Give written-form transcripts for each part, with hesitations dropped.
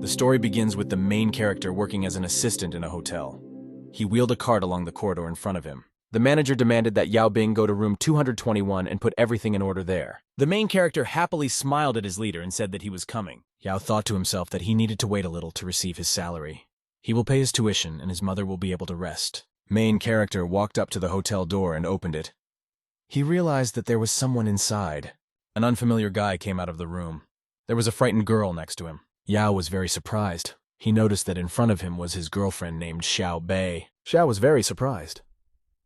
The story begins with the main character working as an assistant in a hotel. He wheeled a cart along the corridor in front of him. The manager demanded that Yao Bing go to room 221 and put everything in order there. The main character happily smiled at his leader and said that he was coming. Yao thought to himself that he needed to wait a little to receive his salary. He will pay his tuition and his mother will be able to rest. Main character walked up to the hotel door and opened it. He realized that there was someone inside. An unfamiliar guy came out of the room. There was a frightened girl next to him. Yao was very surprised. He noticed that in front of him was his girlfriend named Xiao Bei. Xiao was very surprised.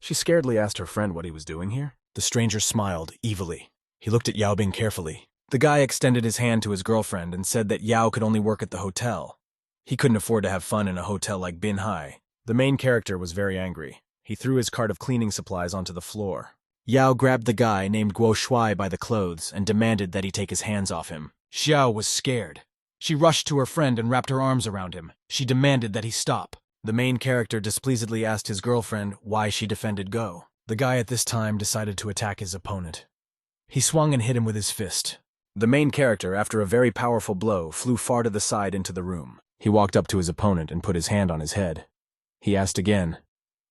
She scaredly asked her friend what he was doing here. The stranger smiled evilly. He looked at Yao Bing carefully. The guy extended his hand to his girlfriend and said that Yao could only work at the hotel. He couldn't afford to have fun in a hotel like Bin Hai. The main character was very angry. He threw his cart of cleaning supplies onto the floor. Yao grabbed the guy named Guo Shuai by the clothes and demanded that he take his hands off him. Xiao was scared. She rushed to her friend and wrapped her arms around him. She demanded that he stop. The main character displeasedly asked his girlfriend why she defended Guo. The guy at this time decided to attack his opponent. He swung and hit him with his fist. The main character, after a very powerful blow, flew far to the side into the room. He walked up to his opponent and put his hand on his head. He asked again,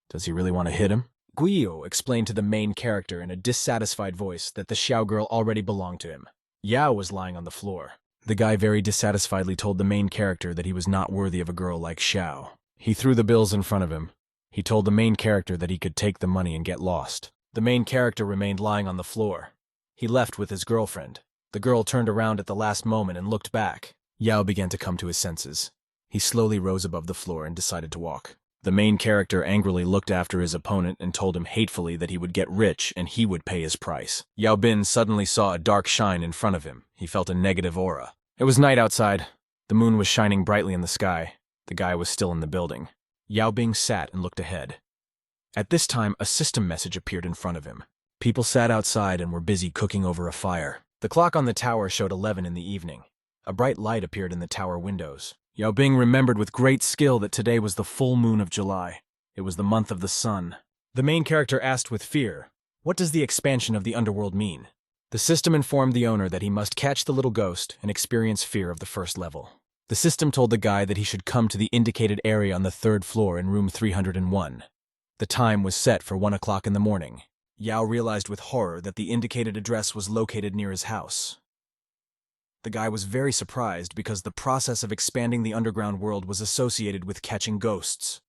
"Does he really want to hit him?" Guio explained to the main character in a dissatisfied voice that the Xiao girl already belonged to him. Yao was lying on the floor. The guy very dissatisfiedly told the main character that he was not worthy of a girl like Xiao. He threw the bills in front of him. He told the main character that he could take the money and get lost. The main character remained lying on the floor. He left with his girlfriend. The girl turned around at the last moment and looked back. Yao began to come to his senses. He slowly rose above the floor and decided to walk. The main character angrily looked after his opponent and told him hatefully that he would get rich and he would pay his price. Yao Bin suddenly saw a dark shine in front of him. He felt a negative aura. It was night outside. The moon was shining brightly in the sky. The guy was still in the building. Yao Bing sat and looked ahead. At this time, a system message appeared in front of him. People sat outside and were busy cooking over a fire. The clock on the tower showed 11 in the evening. A bright light appeared in the tower windows. Yao Bing remembered with great skill that today was the full moon of July. It was the month of the sun. The main character asked with fear, "What does the expansion of the underworld mean?" The system informed the owner that he must catch the little ghost and experience fear of the first level. The system told the guy that he should come to the indicated area on the 3rd floor in room 301. The time was set for 1 o'clock in the morning. Yao realized with horror that the indicated address was located near his house. The guy was very surprised because the process of expanding the underground world was associated with catching ghosts.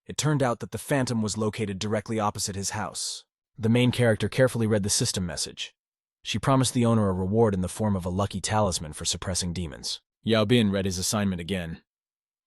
It turned out that the phantom was located directly opposite his house. The main character carefully read the system message. She promised the owner a reward in the form of a lucky talisman for suppressing demons. Yao Bin read his assignment again.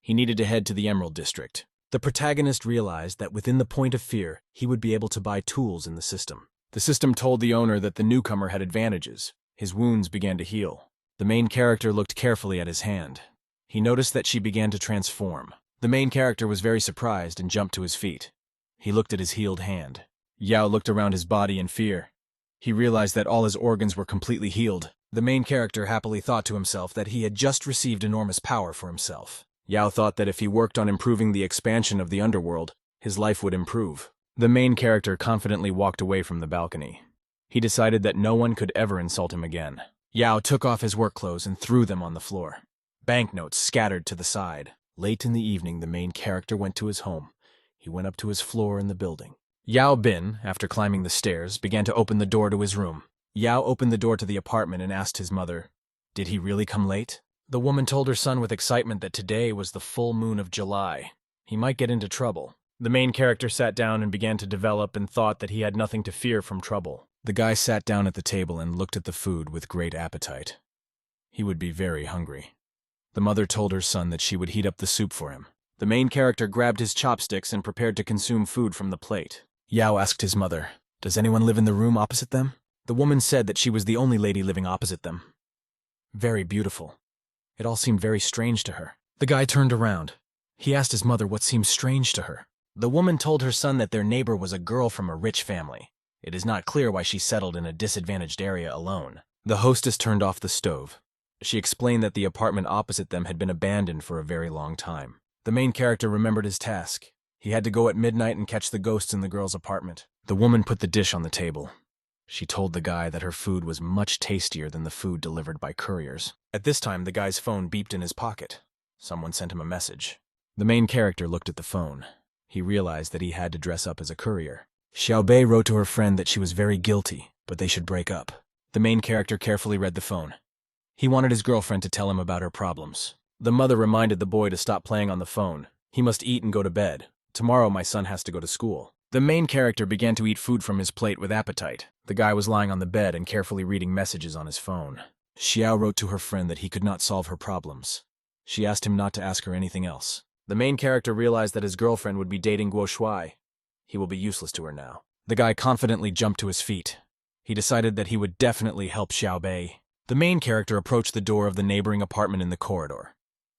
He needed to head to the Emerald District. The protagonist realized that within the point of fear, he would be able to buy tools in the system. The system told the owner that the newcomer had advantages. His wounds began to heal. The main character looked carefully at his hand. He noticed that she began to transform. The main character was very surprised and jumped to his feet. He looked at his healed hand. Yao looked around his body in fear. He realized that all his organs were completely healed. The main character happily thought to himself that he had just received enormous power for himself. Yao thought that if he worked on improving the expansion of the underworld, his life would improve. The main character confidently walked away from the balcony. He decided that no one could ever insult him again. Yao took off his work clothes and threw them on the floor. Banknotes scattered to the side. Late in the evening, the main character went to his home. He went up to his floor in the building. Yao Bin, after climbing the stairs, began to open the door to his room. Yao opened the door to the apartment and asked his mother, "Did he really come late?" The woman told her son with excitement that today was the full moon of July. He might get into trouble. The main character sat down and began to develop and thought that he had nothing to fear from trouble. The guy sat down at the table and looked at the food with great appetite. He would be very hungry. The mother told her son that she would heat up the soup for him. The main character grabbed his chopsticks and prepared to consume food from the plate. Yao asked his mother, "Does anyone live in the room opposite them?" The woman said that she was the only lady living opposite them. Very beautiful. It all seemed very strange to her. The guy turned around. He asked his mother what seemed strange to her. The woman told her son that their neighbor was a girl from a rich family. It is not clear why she settled in a disadvantaged area alone. The hostess turned off the stove. She explained that the apartment opposite them had been abandoned for a very long time. The main character remembered his task. He had to go at midnight and catch the ghosts in the girl's apartment. The woman put the dish on the table. She told the guy that her food was much tastier than the food delivered by couriers. At this time, the guy's phone beeped in his pocket. Someone sent him a message. The main character looked at the phone. He realized that he had to dress up as a courier. Xiaobei wrote to her friend that she was very guilty, but they should break up. The main character carefully read the phone. He wanted his girlfriend to tell him about her problems. The mother reminded the boy to stop playing on the phone. He must eat and go to bed. Tomorrow my son has to go to school. The main character began to eat food from his plate with appetite. The guy was lying on the bed and carefully reading messages on his phone. Xiao wrote to her friend that he could not solve her problems. She asked him not to ask her anything else. The main character realized that his girlfriend would be dating Guo Shuai. He will be useless to her now. The guy confidently jumped to his feet. He decided that he would definitely help Xiaobei. The main character approached the door of the neighboring apartment in the corridor.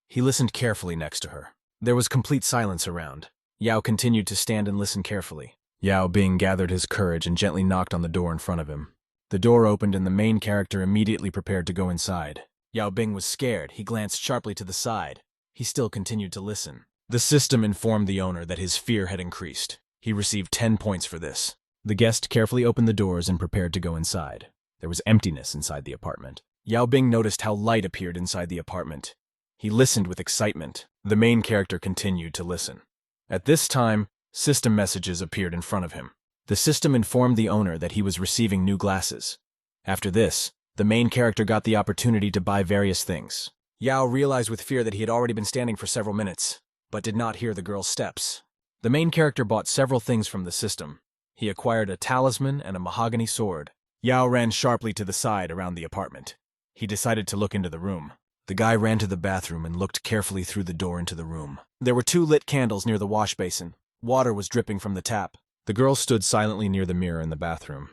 He listened carefully next to her. There was complete silence around. Yao continued to stand and listen carefully. Yao Bing gathered his courage and gently knocked on the door in front of him. The door opened and the main character immediately prepared to go inside. Yao Bing was scared. He glanced sharply to the side. He still continued to listen. The system informed the owner that his fear had increased. He received 10 points for this. The guest carefully opened the doors and prepared to go inside. There was emptiness inside the apartment. Yao Bing noticed how light appeared inside the apartment. He listened with excitement. The main character continued to listen. At this time, system messages appeared in front of him. The system informed the owner that he was receiving new glasses. After this, the main character got the opportunity to buy various things. Yao realized with fear that he had already been standing for several minutes, but did not hear the girl's steps. The main character bought several things from the system. He acquired a talisman and a mahogany sword. Yao ran sharply to the side around the apartment. He decided to look into the room. The guy ran to the bathroom and looked carefully through the door into the room. There were 2 lit candles near the wash basin. Water was dripping from the tap. The girl stood silently near the mirror in the bathroom.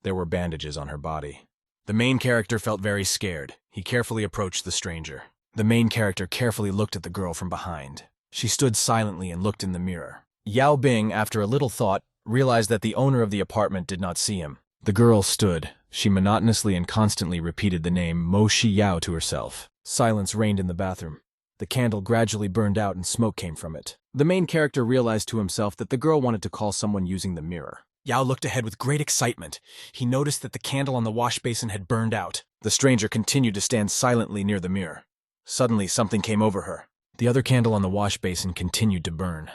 There were bandages on her body. The main character felt very scared. He carefully approached the stranger. The main character carefully looked at the girl from behind. She stood silently and looked in the mirror. Yao Bing, after a little thought, realized that the owner of the apartment did not see him. The girl stood. She monotonously and constantly repeated the name Mo Shi Yao to herself. Silence reigned in the bathroom. The candle gradually burned out and smoke came from it. The main character realized to himself that the girl wanted to call someone using the mirror. Yao looked ahead with great excitement. He noticed that the candle on the wash basin had burned out. The stranger continued to stand silently near the mirror. Suddenly, something came over her. The other candle on the wash basin continued to burn.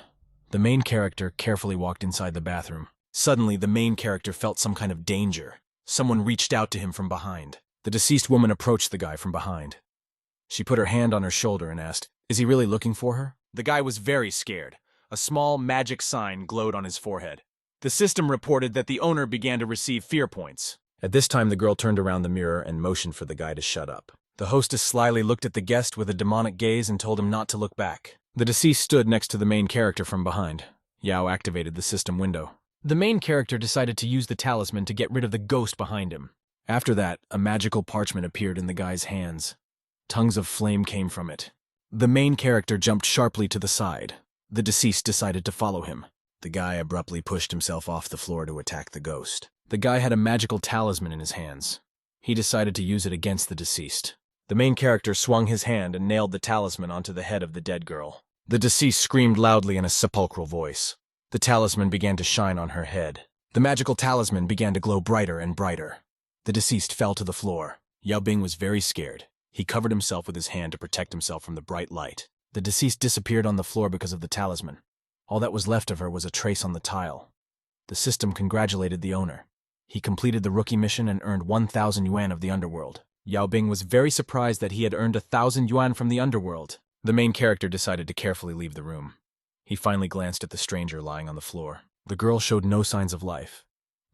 The main character carefully walked inside the bathroom. Suddenly, the main character felt some kind of danger. Someone reached out to him from behind. The deceased woman approached the guy from behind. She put her hand on her shoulder and asked, "Is he really looking for her?" The guy was very scared. A small magic sign glowed on his forehead. The system reported that the owner began to receive fear points. At this time, the girl turned around the mirror and motioned for the guy to shut up. The hostess slyly looked at the guest with a demonic gaze and told him not to look back. The deceased stood next to the main character from behind. Yao activated the system window. The main character decided to use the talisman to get rid of the ghost behind him. After that, a magical parchment appeared in the guy's hands. Tongues of flame came from it. The main character jumped sharply to the side. The deceased decided to follow him. The guy abruptly pushed himself off the floor to attack the ghost. The guy had a magical talisman in his hands. He decided to use it against the deceased. The main character swung his hand and nailed the talisman onto the head of the dead girl. The deceased screamed loudly in a sepulchral voice. The talisman began to shine on her head. The magical talisman began to glow brighter and brighter. The deceased fell to the floor. Yao Bing was very scared. He covered himself with his hand to protect himself from the bright light. The deceased disappeared on the floor because of the talisman. All that was left of her was a trace on the tile. The system congratulated the owner. He completed the rookie mission and earned 1,000 yuan of the underworld. Yao Bing was very surprised that he had earned 1,000 yuan from the underworld. The main character decided to carefully leave the room. He finally glanced at the stranger lying on the floor. The girl showed no signs of life.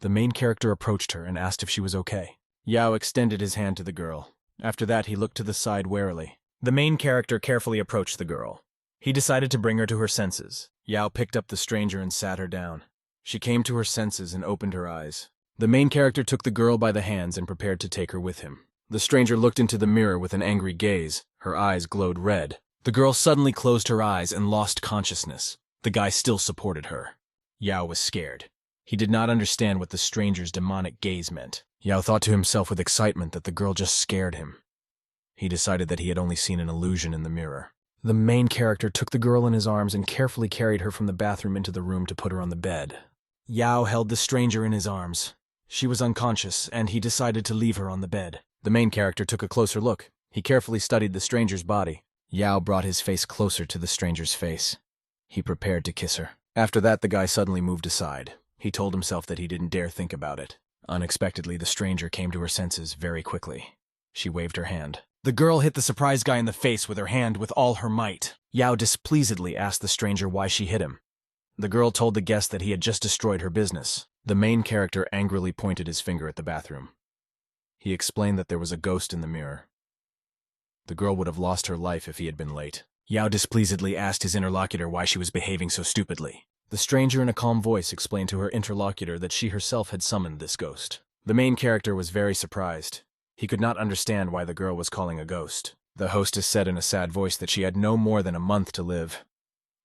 The main character approached her and asked if she was okay. Yao extended his hand to the girl. After that, he looked to the side warily. The main character carefully approached the girl. He decided to bring her to her senses. Yao picked up the stranger and sat her down. She came to her senses and opened her eyes. The main character took the girl by the hands and prepared to take her with him. The stranger looked into the mirror with an angry gaze. Her eyes glowed red. The girl suddenly closed her eyes and lost consciousness. The guy still supported her. Yao was scared. He did not understand what the stranger's demonic gaze meant. Yao thought to himself with excitement that the girl just scared him. He decided that he had only seen an illusion in the mirror. The main character took the girl in his arms and carefully carried her from the bathroom into the room to put her on the bed. Yao held the stranger in his arms. She was unconscious, and he decided to leave her on the bed. The main character took a closer look. He carefully studied the stranger's body. Yao brought his face closer to the stranger's face. He prepared to kiss her. After that, the guy suddenly moved aside. He told himself that he didn't dare think about it. Unexpectedly, the stranger came to her senses very quickly. She waved her hand. The girl hit the surprised guy in the face with her hand with all her might. Yao displeasedly asked the stranger why she hit him. The girl told the guest that he had just destroyed her business. The main character angrily pointed his finger at the bathroom. He explained that there was a ghost in the mirror. The girl would have lost her life if he had been late. Yao displeasedly asked his interlocutor why she was behaving so stupidly. The stranger in a calm voice explained to her interlocutor that she herself had summoned this ghost. The main character was very surprised. He could not understand why the girl was calling a ghost. The hostess said in a sad voice that she had no more than a month to live.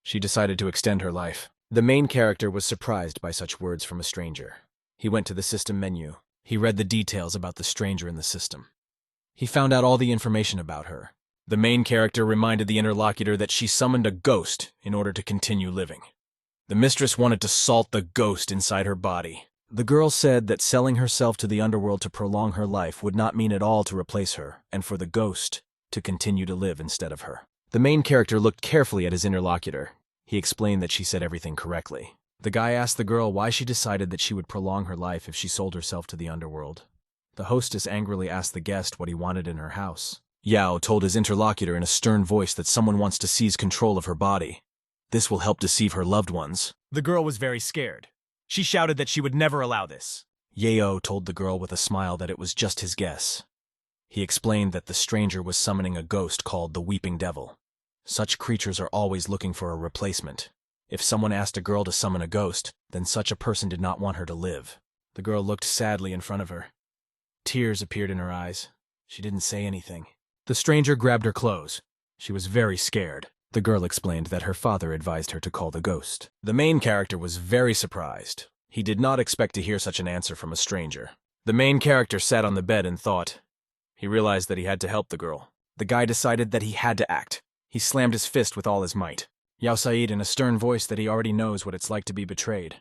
She decided to extend her life. The main character was surprised by such words from a stranger. He went to the system menu. He read the details about the stranger in the system. He found out all the information about her. The main character reminded the interlocutor that she summoned a ghost in order to continue living. The mistress wanted to salt the ghost inside her body. The girl said that selling herself to the underworld to prolong her life would not mean at all to replace her, and for the ghost to continue to live instead of her. The main character looked carefully at his interlocutor. He explained that she said everything correctly. The guy asked the girl why she decided that she would prolong her life if she sold herself to the underworld. The hostess angrily asked the guest what he wanted in her house. Yao told his interlocutor in a stern voice that someone wants to seize control of her body. This will help deceive her loved ones. The girl was very scared. She shouted that she would never allow this. Yao told the girl with a smile that it was just his guess. He explained that the stranger was summoning a ghost called the Weeping Devil. Such creatures are always looking for a replacement. If someone asked a girl to summon a ghost, then such a person did not want her to live. The girl looked sadly in front of her. Tears appeared in her eyes. She didn't say anything. The stranger grabbed her clothes. She was very scared. The girl explained that her father advised her to call the ghost. The main character was very surprised. He did not expect to hear such an answer from a stranger. The main character sat on the bed and thought. He realized that he had to help the girl. The guy decided that he had to act. He slammed his fist with all his might. Yao said in a stern voice that he already knows what it's like to be betrayed.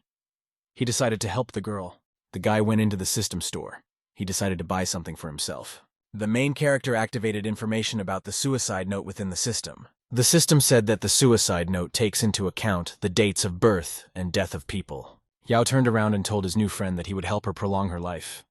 He decided to help the girl. The guy went into the system store. He decided to buy something for himself. The main character activated information about the suicide note within the system. The system said that the suicide note takes into account the dates of birth and death of people. Yao turned around and told his new friend that he would help her prolong her life.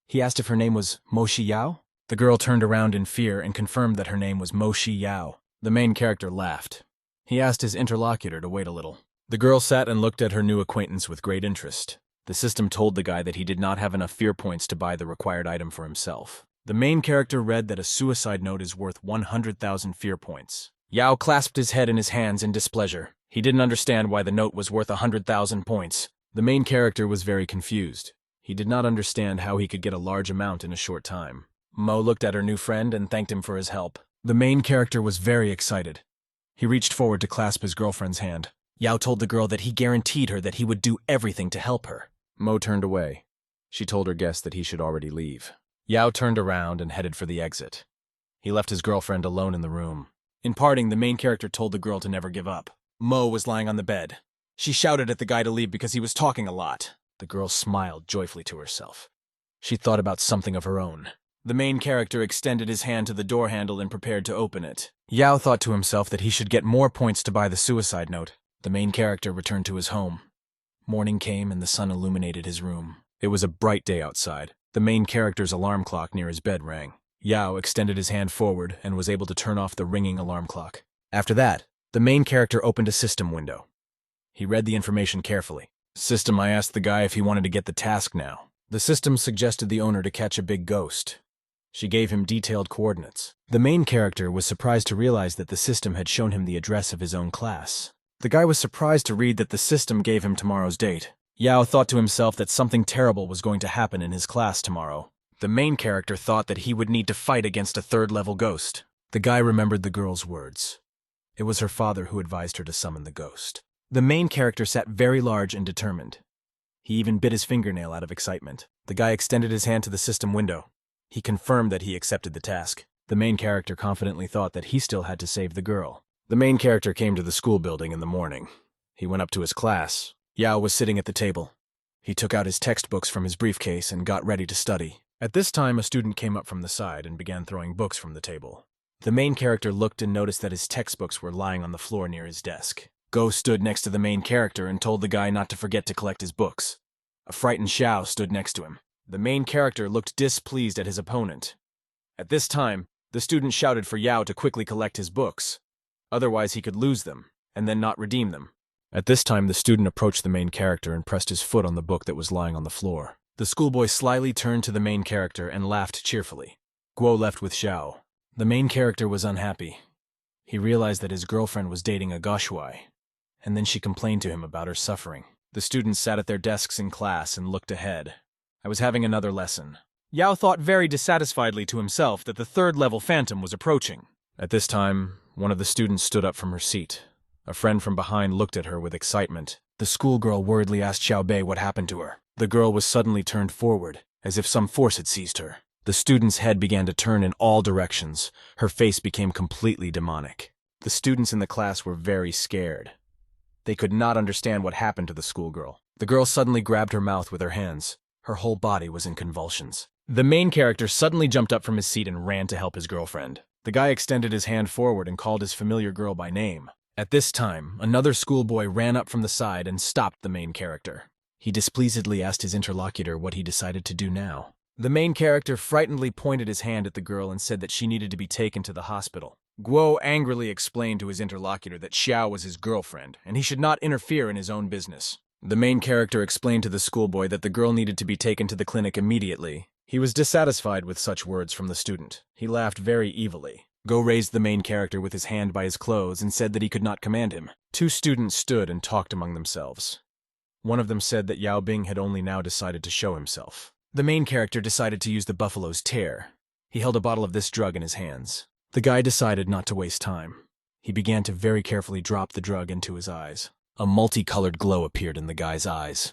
He asked if her name was Moshi Yao. The girl turned around in fear and confirmed that her name was Moshi Yao. The main character laughed. He asked his interlocutor to wait a little. The girl sat and looked at her new acquaintance with great interest. The system told the guy that he did not have enough fear points to buy the required item for himself. The main character read that a suicide note is worth 100,000 fear points. Yao clasped his head in his hands in displeasure. He didn't understand why the note was worth 100,000 points. The main character was very confused. He did not understand how he could get a large amount in a short time. Mo looked at her new friend and thanked him for his help. The main character was very excited. He reached forward to clasp his girlfriend's hand. Yao told the girl that he guaranteed her that he would do everything to help her. Mo turned away. She told her guest that he should already leave. Yao turned around and headed for the exit. He left his girlfriend alone in the room. In parting, the main character told the girl to never give up. Mo was lying on the bed. She shouted at the guy to leave because he was talking a lot. The girl smiled joyfully to herself. She thought about something of her own. The main character extended his hand to the door handle and prepared to open it. Yao thought to himself that he should get more points to buy the suicide note. The main character returned to his home. Morning came and the sun illuminated his room. It was a bright day outside. The main character's alarm clock near his bed rang. Yao extended his hand forward and was able to turn off the ringing alarm clock. After that, the main character opened a system window. He read the information carefully. System, I asked the guy if he wanted to get the task now. The system suggested the owner to catch a big ghost. She gave him detailed coordinates. The main character was surprised to realize that the system had shown him the address of his own class. The guy was surprised to read that the system gave him tomorrow's date. Yao thought to himself that something terrible was going to happen in his class tomorrow. The main character thought that he would need to fight against a third-level ghost. The guy remembered the girl's words. It was her father who advised her to summon the ghost. The main character sat very large and determined. He even bit his fingernail out of excitement. The guy extended his hand to the system window. He confirmed that he accepted the task. The main character confidently thought that he still had to save the girl. The main character came to the school building in the morning. He went up to his class. Yao was sitting at the table. He took out his textbooks from his briefcase and got ready to study. At this time, a student came up from the side and began throwing books from the table. The main character looked and noticed that his textbooks were lying on the floor near his desk. Go stood next to the main character and told the guy not to forget to collect his books. A frightened Xiao stood next to him. The main character looked displeased at his opponent. At this time, the student shouted for Yao to quickly collect his books. Otherwise, he could lose them, and then not redeem them. At this time, the student approached the main character and pressed his foot on the book that was lying on the floor. The schoolboy slyly turned to the main character and laughed cheerfully. Guo left with Xiao. The main character was unhappy. He realized that his girlfriend was dating a Goshuai, and then she complained to him about her suffering. The students sat at their desks in class and looked ahead. I was having another lesson. Yao thought very dissatisfiedly to himself that the third-level phantom was approaching. At this time, one of the students stood up from her seat. A friend from behind looked at her with excitement. The schoolgirl worriedly asked Xiaobei what happened to her. The girl was suddenly turned forward, as if some force had seized her. The student's head began to turn in all directions. Her face became completely demonic. The students in the class were very scared. They could not understand what happened to the schoolgirl. The girl suddenly grabbed her mouth with her hands. Her whole body was in convulsions. The main character suddenly jumped up from his seat and ran to help his girlfriend. The guy extended his hand forward and called his familiar girl by name. At this time, another schoolboy ran up from the side and stopped the main character. He displeasedly asked his interlocutor what he decided to do now. The main character frightenedly pointed his hand at the girl and said that she needed to be taken to the hospital. Guo angrily explained to his interlocutor that Xiao was his girlfriend, and he should not interfere in his own business. The main character explained to the schoolboy that the girl needed to be taken to the clinic immediately. He was dissatisfied with such words from the student. He laughed very evilly. Guo raised the main character with his hand by his clothes and said that he could not command him. Two students stood and talked among themselves. One of them said that Yao Bing had only now decided to show himself. The main character decided to use the buffalo's tear. He held a bottle of this drug in his hands. The guy decided not to waste time. He began to very carefully drop the drug into his eyes. A multicolored glow appeared in the guy's eyes.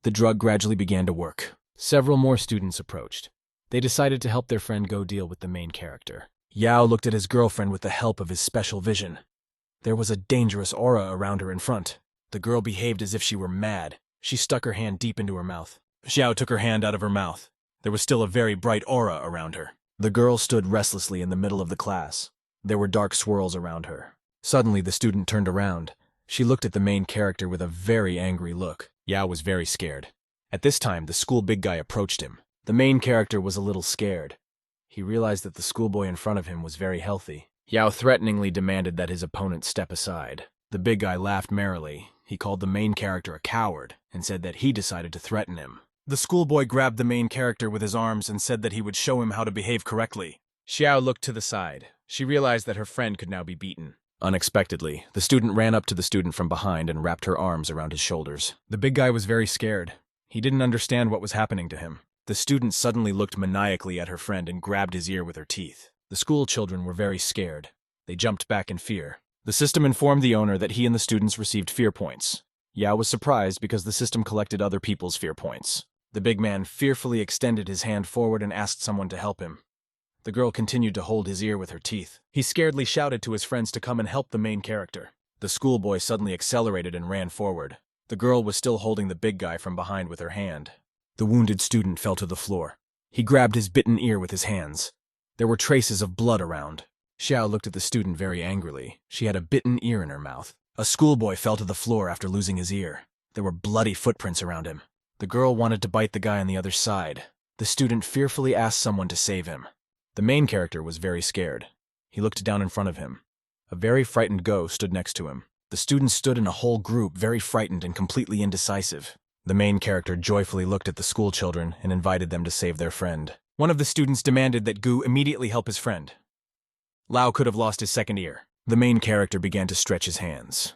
The drug gradually began to work. Several more students approached. They decided to help their friend Go deal with the main character. Yao looked at his girlfriend with the help of his special vision. There was a dangerous aura around her in front. The girl behaved as if she were mad. She stuck her hand deep into her mouth. Xiao took her hand out of her mouth. There was still a very bright aura around her. The girl stood restlessly in the middle of the class. There were dark swirls around her. Suddenly, the student turned around. She looked at the main character with a very angry look. Yao was very scared. At this time, the school big guy approached him. The main character was a little scared. He realized that the schoolboy in front of him was very healthy. Yao threateningly demanded that his opponent step aside. The big guy laughed merrily. He called the main character a coward and said that he decided to threaten him. The schoolboy grabbed the main character with his arms and said that he would show him how to behave correctly. Xiao looked to the side. She realized that her friend could now be beaten. Unexpectedly, the student ran up to the student from behind and wrapped her arms around his shoulders. The big guy was very scared. He didn't understand what was happening to him. The student suddenly looked maniacally at her friend and grabbed his ear with her teeth. The school children were very scared. They jumped back in fear. The system informed the owner that he and the students received fear points. Yao was surprised because the system collected other people's fear points. The big man fearfully extended his hand forward and asked someone to help him. The girl continued to hold his ear with her teeth. He scaredly shouted to his friends to come and help the main character. The schoolboy suddenly accelerated and ran forward. The girl was still holding the big guy from behind with her hand. The wounded student fell to the floor. He grabbed his bitten ear with his hands. There were traces of blood around. Xiao looked at the student very angrily. She had a bitten ear in her mouth. A schoolboy fell to the floor after losing his ear. There were bloody footprints around him. The girl wanted to bite the guy on the other side. The student fearfully asked someone to save him. The main character was very scared. He looked down in front of him. A very frightened Go stood next to him. The students stood in a whole group, very frightened and completely indecisive. The main character joyfully looked at the school children and invited them to save their friend. One of the students demanded that Gu immediately help his friend. Lao could have lost his second ear. The main character began to stretch his hands.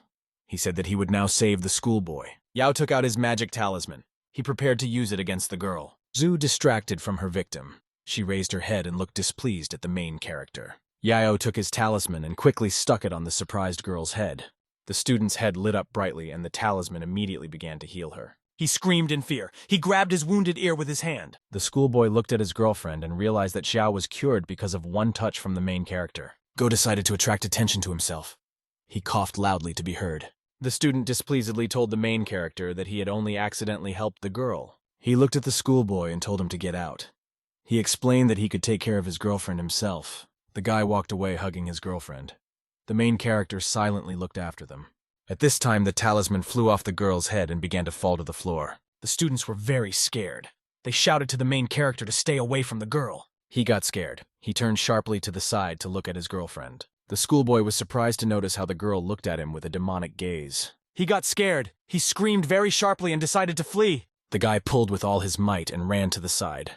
He said that he would now save the schoolboy. Yao took out his magic talisman. He prepared to use it against the girl. Zhu distracted from her victim. She raised her head and looked displeased at the main character. Yao took his talisman and quickly stuck it on the surprised girl's head. The student's head lit up brightly and the talisman immediately began to heal her. He screamed in fear. He grabbed his wounded ear with his hand. The schoolboy looked at his girlfriend and realized that Xiao was cured because of one touch from the main character. Go decided to attract attention to himself. He coughed loudly to be heard. The student displeasedly told the main character that he had only accidentally helped the girl. He looked at the schoolboy and told him to get out. He explained that he could take care of his girlfriend himself. The guy walked away hugging his girlfriend. The main character silently looked after them. At this time, the talisman flew off the girl's head and began to fall to the floor. The students were very scared. They shouted to the main character to stay away from the girl. He got scared. He turned sharply to the side to look at his girlfriend. The schoolboy was surprised to notice how the girl looked at him with a demonic gaze. He got scared. He screamed very sharply and decided to flee. The guy pulled with all his might and ran to the side.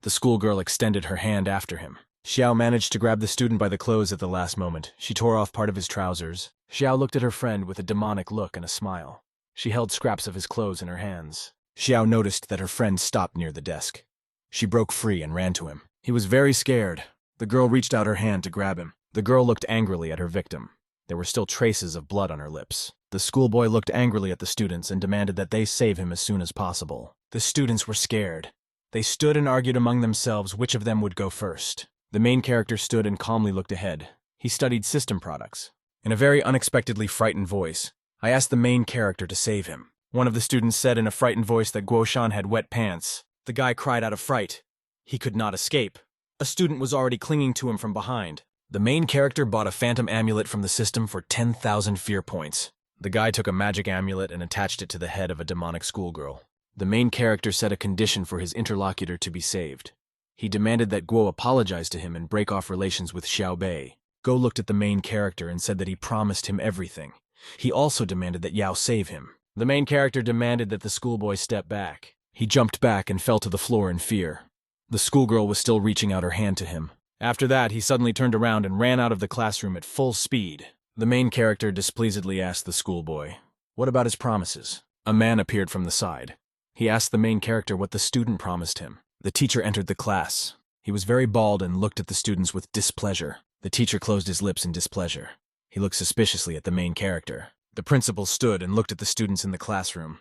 The schoolgirl extended her hand after him. Xiao managed to grab the student by the clothes at the last moment. She tore off part of his trousers. Xiao looked at her friend with a demonic look and a smile. She held scraps of his clothes in her hands. Xiao noticed that her friend stopped near the desk. She broke free and ran to him. He was very scared. The girl reached out her hand to grab him. The girl looked angrily at her victim. There were still traces of blood on her lips. The schoolboy looked angrily at the students and demanded that they save him as soon as possible. The students were scared. They stood and argued among themselves which of them would go first. The main character stood and calmly looked ahead. He studied system products. In a very unexpectedly frightened voice, I asked the main character to save him. One of the students said in a frightened voice that Guoshan had wet pants. The guy cried out of fright. He could not escape. A student was already clinging to him from behind. The main character bought a phantom amulet from the system for 10,000 fear points. The guy took a magic amulet and attached it to the head of a demonic schoolgirl. The main character set a condition for his interlocutor to be saved. He demanded that Guo apologize to him and break off relations with Xiao Bei. Guo looked at the main character and said that he promised him everything. He also demanded that Yao save him. The main character demanded that the schoolboy step back. He jumped back and fell to the floor in fear. The schoolgirl was still reaching out her hand to him. After that, he suddenly turned around and ran out of the classroom at full speed. The main character displeasedly asked the schoolboy, "What about his promises?" A man appeared from the side. He asked the main character what the student promised him. The teacher entered the class. He was very bald and looked at the students with displeasure. The teacher closed his lips in displeasure. He looked suspiciously at the main character. The principal stood and looked at the students in the classroom.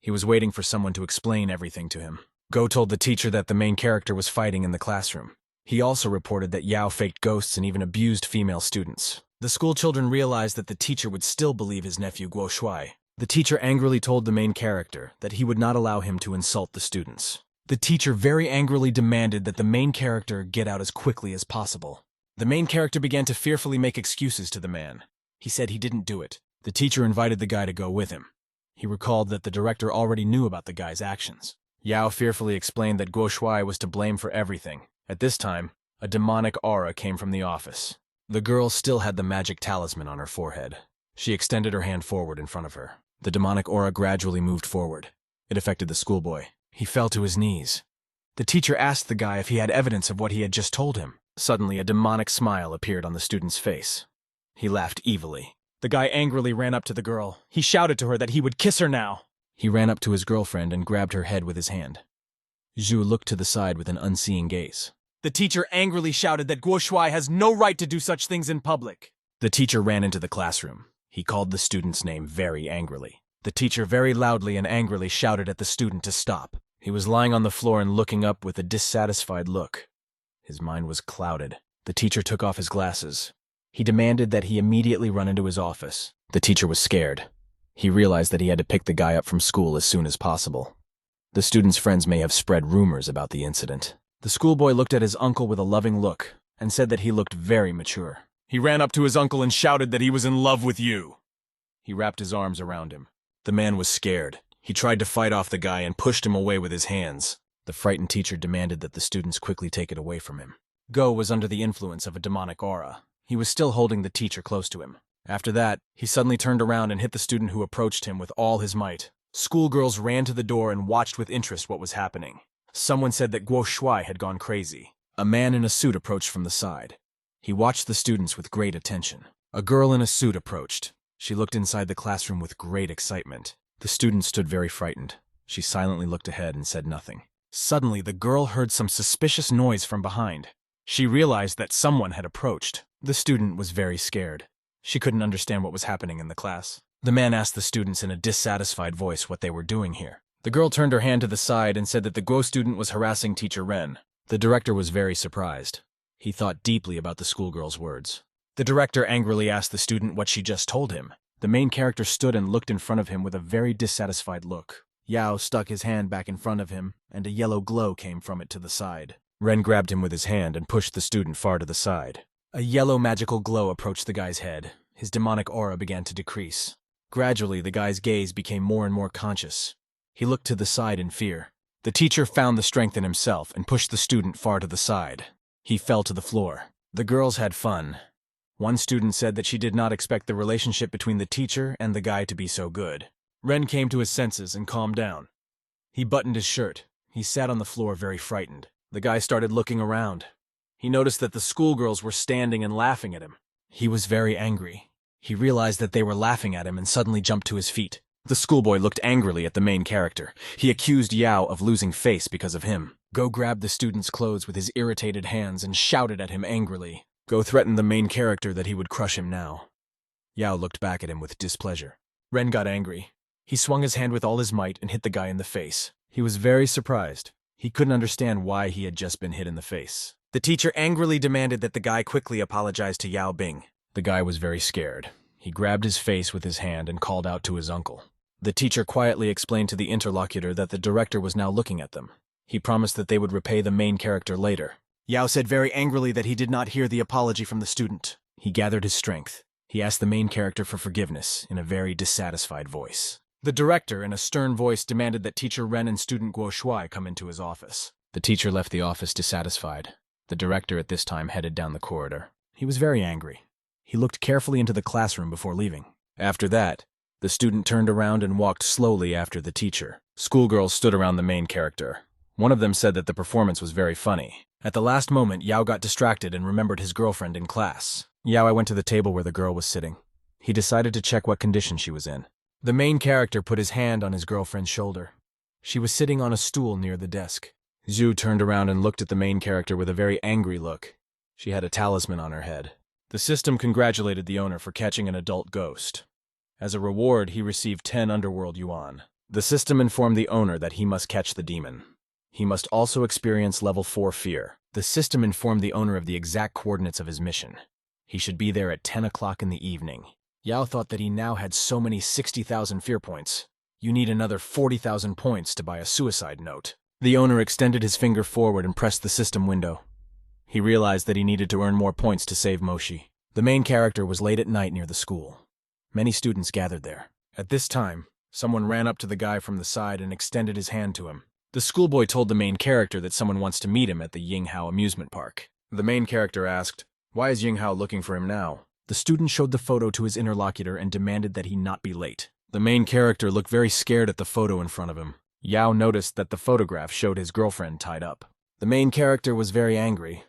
He was waiting for someone to explain everything to him. Go told the teacher that the main character was fighting in the classroom. He also reported that Yao faked ghosts and even abused female students. The school children realized that the teacher would still believe his nephew Guo Shuai. The teacher angrily told the main character that he would not allow him to insult the students. The teacher very angrily demanded that the main character get out as quickly as possible. The main character began to fearfully make excuses to the man. He said he didn't do it. The teacher invited the guy to go with him. He recalled that the director already knew about the guy's actions. Yao fearfully explained that Guo Shuai was to blame for everything. At this time, a demonic aura came from the office. The girl still had the magic talisman on her forehead. She extended her hand forward in front of her. The demonic aura gradually moved forward. It affected the schoolboy. He fell to his knees. The teacher asked the guy if he had evidence of what he had just told him. Suddenly, a demonic smile appeared on the student's face. He laughed evilly. The guy angrily ran up to the girl. He shouted to her that he would kiss her now. He ran up to his girlfriend and grabbed her head with his hand. Zhu looked to the side with an unseeing gaze. The teacher angrily shouted that Guo Shuai has no right to do such things in public. The teacher ran into the classroom. He called the student's name very angrily. The teacher very loudly and angrily shouted at the student to stop. He was lying on the floor and looking up with a dissatisfied look. His mind was clouded. The teacher took off his glasses. He demanded that he immediately run into his office. The teacher was scared. He realized that he had to pick the guy up from school as soon as possible. The student's friends may have spread rumors about the incident. The schoolboy looked at his uncle with a loving look and said that he looked very mature. He ran up to his uncle and shouted that he was in love with you. He wrapped his arms around him. The man was scared. He tried to fight off the guy and pushed him away with his hands. The frightened teacher demanded that the students quickly take it away from him. Go was under the influence of a demonic aura. He was still holding the teacher close to him. After that, he suddenly turned around and hit the student who approached him with all his might. Schoolgirls ran to the door and watched with interest what was happening. Someone said that Guo Shuai had gone crazy. A man in a suit approached from the side. He watched the students with great attention. A girl in a suit approached. She looked inside the classroom with great excitement. The student stood very frightened. She silently looked ahead and said nothing. Suddenly, the girl heard some suspicious noise from behind. She realized that someone had approached. The student was very scared. She couldn't understand what was happening in the class. The man asked the students in a dissatisfied voice what they were doing here. The girl turned her hand to the side and said that the Guo student was harassing teacher Ren. The director was very surprised. He thought deeply about the schoolgirl's words. The director angrily asked the student what she just told him. The main character stood and looked in front of him with a very dissatisfied look. Yao stuck his hand back in front of him, and a yellow glow came from it to the side. Ren grabbed him with his hand and pushed the student far to the side. A yellow magical glow approached the guy's head. His demonic aura began to decrease. Gradually, the guy's gaze became more and more conscious. He looked to the side in fear. The teacher found the strength in himself and pushed the student far to the side. He fell to the floor. The girls had fun. One student said that she did not expect the relationship between the teacher and the guy to be so good. Ren came to his senses and calmed down. He buttoned his shirt. He sat on the floor very frightened. The guy started looking around. He noticed that the schoolgirls were standing and laughing at him. He was very angry. He realized that they were laughing at him and suddenly jumped to his feet. The schoolboy looked angrily at the main character. He accused Yao of losing face because of him. Go grabbed the student's clothes with his irritated hands and shouted at him angrily. Go threatened the main character that he would crush him now. Yao looked back at him with displeasure. Ren got angry. He swung his hand with all his might and hit the guy in the face. He was very surprised. He couldn't understand why he had just been hit in the face. The teacher angrily demanded that the guy quickly apologize to Yao Bing. The guy was very scared. He grabbed his face with his hand and called out to his uncle. The teacher quietly explained to the interlocutor that the director was now looking at them. He promised that they would repay the main character later. Yao said very angrily that he did not hear the apology from the student. He gathered his strength. He asked the main character for forgiveness in a very dissatisfied voice. The director, in a stern voice, demanded that teacher Ren and student Guo Shuai come into his office. The teacher left the office dissatisfied. The director at this time headed down the corridor. He was very angry. He looked carefully into the classroom before leaving. After that, the student turned around and walked slowly after the teacher. Schoolgirls stood around the main character. One of them said that the performance was very funny. At the last moment, Yao got distracted and remembered his girlfriend in class. Yao went to the table where the girl was sitting. He decided to check what condition she was in. The main character put his hand on his girlfriend's shoulder. She was sitting on a stool near the desk. Zhu turned around and looked at the main character with a very angry look. She had a talisman on her head. The system congratulated the owner for catching an adult ghost. As a reward, he received 10 underworld yuan. The system informed the owner that he must catch the demon. He must also experience level 4 fear. The system informed the owner of the exact coordinates of his mission. He should be there at 10 o'clock in the evening. Yao thought that he now had so many 60,000 fear points. You need another 40,000 points to buy a suicide note. The owner extended his finger forward and pressed the system window. He realized that he needed to earn more points to save Moshi. The main character was late at night near the school. Many students gathered there. At this time, someone ran up to the guy from the side and extended his hand to him. The schoolboy told the main character that someone wants to meet him at the Yinghao amusement park. The main character asked, "Why is Yinghao looking for him now?" The student showed the photo to his interlocutor and demanded that he not be late. The main character looked very scared at the photo in front of him. Yao noticed that the photograph showed his girlfriend tied up. The main character was very angry.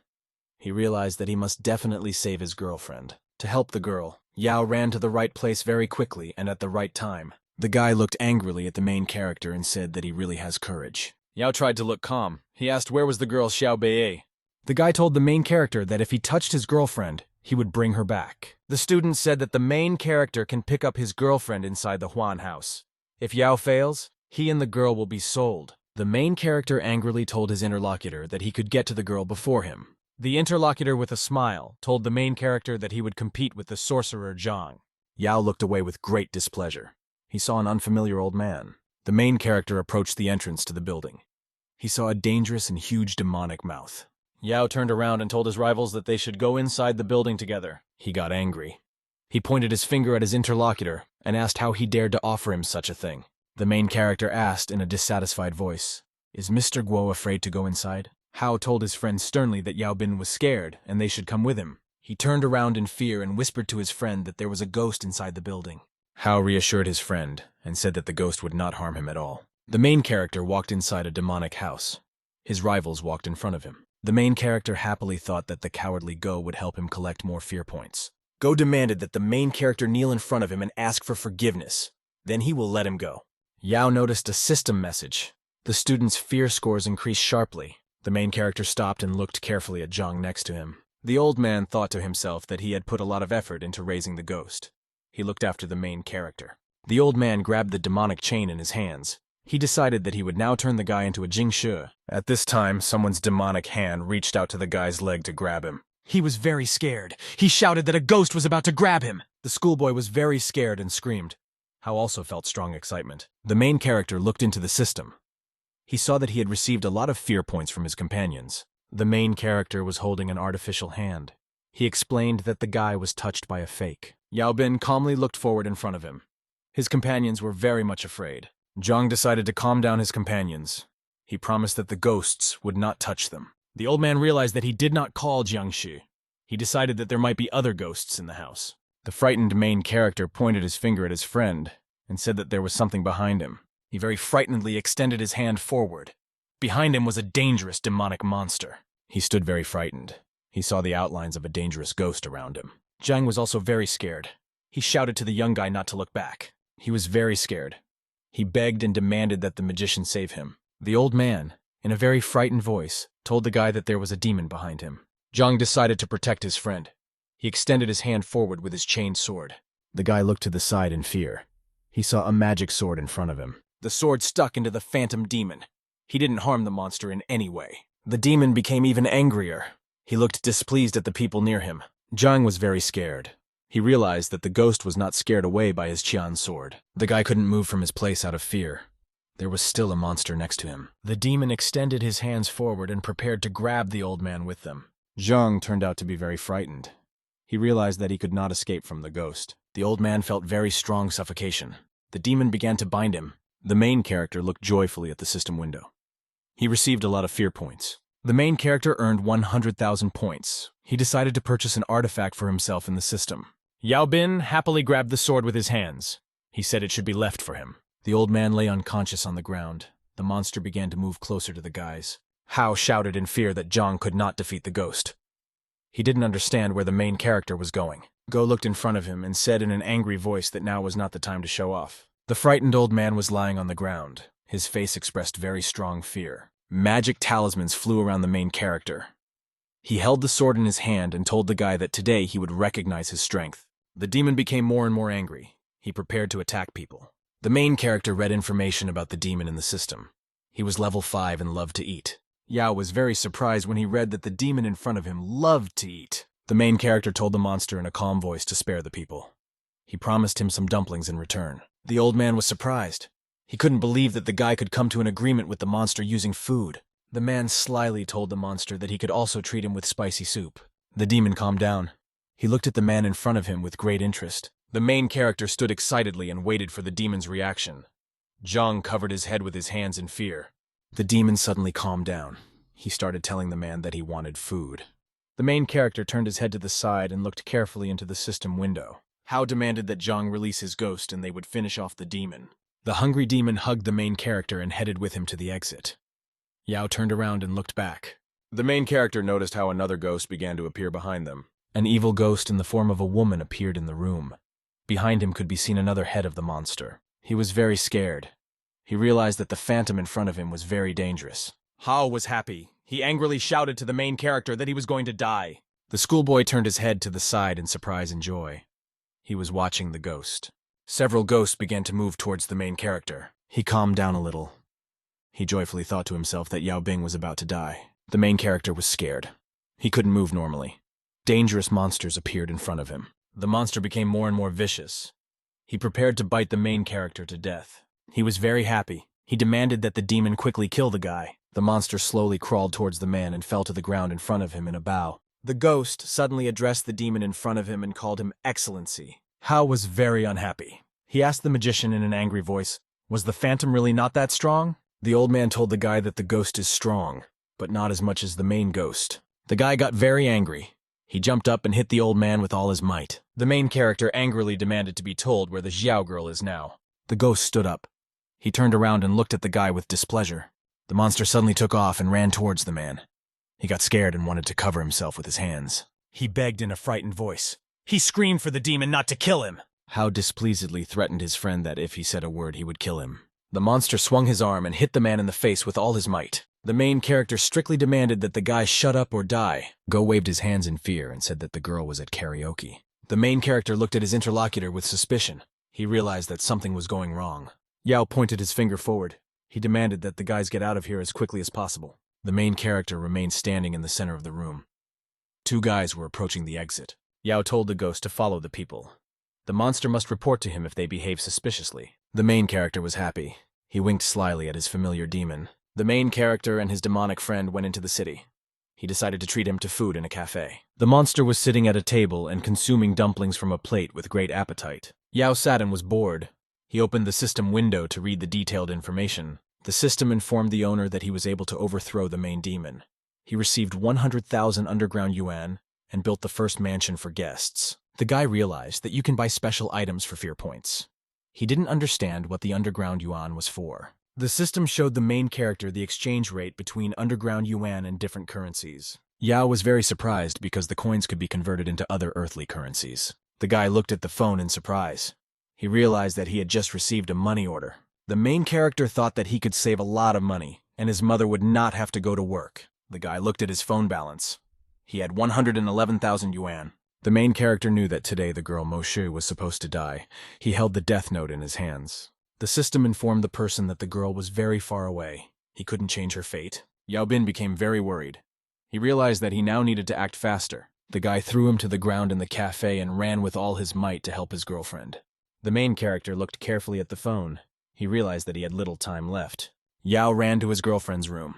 He realized that he must definitely save his girlfriend. To help the girl, Yao ran to the right place very quickly and at the right time. The guy looked angrily at the main character and said that he really has courage. Yao tried to look calm. He asked where was the girl Xiao Bei. The guy told the main character that if he touched his girlfriend, he would bring her back. The student said that the main character can pick up his girlfriend inside the Huan house. If Yao fails, he and the girl will be sold. The main character angrily told his interlocutor that he could get to the girl before him. The interlocutor, with a smile, told the main character that he would compete with the sorcerer Zhang. Yao looked away with great displeasure. He saw an unfamiliar old man. The main character approached the entrance to the building. He saw a dangerous and huge demonic mouth. Yao turned around and told his rivals that they should go inside the building together. He got angry. He pointed his finger at his interlocutor and asked how he dared to offer him such a thing. The main character asked in a dissatisfied voice, "Is Mr. Guo afraid to go inside?" Hao told his friend sternly that Yao Bin was scared and they should come with him. He turned around in fear and whispered to his friend that there was a ghost inside the building. Hao reassured his friend and said that the ghost would not harm him at all. The main character walked inside a demonic house. His rivals walked in front of him. The main character happily thought that the cowardly Go would help him collect more fear points. Go demanded that the main character kneel in front of him and ask for forgiveness. Then he will let him go. Yao noticed a system message. The student's fear scores increased sharply. The main character stopped and looked carefully at Zhang next to him. The old man thought to himself that he had put a lot of effort into raising the ghost. He looked after the main character. The old man grabbed the demonic chain in his hands. He decided that he would now turn the guy into a Jingshu. At this time, someone's demonic hand reached out to the guy's leg to grab him. He was very scared. He shouted that a ghost was about to grab him. The schoolboy was very scared and screamed. Hao also felt strong excitement. The main character looked into the system. He saw that he had received a lot of fear points from his companions. The main character was holding an artificial hand. He explained that the guy was touched by a fake. Yao Bin calmly looked forward in front of him. His companions were very much afraid. Zhang decided to calm down his companions. He promised that the ghosts would not touch them. The old man realized that he did not call Jiangshi. He decided that there might be other ghosts in the house. The frightened main character pointed his finger at his friend and said that there was something behind him. He very frightenedly extended his hand forward. Behind him was a dangerous demonic monster. He stood very frightened. He saw the outlines of a dangerous ghost around him. Zhang was also very scared. He shouted to the young guy not to look back. He was very scared. He begged and demanded that the magician save him. The old man, in a very frightened voice, told the guy that there was a demon behind him. Zhang decided to protect his friend. He extended his hand forward with his chained sword. The guy looked to the side in fear. He saw a magic sword in front of him. The sword stuck into the phantom demon. He didn't harm the monster in any way. The demon became even angrier. He looked displeased at the people near him. Zhang was very scared. He realized that the ghost was not scared away by his Qian sword. The guy couldn't move from his place out of fear. There was still a monster next to him. The demon extended his hands forward and prepared to grab the old man with them. Zhang turned out to be very frightened. He realized that he could not escape from the ghost. The old man felt very strong suffocation. The demon began to bind him. The main character looked joyfully at the system window. He received a lot of fear points. The main character earned 100,000 points. He decided to purchase an artifact for himself in the system. Yao Bin happily grabbed the sword with his hands. He said it should be left for him. The old man lay unconscious on the ground. The monster began to move closer to the guys. Hao shouted in fear that Zhang could not defeat the ghost. He didn't understand where the main character was going. Go looked in front of him and said in an angry voice that now was not the time to show off. The frightened old man was lying on the ground. His face expressed very strong fear. Magic talismans flew around the main character. He held the sword in his hand and told the guy that today he would recognize his strength. The demon became more and more angry. He prepared to attack people. The main character read information about the demon in the system. He was level 5 and loved to eat. Yao was very surprised when he read that the demon in front of him loved to eat. The main character told the monster in a calm voice to spare the people. He promised him some dumplings in return. The old man was surprised. He couldn't believe that the guy could come to an agreement with the monster using food. The man slyly told the monster that he could also treat him with spicy soup. The demon calmed down. He looked at the man in front of him with great interest. The main character stood excitedly and waited for the demon's reaction. Zhang covered his head with his hands in fear. The demon suddenly calmed down. He started telling the man that he wanted food. The main character turned his head to the side and looked carefully into the system window. Hao demanded that Zhang release his ghost and they would finish off the demon. The hungry demon hugged the main character and headed with him to the exit. Yao turned around and looked back. The main character noticed how another ghost began to appear behind them. An evil ghost in the form of a woman appeared in the room. Behind him could be seen another head of the monster. He was very scared. He realized that the phantom in front of him was very dangerous. Hao was happy. He angrily shouted to the main character that he was going to die. The schoolboy turned his head to the side in surprise and joy. He was watching the ghost. Several ghosts began to move towards the main character. He calmed down a little. He joyfully thought to himself that Yao Bing was about to die. The main character was scared. He couldn't move normally. Dangerous monsters appeared in front of him. The monster became more and more vicious. He prepared to bite the main character to death. He was very happy. He demanded that the demon quickly kill the guy. The monster slowly crawled towards the man and fell to the ground in front of him in a bow. The ghost suddenly addressed the demon in front of him and called him Excellency. Hao was very unhappy. He asked the magician in an angry voice, "Was the phantom really not that strong?" The old man told the guy that the ghost is strong, but not as much as the main ghost. The guy got very angry. He jumped up and hit the old man with all his might. The main character angrily demanded to be told where the Xiao girl is now. The ghost stood up. He turned around and looked at the guy with displeasure. The monster suddenly took off and ran towards the man. He got scared and wanted to cover himself with his hands. He begged in a frightened voice. He screamed for the demon not to kill him. Hao displeasedly threatened his friend that if he said a word he would kill him. The monster swung his arm and hit the man in the face with all his might. The main character strictly demanded that the guy shut up or die. Go waved his hands in fear and said that the girl was at karaoke. The main character looked at his interlocutor with suspicion. He realized that something was going wrong. Yao pointed his finger forward. He demanded that the guys get out of here as quickly as possible. The main character remained standing in the center of the room. Two guys were approaching the exit. Yao told the ghost to follow the people. The monster must report to him if they behave suspiciously. The main character was happy. He winked slyly at his familiar demon. The main character and his demonic friend went into the city. He decided to treat him to food in a cafe. The monster was sitting at a table and consuming dumplings from a plate with great appetite. Yao sat and was bored. He opened the system window to read the detailed information. The system informed the owner that he was able to overthrow the main demon. He received 100,000 underground yuan and built the first mansion for guests. The guy realized that you can buy special items for fear points. He didn't understand what the underground yuan was for. The system showed the main character the exchange rate between underground yuan and different currencies. Yao was very surprised because the coins could be converted into other earthly currencies. The guy looked at the phone in surprise. He realized that he had just received a money order. The main character thought that he could save a lot of money, and his mother would not have to go to work. The guy looked at his phone balance. He had 111,000 yuan. The main character knew that today the girl Moshe was supposed to die. He held the death note in his hands. The system informed the person that the girl was very far away. He couldn't change her fate. Yao Bin became very worried. He realized that he now needed to act faster. The guy threw him to the ground in the cafe and ran with all his might to help his girlfriend. The main character looked carefully at the phone. He realized that he had little time left. Yao ran to his girlfriend's room.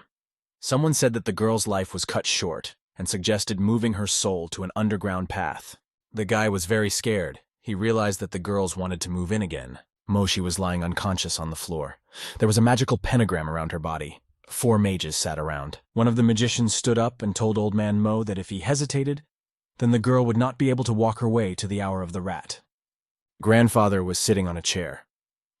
Someone said that the girl's life was cut short and suggested moving her soul to an underground path. The guy was very scared. He realized that the girls wanted to move in again. Moshi was lying unconscious on the floor. There was a magical pentagram around her body. 4 mages sat around. One of the magicians stood up and told Old Man Mo that if he hesitated, then the girl would not be able to walk her way to the hour of the rat. Grandfather was sitting on a chair.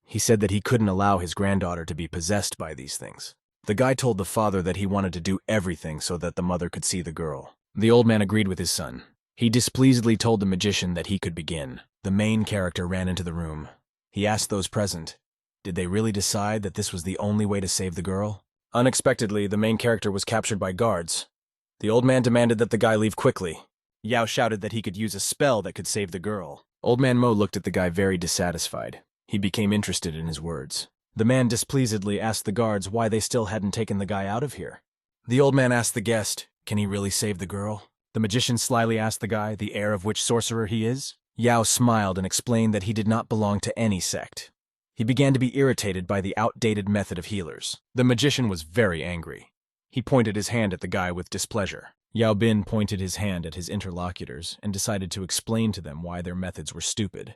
He said that he couldn't allow his granddaughter to be possessed by these things. The guy told the father that he wanted to do everything so that the mother could see the girl. The old man agreed with his son. He displeasedly told the magician that he could begin. The main character ran into the room. He asked those present, did they really decide that this was the only way to save the girl? Unexpectedly, the main character was captured by guards. The old man demanded that the guy leave quickly. Yao shouted that he could use a spell that could save the girl. Old Man Mo looked at the guy very dissatisfied. He became interested in his words. The man displeasedly asked the guards why they still hadn't taken the guy out of here. The old man asked the guest, can he really save the girl? The magician slyly asked the guy the heir of which sorcerer he is. Yao smiled and explained that he did not belong to any sect. He began to be irritated by the outdated method of healers. The magician was very angry. He pointed his hand at the guy with displeasure. Yao Bin pointed his hand at his interlocutors and decided to explain to them why their methods were stupid.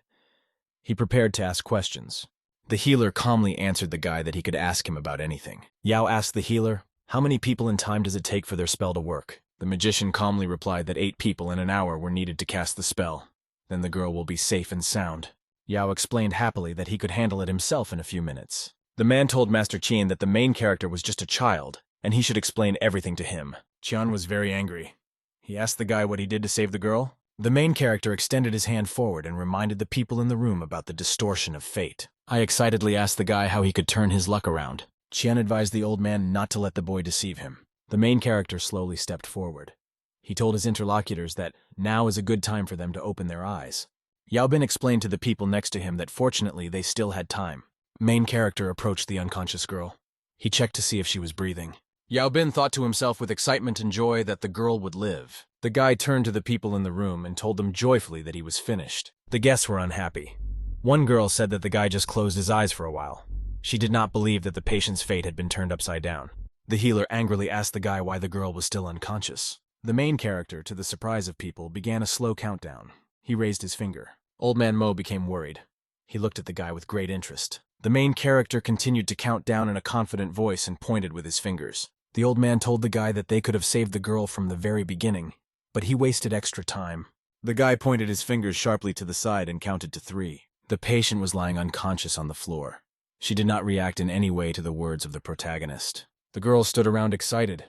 He prepared to ask questions. The healer calmly answered the guy that he could ask him about anything. Yao asked the healer, how many people in time does it take for their spell to work? The magician calmly replied that 8 people in an hour were needed to cast the spell. Then the girl will be safe and sound. Yao explained happily that he could handle it himself in a few minutes. The man told Master Qian that the main character was just a child, and he should explain everything to him. Qian was very angry. He asked the guy what he did to save the girl. The main character extended his hand forward and reminded the people in the room about the distortion of fate. I excitedly asked the guy how he could turn his luck around. Qian advised the old man not to let the boy deceive him. The main character slowly stepped forward. He told his interlocutors that now is a good time for them to open their eyes. Yao Bin explained to the people next to him that fortunately they still had time. Main character approached the unconscious girl. He checked to see if she was breathing. Yao Bin thought to himself with excitement and joy that the girl would live. The guy turned to the people in the room and told them joyfully that he was finished. The guests were unhappy. One girl said that the guy just closed his eyes for a while. She did not believe that the patient's fate had been turned upside down. The healer angrily asked the guy why the girl was still unconscious. The main character, to the surprise of people, began a slow countdown. He raised his finger. Old Man Mo became worried. He looked at the guy with great interest. The main character continued to count down in a confident voice and pointed with his fingers. The old man told the guy that they could have saved the girl from the very beginning, but he wasted extra time. The guy pointed his fingers sharply to the side and counted to 3. The patient was lying unconscious on the floor. She did not react in any way to the words of the protagonist. The girls stood around excited.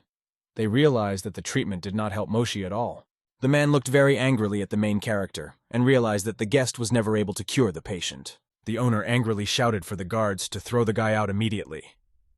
They realized that the treatment did not help Moshi at all. The man looked very angrily at the main character and realized that the guest was never able to cure the patient. The owner angrily shouted for the guards to throw the guy out immediately.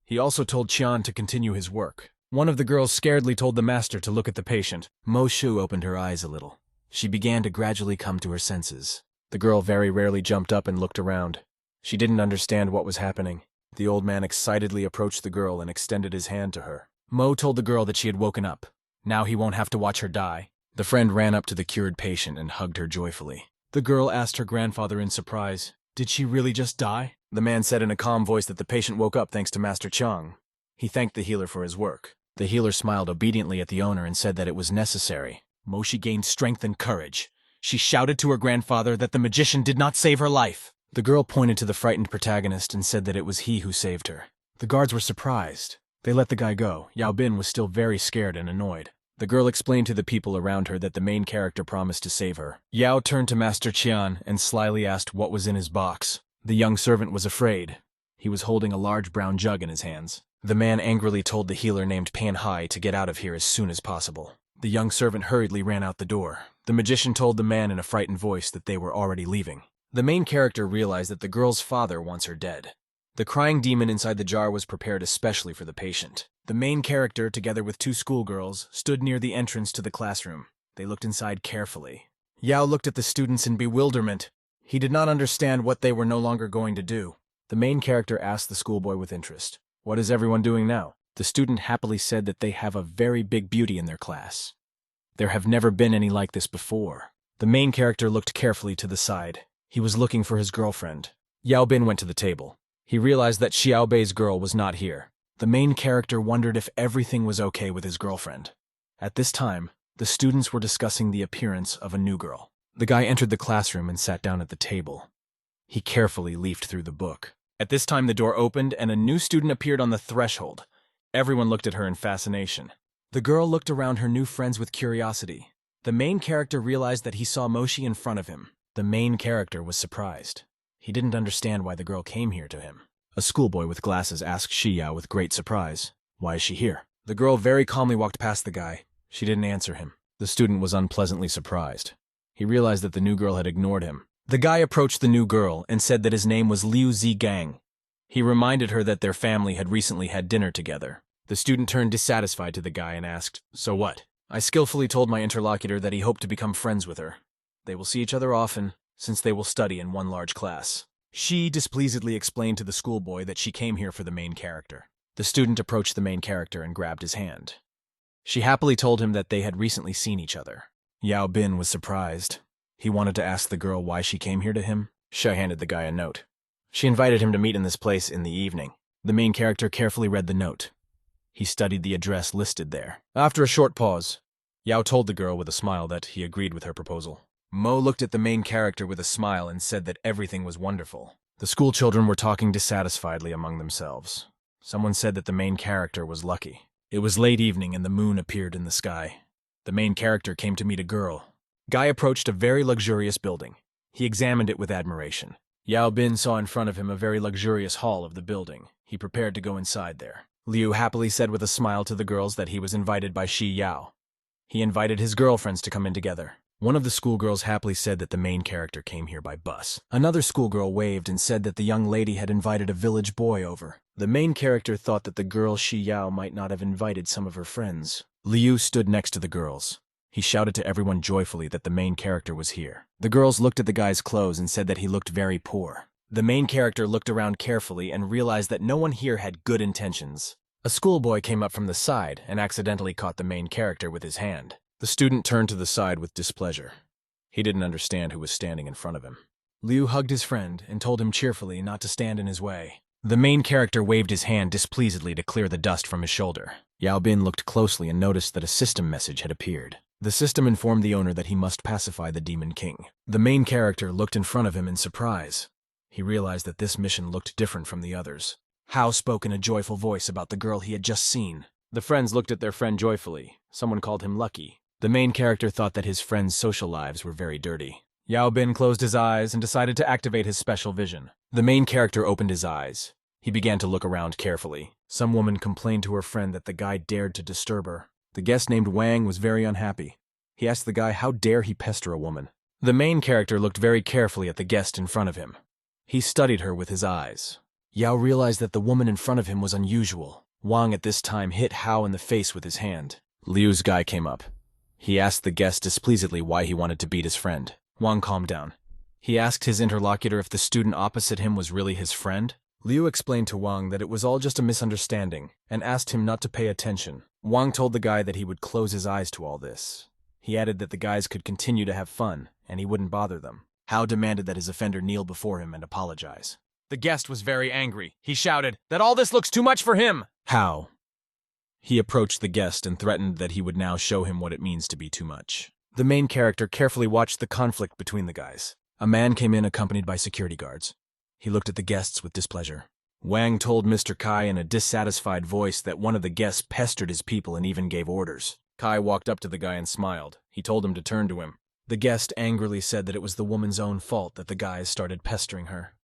He also told Qian to continue his work. One of the girls scaredly told the master to look at the patient. Mo Shu opened her eyes a little. She began to gradually come to her senses. The girl very rarely jumped up and looked around. She didn't understand what was happening. The old man excitedly approached the girl and extended his hand to her. Mo told the girl that she had woken up. Now he won't have to watch her die. The friend ran up to the cured patient and hugged her joyfully. The girl asked her grandfather in surprise, "Did she really just die?" The man said in a calm voice that the patient woke up thanks to Master Chang. He thanked the healer for his work. The healer smiled obediently at the owner and said that it was necessary. Moshi gained strength and courage. She shouted to her grandfather that the magician did not save her life. The girl pointed to the frightened protagonist and said that it was he who saved her. The guards were surprised. They let the guy go. Yao Bin was still very scared and annoyed. The girl explained to the people around her that the main character promised to save her. Yao turned to Master Qian and slyly asked what was in his box. The young servant was afraid. He was holding a large brown jug in his hands. The man angrily told the healer named Pan Hai to get out of here as soon as possible. The young servant hurriedly ran out the door. The magician told the man in a frightened voice that they were already leaving. The main character realized that the girl's father wants her dead. The crying demon inside the jar was prepared especially for the patient. The main character, together with two schoolgirls, stood near the entrance to the classroom. They looked inside carefully. Yao looked at the students in bewilderment. He did not understand what they were no longer going to do. The main character asked the schoolboy with interest, "What is everyone doing now?" The student happily said that they have a very big beauty in their class. There have never been any like this before. The main character looked carefully to the side. He was looking for his girlfriend. Yao Bin went to the table. He realized that Xiaobei's girl was not here. The main character wondered if everything was okay with his girlfriend. At this time, the students were discussing the appearance of a new girl. The guy entered the classroom and sat down at the table. He carefully leafed through the book. At this time, the door opened and a new student appeared on the threshold. Everyone looked at her in fascination. The girl looked around her new friends with curiosity. The main character realized that he saw Moshi in front of him. The main character was surprised. He didn't understand why the girl came here to him. A schoolboy with glasses asked Shiyao with great surprise, "Why is she here?" The girl very calmly walked past the guy. She didn't answer him. The student was unpleasantly surprised. He realized that the new girl had ignored him. The guy approached the new girl and said that his name was Liu Zigang. He reminded her that their family had recently had dinner together. The student turned dissatisfied to the guy and asked, "So what?" I skillfully told my interlocutor that he hoped to become friends with her. They will see each other often, since they will study in one large class. She displeasedly explained to the schoolboy that she came here for the main character. The student approached the main character and grabbed his hand. She happily told him that they had recently seen each other. Yao Bin was surprised. He wanted to ask the girl why she came here to him. She handed the guy a note. She invited him to meet in this place in the evening. The main character carefully read the note. He studied the address listed there. After a short pause, Yao told the girl with a smile that he agreed with her proposal. Mo looked at the main character with a smile and said that everything was wonderful. The school children were talking dissatisfiedly among themselves. Someone said that the main character was lucky. It was late evening and the moon appeared in the sky. The main character came to meet a girl. Guy approached a very luxurious building. He examined it with admiration. Yao Bin saw in front of him a very luxurious hall of the building. He prepared to go inside there. Liu happily said with a smile to the girls that he was invited by Shi Yao. He invited his girlfriends to come in together. One of the schoolgirls happily said that the main character came here by bus. Another schoolgirl waved and said that the young lady had invited a village boy over. The main character thought that the girl Shi Yao might not have invited some of her friends. Liu stood next to the girls. He shouted to everyone joyfully that the main character was here. The girls looked at the guy's clothes and said that he looked very poor. The main character looked around carefully and realized that no one here had good intentions. A schoolboy came up from the side and accidentally caught the main character with his hand. The student turned to the side with displeasure. He didn't understand who was standing in front of him. Liu hugged his friend and told him cheerfully not to stand in his way. The main character waved his hand displeasedly to clear the dust from his shoulder. Yao Bin looked closely and noticed that a system message had appeared. The system informed the owner that he must pacify the Demon King. The main character looked in front of him in surprise. He realized that this mission looked different from the others. Hao spoke in a joyful voice about the girl he had just seen. The friends looked at their friend joyfully. Someone called him lucky. The main character thought that his friend's social lives were very dirty. Yao Bin closed his eyes and decided to activate his special vision. The main character opened his eyes. He began to look around carefully. Some woman complained to her friend that the guy dared to disturb her. The guest named Wang was very unhappy. He asked the guy how dare he pester a woman. The main character looked very carefully at the guest in front of him. He studied her with his eyes. Yao realized that the woman in front of him was unusual. Wang at this time hit Hao in the face with his hand. Liu's guy came up. He asked the guest displeasedly why he wanted to beat his friend. Wang calmed down. He asked his interlocutor if the student opposite him was really his friend. Liu explained to Wang that it was all just a misunderstanding and asked him not to pay attention. Wang told the guy that he would close his eyes to all this. He added that the guys could continue to have fun and he wouldn't bother them. Hao demanded that his offender kneel before him and apologize. The guest was very angry. He shouted that all this looks too much for him. Hao, He approached the guest and threatened that he would now show him what it means to be too much. The main character carefully watched the conflict between the guys. A man came in accompanied by security guards. He looked at the guests with displeasure. Wang told Mr. Kai in a dissatisfied voice that one of the guests pestered his people and even gave orders. Kai walked up to the guy and smiled. He told him to turn to him. The guest angrily said that it was the woman's own fault that the guys started pestering her.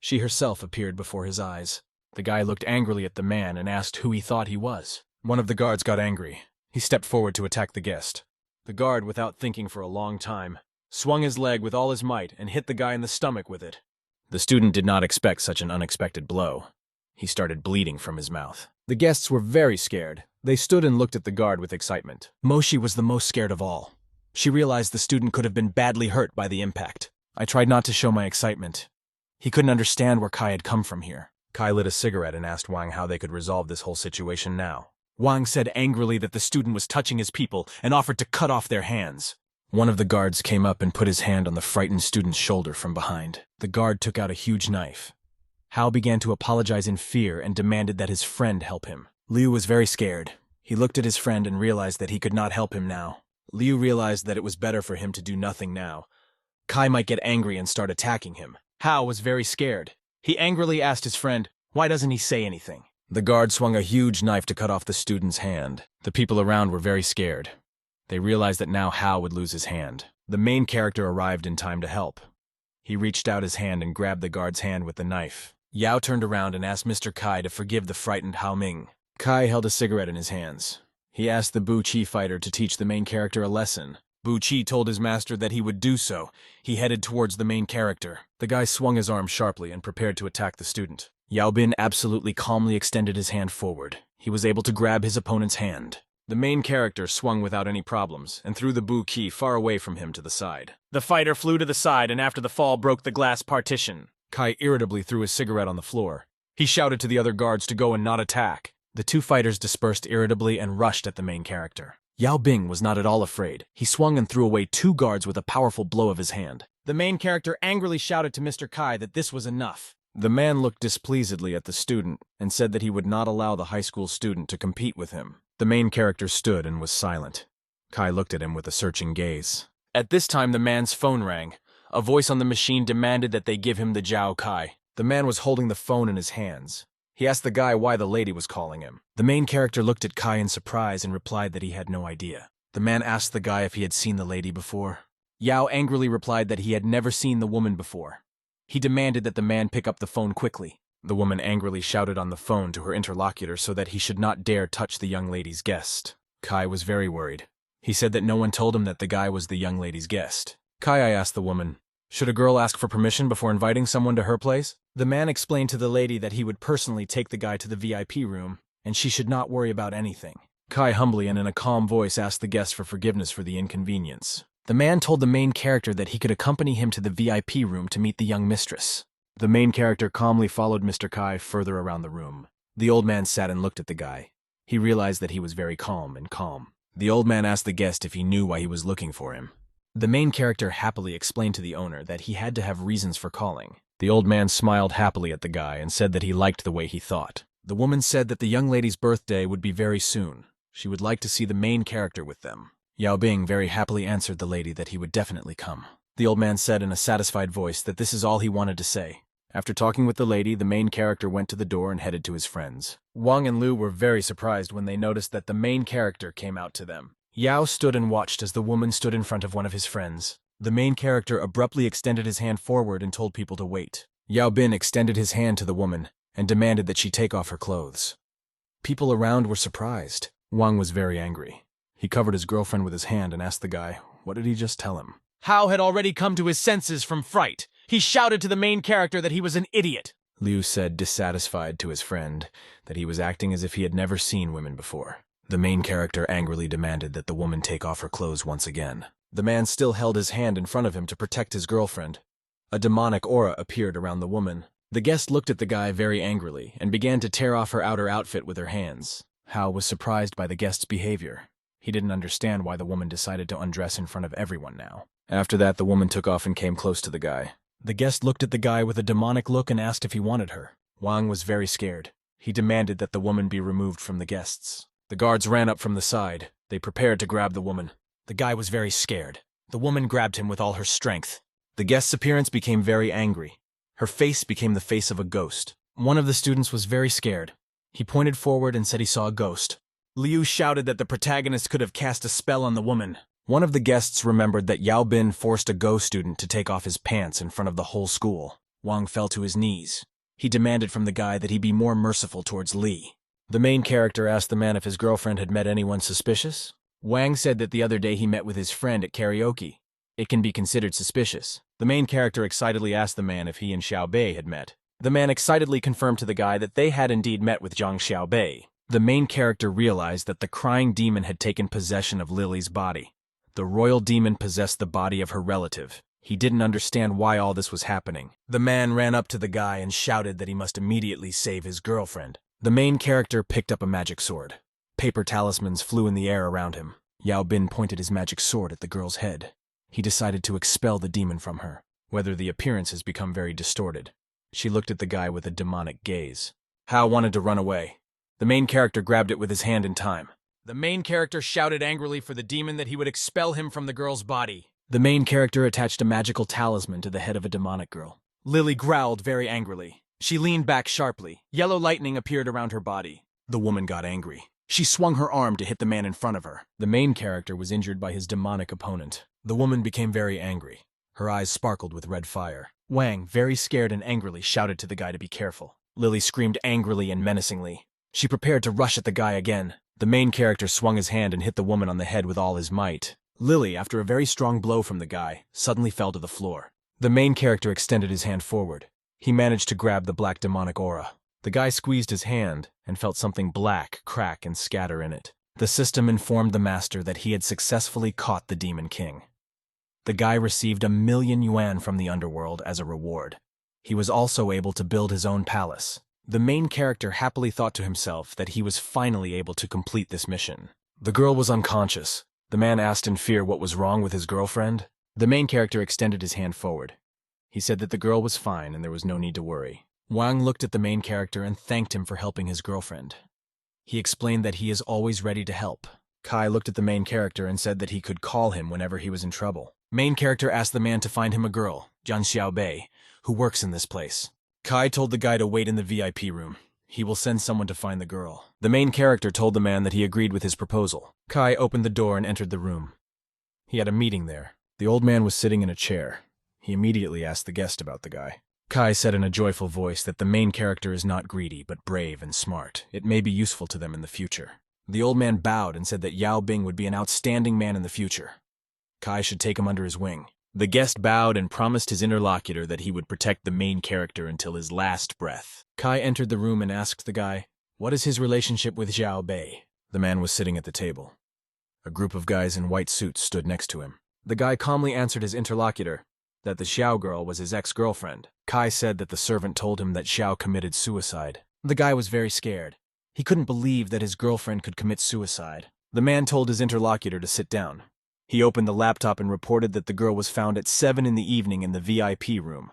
She herself appeared before his eyes. The guy looked angrily at the man and asked who he thought he was. One of the guards got angry. He stepped forward to attack the guest. The guard, without thinking for a long time, swung his leg with all his might and hit the guy in the stomach with it. The student did not expect such an unexpected blow. He started bleeding from his mouth. The guests were very scared. They stood and looked at the guard with excitement. Moshi was the most scared of all. She realized the student could have been badly hurt by the impact. I tried not to show my excitement. He couldn't understand where Kai had come from here. Kai lit a cigarette and asked Wang how they could resolve this whole situation now. Wang said angrily that the student was touching his people and offered to cut off their hands. One of the guards came up and put his hand on the frightened student's shoulder from behind. The guard took out a huge knife. Hao began to apologize in fear and demanded that his friend help him. Liu was very scared. He looked at his friend and realized that he could not help him now. Liu realized that it was better for him to do nothing now. Kai might get angry and start attacking him. Hao was very scared. He angrily asked his friend, "Why doesn't he say anything?" The guard swung a huge knife to cut off the student's hand. The people around were very scared. They realized that now Hao would lose his hand. The main character arrived in time to help. He reached out his hand and grabbed the guard's hand with the knife. Yao turned around and asked Mr. Kai to forgive the frightened Hao Ming. Kai held a cigarette in his hands. He asked the Bu Chi fighter to teach the main character a lesson. Bu Chi told his master that he would do so. He headed towards the main character. The guy swung his arm sharply and prepared to attack the student. Yao Bin absolutely calmly extended his hand forward. He was able to grab his opponent's hand. The main character swung without any problems and threw the Bu Chi far away from him to the side. The fighter flew to the side and after the fall broke the glass partition. Kai irritably threw his cigarette on the floor. He shouted to the other guards to go and not attack. The two fighters dispersed irritably and rushed at the main character. Yao Bing was not at all afraid. He swung and threw away two guards with a powerful blow of his hand. The main character angrily shouted to Mr. Kai that this was enough. The man looked displeasedly at the student and said that he would not allow the high school student to compete with him. The main character stood and was silent. Kai looked at him with a searching gaze. At this time, the man's phone rang. A voice on the machine demanded that they give him the Jiao Kai. The man was holding the phone in his hands. He asked the guy why the lady was calling him. The main character looked at Kai in surprise and replied that he had no idea. The man asked the guy if he had seen the lady before. Yao angrily replied that he had never seen the woman before. He demanded that the man pick up the phone quickly. The woman angrily shouted on the phone to her interlocutor so that he should not dare touch the young lady's guest. Kai was very worried. He said that no one told him that the guy was the young lady's guest. Kai asked the woman, "Should a girl ask for permission before inviting someone to her place?" The man explained to the lady that he would personally take the guy to the VIP room, and she should not worry about anything. Kai humbly and in a calm voice asked the guest for forgiveness for the inconvenience. The man told the main character that he could accompany him to the VIP room to meet the young mistress. The main character calmly followed Mr. Kai further around the room. The old man sat and looked at the guy. He realized that he was very calm. The old man asked the guest if he knew why he was looking for him. The main character happily explained to the owner that he had to have reasons for calling. The old man smiled happily at the guy and said that he liked the way he thought. The woman said that the young lady's birthday would be very soon. She would like to see the main character with them. Yao Bing very happily answered the lady that he would definitely come. The old man said in a satisfied voice that this is all he wanted to say. After talking with the lady, the main character went to the door and headed to his friends. Wang and Liu were very surprised when they noticed that the main character came out to them. Yao stood and watched as the woman stood in front of one of his friends. The main character abruptly extended his hand forward and told people to wait. Yao Bin extended his hand to the woman and demanded that she take off her clothes. People around were surprised. Wang was very angry. He covered his girlfriend with his hand and asked the guy, what did he just tell him? Hao had already come to his senses from fright. He shouted to the main character that he was an idiot. Liu said, dissatisfied to his friend, that he was acting as if he had never seen women before. The main character angrily demanded that the woman take off her clothes once again. The man still held his hand in front of him to protect his girlfriend. A demonic aura appeared around the woman. The guest looked at the guy very angrily and began to tear off her outer outfit with her hands. Hao was surprised by the guest's behavior. He didn't understand why the woman decided to undress in front of everyone now. After that, the woman took off and came close to the guy. The guest looked at the guy with a demonic look and asked if he wanted her. Wang was very scared. He demanded that the woman be removed from the guests. The guards ran up from the side. They prepared to grab the woman. The guy was very scared. The woman grabbed him with all her strength. The guest's appearance became very angry. Her face became the face of a ghost. One of the students was very scared. He pointed forward and said he saw a ghost. Liu shouted that the protagonist could have cast a spell on the woman. One of the guests remembered that Yao Bin forced a Go student to take off his pants in front of the whole school. Wang fell to his knees. He demanded from the guy that he be more merciful towards Li. The main character asked the man if his girlfriend had met anyone suspicious. Wang said that the other day he met with his friend at karaoke. It can be considered suspicious. The main character excitedly asked the man if he and Xiaobei had met. The man excitedly confirmed to the guy that they had indeed met with Zhang Xiaobei. The main character realized that the crying demon had taken possession of Lily's body. The royal demon possessed the body of her relative. He didn't understand why all this was happening. The man ran up to the guy and shouted that he must immediately save his girlfriend. The main character picked up a magic sword. Paper talismans flew in the air around him. Yao Bin pointed his magic sword at the girl's head. He decided to expel the demon from her, whether the appearance has become very distorted. She looked at the guy with a demonic gaze. Hao wanted to run away. The main character grabbed it with his hand in time. The main character shouted angrily for the demon that he would expel him from the girl's body. The main character attached a magical talisman to the head of a demonic girl. Lily growled very angrily. She leaned back sharply. Yellow lightning appeared around her body. The woman got angry. She swung her arm to hit the man in front of her. The main character was injured by his demonic opponent. The woman became very angry. Her eyes sparkled with red fire. Wang, very scared and angrily, shouted to the guy to be careful. Lily screamed angrily and menacingly. She prepared to rush at the guy again. The main character swung his hand and hit the woman on the head with all his might. Lily, after a very strong blow from the guy, suddenly fell to the floor. The main character extended his hand forward. He managed to grab the black demonic aura. The guy squeezed his hand and felt something black crack and scatter in it. The system informed the master that he had successfully caught the Demon King. The guy received 1,000,000 yuan from the underworld as a reward. He was also able to build his own palace. The main character happily thought to himself that he was finally able to complete this mission. The girl was unconscious. The man asked in fear what was wrong with his girlfriend. The main character extended his hand forward. He said that the girl was fine and there was no need to worry. Wang looked at the main character and thanked him for helping his girlfriend. He explained that he is always ready to help. Kai looked at the main character and said that he could call him whenever he was in trouble. Main character asked the man to find him a girl, Zhang Xiaobei, who works in this place. Kai told the guy to wait in the VIP room. He will send someone to find the girl. The main character told the man that he agreed with his proposal. Kai opened the door and entered the room. He had a meeting there. The old man was sitting in a chair. He immediately asked the guest about the guy. Kai said in a joyful voice that the main character is not greedy, but brave and smart. It may be useful to them in the future. The old man bowed and said that Yao Bing would be an outstanding man in the future. Kai should take him under his wing. The guest bowed and promised his interlocutor that he would protect the main character until his last breath. Kai entered the room and asked the guy, "What is his relationship with Xiao Bei?" The man was sitting at the table. A group of guys in white suits stood next to him. The guy calmly answered his interlocutor that the Xiao girl was his ex-girlfriend. Kai said that the servant told him that Xiao committed suicide. The guy was very scared. He couldn't believe that his girlfriend could commit suicide. The man told his interlocutor to sit down. He opened the laptop and reported that the girl was found at 7 in the evening in the VIP room.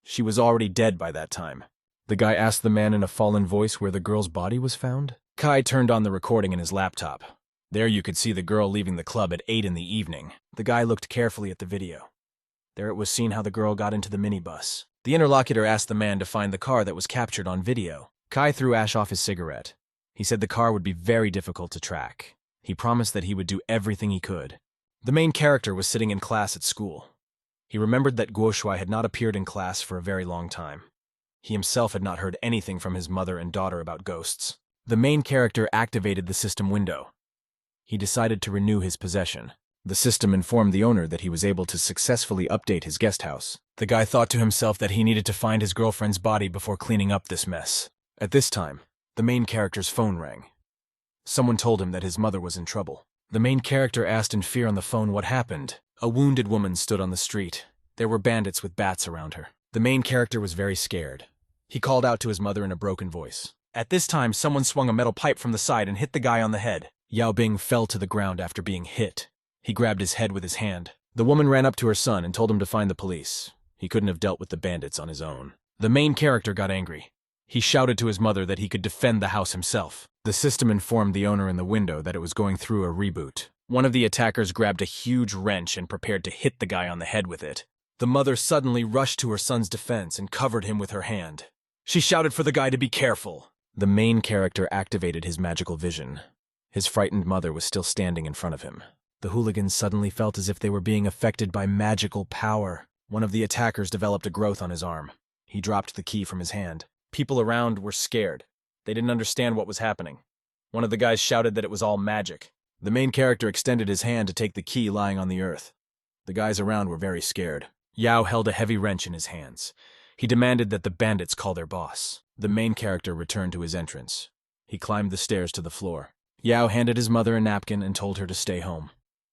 She was already dead by that time. The guy asked the man in a fallen voice where the girl's body was found. Kai turned on the recording in his laptop. There you could see the girl leaving the club at 8 in the evening. The guy looked carefully at the video. There it was seen how the girl got into the minibus. The interlocutor asked the man to find the car that was captured on video. Kai threw ash off his cigarette. He said the car would be very difficult to track. He promised that he would do everything he could. The main character was sitting in class at school. He remembered that Guo Shuai had not appeared in class for a very long time. He himself had not heard anything from his mother and daughter about ghosts. The main character activated the system window. He decided to renew his possession. The system informed the owner that he was able to successfully update his guest house. The guy thought to himself that he needed to find his girlfriend's body before cleaning up this mess. At this time, the main character's phone rang. Someone told him that his mother was in trouble. The main character asked in fear on the phone what happened. A wounded woman stood on the street. There were bandits with bats around her. The main character was very scared. He called out to his mother in a broken voice. At this time, someone swung a metal pipe from the side and hit the guy on the head. Yao Bing fell to the ground after being hit. He grabbed his head with his hand. The woman ran up to her son and told him to find the police. He couldn't have dealt with the bandits on his own. The main character got angry. He shouted to his mother that he could defend the house himself. The system informed the owner in the window that it was going through a reboot. One of the attackers grabbed a huge wrench and prepared to hit the guy on the head with it. The mother suddenly rushed to her son's defense and covered him with her hand. She shouted for the guy to be careful. The main character activated his magical vision. His frightened mother was still standing in front of him. The hooligans suddenly felt as if they were being affected by magical power. One of the attackers developed a growth on his arm. He dropped the key from his hand. People around were scared. They didn't understand what was happening. One of the guys shouted that it was all magic. The main character extended his hand to take the key lying on the earth. The guys around were very scared. Yao held a heavy wrench in his hands. He demanded that the bandits call their boss. The main character returned to his entrance. He climbed the stairs to the floor. Yao handed his mother a napkin and told her to stay home.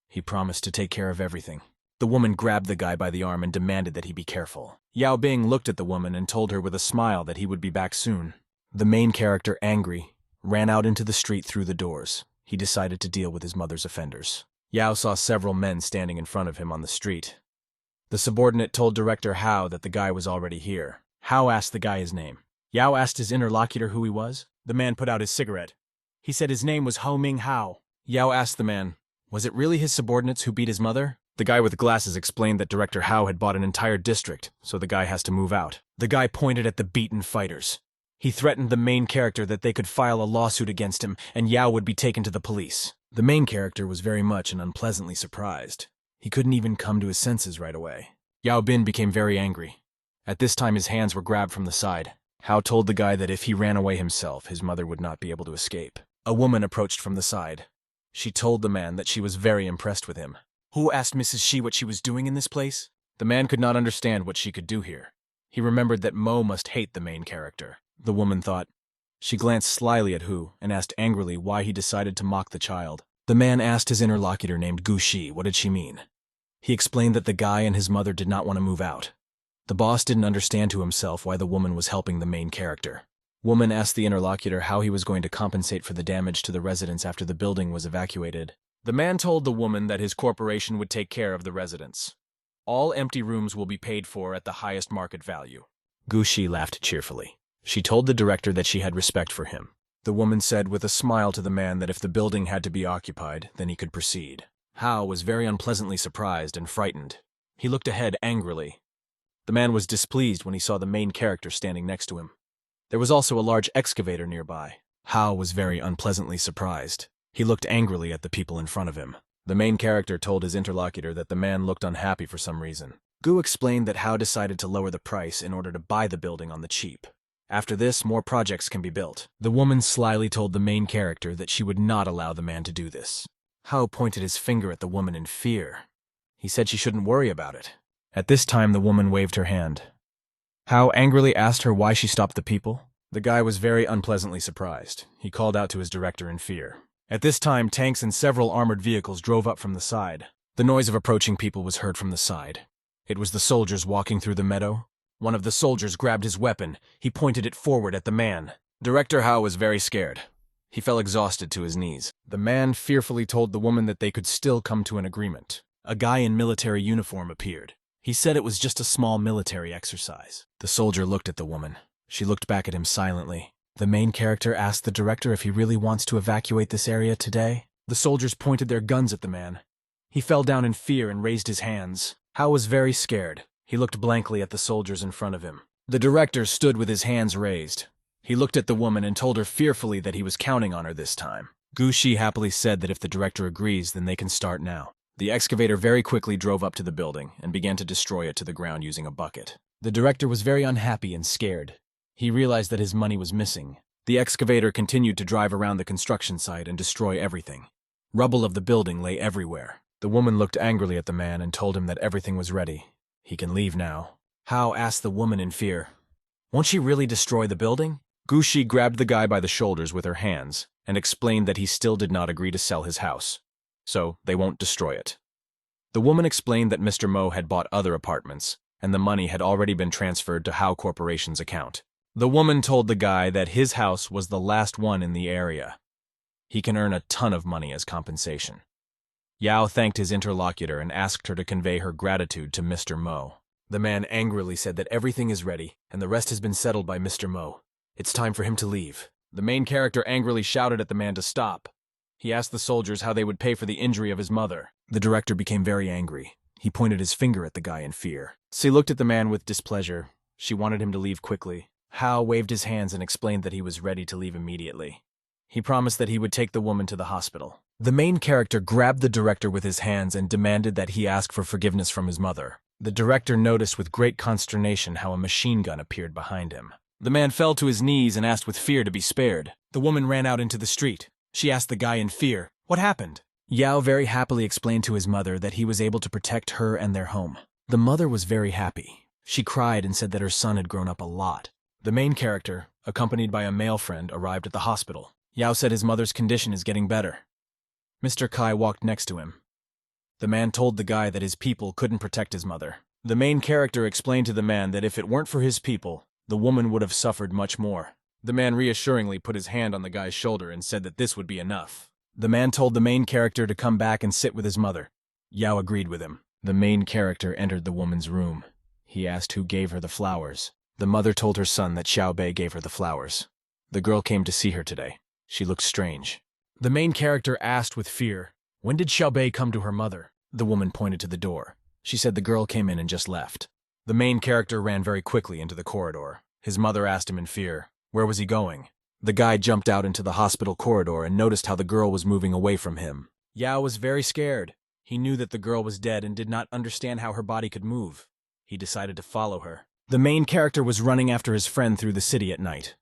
He promised to take care of everything. The woman grabbed the guy by the arm and demanded that he be careful. Yao Bing looked at the woman and told her with a smile that he would be back soon. The main character, angry, ran out into the street through the doors. He decided to deal with his mother's offenders. Yao saw several men standing in front of him on the street. The subordinate told Director Hao that the guy was already here. Hao asked the guy his name. Yao asked his interlocutor who he was. The man put out his cigarette. He said his name was Ho Ming Hao. Yao asked the man, was it really his subordinates who beat his mother? The guy with glasses explained that Director Hao had bought an entire district, so the guy has to move out. The guy pointed at the beaten fighters. He threatened the main character that they could file a lawsuit against him and Yao would be taken to the police. The main character was very much and unpleasantly surprised. He couldn't even come to his senses right away. Yao Bin became very angry. At this time his hands were grabbed from the side. Hao told the guy that if he ran away himself, his mother would not be able to escape. A woman approached from the side. She told the man that she was very impressed with him. Who asked Mrs. Shi what she was doing in this place? The man could not understand what she could do here. He remembered that Mo must hate the main character. The woman thought. She glanced slyly at Hu and asked angrily why he decided to mock the child. The man asked his interlocutor named Gu Shi what did she mean. He explained that the guy and his mother did not want to move out. The boss didn't understand to himself why the woman was helping the main character. Woman asked the interlocutor how he was going to compensate for the damage to the residents after the building was evacuated. The man told the woman that his corporation would take care of the residents. All empty rooms will be paid for at the highest market value. Gu Shi laughed cheerfully. She told the director that she had respect for him. The woman said with a smile to the man that if the building had to be occupied, then he could proceed. Hao was very unpleasantly surprised and frightened. He looked ahead angrily. The man was displeased when he saw the main character standing next to him. There was also a large excavator nearby. Hao was very unpleasantly surprised. He looked angrily at the people in front of him. The main character told his interlocutor that the man looked unhappy for some reason. Gu explained that Hao decided to lower the price in order to buy the building on the cheap. After this, more projects can be built. The woman slyly told the main character that she would not allow the man to do this. Hao pointed his finger at the woman in fear. He said she shouldn't worry about it. At this time, the woman waved her hand. Hao angrily asked her why she stopped the people. The guy was very unpleasantly surprised. He called out to his director in fear. At this time, tanks and several armored vehicles drove up from the side. The noise of approaching people was heard from the side. It was the soldiers walking through the meadow. One of the soldiers grabbed his weapon. He pointed it forward at the man. Director Hao was very scared. He fell exhausted to his knees. The man fearfully told the woman that they could still come to an agreement. A guy in military uniform appeared. He said it was just a small military exercise. The soldier looked at the woman. She looked back at him silently. The main character asked the director if he really wants to evacuate this area today. The soldiers pointed their guns at the man. He fell down in fear and raised his hands. Hao was very scared. He looked blankly at the soldiers in front of him. The director stood with his hands raised. He looked at the woman and told her fearfully that he was counting on her this time. Gu Shi happily said that if the director agrees, then they can start now. The excavator very quickly drove up to the building and began to destroy it to the ground using a bucket. The director was very unhappy and scared. He realized that his money was missing. The excavator continued to drive around the construction site and destroy everything. Rubble of the building lay everywhere. The woman looked angrily at the man and told him that everything was ready. He can leave now. Hao asked the woman in fear, "Won't she really destroy the building?" Gu Shi grabbed the guy by the shoulders with her hands and explained that he still did not agree to sell his house, so they won't destroy it. The woman explained that Mr. Mo had bought other apartments, and the money had already been transferred to Hao Corporation's account. The woman told the guy that his house was the last one in the area. He can earn a ton of money as compensation. Yao thanked his interlocutor and asked her to convey her gratitude to Mr. Mo. The man angrily said that everything is ready and the rest has been settled by Mr. Mo. It's time for him to leave. The main character angrily shouted at the man to stop. He asked the soldiers how they would pay for the injury of his mother. The director became very angry. He pointed his finger at the guy in fear. She looked at the man with displeasure. She wanted him to leave quickly. Hao waved his hands and explained that he was ready to leave immediately. He promised that he would take the woman to the hospital. The main character grabbed the director with his hands and demanded that he ask for forgiveness from his mother. The director noticed with great consternation how a machine gun appeared behind him. The man fell to his knees and asked with fear to be spared. The woman ran out into the street. She asked the guy in fear, "What happened?" Yao very happily explained to his mother that he was able to protect her and their home. The mother was very happy. She cried and said that her son had grown up a lot. The main character, accompanied by a male friend, arrived at the hospital. Yao said his mother's condition is getting better. Mr. Kai walked next to him. The man told the guy that his people couldn't protect his mother. The main character explained to the man that if it weren't for his people, the woman would have suffered much more. The man reassuringly put his hand on the guy's shoulder and said that this would be enough. The man told the main character to come back and sit with his mother. Yao agreed with him. The main character entered the woman's room. He asked who gave her the flowers. The mother told her son that Xiaobei gave her the flowers. The girl came to see her today. She looked strange. The main character asked with fear, "When did Xiaobei come to her mother?" The woman pointed to the door. She said the girl came in and just left. The main character ran very quickly into the corridor. His mother asked him in fear, where was he going? The guy jumped out into the hospital corridor and noticed how the girl was moving away from him. Yao was very scared. He knew that the girl was dead and did not understand how her body could move. He decided to follow her. The main character was running after his friend through the city at night.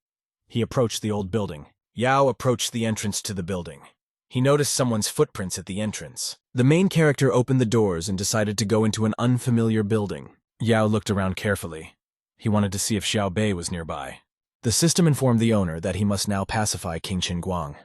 He approached the old building. Yao approached the entrance to the building. He noticed someone's footprints at the entrance. The main character opened the doors and decided to go into an unfamiliar building. Yao looked around carefully. He wanted to see if Xiaobei was nearby. The system informed the owner that he must now pacify King Qinguang.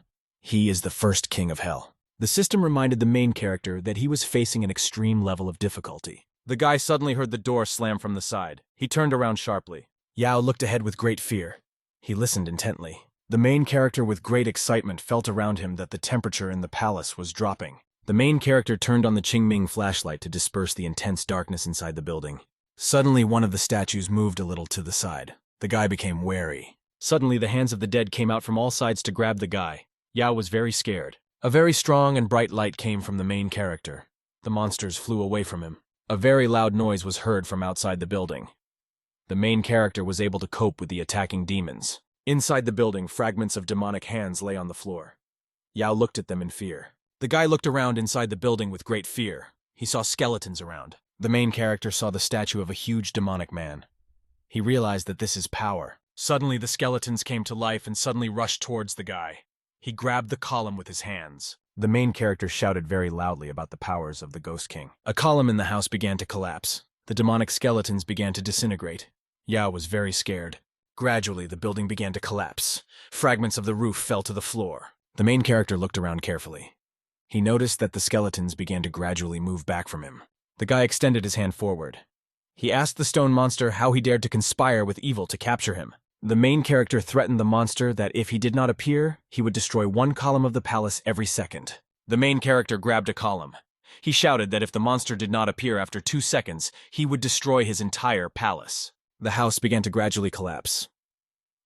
He is the first king of hell. The system reminded the main character that he was facing an extreme level of difficulty. The guy suddenly heard the door slam from the side. He turned around sharply. Yao looked ahead with great fear. He listened intently. The main character with great excitement felt around him that the temperature in the palace was dropping. The main character turned on the Qingming flashlight to disperse the intense darkness inside the building. Suddenly, one of the statues moved a little to the side. The guy became wary. Suddenly, the hands of the dead came out from all sides to grab the guy. Yao was very scared. A very strong and bright light came from the main character. The monsters flew away from him. A very loud noise was heard from outside the building. The main character was able to cope with the attacking demons. Inside the building, fragments of demonic hands lay on the floor. Yao looked at them in fear. The guy looked around inside the building with great fear. He saw skeletons around. The main character saw the statue of a huge demonic man. He realized that this is power. Suddenly, the skeletons came to life and suddenly rushed towards the guy. He grabbed the column with his hands. The main character shouted very loudly about the powers of the Ghost King. A column in the house began to collapse. The demonic skeletons began to disintegrate. Yao was very scared. Gradually, the building began to collapse. Fragments of the roof fell to the floor. The main character looked around carefully. He noticed that the skeletons began to gradually move back from him. The guy extended his hand forward. He asked the stone monster how he dared to conspire with evil to capture him. The main character threatened the monster that if he did not appear, he would destroy one column of the palace every second. The main character grabbed a column. He shouted that if the monster did not appear after 2 seconds, he would destroy his entire palace. The house began to gradually collapse.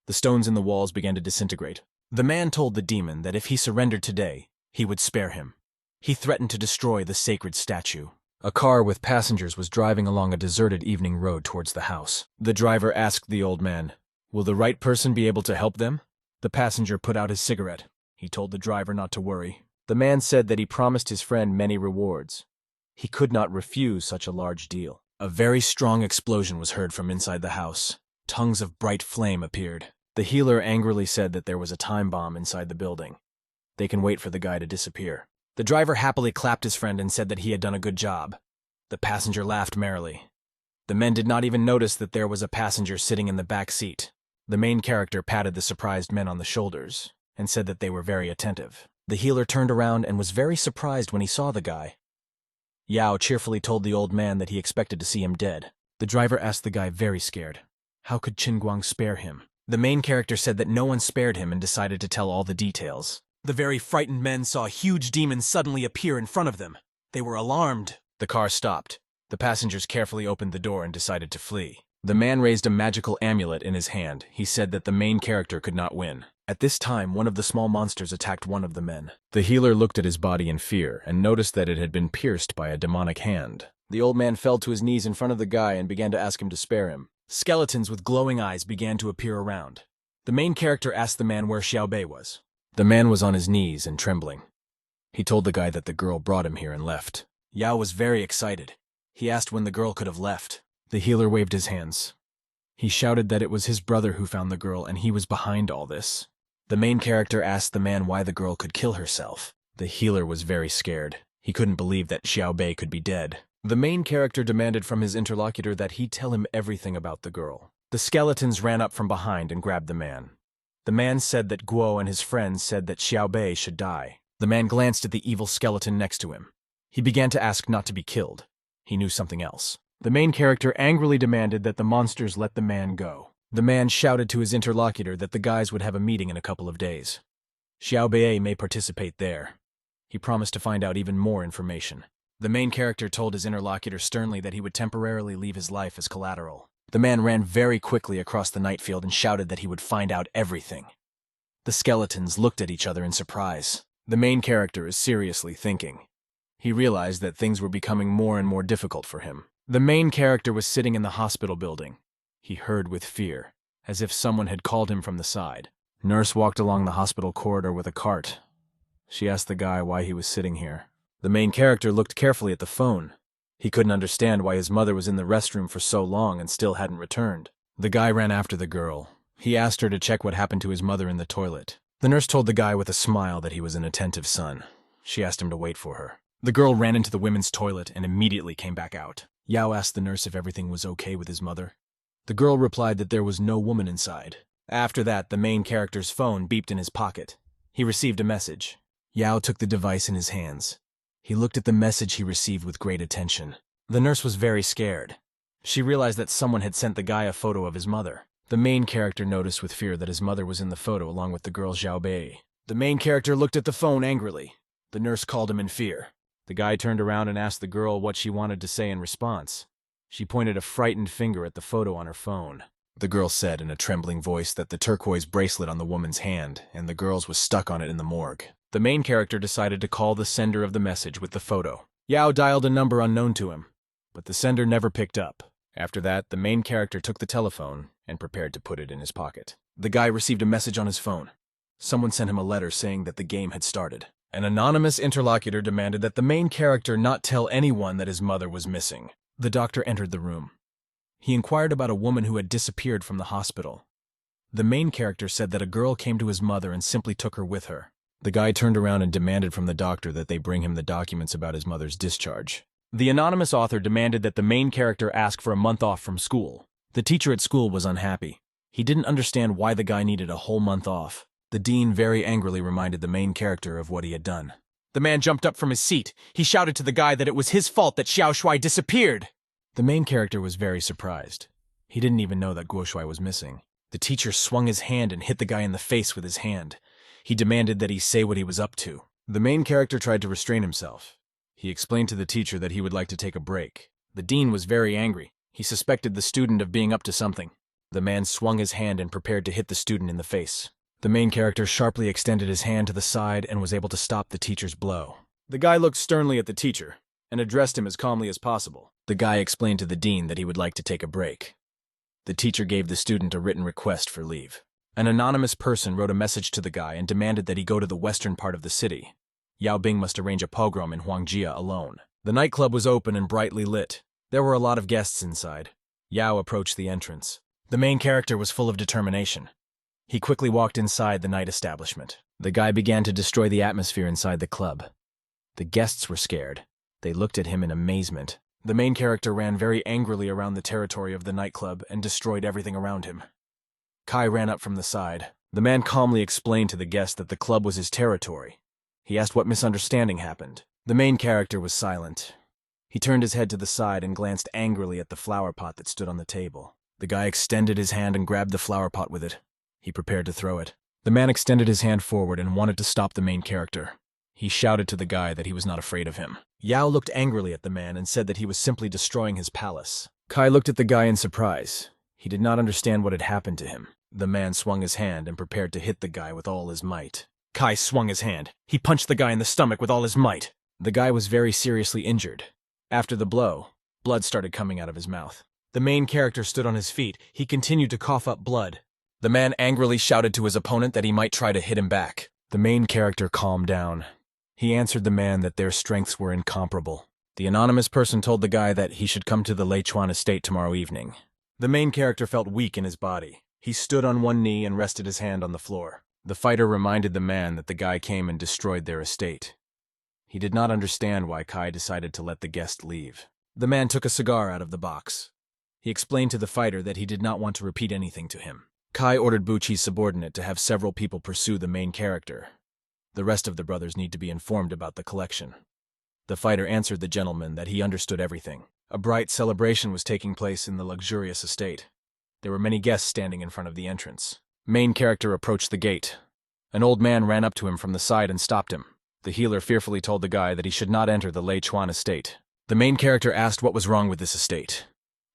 The stones in the walls began to disintegrate. The man told the demon that if he surrendered today, he would spare him. He threatened to destroy the sacred statue. A car with passengers was driving along a deserted evening road towards the house. The driver asked the old man, "Will the right person be able to help them?" The passenger put out his cigarette. He told the driver not to worry. The man said that he promised his friend many rewards. He could not refuse such a large deal. A very strong explosion was heard from inside the house. Tongues of bright flame appeared. The healer angrily said that there was a time bomb inside the building. They can wait for the guy to disappear. The driver happily clapped his friend and said that he had done a good job. The passenger laughed merrily. The men did not even notice that there was a passenger sitting in the back seat. The main character patted the surprised men on the shoulders and said that they were very attentive. The healer turned around and was very surprised when he saw the guy. Yao cheerfully told the old man that he expected to see him dead. The driver asked the guy, very scared, how could Qinguang spare him? The main character said that no one spared him and decided to tell all the details. The very frightened men saw huge demons suddenly appear in front of them. They were alarmed. The car stopped. The passengers carefully opened the door and decided to flee. The man raised a magical amulet in his hand. He said that the main character could not win. At this time, one of the small monsters attacked one of the men. The healer looked at his body in fear and noticed that it had been pierced by a demonic hand. The old man fell to his knees in front of the guy and began to ask him to spare him. Skeletons with glowing eyes began to appear around. The main character asked the man where Xiaobei was. The man was on his knees and trembling. He told the guy that the girl brought him here and left. Yao was very excited. He asked when the girl could have left. The healer waved his hands. He shouted that it was his brother who found the girl and he was behind all this. The main character asked the man why the girl could kill herself. The healer was very scared. He couldn't believe that Xiaobei could be dead. The main character demanded from his interlocutor that he tell him everything about the girl. The skeletons ran up from behind and grabbed the man. The man said that Guo and his friends said that Xiaobei should die. The man glanced at the evil skeleton next to him. He began to ask not to be killed. He knew something else. The main character angrily demanded that the monsters let the man go. The man shouted to his interlocutor that the guys would have a meeting in a couple of days. Xiaobei may participate there. He promised to find out even more information. The main character told his interlocutor sternly that he would temporarily leave his life as collateral. The man ran very quickly across the night field and shouted that he would find out everything. The skeletons looked at each other in surprise. The main character is seriously thinking. He realized that things were becoming more and more difficult for him. The main character was sitting in the hospital building. He heard with fear, as if someone had called him from the side. Nurse walked along the hospital corridor with a cart. She asked the guy why he was sitting here. The main character looked carefully at the phone. He couldn't understand why his mother was in the restroom for so long and still hadn't returned. The guy ran after the girl. He asked her to check what happened to his mother in the toilet. The nurse told the guy with a smile that he was an attentive son. She asked him to wait for her. The girl ran into the women's toilet and immediately came back out. Yao asked the nurse if everything was okay with his mother. The girl replied that there was no woman inside. After that, the main character's phone beeped in his pocket. He received a message. Yao took the device in his hands. He looked at the message he received with great attention. The nurse was very scared. She realized that someone had sent the guy a photo of his mother. The main character noticed with fear that his mother was in the photo along with the girl Xiaobei. The main character looked at the phone angrily. The nurse called him in fear. The guy turned around and asked the girl what she wanted to say in response. She pointed a frightened finger at the photo on her phone. The girl said in a trembling voice that the turquoise bracelet on the woman's hand and the girl's was stuck on it in the morgue. The main character decided to call the sender of the message with the photo. Yao dialed a number unknown to him, but the sender never picked up. After that, the main character took the telephone and prepared to put it in his pocket. The guy received a message on his phone. Someone sent him a letter saying that the game had started. An anonymous interlocutor demanded that the main character not tell anyone that his mother was missing. The doctor entered the room. He inquired about a woman who had disappeared from the hospital. The main character said that a girl came to his mother and simply took her with her. The guy turned around and demanded from the doctor that they bring him the documents about his mother's discharge. The anonymous author demanded that the main character ask for a month off from school. The teacher at school was unhappy. He didn't understand why the guy needed a whole month off. The dean very angrily reminded the main character of what he had done. The man jumped up from his seat. He shouted to the guy that it was his fault that Xiao Shuai disappeared. The main character was very surprised. He didn't even know that Guo Shuai was missing. The teacher swung his hand and hit the guy in the face with his hand. He demanded that he say what he was up to. The main character tried to restrain himself. He explained to the teacher that he would like to take a break. The dean was very angry. He suspected the student of being up to something. The man swung his hand and prepared to hit the student in the face. The main character sharply extended his hand to the side and was able to stop the teacher's blow. The guy looked sternly at the teacher and addressed him as calmly as possible. The guy explained to the dean that he would like to take a break. The teacher gave the student a written request for leave. An anonymous person wrote a message to the guy and demanded that he go to the western part of the city. Yao Bing must arrange a pogrom in Huangjia alone. The nightclub was open and brightly lit. There were a lot of guests inside. Yao approached the entrance. The main character was full of determination. He quickly walked inside the night establishment. The guy began to destroy the atmosphere inside the club. The guests were scared. They looked at him in amazement. The main character ran very angrily around the territory of the nightclub and destroyed everything around him. Kai ran up from the side. The man calmly explained to the guest that the club was his territory. He asked what misunderstanding happened. The main character was silent. He turned his head to the side and glanced angrily at the flower pot that stood on the table. The guy extended his hand and grabbed the flower pot with it. He prepared to throw it. The man extended his hand forward and wanted to stop the main character. He shouted to the guy that he was not afraid of him. Yao looked angrily at the man and said that he was simply destroying his palace. Kai looked at the guy in surprise. He did not understand what had happened to him. The man swung his hand and prepared to hit the guy with all his might. Kai swung his hand. He punched the guy in the stomach with all his might. The guy was very seriously injured. After the blow, blood started coming out of his mouth. The main character stood on his feet. He continued to cough up blood. The man angrily shouted to his opponent that he might try to hit him back. The main character calmed down. He answered the man that their strengths were incomparable. The anonymous person told the guy that he should come to the Leichuan estate tomorrow evening. The main character felt weak in his body. He stood on one knee and rested his hand on the floor. The fighter reminded the man that the guy came and destroyed their estate. He did not understand why Kai decided to let the guest leave. The man took a cigar out of the box. He explained to the fighter that he did not want to repeat anything to him. Kai ordered Buchi's subordinate to have several people pursue the main character. The rest of the brothers need to be informed about the collection. The fighter answered the gentleman that he understood everything. A bright celebration was taking place in the luxurious estate. There were many guests standing in front of the entrance. Main character approached the gate. An old man ran up to him from the side and stopped him. The healer fearfully told the guy that he should not enter the Leichuan estate. The main character asked what was wrong with this estate.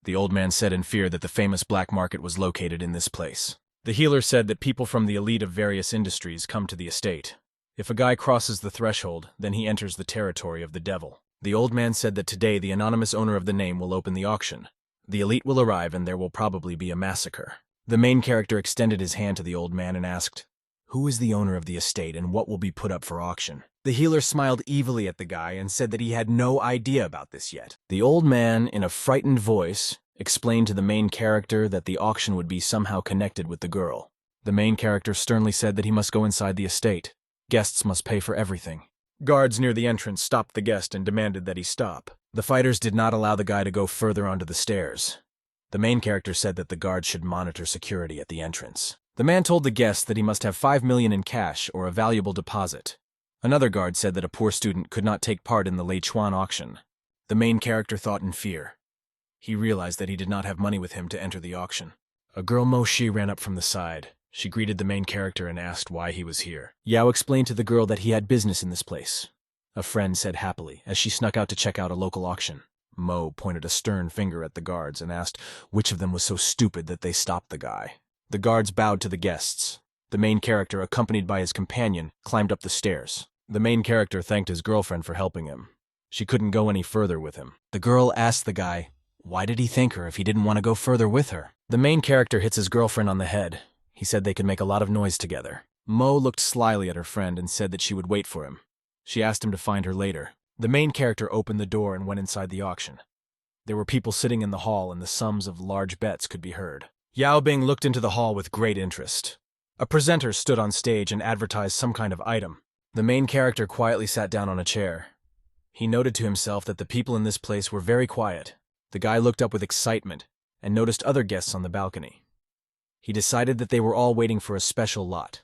The old man said in fear that the famous black market was located in this place. The healer said that people from the elite of various industries come to the estate. If a guy crosses the threshold, then he enters the territory of the devil. The old man said that today the anonymous owner of the name will open the auction. The elite will arrive and there will probably be a massacre. The main character extended his hand to the old man and asked, "Who is the owner of the estate and what will be put up for auction?" The healer smiled evilly at the guy and said that he had no idea about this yet. The old man, in a frightened voice, explained to the main character that the auction would be somehow connected with the girl. The main character sternly said that he must go inside the estate. Guests must pay for everything. Guards near the entrance stopped the guest and demanded that he stop. The fighters did not allow the guy to go further onto the stairs. The main character said that the guards should monitor security at the entrance. The man told the guest that he must have 5 million in cash or a valuable deposit. Another guard said that a poor student could not take part in the Leichuan auction. The main character thought in fear. He realized that he did not have money with him to enter the auction. A girl Moshi ran up from the side. She greeted the main character and asked why he was here. Yao explained to the girl that he had business in this place. A friend said happily as she snuck out to check out a local auction. Mo pointed a stern finger at the guards and asked which of them was so stupid that they stopped the guy. The guards bowed to the guests. The main character, accompanied by his companion, climbed up the stairs. The main character thanked his girlfriend for helping him. She couldn't go any further with him. The girl asked the guy, why did he thank her if he didn't want to go further with her? The main character hits his girlfriend on the head. He said they could make a lot of noise together. Mo looked slyly at her friend and said that she would wait for him. She asked him to find her later. The main character opened the door and went inside the auction. There were people sitting in the hall and the sums of large bets could be heard. Yao Bing looked into the hall with great interest. A presenter stood on stage and advertised some kind of item. The main character quietly sat down on a chair. He noted to himself that the people in this place were very quiet. The guy looked up with excitement and noticed other guests on the balcony. He decided that they were all waiting for a special lot.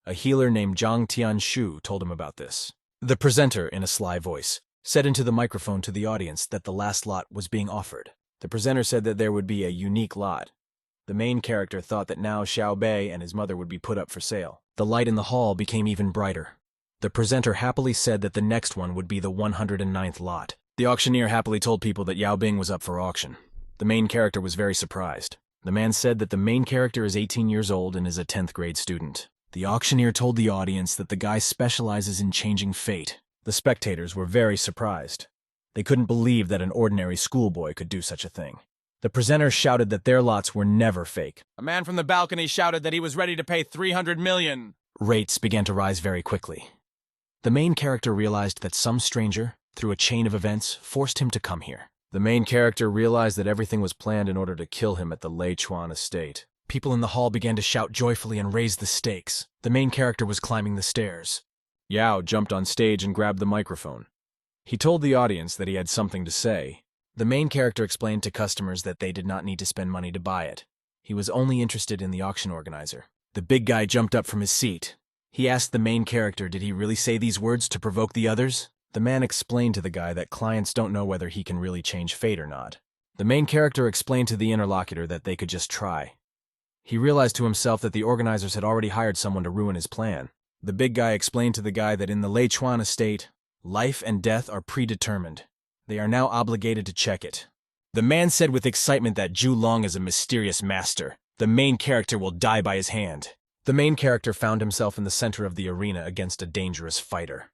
A healer named Zhang Tianshu told him about this. The presenter, in a sly voice, said into the microphone to the audience that the last lot was being offered. The presenter said that there would be a unique lot. The main character thought that now Xiao Bei and his mother would be put up for sale. The light in the hall became even brighter. The presenter happily said that the next one would be the 109th lot. The auctioneer happily told people that Yao Bing was up for auction. The main character was very surprised. The man said that the main character is 18 years old and is a 10th grade student. The auctioneer told the audience that the guy specializes in changing fate. The spectators were very surprised. They couldn't believe that an ordinary schoolboy could do such a thing. The presenter shouted that their lots were never fake. A man from the balcony shouted that he was ready to pay 300 million. Rates began to rise very quickly. The main character realized that some stranger, through a chain of events, forced him to come here. The main character realized that everything was planned in order to kill him at the Leichuan estate. People in the hall began to shout joyfully and raise the stakes. The main character was climbing the stairs. Yao jumped on stage and grabbed the microphone. He told the audience that he had something to say. The main character explained to customers that they did not need to spend money to buy it. He was only interested in the auction organizer. The big guy jumped up from his seat. He asked the main character, did he really say these words to provoke the others? The man explained to the guy that clients don't know whether he can really change fate or not. The main character explained to the interlocutor that they could just try. He realized to himself that the organizers had already hired someone to ruin his plan. The big guy explained to the guy that in the Leichuan estate, life and death are predetermined. They are now obligated to check it. The man said with excitement that Zhu Long is a mysterious master. The main character will die by his hand. The main character found himself in the center of the arena against a dangerous fighter.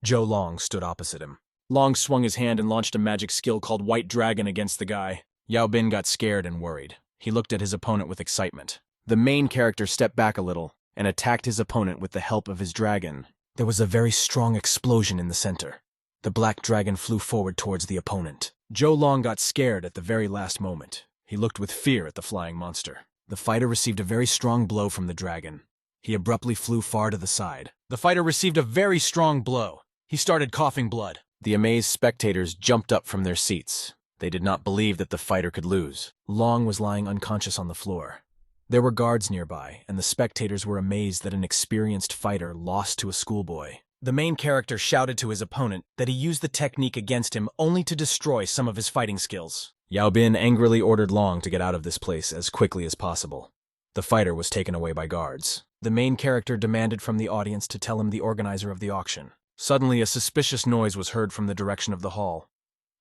Zhou Long stood opposite him. Long swung his hand and launched a magic skill called White Dragon against the guy. Yao Bin got scared and worried. He looked at his opponent with excitement. The main character stepped back a little and attacked his opponent with the help of his dragon. There was a very strong explosion in the center. The black dragon flew forward towards the opponent. Zhou Long got scared at the very last moment. He looked with fear at the flying monster. The fighter received a very strong blow from the dragon. He abruptly flew far to the side. The fighter received a very strong blow. He started coughing blood. The amazed spectators jumped up from their seats. They did not believe that the fighter could lose. Long was lying unconscious on the floor. There were guards nearby, and the spectators were amazed that an experienced fighter lost to a schoolboy. The main character shouted to his opponent that he used the technique against him only to destroy some of his fighting skills. Yao Bin angrily ordered Long to get out of this place as quickly as possible. The fighter was taken away by guards. The main character demanded from the audience to tell him the organizer of the auction. Suddenly, a suspicious noise was heard from the direction of the hall.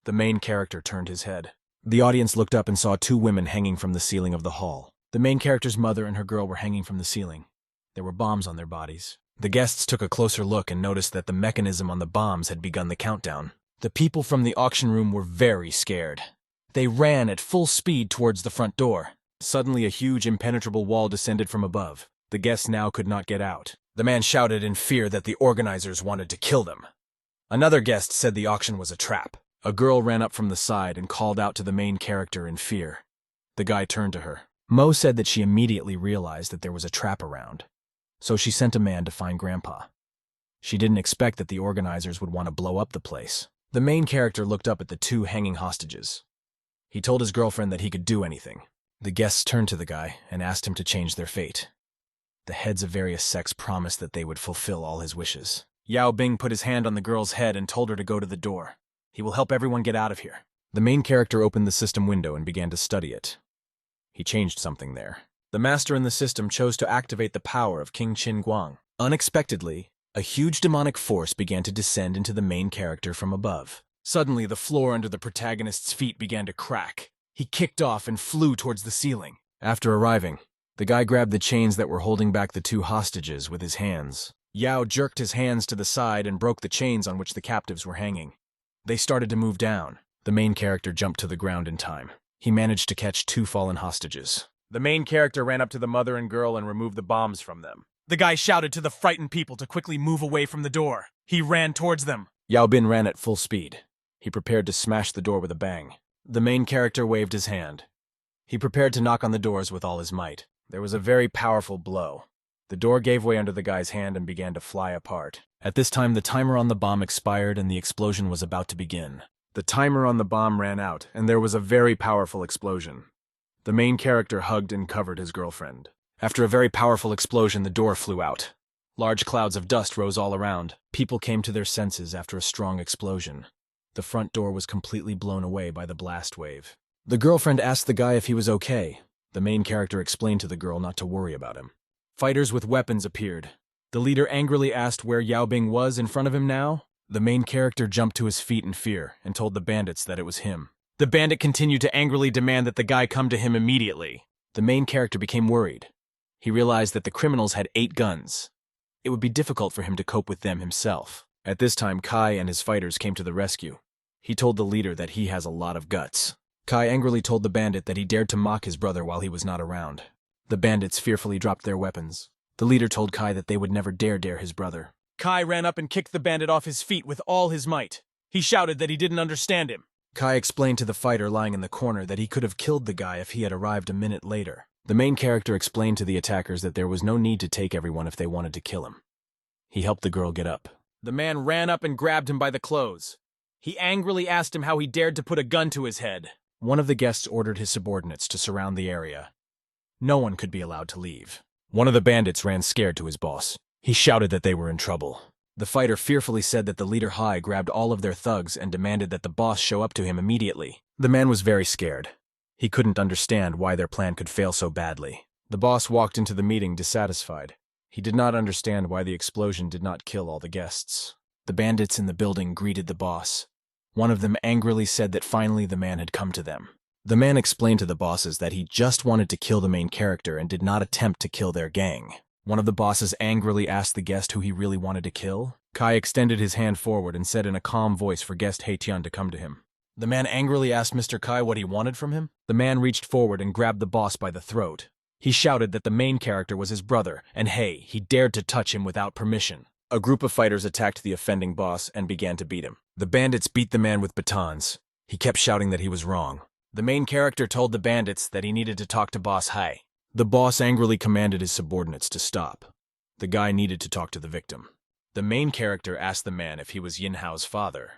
The main character turned his head. The audience looked up and saw two women hanging from the ceiling of the hall. The main character's mother and her girl were hanging from the ceiling. There were bombs on their bodies. The guests took a closer look and noticed that the mechanism on the bombs had begun the countdown. The people from the auction room were very scared. They ran at full speed towards the front door. Suddenly, a huge impenetrable wall descended from above. The guests now could not get out. The man shouted in fear that the organizers wanted to kill them. Another guest said the auction was a trap. A girl ran up from the side and called out to the main character in fear. The guy turned to her. Mo said that she immediately realized that there was a trap around. So she sent a man to find Grandpa. She didn't expect that the organizers would want to blow up the place. The main character looked up at the two hanging hostages. He told his girlfriend that he could do anything. The guests turned to the guy and asked him to change their fate. The heads of various sects promised that they would fulfill all his wishes. Yao Bing put his hand on the girl's head and told her to go to the door. He will help everyone get out of here. The main character opened the system window and began to study it. He changed something there. The master in the system chose to activate the power of King Qin Guang. Unexpectedly, a huge demonic force began to descend into the main character from above. Suddenly, the floor under the protagonist's feet began to crack. He kicked off and flew towards the ceiling. After arriving, the guy grabbed the chains that were holding back the two hostages with his hands. Yao jerked his hands to the side and broke the chains on which the captives were hanging. They started to move down. The main character jumped to the ground in time. He managed to catch two fallen hostages. The main character ran up to the mother and girl and removed the bombs from them. The guy shouted to the frightened people to quickly move away from the door. He ran towards them. Yao Bin ran at full speed. He prepared to smash the door with a bang. The main character waved his hand. He prepared to knock on the doors with all his might. There was a very powerful blow. The door gave way under the guy's hand and began to fly apart. At this time, the timer on the bomb expired and the explosion was about to begin. The timer on the bomb ran out, and there was a very powerful explosion. The main character hugged and covered his girlfriend. After a very powerful explosion, the door flew out. Large clouds of dust rose all around. People came to their senses after a strong explosion. The front door was completely blown away by the blast wave. The girlfriend asked the guy if he was okay. The main character explained to the girl not to worry about him. Fighters with weapons appeared. The leader angrily asked where Yao Bing was in front of him now. The main character jumped to his feet in fear and told the bandits that it was him. The bandit continued to angrily demand that the guy come to him immediately. The main character became worried. He realized that the criminals had 8 guns. It would be difficult for him to cope with them himself. At this time, Kai and his fighters came to the rescue. He told the leader that he has a lot of guts. Kai angrily told the bandit that he dared to mock his brother while he was not around. The bandits fearfully dropped their weapons. The leader told Kai that they would never dare his brother. Kai ran up and kicked the bandit off his feet with all his might. He shouted that he didn't understand him. Kai explained to the fighter lying in the corner that he could have killed the guy if he had arrived a minute later. The main character explained to the attackers that there was no need to take everyone if they wanted to kill him. He helped the girl get up. The man ran up and grabbed him by the clothes. He angrily asked him how he dared to put a gun to his head. One of the guests ordered his subordinates to surround the area. No one could be allowed to leave. One of the bandits ran scared to his boss. He shouted that they were in trouble. The fighter fearfully said that the leader Hai grabbed all of their thugs and demanded that the boss show up to him immediately. The man was very scared. He couldn't understand why their plan could fail so badly. The boss walked into the meeting dissatisfied. He did not understand why the explosion did not kill all the guests. The bandits in the building greeted the boss. One of them angrily said that finally the man had come to them. The man explained to the bosses that he just wanted to kill the main character and did not attempt to kill their gang. One of the bosses angrily asked the guest who he really wanted to kill. Kai extended his hand forward and said in a calm voice for guest Haetian to come to him. The man angrily asked Mr. Kai what he wanted from him. The man reached forward and grabbed the boss by the throat. He shouted that the main character was his brother, and hey, he dared to touch him without permission. A group of fighters attacked the offending boss and began to beat him. The bandits beat the man with batons. He kept shouting that he was wrong. The main character told the bandits that he needed to talk to Boss Hai. The boss angrily commanded his subordinates to stop. The guy needed to talk to the victim. The main character asked the man if he was Yin Hao's father.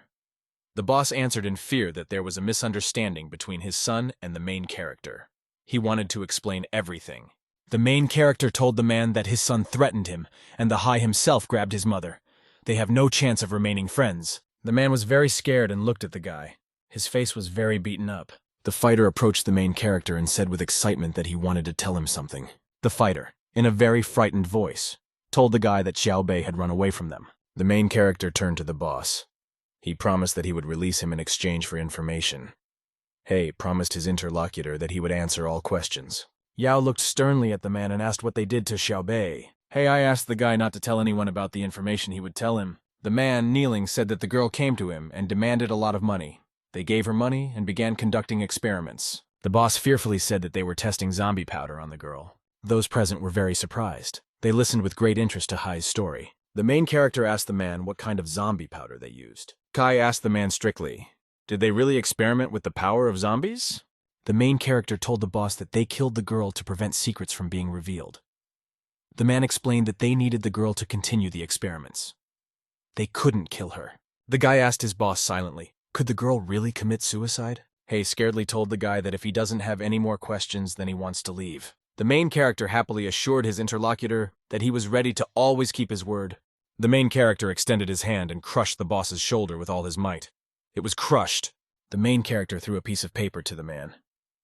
The boss answered in fear that there was a misunderstanding between his son and the main character. He wanted to explain everything. The main character told the man that his son threatened him, and the Hai himself grabbed his mother. They have no chance of remaining friends. The man was very scared and looked at the guy. His face was very beaten up. The fighter approached the main character and said with excitement that he wanted to tell him something. The fighter, in a very frightened voice, told the guy that Xiao Bei had run away from them. The main character turned to the boss. He promised that he would release him in exchange for information. He promised his interlocutor that he would answer all questions. Yao looked sternly at the man and asked what they did to Xiao Bei. I asked the guy not to tell anyone about the information he would tell him. The man, kneeling, said that the girl came to him and demanded a lot of money. They gave her money and began conducting experiments. The boss fearfully said that they were testing zombie powder on the girl. Those present were very surprised. They listened with great interest to Hai's story. The main character asked the man what kind of zombie powder they used. Kai asked the man strictly, "Did they really experiment with the power of zombies?" The main character told the boss that they killed the girl to prevent secrets from being revealed. The man explained that they needed the girl to continue the experiments. They couldn't kill her. The guy asked his boss silently, "Could the girl really commit suicide?" He scaredly told the guy that if he doesn't have any more questions, then he wants to leave. The main character happily assured his interlocutor that he was ready to always keep his word. The main character extended his hand and crushed the boss's shoulder with all his might. It was crushed. The main character threw a piece of paper to the man.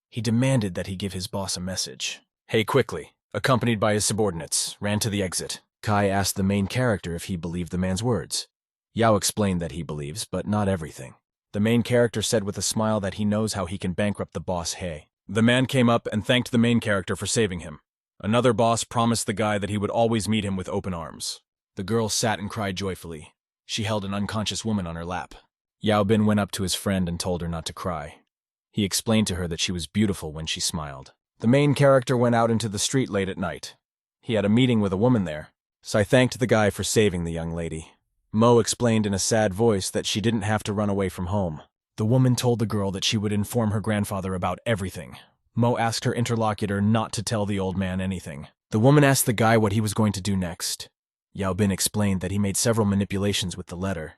He demanded that he give his boss a message. Quickly, accompanied by his subordinates, ran to the exit. Kai asked the main character if he believed the man's words. Yao explained that he believes, but not everything. The main character said with a smile that he knows how he can bankrupt the boss He. The man came up and thanked the main character for saving him. Another boss promised the guy that he would always meet him with open arms. The girl sat and cried joyfully. She held an unconscious woman on her lap. Yao Bin went up to his friend and told her not to cry. He explained to her that she was beautiful when she smiled. The main character went out into the street late at night. He had a meeting with a woman there, so I thanked the guy for saving the young lady. Mo explained in a sad voice that she didn't have to run away from home. The woman told the girl that she would inform her grandfather about everything. Mo asked her interlocutor not to tell the old man anything. The woman asked the guy what he was going to do next. Yao Bin explained that he made several manipulations with the letter.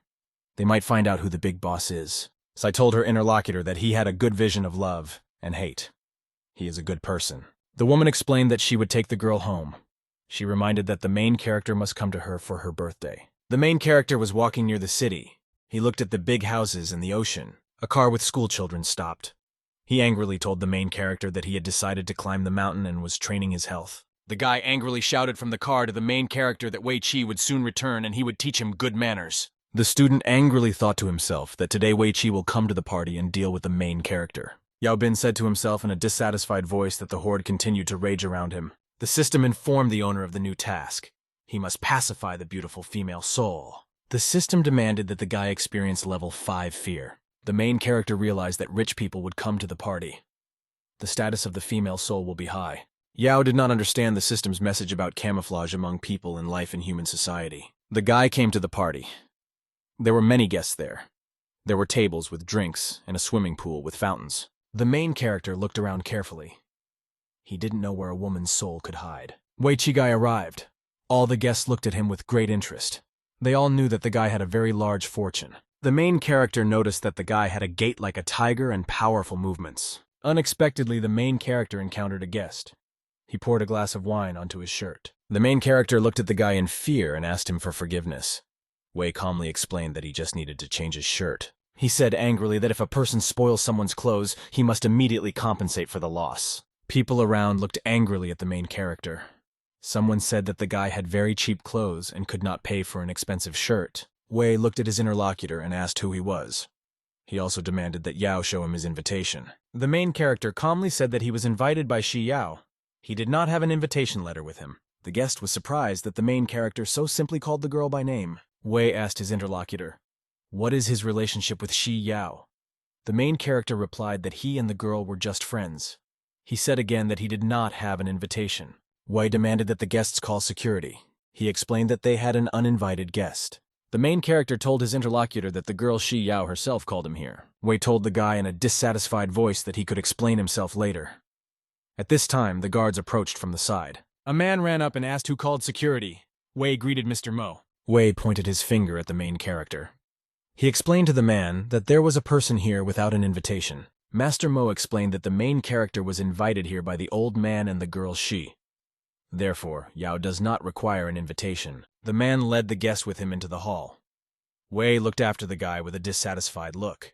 They might find out who the big boss is. So I told her interlocutor that he had a good vision of love and hate. He is a good person. The woman explained that she would take the girl home. She reminded that the main character must come to her for her birthday. The main character was walking near the city. He looked at the big houses and the ocean. A car with school children stopped. He angrily told the main character that he had decided to climb the mountain and was training his health. The guy angrily shouted from the car to the main character that Wei Qi would soon return and he would teach him good manners. The student angrily thought to himself that today Wei Qi will come to the party and deal with the main character. Yao Bin said to himself in a dissatisfied voice that the horde continued to rage around him. The system informed the owner of the new task. He must pacify the beautiful female soul. The system demanded that the guy experience level 5 fear. The main character realized that rich people would come to the party. The status of the female soul will be high. Yao did not understand the system's message about camouflage among people and life in human society. The guy came to the party. There were many guests there. There were tables with drinks and a swimming pool with fountains. The main character looked around carefully. He didn't know where a woman's soul could hide. Wei Qi guy arrived. All the guests looked at him with great interest. They all knew that the guy had a very large fortune. The main character noticed that the guy had a gait like a tiger and powerful movements. Unexpectedly, the main character encountered a guest. He poured a glass of wine onto his shirt. The main character looked at the guy in fear and asked him for forgiveness. Wei calmly explained that he just needed to change his shirt. He said angrily that if a person spoils someone's clothes, he must immediately compensate for the loss. People around looked angrily at the main character. Someone said that the guy had very cheap clothes and could not pay for an expensive shirt. Wei looked at his interlocutor and asked who he was. He also demanded that Yao show him his invitation. The main character calmly said that he was invited by Shi Yao. He did not have an invitation letter with him. The guest was surprised that the main character so simply called the girl by name. Wei asked his interlocutor, "What is his relationship with Shi Yao?" The main character replied that he and the girl were just friends. He said again that he did not have an invitation. Wei demanded that the guests call security. He explained that they had an uninvited guest. The main character told his interlocutor that the girl Shi Yao herself called him here. Wei told the guy in a dissatisfied voice that he could explain himself later. At this time, the guards approached from the side. A man ran up and asked who called security. Wei greeted Mr. Mo. Wei pointed his finger at the main character. He explained to the man that there was a person here without an invitation. Master Mo explained that the main character was invited here by the old man and the girl Shi. Therefore, Yao does not require an invitation. The man led the guest with him into the hall. Wei looked after the guy with a dissatisfied look.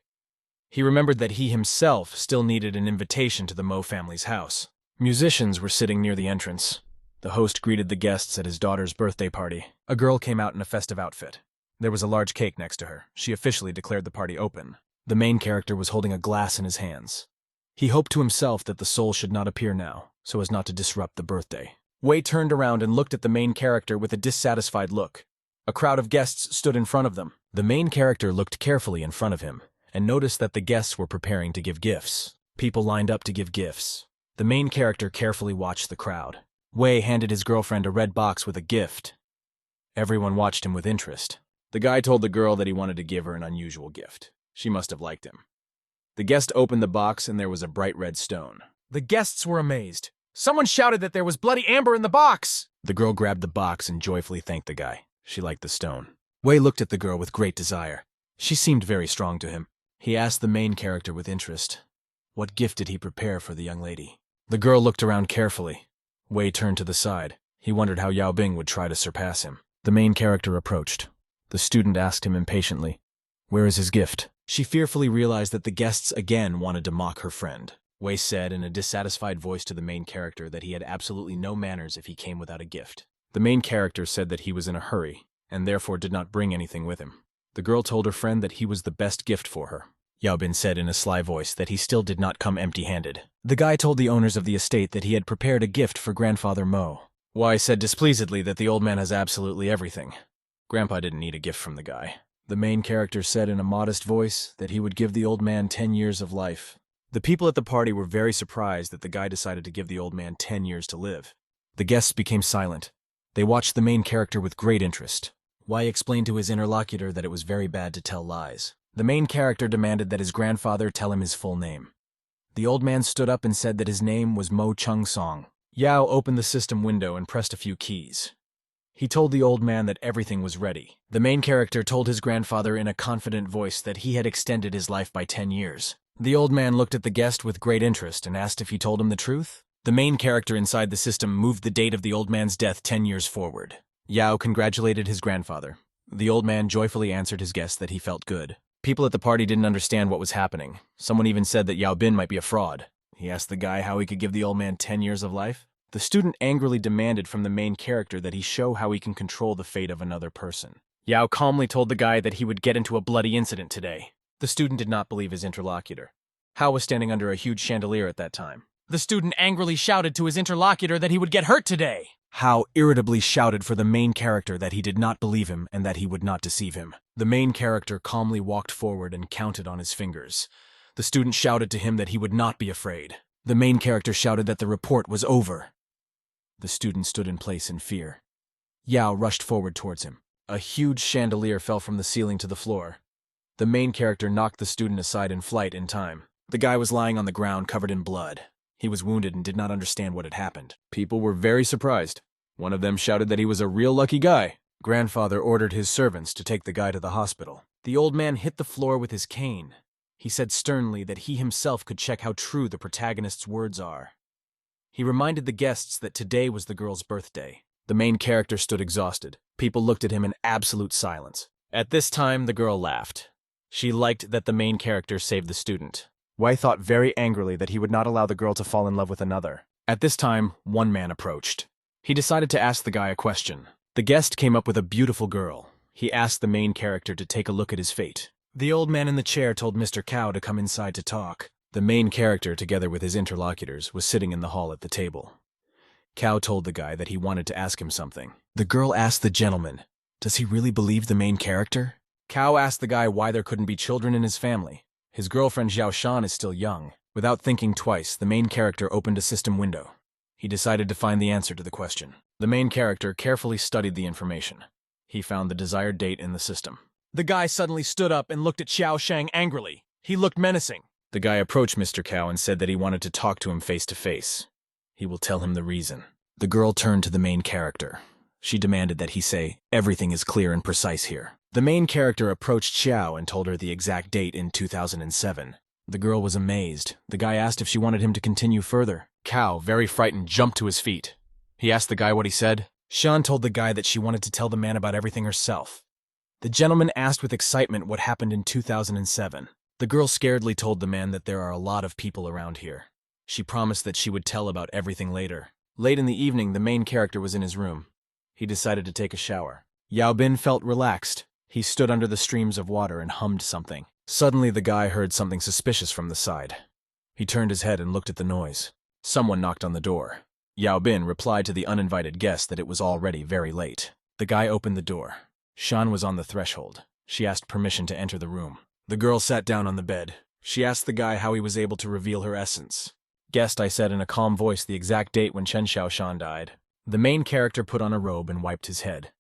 He remembered that he himself still needed an invitation to the Mo family's house. Musicians were sitting near the entrance. The host greeted the guests at his daughter's birthday party. A girl came out in a festive outfit. There was a large cake next to her. She officially declared the party open. The main character was holding a glass in his hands. He hoped to himself that the soul should not appear now, so as not to disrupt the birthday. Wei turned around and looked at the main character with a dissatisfied look. A crowd of guests stood in front of them. The main character looked carefully in front of him and noticed that the guests were preparing to give gifts. People lined up to give gifts. The main character carefully watched the crowd. Wei handed his girlfriend a red box with a gift. Everyone watched him with interest. The guy told the girl that he wanted to give her an unusual gift. She must have liked him. The guest opened the box and there was a bright red stone. The guests were amazed. Someone shouted that there was bloody amber in the box! The girl grabbed the box and joyfully thanked the guy. She liked the stone. Wei looked at the girl with great desire. She seemed very strong to him. He asked the main character with interest, what gift did he prepare for the young lady? The girl looked around carefully. Wei turned to the side. He wondered how Yao Bing would try to surpass him. The main character approached. The student asked him impatiently, "Where is his gift?" She fearfully realized that the guests again wanted to mock her friend. Wei said in a dissatisfied voice to the main character that he had absolutely no manners if he came without a gift. The main character said that he was in a hurry, and therefore did not bring anything with him. The girl told her friend that he was the best gift for her. Yao Bin said in a sly voice that he still did not come empty-handed. The guy told the owners of the estate that he had prepared a gift for Grandfather Mo. Wei said displeasedly that the old man has absolutely everything. Grandpa didn't need a gift from the guy. The main character said in a modest voice that he would give the old man 10 years of life. The people at the party were very surprised that the guy decided to give the old man 10 years to live. The guests became silent. They watched the main character with great interest. Wei explained to his interlocutor that it was very bad to tell lies. The main character demanded that his grandfather tell him his full name. The old man stood up and said that his name was Mo Chung Song. Yao opened the system window and pressed a few keys. He told the old man that everything was ready. The main character told his grandfather in a confident voice that he had extended his life by 10 years. The old man looked at the guest with great interest and asked if he told him the truth. The main character inside the system moved the date of the old man's death 10 years forward. Yao congratulated his grandfather. The old man joyfully answered his guest that he felt good. People at the party didn't understand what was happening. Someone even said that Yao Bin might be a fraud. He asked the guy how he could give the old man 10 years of life. The student angrily demanded from the main character that he show how he can control the fate of another person. Yao calmly told the guy that he would get into a bloody incident today. The student did not believe his interlocutor. Hao was standing under a huge chandelier at that time. The student angrily shouted to his interlocutor that he would get hurt today. Hao irritably shouted for the main character that he did not believe him and that he would not deceive him. The main character calmly walked forward and counted on his fingers. The student shouted to him that he would not be afraid. The main character shouted that the report was over. The student stood in place in fear. Yao rushed forward towards him. A huge chandelier fell from the ceiling to the floor. The main character knocked the student aside in flight in time. The guy was lying on the ground covered in blood. He was wounded and did not understand what had happened. People were very surprised. One of them shouted that he was a real lucky guy. Grandfather ordered his servants to take the guy to the hospital. The old man hit the floor with his cane. He said sternly that he himself could check how true the protagonist's words are. He reminded the guests that today was the girl's birthday. The main character stood exhausted. People looked at him in absolute silence. At this time, the girl laughed. She liked that the main character saved the student. Wei thought very angrily that he would not allow the girl to fall in love with another. At this time, one man approached. He decided to ask the guy a question. The guest came up with a beautiful girl. He asked the main character to take a look at his fate. The old man in the chair told Mr. Cow to come inside to talk. The main character, together with his interlocutors, was sitting in the hall at the table. Cow told the guy that he wanted to ask him something. The girl asked the gentleman, does he really believe the main character? Cow asked the guy why there couldn't be children in his family. His girlfriend Xiao Shan is still young. Without thinking twice, the main character opened a system window. He decided to find the answer to the question. The main character carefully studied the information. He found the desired date in the system. The guy suddenly stood up and looked at Xiao Shang angrily. He looked menacing. The guy approached Mr. Cow and said that he wanted to talk to him face to face. He will tell him the reason. The girl turned to the main character. She demanded that he say, everything is clear and precise here. The main character approached Xiao and told her the exact date in 2007. The girl was amazed. The guy asked if she wanted him to continue further. Cow, very frightened, jumped to his feet. He asked the guy what he said. Shan told the guy that she wanted to tell the man about everything herself. The gentleman asked with excitement what happened in 2007. The girl scaredly told the man that there are a lot of people around here. She promised that she would tell about everything later. Late in the evening, the main character was in his room. He decided to take a shower. Yao Bin felt relaxed. He stood under the streams of water and hummed something. Suddenly, the guy heard something suspicious from the side. He turned his head and looked at the noise. Someone knocked on the door. Yao Bin replied to the uninvited guest that it was already very late. The guy opened the door. Shan was on the threshold. She asked permission to enter the room. The girl sat down on the bed. She asked the guy how he was able to reveal her essence. Guest, I said in a calm voice the exact date when Chen Xiaoshan died. The main character put on a robe and wiped his head.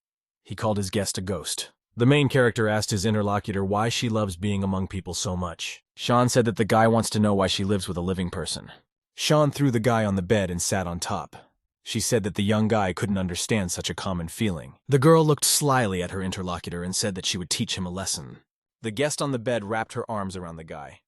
He called his guest a ghost. The main character asked his interlocutor why she loves being among people so much. Shan said that the guy wants to know why she lives with a living person. Shan threw the guy on the bed and sat on top. She said that the young guy couldn't understand such a common feeling. The girl looked slyly at her interlocutor and said that she would teach him a lesson. The guest on the bed wrapped her arms around the guy.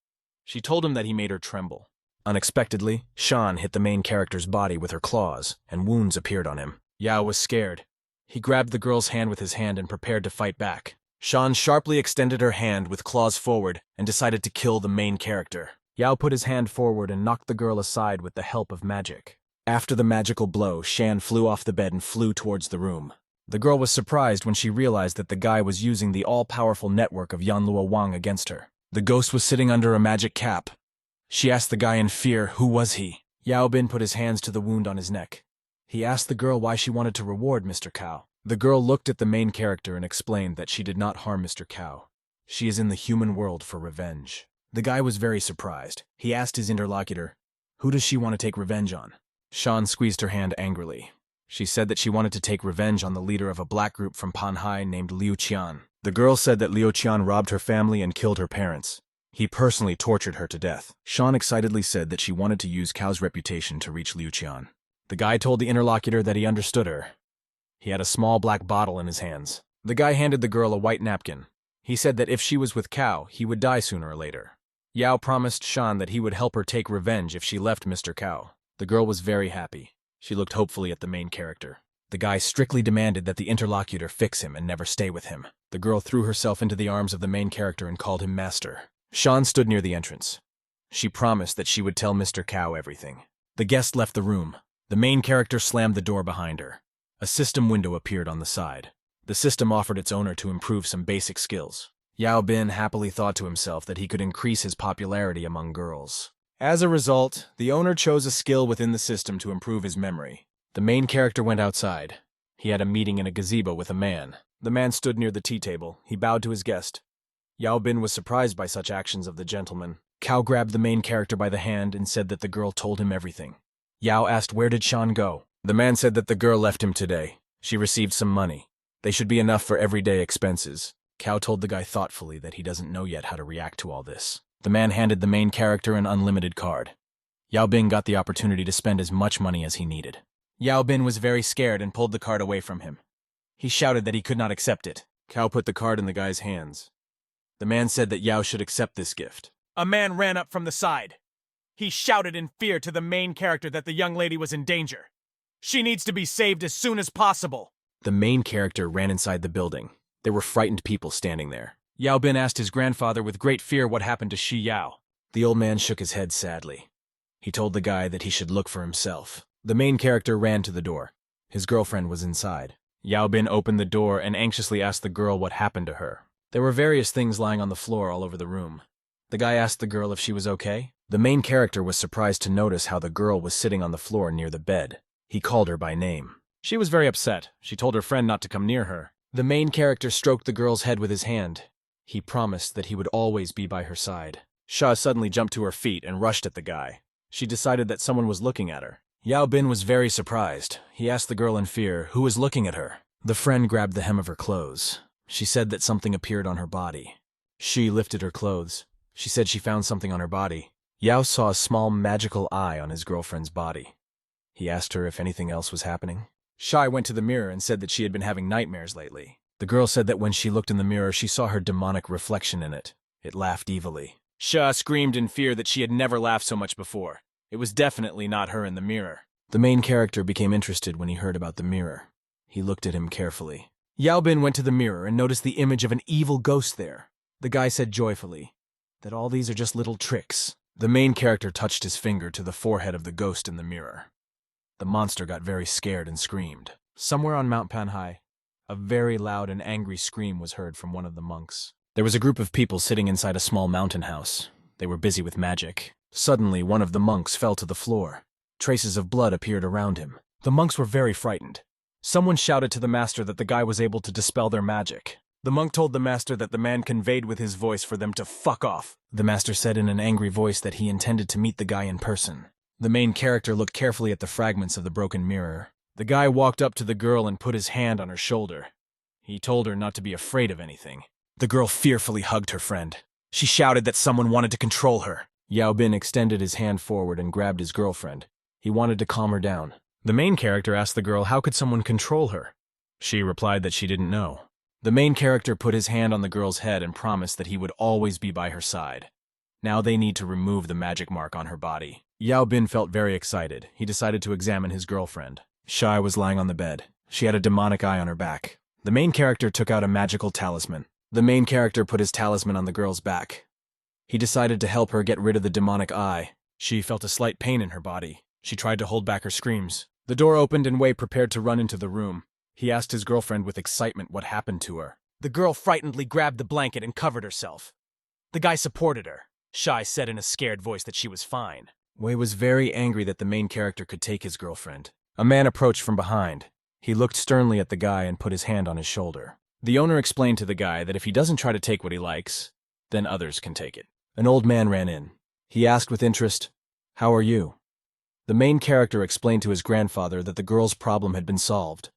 She told him that he made her tremble. Unexpectedly, Shan hit the main character's body with her claws, and wounds appeared on him. Yao was scared. He grabbed the girl's hand with his hand and prepared to fight back. Shan sharply extended her hand with claws forward and decided to kill the main character. Yao put his hand forward and knocked the girl aside with the help of magic. After the magical blow, Shan flew off the bed and flew towards the room. The girl was surprised when she realized that the guy was using the all-powerful network of Yanluo Wang against her. The ghost was sitting under a magic cap. She asked the guy in fear, who was he? Yao Bin put his hands to the wound on his neck. He asked the girl why she wanted to reward Mr. Cow. The girl looked at the main character and explained that she did not harm Mr. Cow. She is in the human world for revenge. The guy was very surprised. He asked his interlocutor, who does she want to take revenge on? Shan squeezed her hand angrily. She said that she wanted to take revenge on the leader of a black group from Panhai named Liu Qian. The girl said that Liu Qian robbed her family and killed her parents. He personally tortured her to death. Shan excitedly said that she wanted to use Cow's reputation to reach Liu Qian. The guy told the interlocutor that he understood her. He had a small black bottle in his hands. The guy handed the girl a white napkin. He said that if she was with Cow, he would die sooner or later. Yao promised Shan that he would help her take revenge if she left Mr. Cow. The girl was very happy. She looked hopefully at the main character. The guy strictly demanded that the interlocutor fix him and never stay with him. The girl threw herself into the arms of the main character and called him master. Shan stood near the entrance. She promised that she would tell Mr. Cow everything. The guest left the room. The main character slammed the door behind her. A system window appeared on the side. The system offered its owner to improve some basic skills. Yao Bin happily thought to himself that he could increase his popularity among girls. As a result, the owner chose a skill within the system to improve his memory. The main character went outside. He had a meeting in a gazebo with a man. The man stood near the tea table. He bowed to his guest. Yao Bin was surprised by such actions of the gentleman. Cow grabbed the main character by the hand and said that the girl told him everything. Yao asked where did Shan go. The man said that the girl left him today. She received some money. They should be enough for everyday expenses. Cow told the guy thoughtfully that he doesn't know yet how to react to all this. The man handed the main character an unlimited card. Yao Bin got the opportunity to spend as much money as he needed. Yao Bin was very scared and pulled the card away from him. He shouted that he could not accept it. Cow put the card in the guy's hands. The man said that Yao should accept this gift. A man ran up from the side. He shouted in fear to the main character that the young lady was in danger. She needs to be saved as soon as possible. The main character ran inside the building. There were frightened people standing there. Yao Bin asked his grandfather with great fear what happened to Shi Yao. The old man shook his head sadly. He told the guy that he should look for himself. The main character ran to the door. His girlfriend was inside. Yao Bin opened the door and anxiously asked the girl what happened to her. There were various things lying on the floor all over the room. The guy asked the girl if she was okay. The main character was surprised to notice how the girl was sitting on the floor near the bed. He called her by name. She was very upset. She told her friend not to come near her. The main character stroked the girl's head with his hand. He promised that he would always be by her side. Sha suddenly jumped to her feet and rushed at the guy. She decided that someone was looking at her. Yao Bin was very surprised. He asked the girl in fear who was looking at her. The friend grabbed the hem of her clothes. She said that something appeared on her body. She lifted her clothes. She said she found something on her body. Yao saw a small magical eye on his girlfriend's body. He asked her if anything else was happening. Shai went to the mirror and said that she had been having nightmares lately. The girl said that when she looked in the mirror, she saw her demonic reflection in it. It laughed evilly. Sha screamed in fear that she had never laughed so much before. It was definitely not her in the mirror. The main character became interested when he heard about the mirror. He looked at him carefully. Yao Bin went to the mirror and noticed the image of an evil ghost there. The guy said joyfully that all these are just little tricks. The main character touched his finger to the forehead of the ghost in the mirror. The monster got very scared and screamed. Somewhere on Mount Panhai, a very loud and angry scream was heard from one of the monks. There was a group of people sitting inside a small mountain house. They were busy with magic. Suddenly, one of the monks fell to the floor. Traces of blood appeared around him. The monks were very frightened. Someone shouted to the master that the guy was able to dispel their magic. The monk told the master that the man conveyed with his voice for them to fuck off. The master said in an angry voice that he intended to meet the guy in person. The main character looked carefully at the fragments of the broken mirror. The guy walked up to the girl and put his hand on her shoulder. He told her not to be afraid of anything. The girl fearfully hugged her friend. She shouted that someone wanted to control her. Yao Bin extended his hand forward and grabbed his girlfriend. He wanted to calm her down. The main character asked the girl how could someone control her. She replied that she didn't know. The main character put his hand on the girl's head and promised that he would always be by her side. Now they need to remove the magic mark on her body. Yao Bin felt very excited. He decided to examine his girlfriend. Shai was lying on the bed. She had a demonic eye on her back. The main character took out a magical talisman. The main character put his talisman on the girl's back. He decided to help her get rid of the demonic eye. She felt a slight pain in her body. She tried to hold back her screams. The door opened and Wei prepared to run into the room. He asked his girlfriend with excitement what happened to her. The girl frightenedly grabbed the blanket and covered herself. The guy supported her. Shai said in a scared voice that she was fine. Wei was very angry that the main character could take his girlfriend. A man approached from behind. He looked sternly at the guy and put his hand on his shoulder. The owner explained to the guy that if he doesn't try to take what he likes, then others can take it. An old man ran in. He asked with interest, "How are you?" The main character explained to his grandfather that the girl's problem had been solved.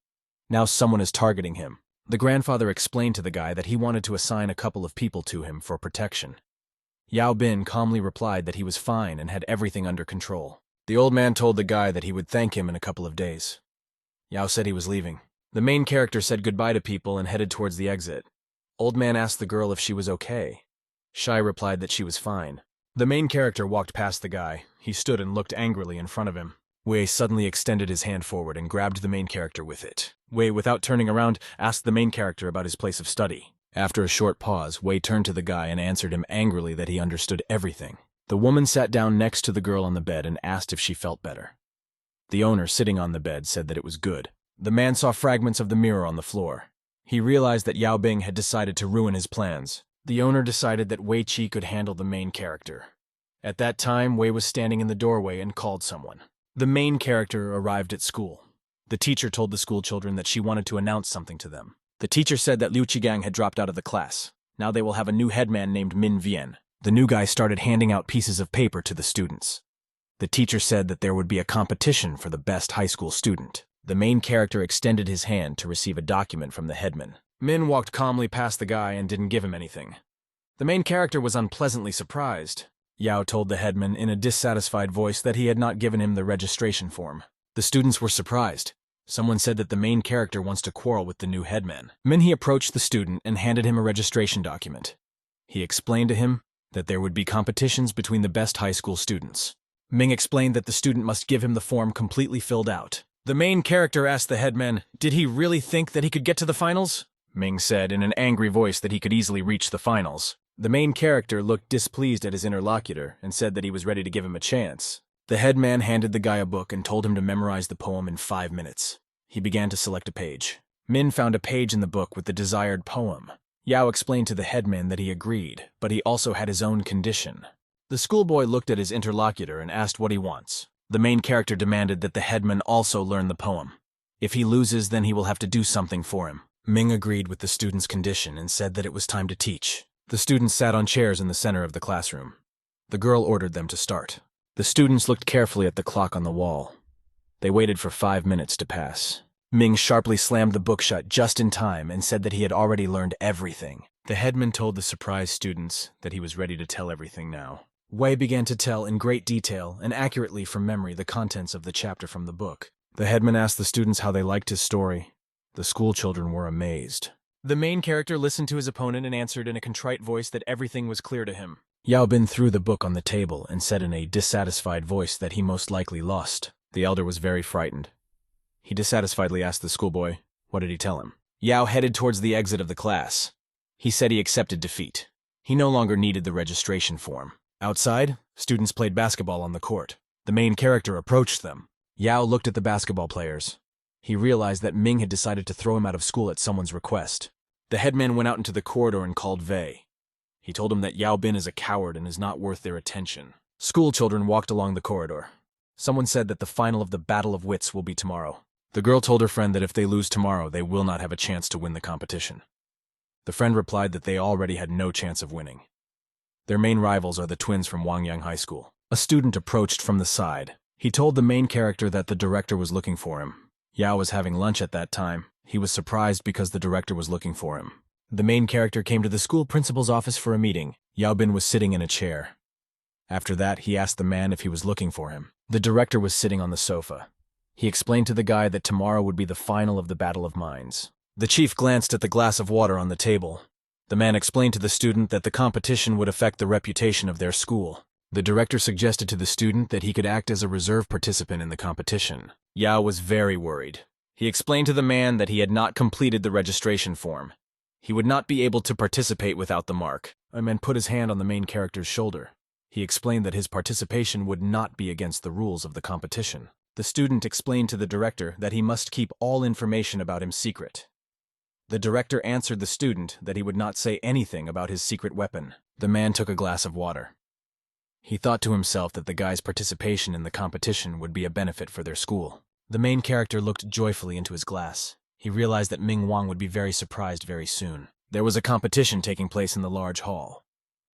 Now someone is targeting him. The grandfather explained to the guy that he wanted to assign a couple of people to him for protection. Yao Bin calmly replied that he was fine and had everything under control. The old man told the guy that he would thank him in a couple of days. Yao said he was leaving. The main character said goodbye to people and headed towards the exit. Old man asked the girl if she was okay. Shai replied that she was fine. The main character walked past the guy. He stood and looked angrily in front of him. Wei suddenly extended his hand forward and grabbed the main character with it. Wei, without turning around, asked the main character about his place of study. After a short pause, Wei turned to the guy and answered him angrily that he understood everything. The woman sat down next to the girl on the bed and asked if she felt better. The owner, sitting on the bed, said that it was good. The man saw fragments of the mirror on the floor. He realized that Yao Bing had decided to ruin his plans. The owner decided that Wei Qi could handle the main character. At that time, Wei was standing in the doorway and called someone. The main character arrived at school. The teacher told the school children that she wanted to announce something to them. The teacher said that Liu Qigang had dropped out of the class. Now they will have a new headman named Min Vian. The new guy started handing out pieces of paper to the students. The teacher said that there would be a competition for the best high school student. The main character extended his hand to receive a document from the headman. Min walked calmly past the guy and didn't give him anything. The main character was unpleasantly surprised. Yao told the headman in a dissatisfied voice that he had not given him the registration form. The students were surprised. Someone said that the main character wants to quarrel with the new headman. Minhee approached the student and handed him a registration document. He explained to him that there would be competitions between the best high school students. Ming explained that the student must give him the form completely filled out. The main character asked the headman, did he really think that he could get to the finals? Ming said in an angry voice that he could easily reach the finals. The main character looked displeased at his interlocutor and said that he was ready to give him a chance. The headman handed the guy a book and told him to memorize the poem in 5 minutes. He began to select a page. Min found a page in the book with the desired poem. Yao explained to the headman that he agreed, but he also had his own condition. The schoolboy looked at his interlocutor and asked what he wants. The main character demanded that the headman also learn the poem. If he loses, then he will have to do something for him. Ming agreed with the student's condition and said that it was time to teach. The students sat on chairs in the center of the classroom. The girl ordered them to start. The students looked carefully at the clock on the wall. They waited for 5 minutes to pass. Ming sharply slammed the book shut just in time and said that he had already learned everything. The headman told the surprised students that he was ready to tell everything now. Wei began to tell in great detail and accurately from memory the contents of the chapter from the book. The headman asked the students how they liked his story. The school children were amazed. The main character listened to his opponent and answered in a contrite voice that everything was clear to him. Yao Bin threw the book on the table and said in a dissatisfied voice that he most likely lost. The elder was very frightened. He dissatisfiedly asked the schoolboy, what did he tell him? Yao headed towards the exit of the class. He said he accepted defeat. He no longer needed the registration form. Outside, students played basketball on the court. The main character approached them. Yao looked at the basketball players. He realized that Ming had decided to throw him out of school at someone's request. The headman went out into the corridor and called Wei. He told him that Yao Bin is a coward and is not worth their attention. School children walked along the corridor. Someone said that the final of the Battle of Wits will be tomorrow. The girl told her friend that if they lose tomorrow, they will not have a chance to win the competition. The friend replied that they already had no chance of winning. Their main rivals are the twins from Wangyang High School. A student approached from the side. He told the main character that the director was looking for him. Yao was having lunch at that time. He was surprised because the director was looking for him. The main character came to the school principal's office for a meeting. Yao Bin was sitting in a chair. After that, he asked the man if he was looking for him. The director was sitting on the sofa. He explained to the guy that tomorrow would be the final of the Battle of Minds. The chief glanced at the glass of water on the table. The man explained to the student that the competition would affect the reputation of their school. The director suggested to the student that he could act as a reserve participant in the competition. Yao was very worried. He explained to the man that he had not completed the registration form. He would not be able to participate without the mark. A man put his hand on the main character's shoulder. He explained that his participation would not be against the rules of the competition. The student explained to the director that he must keep all information about him secret. The director answered the student that he would not say anything about his secret weapon. The man took a glass of water. He thought to himself that the guy's participation in the competition would be a benefit for their school. The main character looked joyfully into his glass. He realized that Ming Wang would be very surprised very soon. There was a competition taking place in the large hall.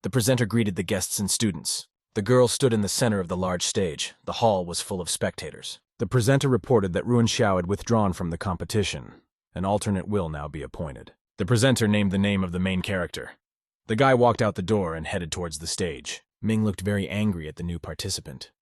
The presenter greeted the guests and students. The girl stood in the center of the large stage. The hall was full of spectators. The presenter reported that Ruan Xiao had withdrawn from the competition. An alternate will now be appointed. The presenter named the name of the main character. The guy walked out the door and headed towards the stage. Ming looked very angry at the new participant.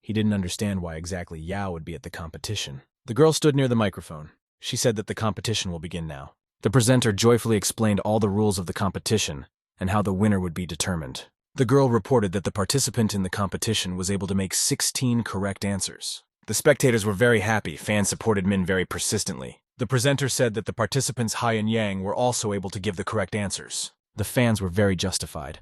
He didn't understand why exactly Yao would be at the competition. The girl stood near the microphone. She said that the competition will begin now. The presenter joyfully explained all the rules of the competition and how the winner would be determined. The girl reported that the participant in the competition was able to make 16 correct answers. The spectators were very happy. Fans supported Min very persistently. The presenter said that the participants Hai and Yang were also able to give the correct answers. The fans were very justified.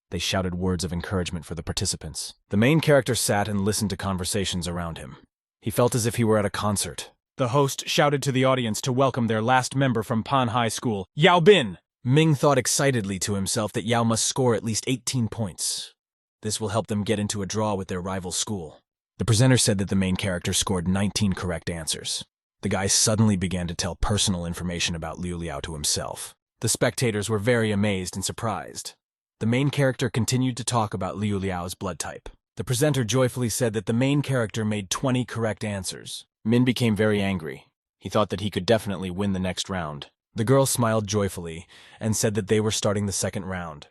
They shouted words of encouragement for the participants. The main character sat and listened to conversations around him. He felt as if he were at a concert. The host shouted to the audience to welcome their last member from Pan High School, Yao Bin. Ming thought excitedly to himself that Yao must score at least 18 points. This will help them get into a draw with their rival school. The presenter said that the main character scored 19 correct answers. The guy suddenly began to tell personal information about Liu Liao to himself. The spectators were very amazed and surprised. The main character continued to talk about Liu Liao's blood type. The presenter joyfully said that the main character made 20 correct answers. Min became very angry. He thought that he could definitely win the next round. The girl smiled joyfully and said that they were starting the second round.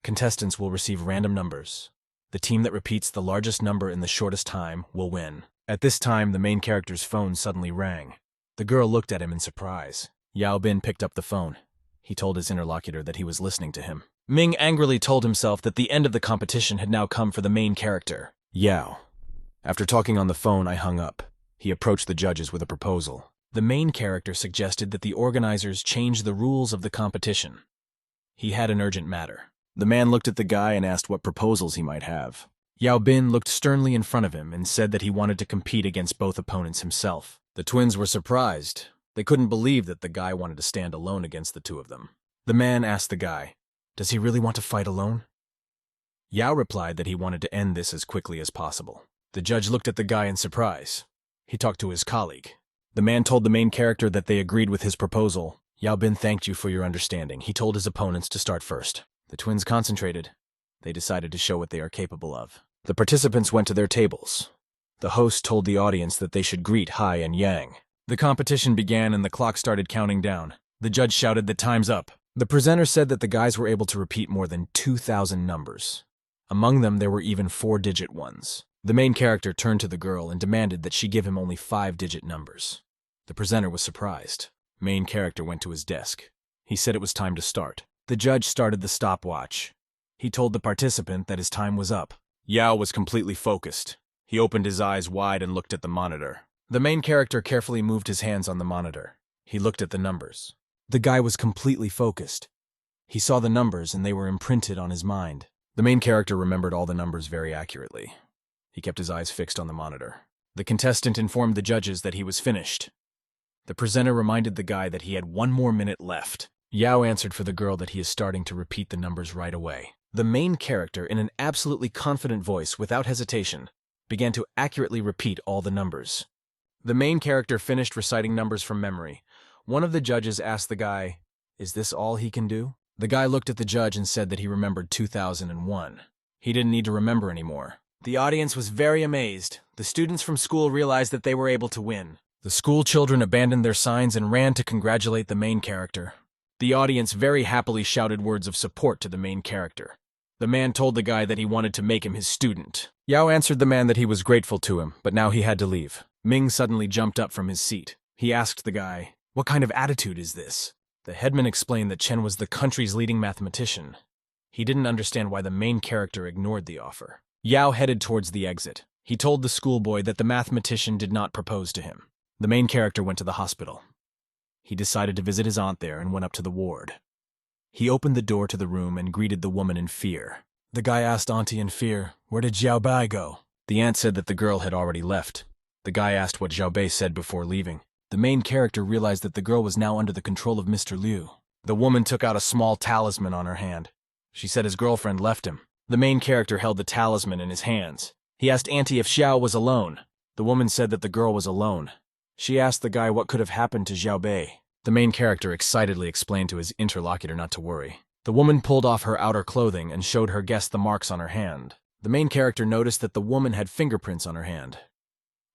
Contestants will receive random numbers. The team that repeats the largest number in the shortest time will win. At this time, the main character's phone suddenly rang. The girl looked at him in surprise. Yao Bin picked up the phone. He told his interlocutor that he was listening to him. Ming angrily told himself that the end of the competition had now come for the main character, Yao. After talking on the phone, I hung up. He approached the judges with a proposal. The main character suggested that the organizers change the rules of the competition. He had an urgent matter. The man looked at the guy and asked what proposals he might have. Yao Bin looked sternly in front of him and said that he wanted to compete against both opponents himself. The twins were surprised. They couldn't believe that the guy wanted to stand alone against the two of them. The man asked the guy, "Does he really want to fight alone?" Yao replied that he wanted to end this as quickly as possible. The judge looked at the guy in surprise. He talked to his colleague. The man told the main character that they agreed with his proposal. Yao Bin thanked you for your understanding. He told his opponents to start first. The twins concentrated. They decided to show what they are capable of. The participants went to their tables. The host told the audience that they should greet Hai and Yang. The competition began and the clock started counting down. The judge shouted that time's up. The presenter said that the guys were able to repeat more than 2,000 numbers. Among them, there were even 4-digit ones. The main character turned to the girl and demanded that she give him only 5-digit numbers. The presenter was surprised. Main character went to his desk. He said it was time to start. The judge started the stopwatch. He told the participant that his time was up. Yao was completely focused. He opened his eyes wide and looked at the monitor. The main character carefully moved his hands on the monitor. He looked at the numbers. The guy was completely focused. He saw the numbers and they were imprinted on his mind. The main character remembered all the numbers very accurately. He kept his eyes fixed on the monitor. The contestant informed the judges that he was finished. The presenter reminded the guy that he had 1 more minute left. Yao answered for the girl that he is starting to repeat the numbers right away. The main character, in an absolutely confident voice, without hesitation, began to accurately repeat all the numbers. The main character finished reciting numbers from memory. One of the judges asked the guy, "Is this all he can do?" The guy looked at the judge and said that he remembered 2001. He didn't need to remember anymore. The audience was very amazed. The students from school realized that they were able to win. The school children abandoned their signs and ran to congratulate the main character. The audience very happily shouted words of support to the main character. The man told the guy that he wanted to make him his student. Yao answered the man that he was grateful to him, but now he had to leave. Ming suddenly jumped up from his seat. He asked the guy, "What kind of attitude is this?" The headman explained that Chen was the country's leading mathematician. He didn't understand why the main character ignored the offer. Yao headed towards the exit. He told the schoolboy that the mathematician did not propose to him. The main character went to the hospital. He decided to visit his aunt there and went up to the ward. He opened the door to the room and greeted the woman in fear. The guy asked Auntie in fear, "Where did Xiao Bai go?" The aunt said that the girl had already left. The guy asked what Xiao Bei said before leaving. The main character realized that the girl was now under the control of Mr. Liu. The woman took out a small talisman on her hand. She said his girlfriend left him. The main character held the talisman in his hands. He asked Auntie if Xiao was alone. The woman said that the girl was alone. She asked the guy what could have happened to Xiao Bei. The main character excitedly explained to his interlocutor not to worry. The woman pulled off her outer clothing and showed her guest the marks on her hand. The main character noticed that the woman had fingerprints on her hand.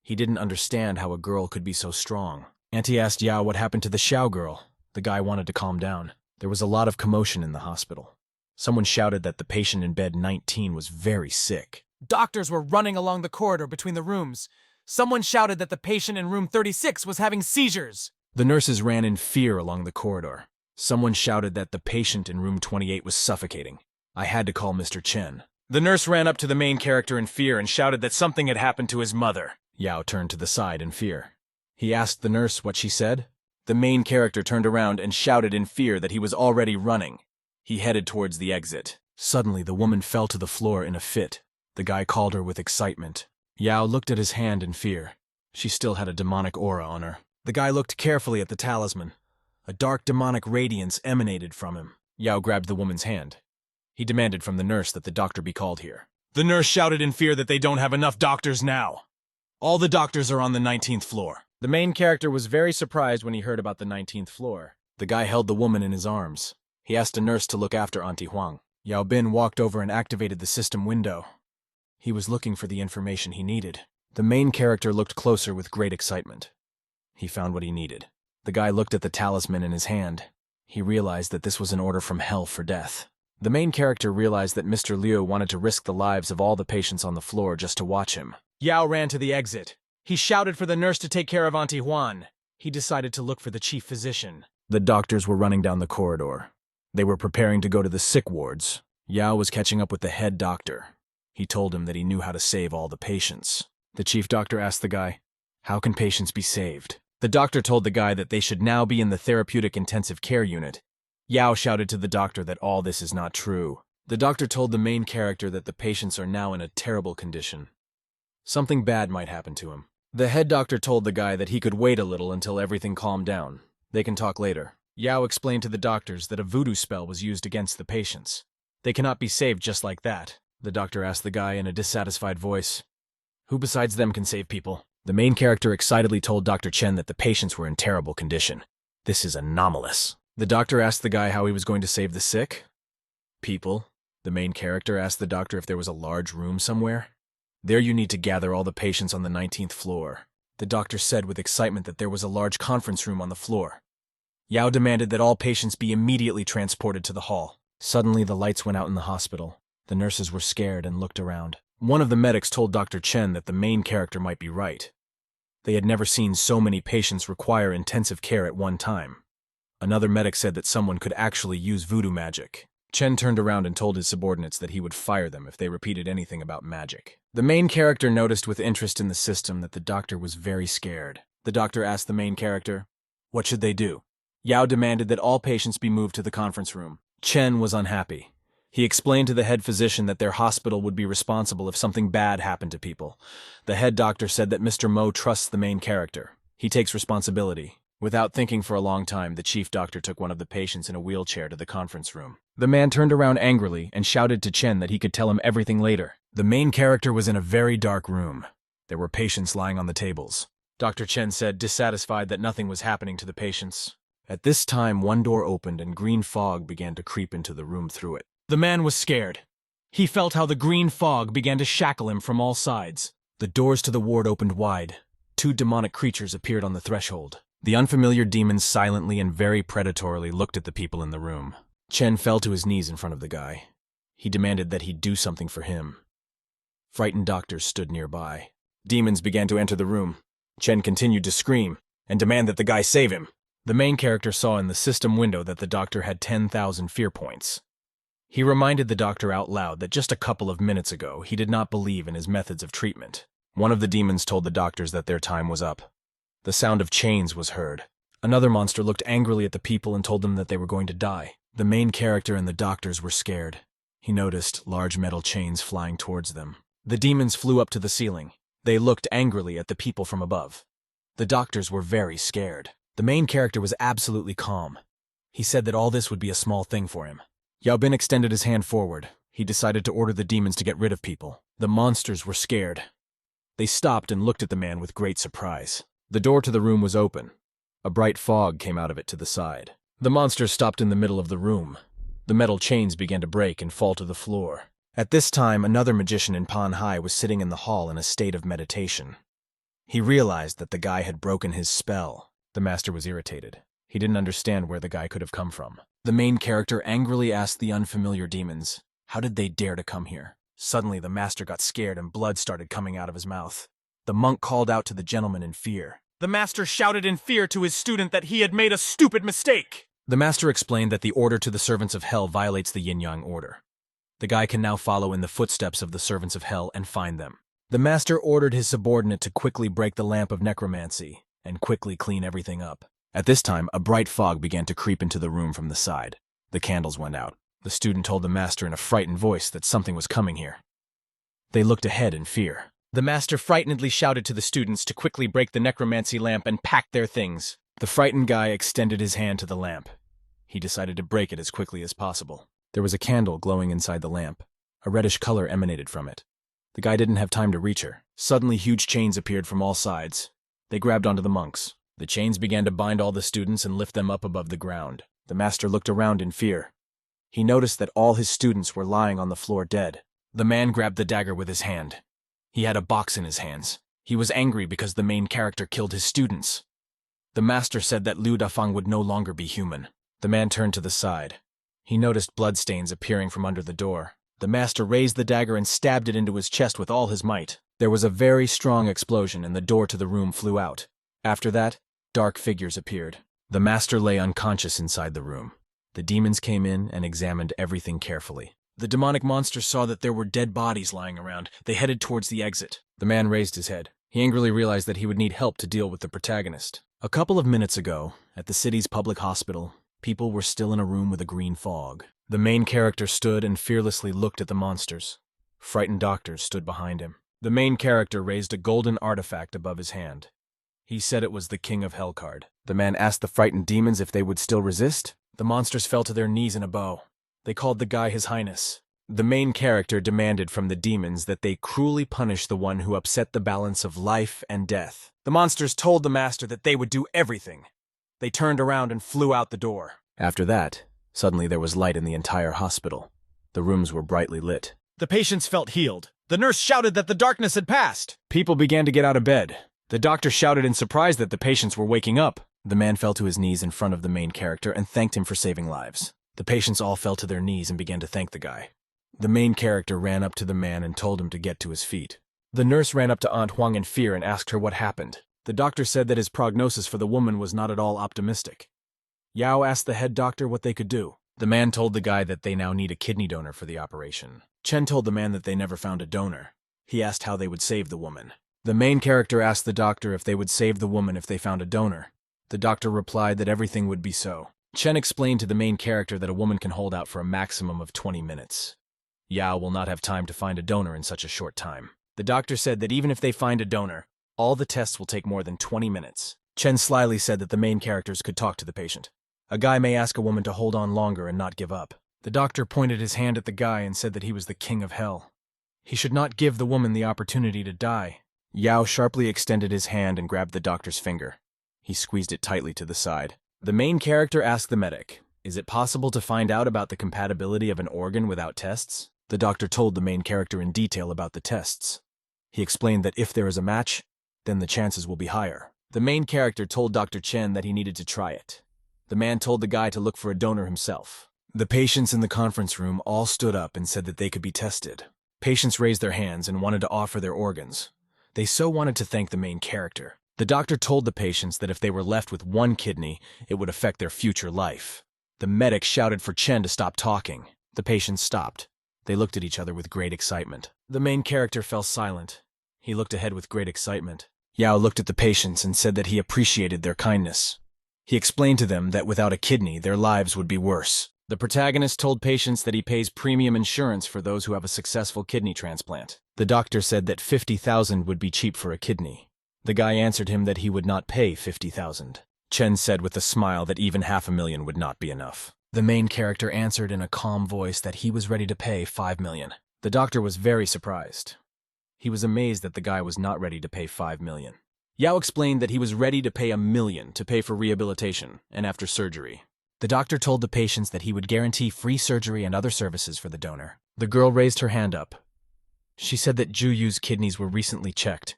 He didn't understand how a girl could be so strong. Auntie asked Yao what happened to the Xiao girl. The guy wanted to calm down. There was a lot of commotion in the hospital. Someone shouted that the patient in bed 19 was very sick. Doctors were running along the corridor between the rooms. Someone shouted that the patient in room 36 was having seizures. The nurses ran in fear along the corridor. Someone shouted that the patient in room 28 was suffocating. I had to call Mr. Chen. The nurse ran up to the main character in fear and shouted that something had happened to his mother. Yao turned to the side in fear. He asked the nurse what she said. The main character turned around and shouted in fear that he was already running. He headed towards the exit. Suddenly, the woman fell to the floor in a fit. The guy called her with excitement. Yao looked at his hand in fear. She still had a demonic aura on her. The guy looked carefully at the talisman. A dark demonic radiance emanated from him. Yao grabbed the woman's hand. He demanded from the nurse that the doctor be called here. The nurse shouted in fear that they don't have enough doctors now. All the doctors are on the 19th floor. The main character was very surprised when he heard about the 19th floor. The guy held the woman in his arms. He asked a nurse to look after Auntie Huang. Yao Bin walked over and activated the system window. He was looking for the information he needed. The main character looked closer with great excitement. He found what he needed. The guy looked at the talisman in his hand. He realized that this was an order from hell for death. The main character realized that Mr. Liu wanted to risk the lives of all the patients on the floor just to watch him. Yao ran to the exit. He shouted for the nurse to take care of Auntie Huan. He decided to look for the chief physician. The doctors were running down the corridor. They were preparing to go to the sick wards. Yao was catching up with the head doctor. He told him that he knew how to save all the patients. The chief doctor asked the guy, "How can patients be saved?" The doctor told the guy that they should now be in the therapeutic intensive care unit. Yao shouted to the doctor that all this is not true. The doctor told the main character that the patients are now in a terrible condition. Something bad might happen to him. The head doctor told the guy that he could wait a little until everything calmed down. They can talk later. Yao explained to the doctors that a voodoo spell was used against the patients. They cannot be saved just like that, the doctor asked the guy in a dissatisfied voice. Who besides them can save people? The main character excitedly told Dr. Chen that the patients were in terrible condition. This is anomalous. The doctor asked the guy how he was going to save the sick. People. The main character asked the doctor if there was a large room somewhere. There you need to gather all the patients on the 19th floor. The doctor said with excitement that there was a large conference room on the floor. Yao demanded that all patients be immediately transported to the hall. Suddenly the lights went out in the hospital. The nurses were scared and looked around. One of the medics told Dr. Chen that the main character might be right. They had never seen so many patients require intensive care at one time. Another medic said that someone could actually use voodoo magic. Chen turned around and told his subordinates that he would fire them if they repeated anything about magic. The main character noticed with interest in the system that the doctor was very scared. The doctor asked the main character, what should they do? Yao demanded that all patients be moved to the conference room. Chen was unhappy. He explained to the head physician that their hospital would be responsible if something bad happened to people. The head doctor said that Mr. Mo trusts the main character. He takes responsibility. Without thinking for a long time, the chief doctor took one of the patients in a wheelchair to the conference room. The man turned around angrily and shouted to Chen that he could tell him everything later. The main character was in a very dark room. There were patients lying on the tables. Dr. Chen said, dissatisfied that nothing was happening to the patients. At this time, one door opened and green fog began to creep into the room through it. The man was scared. He felt how the green fog began to shackle him from all sides. The doors to the ward opened wide. 2 demonic creatures appeared on the threshold. The unfamiliar demons silently and very predatorily looked at the people in the room. Chen fell to his knees in front of the guy. He demanded that he do something for him. Frightened doctors stood nearby. Demons began to enter the room. Chen continued to scream and demand that the guy save him. The main character saw in the system window that the doctor had 10,000 fear points. He reminded the doctor out loud that just a couple of minutes ago he did not believe in his methods of treatment. One of the demons told the doctors that their time was up. The sound of chains was heard. Another monster looked angrily at the people and told them that they were going to die. The main character and the doctors were scared. He noticed large metal chains flying towards them. The demons flew up to the ceiling. They looked angrily at the people from above. The doctors were very scared. The main character was absolutely calm. He said that all this would be a small thing for him. Yao Bin extended his hand forward. He decided to order the demons to get rid of people. The monsters were scared. They stopped and looked at the man with great surprise. The door to the room was open. A bright fog came out of it to the side. The monsters stopped in the middle of the room. The metal chains began to break and fall to the floor. At this time, another magician in Panhai was sitting in the hall in a state of meditation. He realized that the guy had broken his spell. The master was irritated. He didn't understand where the guy could have come from. The main character angrily asked the unfamiliar demons, how did they dare to come here? Suddenly, the master got scared and blood started coming out of his mouth. The monk called out to the gentleman in fear. The master shouted in fear to his student that he had made a stupid mistake. The master explained that the order to the servants of hell violates the yin-yang order. The guy can now follow in the footsteps of the servants of hell and find them. The master ordered his subordinate to quickly break the lamp of necromancy and quickly clean everything up. At this time, a bright fog began to creep into the room from the side. The candles went out. The student told the master in a frightened voice that something was coming here. They looked ahead in fear. The master frightenedly shouted to the students to quickly break the necromancy lamp and pack their things. The frightened guy extended his hand to the lamp. He decided to break it as quickly as possible. There was a candle glowing inside the lamp. A reddish color emanated from it. The guy didn't have time to reach her. Suddenly, huge chains appeared from all sides. They grabbed onto the monks. The chains began to bind all the students and lift them up above the ground. The master looked around in fear. He noticed that all his students were lying on the floor dead. The man grabbed the dagger with his hand. He had a box in his hands. He was angry because the main character killed his students. The master said that Liu Dafang would no longer be human. The man turned to the side. He noticed bloodstains appearing from under the door. The master raised the dagger and stabbed it into his chest with all his might. There was a very strong explosion and the door to the room flew out. After that, dark figures appeared. The master lay unconscious inside the room. The demons came in and examined everything carefully. The demonic monsters saw that there were dead bodies lying around. They headed towards the exit. The man raised his head. He angrily realized that he would need help to deal with the protagonist. A couple of minutes ago, at the city's public hospital, people were still in a room with a green fog. The main character stood and fearlessly looked at the monsters. Frightened doctors stood behind him. The main character raised a golden artifact above his hand. He said it was the King of Hell card. The man asked the frightened demons if they would still resist. The monsters fell to their knees in a bow. They called the guy His Highness. The main character demanded from the demons that they cruelly punish the one who upset the balance of life and death. The monsters told the master that they would do everything. They turned around and flew out the door. After that, suddenly there was light in the entire hospital. The rooms were brightly lit. The patients felt healed. The nurse shouted that the darkness had passed. People began to get out of bed. The doctor shouted in surprise that the patients were waking up. The man fell to his knees in front of the main character and thanked him for saving lives. The patients all fell to their knees and began to thank the guy. The main character ran up to the man and told him to get to his feet. The nurse ran up to Aunt Huang in fear and asked her what happened. The doctor said that his prognosis for the woman was not at all optimistic. Yao asked the head doctor what they could do. The man told the guy that they now need a kidney donor for the operation. Chen told the man that they never found a donor. He asked how they would save the woman. The main character asked the doctor if they would save the woman if they found a donor. The doctor replied that everything would be so. Chen explained to the main character that a woman can hold out for a maximum of 20 minutes. Yao will not have time to find a donor in such a short time. The doctor said that even if they find a donor, all the tests will take more than 20 minutes. Chen slyly said that the main characters could talk to the patient. A guy may ask a woman to hold on longer and not give up. The doctor pointed his hand at the guy and said that he was the King of Hell. He should not give the woman the opportunity to die. Yao sharply extended his hand and grabbed the doctor's finger. He squeezed it tightly to the side. The main character asked the medic, "Is it possible to find out about the compatibility of an organ without tests?" The doctor told the main character in detail about the tests. He explained that if there is a match, then the chances will be higher. The main character told Dr. Chen that he needed to try it. The man told the guy to look for a donor himself. The patients in the conference room all stood up and said that they could be tested. Patients raised their hands and wanted to offer their organs. They so wanted to thank the main character. The doctor told the patients that if they were left with one kidney, it would affect their future life. The medic shouted for Chen to stop talking. The patients stopped. They looked at each other with great excitement. The main character fell silent. He looked ahead with great excitement. Yao looked at the patients and said that he appreciated their kindness. He explained to them that without a kidney, their lives would be worse. The protagonist told patients that he pays premium insurance for those who have a successful kidney transplant. The doctor said that 50,000 would be cheap for a kidney. The guy answered him that he would not pay 50,000. Chen said with a smile that even 500,000 would not be enough. The main character answered in a calm voice that he was ready to pay 5 million. The doctor was very surprised. He was amazed that the guy was not ready to pay 5 million. Yao explained that he was ready to pay 1 million to pay for rehabilitation and after surgery. The doctor told the patients that he would guarantee free surgery and other services for the donor. The girl raised her hand up. She said that Ju Yu's kidneys were recently checked.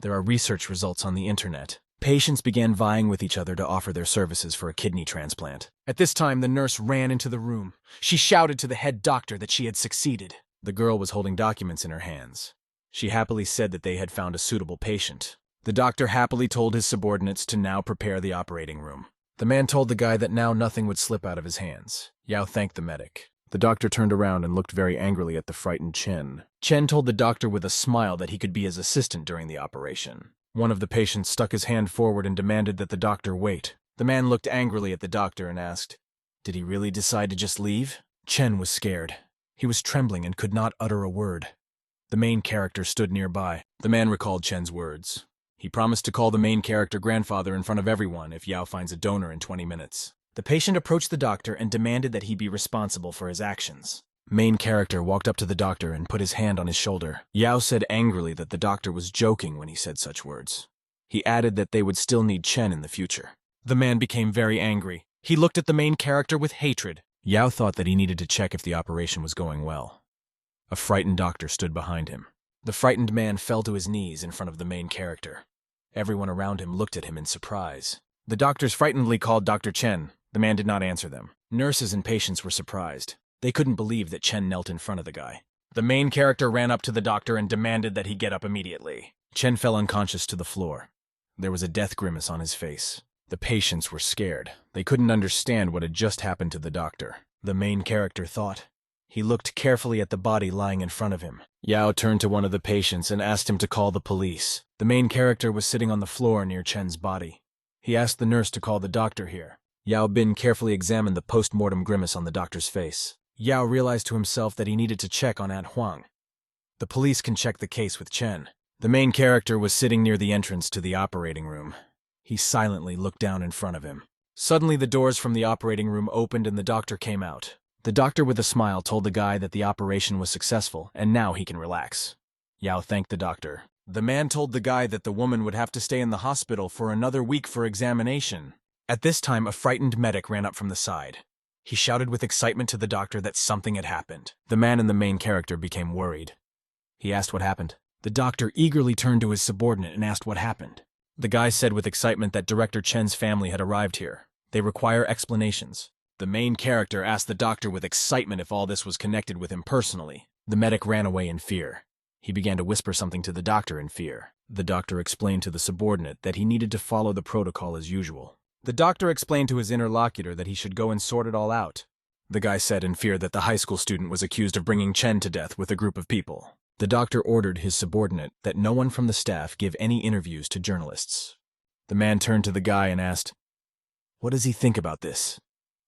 There are research results on the internet. Patients began vying with each other to offer their services for a kidney transplant. At this time, the nurse ran into the room. She shouted to the head doctor that she had succeeded. The girl was holding documents in her hands. She happily said that they had found a suitable patient. The doctor happily told his subordinates to now prepare the operating room. The man told the guy that now nothing would slip out of his hands. Yao thanked the medic. The doctor turned around and looked very angrily at the frightened Chen. Chen told the doctor with a smile that he could be his assistant during the operation. One of the patients stuck his hand forward and demanded that the doctor wait. The man looked angrily at the doctor and asked, "Did he really decide to just leave?" Chen was scared. He was trembling and could not utter a word. The main character stood nearby. The man recalled Chen's words. He promised to call the main character grandfather in front of everyone if Yao finds a donor in 20 minutes. The patient approached the doctor and demanded that he be responsible for his actions. Main character walked up to the doctor and put his hand on his shoulder. Yao said angrily that the doctor was joking when he said such words. He added that they would still need Chen in the future. The man became very angry. He looked at the main character with hatred. Yao thought that he needed to check if the operation was going well. A frightened doctor stood behind him. The frightened man fell to his knees in front of the main character. Everyone around him looked at him in surprise. The doctors frightenedly called Dr. Chen. The man did not answer them. Nurses and patients were surprised. They couldn't believe that Chen knelt in front of the guy. The main character ran up to the doctor and demanded that he get up immediately. Chen fell unconscious to the floor. There was a death grimace on his face. The patients were scared. They couldn't understand what had just happened to the doctor. The main character thought. He looked carefully at the body lying in front of him. Yao turned to one of the patients and asked him to call the police. The main character was sitting on the floor near Chen's body. He asked the nurse to call the doctor here. Yao Bin carefully examined the post-mortem grimace on the doctor's face. Yao realized to himself that he needed to check on Aunt Huang. The police can check the case with Chen. The main character was sitting near the entrance to the operating room. He silently looked down in front of him. Suddenly, the doors from the operating room opened and the doctor came out. The doctor, with a smile, told the guy that the operation was successful and now he can relax. Yao thanked the doctor. The man told the guy that the woman would have to stay in the hospital for another week for examination. At this time, a frightened medic ran up from the side. He shouted with excitement to the doctor that something had happened. The man and the main character became worried. He asked what happened. The doctor eagerly turned to his subordinate and asked what happened. The guy said with excitement that Director Chen's family had arrived here. They require explanations. The main character asked the doctor with excitement if all this was connected with him personally. The medic ran away in fear. He began to whisper something to the doctor in fear. The doctor explained to the subordinate that he needed to follow the protocol as usual. The doctor explained to his interlocutor that he should go and sort it all out. The guy said in fear that the high school student was accused of bringing Chen to death with a group of people. The doctor ordered his subordinate that no one from the staff give any interviews to journalists. The man turned to the guy and asked, "What does he think about this?"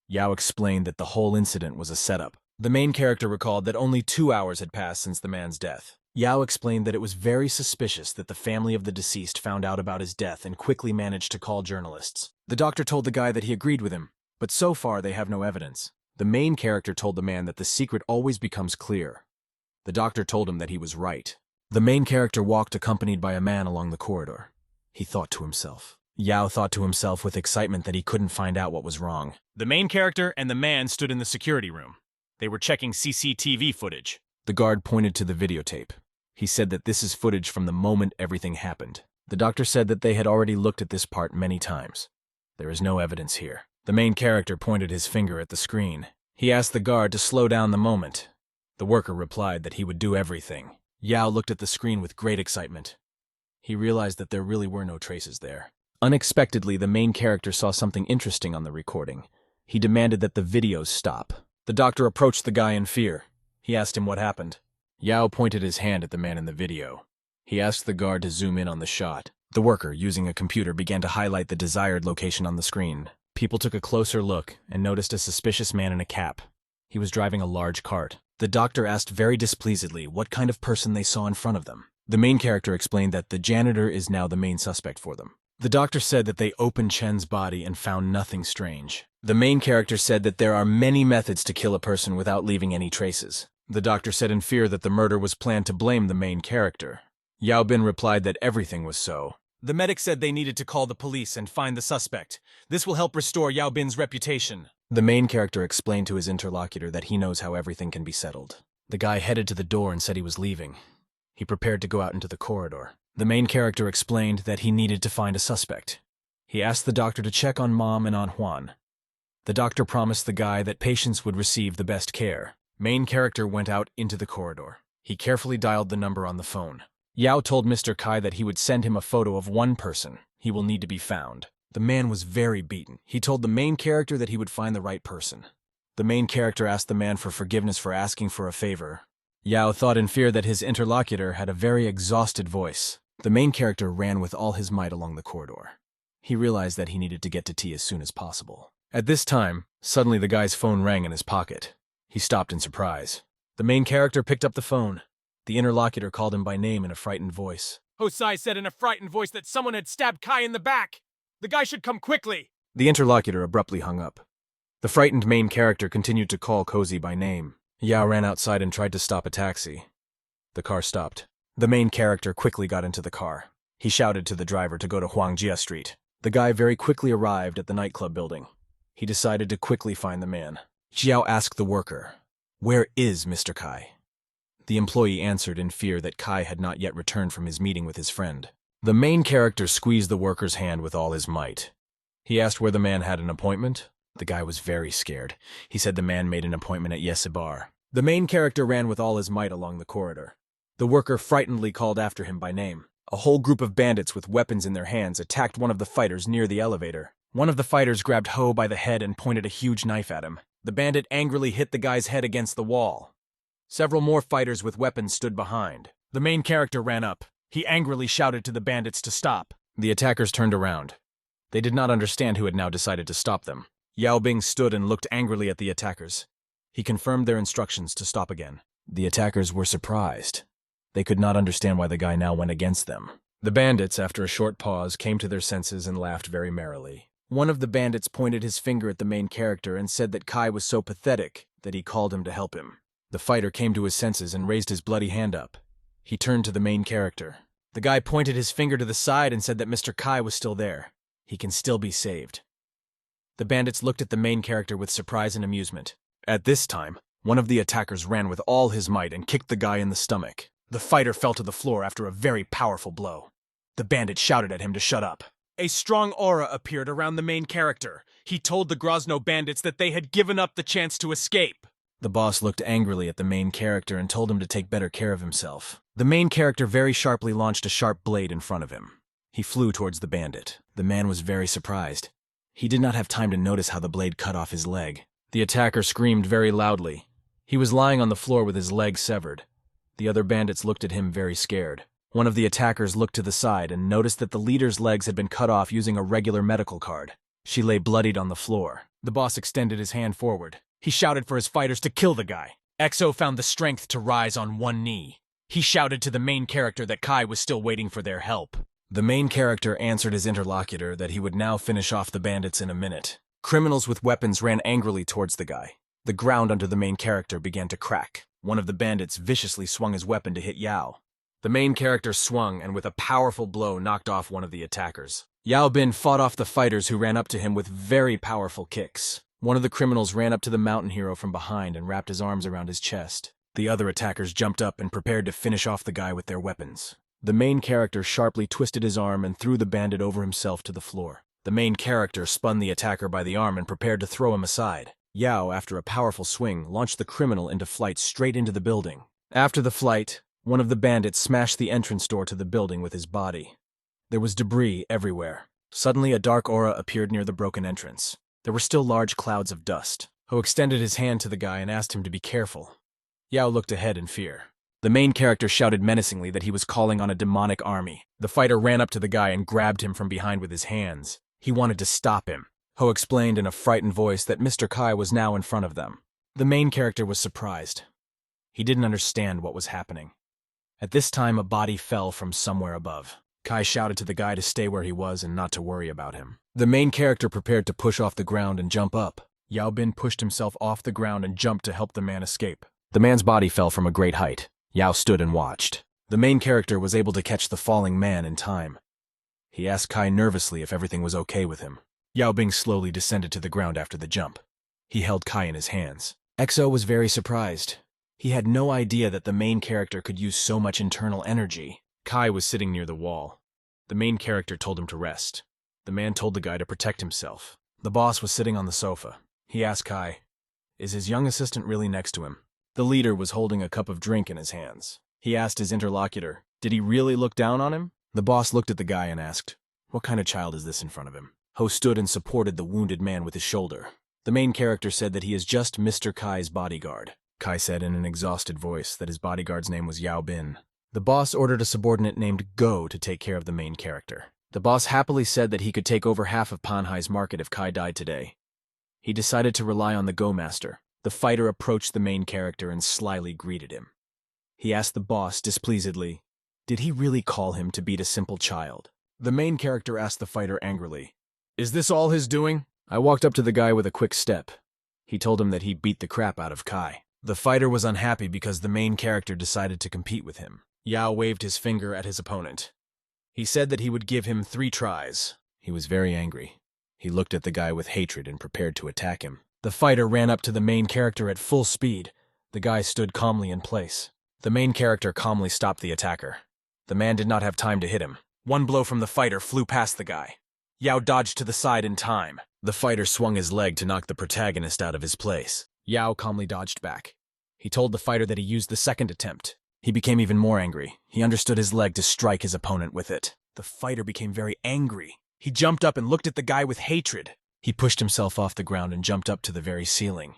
Yao explained that the whole incident was a setup. The main character recalled that only 2 hours had passed since the man's death. Yao explained that it was very suspicious that the family of the deceased found out about his death and quickly managed to call journalists. The doctor told the guy that he agreed with him, but so far they have no evidence. The main character told the man that the secret always becomes clear. The doctor told him that he was right. The main character walked accompanied by a man along the corridor. He thought to himself. Yao thought to himself with excitement that he couldn't find out what was wrong. The main character and the man stood in the security room. They were checking CCTV footage. The guard pointed to the videotape. He said that this is footage from the moment everything happened. The doctor said that they had already looked at this part many times. There is no evidence here. The main character pointed his finger at the screen. He asked the guard to slow down the moment. The worker replied that he would do everything. Yao looked at the screen with great excitement. He realized that there really were no traces there. Unexpectedly, the main character saw something interesting on the recording. He demanded that the videos stop. The doctor approached the guy in fear. He asked him what happened. Yao pointed his hand at the man in the video. He asked the guard to zoom in on the shot. The worker, using a computer, began to highlight the desired location on the screen. People took a closer look and noticed a suspicious man in a cap. He was driving a large cart. The doctor asked very displeasedly what kind of person they saw in front of them. The main character explained that the janitor is now the main suspect for them. The doctor said that they opened Chen's body and found nothing strange. The main character said that there are many methods to kill a person without leaving any traces. The doctor said in fear that the murder was planned to blame the main character. Yao Bin replied that everything was so. The medic said they needed to call the police and find the suspect. This will help restore Yao Bin's reputation. The main character explained to his interlocutor that he knows how everything can be settled. The guy headed to the door and said he was leaving. He prepared to go out into the corridor. The main character explained that he needed to find a suspect. He asked the doctor to check on Mom and on Juan. The doctor promised the guy that patients would receive the best care. Main character went out into the corridor. He carefully dialed the number on the phone. Yao told Mr. Kai that he would send him a photo of one person. He will need to be found. The man was very beaten. He told the main character that he would find the right person. The main character asked the man for forgiveness for asking for a favor. Yao thought in fear that his interlocutor had a very exhausted voice. The main character ran with all his might along the corridor. He realized that he needed to get to tea as soon as possible. At this time, suddenly the guy's phone rang in his pocket. He stopped in surprise. The main character picked up the phone. The interlocutor called him by name in a frightened voice. Hosai said in a frightened voice that someone had stabbed Kai in the back. The guy should come quickly. The interlocutor abruptly hung up. The frightened main character continued to call Cozy by name. Yao ran outside and tried to stop a taxi. The car stopped. The main character quickly got into the car. He shouted to the driver to go to Huangjia Street. The guy very quickly arrived at the nightclub building. He decided to quickly find the man. Jiao asked the worker, "Where is Mr. Kai?" The employee answered in fear that Kai had not yet returned from his meeting with his friend. The main character squeezed the worker's hand with all his might. He asked where the man had an appointment. The guy was very scared. He said the man made an appointment at Yesibar. The main character ran with all his might along the corridor. The worker frightenedly called after him by name. A whole group of bandits with weapons in their hands attacked one of the fighters near the elevator. One of the fighters grabbed Ho by the head and pointed a huge knife at him. The bandit angrily hit the guy's head against the wall. Several more fighters with weapons stood behind. The main character ran up. He angrily shouted to the bandits to stop. The attackers turned around. They did not understand who had now decided to stop them. Yao Bing stood and looked angrily at the attackers. He confirmed their instructions to stop again. The attackers were surprised. They could not understand why the guy now went against them. The bandits, after a short pause, came to their senses and laughed very merrily. One of the bandits pointed his finger at the main character and said that Kai was so pathetic that he called him to help him. The fighter came to his senses and raised his bloody hand up. He turned to the main character. The guy pointed his finger to the side and said that Mr. Kai was still there. He can still be saved. The bandits looked at the main character with surprise and amusement. At this time, one of the attackers ran with all his might and kicked the guy in the stomach. The fighter fell to the floor after a very powerful blow. The bandit shouted at him to shut up. A strong aura appeared around the main character. He told the Grozno bandits that they had given up the chance to escape. The boss looked angrily at the main character and told him to take better care of himself. The main character very sharply launched a sharp blade in front of him. He flew towards the bandit. The man was very surprised. He did not have time to notice how the blade cut off his leg. The attacker screamed very loudly. He was lying on the floor with his leg severed. The other bandits looked at him very scared. One of the attackers looked to the side and noticed that the leader's legs had been cut off using a regular medical card. She lay bloodied on the floor. The boss extended his hand forward. He shouted for his fighters to kill the guy. EXO found the strength to rise on one knee. He shouted to the main character that Kai was still waiting for their help. The main character answered his interlocutor that he would now finish off the bandits in a minute. Criminals with weapons ran angrily towards the guy. The ground under the main character began to crack. One of the bandits viciously swung his weapon to hit Yao. The main character swung and with a powerful blow knocked off one of the attackers. Yao Bin fought off the fighters who ran up to him with very powerful kicks. One of the criminals ran up to the mountain hero from behind and wrapped his arms around his chest. The other attackers jumped up and prepared to finish off the guy with their weapons. The main character sharply twisted his arm and threw the bandit over himself to the floor. The main character spun the attacker by the arm and prepared to throw him aside. Yao, after a powerful swing, launched the criminal into flight straight into the building. After the flight, one of the bandits smashed the entrance door to the building with his body. There was debris everywhere. Suddenly, a dark aura appeared near the broken entrance. There were still large clouds of dust. Ho extended his hand to the guy and asked him to be careful. Yao looked ahead in fear. The main character shouted menacingly that he was calling on a demonic army. The fighter ran up to the guy and grabbed him from behind with his hands. He wanted to stop him. Ho explained in a frightened voice that Mr. Kai was now in front of them. The main character was surprised. He didn't understand what was happening. At this time, a body fell from somewhere above. Kai shouted to the guy to stay where he was and not to worry about him. The main character prepared to push off the ground and jump up. Yao Bin pushed himself off the ground and jumped to help the man escape. The man's body fell from a great height. Yao stood and watched. The main character was able to catch the falling man in time. He asked Kai nervously if everything was okay with him. Yao Bing slowly descended to the ground after the jump. He held Kai in his hands. EXO was very surprised. He had no idea that the main character could use so much internal energy. Kai was sitting near the wall. The main character told him to rest. The man told the guy to protect himself. The boss was sitting on the sofa. He asked Kai, "Is his young assistant really next to him?" The leader was holding a cup of drink in his hands. He asked his interlocutor, "Did he really look down on him?" The boss looked at the guy and asked, "What kind of child is this in front of him?" Ho stood and supported the wounded man with his shoulder. The main character said that he is just Mr. Kai's bodyguard. Kai said in an exhausted voice that his bodyguard's name was Yao Bin. The boss ordered a subordinate named Go to take care of the main character. The boss happily said that he could take over half of Panhai's market if Kai died today. He decided to rely on the Go master. The fighter approached the main character and slyly greeted him. He asked the boss displeasedly, did he really call him to beat a simple child? The main character asked the fighter angrily, "Is this all his doing?" I walked up to the guy with a quick step. He told him that he beat the crap out of Kai. The fighter was unhappy because the main character decided to compete with him. Yao waved his finger at his opponent. He said that he would give him 3 tries. He was very angry. He looked at the guy with hatred and prepared to attack him. The fighter ran up to the main character at full speed. The guy stood calmly in place. The main character calmly stopped the attacker. The man did not have time to hit him. One blow from the fighter flew past the guy. Yao dodged to the side in time. The fighter swung his leg to knock the protagonist out of his place. Yao calmly dodged back. He told the fighter that he used the second attempt. He became even more angry. He understood his leg to strike his opponent with it. The fighter became very angry. He jumped up and looked at the guy with hatred. He pushed himself off the ground and jumped up to the very ceiling.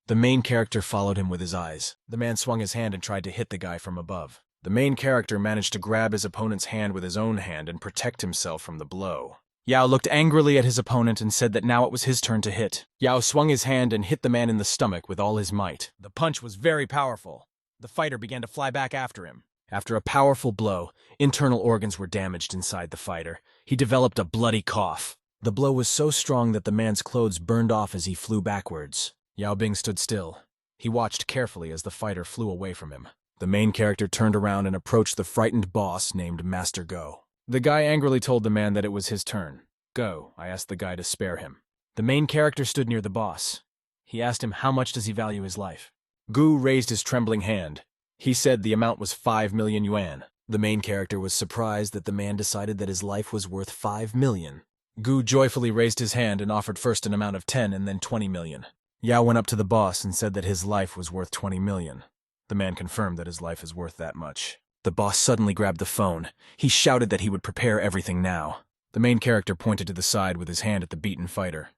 The main character followed him with his eyes. The man swung his hand and tried to hit the guy from above. The main character managed to grab his opponent's hand with his own hand and protect himself from the blow. Yao looked angrily at his opponent and said that now it was his turn to hit. Yao swung his hand and hit the man in the stomach with all his might. The punch was very powerful. The fighter began to fly back after him. After a powerful blow, internal organs were damaged inside the fighter. He developed a bloody cough. The blow was so strong that the man's clothes burned off as he flew backwards. Yao Bing stood still. He watched carefully as the fighter flew away from him. The main character turned around and approached the frightened boss named Master Go. The guy angrily told the man that it was his turn. Go, I asked the guy to spare him. The main character stood near the boss. He asked him how much does he value his life. Gu raised his trembling hand. He said the amount was 5 million yuan. The main character was surprised that the man decided that his life was worth 5 million. Gu joyfully raised his hand and offered first an amount of 10 and then 20 million. Yao went up to the boss and said that his life was worth 20 million. The man confirmed that his life is worth that much. The boss suddenly grabbed the phone. He shouted that he would prepare everything now. The main character pointed to the side with his hand at the beaten fighter.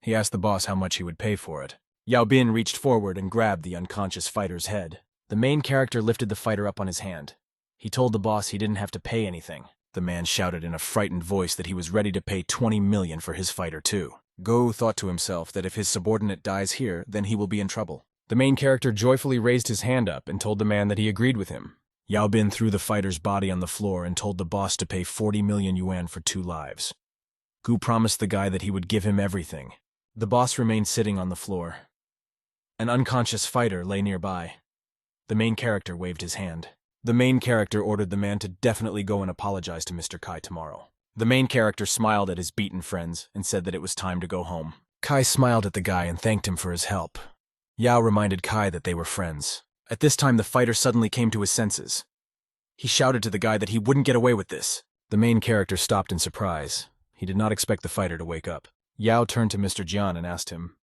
He asked the boss how much he would pay for it. Yao Bin reached forward and grabbed the unconscious fighter's head. The main character lifted the fighter up on his hand. He told the boss he didn't have to pay anything. The man shouted in a frightened voice that he was ready to pay 20 million for his fighter too. Go thought to himself that if his subordinate dies here, then he will be in trouble. The main character joyfully raised his hand up and told the man that he agreed with him. Yao Bin threw the fighter's body on the floor and told the boss to pay 40 million yuan for 2 lives. Gu promised the guy that he would give him everything. The boss remained sitting on the floor. An unconscious fighter lay nearby. The main character waved his hand. The main character ordered the man to definitely go and apologize to Mr. Kai tomorrow. The main character smiled at his beaten friends and said that it was time to go home. Kai smiled at the guy and thanked him for his help. Yao reminded Kai that they were friends. At this time, the fighter suddenly came to his senses. He shouted to the guy that he wouldn't get away with this. The main character stopped in surprise. He did not expect the fighter to wake up. Yao turned to Mr. Jian and asked him,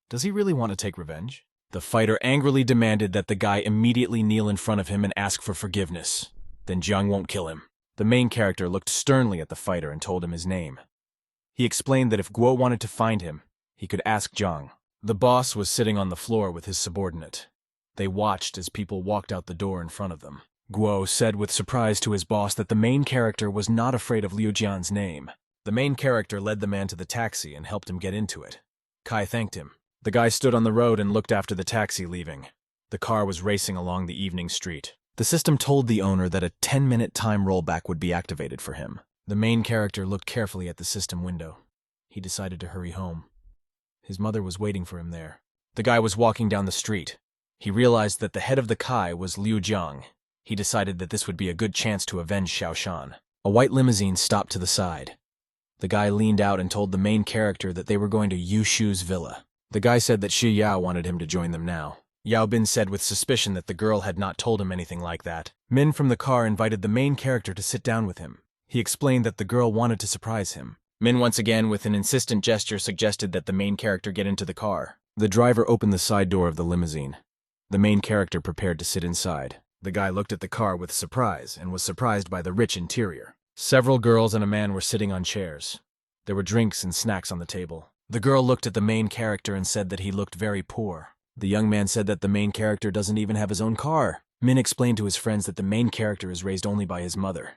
"Does he really want to take revenge?" The fighter angrily demanded that the guy immediately kneel in front of him and ask for forgiveness. Then Jiang won't kill him. The main character looked sternly at the fighter and told him his name. He explained that if Guo wanted to find him, he could ask Jiang. The boss was sitting on the floor with his subordinate. They watched as people walked out the door in front of them. Guo said with surprise to his boss that the main character was not afraid of Liu Jian's name. The main character led the man to the taxi and helped him get into it. Kai thanked him. The guy stood on the road and looked after the taxi leaving. The car was racing along the evening street. The system told the owner that a 10-minute time rollback would be activated for him. The main character looked carefully at the system window. He decided to hurry home. His mother was waiting for him there. The guy was walking down the street. He realized that the head of the Kai was Liu Jiang. He decided that this would be a good chance to avenge Xiaoshan. A white limousine stopped to the side. The guy leaned out and told the main character that they were going to Yu Shu's villa. The guy said that Shi Yao wanted him to join them now. Yao Bin said with suspicion that the girl had not told him anything like that. Min from the car invited the main character to sit down with him. He explained that the girl wanted to surprise him. Min once again, with an insistent gesture, suggested that the main character get into the car. The driver opened the side door of the limousine. The main character prepared to sit inside. The guy looked at the car with surprise and was surprised by the rich interior. Several girls and a man were sitting on chairs. There were drinks and snacks on the table. The girl looked at the main character and said that he looked very poor. The young man said that the main character doesn't even have his own car. Min explained to his friends that the main character is raised only by his mother.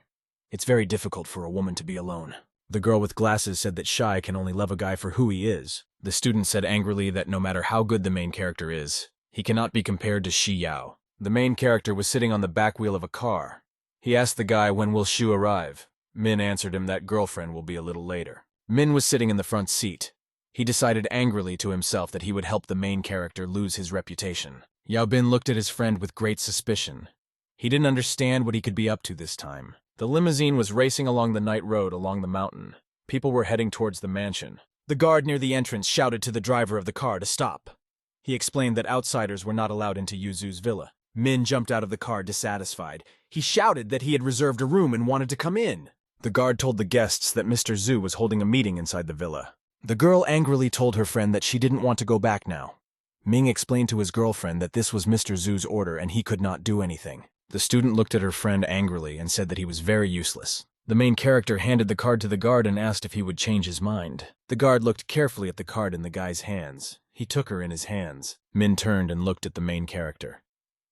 It's very difficult for a woman to be alone. The girl with glasses said that Shai can only love a guy for who he is. The student said angrily that no matter how good the main character is, he cannot be compared to Shi Yao. The main character was sitting on the back wheel of a car. He asked the guy when will Shu arrive. Min answered him that girlfriend will be a little later. Min was sitting in the front seat. He decided angrily to himself that he would help the main character lose his reputation. Yao Bin looked at his friend with great suspicion. He didn't understand what he could be up to this time. The limousine was racing along the night road along the mountain. People were heading towards the mansion. The guard near the entrance shouted to the driver of the car to stop. He explained that outsiders were not allowed into Yuzu's villa. Min jumped out of the car dissatisfied. He shouted that he had reserved a room and wanted to come in. The guard told the guests that Mr. Zhu was holding a meeting inside the villa. The girl angrily told her friend that she didn't want to go back now. Ming explained to his girlfriend that this was Mr. Zhu's order and he could not do anything. The student looked at her friend angrily and said that he was very useless. The main character handed the card to the guard and asked if he would change his mind. The guard looked carefully at the card in the guy's hands. He took her in his hands. Min turned and looked at the main character.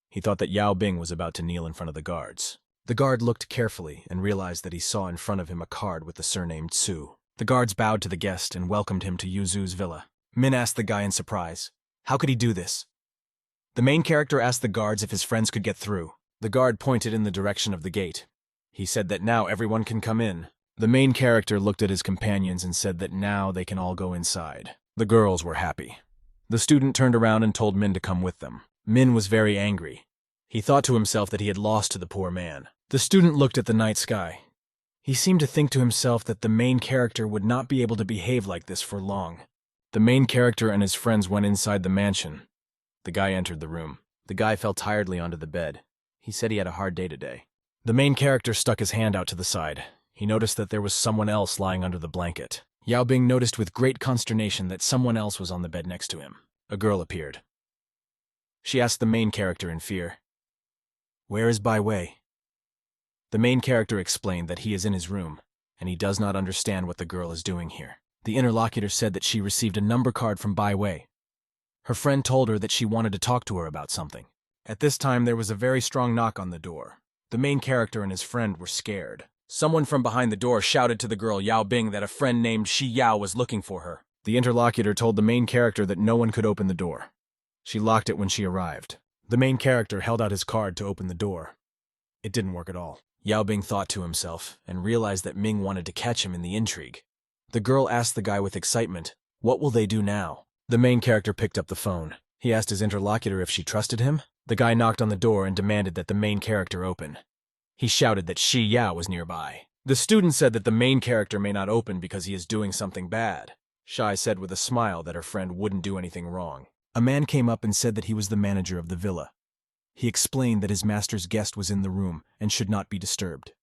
He thought that Yao Bing was about to kneel in front of the guards. The guard looked carefully and realized that he saw in front of him a card with the surname Tsu. The guards bowed to the guest and welcomed him to Yuzu's villa. Min asked the guy in surprise, how could he do this? The main character asked the guards if his friends could get through. The guard pointed in the direction of the gate. He said that now everyone can come in. The main character looked at his companions and said that now they can all go inside. The girls were happy. The student turned around and told Min to come with them. Min was very angry. He thought to himself that he had lost to the poor man. The student looked at the night sky. He seemed to think to himself that the main character would not be able to behave like this for long. The main character and his friends went inside the mansion. The guy entered the room. The guy fell tiredly onto the bed. He said he had a hard day today. The main character stuck his hand out to the side. He noticed that there was someone else lying under the blanket. Yao Bing noticed with great consternation that someone else was on the bed next to him. A girl appeared. She asked the main character in fear, "Where is Bai Wei?" The main character explained that he is in his room, and he does not understand what the girl is doing here. The interlocutor said that she received a number card from Bai Wei. Her friend told her that she wanted to talk to her about something. At this time, there was a very strong knock on the door. The main character and his friend were scared. Someone from behind the door shouted to the girl Yao Bing that a friend named Shi Yao was looking for her. The interlocutor told the main character that no one could open the door. She locked it when she arrived. The main character held out his card to open the door. It didn't work at all. Yao Bing thought to himself and realized that Ming wanted to catch him in the intrigue. The girl asked the guy with excitement, "What will they do now?" The main character picked up the phone. He asked his interlocutor if she trusted him. The guy knocked on the door and demanded that the main character open. He shouted that Shi Yao was nearby. The student said that the main character may not open because he is doing something bad. Shai said with a smile that her friend wouldn't do anything wrong. A man came up and said that he was the manager of the villa. He explained that his master's guest was in the room and should not be disturbed.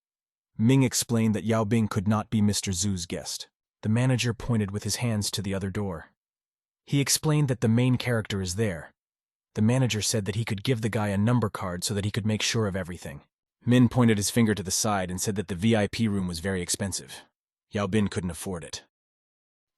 Ming explained that Yao Bing could not be Mr. Zhu's guest. The manager pointed with his hands to the other door. He explained that the main character is there. The manager said that he could give the guy a number card so that he could make sure of everything. Min pointed his finger to the side and said that the VIP room was very expensive. Yao Bin couldn't afford it.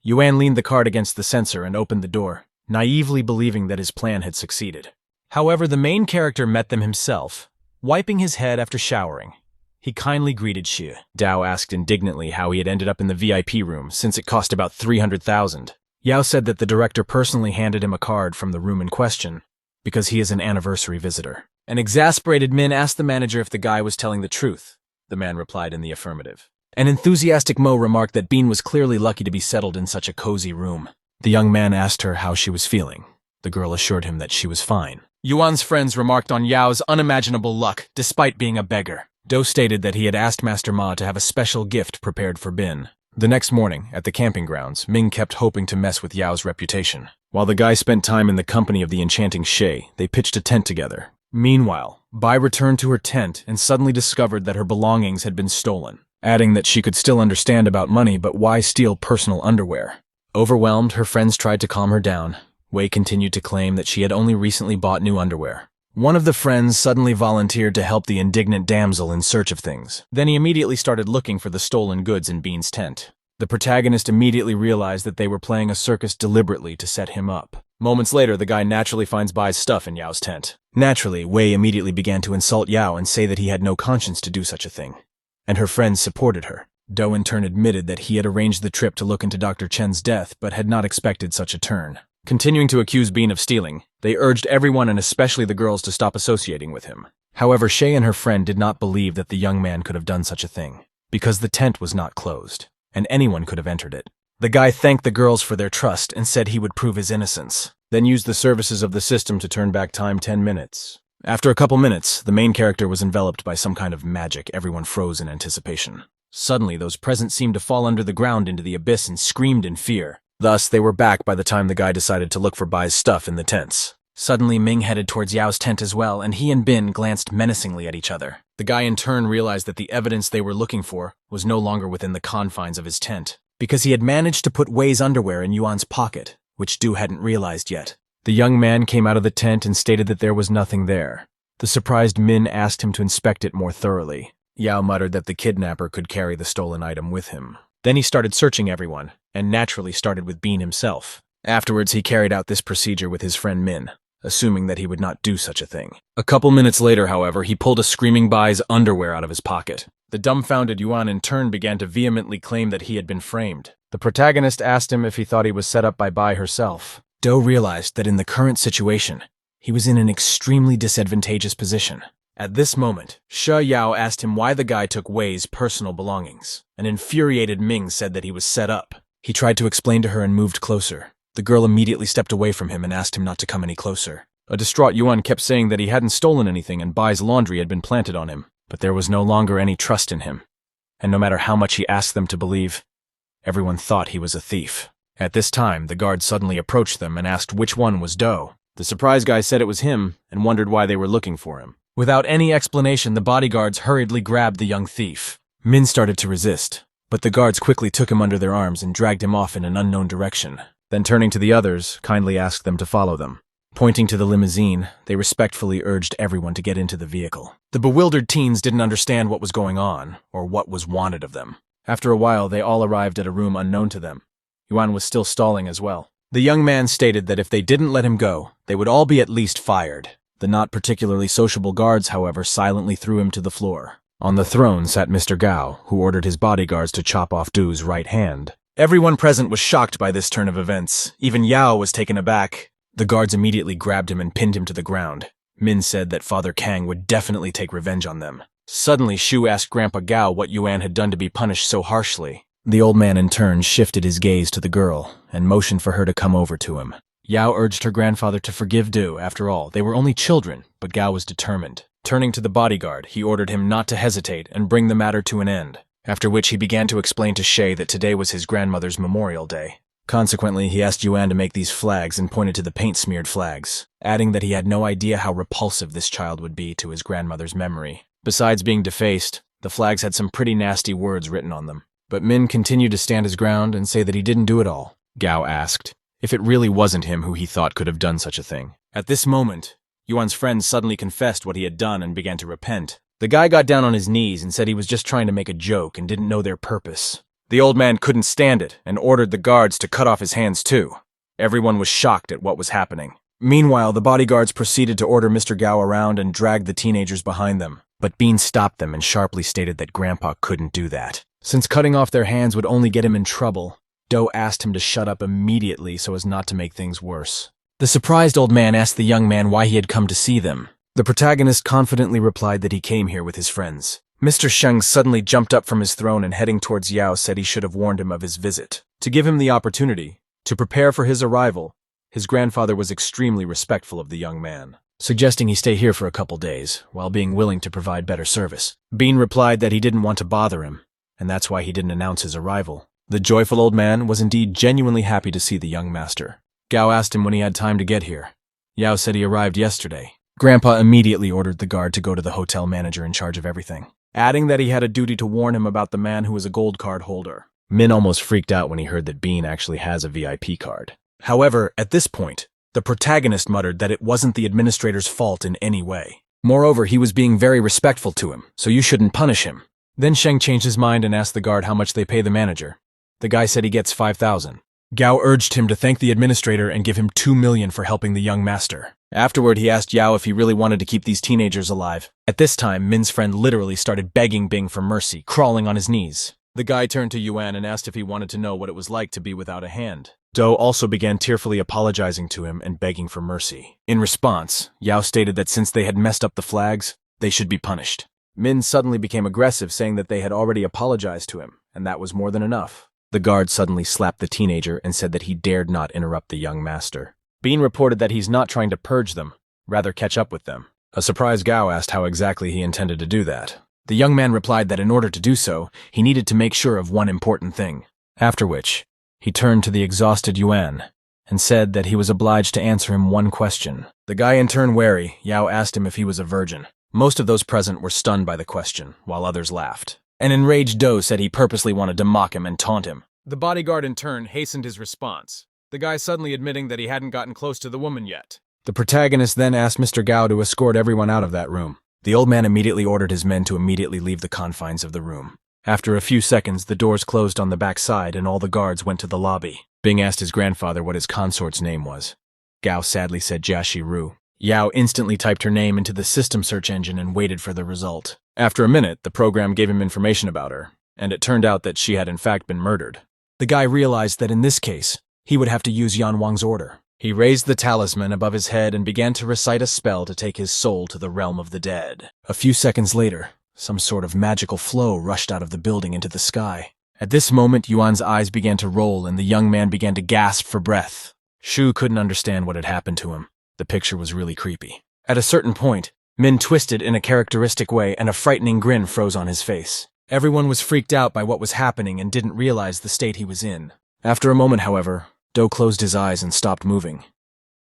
Yuan leaned the card against the sensor and opened the door, naively believing that his plan had succeeded. However, the main character met them himself, wiping his head after showering. He kindly greeted Xie. Dao asked indignantly how he had ended up in the VIP room, since it cost about 300,000. Yao said that the director personally handed him a card from the room in question, because he is an anniversary visitor. An exasperated Min asked the manager if the guy was telling the truth. The man replied in the affirmative. An enthusiastic Mo remarked that Bean was clearly lucky to be settled in such a cozy room. The young man asked her how she was feeling. The girl assured him that she was fine. Yuan's friends remarked on Yao's unimaginable luck, despite being a beggar. Do stated that he had asked Master Ma to have a special gift prepared for Bin. The next morning, at the camping grounds, Ming kept hoping to mess with Yao's reputation. While the guy spent time in the company of the enchanting Shay, they pitched a tent together. Meanwhile, Bai returned to her tent and suddenly discovered that her belongings had been stolen, adding that she could still understand about money, but why steal personal underwear? Overwhelmed, her friends tried to calm her down. Wei continued to claim that she had only recently bought new underwear. One of the friends suddenly volunteered to help the indignant damsel in search of things. Then he immediately started looking for the stolen goods in Bean's tent. The protagonist immediately realized that they were playing a circus deliberately to set him up. Moments later, the guy naturally finds Bai's stuff in Yao's tent. Naturally, Wei immediately began to insult Yao and say that he had no conscience to do such a thing. And her friends supported her. Do in turn admitted that he had arranged the trip to look into Dr. Chen's death, but had not expected such a turn. Continuing to accuse Bean of stealing, they urged everyone and especially the girls to stop associating with him. However, Shay and her friend did not believe that the young man could have done such a thing, because the tent was not closed, and anyone could have entered it. The guy thanked the girls for their trust and said he would prove his innocence, then used the services of the system to turn back time 10 minutes. After a couple minutes, the main character was enveloped by some kind of magic. Everyone froze in anticipation. Suddenly, those present seemed to fall under the ground into the abyss and screamed in fear. Thus, they were back by the time the guy decided to look for Bai's stuff in the tents. Suddenly, Ming headed towards Yao's tent as well, and he and Bin glanced menacingly at each other. The guy in turn realized that the evidence they were looking for was no longer within the confines of his tent, because he had managed to put Wei's underwear in Yuan's pocket, which Du hadn't realized yet. The young man came out of the tent and stated that there was nothing there. The surprised Min asked him to inspect it more thoroughly. Yao muttered that the kidnapper could carry the stolen item with him. Then he started searching everyone, and naturally started with Bean himself. Afterwards, he carried out this procedure with his friend Min, assuming that he would not do such a thing. A couple minutes later, however, he pulled a screaming Bai's underwear out of his pocket. The dumbfounded Yuan in turn began to vehemently claim that he had been framed. The protagonist asked him if he thought he was set up by Bai herself. Do realized that in the current situation, he was in an extremely disadvantageous position. At this moment, Shi Yao asked him why the guy took Wei's personal belongings. An infuriated Ming said that he was set up. He tried to explain to her and moved closer. The girl immediately stepped away from him and asked him not to come any closer. A distraught Yuan kept saying that he hadn't stolen anything and Bai's laundry had been planted on him, but there was no longer any trust in him. And no matter how much he asked them to believe, everyone thought he was a thief. At this time, the guard suddenly approached them and asked which one was Do. The surprise guy said it was him and wondered why they were looking for him. Without any explanation, the bodyguards hurriedly grabbed the young thief. Min started to resist, but the guards quickly took him under their arms and dragged him off in an unknown direction. Then turning to the others, kindly asked them to follow them. Pointing to the limousine, they respectfully urged everyone to get into the vehicle. The bewildered teens didn't understand what was going on, or what was wanted of them. After a while, they all arrived at a room unknown to them. Yuan was still stalling as well. The young man stated that if they didn't let him go, they would all be at least fired. The not particularly sociable guards, however, silently threw him to the floor. On the throne sat Mr. Gao, who ordered his bodyguards to chop off Du's right hand. Everyone present was shocked by this turn of events. Even Yao was taken aback. The guards immediately grabbed him and pinned him to the ground. Min said that Father Kang would definitely take revenge on them. Suddenly, Shu asked Grandpa Gao what Yuan had done to be punished so harshly. The old man in turn shifted his gaze to the girl and motioned for her to come over to him. Yao urged her grandfather to forgive Du. After all, they were only children, but Gao was determined. Turning to the bodyguard, he ordered him not to hesitate and bring the matter to an end, after which he began to explain to Shay that today was his grandmother's memorial day. Consequently, he asked Yuan to make these flags and pointed to the paint-smeared flags, adding that he had no idea how repulsive this child would be to his grandmother's memory. Besides being defaced, the flags had some pretty nasty words written on them. But Min continued to stand his ground and say that he didn't do it all. Gao asked if it really wasn't him who he thought could have done such a thing. At this moment, Yuan's friend suddenly confessed what he had done and began to repent. The guy got down on his knees and said he was just trying to make a joke and didn't know their purpose. The old man couldn't stand it and ordered the guards to cut off his hands too. Everyone was shocked at what was happening. Meanwhile, the bodyguards proceeded to order Mr. Gao around and dragged the teenagers behind them. But Bean stopped them and sharply stated that Grandpa couldn't do that. Since cutting off their hands would only get him in trouble, Do asked him to shut up immediately so as not to make things worse. The surprised old man asked the young man why he had come to see them. The protagonist confidently replied that he came here with his friends. Mr. Sheng suddenly jumped up from his throne and heading towards Yao said he should have warned him of his visit. To give him the opportunity to prepare for his arrival, his grandfather was extremely respectful of the young man, suggesting he stay here for a couple days, while being willing to provide better service. Bean replied that he didn't want to bother him, and that's why he didn't announce his arrival. The joyful old man was indeed genuinely happy to see the young master. Gao asked him when he had time to get here. Yao said he arrived yesterday. Grandpa immediately ordered the guard to go to the hotel manager in charge of everything, adding that he had a duty to warn him about the man who was a gold card holder. Min almost freaked out when he heard that Bean actually has a VIP card. However, at this point, the protagonist muttered that it wasn't the administrator's fault in any way. Moreover, he was being very respectful to him, so you shouldn't punish him. Then Sheng changed his mind and asked the guard how much they pay the manager. The guy said he gets 5,000. Gao urged him to thank the administrator and give him 2 million for helping the young master. Afterward, he asked Yao if he really wanted to keep these teenagers alive. At this time, Min's friend literally started begging Bing for mercy, crawling on his knees. The guy turned to Yuan and asked if he wanted to know what it was like to be without a hand. Do also began tearfully apologizing to him and begging for mercy. In response, Yao stated that since they had messed up the flags, they should be punished. Min suddenly became aggressive, saying that they had already apologized to him, and that was more than enough. The guard suddenly slapped the teenager and said that he dared not interrupt the young master. Bean reported that he's not trying to purge them, rather catch up with them. A surprised Gao asked how exactly he intended to do that. The young man replied that in order to do so, he needed to make sure of one important thing. After which, he turned to the exhausted Yuan and said that he was obliged to answer him one question. The guy in turn wary, Yao asked him if he was a virgin. Most of those present were stunned by the question, while others laughed. An enraged Do said he purposely wanted to mock him and taunt him. The bodyguard in turn hastened his response, the guy suddenly admitting that he hadn't gotten close to the woman yet. The protagonist then asked Mr. Gao to escort everyone out of that room. The old man immediately ordered his men to immediately leave the confines of the room. After a few seconds, the doors closed on the back side and all the guards went to the lobby. Bing asked his grandfather what his consort's name was. Gao sadly said Jiaxi Ru. Yao instantly typed her name into the system search engine and waited for the result. After a minute, the program gave him information about her, and it turned out that she had in fact been murdered. The guy realized that in this case, he would have to use Yan Wang's order. He raised the talisman above his head and began to recite a spell to take his soul to the realm of the dead. A few seconds later, some sort of magical flow rushed out of the building into the sky. At this moment, Yuan's eyes began to roll and the young man began to gasp for breath. Shu couldn't understand what had happened to him. The picture was really creepy. At a certain point, Min twisted in a characteristic way and a frightening grin froze on his face. Everyone was freaked out by what was happening and didn't realize the state he was in. After a moment, however, Do closed his eyes and stopped moving.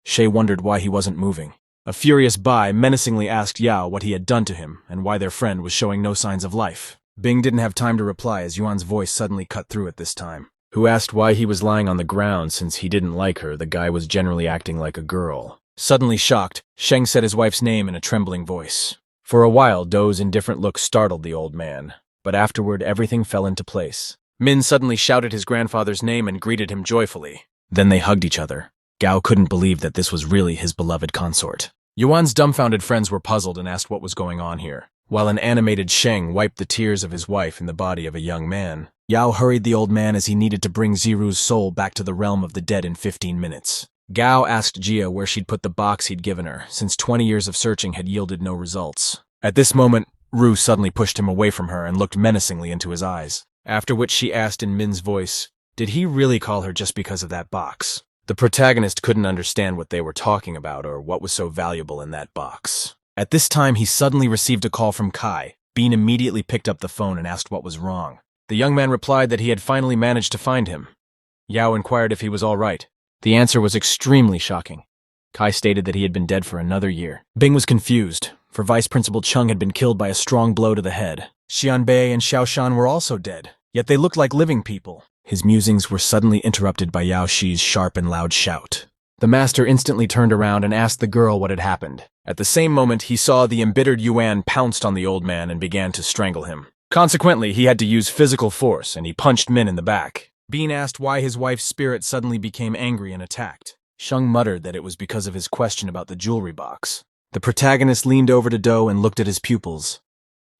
Shay wondered why he wasn't moving. A furious Bai menacingly asked Yao what he had done to him and why their friend was showing no signs of life. Bing didn't have time to reply as Yuan's voice suddenly cut through at this time. Who asked why he was lying on the ground since he didn't like her. The guy was generally acting like a girl. Suddenly shocked, Sheng said his wife's name in a trembling voice. For a while, Do's indifferent look startled the old man, but afterward everything fell into place. Min suddenly shouted his grandfather's name and greeted him joyfully. Then they hugged each other. Gao couldn't believe that this was really his beloved consort. Yuan's dumbfounded friends were puzzled and asked what was going on here, while an animated Sheng wiped the tears of his wife in the body of a young man. Yao hurried the old man as he needed to bring Ziru's soul back to the realm of the dead in 15 minutes. Gao asked Jia where she'd put the box he'd given her, since 20 years of searching had yielded no results. At this moment, Ru suddenly pushed him away from her and looked menacingly into his eyes, after which she asked in Min's voice, did he really call her just because of that box? The protagonist couldn't understand what they were talking about or what was so valuable in that box. At this time, he suddenly received a call from Kai. Bean immediately picked up the phone and asked what was wrong. The young man replied that he had finally managed to find him. Yao inquired if he was all right. The answer was extremely shocking. Kai stated that he had been dead for another year. Bing was confused, for Vice Principal Chung had been killed by a strong blow to the head. Xianbei and Xiaoshan were also dead, yet they looked like living people. His musings were suddenly interrupted by Yao Shi's sharp and loud shout. The master instantly turned around and asked the girl what had happened. At the same moment, he saw the embittered Yuan pounced on the old man and began to strangle him. Consequently, he had to use physical force, and he punched Min in the back. Bean asked why his wife's spirit suddenly became angry and attacked. Sheng muttered that it was because of his question about the jewelry box. The protagonist leaned over to Do and looked at his pupils.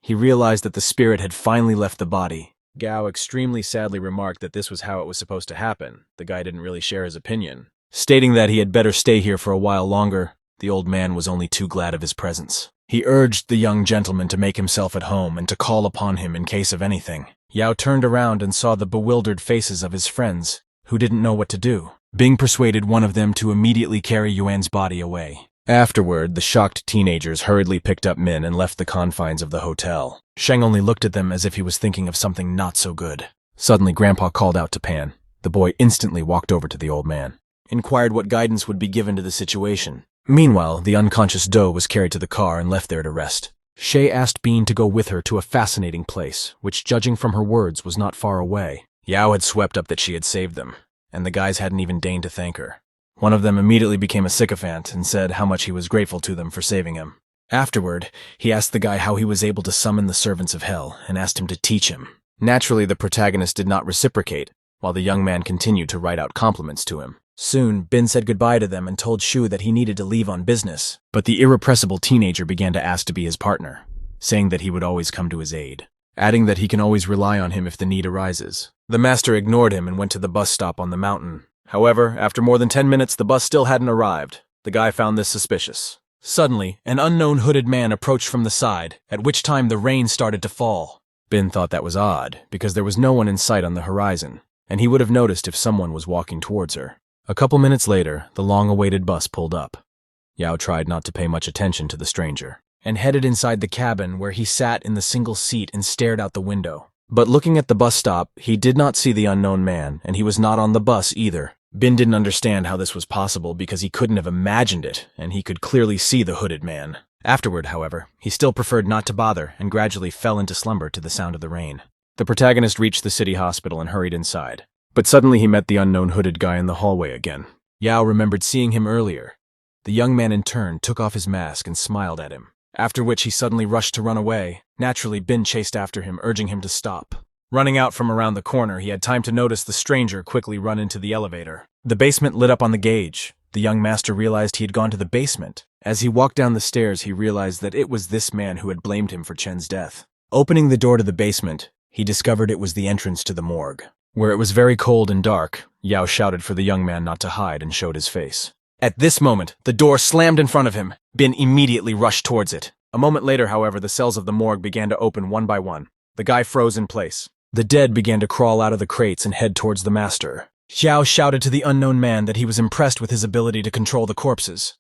He realized that the spirit had finally left the body. Gao extremely sadly remarked that this was how it was supposed to happen. The guy didn't really share his opinion. Stating that he had better stay here for a while longer, the old man was only too glad of his presence. He urged the young gentleman to make himself at home and to call upon him in case of anything. Yao turned around and saw the bewildered faces of his friends, who didn't know what to do. Bing persuaded one of them to immediately carry Yuan's body away. Afterward, the shocked teenagers hurriedly picked up Min and left the confines of the hotel. Sheng only looked at them as if he was thinking of something not so good. Suddenly, Grandpa called out to Pan. The boy instantly walked over to the old man, inquired what guidance would be given to the situation. Meanwhile, the unconscious Do was carried to the car and left there to rest. Shay asked Bean to go with her to a fascinating place, which, judging from her words, was not far away. Yao had swept up that she had saved them, and the guys hadn't even deigned to thank her. One of them immediately became a sycophant and said how much he was grateful to them for saving him. Afterward, he asked the guy how he was able to summon the servants of hell and asked him to teach him. Naturally, the protagonist did not reciprocate, while the young man continued to write out compliments to him. Soon, Bin said goodbye to them and told Shu that he needed to leave on business, but the irrepressible teenager began to ask to be his partner, saying that he would always come to his aid, adding that he can always rely on him if the need arises. The master ignored him and went to the bus stop on the mountain. However, after more than 10 minutes, the bus still hadn't arrived. The guy found this suspicious. Suddenly, an unknown hooded man approached from the side, at which time the rain started to fall. Bin thought that was odd, because there was no one in sight on the horizon, and he would have noticed if someone was walking towards her. A couple minutes later, the long-awaited bus pulled up. Yao tried not to pay much attention to the stranger, and headed inside the cabin where he sat in the single seat and stared out the window. But looking at the bus stop, he did not see the unknown man, and he was not on the bus either. Bin didn't understand how this was possible because he couldn't have imagined it, and he could clearly see the hooded man. Afterward, however, he still preferred not to bother and gradually fell into slumber to the sound of the rain. The protagonist reached the city hospital and hurried inside. But suddenly he met the unknown hooded guy in the hallway again. Yao remembered seeing him earlier. The young man in turn took off his mask and smiled at him, after which he suddenly rushed to run away. Naturally, Bin chased after him, urging him to stop. Running out from around the corner, he had time to notice the stranger quickly run into the elevator. The basement lit up on the gauge. The young master realized he had gone to the basement. As he walked down the stairs, he realized that it was this man who had blamed him for Chen's death. Opening the door to the basement, he discovered it was the entrance to the morgue. Where it was very cold and dark, Yao shouted for the young man not to hide and showed his face. At this moment, the door slammed in front of him. Bin immediately rushed towards it. A moment later, however, the cells of the morgue began to open one by one. The guy froze in place. The dead began to crawl out of the crates and head towards the master. Xiao shouted to the unknown man that he was impressed with his ability to control the corpses.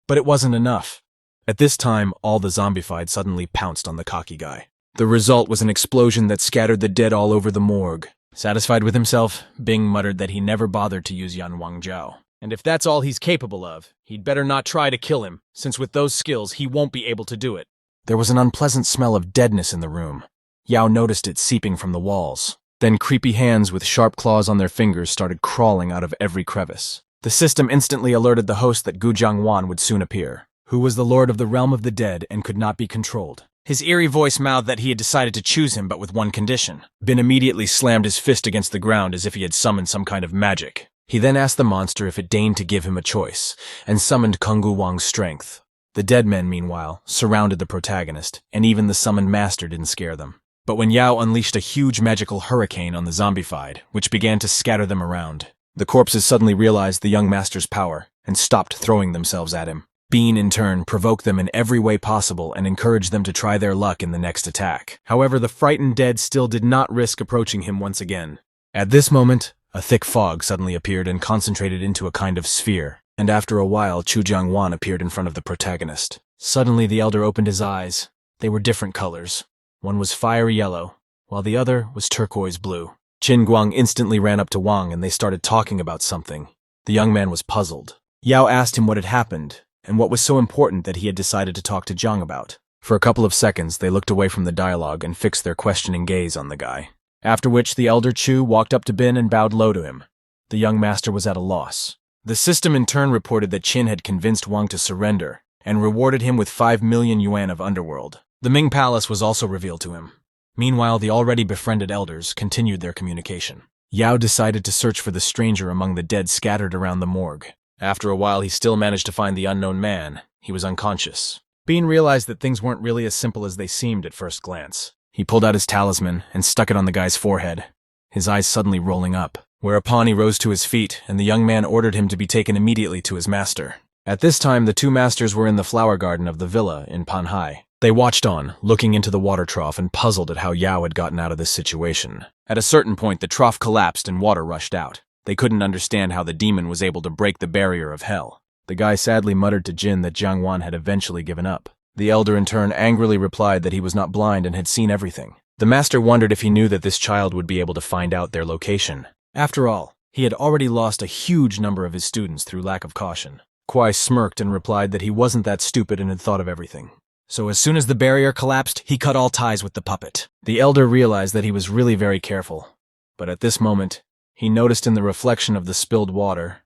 But it wasn't enough. At this time, all the zombified suddenly pounced on the cocky guy. The result was an explosion that scattered the dead all over the morgue. Satisfied with himself, Bing muttered that he never bothered to use Yan Wangjiao. And if that's all he's capable of, he'd better not try to kill him, since with those skills he won't be able to do it. There was an unpleasant smell of deadness in the room. Yao noticed it seeping from the walls. Then creepy hands with sharp claws on their fingers started crawling out of every crevice. The system instantly alerted the host that Gu Jiangwan would soon appear, who was the lord of the realm of the dead and could not be controlled. His eerie voice mouthed that he had decided to choose him, but with one condition. Bin immediately slammed his fist against the ground as if he had summoned some kind of magic. He then asked the monster if it deigned to give him a choice, and summoned Kung Gu Wang's strength. The dead men, meanwhile, surrounded the protagonist, and even the summoned master didn't scare them. But when Yao unleashed a huge magical hurricane on the zombified, which began to scatter them around, the corpses suddenly realized the young master's power and stopped throwing themselves at him. Bean, in turn, provoked them in every way possible and encouraged them to try their luck in the next attack. However, the frightened dead still did not risk approaching him once again. At this moment, a thick fog suddenly appeared and concentrated into a kind of sphere, and after a while, Chu Jiangwan appeared in front of the protagonist. Suddenly, the elder opened his eyes. They were different colors. One was fiery yellow, while the other was turquoise blue. Qin Guang instantly ran up to Wang and they started talking about something. The young man was puzzled. Yao asked him what had happened, and what was so important that he had decided to talk to Zhang about. For a couple of seconds, they looked away from the dialogue and fixed their questioning gaze on the guy. After which, the elder Chu walked up to Bin and bowed low to him. The young master was at a loss. The system in turn reported that Qin had convinced Wang to surrender and rewarded him with 5 million yuan of underworld. The Ming Palace was also revealed to him. Meanwhile, the already befriended elders continued their communication. Yao decided to search for the stranger among the dead scattered around the morgue. After a while, he still managed to find the unknown man. He was unconscious. Bean realized that things weren't really as simple as they seemed at first glance. He pulled out his talisman and stuck it on the guy's forehead, his eyes suddenly rolling up. Whereupon he rose to his feet, and the young man ordered him to be taken immediately to his master. At this time, the two masters were in the flower garden of the villa in Panhai. They watched on, looking into the water trough and puzzled at how Yao had gotten out of this situation. At a certain point, the trough collapsed and water rushed out. They couldn't understand how the demon was able to break the barrier of hell. The guy sadly muttered to Jin that Jiangwan had eventually given up. The elder in turn angrily replied that he was not blind and had seen everything. The master wondered if he knew that this child would be able to find out their location. After all, he had already lost a huge number of his students through lack of caution. Kwai smirked and replied that he wasn't that stupid and had thought of everything. So as soon as the barrier collapsed, he cut all ties with the puppet. The elder realized that he was really very careful. But at this moment, he noticed in the reflection of the spilled water,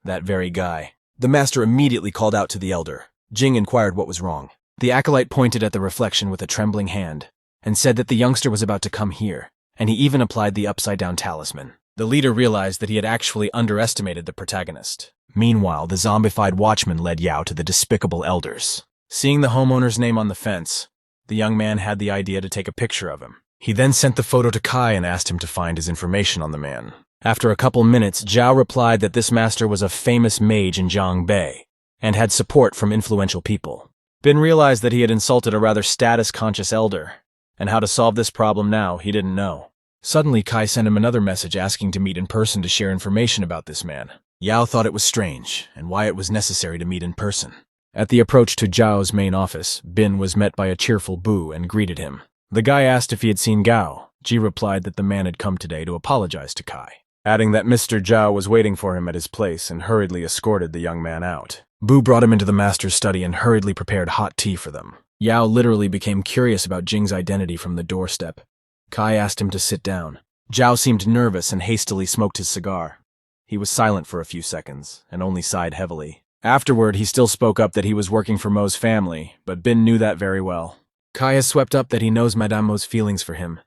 that very guy. The master immediately called out to the elder. Jing inquired what was wrong. The acolyte pointed at the reflection with a trembling hand, and said that the youngster was about to come here, and he even applied the upside-down talisman. The leader realized that he had actually underestimated the protagonist. Meanwhile, the zombified watchman led Yao to the despicable elders. Seeing the homeowner's name on the fence, the young man had the idea to take a picture of him. He then sent the photo to Kai and asked him to find his information on the man. After a couple minutes, Zhao replied that this master was a famous mage in Zhangbei and had support from influential people. Bin realized that he had insulted a rather status-conscious elder, and how to solve this problem now he didn't know. Suddenly, Kai sent him another message asking to meet in person to share information about this man. Yao thought it was strange, and why it was necessary to meet in person. At the approach to Zhao's main office, Bin was met by a cheerful boo and greeted him. The guy asked if he had seen Gao. Ji replied that the man had come today to apologize to Kai, adding that Mr. Zhao was waiting for him at his place and hurriedly escorted the young man out. Bu brought him into the master's study and hurriedly prepared hot tea for them. Yao literally became curious about Jing's identity from the doorstep. Kai asked him to sit down. Zhao seemed nervous and hastily smoked his cigar. He was silent for a few seconds and only sighed heavily. Afterward, he still spoke up that he was working for Mo's family, but Bin knew that very well. Kai has swept up that he knows Madame Mo's feelings for him,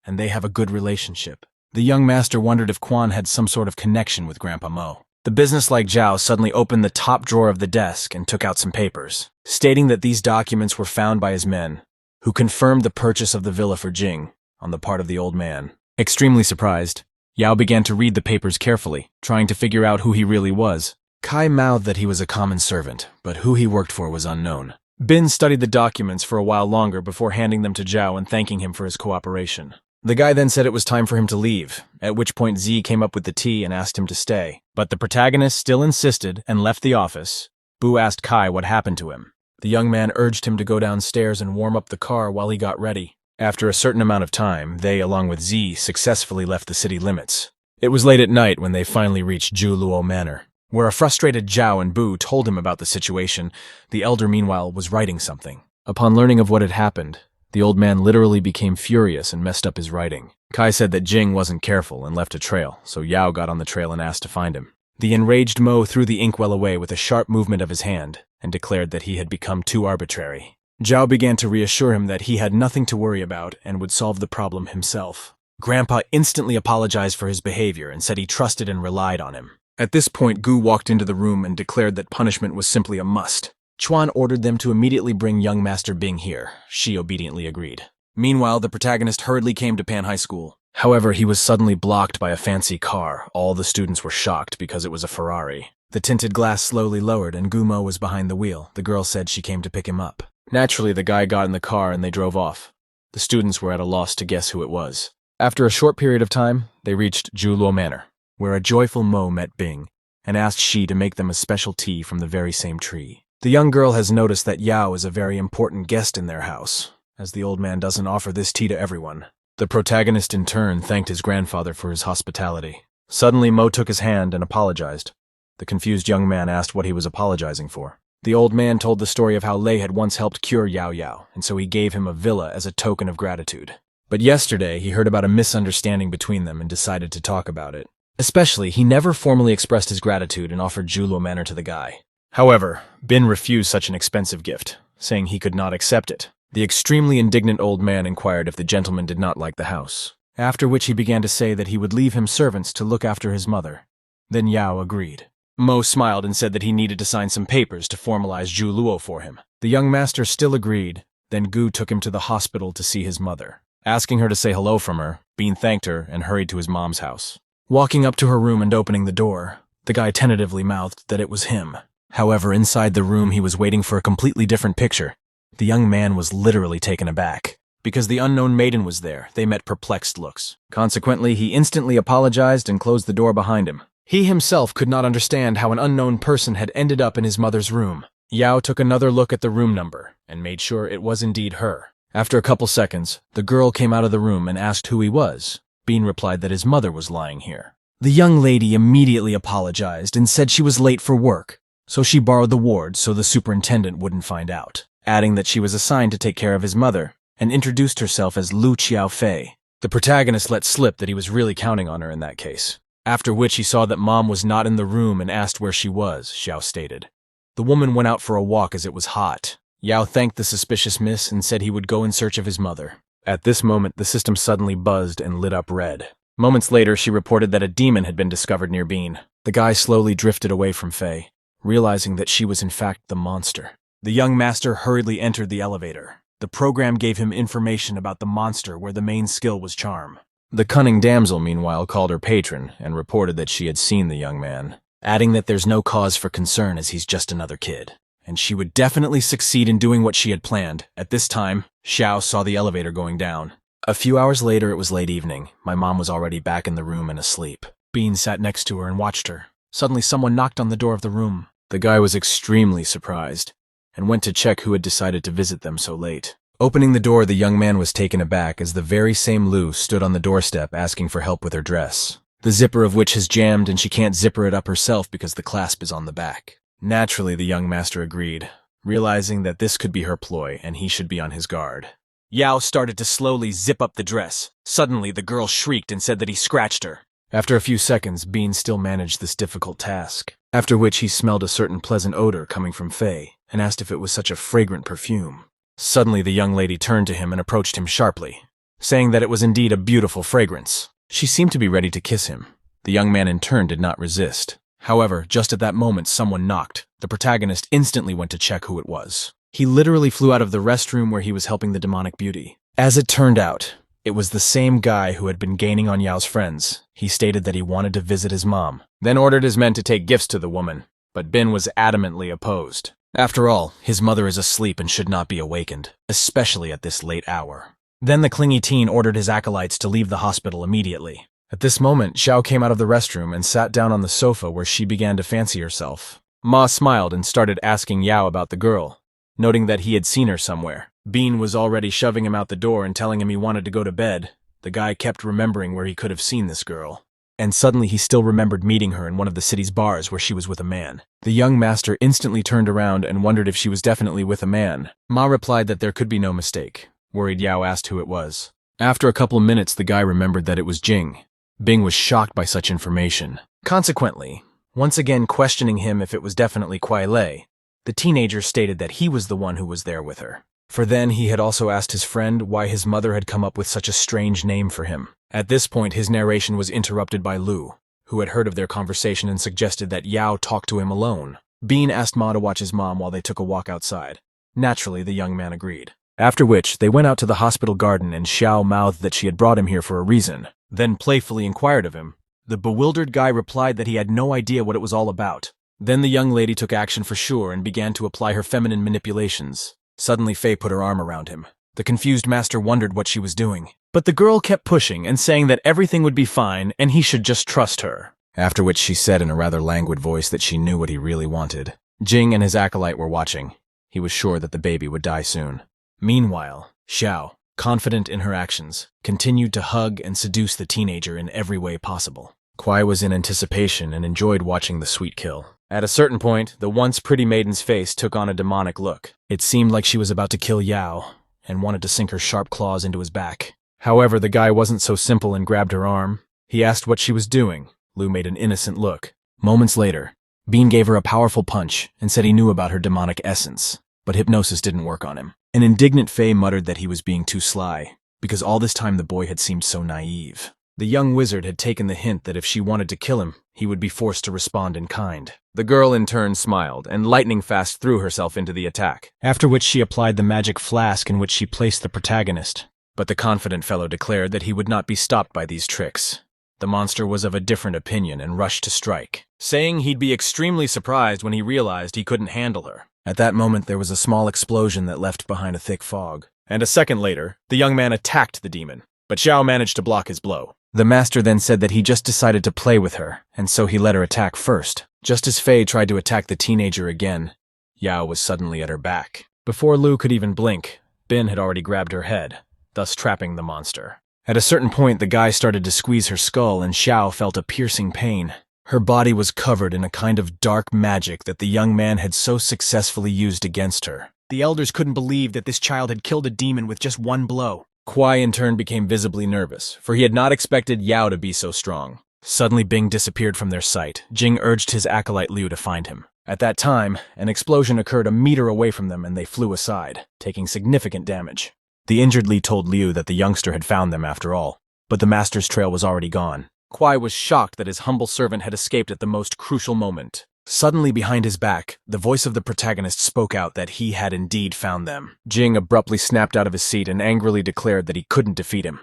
and they have a good relationship. The young master wondered if Quan had some sort of connection with Grandpa Mo. The businesslike Zhao suddenly opened the top drawer of the desk and took out some papers, stating that these documents were found by his men, who confirmed the purchase of the villa for Jing on the part of the old man. Extremely surprised, Yao began to read the papers carefully, trying to figure out who he really was. Kai mouthed that he was a common servant, but who he worked for was unknown. Bin studied the documents for a while longer before handing them to Zhao and thanking him for his cooperation. The guy then said it was time for him to leave, at which point Z came up with the tea and asked him to stay. But the protagonist still insisted and left the office. Bu asked Kai what happened to him. The young man urged him to go downstairs and warm up the car while he got ready. After a certain amount of time, they, along with Z, successfully left the city limits. It was late at night when they finally reached Juluo Manor, where a frustrated Zhao and Bu told him about the situation. The elder, meanwhile, was writing something. Upon learning of what had happened, the old man literally became furious and messed up his writing. Kai said that Jing wasn't careful and left a trail, so Yao got on the trail and asked to find him. The enraged Mo threw the inkwell away with a sharp movement of his hand and declared that he had become too arbitrary. Zhao began to reassure him that he had nothing to worry about and would solve the problem himself. Grandpa instantly apologized for his behavior and said he trusted and relied on him. At this point, Gu walked into the room and declared that punishment was simply a must. Chuan ordered them to immediately bring young Master Bing here. She obediently agreed. Meanwhile, the protagonist hurriedly came to Pan High School. However, he was suddenly blocked by a fancy car. All the students were shocked because it was a Ferrari. The tinted glass slowly lowered and Gumo was behind the wheel. The girl said she came to pick him up. Naturally, the guy got in the car and they drove off. The students were at a loss to guess who it was. After a short period of time, they reached Juluo Manor, where a joyful Mo met Bing and asked she to make them a special tea from the very same tree. The young girl has noticed that Yao is a very important guest in their house, as the old man doesn't offer this tea to everyone. The protagonist in turn thanked his grandfather for his hospitality. Suddenly, Mo took his hand and apologized. The confused young man asked what he was apologizing for. The old man told the story of how Lei had once helped cure Yao Yao, and so he gave him a villa as a token of gratitude. But yesterday, he heard about a misunderstanding between them and decided to talk about it. Especially, he never formally expressed his gratitude and offered Juluo Manor to the guy. However, Bin refused such an expensive gift, saying he could not accept it. The extremely indignant old man inquired if the gentleman did not like the house, after which he began to say that he would leave him servants to look after his mother. Then Yao agreed. Mo smiled and said that he needed to sign some papers to formalize Juluo for him. The young master still agreed. Then Gu took him to the hospital to see his mother. Asking her to say hello from her, Bin thanked her and hurried to his mom's house. Walking up to her room and opening the door, the guy tentatively mouthed that it was him. However, inside the room he was waiting for a completely different picture. The young man was literally taken aback. Because the unknown maiden was there, they met perplexed looks. Consequently, he instantly apologized and closed the door behind him. He himself could not understand how an unknown person had ended up in his mother's room. Yao took another look at the room number and made sure it was indeed her. After a couple seconds, the girl came out of the room and asked who he was. Bin replied that his mother was lying here. The young lady immediately apologized and said she was late for work, so she borrowed the ward so the superintendent wouldn't find out, adding that she was assigned to take care of his mother, and introduced herself as Lu Qiaofei. The protagonist let slip that he was really counting on her in that case, after which he saw that Mom was not in the room and asked where she was, Xiao stated. The woman went out for a walk as it was hot. Yao thanked the suspicious miss and said he would go in search of his mother. At this moment, the system suddenly buzzed and lit up red. Moments later, she reported that a demon had been discovered near Bean. The guy slowly drifted away from Faye, realizing that she was in fact the monster. The young master hurriedly entered the elevator. The program gave him information about the monster where the main skill was charm. The cunning damsel, meanwhile, called her patron and reported that she had seen the young man, adding that there's no cause for concern as he's just another kid, and she would definitely succeed in doing what she had planned. At this time, Xiao saw the elevator going down. A few hours later, it was late evening. My mom was already back in the room and asleep. Bean sat next to her and watched her. Suddenly, someone knocked on the door of the room. The guy was extremely surprised and went to check who had decided to visit them so late. Opening the door, the young man was taken aback as the very same Lu stood on the doorstep asking for help with her dress, the zipper of which has jammed and she can't zipper it up herself because the clasp is on the back. Naturally, the young master agreed, realizing that this could be her ploy and he should be on his guard. Yao started to slowly zip up the dress. Suddenly, the girl shrieked and said that he scratched her. After a few seconds, Bean still managed this difficult task, after which he smelled a certain pleasant odor coming from Faye and asked if it was such a fragrant perfume. Suddenly, the young lady turned to him and approached him sharply, saying that it was indeed a beautiful fragrance. She seemed to be ready to kiss him. The young man in turn did not resist. However, just at that moment, someone knocked. The protagonist instantly went to check who it was. He literally flew out of the restroom where he was helping the demonic beauty. As it turned out, It was the same guy who had been gaining on Yao's friends. He stated that he wanted to visit his mom, then ordered his men to take gifts to the woman, but Bin was adamantly opposed. After all, his mother is asleep and should not be awakened, especially at this late hour. Then the clingy teen ordered his acolytes to leave the hospital immediately. At this moment, Xiao came out of the restroom and sat down on the sofa where she began to fancy herself. Ma smiled and started asking Yao about the girl, noting that he had seen her somewhere. Bean was already shoving him out the door and telling him he wanted to go to bed. The guy kept remembering where he could have seen this girl. And suddenly he still remembered meeting her in one of the city's bars where she was with a man. The young master instantly turned around and wondered if she was definitely with a man. Ma replied that there could be no mistake. Worried, Yao asked who it was. After a couple minutes, the guy remembered that it was Jing. Bing was shocked by such information. Consequently, once again questioning him if it was definitely Kuai Lei, the teenager stated that he was the one who was there with her. For then he had also asked his friend why his mother had come up with such a strange name for him. At this point, his narration was interrupted by Lu, who had heard of their conversation and suggested that Yao talk to him alone. Bean asked Ma to watch his mom while they took a walk outside. Naturally, the young man agreed. After which, they went out to the hospital garden and Xiao mouthed that she had brought him here for a reason, then playfully inquired of him. The bewildered guy replied that he had no idea what it was all about. Then the young lady took action for sure and began to apply her feminine manipulations. Suddenly, Faye put her arm around him. The confused master wondered what she was doing. But the girl kept pushing and saying that everything would be fine and he should just trust her. After which she said in a rather languid voice that she knew what he really wanted. Jing and his acolyte were watching. He was sure that the baby would die soon. Meanwhile, Xiao, confident in her actions, continued to hug and seduce the teenager in every way possible. Kuai was in anticipation and enjoyed watching the sweet kill. At a certain point, the once pretty maiden's face took on a demonic look. It seemed like she was about to kill Yao, and wanted to sink her sharp claws into his back. However, the guy wasn't so simple and grabbed her arm. He asked what she was doing. Lu made an innocent look. Moments later, Bean gave her a powerful punch and said he knew about her demonic essence, but hypnosis didn't work on him. An indignant Faye muttered that he was being too sly, because all this time the boy had seemed so naive. The young wizard had taken the hint that if she wanted to kill him, he would be forced to respond in kind. The girl in turn smiled, and lightning-fast threw herself into the attack, after which she applied the magic flask in which she placed the protagonist. But the confident fellow declared that he would not be stopped by these tricks. The monster was of a different opinion and rushed to strike, saying he'd be extremely surprised when he realized he couldn't handle her. At that moment, there was a small explosion that left behind a thick fog, and a second later, the young man attacked the demon, but Xiao managed to block his blow. The master then said that he just decided to play with her, and so he let her attack first. Just as Faye tried to attack the teenager again, Yao was suddenly at her back. Before Lu could even blink, Bin had already grabbed her head, thus trapping the monster. At a certain point, the guy started to squeeze her skull and Xiao felt a piercing pain. Her body was covered in a kind of dark magic that the young man had so successfully used against her. The elders couldn't believe that this child had killed a demon with just one blow. Kuai in turn became visibly nervous, for he had not expected Yao to be so strong. Suddenly Bing disappeared from their sight. Jing urged his acolyte Liu to find him. At that time, an explosion occurred a meter away from them and they flew aside, taking significant damage. The injured Li told Liu that the youngster had found them after all, but the master's trail was already gone. Kuai was shocked that his humble servant had escaped at the most crucial moment. Suddenly behind his back, the voice of the protagonist spoke out that he had indeed found them. Jing abruptly snapped out of his seat and angrily declared that he couldn't defeat him.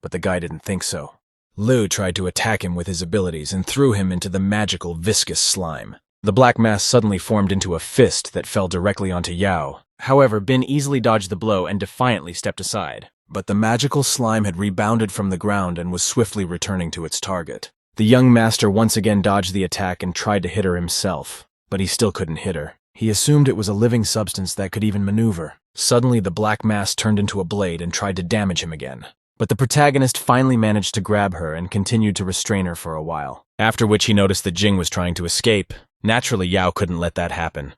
But the guy didn't think so. Liu tried to attack him with his abilities and threw him into the magical viscous slime. The black mass suddenly formed into a fist that fell directly onto Yao. However, Bin easily dodged the blow and defiantly stepped aside. But the magical slime had rebounded from the ground and was swiftly returning to its target. The young master once again dodged the attack and tried to hit her himself, but he still couldn't hit her. He assumed it was a living substance that could even maneuver. Suddenly, the black mass turned into a blade and tried to damage him again. But the protagonist finally managed to grab her and continued to restrain her for a while, after which he noticed that Jing was trying to escape. Naturally, Yao couldn't let that happen.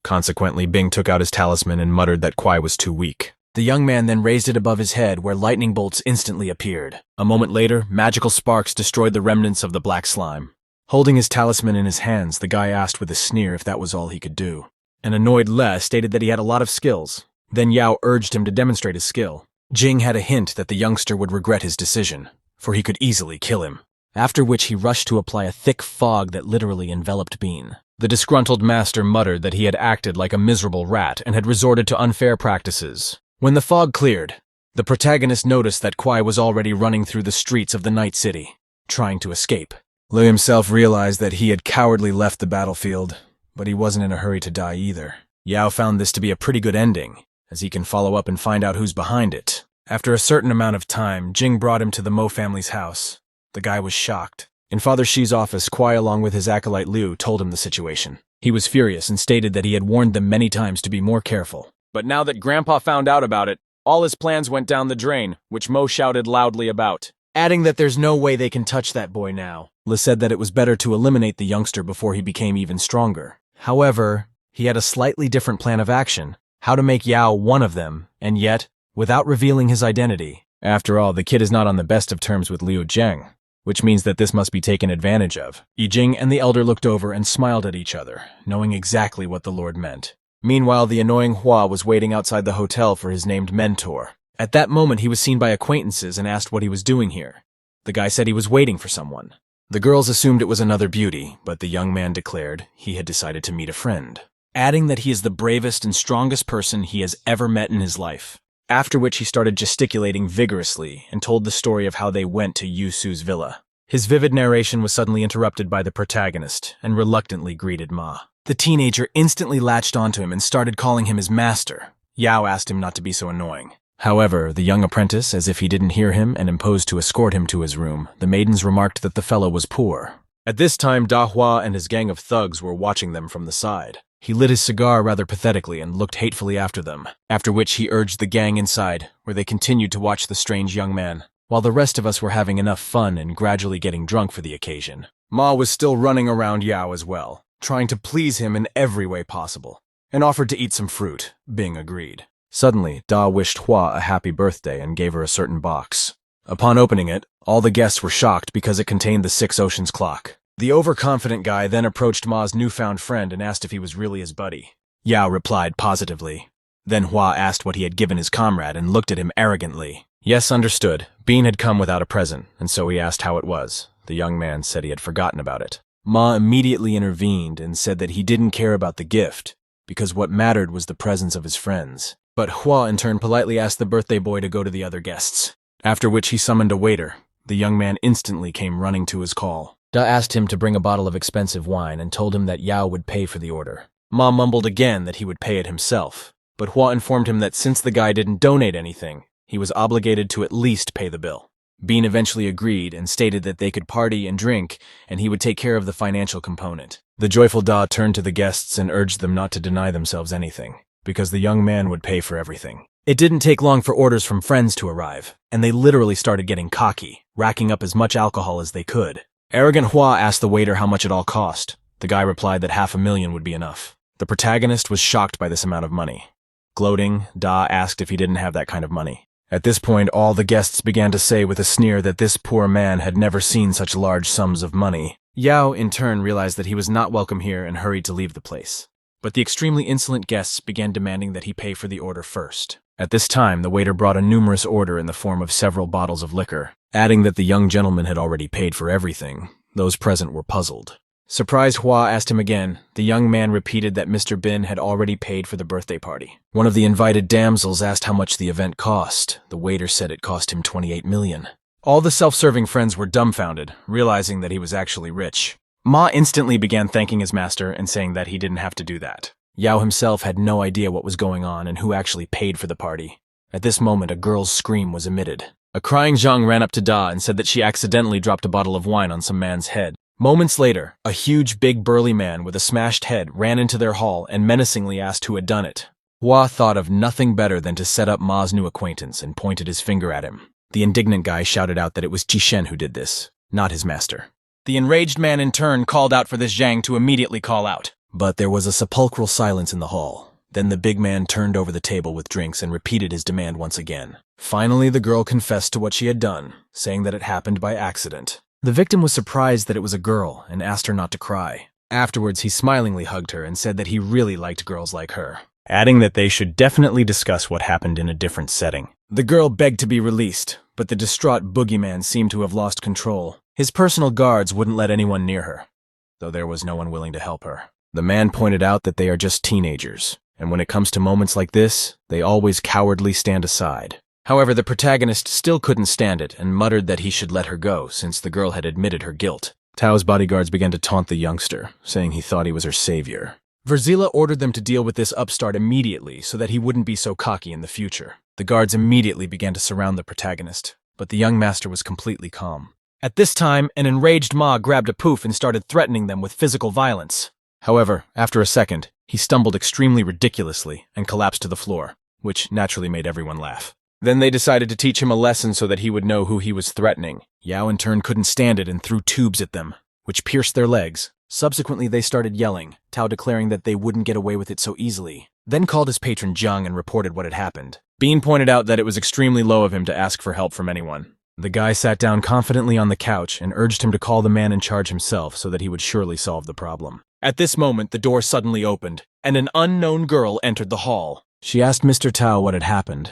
Consequently, Bing took out his talisman and muttered that Kuai was too weak. The young man then raised it above his head where lightning bolts instantly appeared. A moment later, magical sparks destroyed the remnants of the black slime. Holding his talisman in his hands, the guy asked with a sneer if that was all he could do. An annoyed Le stated that he had a lot of skills. Then Yao urged him to demonstrate his skill. Jing had a hint that the youngster would regret his decision, for he could easily kill him. After which he rushed to apply a thick fog that literally enveloped Bean. The disgruntled master muttered that he had acted like a miserable rat and had resorted to unfair practices. When the fog cleared, The protagonist noticed that Kwai was already running through the streets of the night city, trying to escape. Liu himself realized that he had cowardly left the battlefield, but he wasn't in a hurry to die either. Yao found this to be a pretty good ending, as he can follow up and find out who's behind it. After a certain amount of time, Jing brought him to the Mo family's house. The guy was shocked. In Father Shi's office, Kwai, along with his acolyte Liu, told him the situation. He was furious and stated that he had warned them many times to be more careful. But now that Grandpa found out about it, all his plans went down the drain, which Mo shouted loudly about, adding that there's no way they can touch that boy now. Li said that it was better to eliminate the youngster before he became even stronger. However, he had a slightly different plan of action, how to make Yao one of them, and yet, without revealing his identity. After all, the kid is not on the best of terms with Liu Zheng, which means that this must be taken advantage of. Yi Jing and the elder looked over and smiled at each other, knowing exactly what the Lord meant. Meanwhile, the annoying Hua was waiting outside the hotel for his named mentor. At that moment, he was seen by acquaintances and asked what he was doing here. The guy said he was waiting for someone. The girls assumed it was another beauty, but the young man declared he had decided to meet a friend, adding that he is the bravest and strongest person he has ever met in his life. After which he started gesticulating vigorously and told the story of how they went to Yu Su's villa. His vivid narration was suddenly interrupted by the protagonist and reluctantly greeted Ma. The teenager instantly latched onto him and started calling him his master. Yao asked him not to be so annoying. However, the young apprentice, as if he didn't hear him and imposed to escort him to his room, the maidens remarked that the fellow was poor. At this time, Da Hua and his gang of thugs were watching them from the side. He lit his cigar rather pathetically and looked hatefully after them, after which he urged the gang inside, where they continued to watch the strange young man, while the rest of us were having enough fun and gradually getting drunk for the occasion. Ma was still running around Yao as well, trying to please him in every way possible, and offered to eat some fruit, being agreed. Suddenly, Da wished Hua a happy birthday and gave her a certain box. Upon opening it, all the guests were shocked because it contained the Six Oceans clock. The overconfident guy then approached Ma's newfound friend and asked if he was really his buddy. Yao replied positively. Then Hua asked what he had given his comrade and looked at him arrogantly. Yes, understood. Bean had come without a present, and so he asked how it was. The young man said he had forgotten about it. Ma immediately intervened and said that he didn't care about the gift, because what mattered was the presence of his friends. But Hua in turn politely asked the birthday boy to go to the other guests, after which he summoned a waiter. The young man instantly came running to his call. Da asked him to bring a bottle of expensive wine and told him that Yao would pay for the order. Ma mumbled again that he would pay it himself, but Hua informed him that since the guy didn't donate anything, he was obligated to at least pay the bill. Bean eventually agreed and stated that they could party and drink, and he would take care of the financial component. The joyful Da turned to the guests and urged them not to deny themselves anything, because the young man would pay for everything. It didn't take long for orders from friends to arrive, and they literally started getting cocky, racking up as much alcohol as they could. Arrogant Hua asked the waiter how much it all cost. The guy replied that $500,000 would be enough. The protagonist was shocked by this amount of money. Gloating, Da asked if he didn't have that kind of money. At this point, all the guests began to say with a sneer that this poor man had never seen such large sums of money. Yao, in turn, realized that he was not welcome here and hurried to leave the place. But the extremely insolent guests began demanding that he pay for the order first. At this time, the waiter brought a numerous order in the form of several bottles of liquor, adding that the young gentleman had already paid for everything. Those present were puzzled. Surprised, Hua asked him again. The young man repeated that Mr. Bin had already paid for the birthday party. One of the invited damsels asked how much the event cost. The waiter said it cost him 28 million. All the self-serving friends were dumbfounded, realizing that he was actually rich. Ma instantly began thanking his master and saying that he didn't have to do that. Yao himself had no idea what was going on and who actually paid for the party. At this moment, a girl's scream was emitted. A crying Zhang ran up to Da and said that she accidentally dropped a bottle of wine on some man's head. Moments later, a huge, big, burly man with a smashed head ran into their hall and menacingly asked who had done it. Hua thought of nothing better than to set up Ma's new acquaintance and pointed his finger at him. The indignant guy shouted out that it was Qishen who did this, not his master. The enraged man in turn called out for this Zhang to immediately call out. But there was a sepulchral silence in the hall. Then the big man turned over the table with drinks and repeated his demand once again. Finally, the girl confessed to what she had done, saying that it happened by accident. The victim was surprised that it was a girl and asked her not to cry. Afterwards, he smilingly hugged her and said that he really liked girls like her, adding that they should definitely discuss what happened in a different setting. The girl begged to be released, but the distraught boogeyman seemed to have lost control. His personal guards wouldn't let anyone near her, though there was no one willing to help her. The man pointed out that they are just teenagers, and when it comes to moments like this, they always cowardly stand aside. However, the protagonist still couldn't stand it and muttered that he should let her go since the girl had admitted her guilt. Tao's bodyguards began to taunt the youngster, saying he thought he was her savior. Verzila ordered them to deal with this upstart immediately so that he wouldn't be so cocky in the future. The guards immediately began to surround the protagonist, but the young master was completely calm. At this time, an enraged Ma grabbed a poof and started threatening them with physical violence. However, after a second, he stumbled extremely ridiculously and collapsed to the floor, which naturally made everyone laugh. Then they decided to teach him a lesson so that he would know who he was threatening. Yao in turn couldn't stand it and threw tubes at them, which pierced their legs. Subsequently, they started yelling, Tao declaring that they wouldn't get away with it so easily. Then called his patron Zhang and reported what had happened. Bean pointed out that it was extremely low of him to ask for help from anyone. The guy sat down confidently on the couch and urged him to call the man in charge himself so that he would surely solve the problem. At this moment, the door suddenly opened, and an unknown girl entered the hall. She asked Mr. Tao what had happened,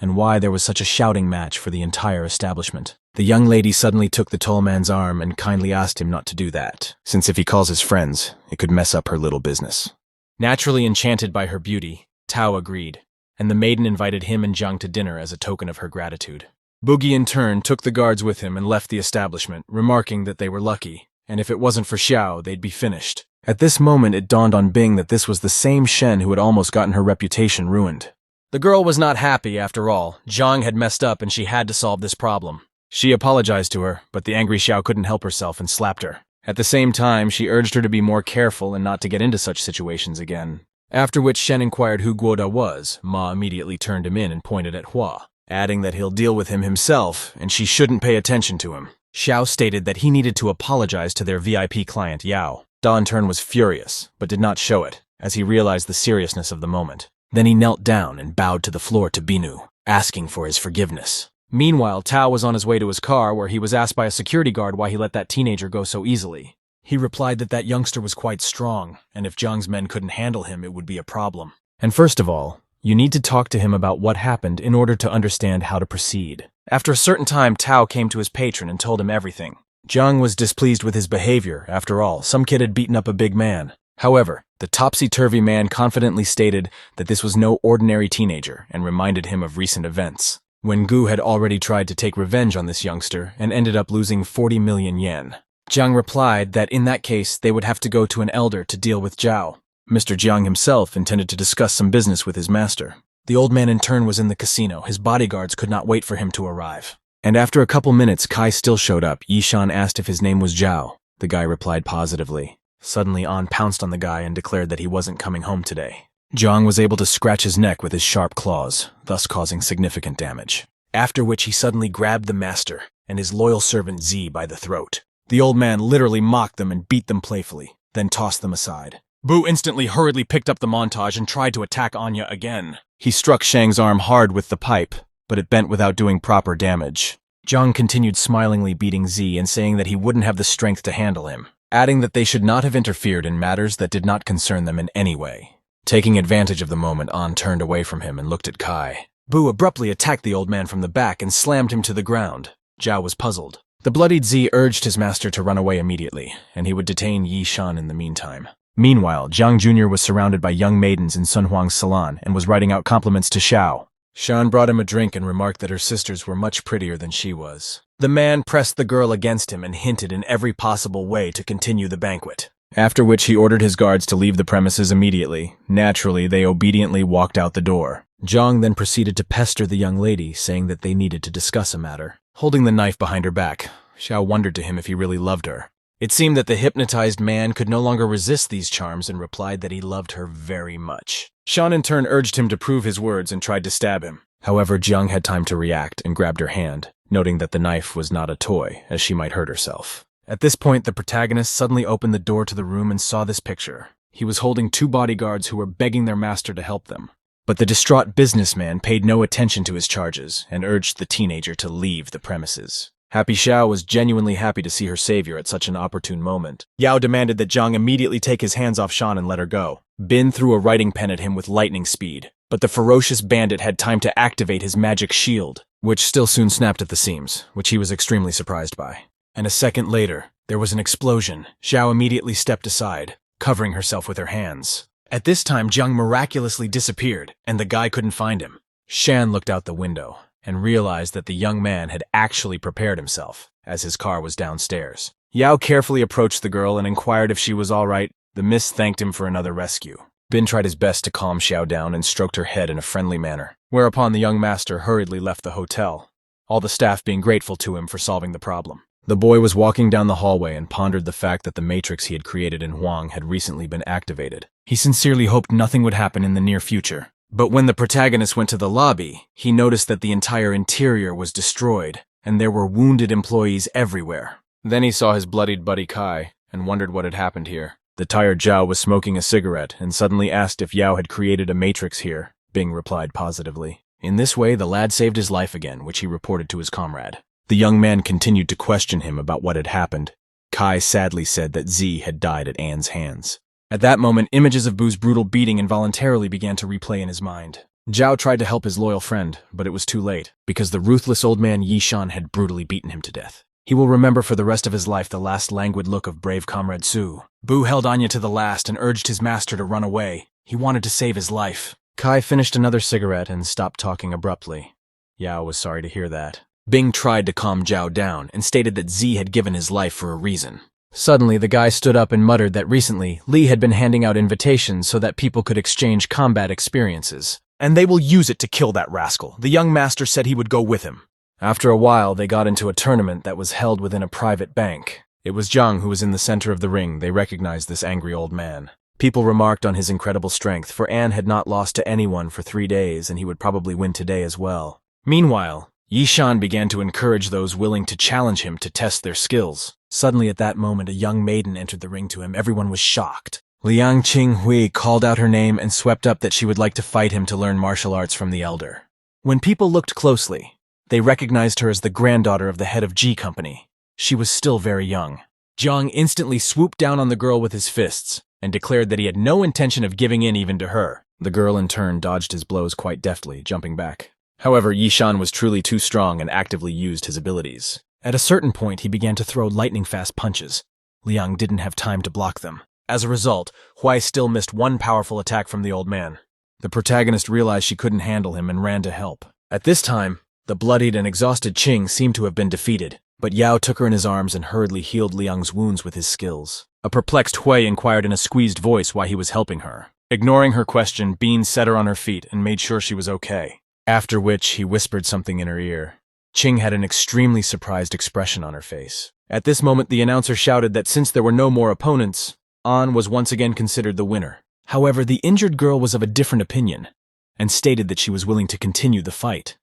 and why there was such a shouting match for the entire establishment. The young lady suddenly took the tall man's arm and kindly asked him not to do that, since if he calls his friends, it could mess up her little business. Naturally enchanted by her beauty, Tao agreed, and the maiden invited him and Zhang to dinner as a token of her gratitude. Boogie in turn took the guards with him and left the establishment, remarking that they were lucky, and if it wasn't for Xiao, they'd be finished. At this moment, it dawned on Bing that this was the same Shen who had almost gotten her reputation ruined. The girl was not happy, after all. Zhang had messed up and she had to solve this problem. She apologized to her, but the angry Xiao couldn't help herself and slapped her. At the same time, she urged her to be more careful and not to get into such situations again. After which Shen inquired who Guoda was. Ma immediately turned him in and pointed at Hua, adding that he'll deal with him himself and she shouldn't pay attention to him. Xiao stated that he needed to apologize to their VIP client Yao. Da in turn was furious, but did not show it, as he realized the seriousness of the moment. Then he knelt down and bowed to the floor to Binu, asking for his forgiveness. Meanwhile, Tao was on his way to his car where he was asked by a security guard why he let that teenager go so easily. He replied that that youngster was quite strong, and if Zhang's men couldn't handle him, it would be a problem. And first of all, you need to talk to him about what happened in order to understand how to proceed. After a certain time, Tao came to his patron and told him everything. Zhang was displeased with his behavior. After all, some kid had beaten up a big man. However, the topsy-turvy man confidently stated that this was no ordinary teenager and reminded him of recent events, when Gu had already tried to take revenge on this youngster and ended up losing 40 million yen. Zhang replied that in that case they would have to go to an elder to deal with Zhao. Mr. Jiang himself intended to discuss some business with his master. The old man in turn was in the casino. His bodyguards could not wait for him to arrive. And after a couple minutes, Kai still showed up. Yishan asked if his name was Zhao. The guy replied positively. Suddenly, An pounced on the guy and declared that he wasn't coming home today. Zhang was able to scratch his neck with his sharp claws, thus causing significant damage. After which he suddenly grabbed the master and his loyal servant Z by the throat. The old man literally mocked them and beat them playfully, then tossed them aside. Bu instantly hurriedly picked up the montage and tried to attack Anya again. He struck Shang's arm hard with the pipe, but it bent without doing proper damage. Zhang continued smilingly beating Z and saying that he wouldn't have the strength to handle him, adding that they should not have interfered in matters that did not concern them in any way. Taking advantage of the moment, An turned away from him and looked at Kai. Bu abruptly attacked the old man from the back and slammed him to the ground. Zhao was puzzled. The bloodied Z urged his master to run away immediately, and he would detain Yi Shan in the meantime. Meanwhile, Zhang Jr. was surrounded by young maidens in Sun Huang's salon and was writing out compliments to Xiao. Shan brought him a drink and remarked that her sisters were much prettier than she was. The man pressed the girl against him and hinted in every possible way to continue the banquet. After which he ordered his guards to leave the premises immediately. Naturally, they obediently walked out the door. Zhang then proceeded to pester the young lady, saying that they needed to discuss a matter. Holding the knife behind her back, Xiao wondered to him if he really loved her. It seemed that the hypnotized man could no longer resist these charms and replied that he loved her very much. Shan in turn urged him to prove his words and tried to stab him. However, Zhang had time to react and grabbed her hand, noting that the knife was not a toy, as she might hurt herself. At this point, the protagonist suddenly opened the door to the room and saw this picture. He was holding two bodyguards who were begging their master to help them. But the distraught businessman paid no attention to his charges and urged the teenager to leave the premises. Happy Xiao was genuinely happy to see her savior at such an opportune moment. Yao demanded that Zhang immediately take his hands off Shan and let her go. Bin threw a writing pen at him with lightning speed, but the ferocious bandit had time to activate his magic shield, which still soon snapped at the seams, which he was extremely surprised by. And a second later, there was an explosion. Xiao immediately stepped aside, covering herself with her hands. At this time, Zhang miraculously disappeared, and the guy couldn't find him. Shan looked out the window. and realized that the young man had actually prepared himself, as his car was downstairs. Yao carefully approached the girl and inquired if she was all right. The miss thanked him for another rescue. Bin tried his best to calm Xiao down and stroked her head in a friendly manner, whereupon the young master hurriedly left the hotel, all the staff being grateful to him for solving the problem. The boy was walking down the hallway and pondered the fact that the matrix he had created in Huang had recently been activated. He sincerely hoped nothing would happen in the near future. But when the protagonist went to the lobby, he noticed that the entire interior was destroyed, and there were wounded employees everywhere. Then he saw his bloodied buddy Kai, and wondered what had happened here. The tired Zhao was smoking a cigarette, and suddenly asked if Yao had created a matrix here. Bing replied positively. In this way, the lad saved his life again, which he reported to his comrade. The young man continued to question him about what had happened. Kai sadly said that Z had died at Anne's hands. At that moment, images of Bu's brutal beating involuntarily began to replay in his mind. Zhao tried to help his loyal friend, but it was too late, because the ruthless old man Yishan had brutally beaten him to death. He will remember for the rest of his life the last languid look of brave comrade Su. Bu held Anya to the last and urged his master to run away. He wanted to save his life. Kai finished another cigarette and stopped talking abruptly. Yao was sorry to hear that. Bing tried to calm Zhao down and stated that Z had given his life for a reason. Suddenly, the guy stood up and muttered that recently, Li had been handing out invitations so that people could exchange combat experiences. And they will use it to kill that rascal. The young master said he would go with him. After a while, they got into a tournament that was held within a private bank. It was Zhang who was in the center of the ring. They recognized this angry old man. People remarked on his incredible strength, for Anne had not lost to anyone for 3 days, and he would probably win today as well. Meanwhile, Yishan began to encourage those willing to challenge him to test their skills. Suddenly at that moment, a young maiden entered the ring to him. Everyone was shocked. Liang Qinghui called out her name and swept up that she would like to fight him to learn martial arts from the elder. When people looked closely, they recognized her as the granddaughter of the head of G Company. She was still very young. Jiang instantly swooped down on the girl with his fists and declared that he had no intention of giving in even to her. The girl in turn dodged his blows quite deftly, jumping back. However, Yishan was truly too strong and actively used his abilities. At a certain point, he began to throw lightning-fast punches. Liang didn't have time to block them. As a result, Huai still missed one powerful attack from the old man. The protagonist realized she couldn't handle him and ran to help. At this time, the bloodied and exhausted Qing seemed to have been defeated, but Yao took her in his arms and hurriedly healed Liang's wounds with his skills. A perplexed Hui inquired in a squeezed voice why he was helping her. Ignoring her question, Bean set her on her feet and made sure she was okay. After which, he whispered something in her ear. Qing had an extremely surprised expression on her face. At this moment, the announcer shouted that since there were no more opponents, An was once again considered the winner. However, the injured girl was of a different opinion, and stated that she was willing to continue the fight.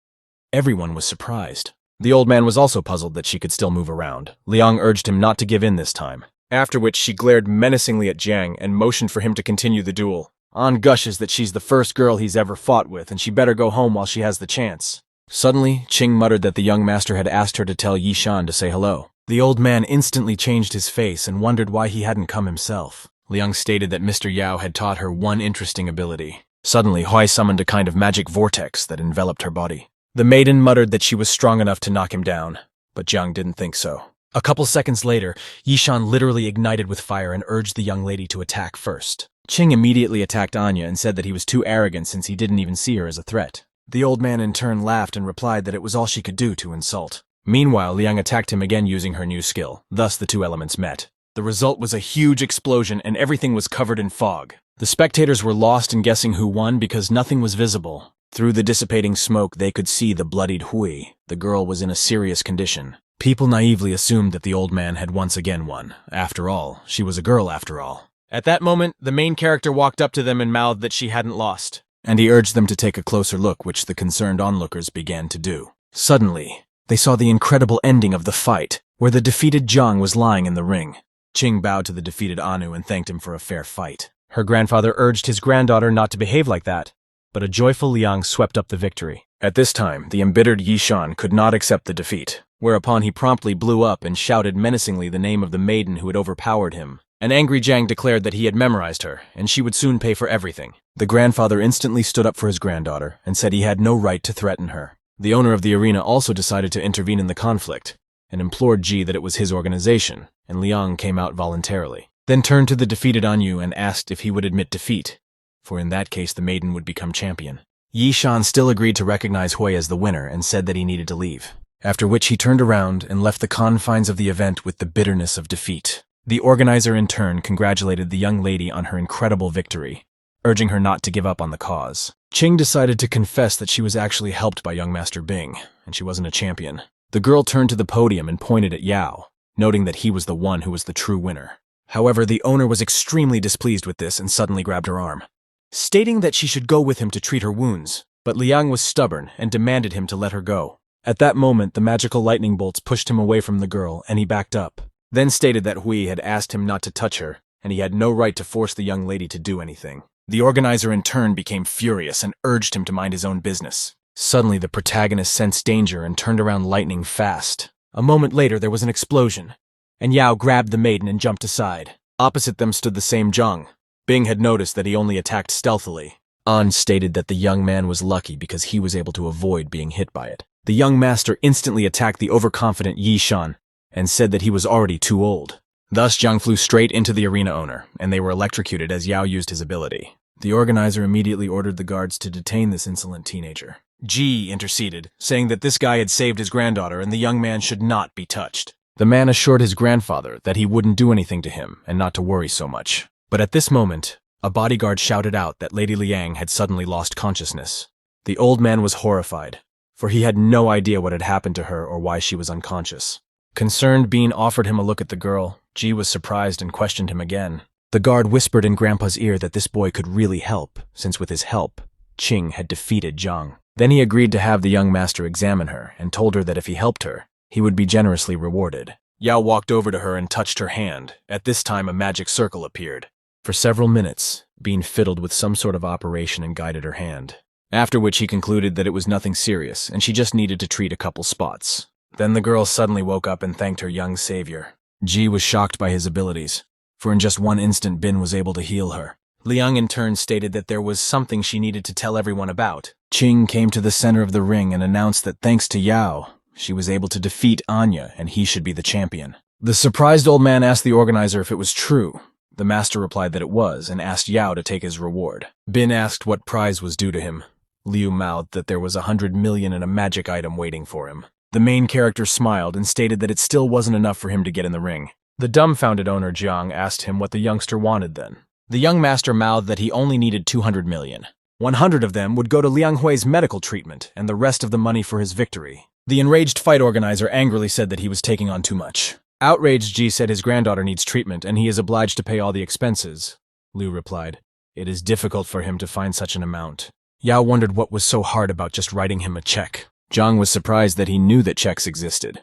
Everyone was surprised. The old man was also puzzled that she could still move around. Liang urged him not to give in this time, after which she glared menacingly at Jiang and motioned for him to continue the duel. An gushes that she's the first girl he's ever fought with and she better go home while she has the chance. Suddenly, Qing muttered that the young master had asked her to tell Yishan to say hello. The old man instantly changed his face and wondered why he hadn't come himself. Liang stated that Mr. Yao had taught her one interesting ability. Suddenly, Huai summoned a kind of magic vortex that enveloped her body. The maiden muttered that she was strong enough to knock him down, but Jiang didn't think so. A couple seconds later, Yishan literally ignited with fire and urged the young lady to attack first. Qing immediately attacked Anya and said that he was too arrogant since he didn't even see her as a threat. The old man in turn laughed and replied that it was all she could do to insult. Meanwhile, Liang attacked him again using her new skill. Thus, the two elements met. The result was a huge explosion and everything was covered in fog. The spectators were lost in guessing who won because nothing was visible. Through the dissipating smoke, they could see the bloodied Hui. The girl was in a serious condition. People naively assumed that the old man had once again won. After all, she was a girl after all. At that moment, the main character walked up to them and mouthed that she hadn't lost, and he urged them to take a closer look, which the concerned onlookers began to do. Suddenly, they saw the incredible ending of the fight, where the defeated Jiang was lying in the ring. Qing bowed to the defeated Anu and thanked him for a fair fight. Her grandfather urged his granddaughter not to behave like that, but a joyful Liang swept up the victory. At this time, the embittered Yishan could not accept the defeat, whereupon he promptly blew up and shouted menacingly the name of the maiden who had overpowered him. An angry Jiang declared that he had memorized her, and she would soon pay for everything. The grandfather instantly stood up for his granddaughter and said he had no right to threaten her. The owner of the arena also decided to intervene in the conflict, and implored Ji that it was his organization, and Liang came out voluntarily. Then turned to the defeated Anyu and asked if he would admit defeat, for in that case the maiden would become champion. Yishan still agreed to recognize Hui as the winner and said that he needed to leave, after which he turned around and left the confines of the event with the bitterness of defeat. The organizer in turn congratulated the young lady on her incredible victory, urging her not to give up on the cause. Qing decided to confess that she was actually helped by young Master Bing, and she wasn't a champion. The girl turned to the podium and pointed at Yao, noting that he was the one who was the true winner. However, the owner was extremely displeased with this and suddenly grabbed her arm, stating that she should go with him to treat her wounds, but Liang was stubborn and demanded him to let her go. At that moment, the magical lightning bolts pushed him away from the girl, and he backed up, then stated that Hui had asked him not to touch her, and he had no right to force the young lady to do anything. The organizer in turn became furious and urged him to mind his own business. Suddenly, the protagonist sensed danger and turned around lightning fast. A moment later, there was an explosion, and Yao grabbed the maiden and jumped aside. Opposite them stood the same Zhang. Bing had noticed that he only attacked stealthily. An stated that the young man was lucky because he was able to avoid being hit by it. The young master instantly attacked the overconfident Yishan and said that he was already too old. Thus, Zhang flew straight into the arena owner, and they were electrocuted as Yao used his ability. The organizer immediately ordered the guards to detain this insolent teenager. Ji interceded, saying that this guy had saved his granddaughter and the young man should not be touched. The man assured his grandfather that he wouldn't do anything to him and not to worry so much. But at this moment, a bodyguard shouted out that Lady Liang had suddenly lost consciousness. The old man was horrified, for he had no idea what had happened to her or why she was unconscious. Concerned, Bean offered him a look at the girl. Ji was surprised and questioned him again. The guard whispered in Grandpa's ear that this boy could really help, since with his help, Qing had defeated Zhang. Then he agreed to have the young master examine her and told her that if he helped her, he would be generously rewarded. Yao walked over to her and touched her hand. At this time, a magic circle appeared. For several minutes, Bean fiddled with some sort of operation and guided her hand, after which he concluded that it was nothing serious and she just needed to treat a couple spots. Then the girl suddenly woke up and thanked her young savior. Ji was shocked by his abilities, for in just one instant Bin was able to heal her. Liang in turn stated that there was something she needed to tell everyone about. Qing came to the center of the ring and announced that thanks to Yao, she was able to defeat Anya and he should be the champion. The surprised old man asked the organizer if it was true. The master replied that it was and asked Yao to take his reward. Bin asked what prize was due to him. Liu mouthed that there was 100 million and a magic item waiting for him. The main character smiled and stated that it still wasn't enough for him to get in the ring. The dumbfounded owner Jiang asked him what the youngster wanted then. The young master mouthed that he only needed 200 million. 100 of them would go to Liang Hui's medical treatment and the rest of the money for his victory. The enraged fight organizer angrily said that he was taking on too much. Outraged, Ji said his granddaughter needs treatment and he is obliged to pay all the expenses. Liu replied, "It is difficult for him to find such an amount." Yao wondered what was so hard about just writing him a check. Zhang was surprised that he knew that checks existed.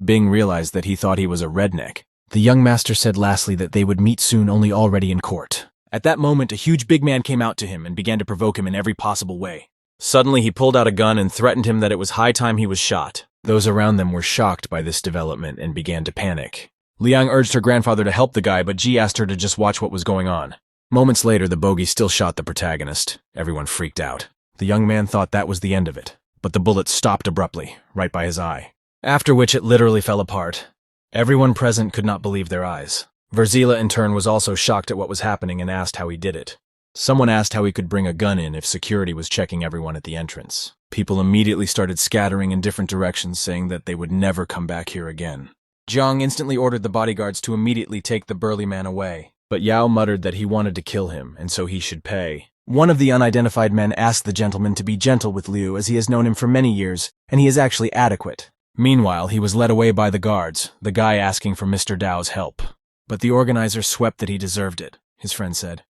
Bing realized that he thought he was a redneck. The young master said lastly that they would meet soon, only already in court. At that moment, a huge big man came out to him and began to provoke him in every possible way. Suddenly, he pulled out a gun and threatened him that it was high time he was shot. Those around them were shocked by this development and began to panic. Liang urged her grandfather to help the guy, but Ji asked her to just watch what was going on. Moments later, the bogey still shot the protagonist. Everyone freaked out. The young man thought that was the end of it, but the bullet stopped abruptly, right by his eye. After which it literally fell apart. Everyone present could not believe their eyes. Verzila in turn was also shocked at what was happening and asked how he did it. Someone asked how he could bring a gun in if security was checking everyone at the entrance. People immediately started scattering in different directions, saying that they would never come back here again. Jiang instantly ordered the bodyguards to immediately take the burly man away, but Yao muttered that he wanted to kill him, and so he should pay. One of the unidentified men asked the gentleman to be gentle with Liu as he has known him for many years, and he is actually adequate. Meanwhile, he was led away by the guards, the guy asking for Mr. Dao's help. But the organizer swept that he deserved it, his friend said.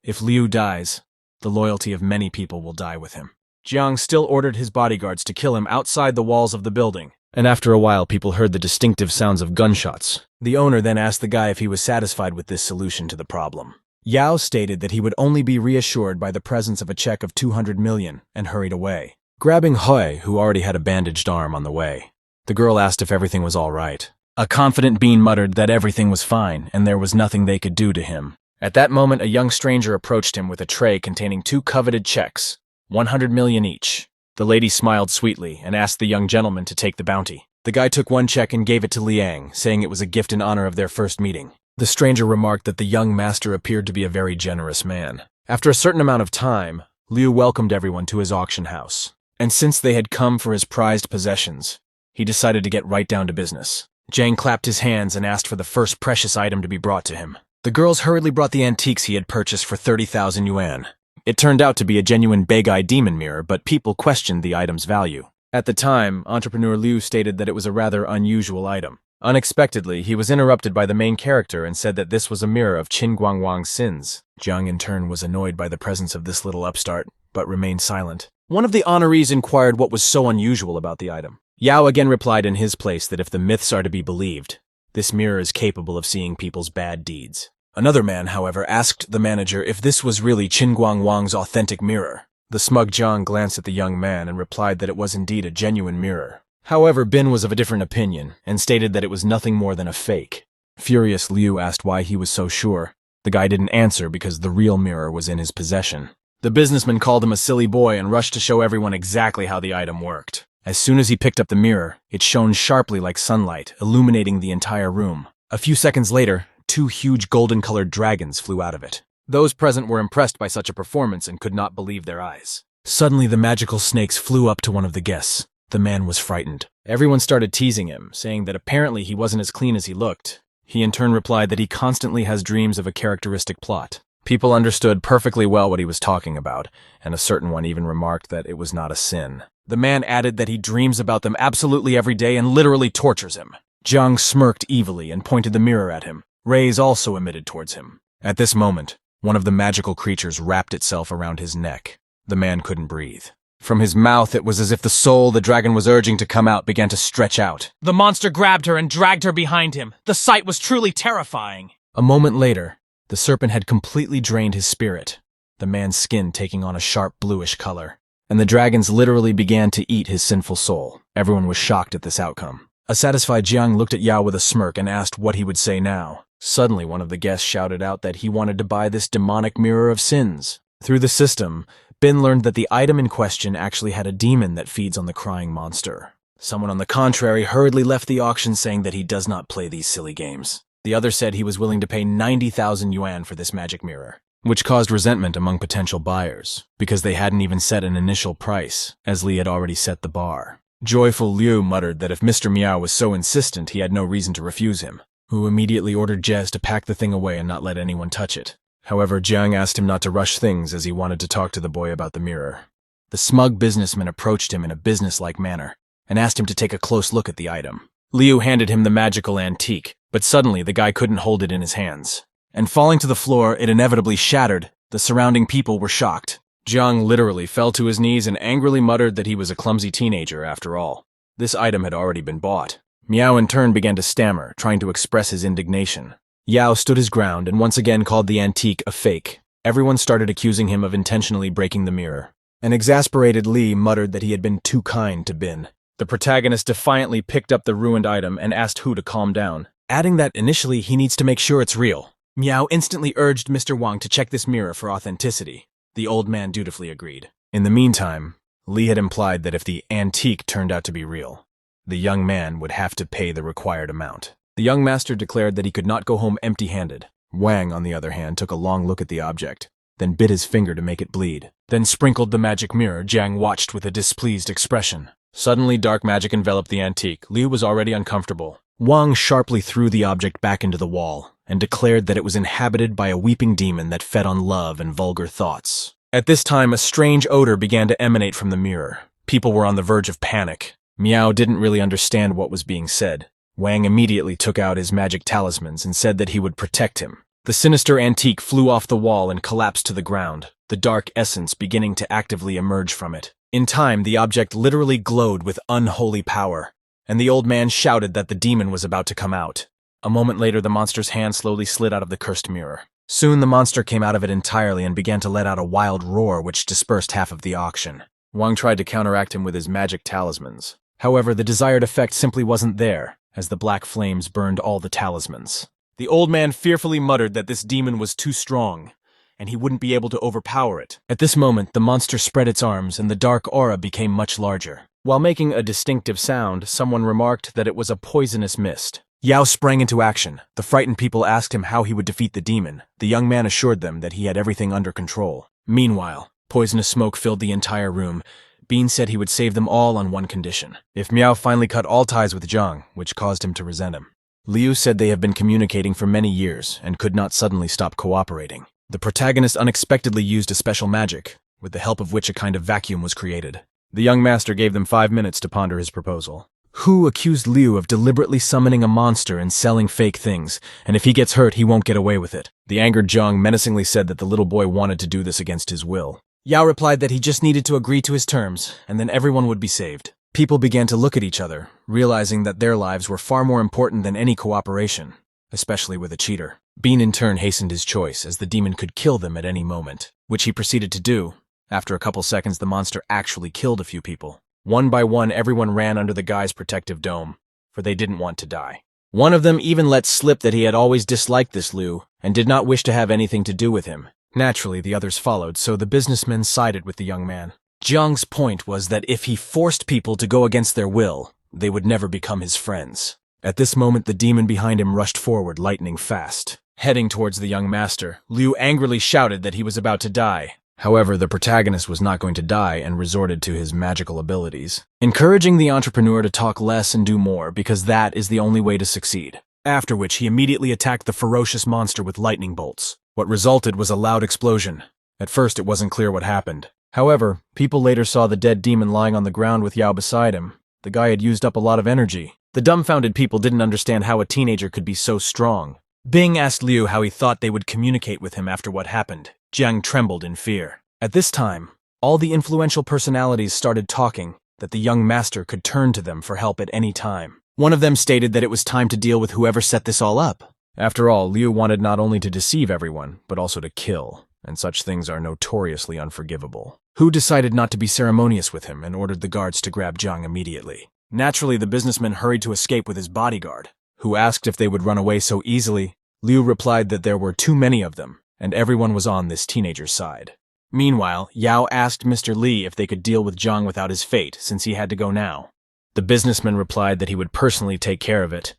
If Liu dies, the loyalty of many people will die with him. Jiang still ordered his bodyguards to kill him outside the walls of the building, and after a while people heard the distinctive sounds of gunshots. The owner then asked the guy if he was satisfied with this solution to the problem. Yao stated that he would only be reassured by the presence of a check of 200 million and hurried away, grabbing Hui, who already had a bandaged arm on the way. The girl asked if everything was all right. A confident Bean muttered that everything was fine and there was nothing they could do to him. At that moment, a young stranger approached him with a tray containing 2 coveted checks, 100 million each. The lady smiled sweetly and asked the young gentleman to take the bounty. The guy took 1 check and gave it to Liang, saying it was a gift in honor of their first meeting. The stranger remarked that the young master appeared to be a very generous man. After a certain amount of time, Liu welcomed everyone to his auction house. And since they had come for his prized possessions, he decided to get right down to business. Jiang clapped his hands and asked for the first precious item to be brought to him. The girls hurriedly brought the antiques he had purchased for 30,000 yuan. It turned out to be a genuine Begai demon mirror, but people questioned the item's value. At the time, entrepreneur Liu stated that it was a rather unusual item. Unexpectedly, he was interrupted by the main character and said that this was a mirror of Qin Guangwang's sins. Jiang in turn was annoyed by the presence of this little upstart, but remained silent. One of the honorees inquired what was so unusual about the item. Yao again replied in his place that if the myths are to be believed, this mirror is capable of seeing people's bad deeds. Another man, however, asked the manager if this was really Qin Guangwang's authentic mirror. The smug Jiang glanced at the young man and replied that it was indeed a genuine mirror. However, Bin was of a different opinion and stated that it was nothing more than a fake. Furious, Liu asked why he was so sure. The guy didn't answer because the real mirror was in his possession. The businessman called him a silly boy and rushed to show everyone exactly how the item worked. As soon as he picked up the mirror, it shone sharply like sunlight, illuminating the entire room. A few seconds later, 2 huge golden-colored dragons flew out of it. Those present were impressed by such a performance and could not believe their eyes. Suddenly, the magical snakes flew up to one of the guests. The man was frightened. Everyone started teasing him, saying that apparently he wasn't as clean as he looked. He in turn replied that he constantly has dreams of a characteristic plot. People understood perfectly well what he was talking about, and a certain one even remarked that it was not a sin. The man added that he dreams about them absolutely every day and literally tortures him. Jiang smirked evilly and pointed the mirror at him. Rays also emitted towards him. At this moment, one of the magical creatures wrapped itself around his neck. The man couldn't breathe. From his mouth, it was as if the soul the dragon was urging to come out began to stretch out. The monster grabbed her and dragged her behind him. The sight was truly terrifying. A moment later, the serpent had completely drained his spirit, the man's skin taking on a sharp bluish color, and the dragons literally began to eat his sinful soul. Everyone was shocked at this outcome. A satisfied Jiang looked at Yao with a smirk and asked what he would say now. Suddenly, one of the guests shouted out that he wanted to buy this demonic mirror of sins. Through the system, Bin learned that the item in question actually had a demon that feeds on the crying monster. Someone on the contrary hurriedly left the auction saying that he does not play these silly games. The other said he was willing to pay 90,000 yuan for this magic mirror, which caused resentment among potential buyers, because they hadn't even set an initial price, as Li had already set the bar. Joyful Liu muttered that if Mr. Miao was so insistent, he had no reason to refuse him, who immediately ordered Jez to pack the thing away and not let anyone touch it. However, Jiang asked him not to rush things as he wanted to talk to the boy about the mirror. The smug businessman approached him in a businesslike manner and asked him to take a close look at the item. Liu handed him the magical antique, but suddenly the guy couldn't hold it in his hands. And falling to the floor, it inevitably shattered. The surrounding people were shocked. Jiang literally fell to his knees and angrily muttered that he was a clumsy teenager after all. This item had already been bought. Miao in turn began to stammer, trying to express his indignation. Yao stood his ground and once again called the antique a fake. Everyone started accusing him of intentionally breaking the mirror. An exasperated Li muttered that he had been too kind to Bin. The protagonist defiantly picked up the ruined item and asked Hu to calm down, adding that initially he needs to make sure it's real. Miao instantly urged Mr. Wang to check this mirror for authenticity. The old man dutifully agreed. In the meantime, Li had implied that if the antique turned out to be real, the young man would have to pay the required amount. The young master declared that he could not go home empty-handed. Wang, on the other hand, took a long look at the object, then bit his finger to make it bleed, then sprinkled the magic mirror. Jiang watched with a displeased expression. Suddenly, dark magic enveloped the antique. Liu was already uncomfortable. Wang sharply threw the object back into the wall and declared that it was inhabited by a weeping demon that fed on love and vulgar thoughts. At this time, a strange odor began to emanate from the mirror. People were on the verge of panic. Miao didn't really understand what was being said. Wang immediately took out his magic talismans and said that he would protect him. The sinister antique flew off the wall and collapsed to the ground, the dark essence beginning to actively emerge from it. In time, the object literally glowed with unholy power, and the old man shouted that the demon was about to come out. A moment later, the monster's hand slowly slid out of the cursed mirror. Soon, the monster came out of it entirely and began to let out a wild roar which dispersed half of the auction. Wang tried to counteract him with his magic talismans. However, the desired effect simply wasn't there, as the black flames burned all the talismans. The old man fearfully muttered that this demon was too strong, and he wouldn't be able to overpower it. At this moment, the monster spread its arms and the dark aura became much larger. While making a distinctive sound, someone remarked that it was a poisonous mist. Yao sprang into action. The frightened people asked him how he would defeat the demon. The young man assured them that he had everything under control. Meanwhile, Poisonous smoke filled the entire room. Bean said he would save them all on one condition: if Miao finally cut all ties with Zhang, which caused him to resent him. Liu said they have been communicating for many years and could not suddenly stop cooperating. The protagonist unexpectedly used a special magic, with the help of which a kind of vacuum was created. The young master gave them 5 minutes to ponder his proposal. Hu accused Liu of deliberately summoning a monster and selling fake things, and if he gets hurt, he won't get away with it. The angered Zhang menacingly said that the little boy wanted to do this against his will. Yao replied that he just needed to agree to his terms, and then everyone would be saved. People began to look at each other, realizing that their lives were far more important than any cooperation, especially with a cheater. Bean in turn hastened his choice, as the demon could kill them at any moment, which he proceeded to do. After a couple seconds, the monster actually killed a few people. One by one, everyone ran under the guy's protective dome, for they didn't want to die. One of them even let slip that he had always disliked this Liu, and did not wish to have anything to do with him. Naturally, the others followed, so the businessmen sided with the young man. Jiang's point was that if he forced people to go against their will, they would never become his friends. At this moment, the demon behind him rushed forward lightning fast. Heading towards the young master, Liu angrily shouted that he was about to die. However, the protagonist was not going to die and resorted to his magical abilities, encouraging the entrepreneur to talk less and do more because that is the only way to succeed. After which, he immediately attacked the ferocious monster with lightning bolts. What resulted was a loud explosion. At first, it wasn't clear what happened. However, people later saw the dead demon lying on the ground with Yao beside him. The guy had used up a lot of energy. The dumbfounded people didn't understand how a teenager could be so strong. Bing asked Liu how he thought they would communicate with him after what happened. Jiang trembled in fear. At this time, all the influential personalities started talking that the young master could turn to them for help at any time. One of them stated that it was time to deal with whoever set this all up. After all, Liu wanted not only to deceive everyone, but also to kill, and such things are notoriously unforgivable. Hu decided not to be ceremonious with him and ordered the guards to grab Jiang immediately. Naturally, the businessman hurried to escape with his bodyguard. Hu asked if they would run away so easily. Liu replied that there were too many of them, and everyone was on this teenager's side. Meanwhile, Yao asked Mr. Li if they could deal with Zhang without his fate, since he had to go now. The businessman replied that he would personally take care of it.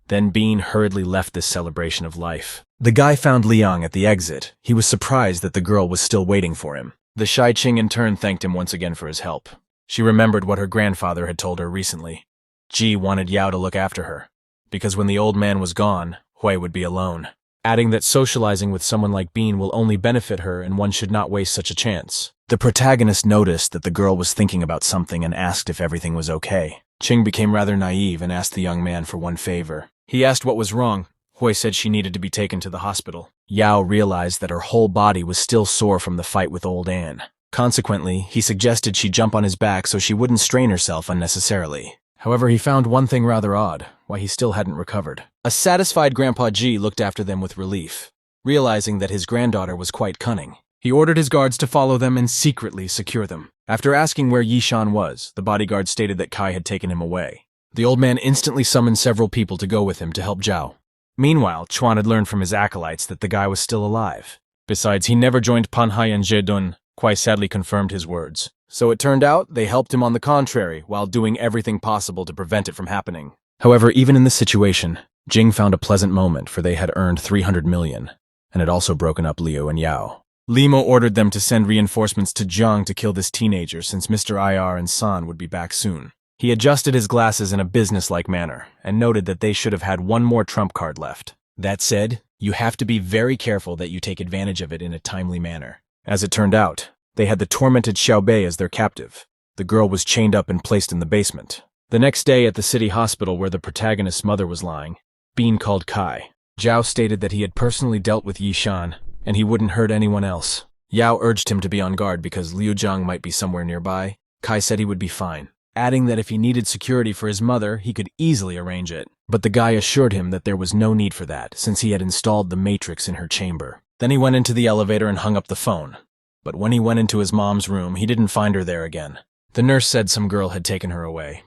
Then Bean hurriedly left this celebration of life. The guy found Liang at the exit. He was surprised that the girl was still waiting for him. The Shy Qing in turn thanked him once again for his help. She remembered what her grandfather had told her recently. Ji wanted Yao to look after her, because when the old man was gone, Hui would be alone, adding that socializing with someone like Bean will only benefit her and one should not waste such a chance. The protagonist noticed that the girl was thinking about something and asked if everything was okay. Qing became rather naive and asked the young man for one favor. He asked what was wrong. Hui said she needed to be taken to the hospital. Yao realized that her whole body was still sore from the fight with old Anne. Consequently, he suggested she jump on his back so she wouldn't strain herself unnecessarily. However, he found one thing rather odd, why he still hadn't recovered. A satisfied Grandpa Ji looked after them with relief, realizing that his granddaughter was quite cunning. He ordered his guards to follow them and secretly secure them. After asking where Yishan was, the bodyguard stated that Kai had taken him away. The old man instantly summoned several people to go with him to help Zhao. Meanwhile, Chuan had learned from his acolytes that the guy was still alive. Besides, he never joined Panhai and Zedun. Kwai sadly confirmed his words. So it turned out they helped him on the contrary, while doing everything possible to prevent it from happening. However, even in this situation, Jing found a pleasant moment, for they had earned 300 million, and had also broken up Liu and Yao. Limo ordered them to send reinforcements to Zhang to kill this teenager, since Mr. IR and San would be back soon. He adjusted his glasses in a business-like manner, and noted that they should have had one more trump card left. That said, you have to be very careful that you take advantage of it in a timely manner. As it turned out, they had the tormented Xiaobei as their captive. The girl was chained up and placed in the basement. The next day at the city hospital where the protagonist's mother was lying, Bean called Kai. Zhao stated that he had personally dealt with Yishan, and he wouldn't hurt anyone else. Yao urged him to be on guard because Liu Zhang might be somewhere nearby. Kai said he would be fine, adding that if he needed security for his mother, he could easily arrange it. But the guy assured him that there was no need for that, since he had installed the matrix in her chamber. Then he went into the elevator and hung up the phone. But when he went into his mom's room, he didn't find her there again. The nurse said some girl had taken her away.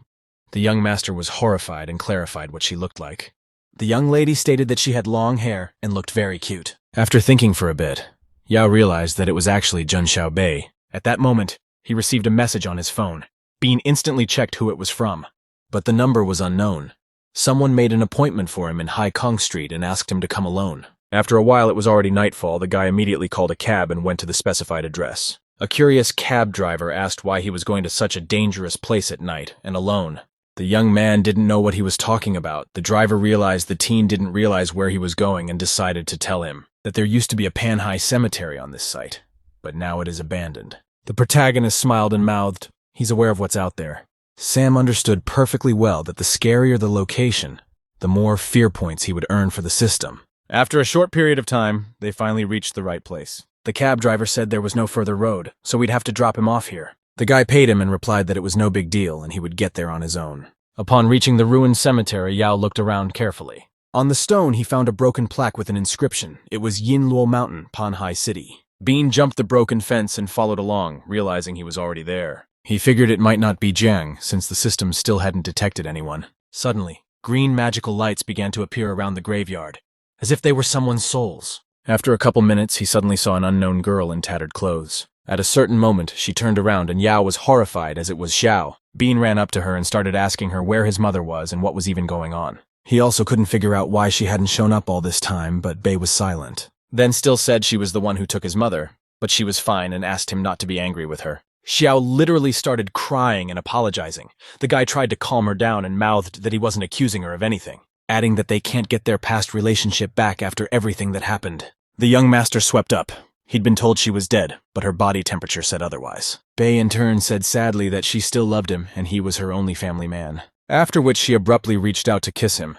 The young master was horrified and clarified what she looked like. The young lady stated that she had long hair and looked very cute. After thinking for a bit, Yao realized that it was actually Zheng Xiaobei. At that moment, he received a message on his phone. Bean instantly checked who it was from, but the number was unknown. Someone made an appointment for him in Hai Kong Street and asked him to come alone. After a while, it was already nightfall. The guy immediately called a cab and went to the specified address. A curious cab driver asked why he was going to such a dangerous place at night and alone. The young man didn't know what he was talking about. The driver realized the teen didn't realize where he was going and decided to tell him that there used to be a Panhai cemetery on this site, but now it is abandoned. The protagonist smiled and mouthed, "He's aware of what's out there." Sam understood perfectly well that the scarier the location, the more fear points he would earn for the system. After a short period of time, they finally reached the right place. The cab driver said there was no further road, so we'd have to drop him off here. The guy paid him and replied that it was no big deal and he would get there on his own. Upon reaching the ruined cemetery, Yao looked around carefully. On the stone, he found a broken plaque with an inscription. It was Yinluo Mountain, Panhai City. Bean jumped the broken fence and followed along, realizing he was already there. He figured it might not be Jiang, since the system still hadn't detected anyone. Suddenly, green magical lights began to appear around the graveyard, as if they were someone's souls. After a couple minutes, he suddenly saw an unknown girl in tattered clothes. At a certain moment, she turned around and Yao was horrified as it was Xiao. Bean ran up to her and started asking her where his mother was and what was even going on. He also couldn't figure out why she hadn't shown up all this time, but Bei was silent. Then still said she was the one who took his mother, but she was fine and asked him not to be angry with her. Xiao literally started crying and apologizing. The guy tried to calm her down and mouthed that he wasn't accusing her of anything, adding that they can't get their past relationship back after everything that happened. The young master swept up. He'd been told she was dead, but her body temperature said otherwise. Bei in turn said sadly that she still loved him and he was her only family man. After which she abruptly reached out to kiss him.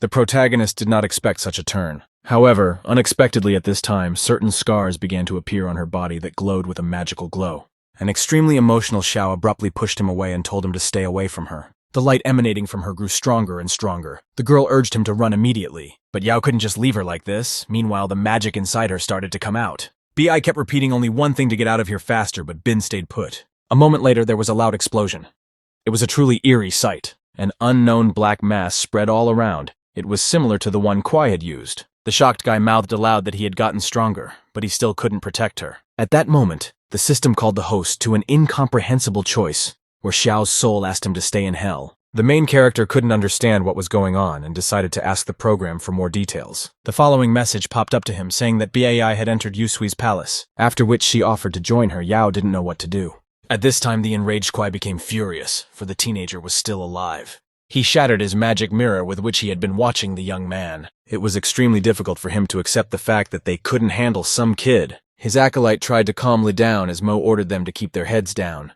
The protagonist did not expect such a turn. However, unexpectedly at this time, certain scars began to appear on her body that glowed with a magical glow. An extremely emotional Xiao abruptly pushed him away and told him to stay away from her. The light emanating from her grew stronger and stronger. The girl urged him to run immediately, but Yao couldn't just leave her like this. Meanwhile, the magic inside her started to come out. Bi kept repeating only one thing to get out of here faster, but Bin stayed put. A moment later, there was a loud explosion. It was a truly eerie sight. An unknown black mass spread all around. It was similar to the one Kwai had used. The shocked guy mouthed aloud that he had gotten stronger, but he still couldn't protect her. At that moment, the system called the host to an incomprehensible choice, where Xiao's soul asked him to stay in hell. The main character couldn't understand what was going on and decided to ask the program for more details. The following message popped up to him saying that Bai had entered Yusui's palace, after which she offered to join her. Yao didn't know what to do. At this time, the enraged Kwai became furious, for the teenager was still alive. He shattered his magic mirror with which he had been watching the young man. It was extremely difficult for him to accept the fact that they couldn't handle some kid. His acolyte tried to calm Li down as Mo ordered them to keep their heads down,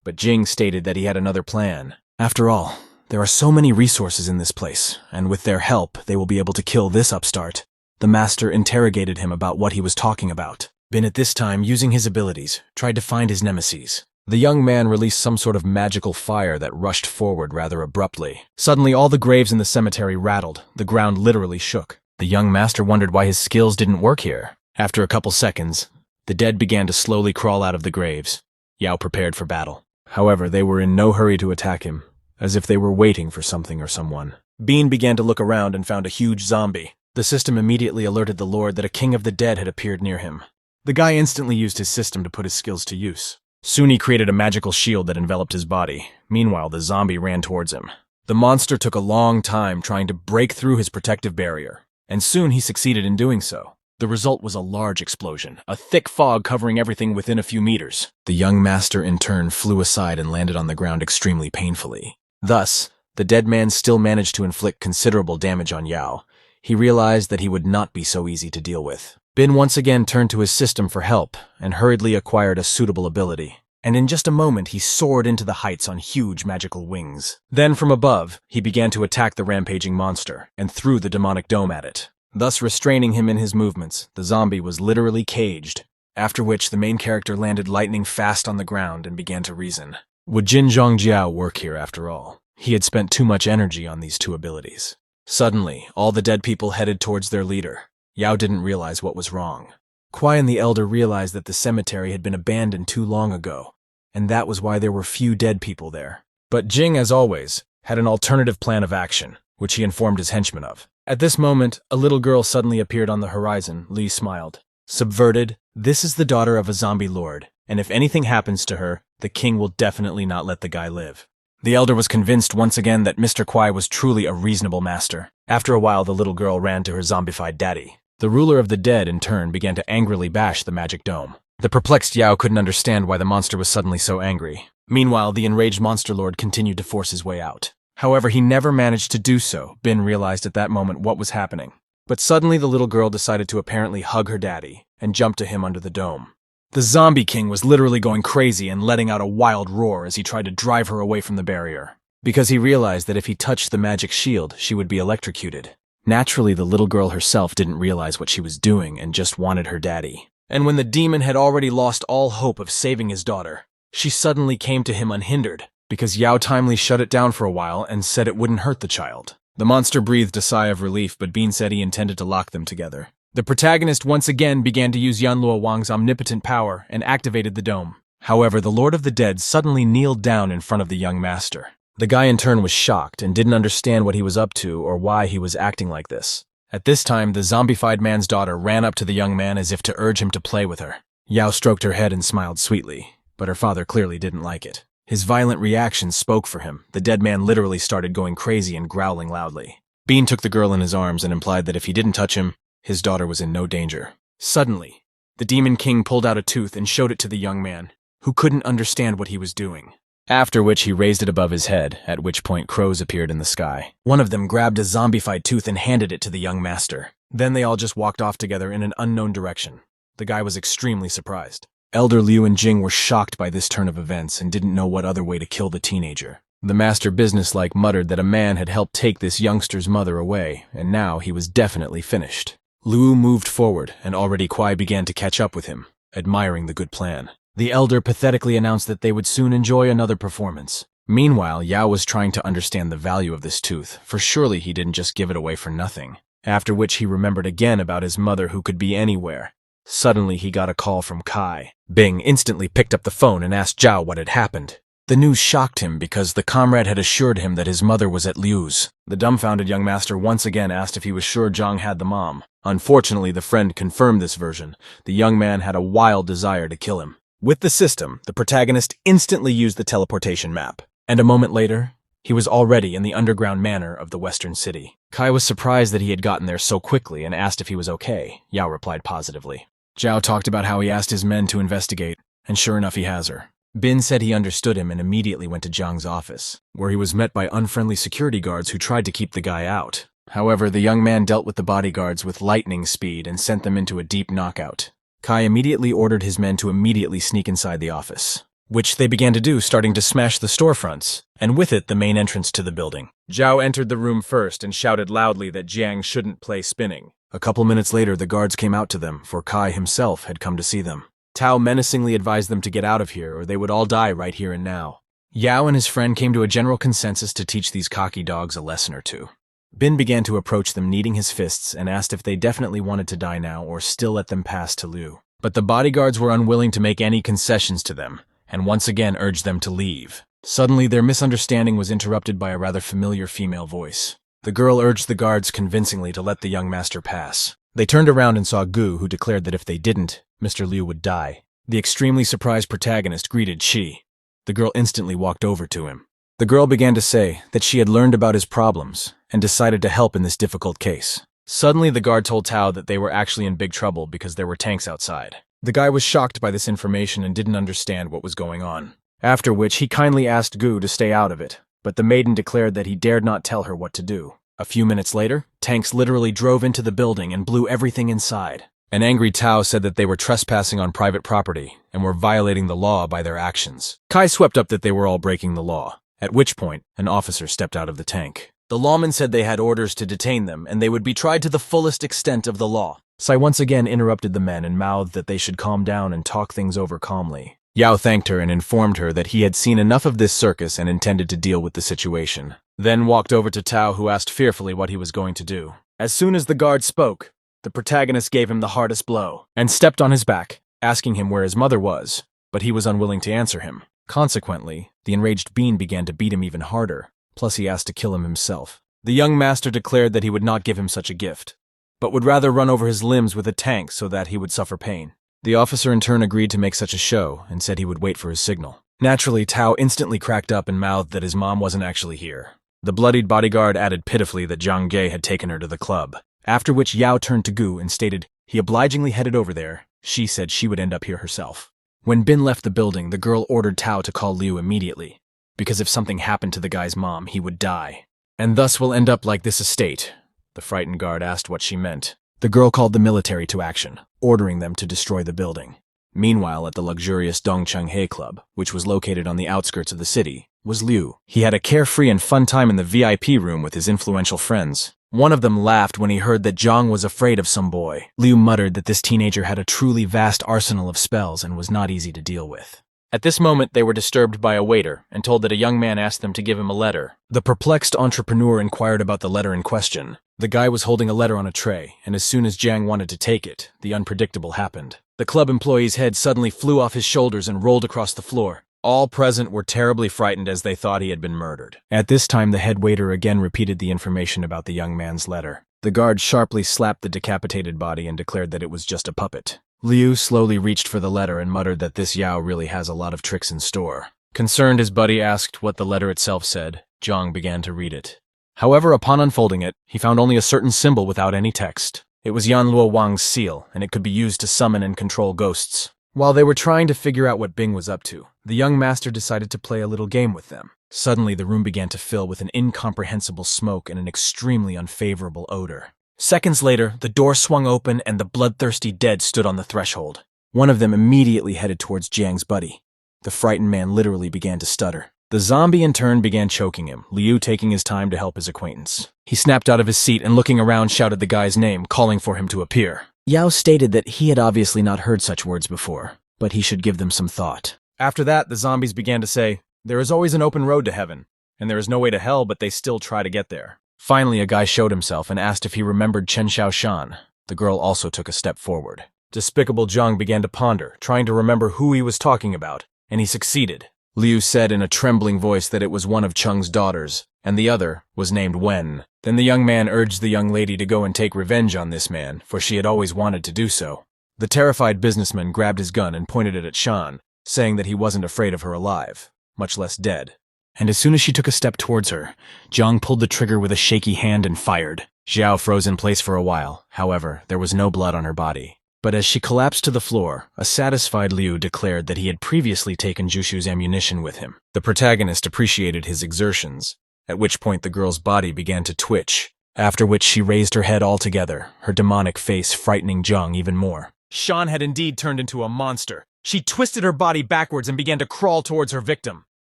but Jing stated that he had another plan. After all, there are so many resources in this place, and with their help, they will be able to kill this upstart. The master interrogated him about what he was talking about. Bin at this time, using his abilities, tried to find his nemesis. The young man released some sort of magical fire that rushed forward rather abruptly. Suddenly, all the graves in the cemetery rattled. The ground literally shook. The young master wondered why his skills didn't work here. After a couple seconds, the dead began to slowly crawl out of the graves. Yao prepared for battle. However, they were in no hurry to attack him, as if they were waiting for something or someone. Bean began to look around and found a huge zombie. The system immediately alerted the Lord that a king of the dead had appeared near him. The guy instantly used his system to put his skills to use. Soon he created a magical shield that enveloped his body. Meanwhile, the zombie ran towards him. The monster took a long time trying to break through his protective barrier, and soon he succeeded in doing so. The result was a large explosion, a thick fog covering everything within a few meters. The young master in turn flew aside and landed on the ground extremely painfully. Thus, the dead man still managed to inflict considerable damage on Yao. He realized that he would not be so easy to deal with. Bin once again turned to his system for help and hurriedly acquired a suitable ability. And in just a moment, he soared into the heights on huge magical wings. Then from above, he began to attack the rampaging monster and threw the demonic dome at it, thus restraining him in his movements. The zombie was literally caged, after which the main character landed lightning fast on the ground and began to reason. Would Jin Zhongjiao work here after all? He had spent too much energy on these two abilities. Suddenly, all the dead people headed towards their leader. Yao didn't realize what was wrong. Kwai and the elder realized that the cemetery had been abandoned too long ago, and that was why there were few dead people there. But Jing, as always, had an alternative plan of action, which he informed his henchmen of. At this moment, a little girl suddenly appeared on the horizon. Li smiled. Subverted, this is the daughter of a zombie lord, and if anything happens to her, the king will definitely not let the guy live. The elder was convinced once again that Mr. Kwai was truly a reasonable master. After a while, the little girl ran to her zombified daddy. The ruler of the dead, in turn, began to angrily bash the magic dome. The perplexed Yao couldn't understand why the monster was suddenly so angry. Meanwhile, the enraged monster lord continued to force his way out. However, he never managed to do so. Bin realized at that moment what was happening. But suddenly the little girl decided to apparently hug her daddy and jump to him under the dome. The zombie king was literally going crazy and letting out a wild roar as he tried to drive her away from the barrier, because he realized that if he touched the magic shield, she would be electrocuted. Naturally, the little girl herself didn't realize what she was doing and just wanted her daddy. And when the demon had already lost all hope of saving his daughter, she suddenly came to him unhindered, because Yao timely shut it down for a while and said it wouldn't hurt the child. The monster breathed a sigh of relief, but Bean said he intended to lock them together. The protagonist once again began to use Yanluo Wang's omnipotent power and activated the dome. However, the Lord of the Dead suddenly kneeled down in front of the young master. The guy in turn was shocked and didn't understand what he was up to or why he was acting like this. At this time, the zombified man's daughter ran up to the young man as if to urge him to play with her. Yao stroked her head and smiled sweetly, but her father clearly didn't like it. His violent reactions spoke for him. The dead man literally started going crazy and growling loudly. Bean took the girl in his arms and implied that if he didn't touch him, his daughter was in no danger. Suddenly, the Demon King pulled out a tooth and showed it to the young man, who couldn't understand what he was doing. After which he raised it above his head, at which point crows appeared in the sky. One of them grabbed a zombified tooth and handed it to the young master. Then they all just walked off together in an unknown direction. The guy was extremely surprised. Elder Liu and Jing were shocked by this turn of events and didn't know what other way to kill the teenager. The master businesslike muttered that a man had helped take this youngster's mother away, and now he was definitely finished. Liu moved forward, and already Kuai began to catch up with him, admiring the good plan. The elder pathetically announced that they would soon enjoy another performance. Meanwhile, Yao was trying to understand the value of this tooth, for surely he didn't just give it away for nothing. After which he remembered again about his mother who could be anywhere. Suddenly he got a call from Kai. Bing instantly picked up the phone and asked Zhao what had happened. The news shocked him because the comrade had assured him that his mother was at Liu's. The dumbfounded young master once again asked if he was sure Zhang had the mom. Unfortunately, the friend confirmed this version. The young man had a wild desire to kill him. With the system, the protagonist instantly used the teleportation map, and a moment later, he was already in the underground manor of the western city. Kai was surprised that he had gotten there so quickly and asked if he was okay. Yao replied positively. Zhao talked about how he asked his men to investigate, and sure enough he has her. Bin said he understood him and immediately went to Zhang's office, where he was met by unfriendly security guards who tried to keep the guy out. However, the young man dealt with the bodyguards with lightning speed and sent them into a deep knockout. Kai immediately ordered his men to immediately sneak inside the office, which they began to do, starting to smash the storefronts, and with it the main entrance to the building. Zhao entered the room first and shouted loudly that Jiang shouldn't play spinning. A couple minutes later, the guards came out to them, for Kai himself had come to see them. Tao menacingly advised them to get out of here, or they would all die right here and now. Yao and his friend came to a general consensus to teach these cocky dogs a lesson or two. Bin began to approach them, kneading his fists, and asked if they definitely wanted to die now or still let them pass to Liu. But the bodyguards were unwilling to make any concessions to them, and once again urged them to leave. Suddenly, their misunderstanding was interrupted by a rather familiar female voice. The girl urged the guards convincingly to let the young master pass. They turned around and saw Gu, who declared that if they didn't, Mr. Liu would die. The extremely surprised protagonist greeted Shi. The girl instantly walked over to him. The girl began to say that she had learned about his problems and decided to help in this difficult case. Suddenly, the guard told Tao that they were actually in big trouble because there were tanks outside. The guy was shocked by this information and didn't understand what was going on. After which, he kindly asked Gu to stay out of it, but the maiden declared that he dared not tell her what to do. A few minutes later, tanks literally drove into the building and blew everything inside. An angry Tao said that they were trespassing on private property and were violating the law by their actions. Kai swept up that they were all breaking the law, at which point, an officer stepped out of the tank. The lawman said they had orders to detain them and they would be tried to the fullest extent of the law. Sai once again interrupted the men and mouthed that they should calm down and talk things over calmly. Yao thanked her and informed her that he had seen enough of this circus and intended to deal with the situation. Then walked over to Tao, who asked fearfully what he was going to do. As soon as the guard spoke, the protagonist gave him the hardest blow and stepped on his back, asking him where his mother was, but he was unwilling to answer him. Consequently, the enraged Bean began to beat him even harder, plus he asked to kill him himself. The young master declared that he would not give him such a gift, but would rather run over his limbs with a tank so that he would suffer pain. The officer in turn agreed to make such a show and said he would wait for his signal. Naturally, Tao instantly cracked up and mouthed that his mom wasn't actually here. The bloodied bodyguard added pitifully that Zhang Ge had taken her to the club, after which Yao turned to Gu and stated He obligingly headed over there. She said she would end up here herself. When Bin left the building, the girl ordered Tao to call Liu immediately, because if something happened to the guy's mom, he would die. And thus will end up like this estate. The frightened guard asked what she meant. The girl called the military to action, ordering them to destroy the building. Meanwhile, at the luxurious Dongcheng-He Club, which was located on the outskirts of the city, was Liu. He had a carefree and fun time in the VIP room with his influential friends. One of them laughed when he heard that Zhang was afraid of some boy. Liu muttered that this teenager had a truly vast arsenal of spells and was not easy to deal with. At this moment, they were disturbed by a waiter and told that a young man asked them to give him a letter. The perplexed entrepreneur inquired about the letter in question. The guy was holding a letter on a tray, and as soon as Zhang wanted to take it, the unpredictable happened. The club employee's head suddenly flew off his shoulders and rolled across the floor. All present were terribly frightened as they thought he had been murdered. At this time, the head waiter again repeated the information about the young man's letter. The guard sharply slapped the decapitated body and declared that it was just a puppet. Liu slowly reached for the letter and muttered that this Yao really has a lot of tricks in store. Concerned, his buddy asked what the letter itself said. Zhang began to read it. However, upon unfolding it, he found only a certain symbol without any text. It was Yan Luo Wang's seal, and it could be used to summon and control ghosts. While they were trying to figure out what Bing was up to, the young master decided to play a little game with them. Suddenly, the room began to fill with an incomprehensible smoke and an extremely unfavorable odor. Seconds later, the door swung open and the bloodthirsty dead stood on the threshold. One of them immediately headed towards Jiang's buddy. The frightened man literally began to stutter. The zombie in turn began choking him, Liu taking his time to help his acquaintance. He snapped out of his seat and looking around shouted the guy's name, calling for him to appear. Yao stated that he had obviously not heard such words before, but he should give them some thought. After that, the zombies began to say, "There is always an open road to heaven, and there is no way to hell, but they still try to get there." Finally, a guy showed himself and asked if he remembered Chen Xiaoshan. The girl also took a step forward. Despicable Zhang began to ponder, trying to remember who he was talking about, and he succeeded. Liu said in a trembling voice that it was one of Cheng's daughters, and the other was named Wen. Then the young man urged the young lady to go and take revenge on this man, for she had always wanted to do so. The terrified businessman grabbed his gun and pointed it at Shan, saying that he wasn't afraid of her alive, much less dead. And as soon as she took a step towards her, Zhang pulled the trigger with a shaky hand and fired. Xiao froze in place for a while. However, there was no blood on her body. But as she collapsed to the floor, a satisfied Liu declared that he had previously taken Jushu's ammunition with him. The protagonist appreciated his exertions, at which point the girl's body began to twitch, after which she raised her head altogether, her demonic face frightening Zhang even more. Shan had indeed turned into a monster. She twisted her body backwards and began to crawl towards her victim.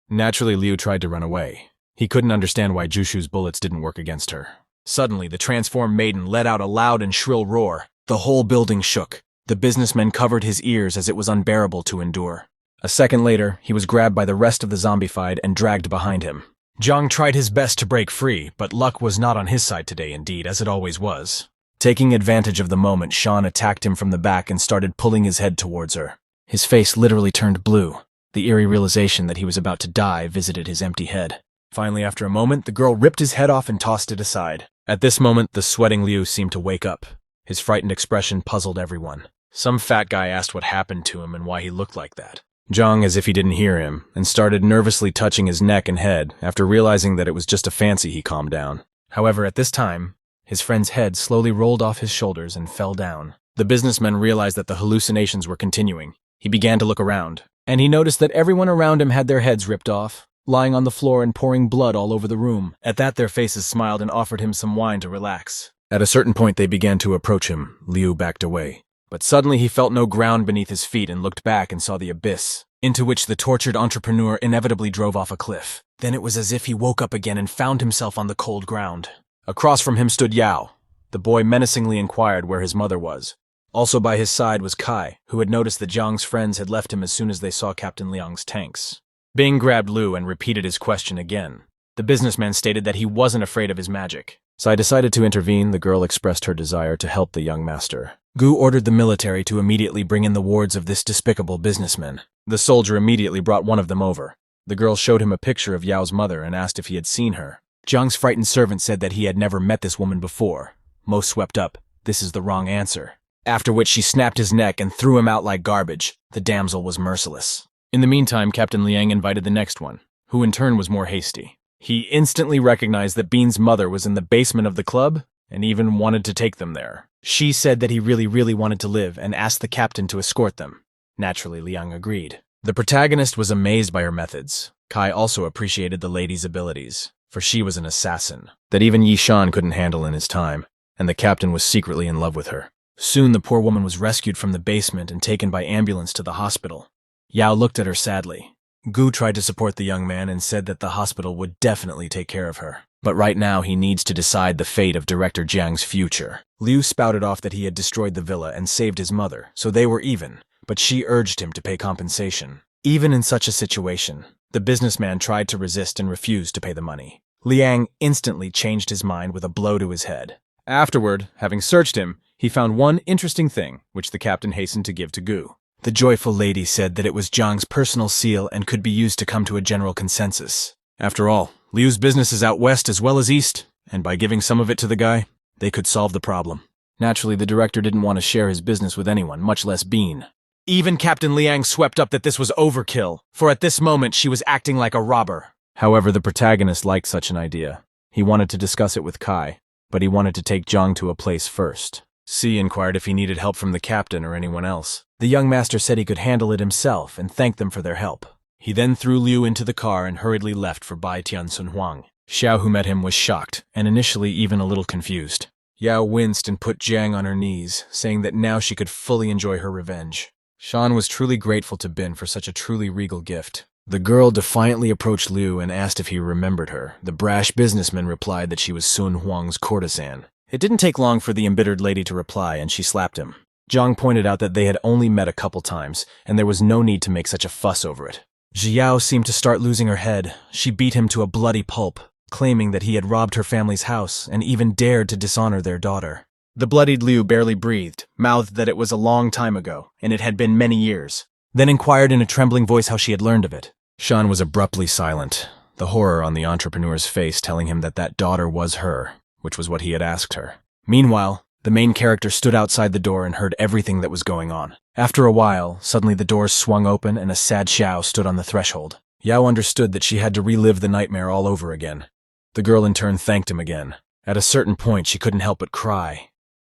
Naturally, Liu tried to run away. He couldn't understand why Jushu's bullets didn't work against her. Suddenly, the transformed maiden let out a loud and shrill roar. The whole building shook. The businessman covered his ears as it was unbearable to endure. A second later, he was grabbed by the rest of the zombified and dragged behind him. Zhang tried his best to break free, but luck was not on his side today indeed, as it always was. Taking advantage of the moment, Shan attacked him from the back and started pulling his head towards her. His face literally turned blue. The eerie realization that he was about to die visited his empty head. Finally, after a moment, the girl ripped his head off and tossed it aside. At this moment, the sweating Liu seemed to wake up. His frightened expression puzzled everyone. Some fat guy asked what happened to him and why he looked like that. Zhang, as if he didn't hear him, and started nervously touching his neck and head. After realizing that it was just a fancy, he calmed down. However, at this time, his friend's head slowly rolled off his shoulders and fell down. The businessman realized that the hallucinations were continuing. He began to look around, and he noticed that everyone around him had their heads ripped off, lying on the floor and pouring blood all over the room. At that, their faces smiled and offered him some wine to relax. At a certain point, they began to approach him. Liu backed away. But suddenly he felt no ground beneath his feet and looked back and saw the abyss, into which the tortured entrepreneur inevitably drove off a cliff. Then it was as if he woke up again and found himself on the cold ground. Across from him stood Yao. The boy menacingly inquired where his mother was. Also by his side was Kai, who had noticed that Zhang's friends had left him as soon as they saw Captain Liang's tanks. Bing grabbed Liu and repeated his question again. The businessman stated that he wasn't afraid of his magic. So I decided to intervene. The girl expressed her desire to help the young master. Gu ordered the military to immediately bring in the wards of this despicable businessman. The soldier immediately brought one of them over. The girl showed him a picture of Yao's mother and asked if he had seen her. Zhang's frightened servant said that he had never met this woman before. Most swept up, this is the wrong answer. After which she snapped his neck and threw him out like garbage. The damsel was merciless. In the meantime, Captain Liang invited the next one, who in turn was more hasty. He instantly recognized that Bean's mother was in the basement of the club and even wanted to take them there. She said that he really wanted to live and asked the captain to escort them. Naturally, Liang agreed. The protagonist was amazed by her methods. Kai also appreciated the lady's abilities, for she was an assassin that even Yishan couldn't handle in his time, and the captain was secretly in love with her. Soon the poor woman was rescued from the basement and taken by ambulance to the hospital. Yao looked at her sadly. Gu tried to support the young man and said that the hospital would definitely take care of her. But right now he needs to decide the fate of Director Jiang's future. Liu spouted off that he had destroyed the villa and saved his mother, so they were even, but she urged him to pay compensation. Even in such a situation, the businessman tried to resist and refused to pay the money. Liang instantly changed his mind with a blow to his head. Afterward, having searched him, he found one interesting thing, which the captain hastened to give to Gu. The joyful lady said that it was Jiang's personal seal and could be used to come to a general consensus. After all, Liu's business is out west as well as east, and by giving some of it to the guy, they could solve the problem. Naturally, the director didn't want to share his business with anyone, much less Bean. Even Captain Liang swept up that this was overkill, for at this moment she was acting like a robber. However, the protagonist liked such an idea. He wanted to discuss it with Kai, but he wanted to take Jiang to a place first. C inquired if he needed help from the captain or anyone else. The young master said he could handle it himself and thanked them for their help. He then threw Liu into the car and hurriedly left for Bai Tian Sun Huang. Xiao, who met him, was shocked, and initially even a little confused. Yao winced and put Jiang on her knees, saying that now she could fully enjoy her revenge. Shan was truly grateful to Bin for such a truly regal gift. The girl defiantly approached Liu and asked if he remembered her. The brash businessman replied that she was Sun Huang's courtesan. It didn't take long for the embittered lady to reply, and she slapped him. Jiang pointed out that they had only met a couple times, and there was no need to make such a fuss over it. Xiao seemed to start losing her head. She beat him to a bloody pulp, claiming that he had robbed her family's house and even dared to dishonor their daughter. The bloodied Liu barely breathed, mouthed that it was a long time ago, and it had been many years, then inquired in a trembling voice how she had learned of it. Shan was abruptly silent, the horror on the entrepreneur's face telling him that that daughter was her, which was what he had asked her. Meanwhile, the main character stood outside the door and heard everything that was going on. After a while, suddenly the doors swung open and a sad Xiao stood on the threshold. Yao understood that she had to relive the nightmare all over again. The girl in turn thanked him again. At a certain point, she couldn't help but cry.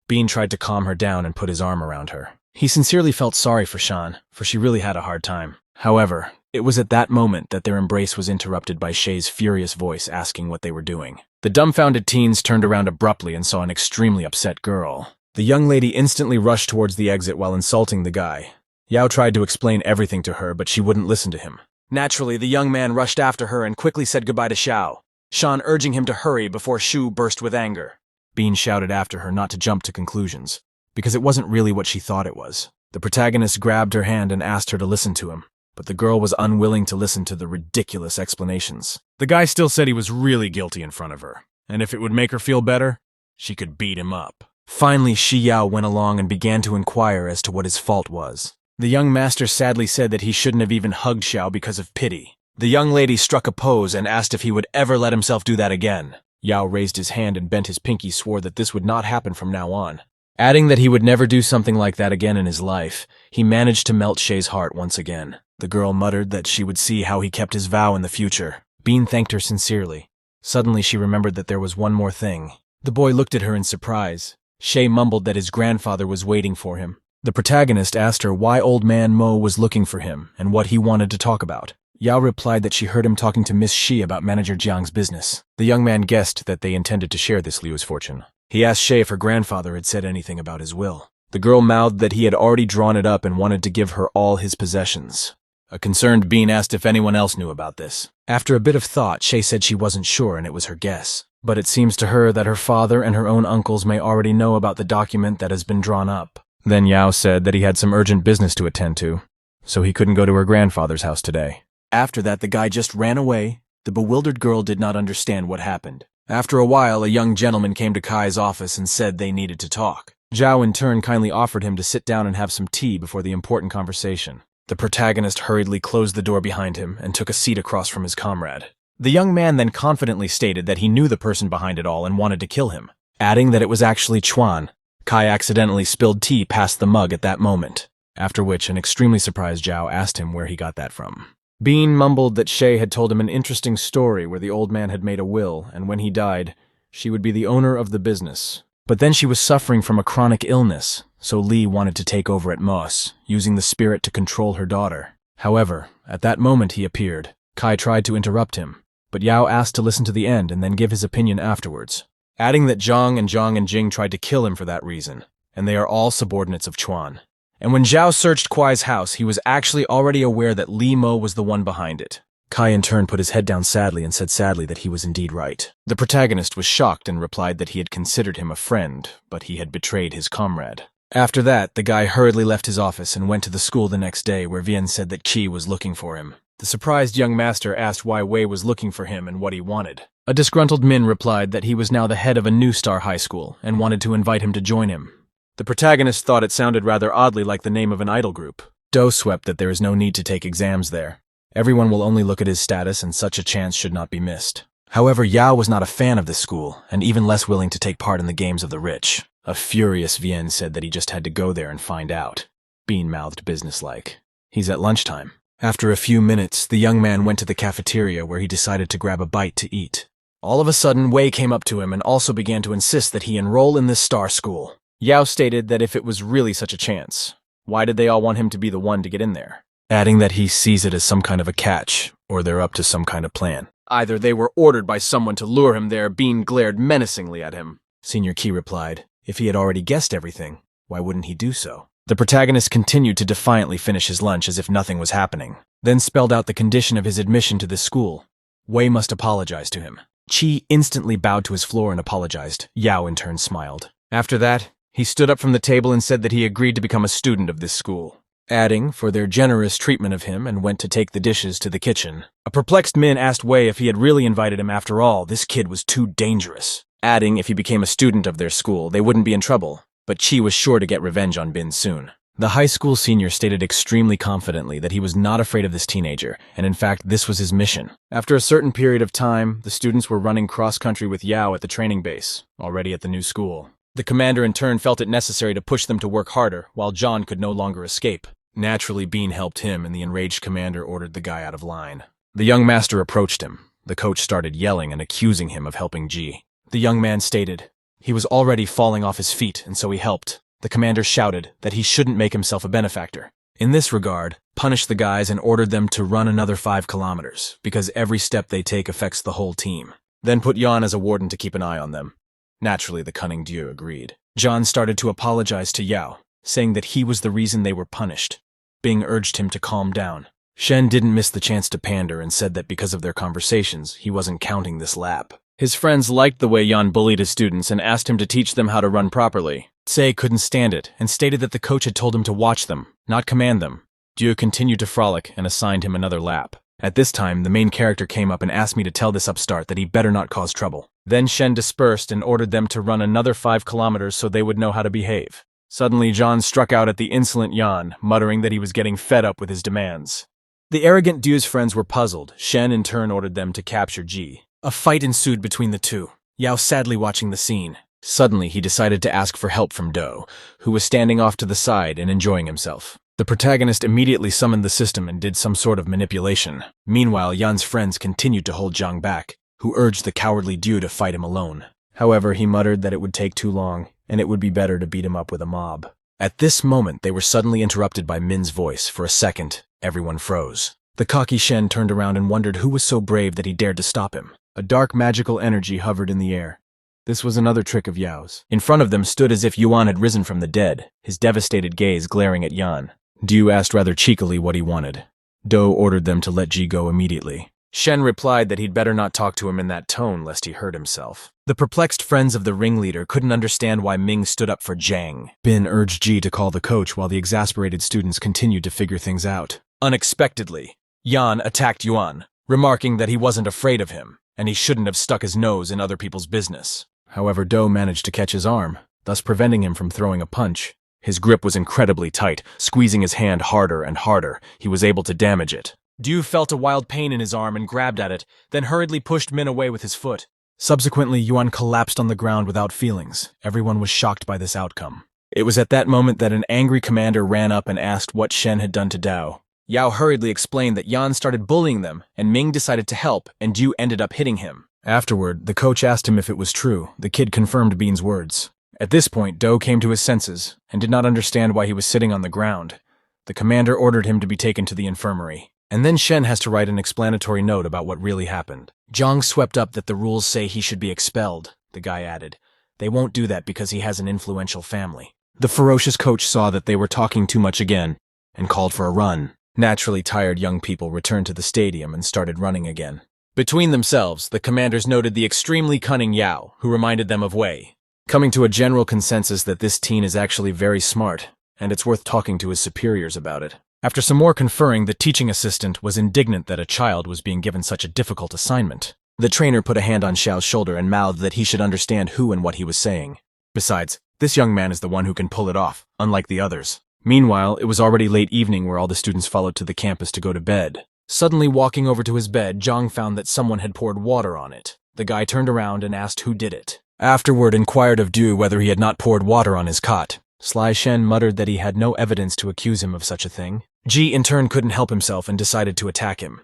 Bean tried to calm her down and put his arm around her. He sincerely felt sorry for Shan, for she really had a hard time. However, it was at that moment that their embrace was interrupted by Shay's furious voice asking what they were doing. The dumbfounded teens turned around abruptly and saw an extremely upset girl. The young lady instantly rushed towards the exit while insulting the guy. Yao tried to explain everything to her, but she wouldn't listen to him. Naturally, the young man rushed after her and quickly said goodbye to Xiao, Shan urging him to hurry before Shu burst with anger. Bean shouted after her not to jump to conclusions, because it wasn't really what she thought it was. The protagonist grabbed her hand and asked her to listen to him, but the girl was unwilling to listen to the ridiculous explanations. The guy still said he was really guilty in front of her, and if it would make her feel better, she could beat him up. Finally, Shi Yao went along and began to inquire as to what his fault was. The young master sadly said that he shouldn't have even hugged Xiao because of pity. The young lady struck a pose and asked if he would ever let himself do that again. Yao raised his hand and bent his pinky, swore that this would not happen from now on. Adding that he would never do something like that again in his life, he managed to melt Shay's heart once again. The girl muttered that she would see how he kept his vow in the future. Bean thanked her sincerely. Suddenly she remembered that there was one more thing. The boy looked at her in surprise. Shay mumbled that his grandfather was waiting for him. The protagonist asked her why old man Mo was looking for him and what he wanted to talk about. Yao replied that she heard him talking to Miss Shi about Manager Jiang's business. The young man guessed that they intended to share this Liu's fortune. He asked Shay if her grandfather had said anything about his will. The girl mouthed that he had already drawn it up and wanted to give her all his possessions. A concerned Bean asked if anyone else knew about this. After a bit of thought, Shay said she wasn't sure and it was her guess. But it seems to her that her father and her own uncles may already know about the document that has been drawn up. Then Yao said that he had some urgent business to attend to, so he couldn't go to her grandfather's house today. After that, the guy just ran away. The bewildered girl did not understand what happened. After a while, a young gentleman came to Kai's office and said they needed to talk. Zhao in turn kindly offered him to sit down and have some tea before the important conversation. The protagonist hurriedly closed the door behind him and took a seat across from his comrade. The young man then confidently stated that he knew the person behind it all and wanted to kill him, adding that it was actually Chuan. Kai accidentally spilled tea past the mug at that moment, after which an extremely surprised Zhao asked him where he got that from. Bean mumbled that Shay had told him an interesting story where the old man had made a will, and when he died, she would be the owner of the business. But then she was suffering from a chronic illness, so Lee wanted to take over at Moss, using the spirit to control her daughter. However, at that moment he appeared. Kai tried to interrupt him, but Yao asked to listen to the end and then give his opinion afterwards, adding that Zhang and Jing tried to kill him for that reason, and they are all subordinates of Chuan. And when Zhao searched Kuai's house, he was actually already aware that Li Mo was the one behind it. Kai in turn put his head down sadly and said sadly that he was indeed right. The protagonist was shocked and replied that he had considered him a friend, but he had betrayed his comrade. After that, the guy hurriedly left his office and went to the school the next day where Vian said that Qi was looking for him. The surprised young master asked why Wei was looking for him and what he wanted. A disgruntled Min replied that he was now the head of a new star high school and wanted to invite him to join him. The protagonist thought it sounded rather oddly like the name of an idol group. Do swept that there is no need to take exams there. Everyone will only look at his status and such a chance should not be missed. However, Yao was not a fan of this school and even less willing to take part in the games of the rich. A furious Vian said that he just had to go there and find out. Bean-mouthed businesslike. He's at lunchtime. After a few minutes, the young man went to the cafeteria where he decided to grab a bite to eat. All of a sudden, Wei came up to him and also began to insist that he enroll in this star school. Yao stated that if it was really such a chance, why did they all want him to be the one to get in there? Adding that he sees it as some kind of a catch, or they're up to some kind of plan. Either they were ordered by someone to lure him there, Bean glared menacingly at him. Senior Qi replied, if he had already guessed everything, why wouldn't he do so? The protagonist continued to defiantly finish his lunch as if nothing was happening, then spelled out the condition of his admission to this school. Wei must apologize to him. Qi instantly bowed to his floor and apologized. Yao in turn smiled. After that, he stood up from the table and said that he agreed to become a student of this school, adding for their generous treatment of him and went to take the dishes to the kitchen. A perplexed Min asked Wei if he had really invited him after all. This kid was too dangerous, adding if he became a student of their school, they wouldn't be in trouble, but Qi was sure to get revenge on Bin soon. The high school senior stated extremely confidently that he was not afraid of this teenager, and in fact this was his mission. After a certain period of time, the students were running cross-country with Yao at the training base, already at the new school. The commander in turn felt it necessary to push them to work harder, while John could no longer escape. Naturally, Bean helped him, and the enraged commander ordered the guy out of line. The young master approached him. The coach started yelling and accusing him of helping G. The young man stated he was already falling off his feet, and so he helped. The commander shouted that he shouldn't make himself a benefactor. In this regard, punished the guys and ordered them to run another 5 kilometers, because every step they take affects the whole team. Then put Yan as a warden to keep an eye on them. Naturally, the cunning Dieu agreed. John started to apologize to Yao, saying that he was the reason they were punished. Bing urged him to calm down. Shen didn't miss the chance to pander and said that because of their conversations, he wasn't counting this lap. His friends liked the way Yan bullied his students and asked him to teach them how to run properly. Tsei couldn't stand it and stated that the coach had told him to watch them, not command them. Dieu continued to frolic and assigned him another lap. At this time, the main character came up and asked me to tell this upstart that he better not cause trouble. Then Shen dispersed and ordered them to run another 5 kilometers so they would know how to behave. Suddenly, John struck out at the insolent Yan, muttering that he was getting fed up with his demands. The arrogant Dieu's friends were puzzled. Shen in turn ordered them to capture Ji. A fight ensued between the two, Yao sadly watching the scene. Suddenly, he decided to ask for help from Do, who was standing off to the side and enjoying himself. The protagonist immediately summoned the system and did some sort of manipulation. Meanwhile, Yan's friends continued to hold Zhang back, who urged the cowardly Dieu to fight him alone. However, he muttered that it would take too long, and it would be better to beat him up with a mob. At this moment, they were suddenly interrupted by Min's voice. For a second, everyone froze. The cocky Shen turned around and wondered who was so brave that he dared to stop him. A dark magical energy hovered in the air. This was another trick of Yao's. In front of them stood as if Yuan had risen from the dead, his devastated gaze glaring at Yan. Dieu asked rather cheekily what he wanted. Do ordered them to let Ji go immediately. Shen replied that he'd better not talk to him in that tone lest he hurt himself. The perplexed friends of the ringleader couldn't understand why Ming stood up for Zhang. Bin urged Ji to call the coach while the exasperated students continued to figure things out. Unexpectedly, Yan attacked Yuan, remarking that he wasn't afraid of him, and he shouldn't have stuck his nose in other people's business. However, Do managed to catch his arm, thus preventing him from throwing a punch. His grip was incredibly tight, squeezing his hand harder and harder. He was able to damage it. Dieu felt a wild pain in his arm and grabbed at it, then hurriedly pushed Min away with his foot. Subsequently, Yuan collapsed on the ground without feelings. Everyone was shocked by this outcome. It was at that moment that an angry commander ran up and asked what Shen had done to Dao. Yao hurriedly explained that Yan started bullying them, and Ming decided to help, and Dieu ended up hitting him. Afterward, the coach asked him if it was true. The kid confirmed Bean's words. At this point, Do came to his senses and did not understand why he was sitting on the ground. The commander ordered him to be taken to the infirmary. And then Shen has to write an explanatory note about what really happened. Zhang swept up that the rules say he should be expelled, the guy added. They won't do that because he has an influential family. The ferocious coach saw that they were talking too much again and called for a run. Naturally tired young people returned to the stadium and started running again. Between themselves, the commanders noted the extremely cunning Yao, who reminded them of Wei, coming to a general consensus that this teen is actually very smart, and it's worth talking to his superiors about it. After some more conferring, the teaching assistant was indignant that a child was being given such a difficult assignment. The trainer put a hand on Xiao's shoulder and mouthed that he should understand who and what he was saying. Besides, this young man is the one who can pull it off, unlike the others. Meanwhile, it was already late evening where all the students followed to the campus to go to bed. Suddenly walking over to his bed, Zhang found that someone had poured water on it. The guy turned around and asked who did it. Afterward inquired of Du whether he had not poured water on his cot. Sly Shen muttered that he had no evidence to accuse him of such a thing. Ji in turn couldn't help himself and decided to attack him.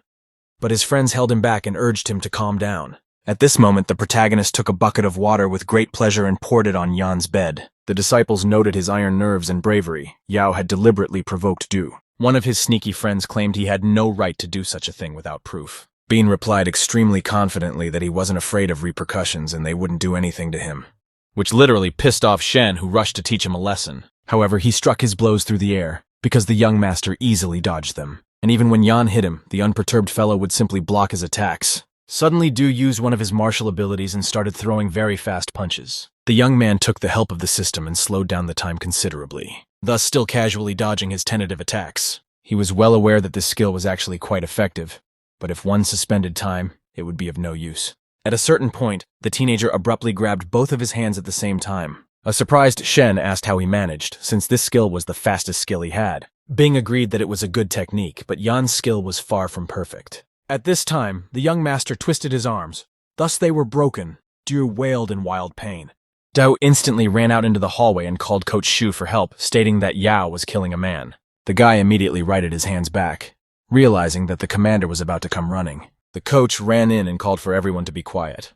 But his friends held him back and urged him to calm down. At this moment, the protagonist took a bucket of water with great pleasure and poured it on Yan's bed. The disciples noted his iron nerves and bravery. Yao had deliberately provoked Du. One of his sneaky friends claimed he had no right to do such a thing without proof. Bean replied extremely confidently that he wasn't afraid of repercussions and they wouldn't do anything to him, which literally pissed off Shen, who rushed to teach him a lesson. However, he struck his blows through the air, because the young master easily dodged them. And even when Yan hit him, the unperturbed fellow would simply block his attacks. Suddenly, Du used one of his martial abilities and started throwing very fast punches. The young man took the help of the system and slowed down the time considerably, thus still casually dodging his tentative attacks. He was well aware that this skill was actually quite effective, but if one suspended time, it would be of no use. At a certain point, the teenager abruptly grabbed both of his hands at the same time. A surprised Shen asked how he managed, since this skill was the fastest skill he had. Bing agreed that it was a good technique, but Yan's skill was far from perfect. At this time, the young master twisted his arms. Thus they were broken. Du wailed in wild pain. Dao instantly ran out into the hallway and called Coach Shu for help, stating that Yao was killing a man. The guy immediately righted his hands back, realizing that the commander was about to come running. The coach ran in and called for everyone to be quiet,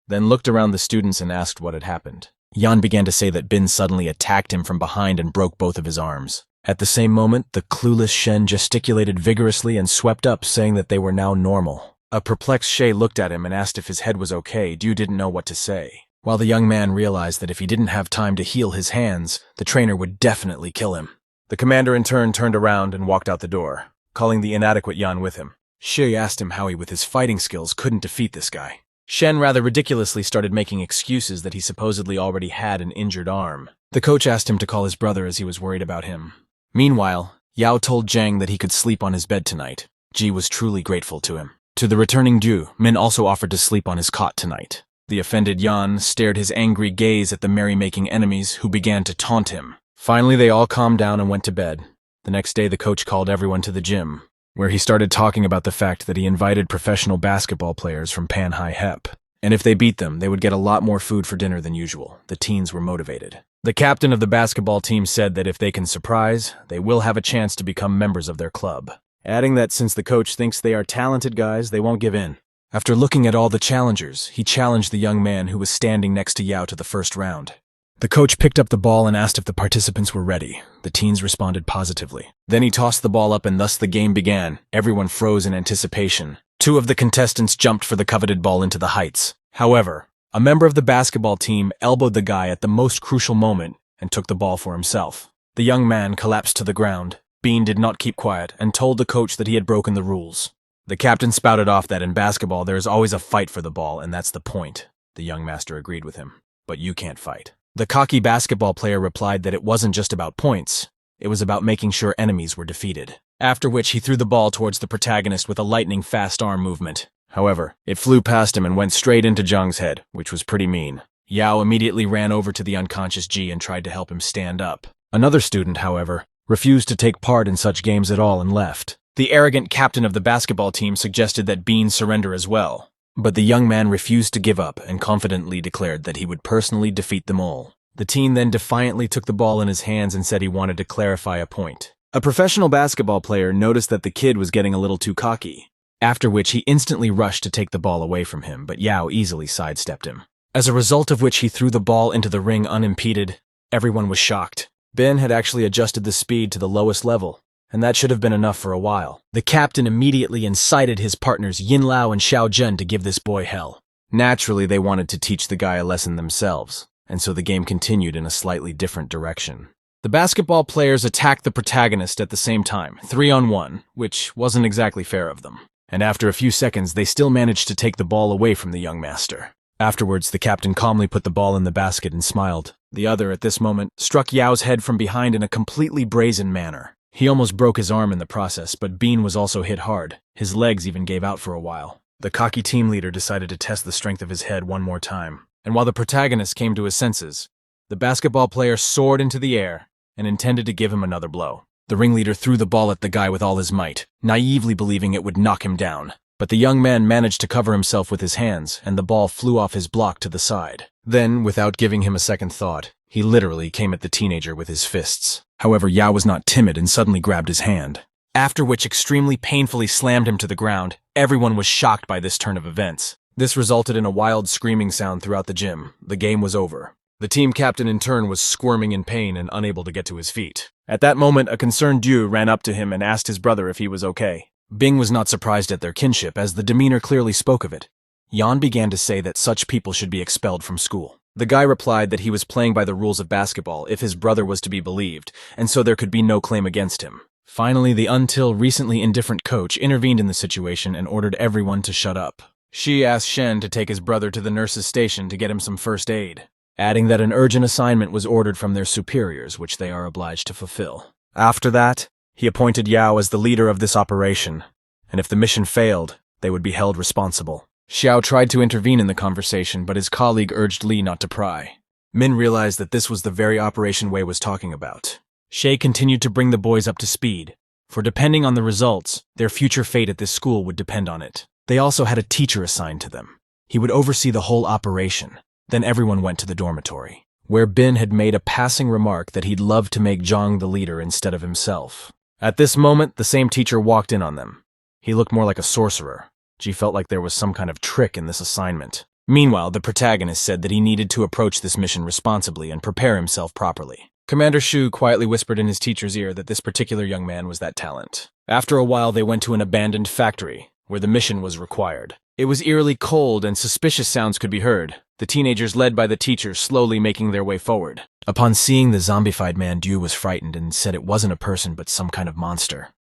then looked around the students and asked what had happened. Yan began to say that Bin suddenly attacked him from behind and broke both of his arms. At the same moment, the clueless Shen gesticulated vigorously and swept up, saying that they were now normal. A perplexed Shay looked at him and asked if his head was okay. Du didn't know what to say, while the young man realized that if he didn't have time to heal his hands, the trainer would definitely kill him. The commander in turn turned around and walked out the door, calling the inadequate Yan with him. Shay asked him how he with his fighting skills couldn't defeat this guy. Shen rather ridiculously started making excuses that he supposedly already had an injured arm. The coach asked him to call his brother as he was worried about him. Meanwhile, Yao told Zhang that he could sleep on his bed tonight. Ji was truly grateful to him. To the returning Du, Min also offered to sleep on his cot tonight. The offended Yan stared his angry gaze at the merrymaking enemies who began to taunt him. Finally, they all calmed down and went to bed. The next day, the coach called everyone to the gym, where he started talking about the fact that he invited professional basketball players from Panhai Hep. And if they beat them, they would get a lot more food for dinner than usual. The teens were motivated. The captain of the basketball team said that if they can surprise, they will have a chance to become members of their club, adding that since the coach thinks they are talented guys, they won't give in. After looking at all the challengers, he challenged the young man who was standing next to Yao to the first round. The coach picked up the ball and asked if the participants were ready. The teens responded positively. Then he tossed the ball up and thus the game began. Everyone froze in anticipation. Two of the contestants jumped for the coveted ball into the heights. However, a member of the basketball team elbowed the guy at the most crucial moment and took the ball for himself. The young man collapsed to the ground. Bean did not keep quiet and told the coach that he had broken the rules. The captain spouted off that in basketball there is always a fight for the ball, and that's the point. The young master agreed with him. But you can't fight. The cocky basketball player replied that it wasn't just about points. It was about making sure enemies were defeated. After which he threw the ball towards the protagonist with a lightning-fast arm movement. However, it flew past him and went straight into Zhang's head, which was pretty mean. Yao immediately ran over to the unconscious Ji and tried to help him stand up. Another student, however, refused to take part in such games at all and left. The arrogant captain of the basketball team suggested that Bean surrender as well. But the young man refused to give up and confidently declared that he would personally defeat them all. The teen then defiantly took the ball in his hands and said he wanted to clarify a point. A professional basketball player noticed that the kid was getting a little too cocky, after which he instantly rushed to take the ball away from him, but Yao easily sidestepped him. as a result of which he threw the ball into the ring unimpeded. Everyone was shocked. Ben had actually adjusted the speed to the lowest level, and that should have been enough for a while. The captain immediately incited his partners Yin Lao and Xiao Zhen to give this boy hell. Naturally, they wanted to teach the guy a lesson themselves, and so the game continued in a slightly different direction. The basketball players attacked the protagonist at the same time, 3-on-1, which wasn't exactly fair of them. And after a few seconds, they still managed to take the ball away from the young master. Afterwards, the captain calmly put the ball in the basket and smiled. The other, at this moment, struck Yao's head from behind in a completely brazen manner. He almost broke his arm in the process, but Bean was also hit hard. His legs even gave out for a while. The cocky team leader decided to test the strength of his head one more time. And while the protagonist came to his senses, the basketball player soared into the air and intended to give him another blow. The ringleader threw the ball at the guy with all his might, naively believing it would knock him down. But the young man managed to cover himself with his hands, and the ball flew off his block to the side. Then, without giving him a second thought, he literally came at the teenager with his fists. However, Yao was not timid and suddenly grabbed his hand, after which extremely painfully slammed him to the ground. Everyone was shocked by this turn of events. This resulted in a wild screaming sound throughout the gym. The game was over. The team captain in turn was squirming in pain and unable to get to his feet. At that moment, a concerned Yu ran up to him and asked his brother if he was okay. Bing was not surprised at their kinship, as the demeanor clearly spoke of it. Yan began to say that such people should be expelled from school. The guy replied that he was playing by the rules of basketball if his brother was to be believed, and so there could be no claim against him. Finally, the until recently indifferent coach intervened in the situation and ordered everyone to shut up. She asked Shen to take his brother to the nurse's station to get him some first aid, adding that an urgent assignment was ordered from their superiors, which they are obliged to fulfill. After that, he appointed Yao as the leader of this operation, and if the mission failed, they would be held responsible. Xiao tried to intervene in the conversation, but his colleague urged Li not to pry. Min realized that this was the very operation Wei was talking about. Shay continued to bring the boys up to speed, for depending on the results, their future fate at this school would depend on it. They also had a teacher assigned to them. He would oversee the whole operation. Then everyone went to the dormitory, where Bin had made a passing remark that he'd love to make Zhang the leader instead of himself. At this moment, the same teacher walked in on them. He looked more like a sorcerer. She felt like there was some kind of trick in this assignment. Meanwhile, the protagonist said that he needed to approach this mission responsibly and prepare himself properly. Commander Shu quietly whispered in his teacher's ear that this particular young man was that talent. After a while, they went to an abandoned factory, where the mission was required. It was eerily cold and suspicious sounds could be heard, the teenagers led by the teacher slowly making their way forward. Upon seeing the zombified man, Du was frightened and said it wasn't a person but some kind of monster.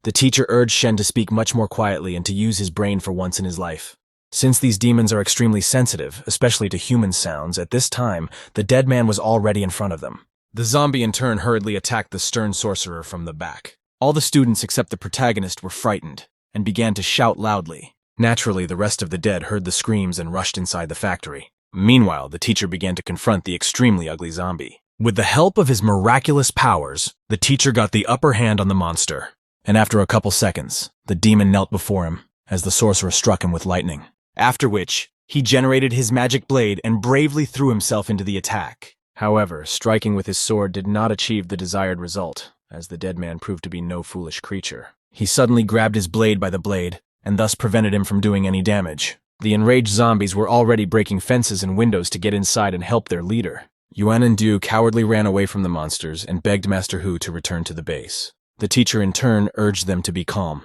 The teacher urged Shen to speak much more quietly and to use his brain for once in his life. Since these demons are extremely sensitive, especially to human sounds, at this time, the dead man was already in front of them. The zombie in turn hurriedly attacked the stern sorcerer from the back. All the students except the protagonist were frightened and began to shout loudly. Naturally, the rest of the dead heard the screams and rushed inside the factory. Meanwhile, the teacher began to confront the extremely ugly zombie. With the help of his miraculous powers, the teacher got the upper hand on the monster. And after a couple seconds, the demon knelt before him as the sorcerer struck him with lightning. After which, he generated his magic blade and bravely threw himself into the attack. However, striking with his sword did not achieve the desired result, as the dead man proved to be no foolish creature. He suddenly grabbed his blade by the blade, and thus prevented him from doing any damage. The enraged zombies were already breaking fences and windows to get inside and help their leader. Yuan and Du cowardly ran away from the monsters and begged Master Hu to return to the base. The teacher in turn urged them to be calm,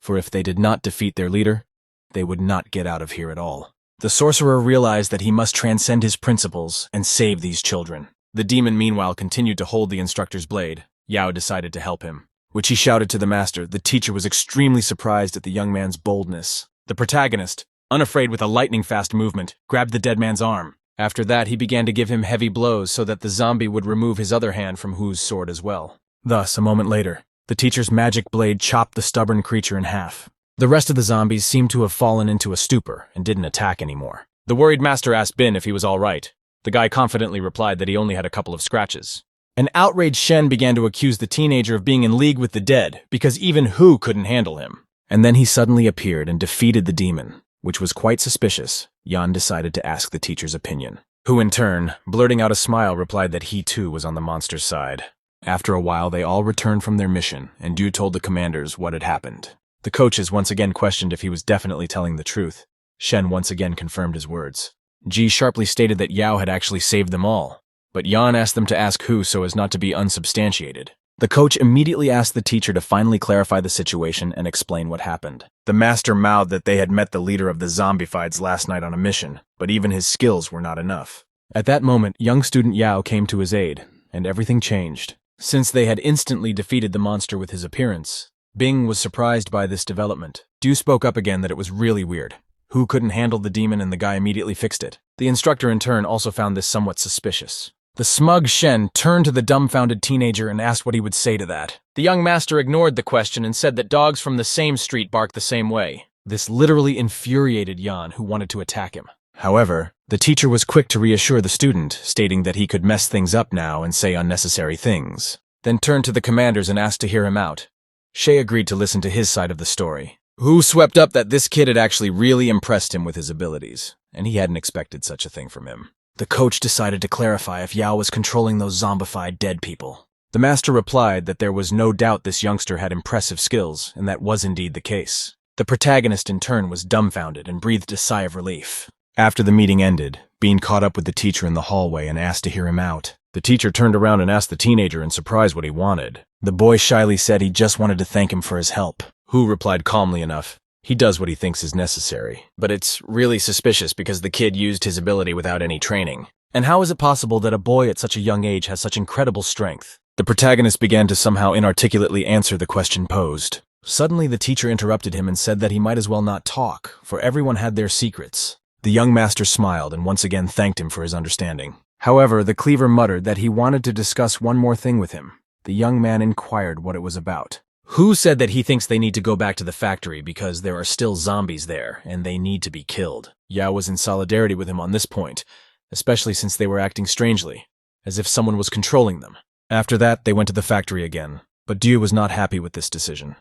for if they did not defeat their leader, they would not get out of here at all. The sorcerer realized that he must transcend his principles and save these children. The demon meanwhile continued to hold the instructor's blade. Yao decided to help him, which he shouted to the master. The teacher was extremely surprised at the young man's boldness. The protagonist, unafraid with a lightning-fast movement, grabbed the dead man's arm. After that, he began to give him heavy blows so that the zombie would remove his other hand from Hu's sword as well. Thus, a moment later, the teacher's magic blade chopped the stubborn creature in half. The rest of the zombies seemed to have fallen into a stupor and didn't attack anymore. The worried master asked Bin if he was all right. The guy confidently replied that he only had a couple of scratches. An outraged Shen began to accuse the teenager of being in league with the dead because even Hu couldn't handle him. And then he suddenly appeared and defeated the demon, which was quite suspicious. Yan decided to ask the teacher's opinion. Hu in turn, blurting out a smile, replied that he too was on the monster's side. After a while, they all returned from their mission, and Du told the commanders what had happened. The coaches once again questioned if he was definitely telling the truth. Shen once again confirmed his words. Ji sharply stated that Yao had actually saved them all, but Yan asked them to ask who so as not to be unsubstantiated. The coach immediately asked the teacher to finally clarify the situation and explain what happened. The master mouthed that they had met the leader of the zombifieds last night on a mission, but even his skills were not enough. At that moment, young student Yao came to his aid, and everything changed. Since they had instantly defeated the monster with his appearance, Bing was surprised by this development. Du spoke up again that it was really weird. Hu couldn't handle the demon and the guy immediately fixed it. The instructor in turn also found this somewhat suspicious. The smug Shen turned to the dumbfounded teenager and asked what he would say to that. The young master ignored the question and said that dogs from the same street bark the same way. This literally infuriated Yan, who wanted to attack him. However, the teacher was quick to reassure the student, stating that he could mess things up now and say unnecessary things. Then turned to the commanders and asked to hear him out. Shay agreed to listen to his side of the story. Hu swept up that this kid had actually really impressed him with his abilities, and he hadn't expected such a thing from him. The coach decided to clarify if Yao was controlling those zombified dead people. The master replied that there was no doubt this youngster had impressive skills, and that was indeed the case. The protagonist in turn was dumbfounded and breathed a sigh of relief. After the meeting ended, Bean caught up with the teacher in the hallway and asked to hear him out. The teacher turned around and asked the teenager in surprise what he wanted. The boy shyly said he just wanted to thank him for his help. Hu replied calmly enough, "He does what he thinks is necessary. But it's really suspicious because the kid used his ability without any training. And how is it possible that a boy at such a young age has such incredible strength?" The protagonist began to somehow inarticulately answer the question posed. Suddenly the teacher interrupted him and said that he might as well not talk, for everyone had their secrets. The young master smiled and once again thanked him for his understanding. However, the cleaver muttered that he wanted to discuss one more thing with him. The young man inquired what it was about. Hu said that he thinks they need to go back to the factory because there are still zombies there and they need to be killed. Yao was in solidarity with him on this point, especially since they were acting strangely, as if someone was controlling them. After that, they went to the factory again, but Du was not happy with this decision.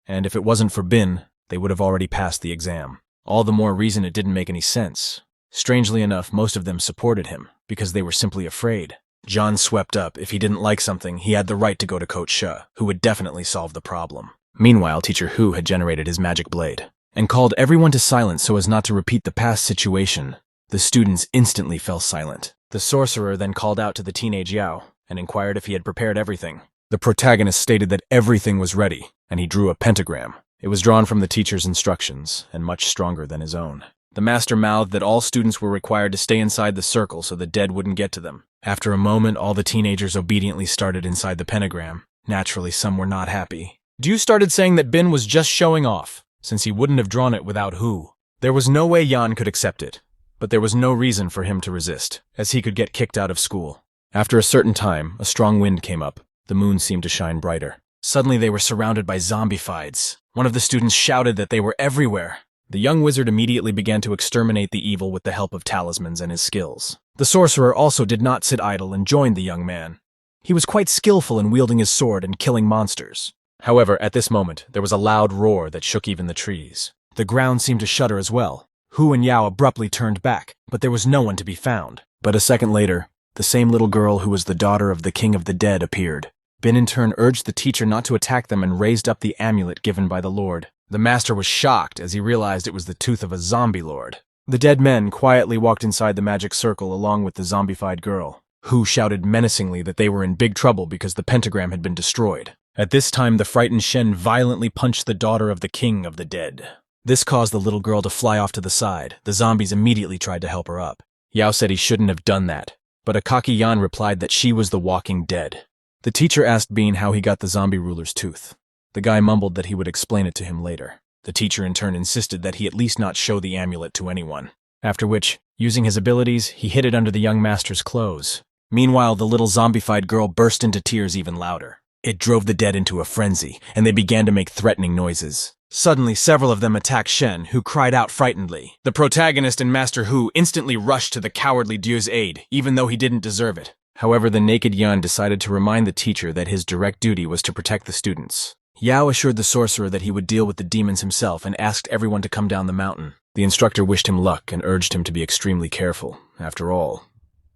And if it wasn't for Bin, they would have already passed the exam. All the more reason it didn't make any sense. Strangely enough, most of them supported him, because they were simply afraid. John swept up. If he didn't like something, he had the right to go to Coach Sha, who would definitely solve the problem. Meanwhile, Teacher Hu had generated his magic blade, and called everyone to silence so as not to repeat the past situation. The students instantly fell silent. The sorcerer then called out to the teenage Yao, and inquired if he had prepared everything. The protagonist stated that everything was ready, and he drew a pentagram. It was drawn from the teacher's instructions, and much stronger than his own. The master mouthed that all students were required to stay inside the circle so the dead wouldn't get to them. After a moment, all the teenagers obediently started inside the pentagram. Naturally, some were not happy. Du started saying that Bin was just showing off, since he wouldn't have drawn it without Hu. There was no way Yan could accept it, but there was no reason for him to resist, as he could get kicked out of school. After a certain time, a strong wind came up. The moon seemed to shine brighter. Suddenly they were surrounded by zombifieds. One of the students shouted that they were everywhere. The young wizard immediately began to exterminate the evil with the help of talismans and his skills. The sorcerer also did not sit idle and joined the young man. He was quite skillful in wielding his sword and killing monsters. However, at this moment, there was a loud roar that shook even the trees. The ground seemed to shudder as well. Hu and Yao abruptly turned back, but there was no one to be found. But a second later, the same little girl who was the daughter of the king of the dead appeared. Bin in turn urged the teacher not to attack them and raised up the amulet given by the lord. The master was shocked as he realized it was the tooth of a zombie lord. The dead men quietly walked inside the magic circle along with the zombified girl. Hu shouted menacingly that they were in big trouble because the pentagram had been destroyed. At this time, the frightened Shen violently punched the daughter of the king of the dead. This caused the little girl to fly off to the side. The zombies immediately tried to help her up. Yao said he shouldn't have done that, but Akaki Yan replied that she was the walking dead. The teacher asked Bean how he got the zombie ruler's tooth. The guy mumbled that he would explain it to him later. The teacher in turn insisted that he at least not show the amulet to anyone. After which, using his abilities, he hid it under the young master's clothes. Meanwhile, the little zombified girl burst into tears even louder. It drove the dead into a frenzy, and they began to make threatening noises. Suddenly, several of them attacked Shen, who cried out frightenedly. The protagonist and Master Hu instantly rushed to the cowardly Du's aid, even though he didn't deserve it. However, the naked Yan decided to remind the teacher that his direct duty was to protect the students. Yao assured the sorcerer that he would deal with the demons himself and asked everyone to come down the mountain. The instructor wished him luck and urged him to be extremely careful. After all,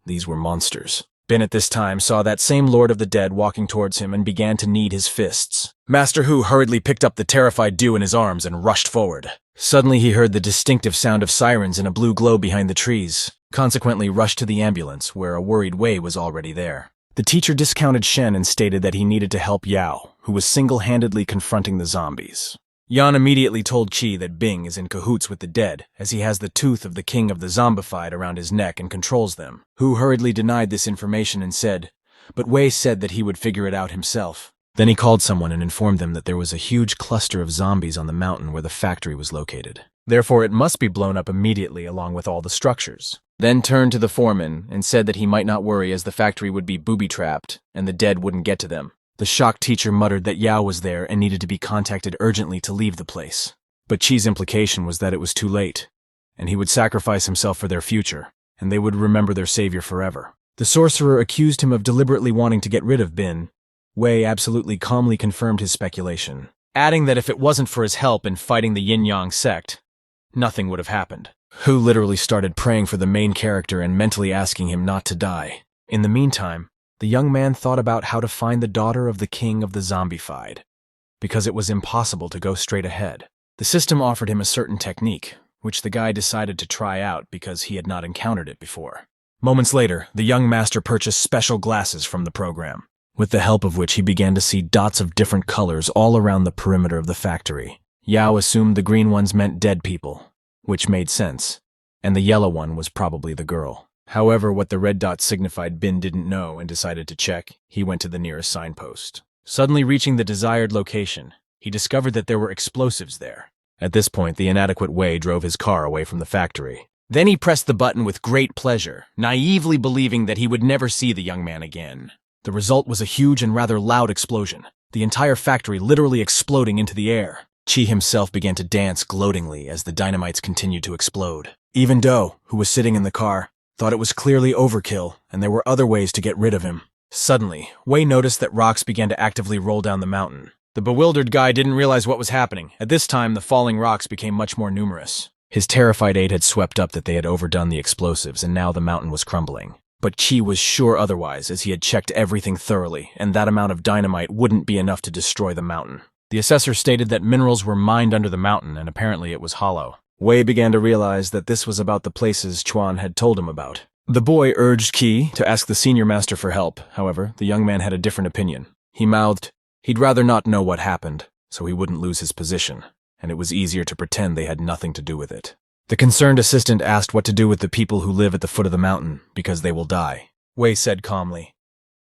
these were monsters. Bin at this time saw that same Lord of the Dead walking towards him and began to knead his fists. Master Hu hurriedly picked up the terrified Du in his arms and rushed forward. Suddenly he heard the distinctive sound of sirens and a blue glow behind the trees. consequently rushed to the ambulance, where a worried Wei was already there. The teacher discounted Shen and stated that he needed to help Yao, who was single-handedly confronting the zombies. Yan immediately told Qi that Bing is in cahoots with the dead, as he has the tooth of the king of the zombified around his neck and controls them. Hu hurriedly denied this information and said, but Wei said that he would figure it out himself. Then he called someone and informed them that there was a huge cluster of zombies on the mountain where the factory was located. Therefore, it must be blown up immediately along with all the structures. Then turned to the foreman and said that he might not worry as the factory would be booby-trapped and the dead wouldn't get to them. The shocked teacher muttered that Yao was there and needed to be contacted urgently to leave the place. But Qi's implication was that it was too late, and he would sacrifice himself for their future, and they would remember their savior forever. The sorcerer accused him of deliberately wanting to get rid of Bin. Wei absolutely calmly confirmed his speculation, adding that if it wasn't for his help in fighting the Yin-Yang sect, nothing would have happened. Hu literally started praying for the main character and mentally asking him not to die. In the meantime, the young man thought about how to find the daughter of the king of the zombified, because it was impossible to go straight ahead. The system offered him a certain technique, which the guy decided to try out because he had not encountered it before. Moments later, the young master purchased special glasses from the program, with the help of which he began to see dots of different colors all around the perimeter of the factory. Yao assumed the green ones meant dead people, which made sense, and the yellow one was probably the girl. However, what the red dot signified Bin didn't know and decided to check. He went to the nearest signpost. Suddenly reaching the desired location, he discovered that there were explosives there. At this point, the inadequate Wei drove his car away from the factory. Then he pressed the button with great pleasure, naively believing that he would never see the young man again. The result was a huge and rather loud explosion, the entire factory literally exploding into the air. Qi himself began to dance gloatingly as the dynamites continued to explode. Even Do, who was sitting in the car, thought it was clearly overkill, and there were other ways to get rid of him. Suddenly, Wei noticed that rocks began to actively roll down the mountain. The bewildered guy didn't realize what was happening. At this time, the falling rocks became much more numerous. His terrified aide had swept up that they had overdone the explosives, and now the mountain was crumbling. But Qi was sure otherwise, as he had checked everything thoroughly, and that amount of dynamite wouldn't be enough to destroy the mountain. The assessor stated that minerals were mined under the mountain, and apparently it was hollow. Wei began to realize that this was about the places Chuan had told him about. The boy urged Qi to ask the senior master for help. However, the young man had a different opinion. He mouthed, he'd rather not know what happened, so he wouldn't lose his position, and it was easier to pretend they had nothing to do with it. The concerned assistant asked what to do with the people who live at the foot of the mountain, because they will die. Wei said calmly,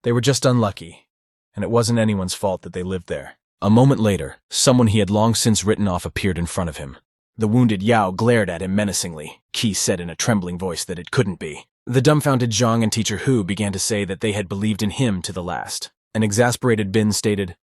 they were just unlucky, and it wasn't anyone's fault that they lived there. A moment later, someone he had long since written off appeared in front of him. The wounded Yao glared at him menacingly. Qi said in a trembling voice that it couldn't be. The dumbfounded Zhang and teacher Hu began to say that they had believed in him to the last. An exasperated Bin stated,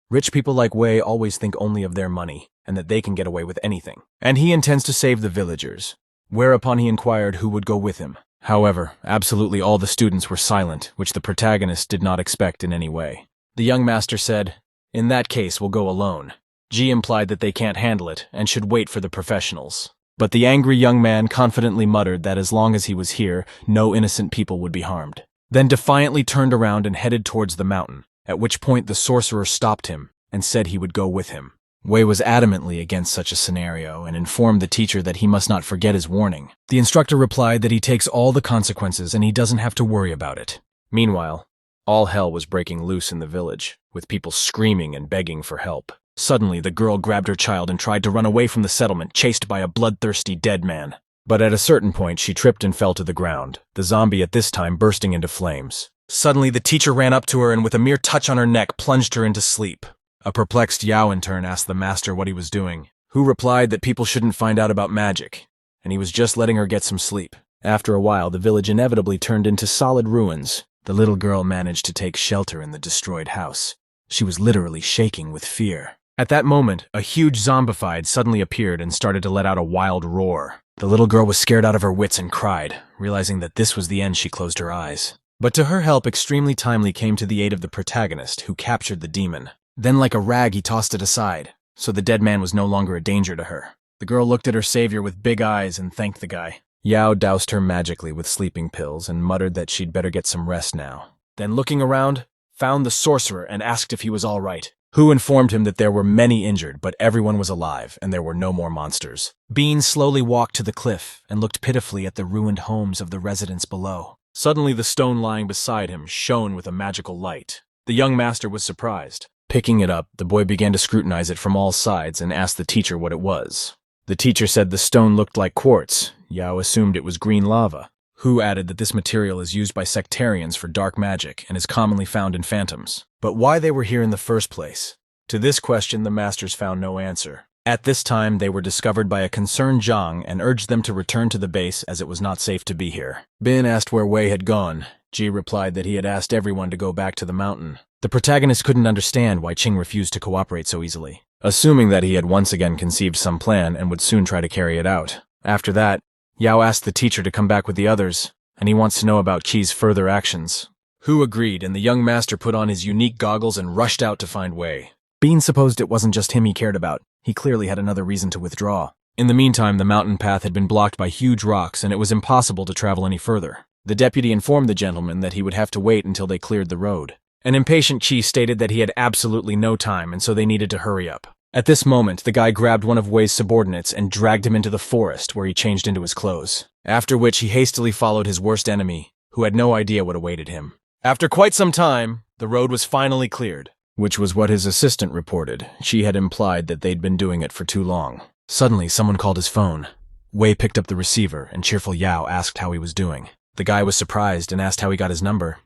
rich people like Wei always think only of their money, and that they can get away with anything. And he intends to save the villagers. Whereupon he inquired who would go with him. However, absolutely all the students were silent, which the protagonist did not expect in any way. The young master said, in that case, we'll go alone. Ji implied that they can't handle it and should wait for the professionals. But the angry young man confidently muttered that as long as he was here, no innocent people would be harmed. Then defiantly turned around and headed towards the mountain, at which point the sorcerer stopped him and said he would go with him. Wei was adamantly against such a scenario and informed the teacher that he must not forget his warning. The instructor replied that he takes all the consequences and he doesn't have to worry about it. Meanwhile, all hell was breaking loose in the village, with people screaming and begging for help. Suddenly, the girl grabbed her child and tried to run away from the settlement, chased by a bloodthirsty dead man. But at a certain point, she tripped and fell to the ground, the zombie at this time bursting into flames. Suddenly, the teacher ran up to her and with a mere touch on her neck, plunged her into sleep. A perplexed Yao in turn asked the master what he was doing, who replied that people shouldn't find out about magic, and he was just letting her get some sleep. After a while, the village inevitably turned into solid ruins. The little girl managed to take shelter in the destroyed house. She was literally shaking with fear. At that moment, a huge zombified suddenly appeared and started to let out a wild roar. The little girl was scared out of her wits and cried. Realizing that this was the end, she closed her eyes. But to her help, extremely timely came to the aid of the protagonist, who captured the demon. Then like a rag, he tossed it aside, so the dead man was no longer a danger to her. The girl looked at her savior with big eyes and thanked the guy. Yao doused her magically with sleeping pills and muttered that she'd better get some rest now. Then looking around, found the sorcerer and asked if he was all right. Who informed him that there were many injured, but everyone was alive and there were no more monsters. Bean slowly walked to the cliff and looked pitifully at the ruined homes of the residents below. Suddenly the stone lying beside him shone with a magical light. The young master was surprised. Picking it up, the boy began to scrutinize it from all sides and asked the teacher what it was. The teacher said the stone looked like quartz. Yao assumed it was green lava. Hu added that this material is used by sectarians for dark magic and is commonly found in phantoms. But why they were here in the first place? To this question, the masters found no answer. At this time, they were discovered by a concerned Zhang and urged them to return to the base as it was not safe to be here. Bin asked where Wei had gone. Ji replied that he had asked everyone to go back to the mountain. The protagonist couldn't understand why Qing refused to cooperate so easily, assuming that he had once again conceived some plan and would soon try to carry it out. After that, Yao asked the teacher to come back with the others, and he wants to know about Qi's further actions. Hu agreed, and the young master put on his unique goggles and rushed out to find Wei. Bean supposed it wasn't just him he cared about. He clearly had another reason to withdraw. In the meantime, the mountain path had been blocked by huge rocks, and it was impossible to travel any further. The deputy informed the gentleman that he would have to wait until they cleared the road. An impatient Qi stated that he had absolutely no time, and so they needed to hurry up. At this moment, the guy grabbed one of Wei's subordinates and dragged him into the forest, where he changed into his clothes. After which, he hastily followed his worst enemy, who had no idea what awaited him. After quite some time, the road was finally cleared, which was what his assistant reported. She had implied that they'd been doing it for too long. Suddenly, someone called his phone. Wei picked up the receiver, and cheerful Yao asked how he was doing. The guy was surprised and asked how he got his number.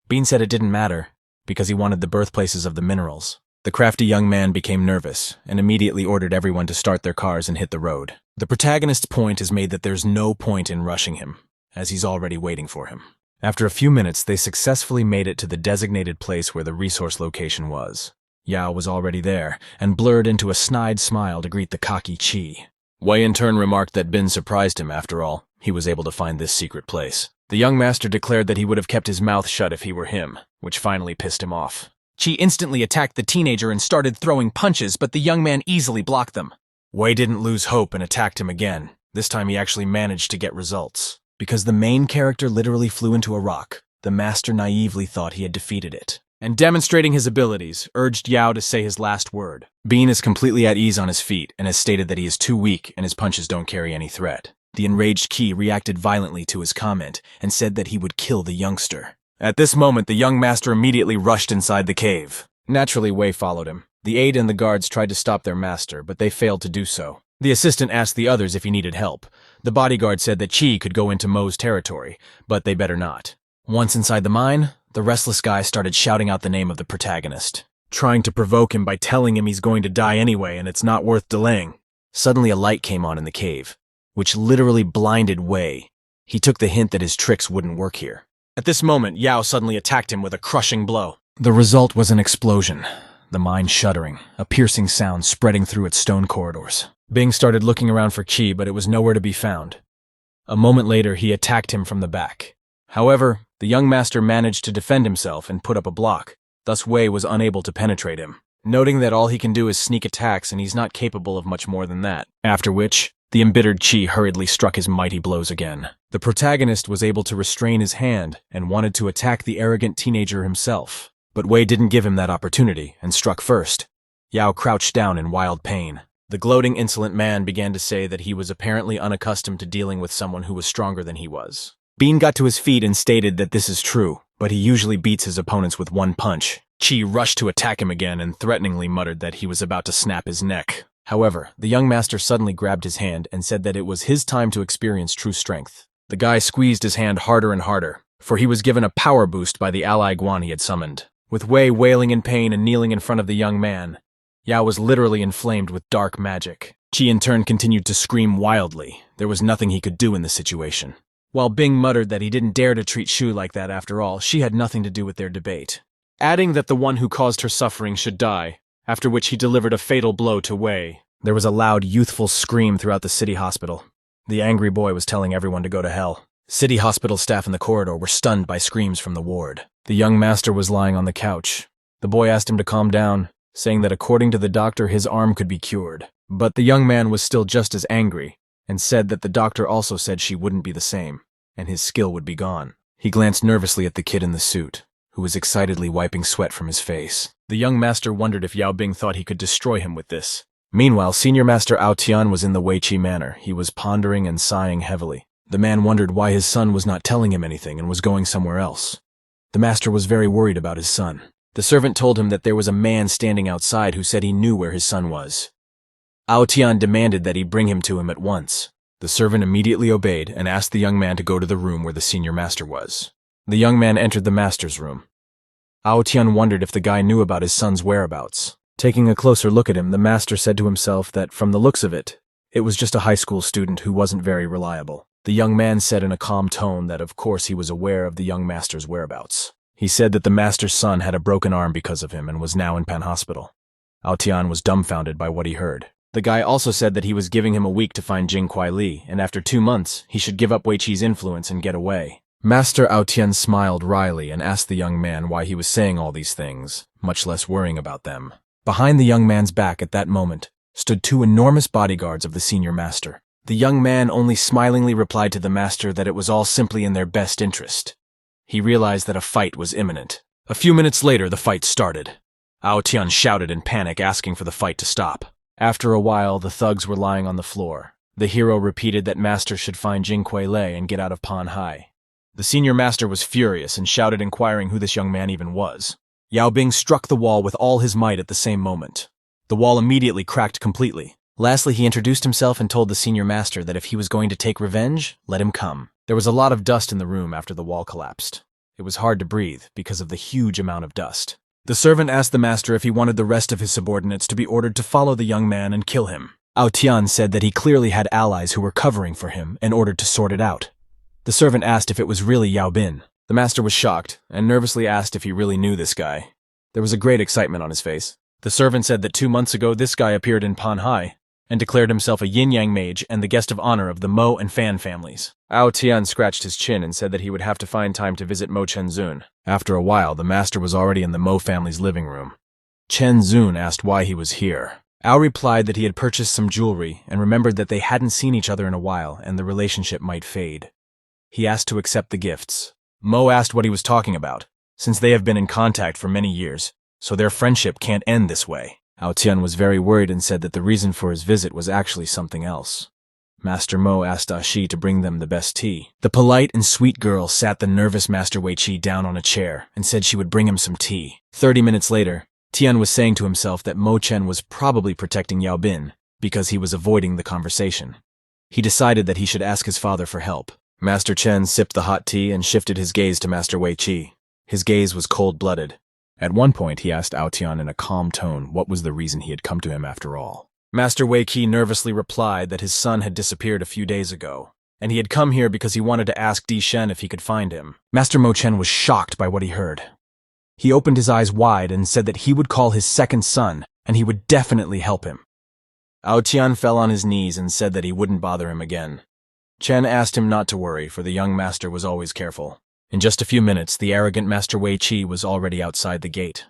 Bean said it didn't matter, because he wanted the birthplaces of the minerals. The crafty young man became nervous and immediately ordered everyone to start their cars and hit the road. The protagonist's point is made that there's no point in rushing him, as he's already waiting for him. After a few minutes, they successfully made it to the designated place where the resource location was. Yao was already there, and blurred into a snide smile to greet the cocky Qi. Wei in turn remarked that Bin surprised him. After all, he was able to find this secret place. The young master declared that he would have kept his mouth shut if he were him, which finally pissed him off. Qi instantly attacked the teenager and started throwing punches, but the young man easily blocked them. Wei didn't lose hope and attacked him again. This time he actually managed to get results. Because the main character literally flew into a rock, the master naively thought he had defeated it. And demonstrating his abilities, urged Yao to say his last word. Bean is completely at ease on his feet and has stated that he is too weak and his punches don't carry any threat. The enraged Qi reacted violently to his comment and said that he would kill the youngster. At this moment, the young master immediately rushed inside the cave. Naturally, Wei followed him. The aide and the guards tried to stop their master, but they failed to do so. The assistant asked the others if he needed help. The bodyguard said that Qi could go into Mo's territory, but they better not. Once inside the mine, the restless guy started shouting out the name of the protagonist, trying to provoke him by telling him he's going to die anyway and it's not worth delaying. Suddenly a light came on in the cave, which literally blinded Wei. He took the hint that his tricks wouldn't work here. At this moment, Yao suddenly attacked him with a crushing blow. The result was an explosion, the mine shuddering, a piercing sound spreading through its stone corridors. Bing started looking around for Qi, but it was nowhere to be found. A moment later, he attacked him from the back. However, the young master managed to defend himself and put up a block. Thus Wei was unable to penetrate him, noting that all he can do is sneak attacks and he's not capable of much more than that. After which, the embittered Qi hurriedly struck his mighty blows again. The protagonist was able to restrain his hand and wanted to attack the arrogant teenager himself. But Wei didn't give him that opportunity and struck first. Yao crouched down in wild pain. The gloating, insolent man began to say that he was apparently unaccustomed to dealing with someone who was stronger than he was. Bean got to his feet and stated that this is true, but he usually beats his opponents with one punch. Qi rushed to attack him again and threateningly muttered that he was about to snap his neck. However, the young master suddenly grabbed his hand and said that it was his time to experience true strength. The guy squeezed his hand harder and harder, for he was given a power boost by the ally Guan he had summoned. With Wei wailing in pain and kneeling in front of the young man, Yao was literally inflamed with dark magic. Qi in turn continued to scream wildly. There was nothing he could do in the situation. While Bing muttered that he didn't dare to treat Shu like that after all, she had nothing to do with their debate. Adding that the one who caused her suffering should die, after which he delivered a fatal blow to Wei. There was a loud, youthful scream throughout the city hospital. The angry boy was telling everyone to go to hell. City hospital staff in the corridor were stunned by screams from the ward. The young master was lying on the couch. The boy asked him to calm down, saying that according to the doctor his arm could be cured. But the young man was still just as angry, and said that the doctor also said she wouldn't be the same, and his skill would be gone. He glanced nervously at the kid in the suit, who was excitedly wiping sweat from his face. The young master wondered if Yao Bing thought he could destroy him with this. Meanwhile, Senior Master Ao Tian was in the Wei Qi manor. He was pondering and sighing heavily. The man wondered why his son was not telling him anything and was going somewhere else. The master was very worried about his son. The servant told him that there was a man standing outside who said he knew where his son was. Ao Tian demanded that he bring him to him at once. The servant immediately obeyed and asked the young man to go to the room where the senior master was. The young man entered the master's room. Ao Tian wondered if the guy knew about his son's whereabouts. Taking a closer look at him, the master said to himself that, from the looks of it, it was just a high school student who wasn't very reliable. The young man said in a calm tone that of course he was aware of the young master's whereabouts. He said that the master's son had a broken arm because of him and was now in Pan Hospital. Ao Tian was dumbfounded by what he heard. The guy also said that he was giving him a week to find Jing Kuai Li, and after 2 months, he should give up Wei Qi's influence and get away. Master Ao Tian smiled wryly and asked the young man why he was saying all these things, much less worrying about them. Behind the young man's back at that moment stood 2 enormous bodyguards of the senior master. The young man only smilingly replied to the master that it was all simply in their best interest. He realized that a fight was imminent. A few minutes later, the fight started. Ao Tian shouted in panic, asking for the fight to stop. After a while, the thugs were lying on the floor. The hero repeated that master should find Jing Kuai Li and get out of Pan Hai. The senior master was furious and shouted, inquiring who this young man even was. Yao Bing struck the wall with all his might at the same moment. The wall immediately cracked completely. Lastly, he introduced himself and told the senior master that if he was going to take revenge, let him come. There was a lot of dust in the room after the wall collapsed. It was hard to breathe because of the huge amount of dust. The servant asked the master if he wanted the rest of his subordinates to be ordered to follow the young man and kill him. Ao Tian said that he clearly had allies who were covering for him and ordered to sort it out. The servant asked if it was really Yao Bin. The master was shocked and nervously asked if he really knew this guy. There was a great excitement on his face. The servant said that 2 months ago this guy appeared in Pan Hai and declared himself a yin-yang mage and the guest of honor of the Mo and Fan families. Ao Tian scratched his chin and said that he would have to find time to visit Mo Chen Zun. After a while, the master was already in the Mo family's living room. Chen Zun asked why he was here. Ao replied that he had purchased some jewelry and remembered that they hadn't seen each other in a while and the relationship might fade. He asked to accept the gifts. Mo asked what he was talking about, since they have been in contact for many years, so their friendship can't end this way. Ao Tian was very worried and said that the reason for his visit was actually something else. Master Mo asked Shi to bring them the best tea. The polite and sweet girl sat the nervous Master Wei Qi down on a chair and said she would bring him some tea. 30 minutes later, Tian was saying to himself that Mo Chen was probably protecting Yao Bin because he was avoiding the conversation. He decided that he should ask his father for help. Master Chen sipped the hot tea and shifted his gaze to Master Wei Qi. His gaze was cold-blooded. At one point, he asked Ao Tian in a calm tone what was the reason he had come to him after all. Master Wei Qi nervously replied that his son had disappeared a few days ago, and he had come here because he wanted to ask Di Shen if he could find him. Master Mo Chen was shocked by what he heard. He opened his eyes wide and said that he would call his second son, and he would definitely help him. Ao Tian fell on his knees and said that he wouldn't bother him again. Chen asked him not to worry, for the young master was always careful. In just a few minutes, the arrogant Master Wei Qi was already outside the gate.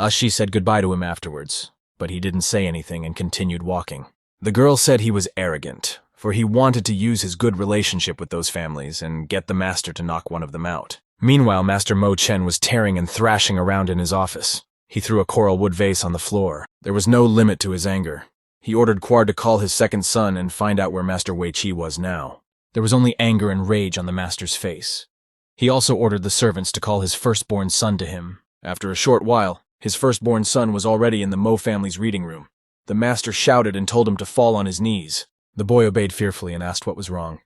Shi said goodbye to him afterwards, but he didn't say anything and continued walking. The girl said he was arrogant, for he wanted to use his good relationship with those families and get the master to knock one of them out. Meanwhile, Master Mo Chen was tearing and thrashing around in his office. He threw a coral wood vase on the floor. There was no limit to his anger. He ordered Quard to call his second son and find out where Master Wei Qi was now. There was only anger and rage on the master's face. He also ordered the servants to call his firstborn son to him. After a short while, his firstborn son was already in the Mo family's reading room. The master shouted and told him to fall on his knees. The boy obeyed fearfully and asked what was wrong.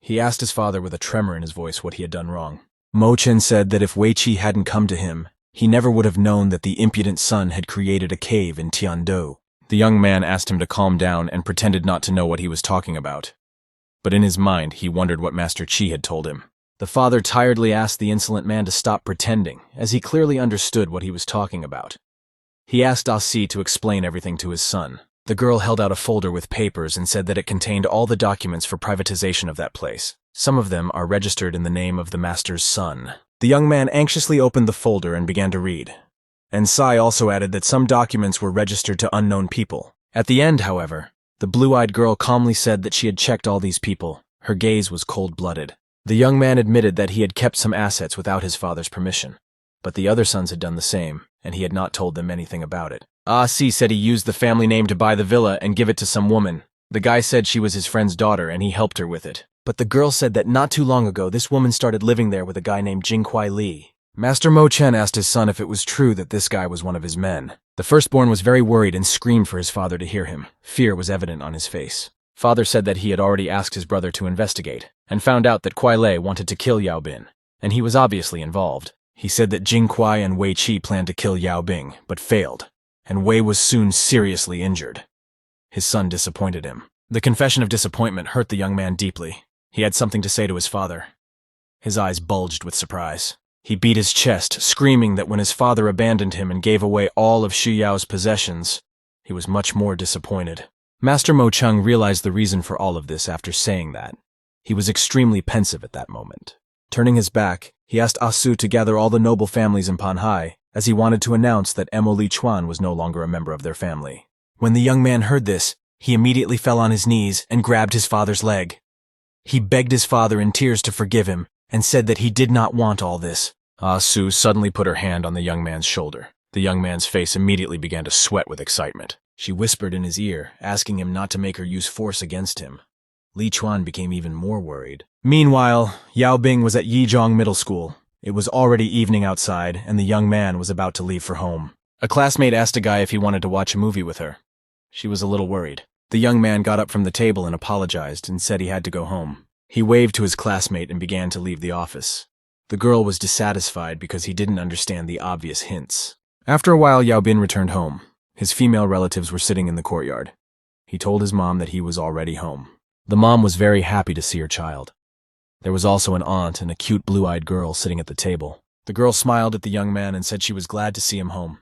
He asked his father with a tremor in his voice what he had done wrong. Mo Chen said that if Wei Qi hadn't come to him, he never would have known that the impudent son had created a cave in Tiando. The young man asked him to calm down and pretended not to know what he was talking about. But in his mind, he wondered what Master Qi had told him. The father tiredly asked the insolent man to stop pretending, as he clearly understood what he was talking about. He asked Shi to explain everything to his son. The girl held out a folder with papers and said that it contained all the documents for privatization of that place. Some of them are registered in the name of the master's son. The young man anxiously opened the folder and began to read. And Sai also added that some documents were registered to unknown people. At the end, however, the blue-eyed girl calmly said that she had checked all these people. Her gaze was cold-blooded. The young man admitted that he had kept some assets without his father's permission, but the other sons had done the same. and he had not told them anything about it. Ah Si said he used the family name to buy the villa and give it to some woman. The guy said she was his friend's daughter and he helped her with it. But the girl said that not too long ago this woman started living there with a guy named Jingkwai Li. Master Mo Chen asked his son if it was true that this guy was one of his men. The firstborn was very worried and screamed for his father to hear him. Fear was evident on his face. Father said that he had already asked his brother to investigate, and found out that Kuai Lei wanted to kill Yao Bin, and he was obviously involved. He said that Jing Kuai and Wei Qi planned to kill Yao Bing, but failed, and Wei was soon seriously injured. His son disappointed him. The confession of disappointment hurt the young man deeply. He had something to say to his father. His eyes bulged with surprise. He beat his chest, screaming that when his father abandoned him and gave away all of Xu Yao's possessions, he was much more disappointed. Master Mo Chung realized the reason for all of this after saying that. He was extremely pensive at that moment. Turning his back, he asked Asu to gather all the noble families in Panhai, as he wanted to announce that Emo Li Chuan was no longer a member of their family. When the young man heard this, he immediately fell on his knees and grabbed his father's leg. He begged his father in tears to forgive him, and said that he did not want all this. Asu suddenly put her hand on the young man's shoulder. The young man's face immediately began to sweat with excitement. She whispered in his ear, asking him not to make her use force against him. Li Chuan became even more worried. Meanwhile, Yao Bing was at Yizhong Middle School. It was already evening outside, and the young man was about to leave for home. A classmate asked a guy if he wanted to watch a movie with her. She was a little worried. The young man got up from the table and apologized and said he had to go home. He waved to his classmate and began to leave the office. The girl was dissatisfied because he didn't understand the obvious hints. After a while, Yao Bin returned home. His female relatives were sitting in the courtyard. He told his mom that he was already home. The mom was very happy to see her child. There was also an aunt and a cute blue-eyed girl sitting at the table. The girl smiled at the young man and said she was glad to see him home.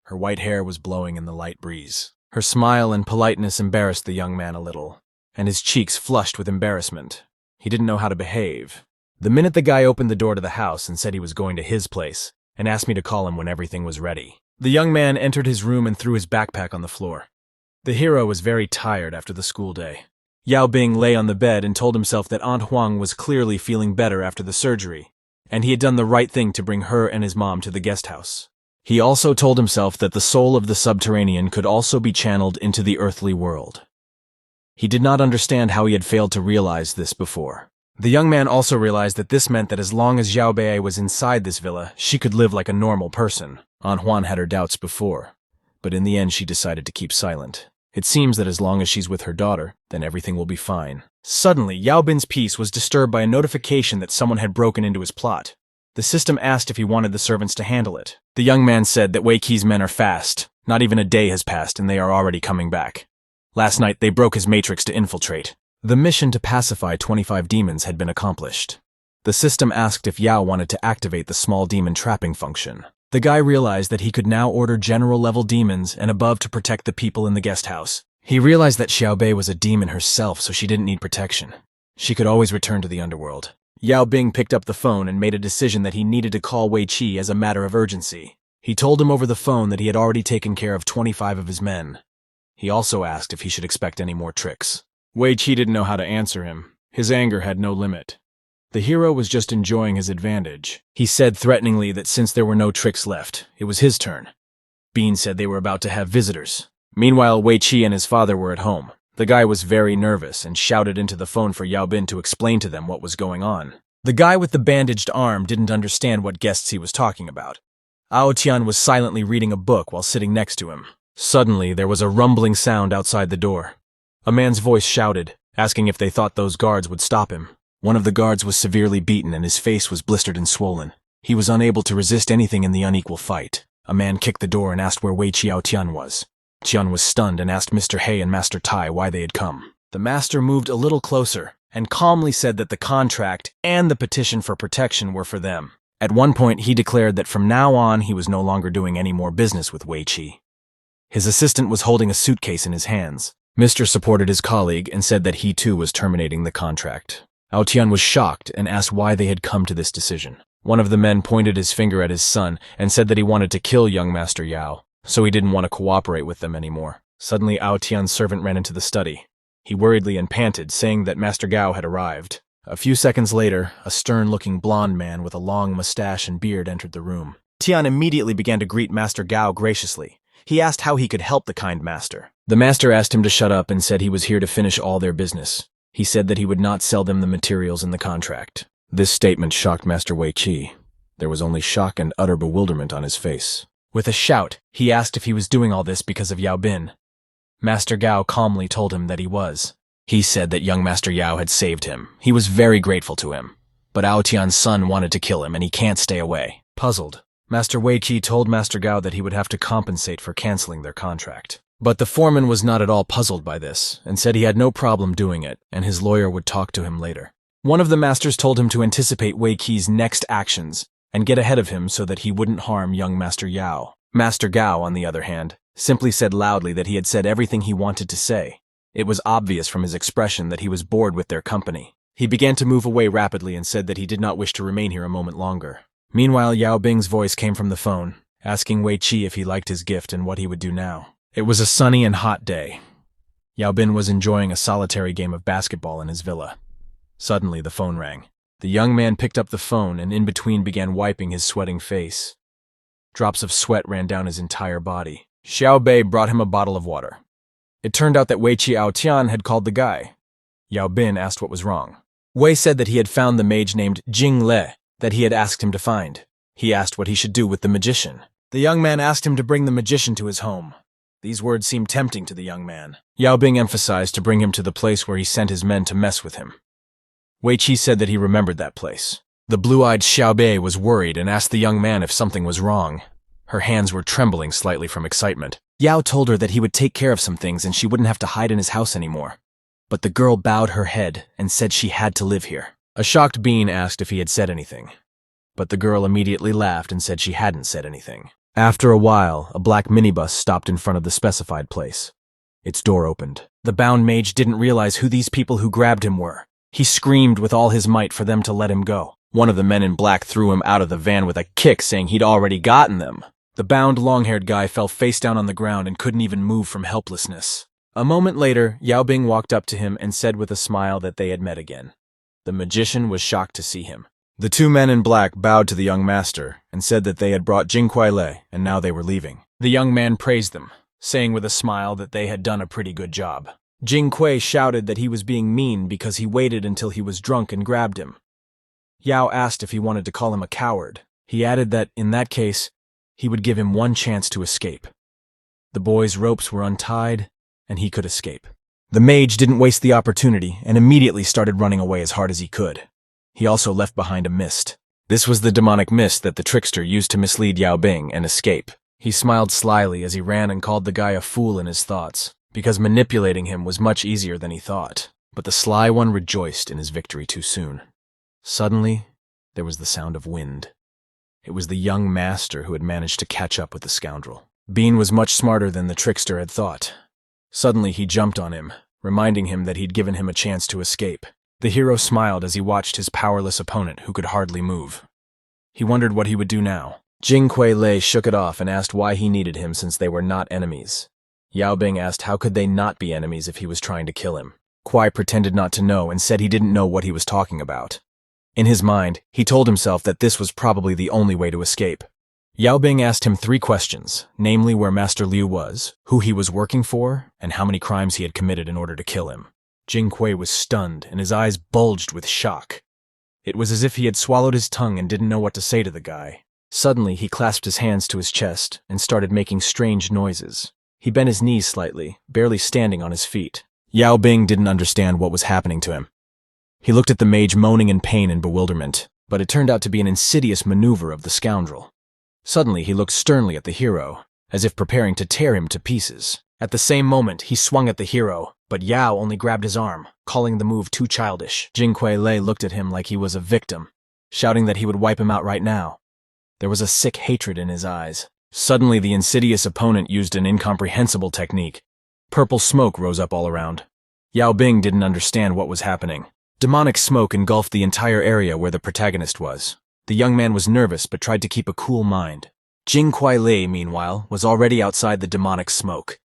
Her white hair was blowing in the light breeze. Her smile and politeness embarrassed the young man a little, and his cheeks flushed with embarrassment. He didn't know how to behave. The minute the guy opened the door to the house and said he was going to his place, and asked me to call him when everything was ready. The young man entered his room and threw his backpack on the floor. The hero was very tired after the school day. Yao Bing lay on the bed and told himself that Aunt Huang was clearly feeling better after the surgery, and he had done the right thing to bring her and his mom to the guest house. He also told himself that the soul of the subterranean could also be channeled into the earthly world. He did not understand how he had failed to realize this before. The young man also realized that this meant that as long as Xiao Bei was inside this villa, she could live like a normal person. Aunt Huan had her doubts before, but in the end she decided to keep silent. It seems that as long as she's with her daughter, then everything will be fine. Suddenly, Yao Bin's peace was disturbed by a notification that someone had broken into his plot. The system asked if he wanted the servants to handle it. The young man said that Wei Qi's men are fast. Not even a day has passed and they are already coming back. Last night they broke his matrix to infiltrate. The mission to pacify 25 demons had been accomplished. The system asked if Yao wanted to activate the small demon trapping function. The guy realized that he could now order general-level demons and above to protect the people in the guest house. He realized that Xiao Bei was a demon herself, so she didn't need protection. She could always return to the underworld. Yao Bing picked up the phone and made a decision that he needed to call Wei Qi as a matter of urgency. He told him over the phone that he had already taken care of 25 of his men. He also asked if he should expect any more tricks. Wei Qi didn't know how to answer him. His anger had no limit. The hero was just enjoying his advantage. He said threateningly that since there were no tricks left, it was his turn. Bean said they were about to have visitors. Meanwhile, Wei Qi and his father were at home. The guy was very nervous and shouted into the phone for Yao Bin to explain to them what was going on. The guy with the bandaged arm didn't understand what guests he was talking about. Ao Tian was silently reading a book while sitting next to him. Suddenly, there was a rumbling sound outside the door. A man's voice shouted, asking if they thought those guards would stop him. One of the guards was severely beaten and his face was blistered and swollen. He was unable to resist anything in the unequal fight. A man kicked the door and asked where Wei Qiao Tian was. Tian was stunned and asked Mr. He and Master Tai why they had come. The master moved a little closer and calmly said that the contract and the petition for protection were for them. At one point, he declared that from now on he was no longer doing any more business with Wei Qi. His assistant was holding a suitcase in his hands. Mr. supported his colleague and said that he too was terminating the contract. Ao Tian was shocked and asked why they had come to this decision. One of the men pointed his finger at his son and said that he wanted to kill young Master Yao, so he didn't want to cooperate with them anymore. Suddenly, Ao Tian's servant ran into the study. He worriedly and panted, saying that Master Gao had arrived. A few seconds later, a stern-looking blond man with a long mustache and beard entered the room. Tian immediately began to greet Master Gao graciously. He asked how he could help the kind master. The master asked him to shut up and said he was here to finish all their business. He said that he would not sell them the materials in the contract. This statement shocked Master Wei Qi. There was only shock and utter bewilderment on his face. With a shout, he asked if he was doing all this because of Yao Bin. Master Gao calmly told him that he was. He said that young Master Yao had saved him. He was very grateful to him. But Ao Tian's son wanted to kill him and he can't stay away. Puzzled, Master Wei Qi told Master Gao that he would have to compensate for canceling their contract. But the foreman was not at all puzzled by this and said he had no problem doing it and his lawyer would talk to him later. One of the masters told him to anticipate Wei Qi's next actions and get ahead of him so that he wouldn't harm young Master Yao. Master Gao, on the other hand, simply said loudly that he had said everything he wanted to say. It was obvious from his expression that he was bored with their company. He began to move away rapidly and said that he did not wish to remain here a moment longer. Meanwhile, Yao Bing's voice came from the phone, asking Wei Qi if he liked his gift and what he would do now. It was a sunny and hot day. Yao Bin was enjoying a solitary game of basketball in his villa. Suddenly, the phone rang. The young man picked up the phone and in between began wiping his sweating face. Drops of sweat ran down his entire body. Xiao Bei brought him a bottle of water. It turned out that Wei Qi Ao Tian had called the guy. Yao Bin asked what was wrong. Wei said that he had found the mage named Jing Le, that he had asked him to find. He asked what he should do with the magician. The young man asked him to bring the magician to his home. These words seemed tempting to the young man. Yao Bing emphasized to bring him to the place where he sent his men to mess with him. Wei Qi said that he remembered that place. The blue-eyed Xiao Bei was worried and asked the young man if something was wrong. Her hands were trembling slightly from excitement. Yao told her that he would take care of some things and she wouldn't have to hide in his house anymore. But the girl bowed her head and said she had to live here. A shocked Bean asked if he had said anything. But the girl immediately laughed and said she hadn't said anything. After a while, a black minibus stopped in front of the specified place. Its door opened. The bound mage didn't realize who these people who grabbed him were. He screamed with all his might for them to let him go. One of the men in black threw him out of the van with a kick, saying he'd already gotten them. The bound, long-haired guy fell face down on the ground and couldn't even move from helplessness. A moment later, Yao Bing walked up to him and said with a smile that they had met again. The magician was shocked to see him. The two men in black bowed to the young master and said that they had brought Jing Kuai-le and now they were leaving. The young man praised them, saying with a smile that they had done a pretty good job. Jing Kuai shouted that he was being mean because he waited until he was drunk and grabbed him. Yao asked if he wanted to call him a coward. He added that, in that case, he would give him one chance to escape. The boy's ropes were untied, and he could escape. The mage didn't waste the opportunity and immediately started running away as hard as he could. He also left behind a mist. This was the demonic mist that the trickster used to mislead Yao Bing and escape. He smiled slyly as he ran and called the guy a fool in his thoughts, because manipulating him was much easier than he thought. But the sly one rejoiced in his victory too soon. Suddenly, there was the sound of wind. It was the young master who had managed to catch up with the scoundrel. Bean was much smarter than the trickster had thought. Suddenly, he jumped on him, reminding him that he'd given him a chance to escape. The hero smiled as he watched his powerless opponent, who could hardly move. He wondered what he would do now. Jing Kuai-le shook it off and asked why he needed him since they were not enemies. Yao Bing asked how could they not be enemies if he was trying to kill him. Kuai pretended not to know and said he didn't know what he was talking about. In his mind, he told himself that this was probably the only way to escape. Yao Bing asked him 3 questions, namely where Master Liu was, who he was working for, and how many crimes he had committed in order to kill him. Jing Kuai was stunned, and his eyes bulged with shock. It was as if he had swallowed his tongue and didn't know what to say to the guy. Suddenly, he clasped his hands to his chest and started making strange noises. He bent his knees slightly, barely standing on his feet. Yao Bing didn't understand what was happening to him. He looked at the mage moaning in pain and bewilderment, but it turned out to be an insidious maneuver of the scoundrel. Suddenly, he looked sternly at the hero, as if preparing to tear him to pieces. At the same moment, he swung at the hero, but Yao only grabbed his arm, calling the move too childish. Jing Kuai-le looked at him like he was a victim, shouting that he would wipe him out right now. There was a sick hatred in his eyes. Suddenly, the insidious opponent used an incomprehensible technique. Purple smoke rose up all around. Yao Bing didn't understand what was happening. Demonic smoke engulfed the entire area where the protagonist was. The young man was nervous but tried to keep a cool mind. Jing Kuai-le, meanwhile, was already outside the demonic smoke.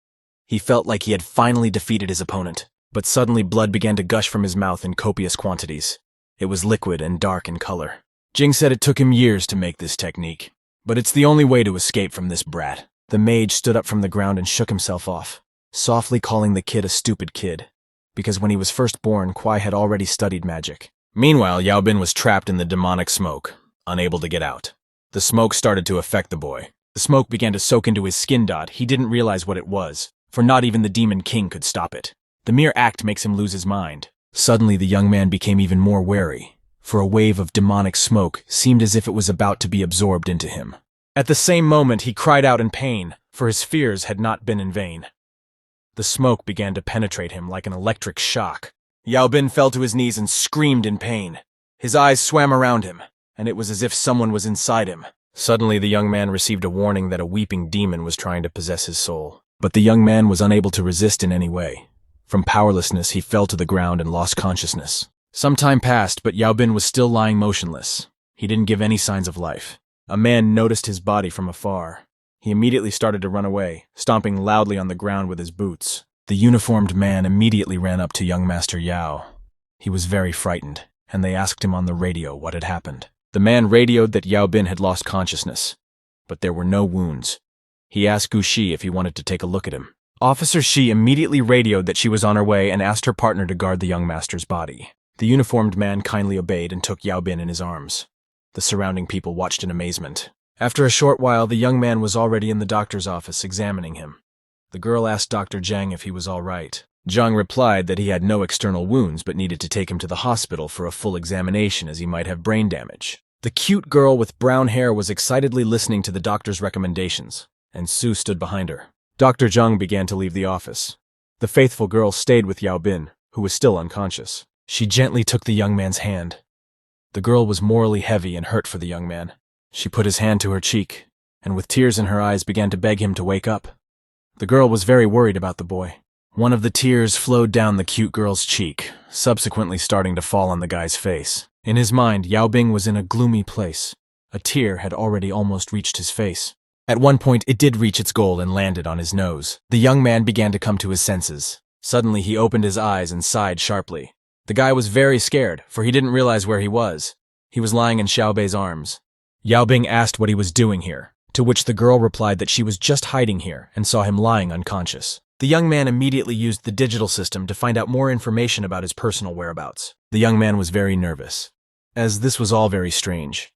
He felt like he had finally defeated his opponent, but suddenly blood began to gush from his mouth in copious quantities. It was liquid and dark in color. Jing said it took him years to make this technique. But it's the only way to escape from this brat. The mage stood up from the ground and shook himself off, softly calling the kid a stupid kid, because when he was first born, Kwai had already studied magic. Meanwhile, Yao Bin was trapped in the demonic smoke, unable to get out. The smoke started to affect the boy. The smoke began to soak into his skin. He didn't realize what it was, for not even the Demon King could stop it. The mere act makes him lose his mind. Suddenly, the young man became even more wary, for a wave of demonic smoke seemed as if it was about to be absorbed into him. At the same moment, he cried out in pain, for his fears had not been in vain. The smoke began to penetrate him like an electric shock. Yao Bin fell to his knees and screamed in pain. His eyes swam around him, and it was as if someone was inside him. Suddenly, the young man received a warning that a weeping demon was trying to possess his soul. But the young man was unable to resist in any way. From powerlessness, he fell to the ground and lost consciousness. Some time passed, but Yao Bin was still lying motionless. He didn't give any signs of life. A man noticed his body from afar. He immediately started to run away, stomping loudly on the ground with his boots. The uniformed man immediately ran up to young Master Yao. He was very frightened, and they asked him on the radio what had happened. The man radioed that Yao Bin had lost consciousness, but there were no wounds. He asked Gu Shi if he wanted to take a look at him. Officer Shi immediately radioed that she was on her way and asked her partner to guard the young master's body. The uniformed man kindly obeyed and took Yao Bin in his arms. The surrounding people watched in amazement. After a short while, the young man was already in the doctor's office examining him. The girl asked Dr. Zhang if he was all right. Zhang replied that he had no external wounds but needed to take him to the hospital for a full examination as he might have brain damage. The cute girl with brown hair was excitedly listening to the doctor's recommendations, and Su stood behind her. Dr. Zhang began to leave the office. The faithful girl stayed with Yao Bin, who was still unconscious. She gently took the young man's hand. The girl was morally heavy and hurt for the young man. She put his hand to her cheek, and with tears in her eyes began to beg him to wake up. The girl was very worried about the boy. One of the tears flowed down the cute girl's cheek, subsequently starting to fall on the guy's face. In his mind, Yao Bing was in a gloomy place. A tear had already almost reached his face. At one point, it did reach its goal and landed on his nose. The young man began to come to his senses. Suddenly, he opened his eyes and sighed sharply. The guy was very scared, for he didn't realize where he was. He was lying in Xiaobei's arms. Yao Bing asked what he was doing here, to which the girl replied that she was just hiding here and saw him lying unconscious. The young man immediately used the digital system to find out more information about his personal whereabouts. The young man was very nervous, as this was all very strange.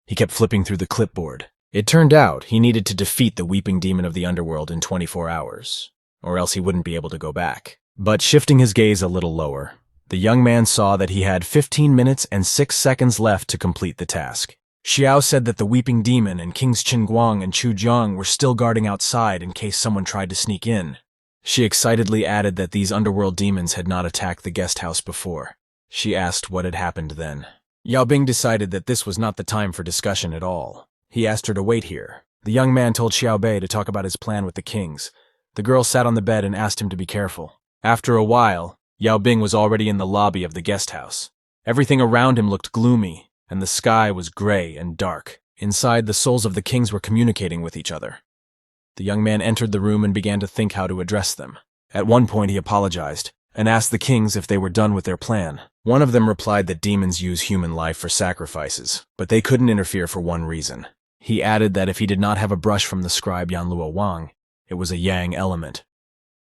He kept flipping through the clipboard. It turned out he needed to defeat the weeping demon of the underworld in 24 hours, or else he wouldn't be able to go back. But shifting his gaze a little lower, the young man saw that he had 15 minutes and 6 seconds left to complete the task. Xiao said that the weeping demon and Kings Qinguang and Chu Jiang were still guarding outside in case someone tried to sneak in. She excitedly added that these underworld demons had not attacked the guest house before. She asked what had happened then. Yao Bing decided that this was not the time for discussion at all. He asked her to wait here. The young man told Xiaobei to talk about his plan with the kings. The girl sat on the bed and asked him to be careful. After a while, Yao Bing was already in the lobby of the guest house. Everything around him looked gloomy, and the sky was gray and dark. Inside, the souls of the kings were communicating with each other. The young man entered the room and began to think how to address them. At one point, he apologized and asked the kings if they were done with their plan. One of them replied that demons use human life for sacrifices, but they couldn't interfere for one reason. He added that if he did not have a brush from the scribe Yanluo Wang, it was a yang element.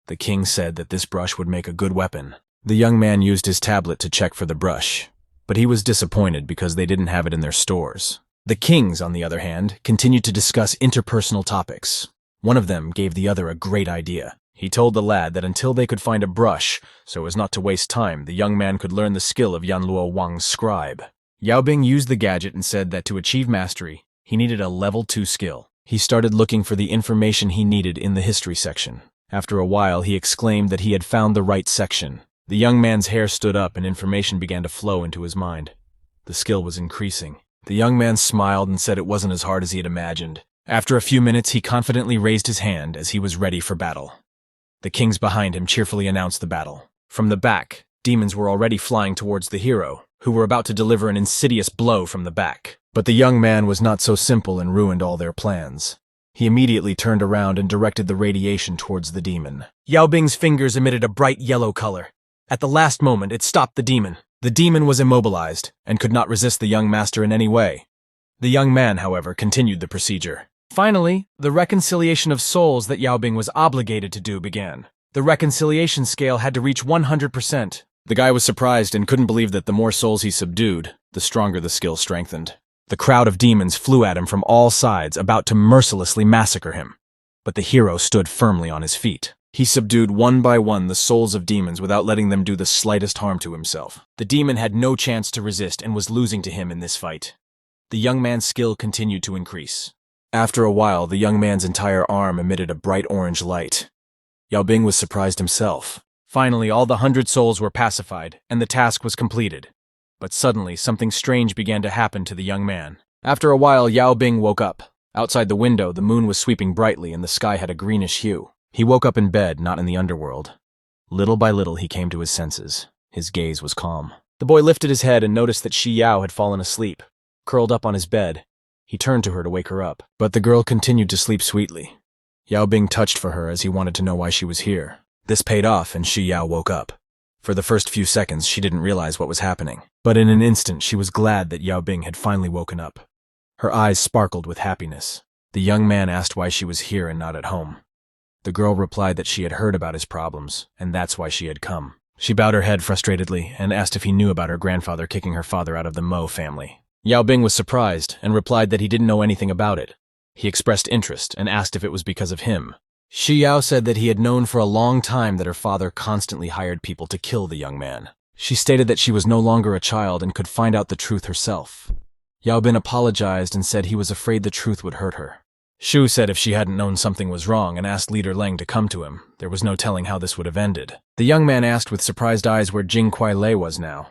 The king said that this brush would make a good weapon. The young man used his tablet to check for the brush, but he was disappointed because they didn't have it in their stores. The kings, on the other hand, continued to discuss interpersonal topics. One of them gave the other a great idea. He told the lad that until they could find a brush, so as not to waste time, the young man could learn the skill of Yanluo Wang's scribe. Yao Bing used the gadget and said that to achieve mastery, he needed a level 2 skill. He started looking for the information he needed in the history section. After a while, he exclaimed that he had found the right section. The young man's hair stood up and information began to flow into his mind. The skill was increasing. The young man smiled and said it wasn't as hard as he had imagined. After a few minutes, he confidently raised his hand as he was ready for battle. The kings behind him cheerfully announced the battle. From the back, demons were already flying towards the hero, who were about to deliver an insidious blow from the back. But the young man was not so simple and ruined all their plans. He immediately turned around and directed the radiation towards the demon. Yao Bing's fingers emitted a bright yellow color. At the last moment, it stopped the demon. The demon was immobilized and could not resist the young master in any way. The young man, however, continued the procedure. Finally, the reconciliation of souls that Yao Bing was obligated to do began. The reconciliation scale had to reach 100%. The guy was surprised and couldn't believe that the more souls he subdued, the stronger the skill strengthened. The crowd of demons flew at him from all sides, about to mercilessly massacre him. But the hero stood firmly on his feet. He subdued one by one the souls of demons without letting them do the slightest harm to himself. The demon had no chance to resist and was losing to him in this fight. The young man's skill continued to increase. After a while, the young man's entire arm emitted a bright orange light. Yao Bing was surprised himself. Finally, all the 100 souls were pacified, and the task was completed. But suddenly, something strange began to happen to the young man. After a while, Yao Bing woke up. Outside the window, the moon was sweeping brightly and the sky had a greenish hue. He woke up in bed, not in the underworld. Little by little, he came to his senses. His gaze was calm. The boy lifted his head and noticed that Shi Yao had fallen asleep. Curled up on his bed, he turned to her to wake her up. But the girl continued to sleep sweetly. Yao Bing touched for her as he wanted to know why she was here. This paid off and Shi Yao woke up. For the first few seconds, she didn't realize what was happening. But in an instant, she was glad that Yao Bing had finally woken up. Her eyes sparkled with happiness. The young man asked why she was here and not at home. The girl replied that she had heard about his problems, and that's why she had come. She bowed her head frustratedly and asked if he knew about her grandfather kicking her father out of the Mo family. Yao Bing was surprised and replied that he didn't know anything about it. He expressed interest and asked if it was because of him. Shi Yao said that he had known for a long time that her father constantly hired people to kill the young man. She stated that she was no longer a child and could find out the truth herself. Yao Bin apologized and said he was afraid the truth would hurt her. Shu said if she hadn't known something was wrong and asked Leader Leng to come to him, there was no telling how this would have ended. The young man asked with surprised eyes where Jing Kuai Lei was now.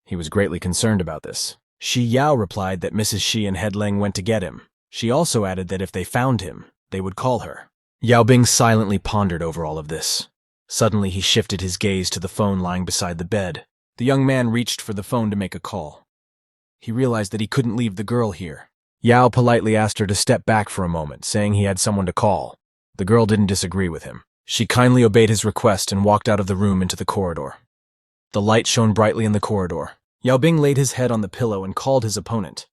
He was greatly concerned about this. Shi Yao replied that Mrs. Shi and Head Leng went to get him. She also added that if they found him, they would call her. Yao Bing silently pondered over all of this. Suddenly he shifted his gaze to the phone lying beside the bed. The young man reached for the phone to make a call. He realized that he couldn't leave the girl here. Yao politely asked her to step back for a moment, saying he had someone to call. The girl didn't disagree with him. She kindly obeyed his request and walked out of the room into the corridor. The light shone brightly in the corridor. Yao Bing laid his head on the pillow and called his opponent.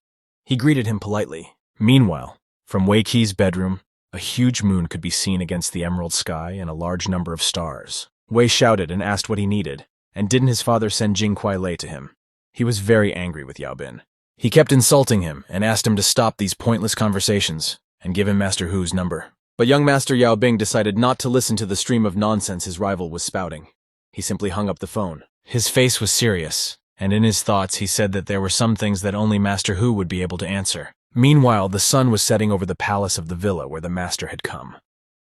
He greeted him politely. Meanwhile, from Wei Qi's bedroom, a huge moon could be seen against the emerald sky and a large number of stars. Wei shouted and asked what he needed, and didn't his father send Jing Kuai Lei to him? He was very angry with Yao Bin. He kept insulting him and asked him to stop these pointless conversations and give him Master Hu's number. But young Master Yao Bing decided not to listen to the stream of nonsense his rival was spouting. He simply hung up the phone. His face was serious, and in his thoughts he said that there were some things that only Master Hu would be able to answer. Meanwhile, the sun was setting over the palace of the villa where the master had come.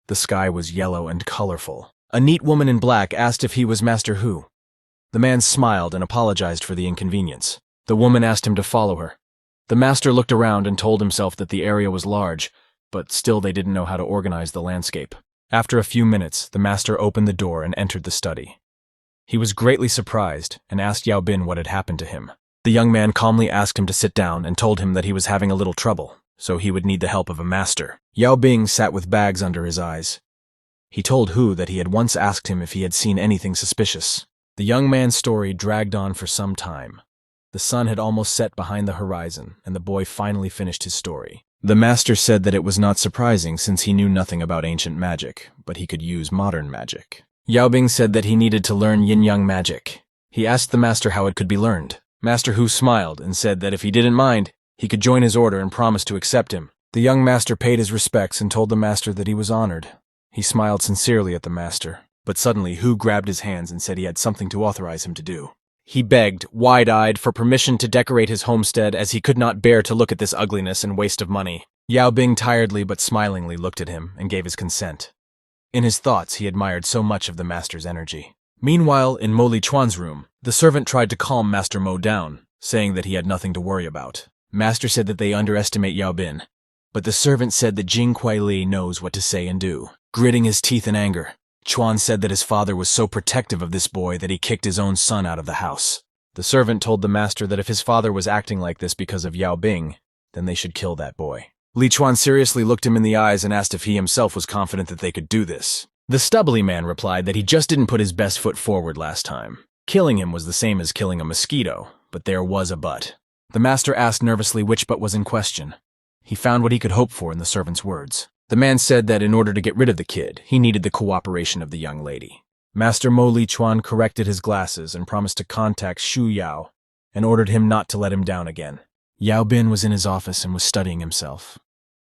The sky was yellow and colorful. A neat woman in black asked if he was Master Hu. The man smiled and apologized for the inconvenience. The woman asked him to follow her. The master looked around and told himself that the area was large, but still they didn't know how to organize the landscape. After a few minutes, the master opened the door and entered the study. He was greatly surprised and asked Yao Bin what had happened to him. The young man calmly asked him to sit down and told him that he was having a little trouble, so he would need the help of a master. Yao Bing sat with bags under his eyes. He told Hu that he had once asked him if he had seen anything suspicious. The young man's story dragged on for some time. The sun had almost set behind the horizon, and the boy finally finished his story. The master said that it was not surprising since he knew nothing about ancient magic, but he could use modern magic. Yao Bing said that he needed to learn yin-yang magic. He asked the master how it could be learned. Master Hu smiled and said that if he didn't mind, he could join his order and promised to accept him. The young master paid his respects and told the master that he was honored. He smiled sincerely at the master, but suddenly Hu grabbed his hands and said he had something to authorize him to do. He begged, wide-eyed, for permission to decorate his homestead as he could not bear to look at this ugliness and waste of money. Yao Bing tiredly but smilingly looked at him and gave his consent. In his thoughts, he admired so much of the master's energy. Meanwhile, in Mo Li Chuan's room, the servant tried to calm Master Mo down, saying that he had nothing to worry about. Master said that they underestimate Yao Bin, but the servant said that Jing Kuai Li knows what to say and do. Gritting his teeth in anger, Chuan said that his father was so protective of this boy that he kicked his own son out of the house. The servant told the master that if his father was acting like this because of Yao Bing, then they should kill that boy. Li Chuan seriously looked him in the eyes and asked if he himself was confident that they could do this. The stubbly man replied that he just didn't put his best foot forward last time. Killing him was the same as killing a mosquito, but there was a but. The master asked nervously which but was in question. He found what he could hope for in the servant's words. The man said that in order to get rid of the kid, he needed the cooperation of the young lady. Master Mo Li Chuan corrected his glasses and promised to contact Shu Yao and ordered him not to let him down again. Yao Bin was in his office and was studying himself.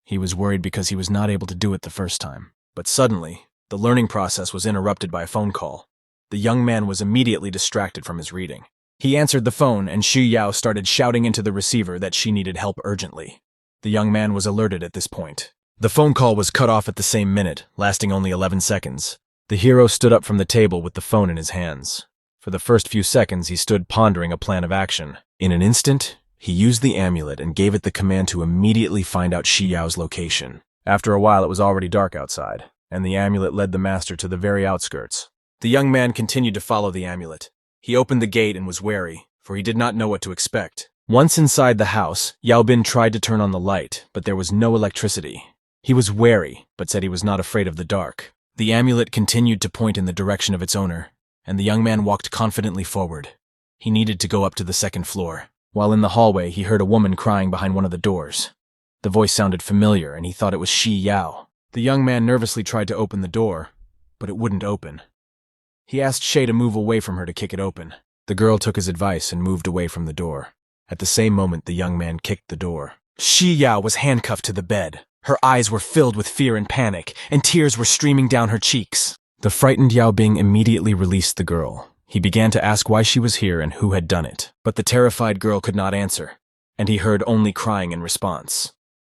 He was worried because he was not able to do it the first time. But suddenly, the learning process was interrupted by a phone call. The young man was immediately distracted from his reading. He answered the phone and Shu Yao started shouting into the receiver that she needed help urgently. The young man was alerted at this point. The phone call was cut off at the same minute, lasting only 11 seconds. The hero stood up from the table with the phone in his hands. For the first few seconds, he stood pondering a plan of action. In an instant, he used the amulet and gave it the command to immediately find out Shi Yao's location. After a while, it was already dark outside, and the amulet led the master to the very outskirts. The young man continued to follow the amulet. He opened the gate and was wary, for he did not know what to expect. Once inside the house, Yao Bin tried to turn on the light, but there was no electricity. He was wary, but said he was not afraid of the dark. The amulet continued to point in the direction of its owner, and the young man walked confidently forward. He needed to go up to the second floor. While in the hallway, he heard a woman crying behind one of the doors. The voice sounded familiar, and he thought it was Shi Yao. The young man nervously tried to open the door, but it wouldn't open. He asked Shay to move away from her to kick it open. The girl took his advice and moved away from the door. At the same moment, the young man kicked the door. Shi Yao was handcuffed to the bed. Her eyes were filled with fear and panic, and tears were streaming down her cheeks. The frightened Yao Bing immediately released the girl. He began to ask why she was here and who had done it. But the terrified girl could not answer, and he heard only crying in response.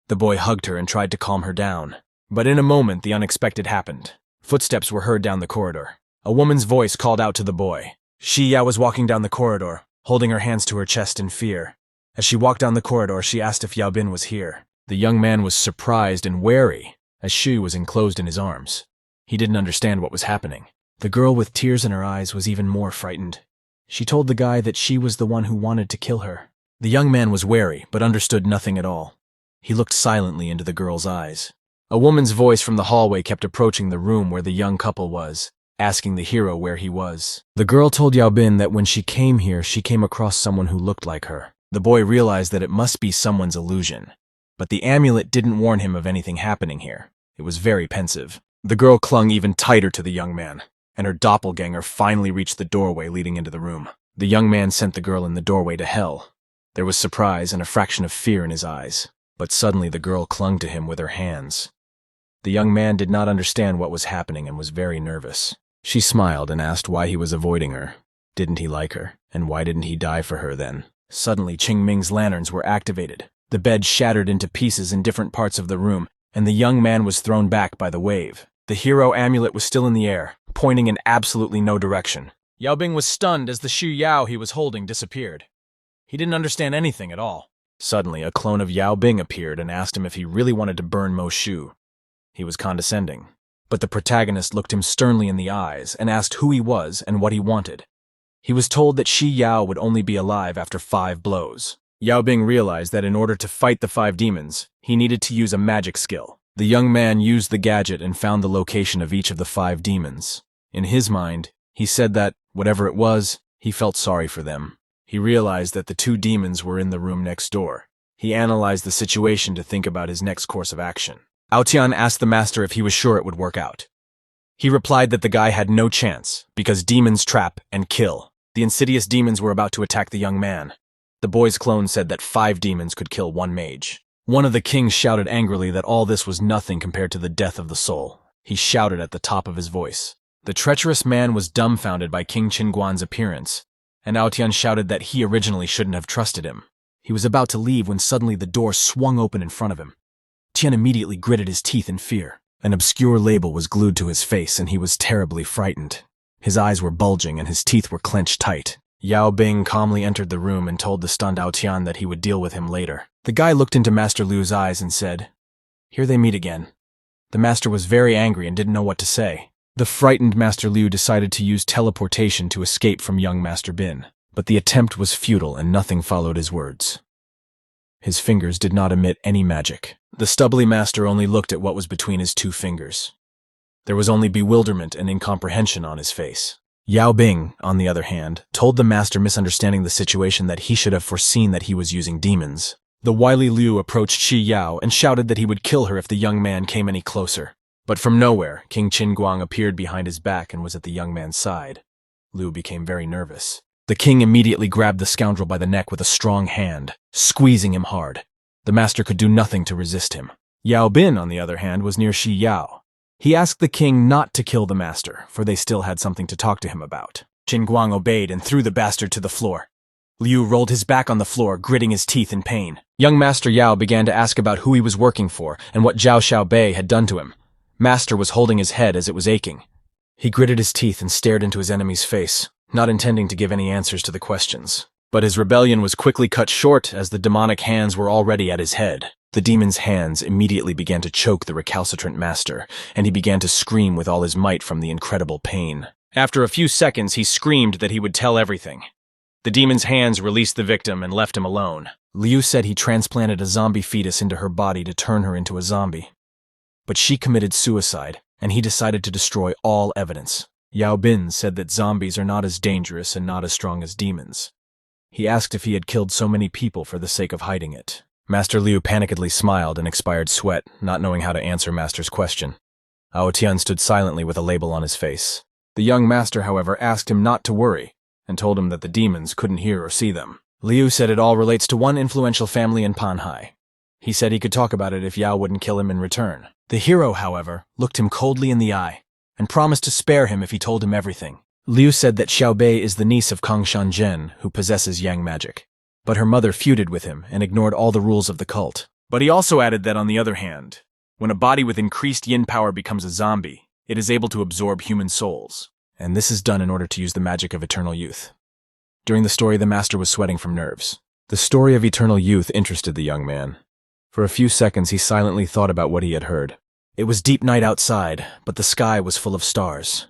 The boy hugged her and tried to calm her down. But in a moment, the unexpected happened. Footsteps were heard down the corridor. A woman's voice called out to the boy. Shi Yao was walking down the corridor, holding her hands to her chest in fear. As she walked down the corridor, she asked if Yao Bin was here. The young man was surprised and wary, as Shu was enclosed in his arms. He didn't understand what was happening. The girl with tears in her eyes was even more frightened. She told the guy that she was the one who wanted to kill her. The young man was wary, but understood nothing at all. He looked silently into the girl's eyes. A woman's voice from the hallway kept approaching the room where the young couple was, asking the hero where he was. The girl told Yao Bin that when she came here, she came across someone who looked like her. The boy realized that it must be someone's illusion. But the amulet didn't warn him of anything happening here. It was very pensive. The girl clung even tighter to the young man, and her doppelganger finally reached the doorway leading into the room. The young man sent the girl in the doorway to hell. There was surprise and a fraction of fear in his eyes, but suddenly the girl clung to him with her hands. The young man did not understand what was happening and was very nervous. She smiled and asked why he was avoiding her. Didn't he like her? And why didn't he die for her then? Suddenly, Qing Ming's lanterns were activated. The bed shattered into pieces in different parts of the room, and the young man was thrown back by the wave. The hero amulet was still in the air, pointing in absolutely no direction. Yao Bing was stunned as the Shu Yao he was holding disappeared. He didn't understand anything at all. Suddenly, a clone of Yao Bing appeared and asked him if he really wanted to burn Mo Shu. He was condescending, but the protagonist looked him sternly in the eyes and asked who he was and what he wanted. He was told that Shi Yao would only be alive after 5 blows. Yao Bing realized that in order to fight the 5 demons, he needed to use a magic skill. The young man used the gadget and found the location of each of the 5 demons. In his mind, he said that, whatever it was, he felt sorry for them. He realized that the 2 demons were in the room next door. He analyzed the situation to think about his next course of action. Aotian asked the master if he was sure it would work out. He replied that the guy had no chance, because demons trap and kill. The insidious demons were about to attack the young man. The boy's clone said that 5 demons could kill 1 mage. One of the kings shouted angrily that all this was nothing compared to the death of the soul. He shouted at the top of his voice. The treacherous man was dumbfounded by King Qinguan's appearance, and Aotian shouted that he originally shouldn't have trusted him. He was about to leave when suddenly the door swung open in front of him. Tian immediately gritted his teeth in fear. An obscure label was glued to his face, and he was terribly frightened. His eyes were bulging and his teeth were clenched tight. Yao Bing calmly entered the room and told the stunned Aotian that he would deal with him later. The guy looked into Master Lu's eyes and said, "Here they meet again." The master was very angry and didn't know what to say. The frightened Master Lu decided to use teleportation to escape from young Master Bin, but the attempt was futile and nothing followed his words. His fingers did not emit any magic. The stubbly master only looked at what was between his 2 fingers. There was only bewilderment and incomprehension on his face. Yao Bing, on the other hand, told the master, misunderstanding the situation, that he should have foreseen that he was using demons. The wily Liu approached Shi Yao and shouted that he would kill her if the young man came any closer. But from nowhere, King Qin Guang appeared behind his back and was at the young man's side. Liu became very nervous. The king immediately grabbed the scoundrel by the neck with a strong hand, squeezing him hard. The master could do nothing to resist him. Yao Bin, on the other hand, was near Shi Yao. He asked the king not to kill the master, for they still had something to talk to him about. Qin Guang obeyed and threw the bastard to the floor. Liu rolled his back on the floor, gritting his teeth in pain. Young Master Yao began to ask about who he was working for and what Zhao Xiaobei had done to him. Master was holding his head as it was aching. He gritted his teeth and stared into his enemy's face, not intending to give any answers to the questions. But his rebellion was quickly cut short as the demonic hands were already at his head. The demon's hands immediately began to choke the recalcitrant master, and he began to scream with all his might from the incredible pain. After a few seconds, he screamed that he would tell everything. The demon's hands released the victim and left him alone. Liu said he transplanted a zombie fetus into her body to turn her into a zombie. But she committed suicide, and he decided to destroy all evidence. Yao Bin said that zombies are not as dangerous and not as strong as demons. He asked if he had killed so many people for the sake of hiding it. Master Liu panikedly smiled and expired sweat, not knowing how to answer Master's question. Ao Tian stood silently with a label on his face. The young master, however, asked him not to worry, and told him that the demons couldn't hear or see them. Liu said it all relates to one influential family in Panhai. He said he could talk about it if Yao wouldn't kill him in return. The hero, however, looked him coldly in the eye, and promised to spare him if he told him everything. Liu said that Xiaobei is the niece of Kang Shanzhen, who possesses yang magic. But her mother feuded with him and ignored all the rules of the cult. But he also added that, on the other hand, when a body with increased yin power becomes a zombie, it is able to absorb human souls. And this is done in order to use the magic of eternal youth. During the story, the master was sweating from nerves. The story of eternal youth interested the young man. For a few seconds, he silently thought about what he had heard. It was deep night outside, but the sky was full of stars.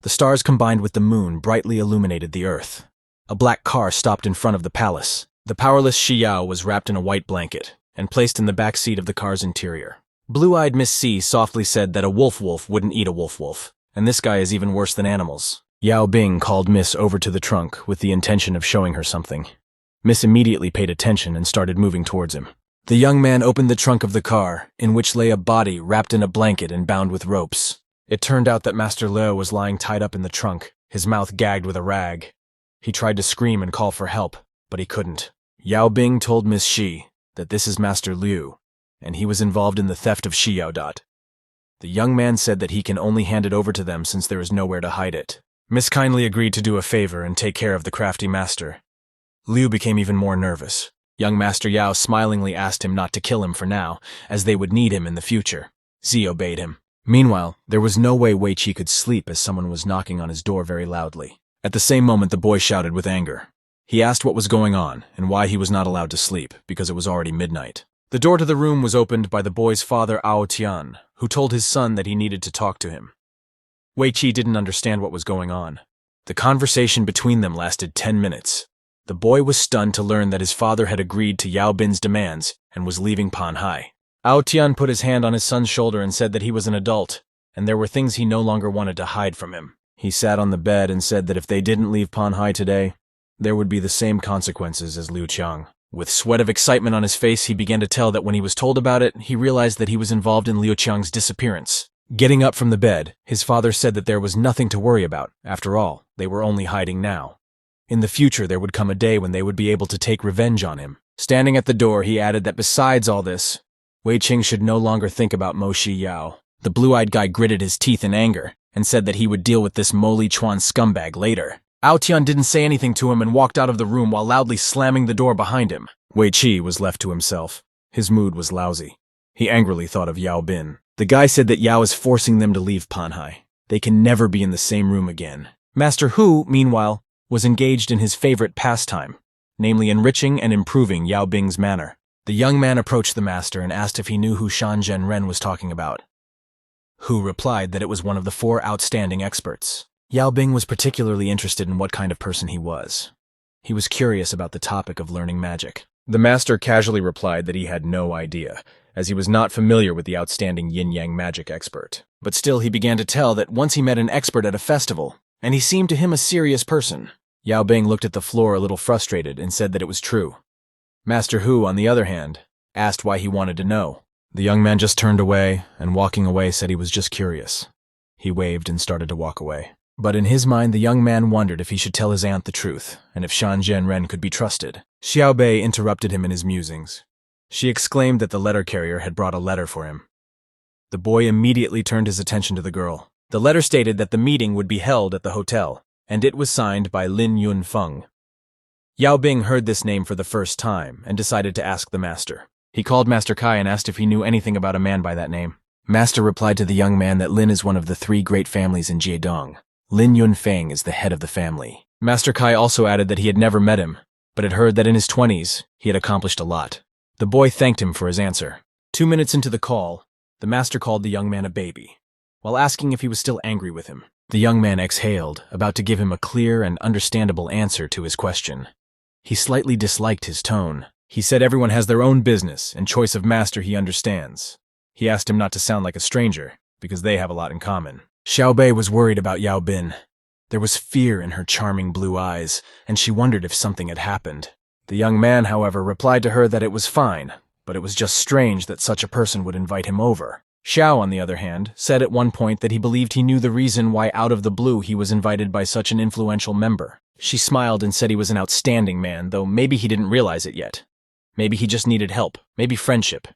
The stars combined with the moon brightly illuminated the earth. A black car stopped in front of the palace. The powerless Shi Yao was wrapped in a white blanket and placed in the back seat of the car's interior. Blue-eyed Miss C softly said that a wolf wouldn't eat a wolf, and this guy is even worse than animals. Yao Bing called Miss over to the trunk with the intention of showing her something. Miss immediately paid attention and started moving towards him. The young man opened the trunk of the car, in which lay a body wrapped in a blanket and bound with ropes. It turned out that Master Liu was lying tied up in the trunk, his mouth gagged with a rag. He tried to scream and call for help, but he couldn't. Yao Bing told Miss Shi that this is Master Liu, and he was involved in the theft of Shi Yao Dot. The young man said that he can only hand it over to them since there is nowhere to hide it. Miss kindly agreed to do a favor and take care of the crafty master. Liu became even more nervous. Young Master Yao smilingly asked him not to kill him for now, as they would need him in the future. Zi obeyed him. Meanwhile, there was no way Wei Qi could sleep as someone was knocking on his door very loudly. At the same moment, the boy shouted with anger. He asked what was going on and why he was not allowed to sleep, because it was already midnight. The door to the room was opened by the boy's father, Ao Tian, who told his son that he needed to talk to him. Wei Qi didn't understand what was going on. The conversation between them lasted 10 minutes. The boy was stunned to learn that his father had agreed to Yao Bin's demands and was leaving Panhai. Ao Tian put his hand on his son's shoulder and said that he was an adult, and there were things he no longer wanted to hide from him. He sat on the bed and said that if they didn't leave Panhai today, there would be the same consequences as Liu Qiang. With sweat of excitement on his face, he began to tell that when he was told about it, he realized that he was involved in Liu Qiang's disappearance. Getting up from the bed, his father said that there was nothing to worry about. After all, they were only hiding now. In the future, there would come a day when they would be able to take revenge on him. Standing at the door, he added that besides all this, Wei Qing should no longer think about Mo Shi Yao. The blue-eyed guy gritted his teeth in anger and said that he would deal with this Mo Li Chuan scumbag later. Ao Tian didn't say anything to him and walked out of the room while loudly slamming the door behind him. Wei Qi was left to himself. His mood was lousy. He angrily thought of Yao Bin. The guy said that Yao is forcing them to leave Panhai. They can never be in the same room again. Master Hu, meanwhile, was engaged in his favorite pastime, namely enriching and improving Yao Bing's manner. The young man approached the master and asked if he knew who Shan Zhenren was talking about. Hu replied that it was one of the 4 outstanding experts. Yao Bing was particularly interested in what kind of person he was. He was curious about the topic of learning magic. The master casually replied that he had no idea, as he was not familiar with the outstanding yin-yang magic expert. But still, he began to tell that once he met an expert at a festival, and he seemed to him a serious person. Yao Bing looked at the floor a little frustrated and said that it was true. Master Hu, on the other hand, asked why he wanted to know. The young man just turned away, and walking away said he was just curious. He waved and started to walk away. But in his mind, the young man wondered if he should tell his aunt the truth, and if Shan Jianren could be trusted. Xiao Bei interrupted him in his musings. She exclaimed that the letter carrier had brought a letter for him. The boy immediately turned his attention to the girl. The letter stated that the meeting would be held at the hotel, and it was signed by Lin Yunfeng. Yao Bing heard this name for the first time and decided to ask the master. He called Master Kai and asked if he knew anything about a man by that name. Master replied to the young man that Lin is one of the 3 great families in Jiedong. Lin Yunfeng is the head of the family. Master Kai also added that he had never met him, but had heard that in his 20s, he had accomplished a lot. The boy thanked him for his answer. 2 minutes into the call, the master called the young man a baby, while asking if he was still angry with him. The young man exhaled, about to give him a clear and understandable answer to his question. He slightly disliked his tone. He said everyone has their own business and choice of master he understands. He asked him not to sound like a stranger, because they have a lot in common. Xiao Bei was worried about Yao Bin. There was fear in her charming blue eyes, and she wondered if something had happened. The young man, however, replied to her that it was fine, but it was just strange that such a person would invite him over. Xiao, on the other hand, said at one point that he believed he knew the reason why out of the blue he was invited by such an influential member. She smiled and said he was an outstanding man, though maybe he didn't realize it yet. Maybe he just needed help, maybe friendship.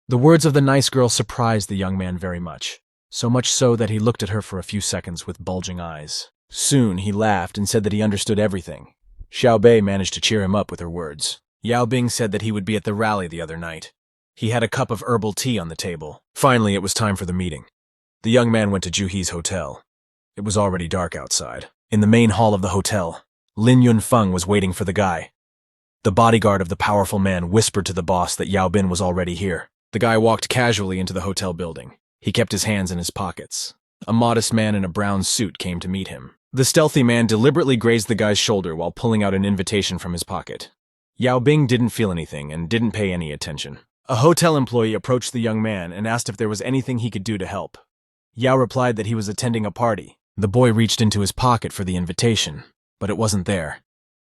The words of the nice girl surprised the young man very much. So much so that he looked at her for a few seconds with bulging eyes. Soon he laughed and said that he understood everything. Xiao Bei managed to cheer him up with her words. Yao Bing said that he would be at the rally the other night. He had a cup of herbal tea on the table. Finally, it was time for the meeting. The young man went to Juhi's hotel. It was already dark outside. In the main hall of the hotel, Lin Yunfeng was waiting for the guy. The bodyguard of the powerful man whispered to the boss that Yao Bin was already here. The guy walked casually into the hotel building. He kept his hands in his pockets. A modest man in a brown suit came to meet him. The stealthy man deliberately grazed the guy's shoulder while pulling out an invitation from his pocket. Yao Bing didn't feel anything and didn't pay any attention. A hotel employee approached the young man and asked if there was anything he could do to help. Yao replied that he was attending a party. The boy reached into his pocket for the invitation, but it wasn't there.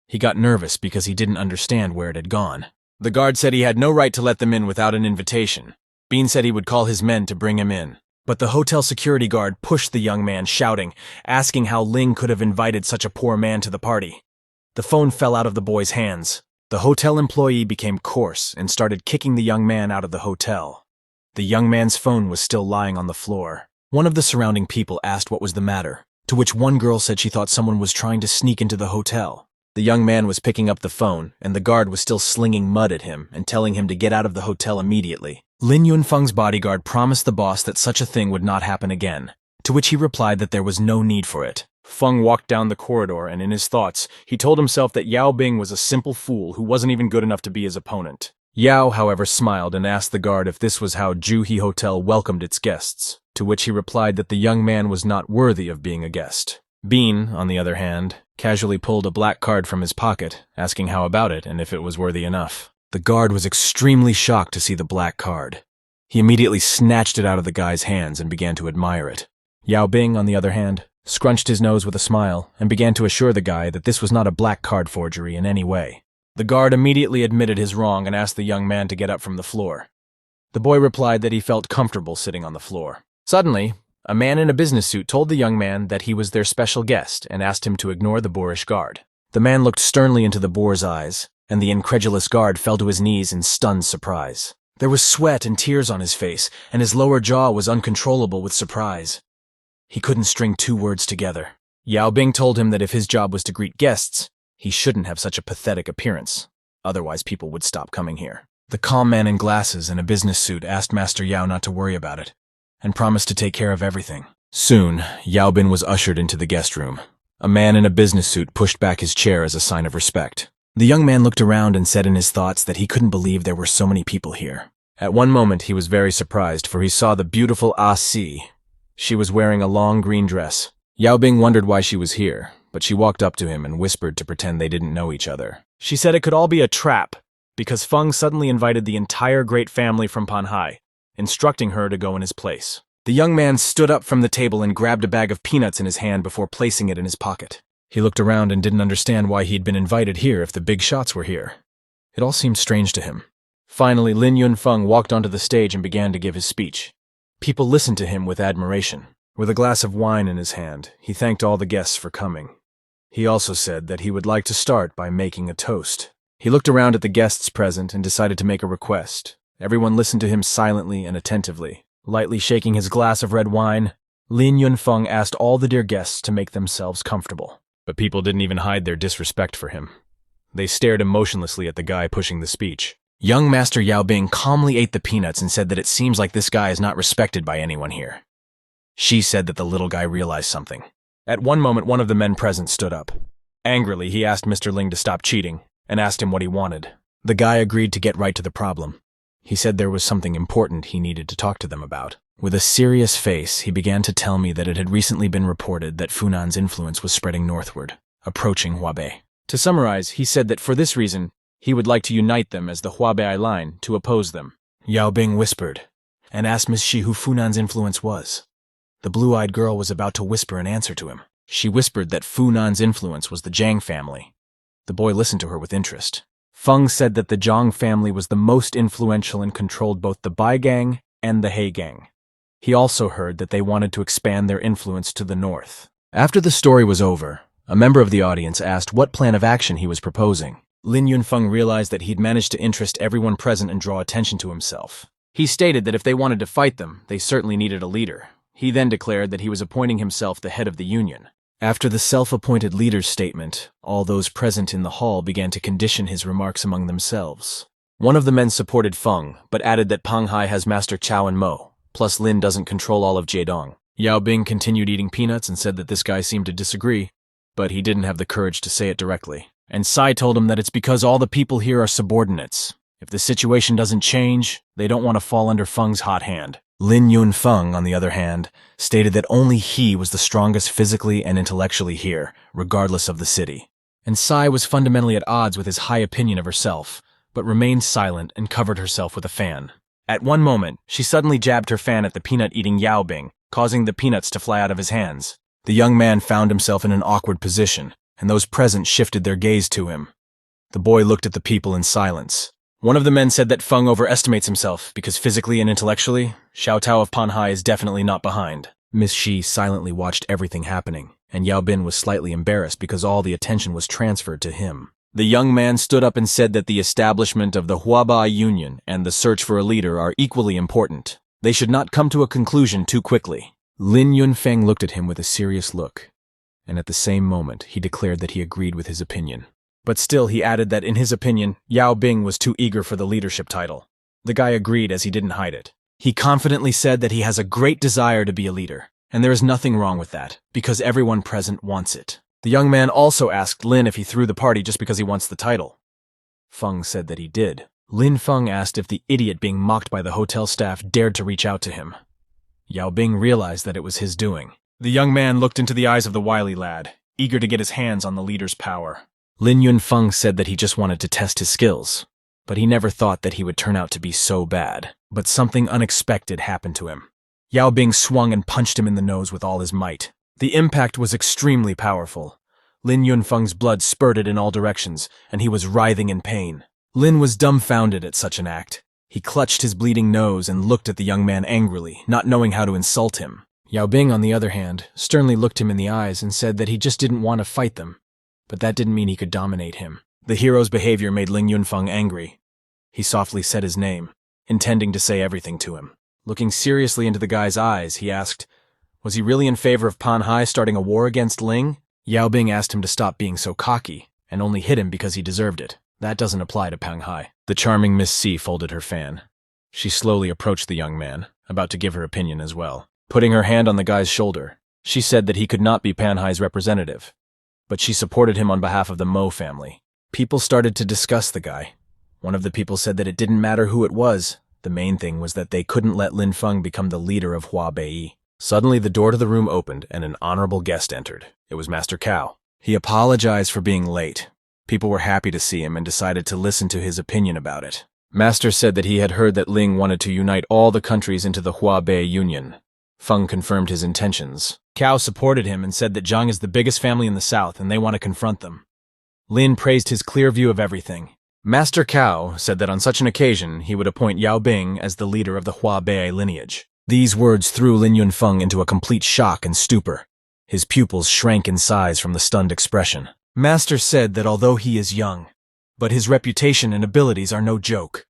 He got nervous because he didn't understand where it had gone. The guard said he had no right to let them in without an invitation. Bean said he would call his men to bring him in. But the hotel security guard pushed the young man, shouting, asking how Ling could have invited such a poor man to the party. The phone fell out of the boy's hands. The hotel employee became coarse and started kicking the young man out of the hotel. The young man's phone was still lying on the floor. One of the surrounding people asked what was the matter, to which one girl said she thought someone was trying to sneak into the hotel. The young man was picking up the phone, and the guard was still slinging mud at him and telling him to get out of the hotel immediately. Lin Yunfeng's bodyguard promised the boss that such a thing would not happen again, to which he replied that there was no need for it. Feng walked down the corridor, and in his thoughts, he told himself that Yao Bing was a simple fool who wasn't even good enough to be his opponent. Yao, however, smiled and asked the guard if this was how Juhi Hotel welcomed its guests, to which he replied that the young man was not worthy of being a guest. Bean, on the other hand, casually pulled a black card from his pocket, asking how about it and if it was worthy enough. The guard was extremely shocked to see the black card. He immediately snatched it out of the guy's hands and began to admire it. Yao Bing, on the other hand, scrunched his nose with a smile and began to assure the guy that this was not a black card forgery in any way. The guard immediately admitted his wrong and asked the young man to get up from the floor. The boy replied that he felt comfortable sitting on the floor. Suddenly, a man in a business suit told the young man that he was their special guest and asked him to ignore the boorish guard. The man looked sternly into the boor's eyes, and the incredulous guard fell to his knees in stunned surprise. There was sweat and tears on his face, and his lower jaw was uncontrollable with surprise. He couldn't string 2 words together. Yao Bing told him that if his job was to greet guests, he shouldn't have such a pathetic appearance. Otherwise, people would stop coming here. The calm man in glasses and a business suit asked Master Yao not to worry about it, and promised to take care of everything. Soon, Yao Bin was ushered into the guest room. A man in a business suit pushed back his chair as a sign of respect. The young man looked around and said in his thoughts that he couldn't believe there were so many people here. At one moment, he was very surprised, for he saw the beautiful Ah Si. She was wearing a long green dress. Yao Bing wondered why she was here, but she walked up to him and whispered to pretend they didn't know each other. She said it could all be a trap, because Feng suddenly invited the entire great family from Panhai, instructing her to go in his place. The young man stood up from the table and grabbed a bag of peanuts in his hand before placing it in his pocket. He looked around and didn't understand why he'd been invited here if the big shots were here. It all seemed strange to him. Finally, Lin Yunfeng walked onto the stage and began to give his speech. People listened to him with admiration. With a glass of wine in his hand, he thanked all the guests for coming. He also said that he would like to start by making a toast. He looked around at the guests present and decided to make a request. Everyone listened to him silently and attentively. Lightly shaking his glass of red wine, Lin Yunfeng asked all the dear guests to make themselves comfortable. But people didn't even hide their disrespect for him. They stared emotionlessly at the guy pushing the speech. Young Master Yao Bing calmly ate the peanuts and said that it seems like this guy is not respected by anyone here. She said that the little guy realized something. At one moment, one of the men present stood up. Angrily, he asked Mr. Ling to stop cheating and asked him what he wanted. The guy agreed to get right to the problem. He said there was something important he needed to talk to them about. With a serious face, he began to tell me that it had recently been reported that Funan's influence was spreading northward, approaching Huabei. To summarize, he said that for this reason, he would like to unite them as the Huabei line to oppose them. Yao Bing whispered and asked Miss Shi who Funan's influence was. The blue-eyed girl was about to whisper an answer to him. She whispered that Funan's influence was the Zhang family. The boy listened to her with interest. Feng said that the Zhang family was the most influential and controlled both the Bai gang and the He gang. He also heard that they wanted to expand their influence to the north. After the story was over, a member of the audience asked what plan of action he was proposing. Lin Yunfeng realized that he'd managed to interest everyone present and draw attention to himself. He stated that if they wanted to fight them, they certainly needed a leader. He then declared that he was appointing himself the head of the union. After the self-appointed leader's statement, all those present in the hall began to condition his remarks among themselves. One of the men supported Feng, but added that Pang Hai has Master Chao and Mo, plus Lin doesn't control all of Jiedong. Yao Bing continued eating peanuts and said that this guy seemed to disagree, but he didn't have the courage to say it directly. And Sai told him that it's because all the people here are subordinates. If the situation doesn't change, they don't want to fall under Feng's hot hand. Lin Yunfeng, on the other hand, stated that only he was the strongest physically and intellectually here, regardless of the city. And Sai was fundamentally at odds with his high opinion of herself, but remained silent and covered herself with a fan. At one moment, she suddenly jabbed her fan at the peanut-eating Yao Bing, causing the peanuts to fly out of his hands. The young man found himself in an awkward position, and those present shifted their gaze to him. The boy looked at the people in silence. One of the men said that Feng overestimates himself because physically and intellectually, Xiao Tao of Panhai is definitely not behind. Miss Shi silently watched everything happening, and Yao Bin was slightly embarrassed because all the attention was transferred to him. The young man stood up and said that the establishment of the Huabai Union and the search for a leader are equally important. They should not come to a conclusion too quickly. Lin Yunfeng looked at him with a serious look, and at the same moment he declared that he agreed with his opinion. But still he added that in his opinion, Yao Bing was too eager for the leadership title. The guy agreed as he didn't hide it. He confidently said that he has a great desire to be a leader, and there is nothing wrong with that, because everyone present wants it. The young man also asked Lin if he threw the party just because he wants the title. Feng said that he did. Lin Feng asked if the idiot being mocked by the hotel staff dared to reach out to him. Yao Bing realized that it was his doing. The young man looked into the eyes of the wily lad, eager to get his hands on the leader's power. Lin Yunfeng said that he just wanted to test his skills, but he never thought that he would turn out to be so bad. But something unexpected happened to him. Yao Bing swung and punched him in the nose with all his might. The impact was extremely powerful. Lin Yunfeng's blood spurted in all directions, and he was writhing in pain. Lin was dumbfounded at such an act. He clutched his bleeding nose and looked at the young man angrily, not knowing how to insult him. Yao Bing, on the other hand, sternly looked him in the eyes and said that he just didn't want to fight them. But that didn't mean he could dominate him. The hero's behavior made Lin Yunfeng angry. He softly said his name, intending to say everything to him. Looking seriously into the guy's eyes, he asked, was he really in favor of Pan Hai starting a war against Ling? Yao Bing asked him to stop being so cocky, and only hit him because he deserved it. That doesn't apply to Pang Hai. The charming Miss C folded her fan. She slowly approached the young man, about to give her opinion as well. Putting her hand on the guy's shoulder, she said that he could not be Pan Hai's representative, but she supported him on behalf of the Mo family. People started to discuss the guy. One of the people said that it didn't matter who it was. The main thing was that they couldn't let Lin Feng become the leader of Huabei. Suddenly, the door to the room opened and an honorable guest entered. It was Master Cao. He apologized for being late. People were happy to see him and decided to listen to his opinion about it. Master said that he had heard that Ling wanted to unite all the countries into the Huabei Union. Feng confirmed his intentions. Cao supported him and said that Zhang is the biggest family in the south and they want to confront them. Lin praised his clear view of everything. Master Cao said that on such an occasion he would appoint Yao Bing as the leader of the Huabei lineage. These words threw Lin Yunfeng into a complete shock and stupor. His pupils shrank in size from the stunned expression. Master said that although he is young, but his reputation and abilities are no joke.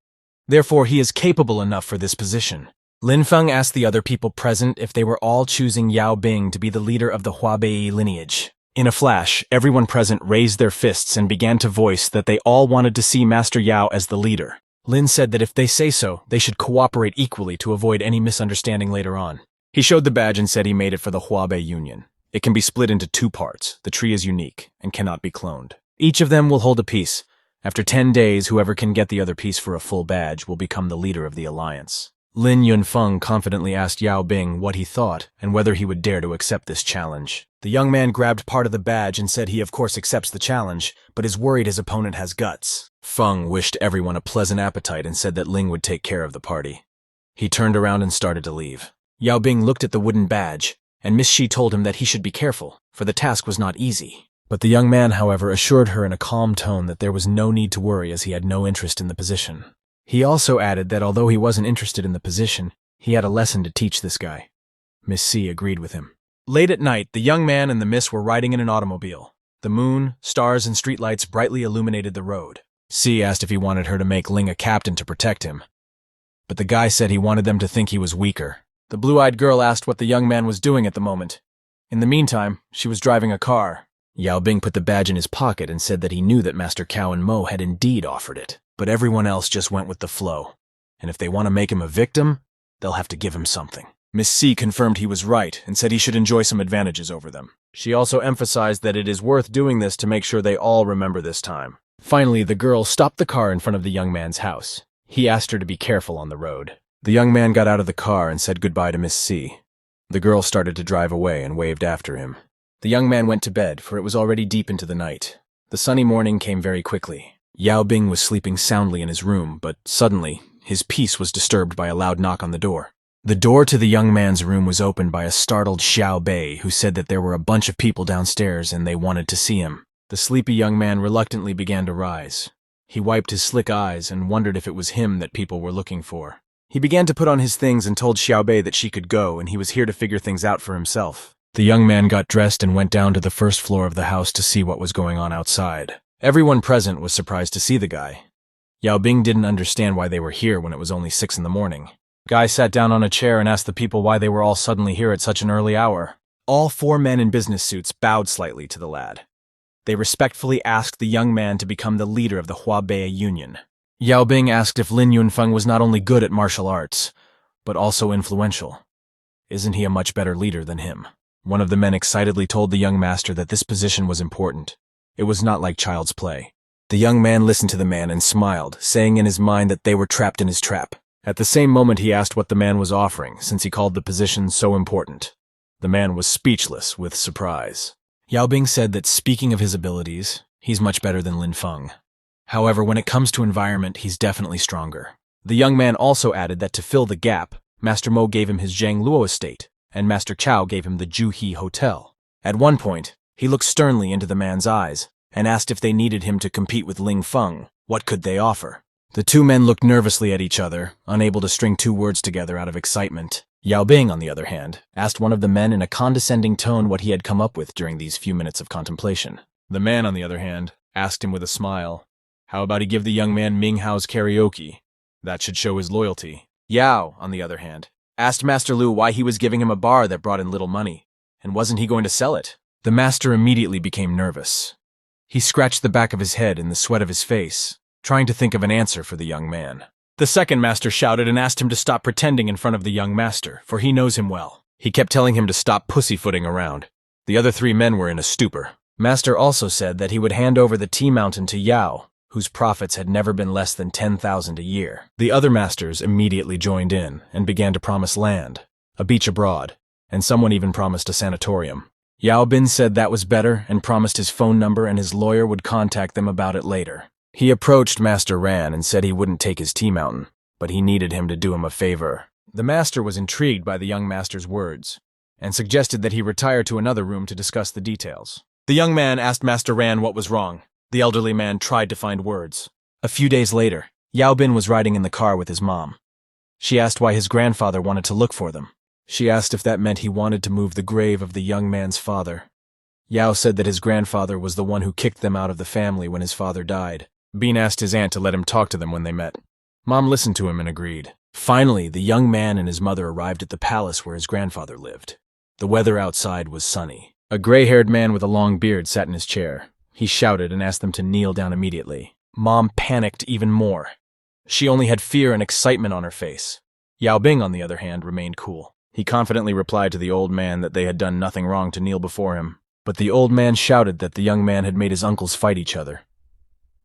Therefore, he is capable enough for this position. Lin Feng asked the other people present if they were all choosing Yao Bing to be the leader of the Huabei lineage. In a flash, everyone present raised their fists and began to voice that they all wanted to see Master Yao as the leader. Lin said that if they say so, they should cooperate equally to avoid any misunderstanding later on. He showed the badge and said he made it for the Huabei Union. It can be split into 2 parts. The tree is unique and cannot be cloned. Each of them will hold a piece. After 10 days, whoever can get the other piece for a full badge will become the leader of the alliance. Lin Yunfeng confidently asked Yao Bing what he thought and whether he would dare to accept this challenge. The young man grabbed part of the badge and said he of course accepts the challenge, but is worried his opponent has guts. Feng wished everyone a pleasant appetite and said that Ling would take care of the party. He turned around and started to leave. Yao Bing looked at the wooden badge, and Miss Shi told him that he should be careful, for the task was not easy. But the young man, however, assured her in a calm tone that there was no need to worry as he had no interest in the position. He also added that although he wasn't interested in the position, he had a lesson to teach this guy. Miss C agreed with him. Late at night, the young man and the miss were riding in an automobile. The moon, stars, and streetlights brightly illuminated the road. C asked if he wanted her to make Ling a captain to protect him. But the guy said he wanted them to think he was weaker. The blue-eyed girl asked what the young man was doing at the moment. In the meantime, she was driving a car. Yao Bing put the badge in his pocket and said that he knew that Master Cao and Mo had indeed offered it. But everyone else just went with the flow. And if they want to make him a victim, they'll have to give him something. Miss C confirmed he was right and said he should enjoy some advantages over them. She also emphasized that it is worth doing this to make sure they all remember this time. Finally, the girl stopped the car in front of the young man's house. He asked her to be careful on the road. The young man got out of the car and said goodbye to Miss C. The girl started to drive away and waved after him. The young man went to bed, for it was already deep into the night. The sunny morning came very quickly. Yao Bing was sleeping soundly in his room, but suddenly, his peace was disturbed by a loud knock on the door. The door to the young man's room was opened by a startled Xiao Bei, who said that there were a bunch of people downstairs and they wanted to see him. The sleepy young man reluctantly began to rise. He wiped his slick eyes and wondered if it was him that people were looking for. He began to put on his things and told Xiao Bei that she could go and he was here to figure things out for himself. The young man got dressed and went down to the first floor of the house to see what was going on outside. Everyone present was surprised to see the guy. Yao Bing didn't understand why they were here when it was only 6 in the morning. Guy sat down on a chair and asked the people why they were all suddenly here at such an early hour. All 4 men in business suits bowed slightly to the lad. They respectfully asked the young man to become the leader of the Huabei Union. Yao Bing asked if Lin Yunfeng was not only good at martial arts, but also influential. Isn't he a much better leader than him? One of the men excitedly told the young master that this position was important. It was not like child's play. The young man listened to the man and smiled, saying in his mind that they were trapped in his trap. At the same moment he asked what the man was offering, since he called the position so important. The man was speechless with surprise. Yao Bing said that speaking of his abilities, he's much better than Lin Feng. However, when it comes to environment, he's definitely stronger. The young man also added that to fill the gap, Master Mo gave him his Zhangluo estate, and Master Cao gave him the Juhe Hotel. At one point, he looked sternly into the man's eyes and asked if they needed him to compete with Ling Feng. What could they offer? The 2 men looked nervously at each other, unable to string 2 words together out of excitement. Yao Bing, on the other hand, asked one of the men in a condescending tone what he had come up with during these few minutes of contemplation. The man, on the other hand, asked him with a smile, how about he give the young man Ming Hao's karaoke? That should show his loyalty. Yao, on the other hand, asked Master Lu why he was giving him a bar that brought in little money, and wasn't he going to sell it? The master immediately became nervous. He scratched the back of his head in the sweat of his face, trying to think of an answer for the young man. The second master shouted and asked him to stop pretending in front of the young master, for he knows him well. He kept telling him to stop pussyfooting around. The other 3 men were in a stupor. Master also said that he would hand over the tea mountain to Yao, whose profits had never been less than 10,000 a year. The other masters immediately joined in and began to promise land, a beach abroad, and someone even promised a sanatorium. Yao Bin said that was better and promised his phone number and his lawyer would contact them about it later. He approached Master Ran and said he wouldn't take his tea mountain, but he needed him to do him a favor. The master was intrigued by the young master's words and suggested that he retire to another room to discuss the details. The young man asked Master Ran what was wrong. The elderly man tried to find words. A few days later, Yao Bin was riding in the car with his mom. She asked why his grandfather wanted to look for them. She asked if that meant he wanted to move the grave of the young man's father. Yao said that his grandfather was the one who kicked them out of the family when his father died. Bin asked his aunt to let him talk to them when they met. Mom listened to him and agreed. Finally, the young man and his mother arrived at the palace where his grandfather lived. The weather outside was sunny. A gray-haired man with a long beard sat in his chair. He shouted and asked them to kneel down immediately. Mom panicked even more. She only had fear and excitement on her face. Yao Bing, on the other hand, remained cool. He confidently replied to the old man that they had done nothing wrong to kneel before him. But the old man shouted that the young man had made his uncles fight each other.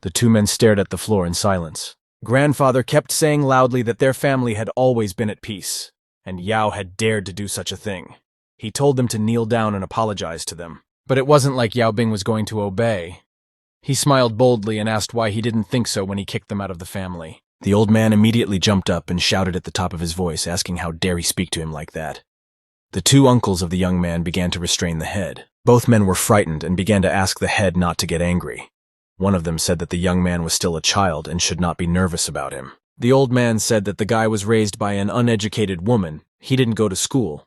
The two men stared at the floor in silence. Grandfather kept saying loudly that their family had always been at peace, and Yao had dared to do such a thing. He told them to kneel down and apologize to them. But it wasn't like Yao Bing was going to obey. He smiled boldly and asked why he didn't think so when he kicked them out of the family. The old man immediately jumped up and shouted at the top of his voice, asking how dare he speak to him like that. The two uncles of the young man began to restrain the head. Both men were frightened and began to ask the head not to get angry. One of them said that the young man was still a child and should not be nervous about him. The old man said that the guy was raised by an uneducated woman. He didn't go to school.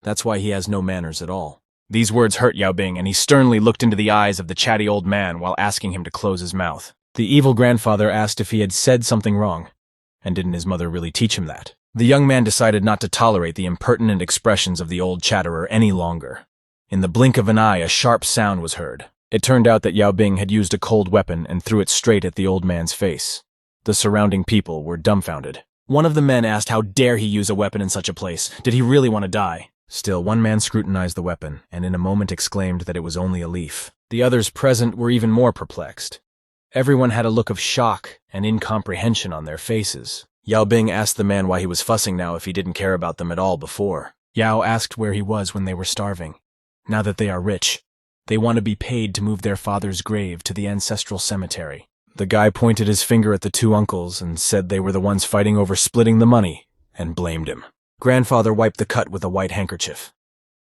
That's why he has no manners at all. These words hurt Yao Bing, and he sternly looked into the eyes of the chatty old man while asking him to close his mouth. The evil grandfather asked if he had said something wrong, and didn't his mother really teach him that? The young man decided not to tolerate the impertinent expressions of the old chatterer any longer. In the blink of an eye, a sharp sound was heard. It turned out that Yao Bing had used a cold weapon and threw it straight at the old man's face. The surrounding people were dumbfounded. One of the men asked how dare he use a weapon in such a place. Did he really want to die? Still, one man scrutinized the weapon, and in a moment exclaimed that it was only a leaf. The others present were even more perplexed. Everyone had a look of shock and incomprehension on their faces. Yao Bing asked the man why he was fussing now if he didn't care about them at all before. Yao asked where he was when they were starving. Now that they are rich, they want to be paid to move their father's grave to the ancestral cemetery. The guy pointed his finger at the two uncles and said they were the ones fighting over splitting the money, and blamed him. Grandfather wiped the cut with a white handkerchief.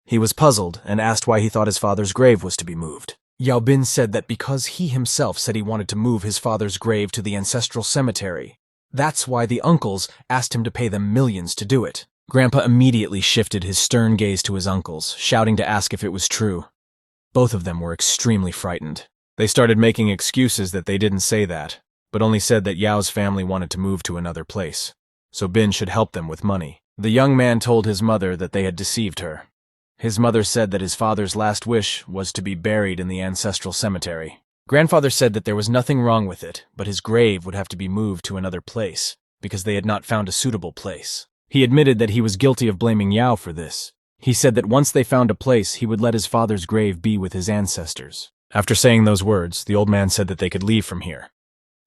He was puzzled and asked why he thought his father's grave was to be moved. Yao Bin said that because he himself said he wanted to move his father's grave to the ancestral cemetery, that's why the uncles asked him to pay them millions to do it. Grandpa immediately shifted his stern gaze to his uncles, shouting to ask if it was true. Both of them were extremely frightened. They started making excuses that they didn't say that, but only said that Yao's family wanted to move to another place, so Bin should help them with money. The young man told his mother that they had deceived her. His mother said that his father's last wish was to be buried in the ancestral cemetery. Grandfather said that there was nothing wrong with it, but his grave would have to be moved to another place, because they had not found a suitable place. He admitted that he was guilty of blaming Yao for this. He said that once they found a place, he would let his father's grave be with his ancestors. After saying those words, the old man said that they could leave from here.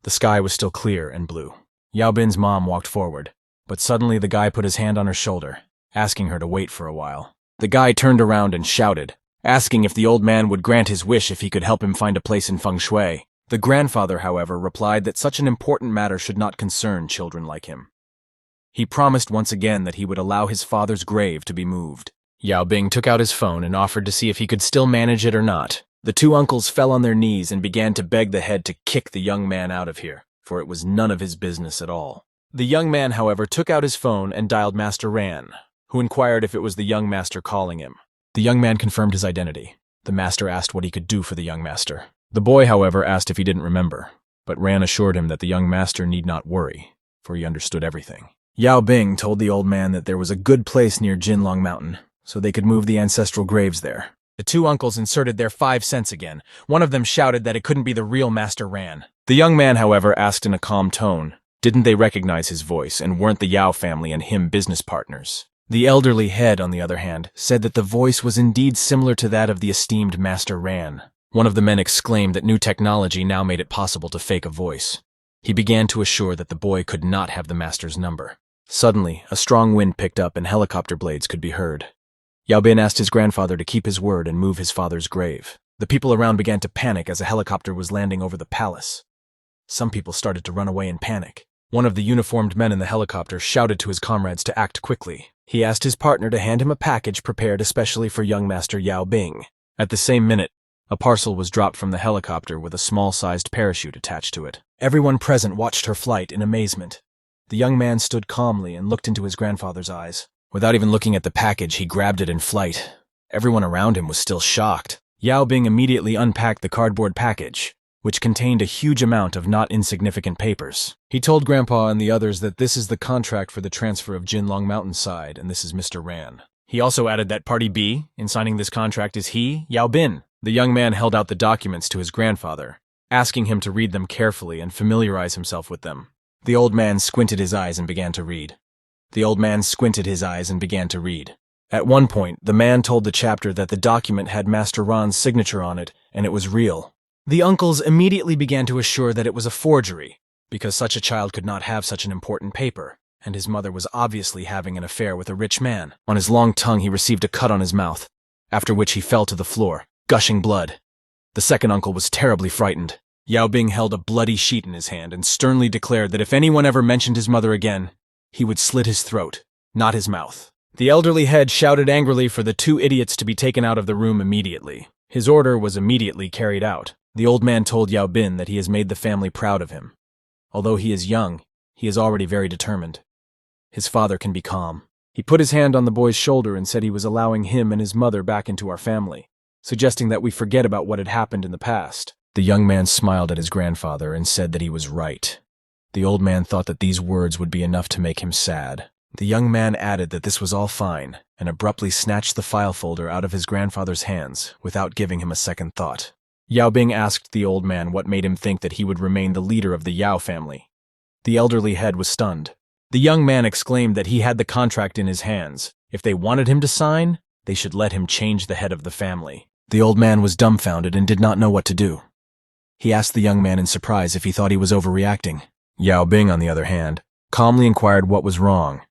The sky was still clear and blue. Yao Bin's mom walked forward, but suddenly the guy put his hand on her shoulder, asking her to wait for a while. The guy turned around and shouted, asking if the old man would grant his wish if he could help him find a place in feng shui. The grandfather, however, replied that such an important matter should not concern children like him. He promised once again that he would allow his father's grave to be moved. Yao Bing took out his phone and offered to see if he could still manage it or not. The two uncles fell on their knees and began to beg the head to kick the young man out of here, for it was none of his business at all. The young man, however, took out his phone and dialed Master Ran, who inquired if it was the young master calling him. The young man confirmed his identity. The master asked what he could do for the young master. The boy, however, asked if he didn't remember, but Ran assured him that the young master need not worry, for he understood everything. Yao Bing told the old man that there was a good place near Jinlong Mountain, so they could move the ancestral graves there. The two uncles inserted their 5 cents again. One of them shouted that it couldn't be the real Master Ran. The young man, however, asked in a calm tone, didn't they recognize his voice and weren't the Yao family and him business partners? The elderly head, on the other hand, said that the voice was indeed similar to that of the esteemed Master Ran. One of the men exclaimed that new technology now made it possible to fake a voice. He began to assure that the boy could not have the master's number. Suddenly, a strong wind picked up and helicopter blades could be heard. Yao Bin asked his grandfather to keep his word and move his father's grave. The people around began to panic as a helicopter was landing over the palace. Some people started to run away in panic. One of the uniformed men in the helicopter shouted to his comrades to act quickly. He asked his partner to hand him a package prepared especially for young Master Yao Bing. At the same minute, a parcel was dropped from the helicopter with a small-sized parachute attached to it. Everyone present watched her flight in amazement. The young man stood calmly and looked into his grandfather's eyes. Without even looking at the package, he grabbed it in flight. Everyone around him was still shocked. Yao Bing immediately unpacked the cardboard package, which contained a huge amount of not insignificant papers. He told Grandpa and the others that this is the contract for the transfer of Jinlong Mountainside, and this is Mr. Ran. He also added that Party B, in signing this contract, is he, Yao Bin. The young man held out the documents to his grandfather, asking him to read them carefully and familiarize himself with them. The old man squinted his eyes and began to read. At one point, the man told the chapter that the document had Master Ran's signature on it, and it was real. The uncles immediately began to assure that it was a forgery, because such a child could not have such an important paper, and his mother was obviously having an affair with a rich man. On his long tongue he received a cut on his mouth, after which he fell to the floor, gushing blood. The second uncle was terribly frightened. Yao Bing held a bloody sheet in his hand and sternly declared that if anyone ever mentioned his mother again, he would slit his throat, not his mouth. The elderly head shouted angrily for the two idiots to be taken out of the room immediately. His order was immediately carried out. The old man told Yao Bin that he has made the family proud of him. Although he is young, he is already very determined. His father can be calm. He put his hand on the boy's shoulder and said he was allowing him and his mother back into our family, suggesting that we forget about what had happened in the past. The young man smiled at his grandfather and said that he was right. The old man thought that these words would be enough to make him sad. The young man added that this was all fine, and abruptly snatched the file folder out of his grandfather's hands without giving him a second thought. Yao Bing asked the old man what made him think that he would remain the leader of the Yao family. The elderly head was stunned. The young man exclaimed that he had the contract in his hands. If they wanted him to sign, they should let him change the head of the family. The old man was dumbfounded and did not know what to do. He asked the young man in surprise if he thought he was overreacting. Yao Bing, on the other hand, calmly inquired what was wrong,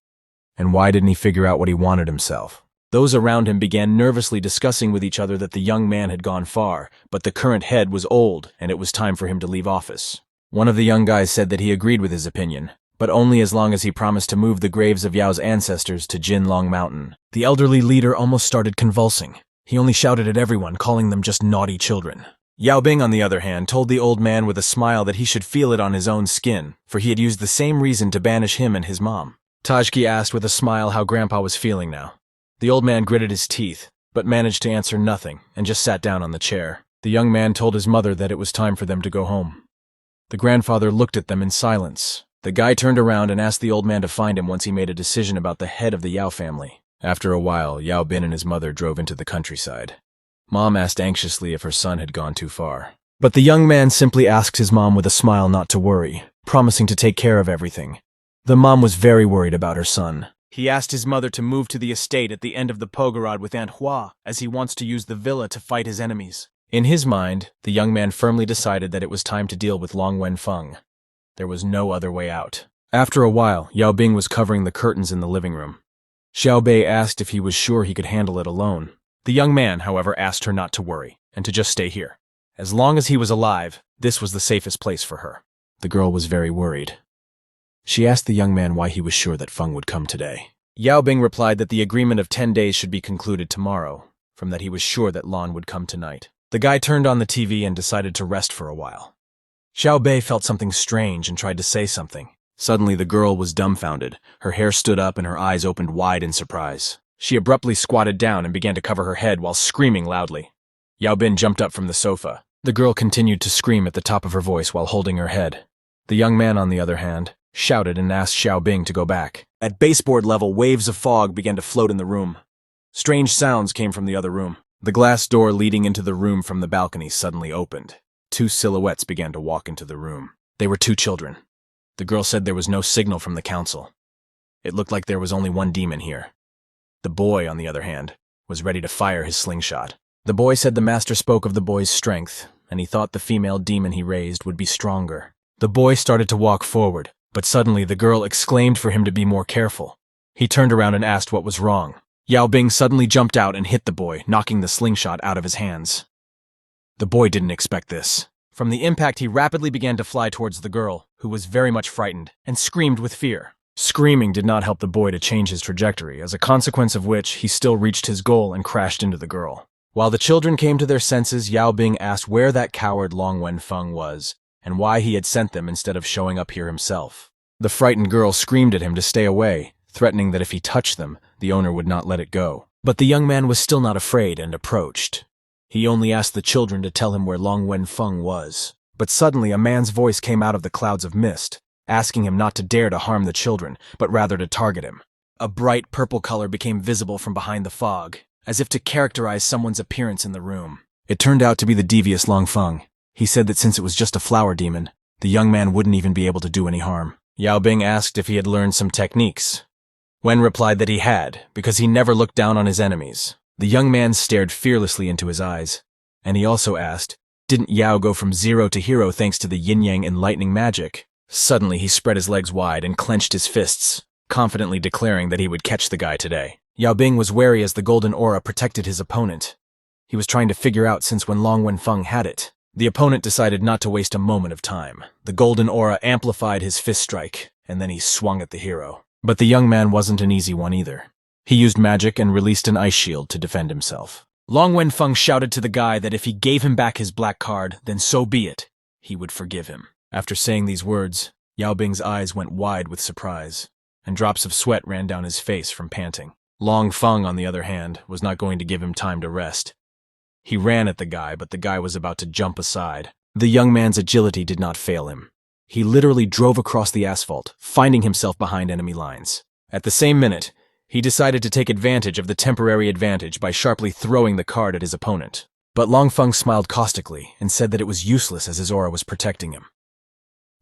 and why didn't he figure out what he wanted himself. Those around him began nervously discussing with each other that the young man had gone far, but the current head was old and it was time for him to leave office. One of the young guys said that he agreed with his opinion, but only as long as he promised to move the graves of Yao's ancestors to Jinlong Mountain. The elderly leader almost started convulsing. He only shouted at everyone, calling them just naughty children. Yao Bing, on the other hand, told the old man with a smile that he should feel it on his own skin, for he had used the same reason to banish him and his mom. Tajki asked with a smile how Grandpa was feeling now. The old man gritted his teeth, but managed to answer nothing and just sat down on the chair. The young man told his mother that it was time for them to go home. The grandfather looked at them in silence. The guy turned around and asked the old man to find him once he made a decision about the head of the Yao family. After a while, Yao Bin and his mother drove into the countryside. Mom asked anxiously if her son had gone too far. But the young man simply asked his mom with a smile not to worry, promising to take care of everything. The mom was very worried about her son. He asked his mother to move to the estate at the end of the Pogorod with Aunt Hua, as he wants to use the villa to fight his enemies. In his mind, the young man firmly decided that it was time to deal with Long Wenfeng. There was no other way out. After a while, Yao Bing was covering the curtains in the living room. Xiao Bei asked if he was sure he could handle it alone. The young man, however, asked her not to worry, and to just stay here. As long as he was alive, this was the safest place for her. The girl was very worried. She asked the young man why he was sure that Feng would come today. Yao Bing replied that the agreement of 10 days should be concluded tomorrow, from that he was sure that Lan would come tonight. The guy turned on the TV and decided to rest for a while. Xiao Bei felt something strange and tried to say something. Suddenly the girl was dumbfounded. Her hair stood up and her eyes opened wide in surprise. She abruptly squatted down and began to cover her head while screaming loudly. Yao Bin jumped up from the sofa. The girl continued to scream at the top of her voice while holding her head. The young man, on the other hand, shouted and asked Xiao Bing to go back. At baseboard level, waves of fog began to float in the room. Strange sounds came from the other room. The glass door leading into the room from the balcony suddenly opened. Two silhouettes began to walk into the room. They were two children. The girl said there was no signal from the council. It looked like there was only one demon here. The boy, on the other hand, was ready to fire his slingshot. The boy said the master spoke of the boy's strength, and he thought the female demon he raised would be stronger. The boy started to walk forward, but suddenly the girl exclaimed for him to be more careful. He turned around and asked what was wrong. Yao Bing suddenly jumped out and hit the boy, knocking the slingshot out of his hands. The boy didn't expect this. From the impact, he rapidly began to fly towards the girl, who was very much frightened, and screamed with fear. Screaming did not help the boy to change his trajectory, as a consequence of which he still reached his goal and crashed into the girl. While the children came to their senses, Yao Bing asked where that coward Long Wenfeng was, and why he had sent them instead of showing up here himself. The frightened girl screamed at him to stay away, threatening that if he touched them, the owner would not let it go. But the young man was still not afraid and approached. He only asked the children to tell him where Long Wenfeng was. But suddenly a man's voice came out of the clouds of mist, asking him not to dare to harm the children, but rather to target him. A bright purple color became visible from behind the fog, as if to characterize someone's appearance in the room. It turned out to be the devious Long Feng. He said that since it was just a flower demon, the young man wouldn't even be able to do any harm. Yao Bing asked if he had learned some techniques. Wen replied that he had, because he never looked down on his enemies. The young man stared fearlessly into his eyes, and he also asked, didn't Yao go from zero to hero thanks to the yin-yang enlightening magic? Suddenly he spread his legs wide and clenched his fists, confidently declaring that he would catch the guy today. Yao Bing was wary as the golden aura protected his opponent. He was trying to figure out since when Long Wenfeng had it. The opponent decided not to waste a moment of time. The golden aura amplified his fist strike, and then he swung at the hero. But the young man wasn't an easy one either. He used magic and released an ice shield to defend himself. Long Wenfeng shouted to the guy that if he gave him back his black card, then so be it. He would forgive him. After saying these words, Yao Bing's eyes went wide with surprise, and drops of sweat ran down his face from panting. Long Feng, on the other hand, was not going to give him time to rest. He ran at the guy, but the guy was about to jump aside. The young man's agility did not fail him. He literally drove across the asphalt, finding himself behind enemy lines. At the same minute, he decided to take advantage of the temporary advantage by sharply throwing the card at his opponent. But Long Feng smiled caustically and said that it was useless as his aura was protecting him.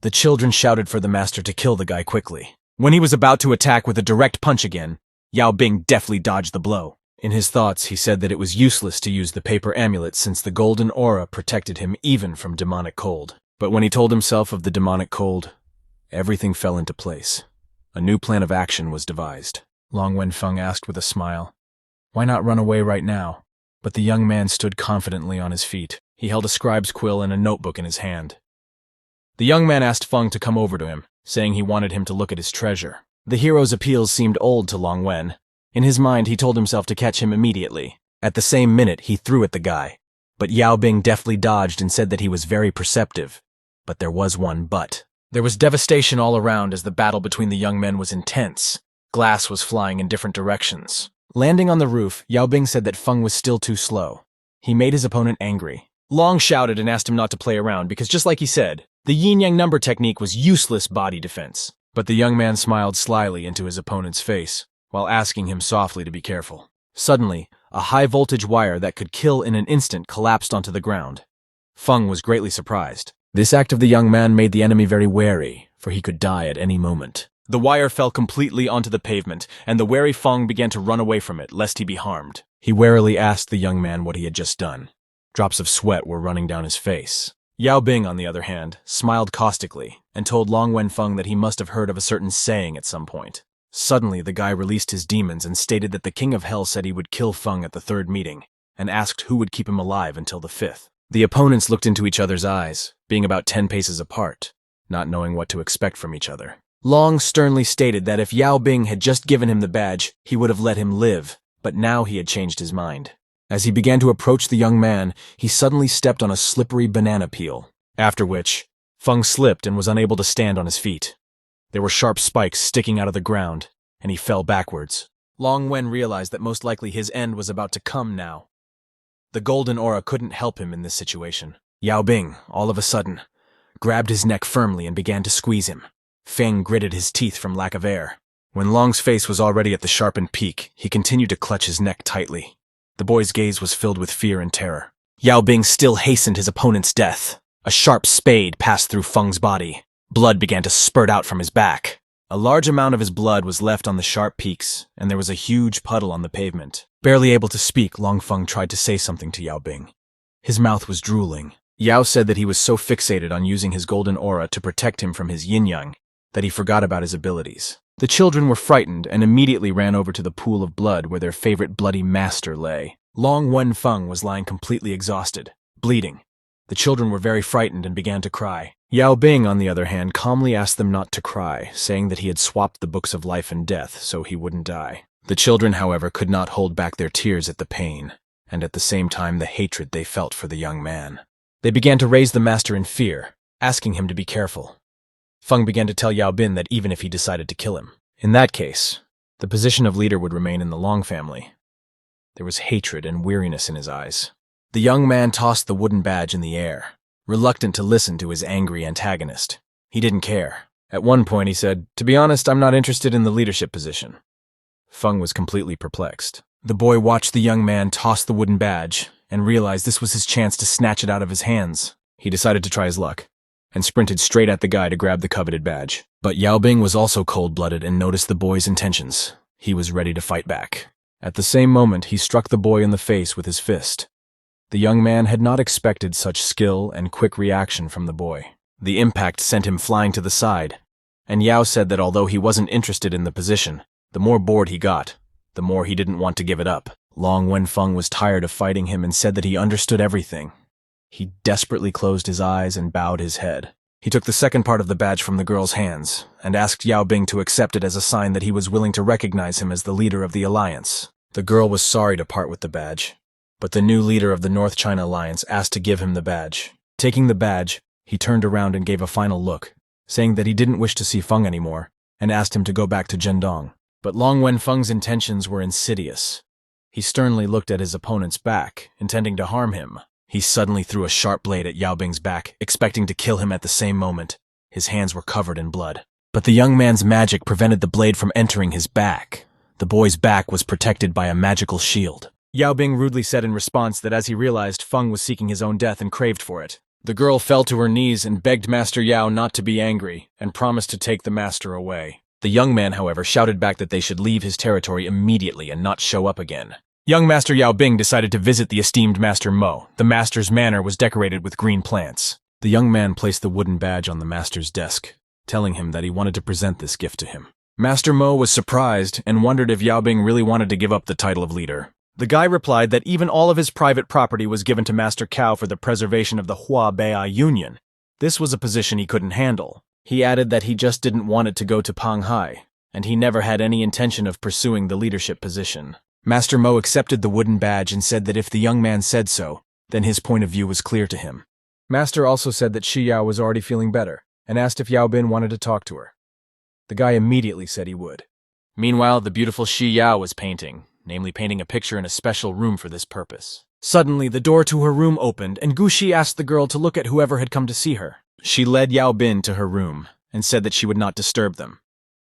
The children shouted for the master to kill the guy quickly. When he was about to attack with a direct punch again, Yao Bing deftly dodged the blow. In his thoughts, he said that it was useless to use the paper amulet since the golden aura protected him even from demonic cold. But when he told himself of the demonic cold, everything fell into place. A new plan of action was devised. Long Wenfeng asked with a smile, "Why not run away right now?" But the young man stood confidently on his feet. He held a scribe's quill and a notebook in his hand. The young man asked Feng to come over to him, saying he wanted him to look at his treasure. The hero's appeals seemed old to Long Wen. In his mind, he told himself to catch him immediately. At the same minute, he threw at the guy. But Yao Bing deftly dodged and said that he was very perceptive. But there was one but. There was devastation all around as the battle between the young men was intense. Glass was flying in different directions. Landing on the roof, Yao Bing said that Feng was still too slow. He made his opponent angry. Long shouted and asked him not to play around because just like he said, the yin-yang number technique was useless body defense. But the young man smiled slyly into his opponent's face, while asking him softly to be careful. Suddenly, a high-voltage wire that could kill in an instant collapsed onto the ground. Feng was greatly surprised. This act of the young man made the enemy very wary, for he could die at any moment. The wire fell completely onto the pavement, and the wary Feng began to run away from it, lest he be harmed. He warily asked the young man what he had just done. Drops of sweat were running down his face. Yao Bing, on the other hand, smiled caustically, and told Long Wenfeng that he must have heard of a certain saying at some point. Suddenly, the guy released his demons and stated that the King of Hell said he would kill Feng at the third meeting, and asked who would keep him alive until the fifth. The opponents looked into each other's eyes, being about 10 paces apart, not knowing what to expect from each other. Long sternly stated that if Yao Bing had just given him the badge, he would have let him live, but now he had changed his mind. As he began to approach the young man, he suddenly stepped on a slippery banana peel, after which, Feng slipped and was unable to stand on his feet. There were sharp spikes sticking out of the ground, and he fell backwards. Long Wen realized that most likely his end was about to come now. The golden aura couldn't help him in this situation. Yao Bing, all of a sudden, grabbed his neck firmly and began to squeeze him. Feng gritted his teeth from lack of air. When Long's face was already at the sharpened peak, he continued to clutch his neck tightly. The boy's gaze was filled with fear and terror. Yao Bing still hastened his opponent's death. A sharp spade passed through Feng's body. Blood began to spurt out from his back. A large amount of his blood was left on the sharp peaks, and there was a huge puddle on the pavement. Barely able to speak, Long Feng tried to say something to Yao Bing. His mouth was drooling. Yao said that he was so fixated on using his golden aura to protect him from his yin-yang that he forgot about his abilities. The children were frightened and immediately ran over to the pool of blood where their favorite bloody master lay. Long Wenfeng was lying completely exhausted, bleeding, The children were very frightened and began to cry. Yao Bing, on the other hand, calmly asked them not to cry, saying that he had swapped the books of life and death so he wouldn't die. The children, however, could not hold back their tears at the pain, and at the same time the hatred they felt for the young man. They began to raise the master in fear, asking him to be careful. Feng began to tell Yao Bin that even if he decided to kill him, in that case, the position of leader would remain in the Long family. There was hatred and weariness in his eyes. The young man tossed the wooden badge in the air, reluctant to listen to his angry antagonist. He didn't care. At one point he said, "To be honest, I'm not interested in the leadership position." Feng was completely perplexed. The boy watched the young man toss the wooden badge and realized this was his chance to snatch it out of his hands. He decided to try his luck and sprinted straight at the guy to grab the coveted badge. But Yao Bing was also cold-blooded and noticed the boy's intentions. He was ready to fight back. At the same moment, he struck the boy in the face with his fist. The young man had not expected such skill and quick reaction from the boy. The impact sent him flying to the side, and Yao said that although he wasn't interested in the position, the more bored he got, the more he didn't want to give it up. Long Wenfeng was tired of fighting him and said that he understood everything. He desperately closed his eyes and bowed his head. He took the second part of the badge from the girl's hands and asked Yao Bing to accept it as a sign that he was willing to recognize him as the leader of the alliance. The girl was sorry to part with the badge, but the new leader of the North China Alliance asked to give him the badge. Taking the badge, he turned around and gave a final look, saying that he didn't wish to see Feng anymore, and asked him to go back to Zhendong. But Long Wenfeng's intentions were insidious. He sternly looked at his opponent's back, intending to harm him. He suddenly threw a sharp blade at Yao Bing's back, expecting to kill him at the same moment. His hands were covered in blood. But the young man's magic prevented the blade from entering his back. The boy's back was protected by a magical shield. Yao Bing rudely said in response that as he realized Feng was seeking his own death and craved for it. The girl fell to her knees and begged Master Yao not to be angry and promised to take the master away. The young man, however, shouted back that they should leave his territory immediately and not show up again. Young Master Yao Bing decided to visit the esteemed Master Mo. The master's manor was decorated with green plants. The young man placed the wooden badge on the master's desk, telling him that he wanted to present this gift to him. Master Mo was surprised and wondered if Yao Bing really wanted to give up the title of leader. The guy replied that even all of his private property was given to Master Cao for the preservation of the Hua Bei Union. This was a position he couldn't handle. He added that he just didn't want it to go to Panghai, and he never had any intention of pursuing the leadership position. Master Mo accepted the wooden badge and said that if the young man said so, then his point of view was clear to him. Master also said that Shi Yao was already feeling better, and asked if Yao Bin wanted to talk to her. The guy immediately said he would. Meanwhile, the beautiful Shi Yao was painting, namely painting a picture in a special room for this purpose. Suddenly, the door to her room opened, and Gu Shi asked the girl to look at whoever had come to see her. She led Yao Bin to her room, and said that she would not disturb them.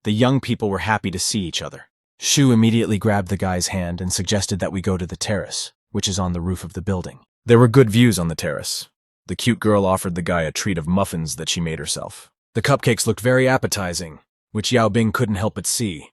The young people were happy to see each other. Shu immediately grabbed the guy's hand and suggested that we go to the terrace, which is on the roof of the building. There were good views on the terrace. The cute girl offered the guy a treat of muffins that she made herself. The cupcakes looked very appetizing, which Yao Bing couldn't help but see.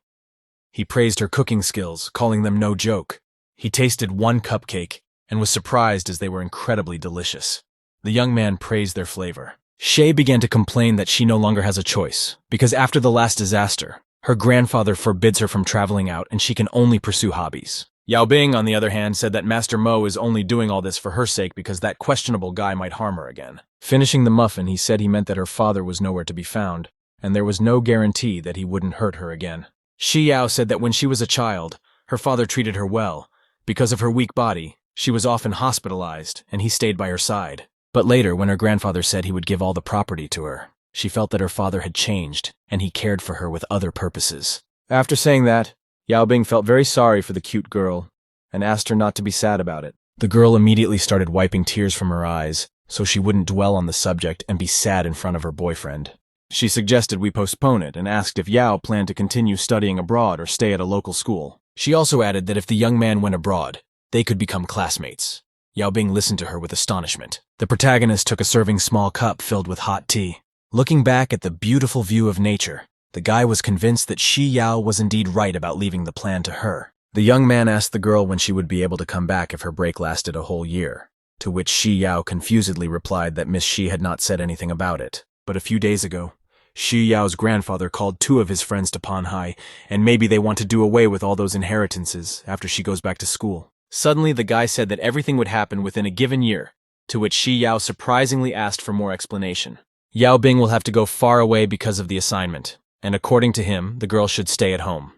He praised her cooking skills, calling them no joke. He tasted one cupcake and was surprised as they were incredibly delicious. The young man praised their flavor. Shay began to complain that she no longer has a choice, because after the last disaster, her grandfather forbids her from traveling out and she can only pursue hobbies. Yao Bing, on the other hand, said that Master Mo is only doing all this for her sake because that questionable guy might harm her again. Finishing the muffin, he said he meant that her father was nowhere to be found, and there was no guarantee that he wouldn't hurt her again. Shi Yao said that when she was a child, her father treated her well. Because of her weak body, she was often hospitalized, and he stayed by her side. But later, when her grandfather said he would give all the property to her, she felt that her father had changed, and he cared for her with other purposes. After saying that, Yao Bing felt very sorry for the cute girl, and asked her not to be sad about it. The girl immediately started wiping tears from her eyes, so she wouldn't dwell on the subject and be sad in front of her boyfriend. She suggested we postpone it and asked if Yao planned to continue studying abroad or stay at a local school. She also added that if the young man went abroad, they could become classmates. Yao Bing listened to her with astonishment. The protagonist took a serving small cup filled with hot tea. Looking back at the beautiful view of nature, the guy was convinced that Shi Yao was indeed right about leaving the plan to her. The young man asked the girl when she would be able to come back if her break lasted a whole year, to which Shi Yao confusedly replied that Miss Shi had not said anything about it. But a few days ago, Shi Yao's grandfather called 2 of his friends to Panhai, and maybe they want to do away with all those inheritances after she goes back to school. Suddenly, the guy said that everything would happen within a given year, to which Shi Yao surprisingly asked for more explanation. Yao Bing will have to go far away because of the assignment, and according to him, the girl should stay at home.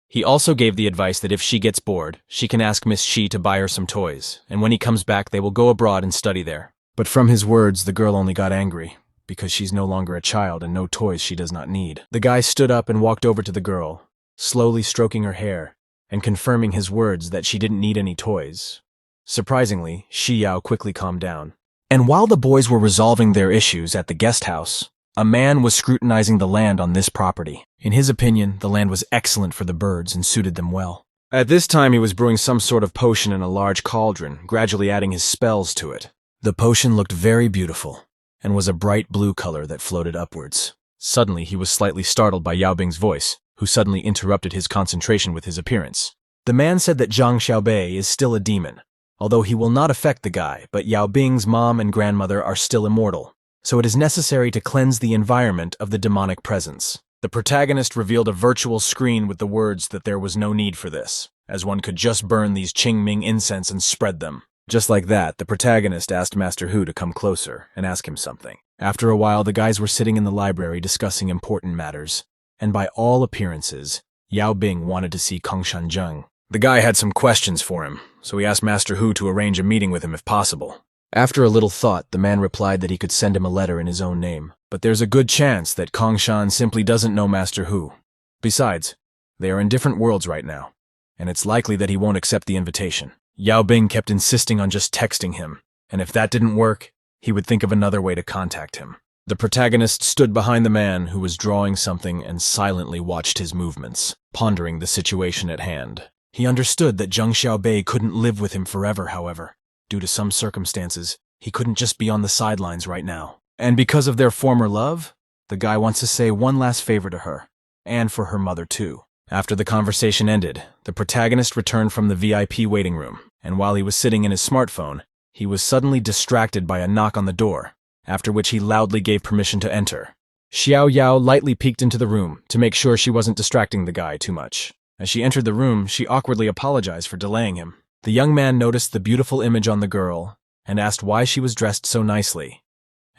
He also gave the advice that if she gets bored, she can ask Miss Shi to buy her some toys, and when he comes back they will go abroad and study there. But from his words, the girl only got angry, because she's no longer a child and no toys she does not need. The guy stood up and walked over to the girl, slowly stroking her hair, and confirming his words that she didn't need any toys. Surprisingly, Shi Yao quickly calmed down. And while the boys were resolving their issues at the guest house, a man was scrutinizing the land on this property. In his opinion, the land was excellent for the birds and suited them well. At this time, he was brewing some sort of potion in a large cauldron, gradually adding his spells to it. The potion looked very beautiful, and was a bright blue color that floated upwards. Suddenly, he was slightly startled by Yao Bing's voice, who suddenly interrupted his concentration with his appearance. The man said that Zhang Xiaobei is still a demon, although he will not affect the guy, but Yao Bing's mom and grandmother are still immortal, so it is necessary to cleanse the environment of the demonic presence. The protagonist revealed a virtual screen with the words that there was no need for this, as one could just burn these Qingming incense and spread them. Just like that, the protagonist asked Master Hu to come closer and ask him something. After a while, the guys were sitting in the library discussing important matters, and by all appearances, Yao Bing wanted to see Kongshan Zheng. The guy had some questions for him, so he asked Master Hu to arrange a meeting with him if possible. After a little thought, the man replied that he could send him a letter in his own name, but there's a good chance that Kongshan simply doesn't know Master Hu. Besides, they are in different worlds right now, and it's likely that he won't accept the invitation. Yao Bing kept insisting on just texting him, and if that didn't work, he would think of another way to contact him. The protagonist stood behind the man who was drawing something and silently watched his movements, pondering the situation at hand. He understood that Zhang Xiaobei couldn't live with him forever, however. Due to some circumstances, he couldn't just be on the sidelines right now. And because of their former love, the guy wants to say one last favor to her, and for her mother too. After the conversation ended, the protagonist returned from the VIP waiting room, and while he was sitting in his smartphone, he was suddenly distracted by a knock on the door, after which he loudly gave permission to enter. Xiao Yao lightly peeked into the room to make sure she wasn't distracting the guy too much. As she entered the room, she awkwardly apologized for delaying him. The young man noticed the beautiful image on the girl and asked why she was dressed so nicely.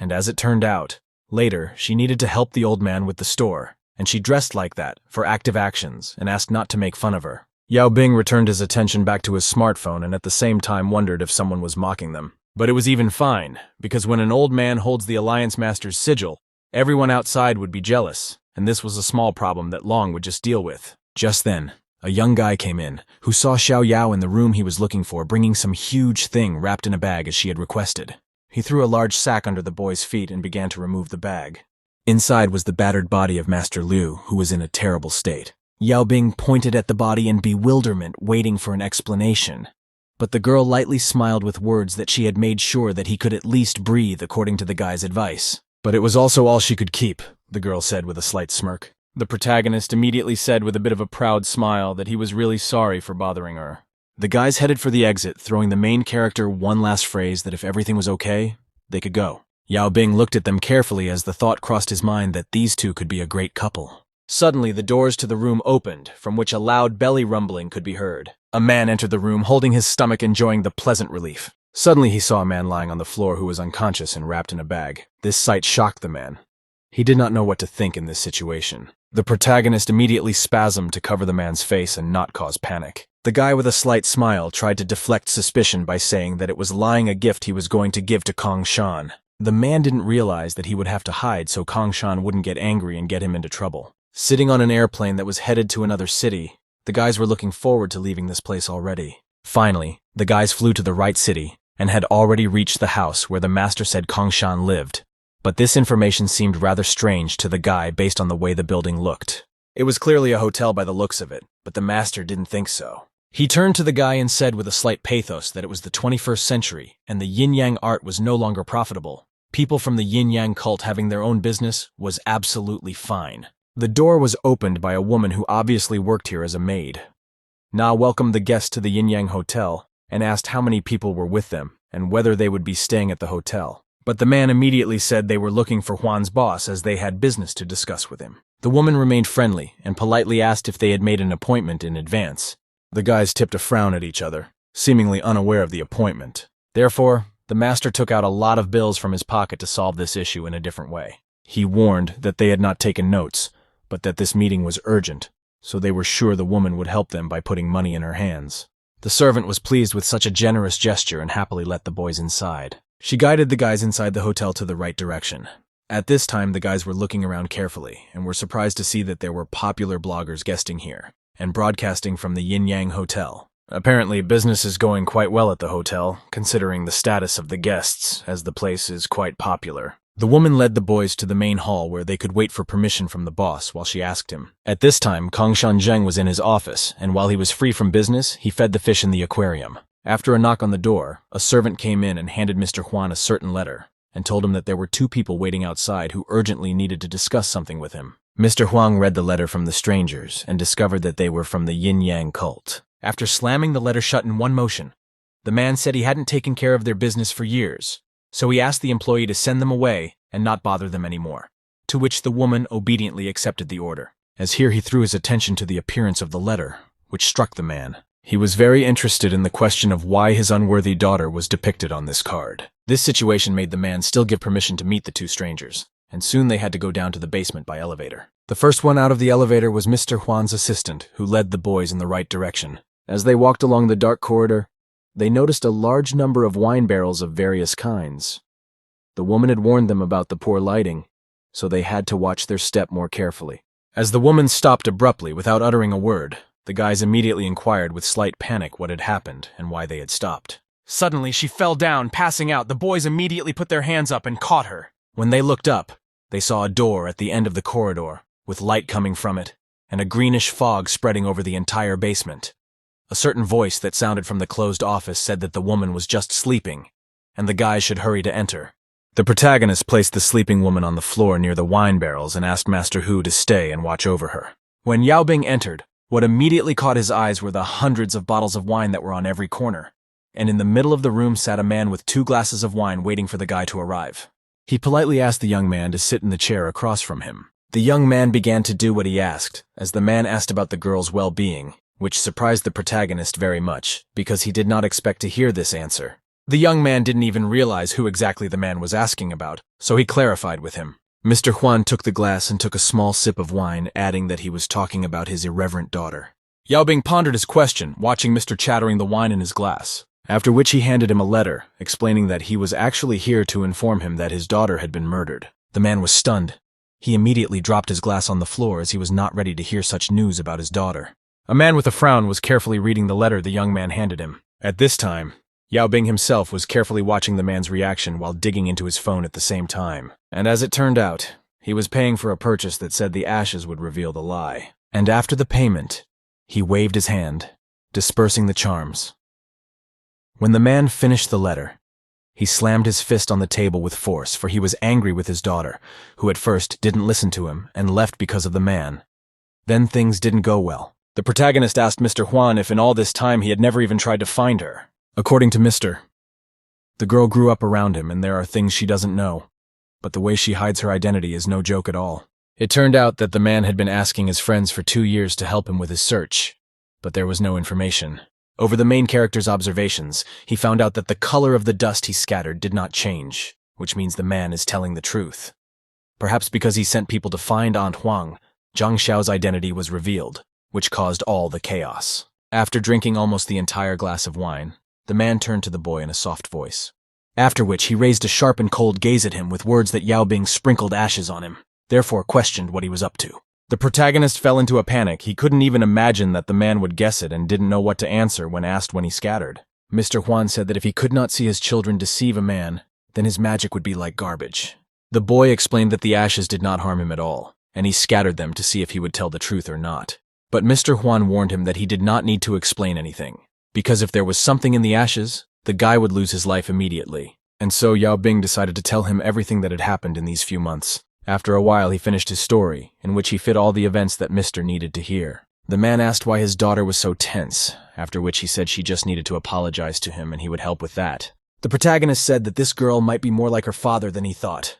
And as it turned out, later she needed to help the old man with the store, and she dressed like that for active actions and asked not to make fun of her. Yao Bing returned his attention back to his smartphone and at the same time wondered if someone was mocking them. But it was even fine, because when an old man holds the Alliance Master's sigil, everyone outside would be jealous, and this was a small problem that Long would just deal with. Just then, a young guy came in, who saw Xiao Yao in the room he was looking for bringing some huge thing wrapped in a bag as she had requested. He threw a large sack under the boy's feet and began to remove the bag. Inside was the battered body of Master Liu, who was in a terrible state. Yao Bing pointed at the body in bewilderment, waiting for an explanation. But the girl lightly smiled with words that she had made sure that he could at least breathe according to the guy's advice. But it was also all she could keep, the girl said with a slight smirk. The protagonist immediately said with a bit of a proud smile that he was really sorry for bothering her. The guys headed for the exit, throwing the main character one last phrase that if everything was okay, they could go. Yao Bing looked at them carefully as the thought crossed his mind that these two could be a great couple. Suddenly, the doors to the room opened, from which a loud belly rumbling could be heard. A man entered the room, holding his stomach, enjoying the pleasant relief. Suddenly, he saw a man lying on the floor who was unconscious and wrapped in a bag. This sight shocked the man. He did not know what to think in this situation. The protagonist immediately spasmed to cover the man's face and not cause panic. The guy with a slight smile tried to deflect suspicion by saying that it was lying a gift he was going to give to Kongshan. The man didn't realize that he would have to hide so Kongshan wouldn't get angry and get him into trouble. Sitting on an airplane that was headed to another city, the guys were looking forward to leaving this place already. Finally, the guys flew to the right city and had already reached the house where the master said Kongshan lived. But this information seemed rather strange to the guy based on the way the building looked. It was clearly a hotel by the looks of it, but the master didn't think so. He turned to the guy and said with a slight pathos that it was the 21st century and the yin-yang art was no longer profitable. People from the yin-yang cult having their own business was absolutely fine. The door was opened by a woman who obviously worked here as a maid. Na welcomed the guests to the yin-yang hotel and asked how many people were with them and whether they would be staying at the hotel. But the man immediately said they were looking for Juan's boss as they had business to discuss with him. The woman remained friendly and politely asked if they had made an appointment in advance. The guys tipped a frown at each other, seemingly unaware of the appointment. Therefore, The master took out a lot of bills from his pocket to solve this issue in a different way. He warned that they had not taken notes, but that this meeting was urgent, so they were sure the woman would help them by putting money in her hands. The servant was pleased with such a generous gesture and happily let the boys inside. She guided the guys inside the hotel to the right direction. At this time, the guys were looking around carefully and were surprised to see that there were popular bloggers guesting here and broadcasting from the Yin Yang Hotel. Apparently, business is going quite well at the hotel, considering the status of the guests, as the place is quite popular. The woman led the boys to the main hall where they could wait for permission from the boss while she asked him. At this time, Kong Shanzheng was in his office, and while he was free from business, he fed the fish in the aquarium. After a knock on the door, a servant came in and handed Mr. Huan a certain letter, and told him that there were 2 people waiting outside who urgently needed to discuss something with him. Mr. Huang read the letter from the strangers and discovered that they were from the Yin Yang cult. After slamming the letter shut in one motion, the man said he hadn't taken care of their business for years, so he asked the employee to send them away and not bother them anymore, to which the woman obediently accepted the order. As here he threw his attention to the appearance of the letter, which struck the man. He was very interested in the question of why his unworthy daughter was depicted on this card. This situation made the man still give permission to meet the 2 strangers, and soon they had to go down to the basement by elevator. The first one out of the elevator was Mr. Huan's assistant, who led the boys in the right direction. As they walked along the dark corridor, they noticed a large number of wine barrels of various kinds. The woman had warned them about the poor lighting, so they had to watch their step more carefully. As the woman stopped abruptly without uttering a word, the guys immediately inquired with slight panic what had happened and why they had stopped. Suddenly, she fell down, passing out. The boys immediately put their hands up and caught her. When they looked up, they saw a door at the end of the corridor, with light coming from it, and a greenish fog spreading over the entire basement. A certain voice that sounded from the closed office said that the woman was just sleeping, and the guys should hurry to enter. The protagonist placed the sleeping woman on the floor near the wine barrels and asked Master Hu to stay and watch over her. When Yao Bing entered, what immediately caught his eyes were the hundreds of bottles of wine that were on every corner, and in the middle of the room sat a man with 2 glasses of wine waiting for the guy to arrive. He politely asked the young man to sit in the chair across from him. The young man began to do what he asked, as the man asked about the girl's well-being, which surprised the protagonist very much, because he did not expect to hear this answer. The young man didn't even realize who exactly the man was asking about, so he clarified with him. Mr. Huan took the glass and took a small sip of wine, adding that he was talking about his irreverent daughter. Yao Bing pondered his question, watching Mr. chattering the wine in his glass, after which he handed him a letter, explaining that he was actually here to inform him that his daughter had been murdered. The man was stunned. He immediately dropped his glass on the floor as he was not ready to hear such news about his daughter. A man with a frown was carefully reading the letter the young man handed him. At this time, Yao Bing himself was carefully watching the man's reaction while digging into his phone at the same time. And as it turned out, he was paying for a purchase that said the ashes would reveal the lie. And after the payment, he waved his hand, dispersing the charms. When the man finished the letter, he slammed his fist on the table with force, for he was angry with his daughter, who at first didn't listen to him and left because of the man. Then things didn't go well. The protagonist asked Mr. Huan if in all this time he had never even tried to find her. According to Mr. The girl grew up around him, and there are things she doesn't know, but the way she hides her identity is no joke at all. It turned out that the man had been asking his friends for 2 years to help him with his search, but there was no information. Over the main character's observations, he found out that the color of the dust he scattered did not change, which means the man is telling the truth. Perhaps because he sent people to find Aunt Huang, Zhang Xiao's identity was revealed, which caused all the chaos. After drinking almost the entire glass of wine, the man turned to the boy in a soft voice, after which he raised a sharp and cold gaze at him with words that Yao Bing sprinkled ashes on him, therefore questioned what he was up to. The protagonist fell into a panic. He couldn't even imagine that the man would guess it and didn't know what to answer when asked when he scattered. Mr. Huan said that if he could not see his children deceive a man, then his magic would be like garbage. The boy explained that the ashes did not harm him at all, and he scattered them to see if he would tell the truth or not. But Mr. Huan warned him that he did not need to explain anything, because if there was something in the ashes, the guy would lose his life immediately. And so Yao Bing decided to tell him everything that had happened in these few months. After a while, he finished his story, in which he fit all the events that Mr. needed to hear. The man asked why his daughter was so tense, after which he said she just needed to apologize to him and he would help with that. The protagonist said that this girl might be more like her father than he thought.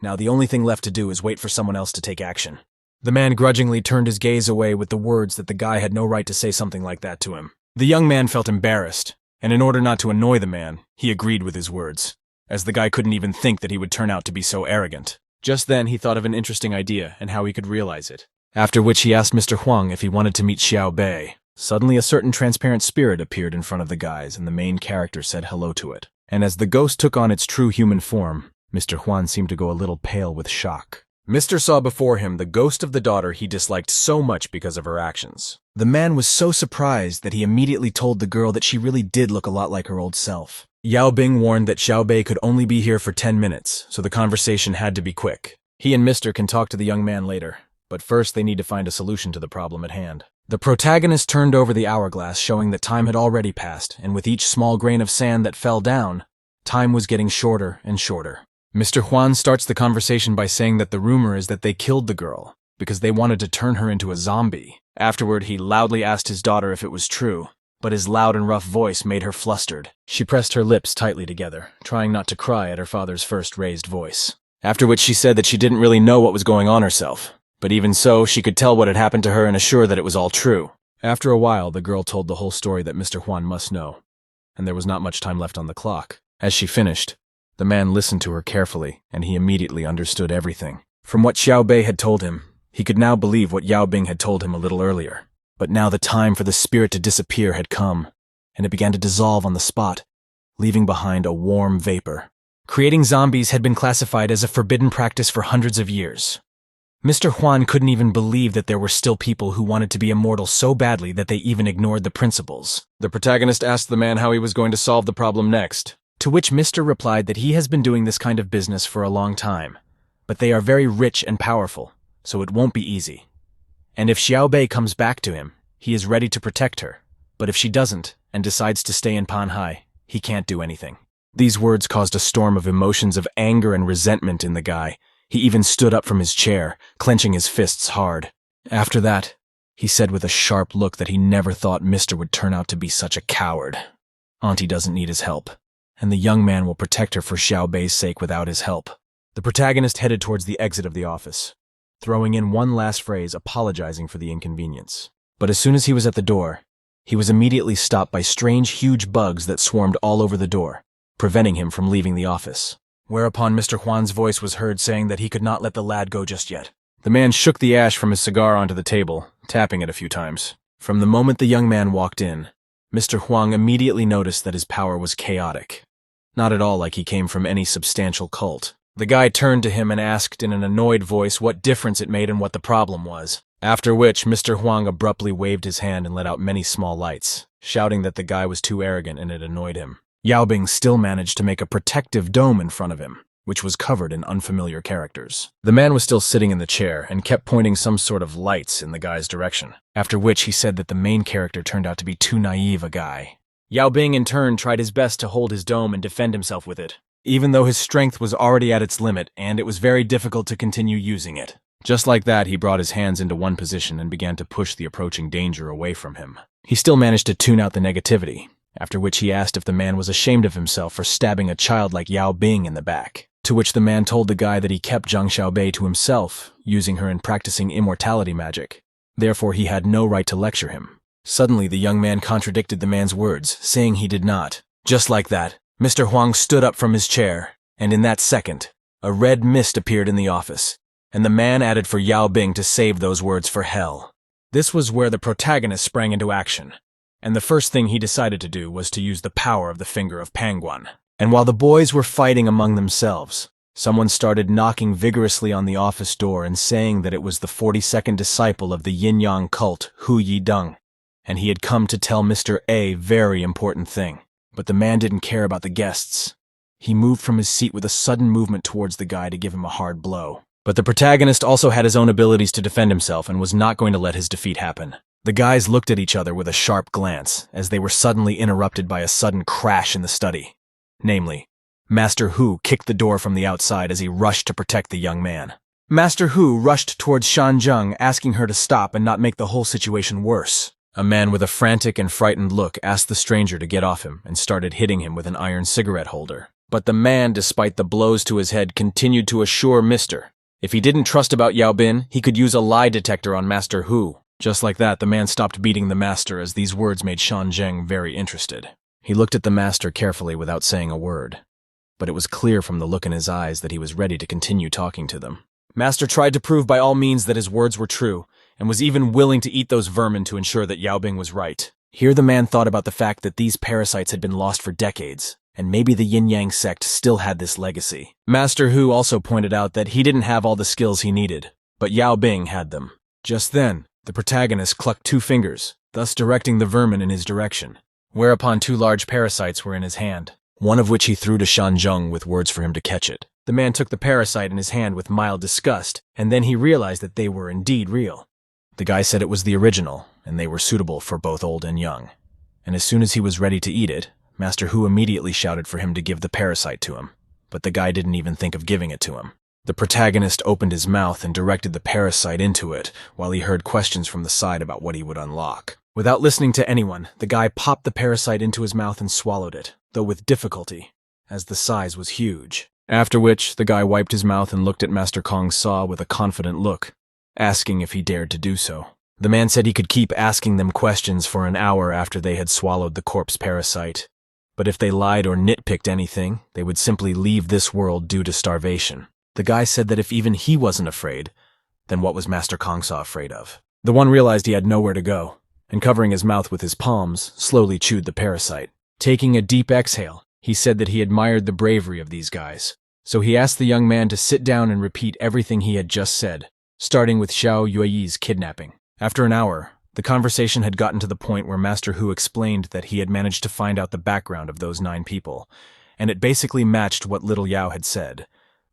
Now the only thing left to do is wait for someone else to take action. The man grudgingly turned his gaze away with the words that the guy had no right to say something like that to him. The young man felt embarrassed, And in order not to annoy the man, he agreed with his words, as the guy couldn't even think that he would turn out to be so arrogant. Just then, he thought of an interesting idea and how he could realize it. After which he asked Mr. Huang if he wanted to meet Xiao Bei. Suddenly, a certain transparent spirit appeared in front of the guys, and the main character said hello to it. And as the ghost took on its true human form, Mr. Huang seemed to go a little pale with shock. Mr. saw before him the ghost of the daughter he disliked so much because of her actions. The man was so surprised that he immediately told the girl that she really did look a lot like her old self. Yao Bing warned that Xiao Bei could only be here for 10 minutes, so the conversation had to be quick. He and Mr. can talk to the young man later, but first they need to find a solution to the problem at hand. The protagonist turned over the hourglass, showing that time had already passed, and with each small grain of sand that fell down, time was getting shorter and shorter. Mr. Huan starts the conversation by saying that the rumor is that they killed the girl because they wanted to turn her into a zombie. Afterward, he loudly asked his daughter if it was true, but his loud and rough voice made her flustered. She pressed her lips tightly together, trying not to cry at her father's first raised voice. After which she said that she didn't really know what was going on herself, but even so, she could tell what had happened to her and assure that it was all true. After a while, the girl told the whole story that Mr. Huan must know, and there was not much time left on the clock. As she finished, the man listened to her carefully, and he immediately understood everything. From what Xiao Bei had told him, he could now believe what Yao Bing had told him a little earlier. But now the time for the spirit to disappear had come, and it began to dissolve on the spot, leaving behind a warm vapor. Creating zombies had been classified as a forbidden practice for hundreds of years. Mr. Huan couldn't even believe that there were still people who wanted to be immortal so badly that they even ignored the principles. The protagonist asked the man how he was going to solve the problem next, to which Mr. replied that he has been doing this kind of business for a long time, but they are very rich and powerful, so it won't be easy. And if Xiao Bei comes back to him, he is ready to protect her, but if she doesn't and decides to stay in Panhai, he can't do anything. These words caused a storm of emotions of anger and resentment in the guy. He even stood up from his chair, clenching his fists hard. After that, he said with a sharp look that he never thought Mr. would turn out to be such a coward. Auntie doesn't need his help, and the young man will protect her for Xiao Bei's sake without his help. The protagonist headed towards the exit of the office, throwing in one last phrase apologizing for the inconvenience. But as soon as he was at the door, he was immediately stopped by strange huge bugs that swarmed all over the door, preventing him from leaving the office. Whereupon Mr. Huan's voice was heard saying that he could not let the lad go just yet. The man shook the ash from his cigar onto the table, tapping it a few times. From the moment the young man walked in, Mr. Huang immediately noticed that his power was chaotic. Not at all like he came from any substantial cult. The guy turned to him and asked in an annoyed voice what difference it made and what the problem was. After which, Mr. Huang abruptly waved his hand and let out many small lights, shouting that the guy was too arrogant and it annoyed him. Yao Bing still managed to make a protective dome in front of him, which was covered in unfamiliar characters. The man was still sitting in the chair and kept pointing some sort of lights in the guy's direction, after which he said that the main character turned out to be too naive a guy. Yao Bing in turn tried his best to hold his dome and defend himself with it, even though his strength was already at its limit and it was very difficult to continue using it. Just like that, he brought his hands into one position and began to push the approaching danger away from him. He still managed to tune out the negativity, after which he asked if the man was ashamed of himself for stabbing a child like Yao Bing in the back, to which the man told the guy that he kept Zhang Xiaobei to himself, using her in practicing immortality magic. Therefore, he had no right to lecture him. Suddenly, the young man contradicted the man's words, saying he did not. Just like that, Mr. Huang stood up from his chair, and in that second, a red mist appeared in the office, and the man added for Yao Bing to save those words for hell. This was where the protagonist sprang into action, and the first thing he decided to do was to use the power of the finger of Pangguan. And while the boys were fighting among themselves, someone started knocking vigorously on the office door and saying that it was the 42nd disciple of the yin-yang cult, Hu Yideng, and he had come to tell Mr. A very important thing. But the man didn't care about the guests. He moved from his seat with a sudden movement towards the guy to give him a hard blow. But the protagonist also had his own abilities to defend himself and was not going to let his defeat happen. The guys looked at each other with a sharp glance as they were suddenly interrupted by a sudden crash in the study. Namely, Master Hu kicked the door from the outside as he rushed to protect the young man. Master Hu rushed towards Shan Zheng, asking her to stop and not make the whole situation worse. A man with a frantic and frightened look asked the stranger to get off him and started hitting him with an iron cigarette holder. But the man, despite the blows to his head, continued to assure Mr. If he didn't trust about Yao Bin, he could use a lie detector on Master Hu. Just like that, the man stopped beating the master as these words made Shan Zheng very interested. He looked at the master carefully without saying a word, but it was clear from the look in his eyes that he was ready to continue talking to them. Master tried to prove by all means that his words were true, and was even willing to eat those vermin to ensure that Yao Bing was right. Here the man thought about the fact that these parasites had been lost for decades, and maybe the yin-yang sect still had this legacy. Master Hu also pointed out that he didn't have all the skills he needed, but Yao Bing had them. Just then, the protagonist clucked 2 fingers, thus directing the vermin in his direction, whereupon 2 large parasites were in his hand, one of which he threw to Shan Zheng with words for him to catch it. The man took the parasite in his hand with mild disgust, and then he realized that they were indeed real. The guy said it was the original, and they were suitable for both old and young. And as soon as he was ready to eat it, Master Hu immediately shouted for him to give the parasite to him, but the guy didn't even think of giving it to him. The protagonist opened his mouth and directed the parasite into it, while he heard questions from the side about what he would unlock. Without listening to anyone, the guy popped the parasite into his mouth and swallowed it, though with difficulty, as the size was huge. After which, the guy wiped his mouth and looked at Master Kong Sa with a confident look, asking if he dared to do so. The man said he could keep asking them questions for an hour after they had swallowed the corpse parasite, but if they lied or nitpicked anything, they would simply leave this world due to starvation. The guy said that if even he wasn't afraid, then what was Master Kong Sa afraid of? The one realized he had nowhere to go, and covering his mouth with his palms, slowly chewed the parasite. Taking a deep exhale, he said that he admired the bravery of these guys. So he asked the young man to sit down and repeat everything he had just said, starting with Xiao Yueyi's kidnapping. After an hour, the conversation had gotten to the point where Master Hu explained that he had managed to find out the background of those 9 people, and it basically matched what little Yao had said,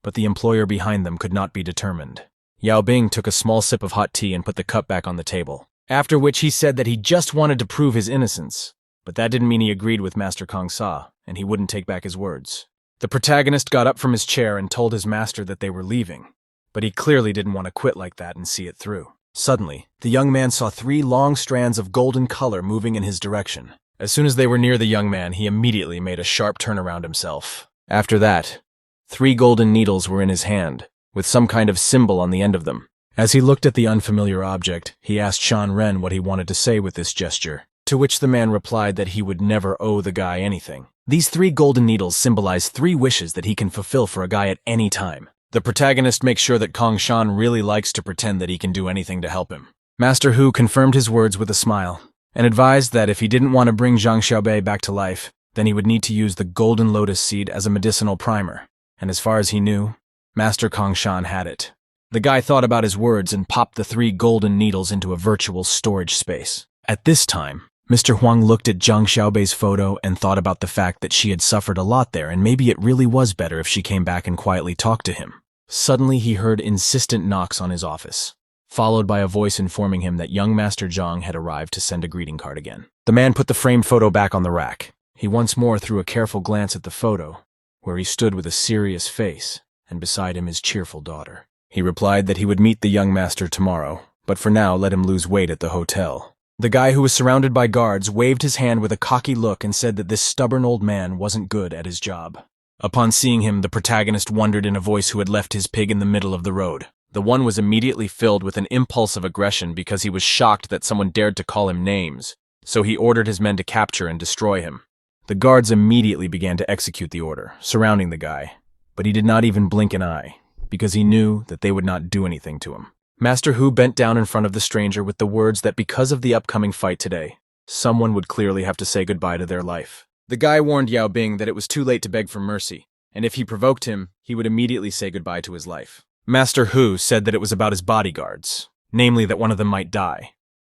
but the employer behind them could not be determined. Yao Bing took a small sip of hot tea and put the cup back on the table, after which he said that he just wanted to prove his innocence, but that didn't mean he agreed with Master Kong Sa, and he wouldn't take back his words. The protagonist got up from his chair and told his master that they were leaving, but he clearly didn't want to quit like that and see it through. Suddenly, the young man saw 3 long strands of golden color moving in his direction. As soon as they were near the young man, he immediately made a sharp turn around himself. After that, 3 golden needles were in his hand, with some kind of symbol on the end of them. As he looked at the unfamiliar object, he asked Shan Ren what he wanted to say with this gesture, to which the man replied that he would never owe the guy anything. These 3 golden needles symbolize 3 wishes that he can fulfill for a guy at any time. The protagonist makes sure that Kong Shan really likes to pretend that he can do anything to help him. Master Hu confirmed his words with a smile, and advised that if he didn't want to bring Zhang Xiaobei back to life, then he would need to use the golden lotus seed as a medicinal primer, and as far as he knew, Master Kong Shan had it. The guy thought about his words and popped the 3 golden needles into a virtual storage space. At this time, Mr. Huang looked at Zhang Xiaobei's photo and thought about the fact that she had suffered a lot there, and maybe it really was better if she came back and quietly talked to him. Suddenly he heard insistent knocks on his office, followed by a voice informing him that young Master Zhang had arrived to send a greeting card again. The man put the framed photo back on the rack. He once more threw a careful glance at the photo, where he stood with a serious face, and beside him his cheerful daughter. He replied that he would meet the young master tomorrow, but for now let him lose weight at the hotel. The guy, who was surrounded by guards, waved his hand with a cocky look and said that this stubborn old man wasn't good at his job. Upon seeing him, the protagonist wondered in a voice who had left his pig in the middle of the road. The one was immediately filled with an impulse of aggression because he was shocked that someone dared to call him names, so he ordered his men to capture and destroy him. The guards immediately began to execute the order, surrounding the guy, but he did not even blink an eye, because he knew that they would not do anything to him. Master Hu bent down in front of the stranger with the words that because of the upcoming fight today, someone would clearly have to say goodbye to their life. The guy warned Yao Bing that it was too late to beg for mercy, and if he provoked him, he would immediately say goodbye to his life. Master Hu said that it was about his bodyguards, namely that one of them might die,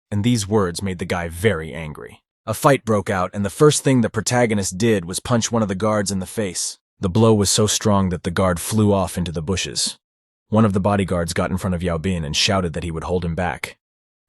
and these words made the guy very angry. A fight broke out, and the first thing the protagonist did was punch one of the guards in the face. The blow was so strong that the guard flew off into the bushes. One of the bodyguards got in front of Yao Bin and shouted that he would hold him back,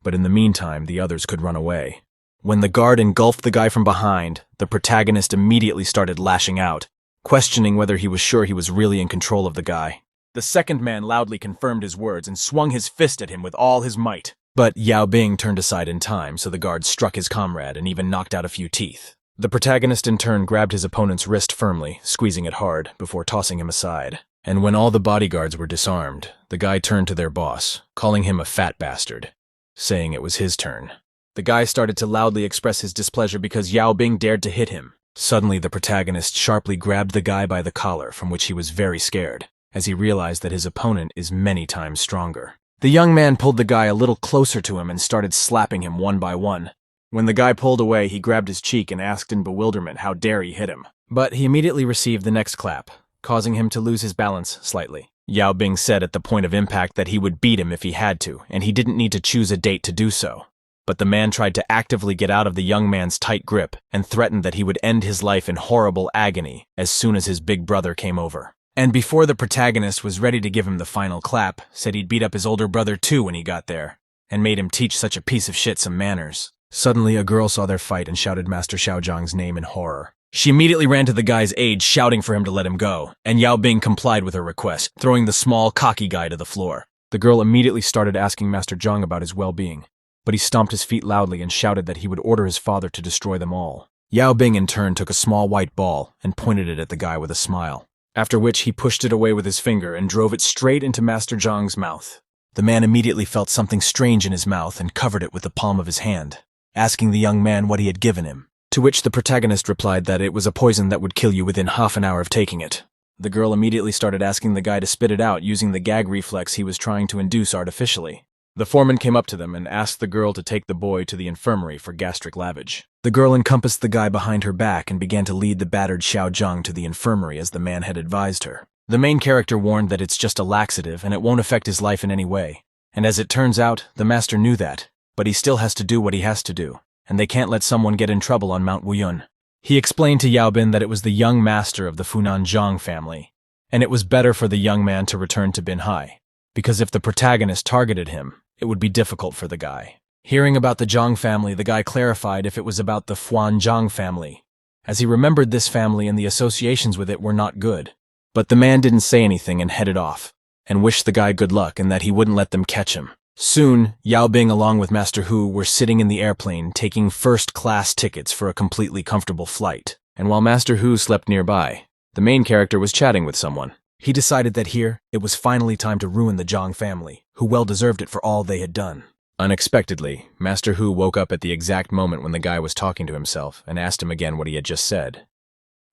but in the meantime the others could run away. When the guard engulfed the guy from behind, the protagonist immediately started lashing out, questioning whether he was sure he was really in control of the guy. The second man loudly confirmed his words and swung his fist at him with all his might. But Yao Bing turned aside in time, so the guard struck his comrade and even knocked out a few teeth. The protagonist in turn grabbed his opponent's wrist firmly, squeezing it hard, before tossing him aside. And when all the bodyguards were disarmed, the guy turned to their boss, calling him a fat bastard, saying it was his turn. The guy started to loudly express his displeasure because Yao Bing dared to hit him, Suddenly, the protagonist sharply grabbed the guy by the collar, from which he was very scared, as he realized that his opponent is many times stronger. The young man pulled the guy a little closer to him and started slapping him one by one. When the guy pulled away, he grabbed his cheek and asked in bewilderment how dare he hit him. But he immediately received the next clap, causing him to lose his balance slightly. Yao Bing said at the point of impact that he would beat him if he had to, and he didn't need to choose a date to do so. But the man tried to actively get out of the young man's tight grip and threatened that he would end his life in horrible agony as soon as his big brother came over. And before the protagonist was ready to give him the final clap, said he'd beat up his older brother too when he got there, and made him teach such a piece of shit some manners. Suddenly, a girl saw their fight and shouted Master Xiaozhang's name in horror. She immediately ran to the guy's aid, shouting for him to let him go, and Yao Bing complied with her request, throwing the small, cocky guy to the floor. The girl immediately started asking Master Zhang about his well-being, but he stomped his feet loudly and shouted that he would order his father to destroy them all. Yao Bing in turn took a small white ball and pointed it at the guy with a smile, after which he pushed it away with his finger and drove it straight into Master Zhang's mouth. The man immediately felt something strange in his mouth and covered it with the palm of his hand, asking the young man what he had given him, to which the protagonist replied that it was a poison that would kill you within half an hour of taking it. The girl immediately started asking the guy to spit it out using the gag reflex he was trying to induce artificially. The foreman came up to them and asked the girl to take the boy to the infirmary for gastric lavage. The girl encompassed the guy behind her back and began to lead the battered Xiaozhang to the infirmary as the man had advised her. The main character warned that it's just a laxative and it won't affect his life in any way. And as it turns out, the master knew that, but he still has to do what he has to do, and they can't let someone get in trouble on Mount Wuyun. He explained to Yao Bin that it was the young master of the Funan Zhang family, and it was better for the young man to return to Binhai, because if the protagonist targeted him, it would be difficult for the guy. Hearing about the Zhang family, the guy clarified if it was about the Fuan Zhang family, as he remembered this family and the associations with it were not good. But the man didn't say anything and headed off, and wished the guy good luck and that he wouldn't let them catch him. Soon, Yao Bing along with Master Hu were sitting in the airplane taking first-class tickets for a completely comfortable flight, and while Master Hu slept nearby, the main character was chatting with someone. He decided that here, it was finally time to ruin the Zhang family, who well deserved it for all they had done. Unexpectedly, Master Hu woke up at the exact moment when the guy was talking to himself and asked him again what he had just said.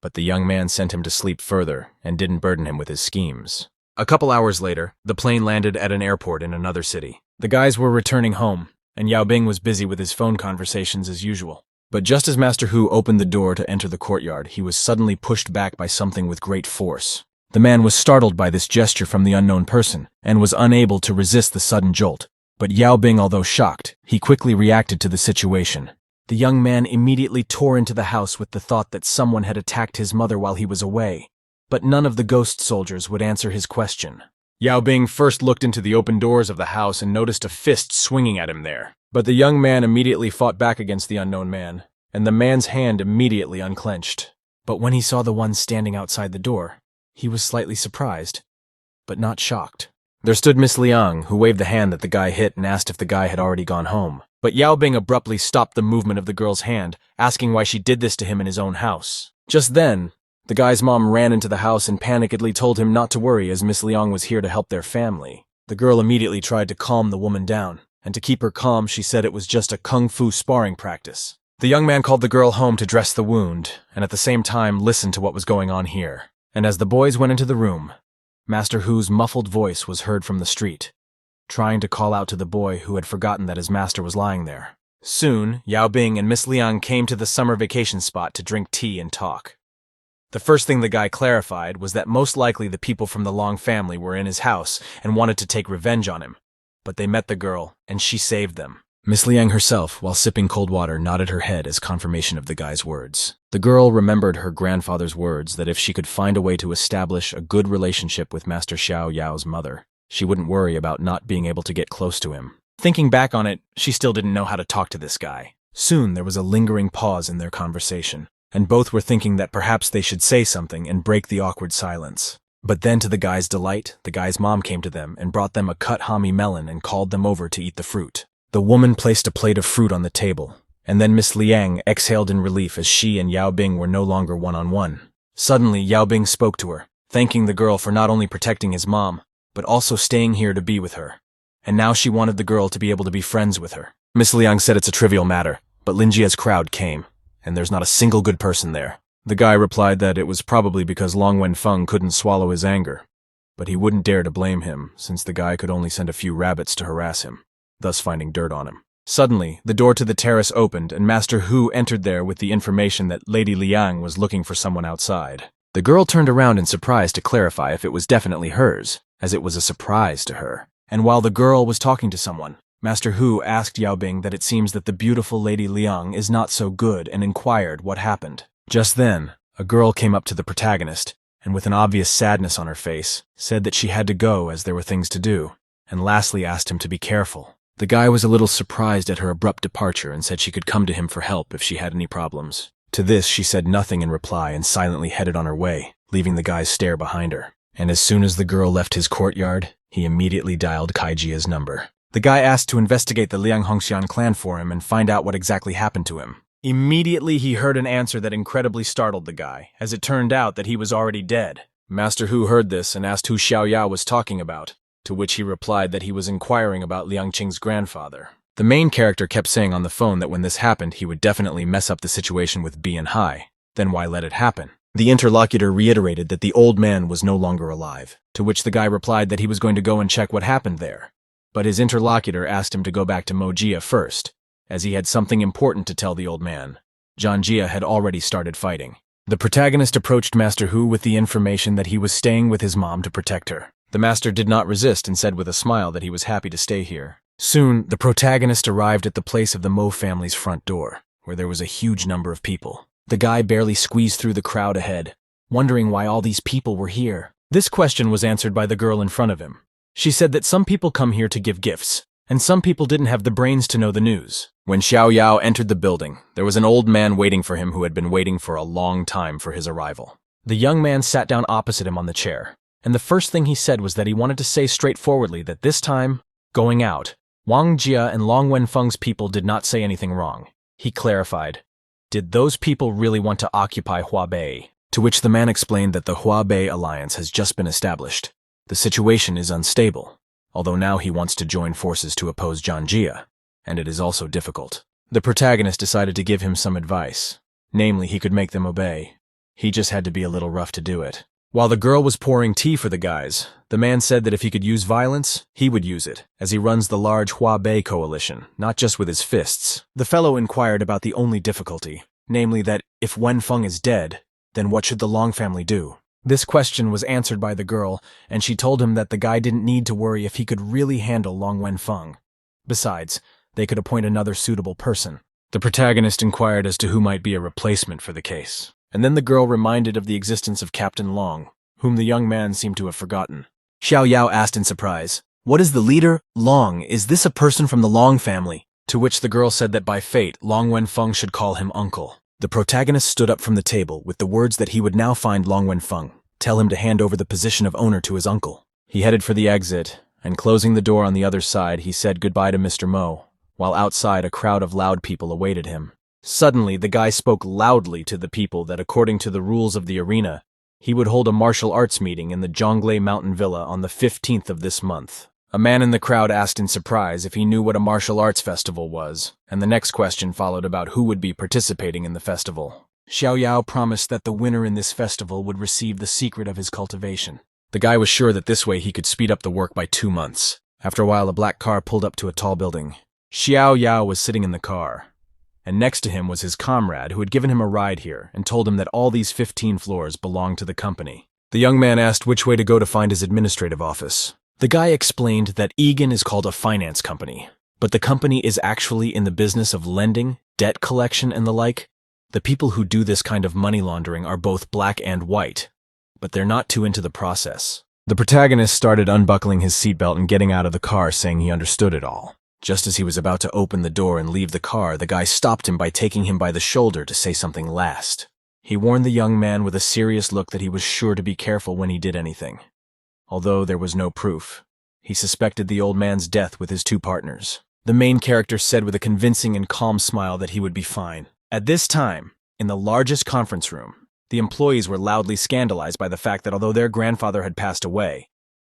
But the young man sent him to sleep further and didn't burden him with his schemes. A couple hours later, the plane landed at an airport in another city. The guys were returning home, and Yao Bing was busy with his phone conversations as usual. But just as Master Hu opened the door to enter the courtyard, he was suddenly pushed back by something with great force. The man was startled by this gesture from the unknown person, and was unable to resist the sudden jolt. But Yao Bing, although shocked, he quickly reacted to the situation. The young man immediately tore into the house with the thought that someone had attacked his mother while he was away. But none of the ghost soldiers would answer his question. Yao Bing first looked into the open doors of the house and noticed a fist swinging at him there. But the young man immediately fought back against the unknown man, and the man's hand immediately unclenched. But when he saw the one standing outside the door, he was slightly surprised, but not shocked. There stood Miss Liang, who waved the hand that the guy hit and asked if the guy had already gone home. But Yao Bing abruptly stopped the movement of the girl's hand, asking why she did this to him in his own house. Just then, the guy's mom ran into the house and panickedly told him not to worry as Miss Liang was here to help their family. The girl immediately tried to calm the woman down, and to keep her calm she said it was just a kung fu sparring practice. The young man called the girl home to dress the wound, and at the same time listened to what was going on here. And as the boys went into the room, Master Hu's muffled voice was heard from the street, trying to call out to the boy who had forgotten that his master was lying there. Soon, Yao Bing and Miss Liang came to the summer vacation spot to drink tea and talk. The first thing the guy clarified was that most likely the people from the Long family were in his house and wanted to take revenge on him. But they met the girl, and she saved them. Miss Liang herself, while sipping cold water, nodded her head as confirmation of the guy's words. The girl remembered her grandfather's words that if she could find a way to establish a good relationship with Master Xiao Yao's mother, she wouldn't worry about not being able to get close to him. Thinking back on it, she still didn't know how to talk to this guy. Soon there was a lingering pause in their conversation, and both were thinking that perhaps they should say something and break the awkward silence. But then, to the guy's delight, the guy's mom came to them and brought them a cut hami melon and called them over to eat the fruit. The woman placed a plate of fruit on the table, and then Miss Liang exhaled in relief as she and Yao Bing were no longer one-on-one. Suddenly, Yao Bing spoke to her, thanking the girl for not only protecting his mom, but also staying here to be with her. And now she wanted the girl to be able to be friends with her. Miss Liang said it's a trivial matter, but Linjia's crowd came, and there's not a single good person there. The guy replied that it was probably because Long Wenfeng couldn't swallow his anger, but he wouldn't dare to blame him since the guy could only send a few rabbits to harass him, thus finding dirt on him. Suddenly, the door to the terrace opened and Master Hu entered there with the information that Lady Liang was looking for someone outside. The girl turned around in surprise to clarify if it was definitely hers, as it was a surprise to her. And while the girl was talking to someone, Master Hu asked Yao Bing that it seems that the beautiful Lady Liang is not so good and inquired what happened. Just then, a girl came up to the protagonist, and with an obvious sadness on her face, said that she had to go as there were things to do, and lastly asked him to be careful. The guy was a little surprised at her abrupt departure and said she could come to him for help if she had any problems. To this, she said nothing in reply and silently headed on her way, leaving the guy's stare behind her. And as soon as the girl left his courtyard, he immediately dialed Kaijia's number. The guy asked to investigate the Liang Hongxian clan for him and find out what exactly happened to him. Immediately, he heard an answer that incredibly startled the guy, as it turned out that he was already dead. Master Hu heard this and asked who Xiao Yao was talking about, to which he replied that he was inquiring about Liang Qing's grandfather. The main character kept saying on the phone that when this happened, he would definitely mess up the situation with B and Hai. Then why let it happen? The interlocutor reiterated that the old man was no longer alive, to which the guy replied that he was going to go and check what happened there. But his interlocutor asked him to go back to Mojia first, as he had something important to tell the old man. Janjia had already started fighting. The protagonist approached Master Hu with the information that he was staying with his mom to protect her. The master did not resist and said with a smile that he was happy to stay here. Soon, the protagonist arrived at the place of the Mo family's front door, where there was a huge number of people. The guy barely squeezed through the crowd ahead, wondering why all these people were here. This question was answered by the girl in front of him. She said that some people come here to give gifts, and some people didn't have the brains to know the news. When Xiao Yao entered the building, there was an old man waiting for him who had been waiting for a long time for his arrival. The young man sat down opposite him on the chair, and the first thing he said was that he wanted to say straightforwardly that this time, going out, Wang Jia and Long Wenfeng's people did not say anything wrong. He clarified, "Did those people really want to occupy Huabei?" To which the man explained that the Huabei alliance has just been established. The situation is unstable, although now he wants to join forces to oppose Janjia, and it is also difficult. The protagonist decided to give him some advice, namely he could make them obey. He just had to be a little rough to do it. While the girl was pouring tea for the guys, the man said that if he could use violence, he would use it, as he runs the large Huabei coalition, not just with his fists. The fellow inquired about the only difficulty, namely that if Wenfeng is dead, then what should the Long family do? This question was answered by the girl, and she told him that the guy didn't need to worry if he could really handle Long Wenfeng. Besides, they could appoint another suitable person. The protagonist inquired as to who might be a replacement for the case. And then the girl reminded of the existence of Captain Long, whom the young man seemed to have forgotten. Xiao Yao asked in surprise, "What is the leader, Long? Is this a person from the Long family?" To which the girl said that by fate, Long Wenfeng should call him uncle. The protagonist stood up from the table with the words that he would now find Long Wenfeng, tell him to hand over the position of owner to his uncle. He headed for the exit, and closing the door on the other side, he said goodbye to Mr. Mo, while outside a crowd of loud people awaited him. Suddenly, the guy spoke loudly to the people that according to the rules of the arena, he would hold a martial arts meeting in the Zhonglei Mountain Villa on the 15th of this month. A man in the crowd asked in surprise if he knew what a martial arts festival was, and the next question followed about who would be participating in the festival. Xiao Yao promised that the winner in this festival would receive the secret of his cultivation. The guy was sure that this way he could speed up the work by 2 months. After a while, a black car pulled up to a tall building. Xiao Yao was sitting in the car, and next to him was his comrade who had given him a ride here and told him that all these 15 floors belonged to the company. The young man asked which way to go to find his administrative office. The guy explained that Egan is called a finance company, but the company is actually in the business of lending, debt collection, and the like. The people who do this kind of money laundering are both black and white, but they're not too into the process. The protagonist started unbuckling his seatbelt and getting out of the car, saying he understood it all. Just as he was about to open the door and leave the car, the guy stopped him by taking him by the shoulder to say something last. He warned the young man with a serious look that he was sure to be careful when he did anything. Although there was no proof, he suspected the old man's death with his 2 partners. The main character said with a convincing and calm smile that he would be fine. At this time, in the largest conference room, the employees were loudly scandalized by the fact that although their grandfather had passed away,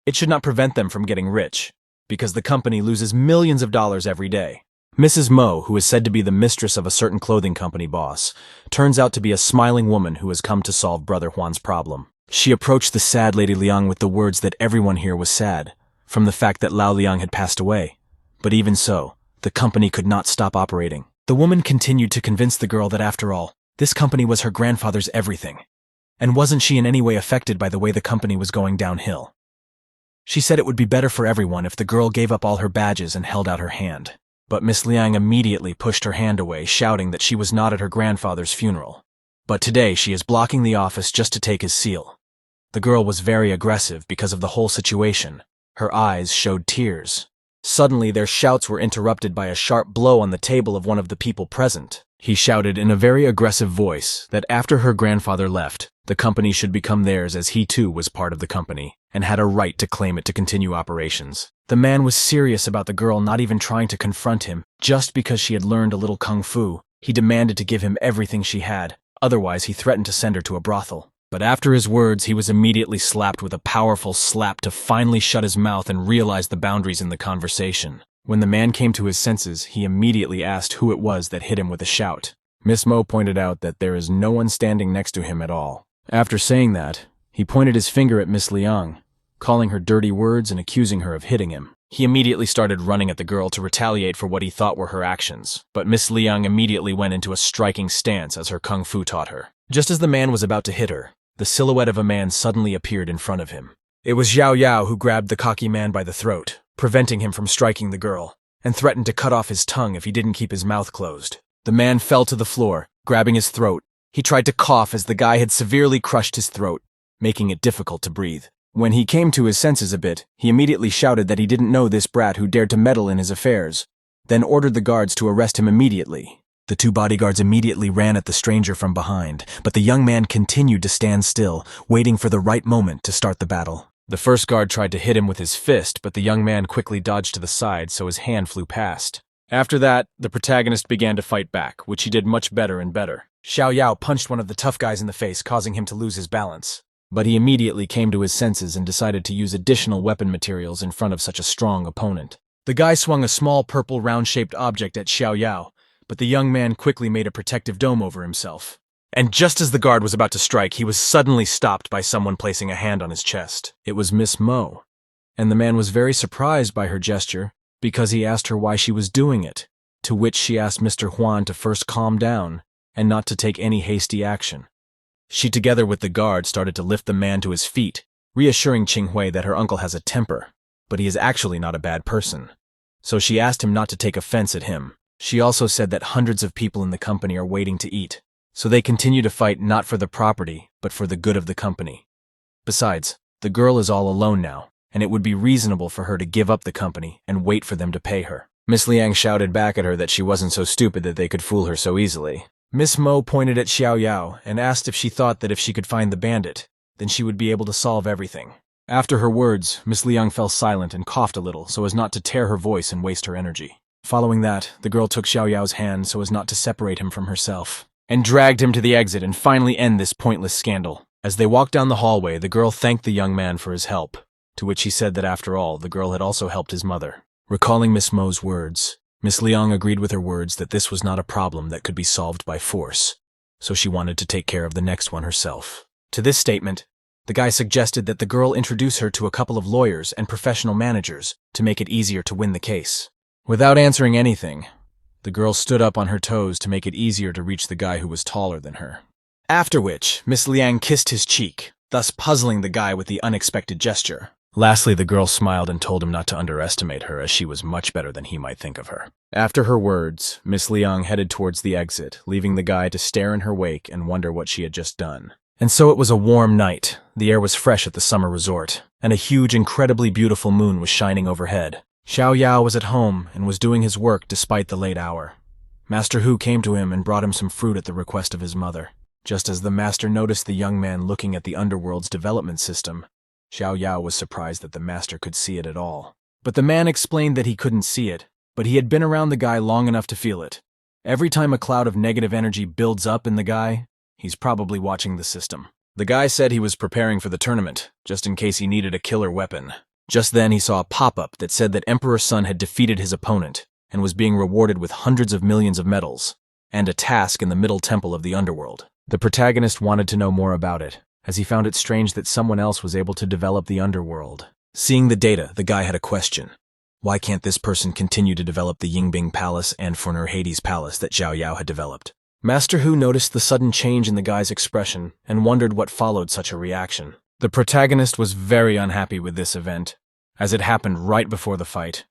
it should not prevent them from getting rich, because the company loses millions of dollars every day. Mrs. Mo, who is said to be the mistress of a certain clothing company boss, turns out to be a smiling woman who has come to solve Brother Juan's problem. She approached the sad Lady Liang with the words that everyone here was sad, from the fact that Lao Liang had passed away. But even so, the company could not stop operating. The woman continued to convince the girl that after all, this company was her grandfather's everything. And wasn't she in any way affected by the way the company was going downhill? She said it would be better for everyone if the girl gave up all her badges and held out her hand. But Miss Liang immediately pushed her hand away, shouting that she was not at her grandfather's funeral. But today she is blocking the office just to take his seal. The girl was very aggressive because of the whole situation. Her eyes showed tears. Suddenly their shouts were interrupted by a sharp blow on the table of one of the people present. He shouted in a very aggressive voice that after her grandfather left, the company should become theirs as he too was part of the company and had a right to claim it to continue operations. The man was serious about the girl not even trying to confront him just because she had learned a little kung fu. He demanded to give him everything she had, otherwise he threatened to send her to a brothel. But after his words, he was immediately slapped with a powerful slap to finally shut his mouth and realize the boundaries in the conversation. When the man came to his senses, he immediately asked who it was that hit him with a shout. Miss Mo pointed out that there is no one standing next to him at all. After saying that, he pointed his finger at Miss Liang, calling her dirty words and accusing her of hitting him. He immediately started running at the girl to retaliate for what he thought were her actions, but Miss Liang immediately went into a striking stance as her kung fu taught her. Just as the man was about to hit her, the silhouette of a man suddenly appeared in front of him. It was Xiao Yao who grabbed the cocky man by the throat, preventing him from striking the girl, and threatened to cut off his tongue if he didn't keep his mouth closed. The man fell to the floor, grabbing his throat. He tried to cough as the guy had severely crushed his throat, making it difficult to breathe. When he came to his senses a bit, he immediately shouted that he didn't know this brat who dared to meddle in his affairs, then ordered the guards to arrest him immediately. The two bodyguards immediately ran at the stranger from behind, but the young man continued to stand still, waiting for the right moment to start the battle. The first guard tried to hit him with his fist, but the young man quickly dodged to the side so his hand flew past. After that, the protagonist began to fight back, which he did much better and better. Xiao Yao punched one of the tough guys in the face, causing him to lose his balance. But he immediately came to his senses and decided to use additional weapon materials in front of such a strong opponent. The guy swung a small purple round-shaped object at Xiao Yao, but the young man quickly made a protective dome over himself. And just as the guard was about to strike, he was suddenly stopped by someone placing a hand on his chest. It was Miss Mo, and the man was very surprised by her gesture because he asked her why she was doing it, to which she asked Mr. Huan to first calm down and not to take any hasty action. She, together with the guard, started to lift the man to his feet, reassuring Qinghui that her uncle has a temper, but he is actually not a bad person. So she asked him not to take offense at him. She also said that hundreds of people in the company are waiting to eat, so they continue to fight not for the property, but for the good of the company. Besides, the girl is all alone now, and it would be reasonable for her to give up the company and wait for them to pay her. Miss Liang shouted back at her that she wasn't so stupid that they could fool her so easily. Miss Mo pointed at Xiao Yao and asked if she thought that if she could find the bandit, then she would be able to solve everything. After her words, Miss Liang fell silent and coughed a little so as not to tear her voice and waste her energy. Following that, the girl took Xiao Yao's hand so as not to separate him from herself, and dragged him to the exit and finally end this pointless scandal. As they walked down the hallway, the girl thanked the young man for his help, to which he said that after all, the girl had also helped his mother. Recalling Miss Mo's words, Miss Liang agreed with her words that this was not a problem that could be solved by force, so she wanted to take care of the next one herself. To this statement, the guy suggested that the girl introduce her to a couple of lawyers and professional managers to make it easier to win the case. Without answering anything, the girl stood up on her toes to make it easier to reach the guy who was taller than her. After which, Miss Liang kissed his cheek, thus puzzling the guy with the unexpected gesture. Lastly, the girl smiled and told him not to underestimate her, as she was much better than he might think of her. After her words, Miss Liang headed towards the exit, leaving the guy to stare in her wake and wonder what she had just done. And so it was a warm night. The air was fresh at the summer resort, and a huge, incredibly beautiful moon was shining overhead. Xiao Yao was at home and was doing his work despite the late hour. Master Hu came to him and brought him some fruit at the request of his mother. Just as the master noticed the young man looking at the underworld's development system, Xiao Yao was surprised that the master could see it at all. But the man explained that he couldn't see it, but he had been around the guy long enough to feel it. Every time a cloud of negative energy builds up in the guy, he's probably watching the system. The guy said he was preparing for the tournament, just in case he needed a killer weapon. Just then he saw a pop-up that said that Emperor Sun had defeated his opponent, and was being rewarded with hundreds of millions of medals, and a task in the middle temple of the underworld. The protagonist wanted to know more about it, as he found it strange that someone else was able to develop the underworld. Seeing the data, the guy had a question. Why can't this person continue to develop the Yingbing Palace and Forner Hades Palace that Xiao Yao had developed? Master Hu noticed the sudden change in the guy's expression and wondered what followed such a reaction. The protagonist was very unhappy with this event, as it happened right before the fight,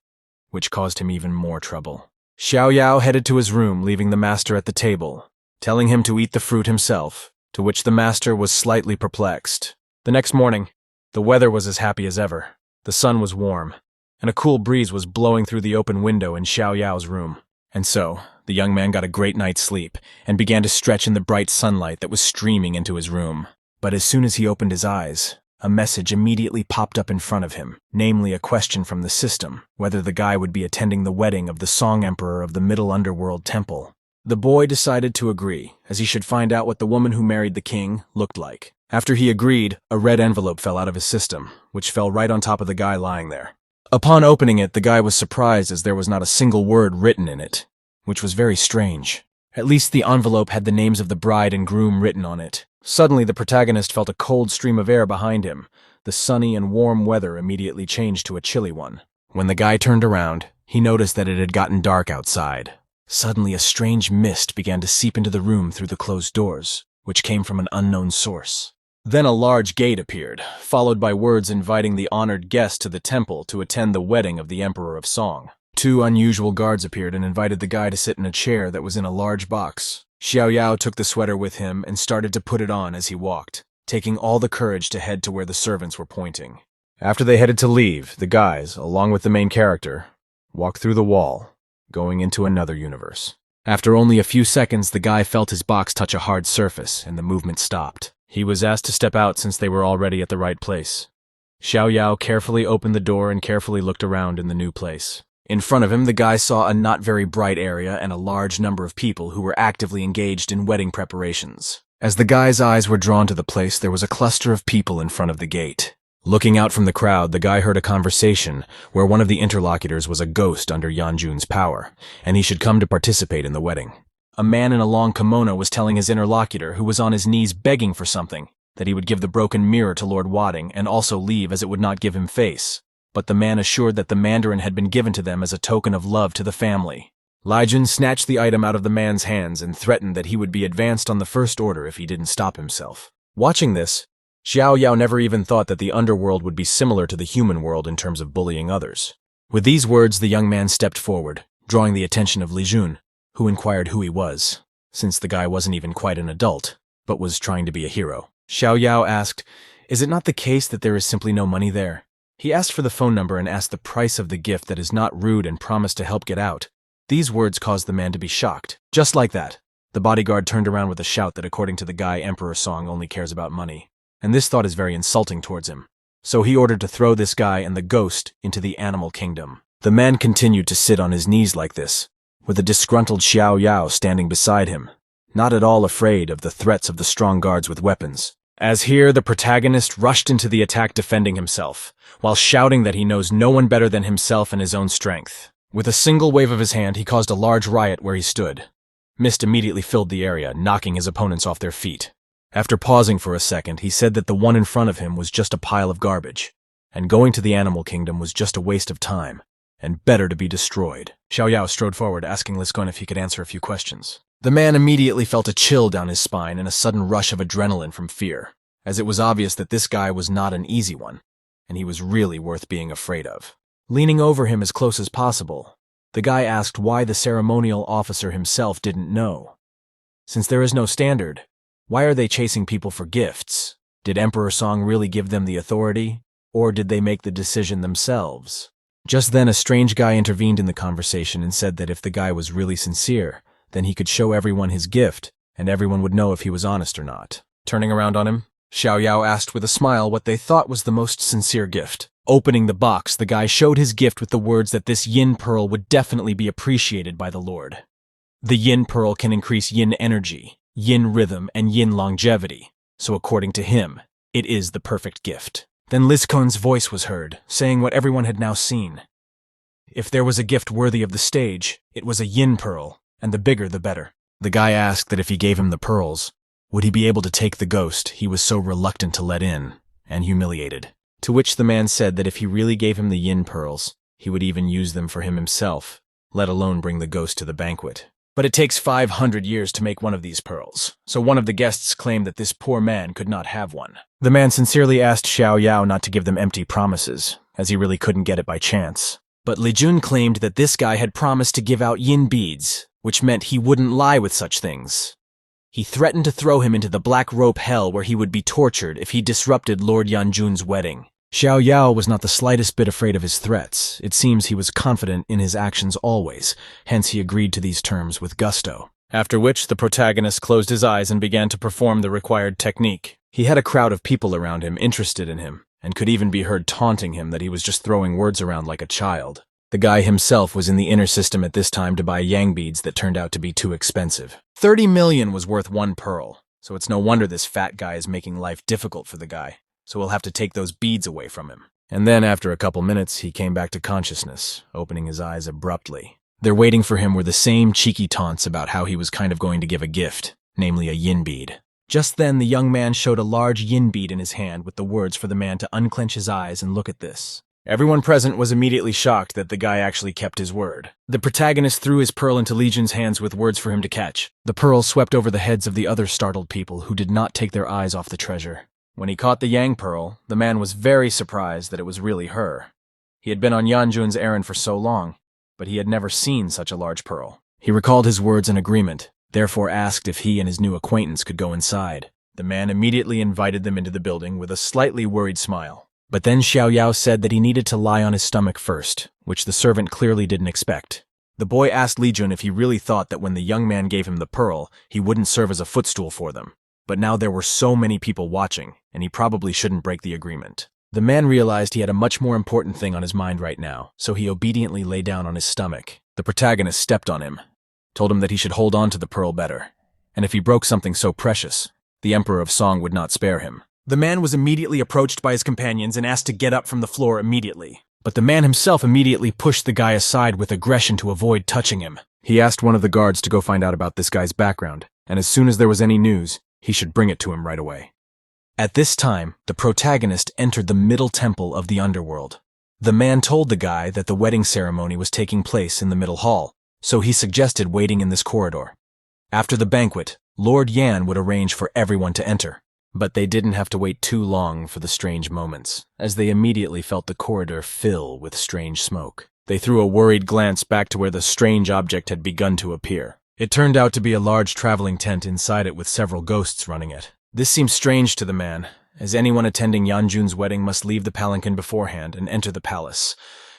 which caused him even more trouble. Xiao Yao headed to his room, leaving the master at the table, telling him to eat the fruit himself, to which the master was slightly perplexed. The next morning, the weather was as happy as ever. The sun was warm, and a cool breeze was blowing through the open window in Xiao Yao's room. And so, the young man got a great night's sleep and began to stretch in the bright sunlight that was streaming into his room. But as soon as he opened his eyes, a message immediately popped up in front of him, namely a question from the system, whether the guy would be attending the wedding of the Song Emperor of the Middle Underworld Temple. The boy decided to agree, as he should find out what the woman who married the king looked like. After he agreed, a red envelope fell out of his system, which fell right on top of the guy lying there. Upon opening it, the guy was surprised as there was not a single word written in it, which was very strange. At least the envelope had the names of the bride and groom written on it. Suddenly, the protagonist felt a cold stream of air behind him. The sunny and warm weather immediately changed to a chilly one. When the guy turned around, he noticed that it had gotten dark outside. Suddenly, a strange mist began to seep into the room through the closed doors, which came from an unknown source. Then a large gate appeared, followed by words inviting the honored guest to the temple to attend the wedding of the Emperor of Song. 2 unusual guards appeared and invited the guy to sit in a chair that was in a large box. Xiao Yao took the sweater with him and started to put it on as he walked, taking all the courage to head to where the servants were pointing. After they headed to leave, the guys, along with the main character, walked through the wall, going into another universe. After only a few seconds, the guy felt his box touch a hard surface and the movement stopped. He was asked to step out since they were already at the right place. Xiao Yao carefully opened the door and carefully looked around in the new place. In front of him, the guy saw a not very bright area and a large number of people who were actively engaged in wedding preparations. As the guy's eyes were drawn to the place, there was a cluster of people in front of the gate. Looking out from the crowd, the guy heard a conversation where one of the interlocutors was a ghost under Yanjun's power, and he should come to participate in the wedding. A man in a long kimono was telling his interlocutor, who was on his knees begging for something, that he would give the broken mirror to Lord Wadding and also leave as it would not give him face. But the man assured that the mandarin had been given to them as a token of love to the family. Lijun snatched the item out of the man's hands and threatened that he would be advanced on the first order if he didn't stop himself. Watching this, Xiao Yao never even thought that the underworld would be similar to the human world in terms of bullying others. With these words, the young man stepped forward, drawing the attention of Lijun, who inquired who he was, since the guy wasn't even quite an adult, but was trying to be a hero. Xiao Yao asked, "Is it not the case that there is simply no money there?" He asked for the phone number and asked the price of the gift that is not rude and promised to help get out. These words caused the man to be shocked. Just like that, the bodyguard turned around with a shout that according to the guy, Emperor Song only cares about money. And this thought is very insulting towards him. So he ordered to throw this guy and the ghost into the animal kingdom. The man continued to sit on his knees like this, with a disgruntled Xiao Yao standing beside him, not at all afraid of the threats of the strong guards with weapons. As here, the protagonist rushed into the attack defending himself, while shouting that he knows no one better than himself and his own strength. With a single wave of his hand, he caused a large riot where he stood. Mist immediately filled the area, knocking his opponents off their feet. After pausing for a second, he said that the one in front of him was just a pile of garbage, and going to the animal kingdom was just a waste of time, and better to be destroyed. Xiao Yao strode forward, asking Liscon if he could answer a few questions. The man immediately felt a chill down his spine and a sudden rush of adrenaline from fear, as it was obvious that this guy was not an easy one, and he was really worth being afraid of. Leaning over him as close as possible, the guy asked why the ceremonial officer himself didn't know. Since there is no standard, why are they chasing people for gifts? Did Emperor Song really give them the authority, or did they make the decision themselves? Just then, a strange guy intervened in the conversation and said that if the guy was really sincere, then he could show everyone his gift, and everyone would know if he was honest or not. Turning around on him, Xiao Yao asked with a smile what they thought was the most sincere gift. Opening the box, the guy showed his gift with the words that this yin pearl would definitely be appreciated by the Lord. The yin pearl can increase yin energy, yin rhythm, and yin longevity, so according to him, it is the perfect gift. Then Liscon's voice was heard, saying what everyone had now seen. If there was a gift worthy of the stage, it was a yin pearl, and the bigger the better. The guy asked that if he gave him the pearls, would he be able to take the ghost he was so reluctant to let in, and humiliated. To which the man said that if he really gave him the yin pearls, he would even use them for him himself, let alone bring the ghost to the banquet. But it takes 500 years to make one of these pearls, so one of the guests claimed that this poor man could not have one. The man sincerely asked Xiao Yao not to give them empty promises, as he really couldn't get it by chance. But Li Jun claimed that this guy had promised to give out yin beads, which meant he wouldn't lie with such things. He threatened to throw him into the black rope hell where he would be tortured if he disrupted Lord Yanjun's wedding. Xiao Yao was not the slightest bit afraid of his threats. It seems he was confident in his actions always, hence he agreed to these terms with gusto. After which, the protagonist closed his eyes and began to perform the required technique. He had a crowd of people around him interested in him, and could even be heard taunting him that he was just throwing words around like a child. The guy himself was in the inner system at this time to buy yang beads that turned out to be too expensive. 30 million was worth one pearl, so it's no wonder this fat guy is making life difficult for the guy. So we'll have to take those beads away from him. And then after a couple minutes, he came back to consciousness, opening his eyes abruptly. There waiting for him were the same cheeky taunts about how he was kind of going to give a gift, namely a yin bead. Just then, the young man showed a large yin bead in his hand with the words for the man to unclench his eyes and look at this. Everyone present was immediately shocked that the guy actually kept his word. The protagonist threw his pearl into Legion's hands with words for him to catch. The pearl swept over the heads of the other startled people who did not take their eyes off the treasure. When he caught the yang pearl, the man was very surprised that it was really her. He had been on Yanjun's errand for so long, but he had never seen such a large pearl. He recalled his words in agreement, therefore asked if he and his new acquaintance could go inside. The man immediately invited them into the building with a slightly worried smile. But then Xiao Yao said that he needed to lie on his stomach first, which the servant clearly didn't expect. The boy asked Li Jun if he really thought that when the young man gave him the pearl, he wouldn't serve as a footstool for them. But now there were so many people watching, and he probably shouldn't break the agreement. The man realized he had a much more important thing on his mind right now, so he obediently lay down on his stomach. The protagonist stepped on him, told him that he should hold on to the pearl better, and if he broke something so precious, the Emperor of Song would not spare him. The man was immediately approached by his companions and asked to get up from the floor immediately. But the man himself immediately pushed the guy aside with aggression to avoid touching him. He asked one of the guards to go find out about this guy's background, and as soon as there was any news, he should bring it to him right away. At this time, the protagonist entered the middle temple of the underworld. The man told the guy that the wedding ceremony was taking place in the middle hall, so he suggested waiting in this corridor. After the banquet, Lord Yan would arrange for everyone to enter. But they didn't have to wait too long for the strange moments, as they immediately felt the corridor fill with strange smoke. They threw a worried glance back to where the strange object had begun to appear. It turned out to be a large traveling tent inside it with several ghosts running it. This seemed strange to the man, as anyone attending Yanjun's wedding must leave the palanquin beforehand and enter the palace,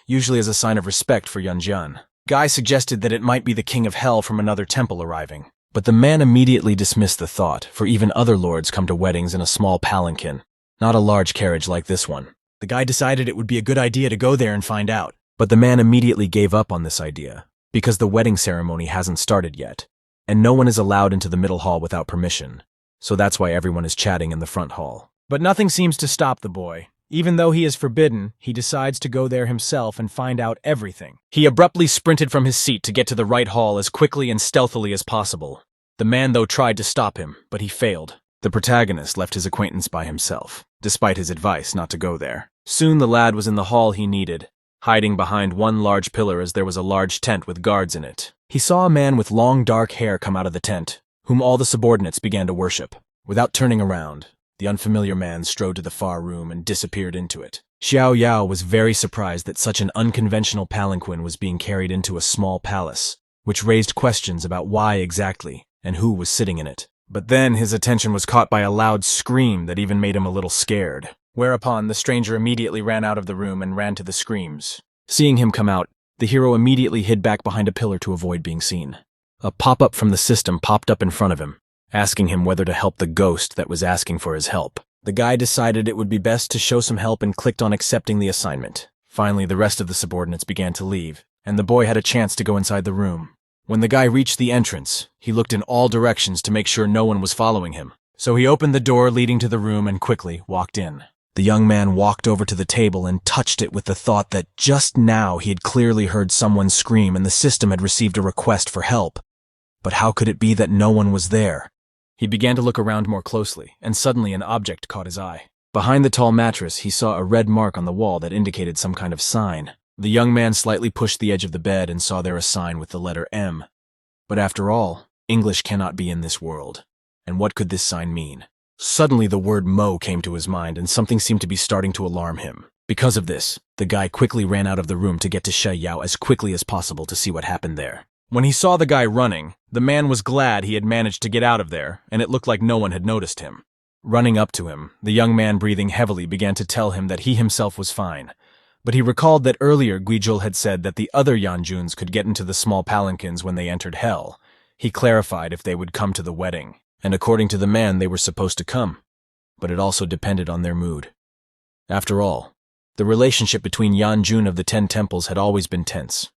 usually as a sign of respect for Yanjun. Guy suggested that it might be the king of hell from another temple arriving. But the man immediately dismissed the thought, for even other lords come to weddings in a small palanquin, not a large carriage like this one. The guy decided it would be a good idea to go there and find out. But the man immediately gave up on this idea, because the wedding ceremony hasn't started yet, and no one is allowed into the middle hall without permission, so that's why everyone is chatting in the front hall. But nothing seems to stop the boy. Even though he is forbidden, he decides to go there himself and find out everything. He abruptly sprinted from his seat to get to the right hall as quickly and stealthily as possible. The man, though, tried to stop him, but he failed. The protagonist left his acquaintance by himself, despite his advice not to go there. Soon the lad was in the hall he needed, hiding behind one large pillar as there was a large tent with guards in it. He saw a man with long dark hair come out of the tent, whom all the subordinates began to worship. Without turning around, the unfamiliar man strode to the far room and disappeared into it. Xiao Yao was very surprised that such an unconventional palanquin was being carried into a small palace, which raised questions about why exactly and who was sitting in it. But then his attention was caught by a loud scream that even made him a little scared. Whereupon the stranger immediately ran out of the room and ran to the screams. Seeing him come out, the hero immediately hid back behind a pillar to avoid being seen. A pop-up from the system popped up in front of him, asking him whether to help the ghost that was asking for his help. The guy decided it would be best to show some help and clicked on accepting the assignment. Finally, the rest of the subordinates began to leave, and the boy had a chance to go inside the room. When the guy reached the entrance, he looked in all directions to make sure no one was following him. So he opened the door leading to the room and quickly walked in. The young man walked over to the table and touched it with the thought that just now he had clearly heard someone scream and the system had received a request for help. But how could it be that no one was there? He began to look around more closely, and suddenly an object caught his eye. Behind the tall mattress, he saw a red mark on the wall that indicated some kind of sign. The young man slightly pushed the edge of the bed and saw there a sign with the letter M. But after all, English cannot be in this world. And what could this sign mean? Suddenly the word Mo came to his mind and something seemed to be starting to alarm him. Because of this, the guy quickly ran out of the room to get to Xiaoyao as quickly as possible to see what happened there. When he saw the guy running, the man was glad he had managed to get out of there, and it looked like no one had noticed him. Running up to him, the young man breathing heavily began to tell him that he himself was fine. But he recalled that earlier Guijul had said that the other Yanjuns could get into the small palanquins when they entered hell. He clarified if they would come to the wedding, and according to the man they were supposed to come. But it also depended on their mood. After all, the relationship between Yanjun of the 10 temples had always been tense.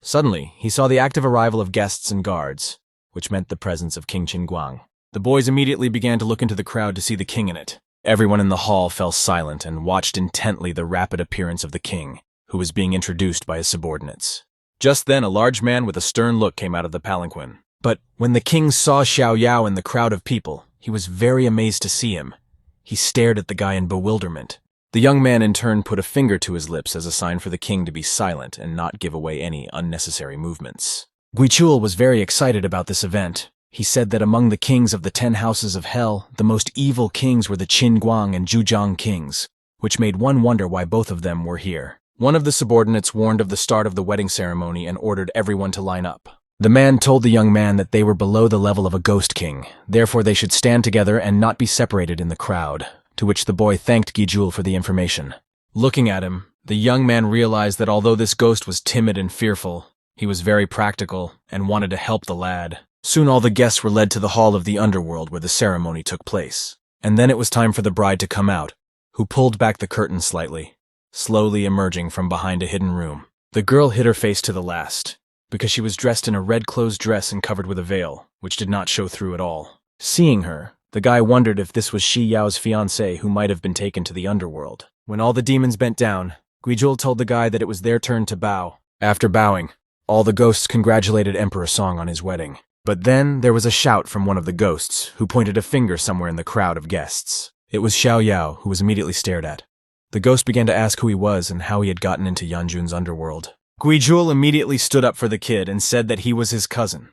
Suddenly, he saw the active arrival of guests and guards, which meant the presence of King Qinguang. The boys immediately began to look into the crowd to see the king in it. Everyone in the hall fell silent and watched intently the rapid appearance of the king, who was being introduced by his subordinates. Just then, a large man with a stern look came out of the palanquin. But when the king saw Xiaoyao in the crowd of people, he was very amazed to see him. He stared at the guy in bewilderment. The young man in turn put a finger to his lips as a sign for the king to be silent and not give away any unnecessary movements. Guichul was very excited about this event. He said that among the kings of the 10 houses of hell, the most evil kings were the Qinguang and Zhujiang kings, which made one wonder why both of them were here. One of the subordinates warned of the start of the wedding ceremony and ordered everyone to line up. The man told the young man that they were below the level of a ghost king, therefore they should stand together and not be separated in the crowd, to which the boy thanked Guijul for the information. Looking at him, the young man realized that although this ghost was timid and fearful, he was very practical and wanted to help the lad. Soon all the guests were led to the hall of the underworld where the ceremony took place. And then it was time for the bride to come out, who pulled back the curtain slightly, slowly emerging from behind a hidden room. The girl hid her face to the last, because she was dressed in a red closed dress and covered with a veil, which did not show through at all. Seeing her, the guy wondered if this was Shi Yao's fiancée who might have been taken to the underworld. When all the demons bent down, Guijul told the guy that it was their turn to bow. After bowing, all the ghosts congratulated Emperor Song on his wedding. But then there was a shout from one of the ghosts, who pointed a finger somewhere in the crowd of guests. It was Xiaoyao, who was immediately stared at. The ghost began to ask who he was and how he had gotten into Yanjun's underworld. Guijul immediately stood up for the kid and said that he was his cousin.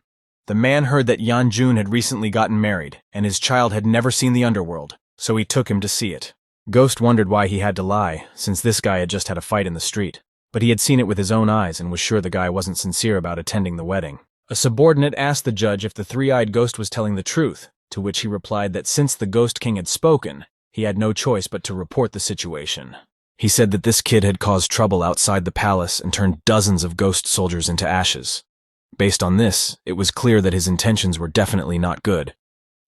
The man heard that Yanjun had recently gotten married, and his child had never seen the underworld, so he took him to see it. Ghost wondered why he had to lie, since this guy had just had a fight in the street. But he had seen it with his own eyes and was sure the guy wasn't sincere about attending the wedding. A subordinate asked the judge if the three-eyed ghost was telling the truth, to which he replied that since the Ghost King had spoken, he had no choice but to report the situation. He said that this kid had caused trouble outside the palace and turned dozens of ghost soldiers into ashes. Based on this, it was clear that his intentions were definitely not good,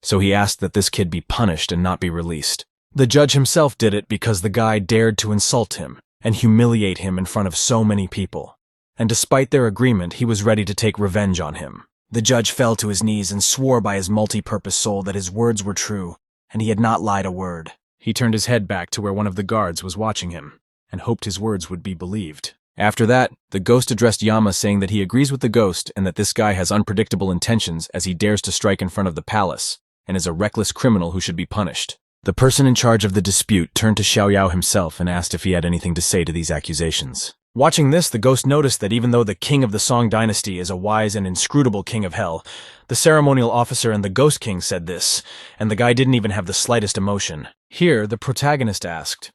so he asked that this kid be punished and not be released. The judge himself did it because the guy dared to insult him and humiliate him in front of so many people. And despite their agreement, he was ready to take revenge on him. The judge fell to his knees and swore by his multi-purpose soul that his words were true, and he had not lied a word. He turned his head back to where one of the guards was watching him, and hoped his words would be believed. After that, the ghost addressed Yama saying that he agrees with the ghost and that this guy has unpredictable intentions as he dares to strike in front of the palace, and is a reckless criminal who should be punished. The person in charge of the dispute turned to Xiaoyao himself and asked if he had anything to say to these accusations. Watching this, the ghost noticed that even though the king of the Song dynasty is a wise and inscrutable king of hell, the ceremonial officer and the ghost king said this, and the guy didn't even have the slightest emotion. Here, the protagonist asked,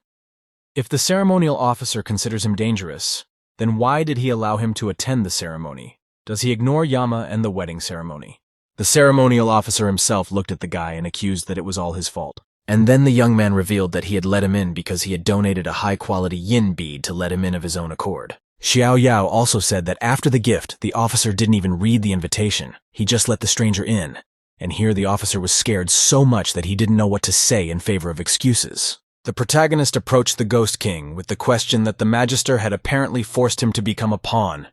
if the ceremonial officer considers him dangerous, then why did he allow him to attend the ceremony? Does he ignore Yama and the wedding ceremony? The ceremonial officer himself looked at the guy and accused that it was all his fault. And then the young man revealed that he had let him in because he had donated a high-quality yin bead to let him in of his own accord. Xiaoyao also said that after the gift, the officer didn't even read the invitation. He just let the stranger in. And here the officer was scared so much that he didn't know what to say in favor of excuses. The protagonist approached the Ghost King with the question that the Magister had apparently forced him to become a pawn.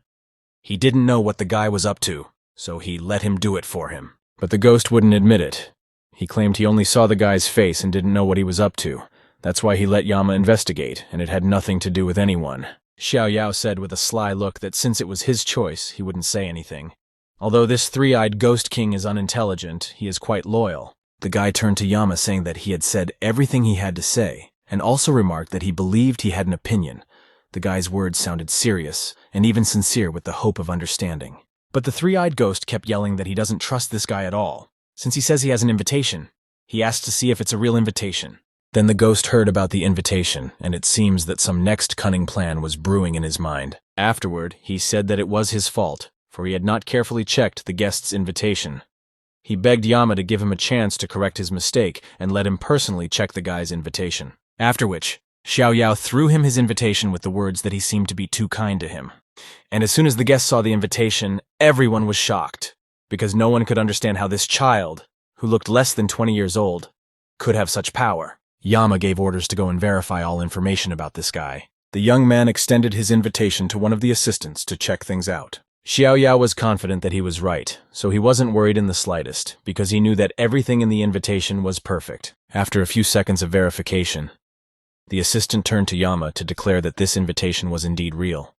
He didn't know what the guy was up to, so he let him do it for him. But the ghost wouldn't admit it. He claimed he only saw the guy's face and didn't know what he was up to. That's why he let Yama investigate, and it had nothing to do with anyone. Xiao Yao said with a sly look that since it was his choice, he wouldn't say anything. Although this three-eyed ghost king is unintelligent, he is quite loyal. The guy turned to Yama saying that he had said everything he had to say, and also remarked that he believed he had an opinion. The guy's words sounded serious, and even sincere with the hope of understanding. But the three-eyed ghost kept yelling that he doesn't trust this guy at all. Since he says he has an invitation, he asked to see if it's a real invitation. Then the ghost heard about the invitation, and it seems that some next cunning plan was brewing in his mind. Afterward, he said that it was his fault, for he had not carefully checked the guest's invitation. He begged Yama to give him a chance to correct his mistake and let him personally check the guy's invitation. After which, Xiao Yao threw him his invitation with the words that he seemed to be too kind to him. And as soon as the guest saw the invitation, everyone was shocked, because no one could understand how this child, who looked less than 20 years old, could have such power. Yama gave orders to go and verify all information about this guy. The young man extended his invitation to one of the assistants to check things out. Xiao Yao was confident that he was right, so he wasn't worried in the slightest, because he knew that everything in the invitation was perfect. After a few seconds of verification, the assistant turned to Yama to declare that this invitation was indeed real,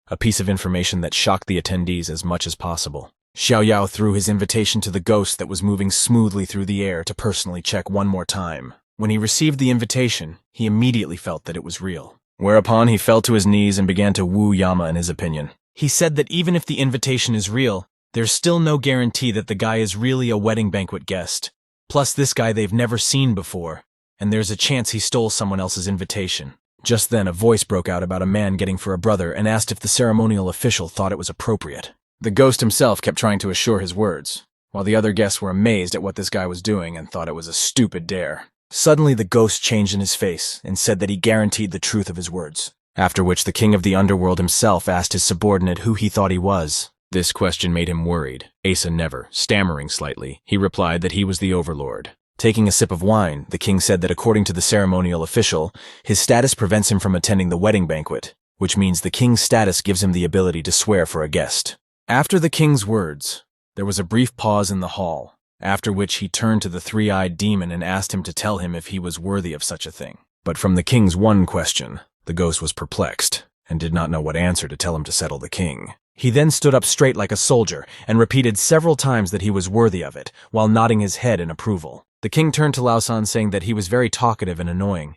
a piece of information that shocked the attendees as much as possible. Xiao Yao threw his invitation to the ghost that was moving smoothly through the air to personally check one more time. When he received the invitation, he immediately felt that it was real. Whereupon he fell to his knees and began to woo Yama in his opinion. He said that even if the invitation is real, there's still no guarantee that the guy is really a wedding banquet guest. Plus this guy they've never seen before, and there's a chance he stole someone else's invitation. Just then a voice broke out about a man getting for a brother and asked if the ceremonial official thought it was appropriate. The ghost himself kept trying to assure his words, while the other guests were amazed at what this guy was doing and thought it was a stupid dare. Suddenly the ghost changed in his face and said that he guaranteed the truth of his words. After which the king of the underworld himself asked his subordinate who he thought he was. This question made him worried. Asa never, stammering slightly, he replied that he was the overlord. Taking a sip of wine, the king said that according to the ceremonial official, his status prevents him from attending the wedding banquet, which means the king's status gives him the ability to swear for a guest. After the king's words, there was a brief pause in the hall, after which he turned to the three-eyed demon and asked him to tell him if he was worthy of such a thing. But from the king's one question, the ghost was perplexed and did not know what answer to tell him to settle the king. He then stood up straight like a soldier and repeated several times that he was worthy of it, while nodding his head in approval. The king turned to Lao-san saying that he was very talkative and annoying.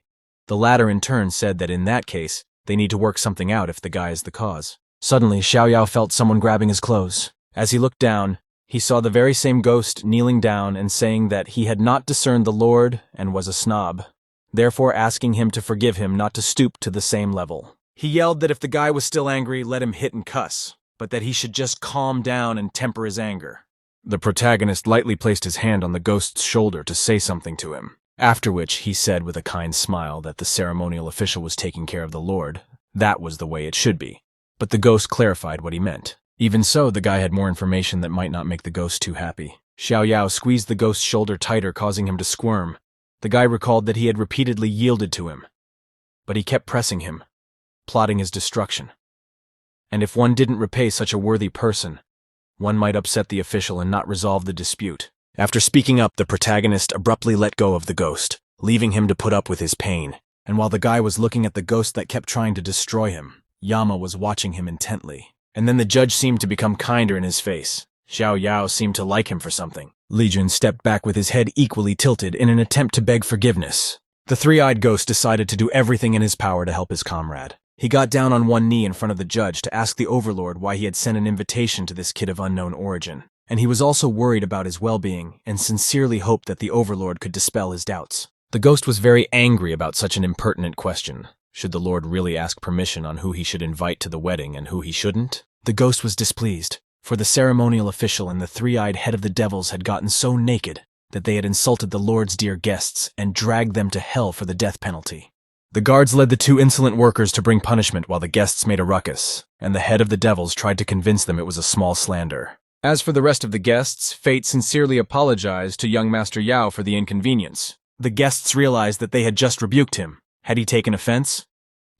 The latter in turn said that in that case, they need to work something out if the guy is the cause. Suddenly, Xiao Yao felt someone grabbing his clothes. As he looked down, he saw the very same ghost kneeling down and saying that he had not discerned the Lord and was a snob, therefore asking him to forgive him not to stoop to the same level. He yelled that if the guy was still angry, let him hit and cuss, but that he should just calm down and temper his anger. The protagonist lightly placed his hand on the ghost's shoulder to say something to him, after which he said with a kind smile that the ceremonial official was taking care of the Lord. That was the way it should be. But the ghost clarified what he meant. Even so, the guy had more information that might not make the ghost too happy. Xiao Yao squeezed the ghost's shoulder tighter, causing him to squirm. The guy recalled that he had repeatedly yielded to him, but he kept pressing him, plotting his destruction. And if one didn't repay such a worthy person, one might upset the official and not resolve the dispute. After speaking up, the protagonist abruptly let go of the ghost, leaving him to put up with his pain. And while the guy was looking at the ghost that kept trying to destroy him, Yama was watching him intently. And then the judge seemed to become kinder in his face. Xiao Yao seemed to like him for something. Li Jun stepped back with his head equally tilted in an attempt to beg forgiveness. The three-eyed ghost decided to do everything in his power to help his comrade. He got down on one knee in front of the judge to ask the overlord why he had sent an invitation to this kid of unknown origin. And he was also worried about his well-being and sincerely hoped that the overlord could dispel his doubts. The ghost was very angry about such an impertinent question. Should the lord really ask permission on who he should invite to the wedding and who he shouldn't? The ghost was displeased, for the ceremonial official and the three-eyed head of the devils had gotten so naked that they had insulted the lord's dear guests and dragged them to hell for the death penalty. The guards led the two insolent workers to bring punishment while the guests made a ruckus, and the head of the devils tried to convince them it was a small slander. As for the rest of the guests, fate sincerely apologized to young Master Yao for the inconvenience. The guests realized that they had just rebuked him. Had he taken offense?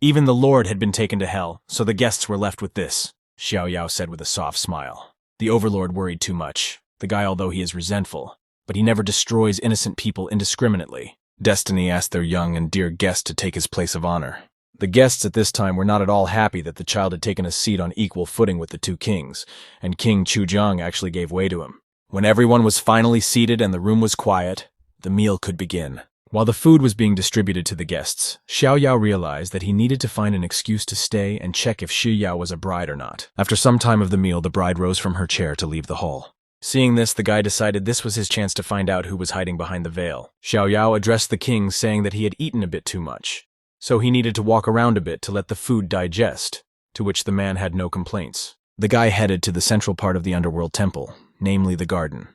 Even the Lord had been taken to hell, so the guests were left with this, Xiao Yao said with a soft smile. The overlord worried too much. The guy, although he is resentful, but he never destroys innocent people indiscriminately. Destiny asked their young and dear guest to take his place of honor. The guests at this time were not at all happy that the child had taken a seat on equal footing with the two kings, and King Chujang actually gave way to him. When everyone was finally seated and the room was quiet, the meal could begin. While the food was being distributed to the guests, Xiao Yao realized that he needed to find an excuse to stay and check if Shi Yao was a bride or not. After some time of the meal, the bride rose from her chair to leave the hall. Seeing this, the guy decided this was his chance to find out who was hiding behind the veil. Xiao Yao addressed the king, saying that he had eaten a bit too much, so he needed to walk around a bit to let the food digest, to which the man had no complaints. The guy headed to the central part of the underworld temple, namely the garden.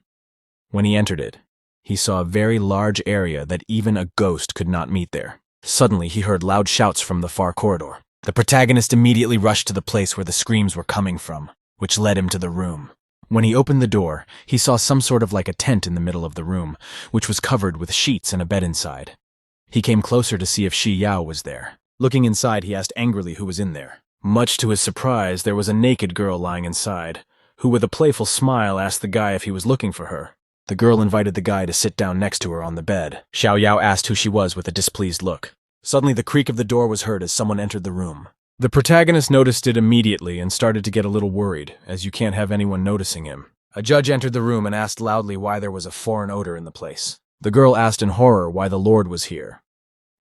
When he entered it, he saw a very large area that even a ghost could not meet there. Suddenly, he heard loud shouts from the far corridor. The protagonist immediately rushed to the place where the screams were coming from, which led him to the room. When he opened the door, he saw some sort of like a tent in the middle of the room, which was covered with sheets and a bed inside. He came closer to see if Shi Yao was there. Looking inside, he asked angrily who was in there. Much to his surprise, there was a naked girl lying inside, who with a playful smile asked the guy if he was looking for her. The girl invited the guy to sit down next to her on the bed. Xiao Yao asked who she was with a displeased look. Suddenly, the creak of the door was heard as someone entered the room. The protagonist noticed it immediately and started to get a little worried, as you can't have anyone noticing him. A judge entered the room and asked loudly why there was a foreign odor in the place. The girl asked in horror why the Lord was here,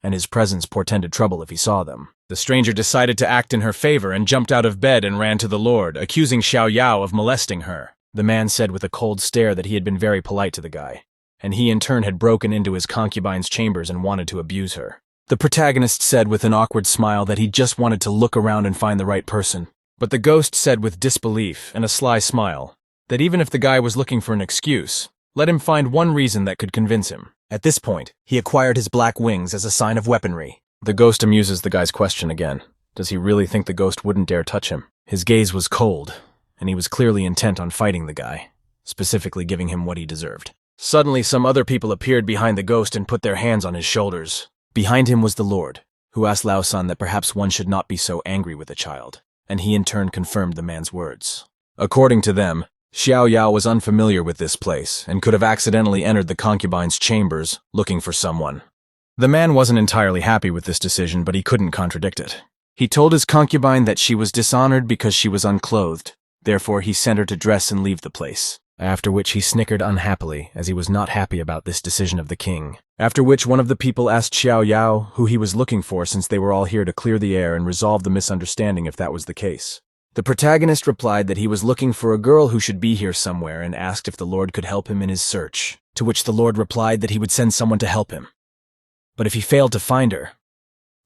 and his presence portended trouble if he saw them. The stranger decided to act in her favor and jumped out of bed and ran to the Lord, accusing Xiao Yao of molesting her. The man said with a cold stare that he had been very polite to the guy, and he in turn had broken into his concubine's chambers and wanted to abuse her. The protagonist said with an awkward smile that he just wanted to look around and find the right person. But the ghost said with disbelief and a sly smile that even if the guy was looking for an excuse, let him find one reason that could convince him. At this point, he acquired his black wings as a sign of weaponry. The ghost amuses the guy's question again. Does he really think the ghost wouldn't dare touch him? His gaze was cold, and he was clearly intent on fighting the guy, specifically giving him what he deserved. Suddenly, some other people appeared behind the ghost and put their hands on his shoulders. Behind him was the Lord, who asked Lao San that perhaps one should not be so angry with a child, and he in turn confirmed the man's words. According to them, Xiao Yao was unfamiliar with this place and could have accidentally entered the concubine's chambers looking for someone. The man wasn't entirely happy with this decision, but he couldn't contradict it. He told his concubine that she was dishonored because she was unclothed. Therefore, he sent her to dress and leave the place, after which he snickered unhappily as he was not happy about this decision of the king. After which one of the people asked Xiao Yao who he was looking for, since they were all here to clear the air and resolve the misunderstanding if that was the case. The protagonist replied that he was looking for a girl who should be here somewhere and asked if the Lord could help him in his search, to which the Lord replied that he would send someone to help him. But if he failed to find her,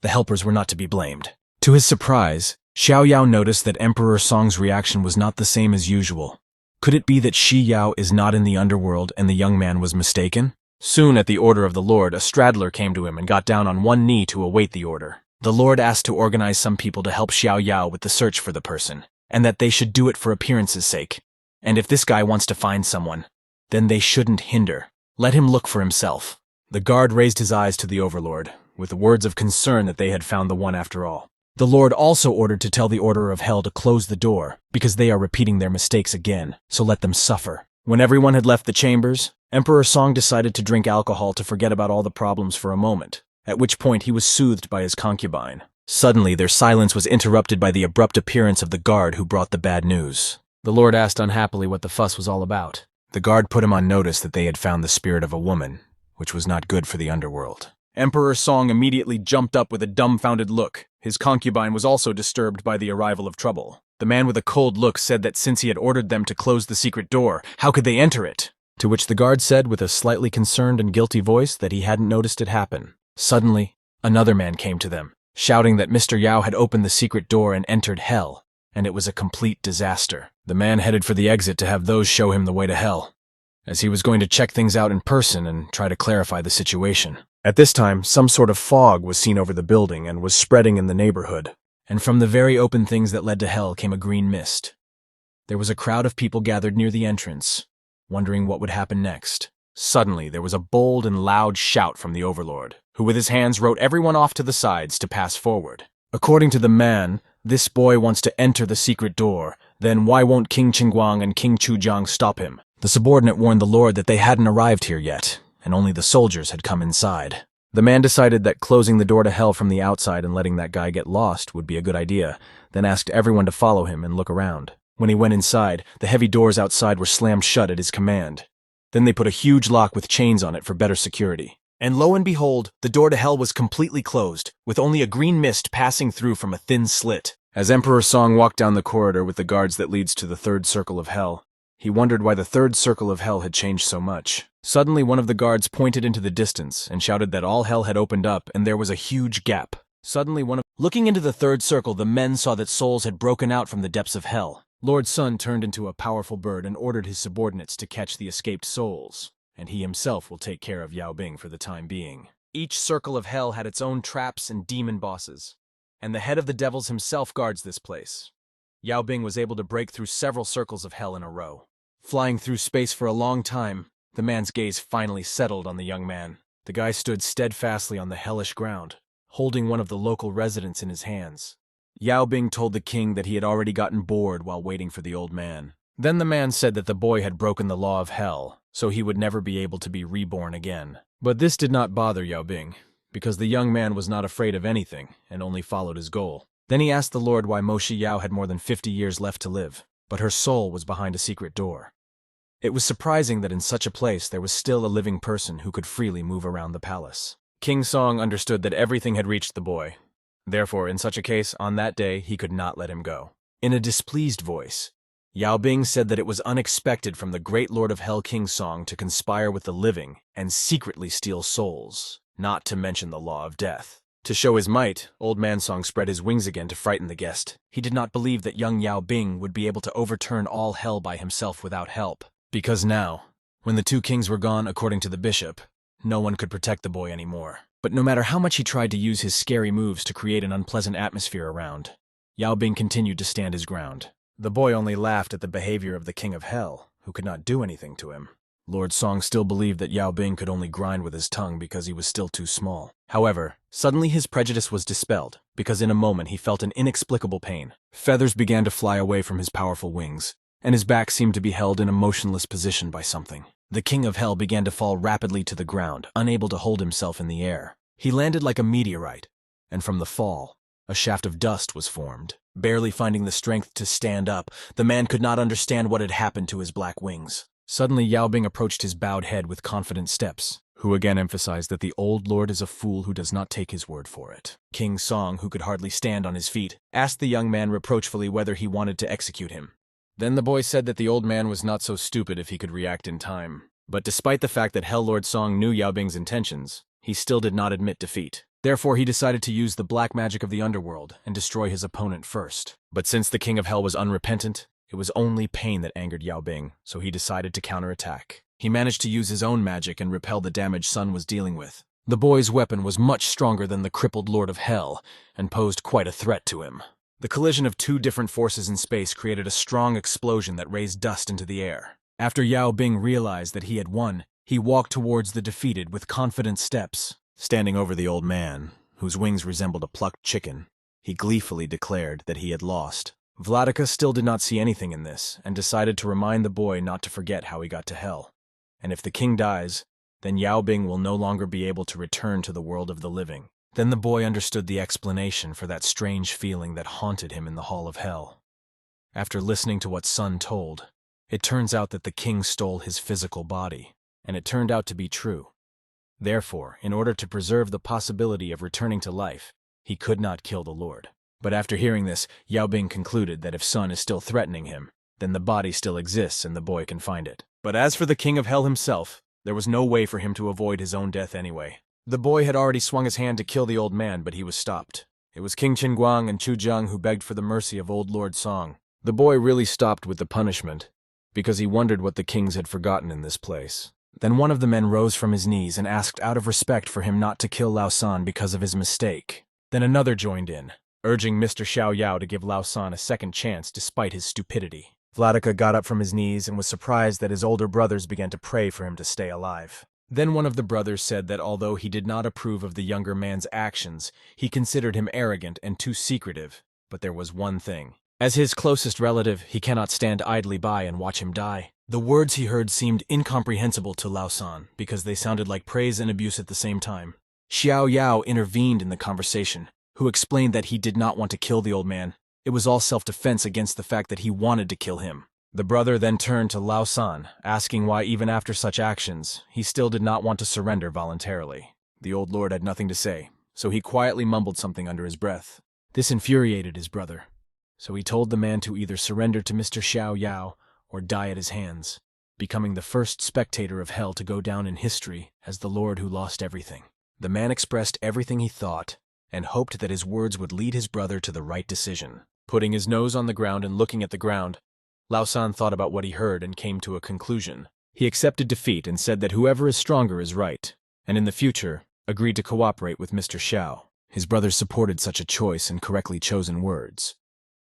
the helpers were not to be blamed. To his surprise, Xiao Yao noticed that Emperor Song's reaction was not the same as usual. Could it be that Shi Yao is not in the underworld and the young man was mistaken? Soon, at the order of the Lord, a straddler came to him and got down on one knee to await the order. The Lord asked to organize some people to help Xiao Yao with the search for the person, and that they should do it for appearance's sake. And if this guy wants to find someone, then they shouldn't hinder. Let him look for himself. The guard raised his eyes to the overlord, with words of concern that they had found the one after all. The Lord also ordered to tell the Order of Hell to close the door, because they are repeating their mistakes again, so let them suffer. When everyone had left the chambers, Emperor Song decided to drink alcohol to forget about all the problems for a moment, at which point he was soothed by his concubine. Suddenly, their silence was interrupted by the abrupt appearance of the guard who brought the bad news. The Lord asked unhappily what the fuss was all about. The guard put him on notice that they had found the spirit of a woman, which was not good for the underworld. Emperor Song immediately jumped up with a dumbfounded look. His concubine was also disturbed by the arrival of trouble. The man with a cold look said that since he had ordered them to close the secret door, how could they enter it? To which the guard said with a slightly concerned and guilty voice that he hadn't noticed it happen. Suddenly, another man came to them, shouting that Mr. Yao had opened the secret door and entered hell, and it was a complete disaster. The man headed for the exit to have those show him the way to hell, as he was going to check things out in person and try to clarify the situation. At this time, some sort of fog was seen over the building and was spreading in the neighborhood, and from the very open things that led to hell came a green mist. There was a crowd of people gathered near the entrance, wondering what would happen next. Suddenly, there was a bold and loud shout from the overlord, who with his hands wrote everyone off to the sides to pass forward. According to the man, this boy wants to enter the secret door, then why won't King Qingguang and King Chujiang stop him? The subordinate warned the Lord that they hadn't arrived here yet, and only the soldiers had come inside. The man decided that closing the door to hell from the outside and letting that guy get lost would be a good idea, then asked everyone to follow him and look around. When he went inside, the heavy doors outside were slammed shut at his command. Then they put a huge lock with chains on it for better security. And lo and behold, the door to hell was completely closed, with only a green mist passing through from a thin slit. As Emperor Song walked down the corridor with the guards that leads to the third circle of hell, he wondered why the third circle of hell had changed so much. Suddenly, one of the guards pointed into the distance and shouted that all hell had opened up and there was a huge gap. Looking into the third circle, the men saw that souls had broken out from the depths of hell. Lord Sun turned into a powerful bird and ordered his subordinates to catch the escaped souls, and he himself will take care of Yao Bing for the time being. Each circle of hell had its own traps and demon bosses, and the head of the devils himself guards this place. Yao Bing was able to break through several circles of hell in a row. Flying through space for a long time, the man's gaze finally settled on the young man. The guy stood steadfastly on the hellish ground, holding one of the local residents in his hands. Yao Bing told the king that he had already gotten bored while waiting for the old man. Then the man said that the boy had broken the law of hell, so he would never be able to be reborn again. But this did not bother Yao Bing, because the young man was not afraid of anything and only followed his goal. Then he asked the Lord why Moshi Yao had more than 50 years left to live, but her soul was behind a secret door. It was surprising that in such a place there was still a living person who could freely move around the palace. King Song understood that everything had reached the boy. Therefore, in such a case, on that day, he could not let him go. In a displeased voice, Yao Bing said that it was unexpected from the great Lord of Hell King Song to conspire with the living and secretly steal souls, not to mention the law of death. To show his might, Old Man Song spread his wings again to frighten the guest. He did not believe that young Yao Bing would be able to overturn all hell by himself without help. Because now, when the two kings were gone according to the bishop, no one could protect the boy anymore. But no matter how much he tried to use his scary moves to create an unpleasant atmosphere around, Yao Bing continued to stand his ground. The boy only laughed at the behavior of the king of hell, who could not do anything to him. Lord Song still believed that Yao Bing could only grind with his tongue because he was still too small. However, suddenly his prejudice was dispelled, because in a moment he felt an inexplicable pain. Feathers began to fly away from his powerful wings, and his back seemed to be held in a motionless position by something. The king of hell began to fall rapidly to the ground, unable to hold himself in the air. He landed like a meteorite, and from the fall, a shaft of dust was formed. Barely finding the strength to stand up, the man could not understand what had happened to his black wings. Suddenly Yao Bing approached his bowed head with confident steps, who again emphasized that the old lord is a fool who does not take his word for it. King Song, who could hardly stand on his feet, asked the young man reproachfully whether he wanted to execute him. Then the boy said that the old man was not so stupid if he could react in time. But despite the fact that Hell Lord Song knew Yao Bing's intentions, he still did not admit defeat. Therefore, he decided to use the black magic of the underworld and destroy his opponent first. But since the King of Hell was unrepentant, it was only pain that angered Yao Bing, so he decided to counterattack. He managed to use his own magic and repel the damage Sun was dealing with. The boy's weapon was much stronger than the crippled Lord of Hell, and posed quite a threat to him. The collision of two different forces in space created a strong explosion that raised dust into the air. After Yao Bing realized that he had won, he walked towards the defeated with confident steps. Standing over the old man, whose wings resembled a plucked chicken, he gleefully declared that he had lost. Vladika still did not see anything in this, and decided to remind the boy not to forget how he got to hell. And if the king dies, then Yao Bing will no longer be able to return to the world of the living. Then the boy understood the explanation for that strange feeling that haunted him in the hall of hell. After listening to what Sun told, it turns out that the king stole his physical body, and it turned out to be true. Therefore, in order to preserve the possibility of returning to life, he could not kill the Lord. But after hearing this, Yao Bing concluded that if Sun is still threatening him, then the body still exists and the boy can find it. But as for the King of Hell himself, there was no way for him to avoid his own death anyway. The boy had already swung his hand to kill the old man, but he was stopped. It was King Qinguang and Chu Zheng who begged for the mercy of old Lord Song. The boy really stopped with the punishment, because he wondered what the kings had forgotten in this place. Then one of the men rose from his knees and asked out of respect for him not to kill Lao San because of his mistake. Then another joined in, urging Mr. Xiao Yao to give Lao San a second chance despite his stupidity. Vladika got up from his knees and was surprised that his older brothers began to pray for him to stay alive. Then one of the brothers said that although he did not approve of the younger man's actions, he considered him arrogant and too secretive. But there was one thing. As his closest relative, he cannot stand idly by and watch him die. The words he heard seemed incomprehensible to Lao San because they sounded like praise and abuse at the same time. Xiao Yao intervened in the conversation, who explained that he did not want to kill the old man. It was all self-defense against the fact that he wanted to kill him. The brother then turned to Lao San, asking why even after such actions, he still did not want to surrender voluntarily. The old lord had nothing to say, so he quietly mumbled something under his breath. This infuriated his brother, so he told the man to either surrender to Mr. Xiao Yao or die at his hands, becoming the first spectator of hell to go down in history as the lord who lost everything. The man expressed everything he thought and hoped that his words would lead his brother to the right decision. Putting his nose on the ground and looking at the ground, Lao San thought about what he heard and came to a conclusion. He accepted defeat and said that whoever is stronger is right, and in the future, agreed to cooperate with Mr. Xiao. His brothers supported such a choice and correctly chosen words.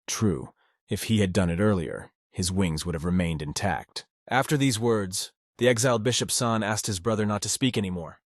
True, if he had done it earlier, his wings would have remained intact. After these words, the exiled Bishop San asked his brother not to speak anymore,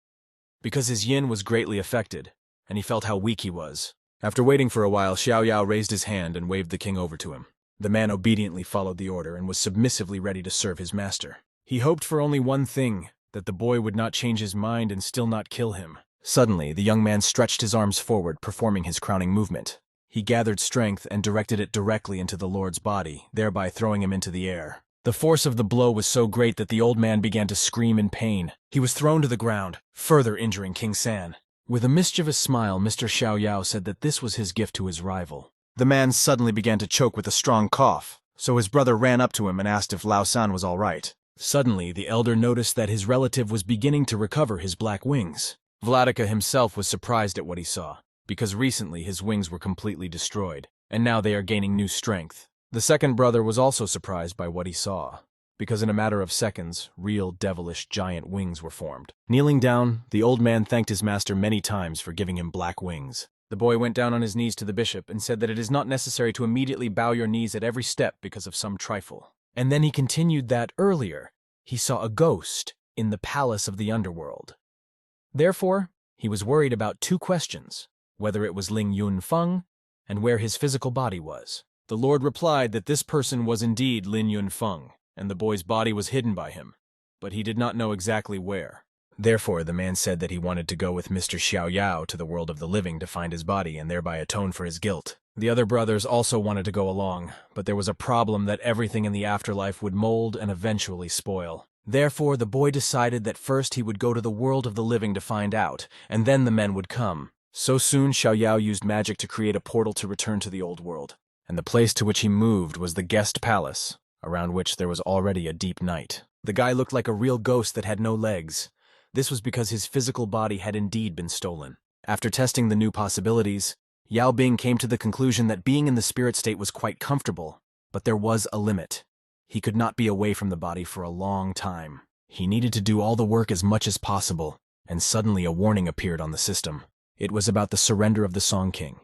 because his yin was greatly affected, and he felt how weak he was. After waiting for a while, Xiao Yao raised his hand and waved the king over to him. The man obediently followed the order and was submissively ready to serve his master. He hoped for only one thing, that the boy would not change his mind and still not kill him. Suddenly, the young man stretched his arms forward, performing his crowning movement. He gathered strength and directed it directly into the lord's body, thereby throwing him into the air. The force of the blow was so great that the old man began to scream in pain. He was thrown to the ground, further injuring King San. With a mischievous smile, Mr. Xiao Yao said that this was his gift to his rival. The man suddenly began to choke with a strong cough, so his brother ran up to him and asked if Lao San was all right. Suddenly, the elder noticed that his relative was beginning to recover his black wings. Vladika himself was surprised at what he saw, because recently his wings were completely destroyed, and now they are gaining new strength. The second brother was also surprised by what he saw, because in a matter of seconds, real devilish giant wings were formed. Kneeling down, the old man thanked his master many times for giving him black wings. The boy went down on his knees to the bishop and said that it is not necessary to immediately bow your knees at every step because of some trifle. And then he continued that earlier, he saw a ghost in the palace of the underworld. Therefore, he was worried about two questions, whether it was Ling Yunfeng and where his physical body was. The Lord replied that this person was indeed Lin Yunfeng, and the boy's body was hidden by him, but he did not know exactly where. Therefore, the man said that he wanted to go with Mr. Xiao Yao to the world of the living to find his body and thereby atone for his guilt. The other brothers also wanted to go along, but there was a problem that everything in the afterlife would mold and eventually spoil. Therefore, the boy decided that first he would go to the world of the living to find out, and then the men would come. So soon, Xiao Yao used magic to create a portal to return to the old world, and the place to which he moved was the guest palace, around which there was already a deep night. The guy looked like a real ghost that had no legs. This was because his physical body had indeed been stolen. After testing the new possibilities, Yao Bing came to the conclusion that being in the spirit state was quite comfortable, but there was a limit. He could not be away from the body for a long time. He needed to do all the work as much as possible, and suddenly a warning appeared on the system. It was about the surrender of the Song King.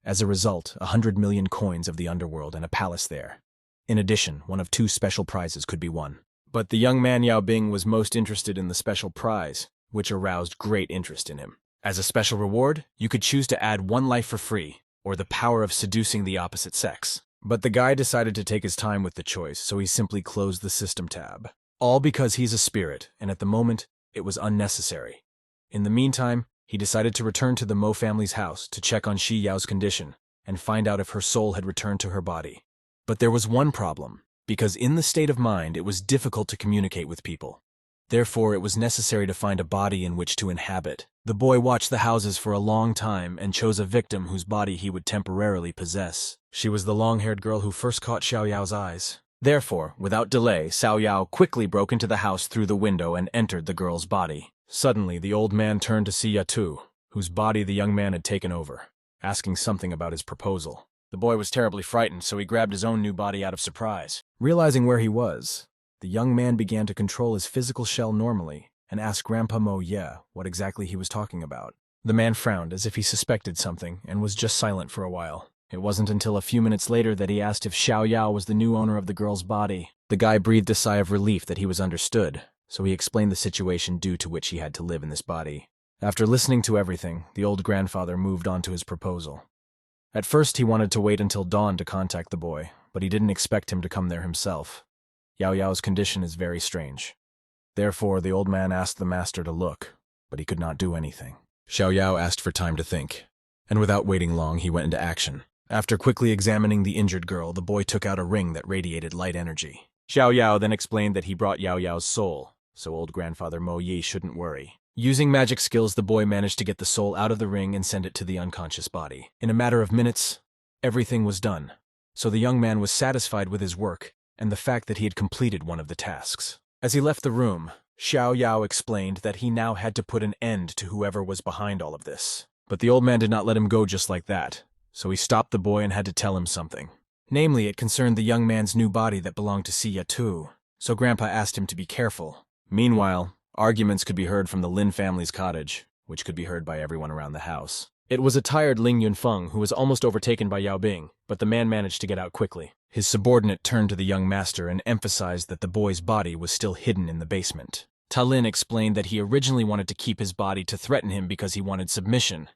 As a result, 100 million coins of the underworld and a palace there. In addition, one of 2 special prizes could be won. But the young man Yao Bing was most interested in the special prize, which aroused great interest in him. As a special reward, you could choose to add 1 life for free, or the power of seducing the opposite sex. But the guy decided to take his time with the choice, so he simply closed the system tab. All because he's a spirit, and at the moment, it was unnecessary. In the meantime, he decided to return to the Mo family's house to check on Shi Yao's condition, and find out if her soul had returned to her body. But there was one problem, because in the state of mind, it was difficult to communicate with people. Therefore, it was necessary to find a body in which to inhabit. The boy watched the houses for a long time and chose a victim whose body he would temporarily possess. She was the long-haired girl who first caught Xiao Yao's eyes. Therefore, without delay, Xiao Yao quickly broke into the house through the window and entered the girl's body. Suddenly, the old man turned to see Yatu, whose body the young man had taken over, asking something about his proposal. The boy was terribly frightened, so he grabbed his own new body out of surprise. Realizing where he was, the young man began to control his physical shell normally and asked Grandpa Mo Ye what exactly he was talking about. The man frowned as if he suspected something and was just silent for a while. It wasn't until a few minutes later that he asked if Xiao Yao was the new owner of the girl's body. The guy breathed a sigh of relief that he was understood, so he explained the situation due to which he had to live in this body. After listening to everything, the old grandfather moved on to his proposal. At first, he wanted to wait until dawn to contact the boy, but he didn't expect him to come there himself. Yao Yao's condition is very strange. Therefore, the old man asked the master to look, but he could not do anything. Xiao Yao asked for time to think, and without waiting long, he went into action. After quickly examining the injured girl, the boy took out a ring that radiated light energy. Xiao Yao then explained that he brought Yao Yao's soul, so old grandfather Mo Yi shouldn't worry. Using magic skills, the boy managed to get the soul out of the ring and send it to the unconscious body. In a matter of minutes, everything was done, so the young man was satisfied with his work and the fact that he had completed one of the tasks. As he left the room, Xiao Yao explained that he now had to put an end to whoever was behind all of this. But the old man did not let him go just like that, so he stopped the boy and had to tell him something. Namely, it concerned the young man's new body that belonged to Si Yatu, so Grandpa asked him to be careful. Meanwhile, arguments could be heard from the Lin family's cottage, which could be heard by everyone around the house. It was a tired Ling Yunfeng who was almost overtaken by Yao Bing, but the man managed to get out quickly. His subordinate turned to the young master and emphasized that the boy's body was still hidden in the basement. Ta Lin explained that he originally wanted to keep his body to threaten him because he wanted submission.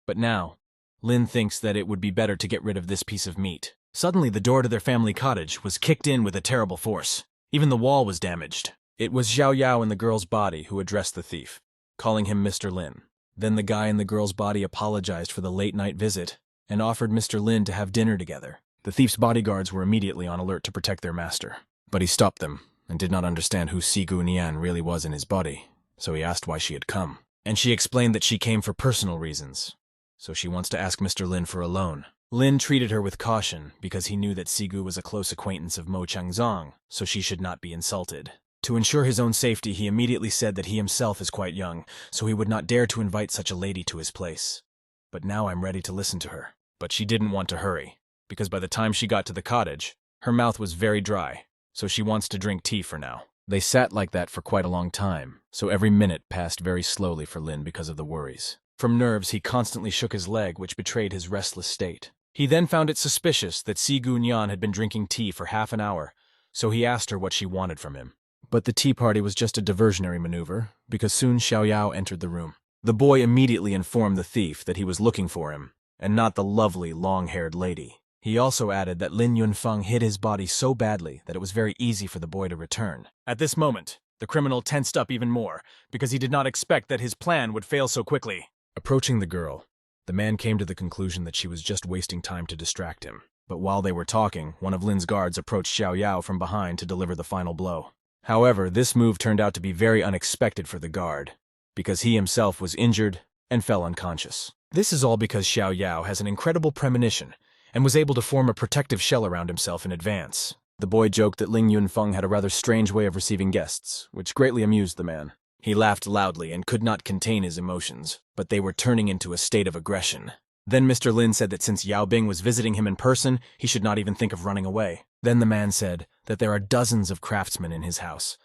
But now, Lin thinks that it would be better to get rid of this piece of meat. Suddenly, the door to their family cottage was kicked in with a terrible force. Even the wall was damaged. It was Xiao Yao in the girl's body who addressed the thief, calling him Mr. Lin. Then the guy in the girl's body apologized for the late-night visit and offered Mr. Lin to have dinner together. The thief's bodyguards were immediately on alert to protect their master, but he stopped them and did not understand who Sigu Nian really was in his body, so he asked why she had come. And she explained that she came for personal reasons, so she wants to ask Mr. Lin for a loan. Lin treated her with caution because he knew that Sigu was a close acquaintance of Mo Changzong, so she should not be insulted. To ensure his own safety, he immediately said that he himself is quite young, so he would not dare to invite such a lady to his place. But now I'm ready to listen to her. But she didn't want to hurry, because by the time she got to the cottage, her mouth was very dry, so she wants to drink tea for now. They sat like that for quite a long time, so every minute passed very slowly for Lin because of the worries. From nerves, he constantly shook his leg, which betrayed his restless state. He then found it suspicious that Sigu Nian had been drinking tea for half an hour, so he asked her what she wanted from him. But the tea party was just a diversionary maneuver, because soon Xiao Yao entered the room. The boy immediately informed the thief that he was looking for him, and not the lovely, long-haired lady. He also added that Lin Yunfeng hid his body so badly that it was very easy for the boy to return. At this moment, the criminal tensed up even more, because he did not expect that his plan would fail so quickly. Approaching the girl, the man came to the conclusion that she was just wasting time to distract him. But while they were talking, one of Lin's guards approached Xiao Yao from behind to deliver the final blow. However, this move turned out to be very unexpected for the guard, because he himself was injured and fell unconscious. This is all because Xiao Yao has an incredible premonition and was able to form a protective shell around himself in advance. The boy joked that Ling Yunfeng had a rather strange way of receiving guests, which greatly amused the man. He laughed loudly and could not contain his emotions, but they were turning into a state of aggression. Then Mr. Lin said that since Yao Bing was visiting him in person, he should not even think of running away. Then the man said that there are dozens of craftsmen in his house,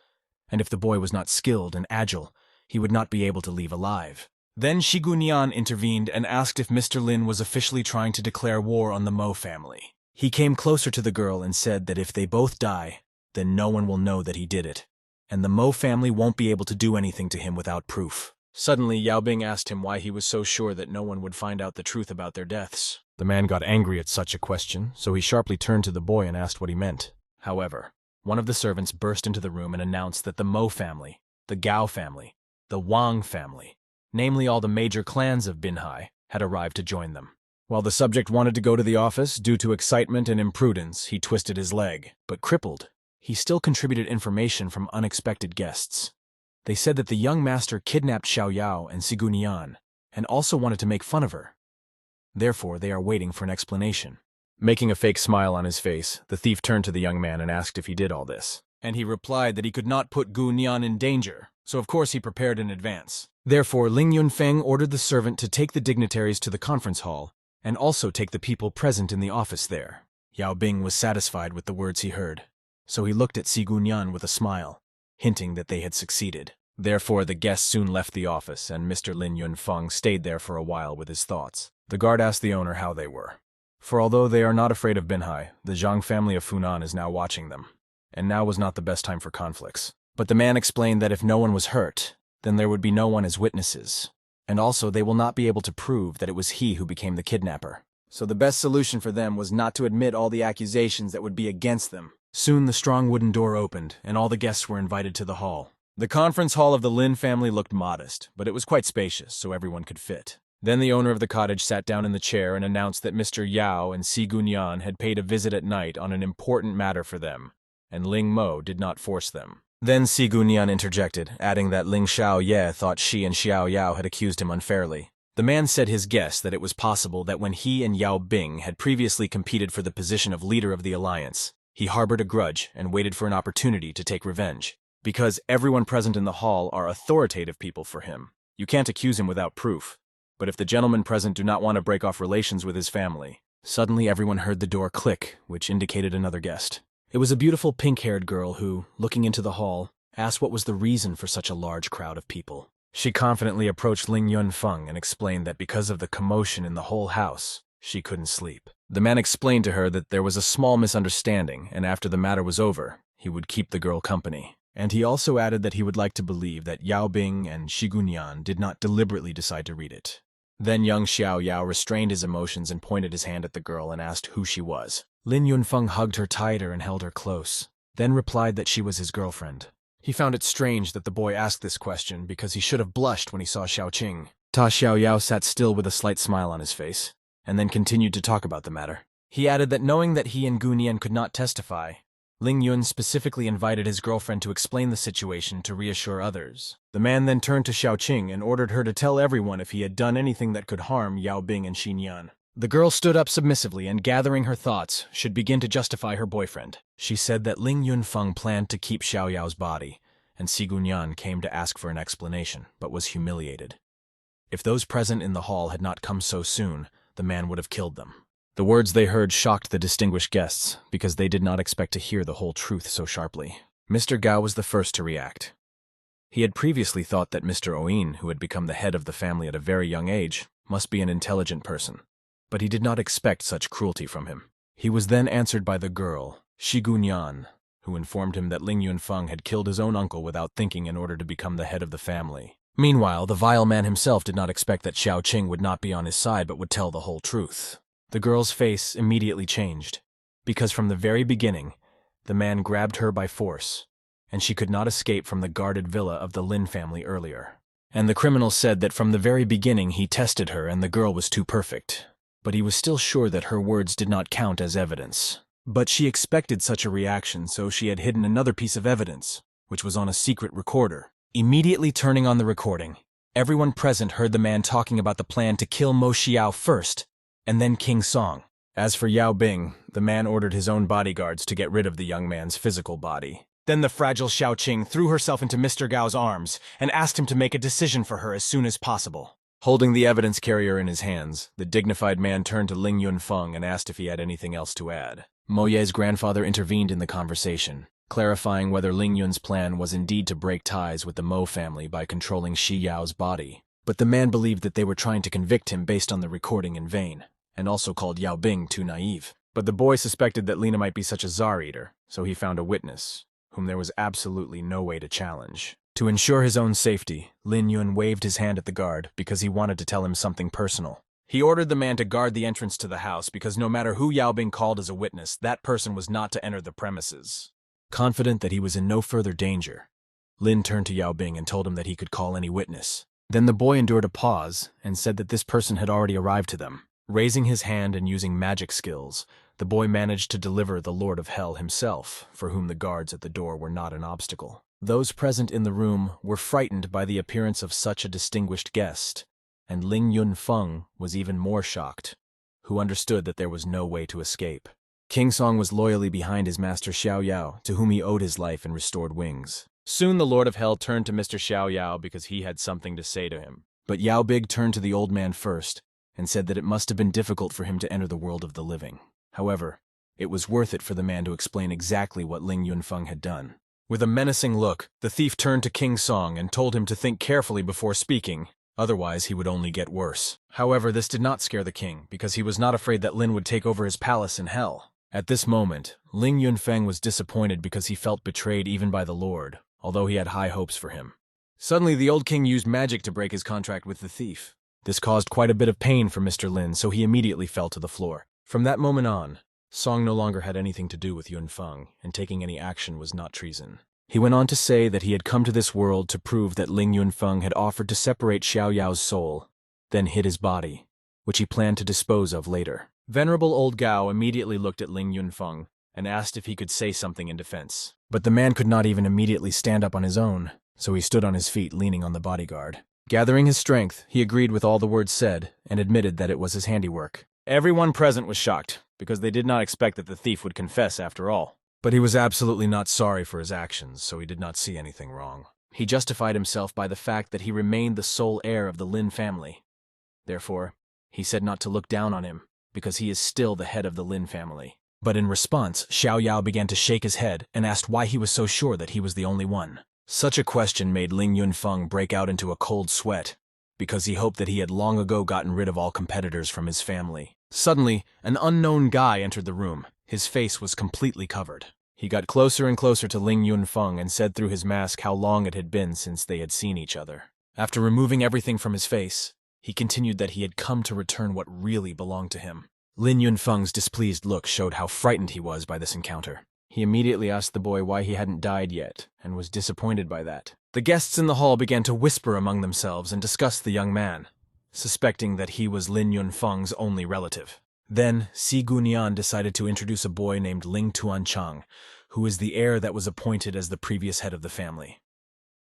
and if the boy was not skilled and agile, he would not be able to leave alive. Then Sigu Nian intervened and asked if Mr. Lin was officially trying to declare war on the Mo family. He came closer to the girl and said that if they both die, then no one will know that he did it, and the Mo family won't be able to do anything to him without proof. Suddenly, Yao Bing asked him why he was so sure that no one would find out the truth about their deaths. The man got angry at such a question, so he sharply turned to the boy and asked what he meant. However, one of the servants burst into the room and announced that the Mo family, the Gao family, the Wang family, namely all the major clans of Binhai, had arrived to join them. While the subject wanted to go to the office, due to excitement and imprudence, he twisted his leg. But crippled, he still contributed information from unexpected guests. They said that the young master kidnapped Xiao Yao and Sigu Nian, and also wanted to make fun of her. Therefore, they are waiting for an explanation. Making a fake smile on his face, the thief turned to the young man and asked if he did all this. And he replied that he could not put Gu Nian in danger, so of course he prepared in advance. Therefore, Ling Yunfeng ordered the servant to take the dignitaries to the conference hall, and also take the people present in the office there. Yao Bing was satisfied with the words he heard, so he looked at Sigu Nian with a smile, hinting that they had succeeded. Therefore, the guests soon left the office, and Mr. Lin Yunfeng stayed there for a while with his thoughts. The guard asked the owner how they were. For although they are not afraid of Binhai, the Zhang family of Funan is now watching them, and now was not the best time for conflicts. But the man explained that if no one was hurt, then there would be no one as witnesses, and also they will not be able to prove that it was he who became the kidnapper. So the best solution for them was not to admit all the accusations that would be against them. Soon the strong wooden door opened, and all the guests were invited to the hall. The conference hall of the Lin family looked modest, but it was quite spacious, so everyone could fit. Then the owner of the cottage sat down in the chair and announced that Mr. Yao and Si Gunyan had paid a visit at night on an important matter for them, and Ling Mo did not force them. Then Si Gunyan interjected, adding that Ling Xiao Ye thought she and Xiao Yao had accused him unfairly. The man said his guess that it was possible that when he and Yao Bing had previously competed for the position of leader of the alliance, he harbored a grudge and waited for an opportunity to take revenge. Because everyone present in the hall are authoritative people for him, you can't accuse him without proof. But if the gentlemen present do not want to break off relations with his family... Suddenly everyone heard the door click, which indicated another guest. It was a beautiful pink-haired girl who, looking into the hall, asked what was the reason for such a large crowd of people. She confidently approached Ling Yunfeng and explained that because of the commotion in the whole house, she couldn't sleep. The man explained to her that there was a small misunderstanding, and after the matter was over, he would keep the girl company. And he also added that he would like to believe that Yao Bing and Shigunyan did not deliberately decide to read it. Then young Xiao Yao restrained his emotions and pointed his hand at the girl and asked who she was. Lin Yunfeng hugged her tighter and held her close, then replied that she was his girlfriend. He found it strange that the boy asked this question because he should have blushed when he saw Xiaoqing. Ta Xiao Yao sat still with a slight smile on his face, and then continued to talk about the matter. He added that knowing that he and Gunian could not testify, Ling Yun specifically invited his girlfriend to explain the situation to reassure others. The man then turned to Xiaoqing and ordered her to tell everyone if he had done anything that could harm Yao Bing and Xinyan. The girl stood up submissively and, gathering her thoughts, should begin to justify her boyfriend. She said that Ling Yunfeng planned to keep Xiao Yao's body, and Si Gunyan came to ask for an explanation, but was humiliated. If those present in the hall had not come so soon, the man would have killed them. The words they heard shocked the distinguished guests, because they did not expect to hear the whole truth so sharply. Mr. Gao was the first to react. He had previously thought that Mr. Oin, who had become the head of the family at a very young age, must be an intelligent person, but he did not expect such cruelty from him. He was then answered by the girl, Shi Gunyan, who informed him that Ling Yunfeng had killed his own uncle without thinking in order to become the head of the family. Meanwhile, the vile man himself did not expect that Xiaoqing would not be on his side but would tell the whole truth. The girl's face immediately changed, because from the very beginning, the man grabbed her by force, and she could not escape from the guarded villa of the Lin family earlier. And the criminal said that from the very beginning he tested her and the girl was too perfect, but he was still sure that her words did not count as evidence. But she expected such a reaction, so she had hidden another piece of evidence, which was on a secret recorder. Immediately turning on the recording, everyone present heard the man talking about the plan to kill Mo Xiao first, and then King Song. As for Yao Bing, the man ordered his own bodyguards to get rid of the young man's physical body. Then the fragile Xiaoqing threw herself into Mr. Gao's arms and asked him to make a decision for her as soon as possible. Holding the evidence carrier in his hands, the dignified man turned to Ling Yunfeng and asked if he had anything else to add. Mo Ye's grandfather intervened in the conversation, clarifying whether Ling Yun's plan was indeed to break ties with the Mo family by controlling Shi Yao's body. But the man believed that they were trying to convict him based on the recording in vain, and also called Yao Bing too naive. But the boy suspected that Lena might be such a czar-eater, so he found a witness, whom there was absolutely no way to challenge. To ensure his own safety, Lin Yun waved his hand at the guard because he wanted to tell him something personal. He ordered the man to guard the entrance to the house because no matter who Yao Bing called as a witness, that person was not to enter the premises. Confident that he was in no further danger, Lin turned to Yao Bing and told him that he could call any witness. Then the boy endured a pause and said that this person had already arrived to them. Raising his hand and using magic skills, the boy managed to deliver the Lord of Hell himself, for whom the guards at the door were not an obstacle. Those present in the room were frightened by the appearance of such a distinguished guest, and Ling Yunfeng was even more shocked, who understood that there was no way to escape. King Song was loyally behind his master Xiao Yao, to whom he owed his life and restored wings. Soon the Lord of Hell turned to Mr. Xiao Yao because he had something to say to him. But Yao Big turned to the old man first, and said that it must have been difficult for him to enter the world of the living. However, it was worth it for the man to explain exactly what Ling Yunfeng had done. With a menacing look, the thief turned to King Song and told him to think carefully before speaking, otherwise he would only get worse. However, this did not scare the king, because he was not afraid that Lin would take over his palace in hell. At this moment, Ling Yunfeng was disappointed because he felt betrayed even by the Lord, although he had high hopes for him. Suddenly, the old king used magic to break his contract with the thief. This caused quite a bit of pain for Mr. Lin, so he immediately fell to the floor. From that moment on, Song no longer had anything to do with Yunfeng, and taking any action was not treason. He went on to say that he had come to this world to prove that Ling Yunfeng had offered to separate Xiao Yao's soul, then hid his body, which he planned to dispose of later. Venerable old Gao immediately looked at Ling Yunfeng and asked if he could say something in defense. But the man could not even immediately stand up on his own, so he stood on his feet leaning on the bodyguard. Gathering his strength, he agreed with all the words said and admitted that it was his handiwork. Everyone present was shocked, because they did not expect that the thief would confess after all. But he was absolutely not sorry for his actions, so he did not see anything wrong. He justified himself by the fact that he remained the sole heir of the Lin family. Therefore, he said not to look down on him, because he is still the head of the Lin family. But in response, Xiao Yao began to shake his head and asked why he was so sure that he was the only one. Such a question made Ling Yunfeng break out into a cold sweat, because he hoped that he had long ago gotten rid of all competitors from his family. Suddenly, an unknown guy entered the room. His face was completely covered. He got closer and closer to Ling Yunfeng and said through his mask how long it had been since they had seen each other. After removing everything from his face, he continued that he had come to return what really belonged to him. Lin Yunfeng's displeased look showed how frightened he was by this encounter. He immediately asked the boy why he hadn't died yet, and was disappointed by that. The guests in the hall began to whisper among themselves and discuss the young man, suspecting that he was Lin Yunfeng's only relative. Then, Si Gunian decided to introduce a boy named Ling Tuanchang, who is the heir that was appointed as the previous head of the family.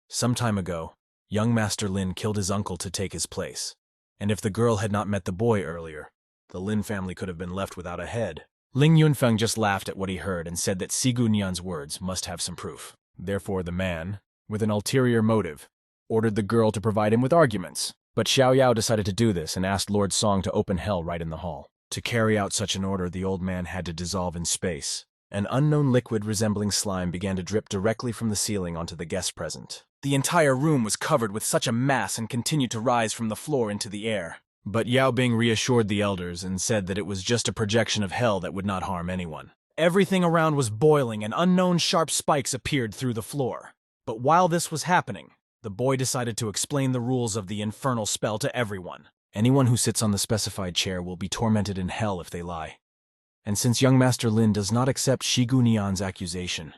Some time ago, young Master Lin killed his uncle to take his place, and if the girl had not met the boy earlier, the Lin family could have been left without a head. Ling Yunfeng just laughed at what he heard and said that Si Gunian's words must have some proof. Therefore the man, with an ulterior motive, ordered the girl to provide him with arguments. But Xiao Yao decided to do this and asked Lord Song to open hell right in the hall. To carry out such an order, the old man had to dissolve in space. An unknown liquid resembling slime began to drip directly from the ceiling onto the guests present. The entire room was covered with such a mass and continued to rise from the floor into the air. But Yao Bing reassured the elders and said that it was just a projection of hell that would not harm anyone. Everything around was boiling and unknown sharp spikes appeared through the floor. But while this was happening, the boy decided to explain the rules of the infernal spell to everyone. Anyone who sits on the specified chair will be tormented in hell if they lie. And since young Master Lin does not accept Shigunian's accusation,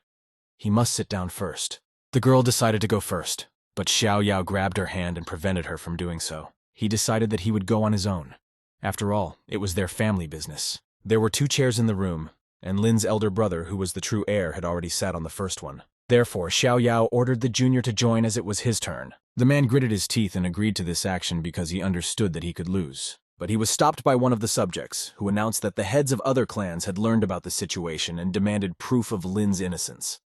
he must sit down first. The girl decided to go first, but Xiao Yao grabbed her hand and prevented her from doing so. He decided that he would go on his own. After all, it was their family business. There were 2 chairs in the room, and Lin's elder brother, who was the true heir, had already sat on the first one. Therefore, Xiao Yao ordered the junior to join as it was his turn. The man gritted his teeth and agreed to this action because he understood that he could lose. But he was stopped by one of the subjects, who announced that the heads of other clans had learned about the situation and demanded proof of Lin's innocence.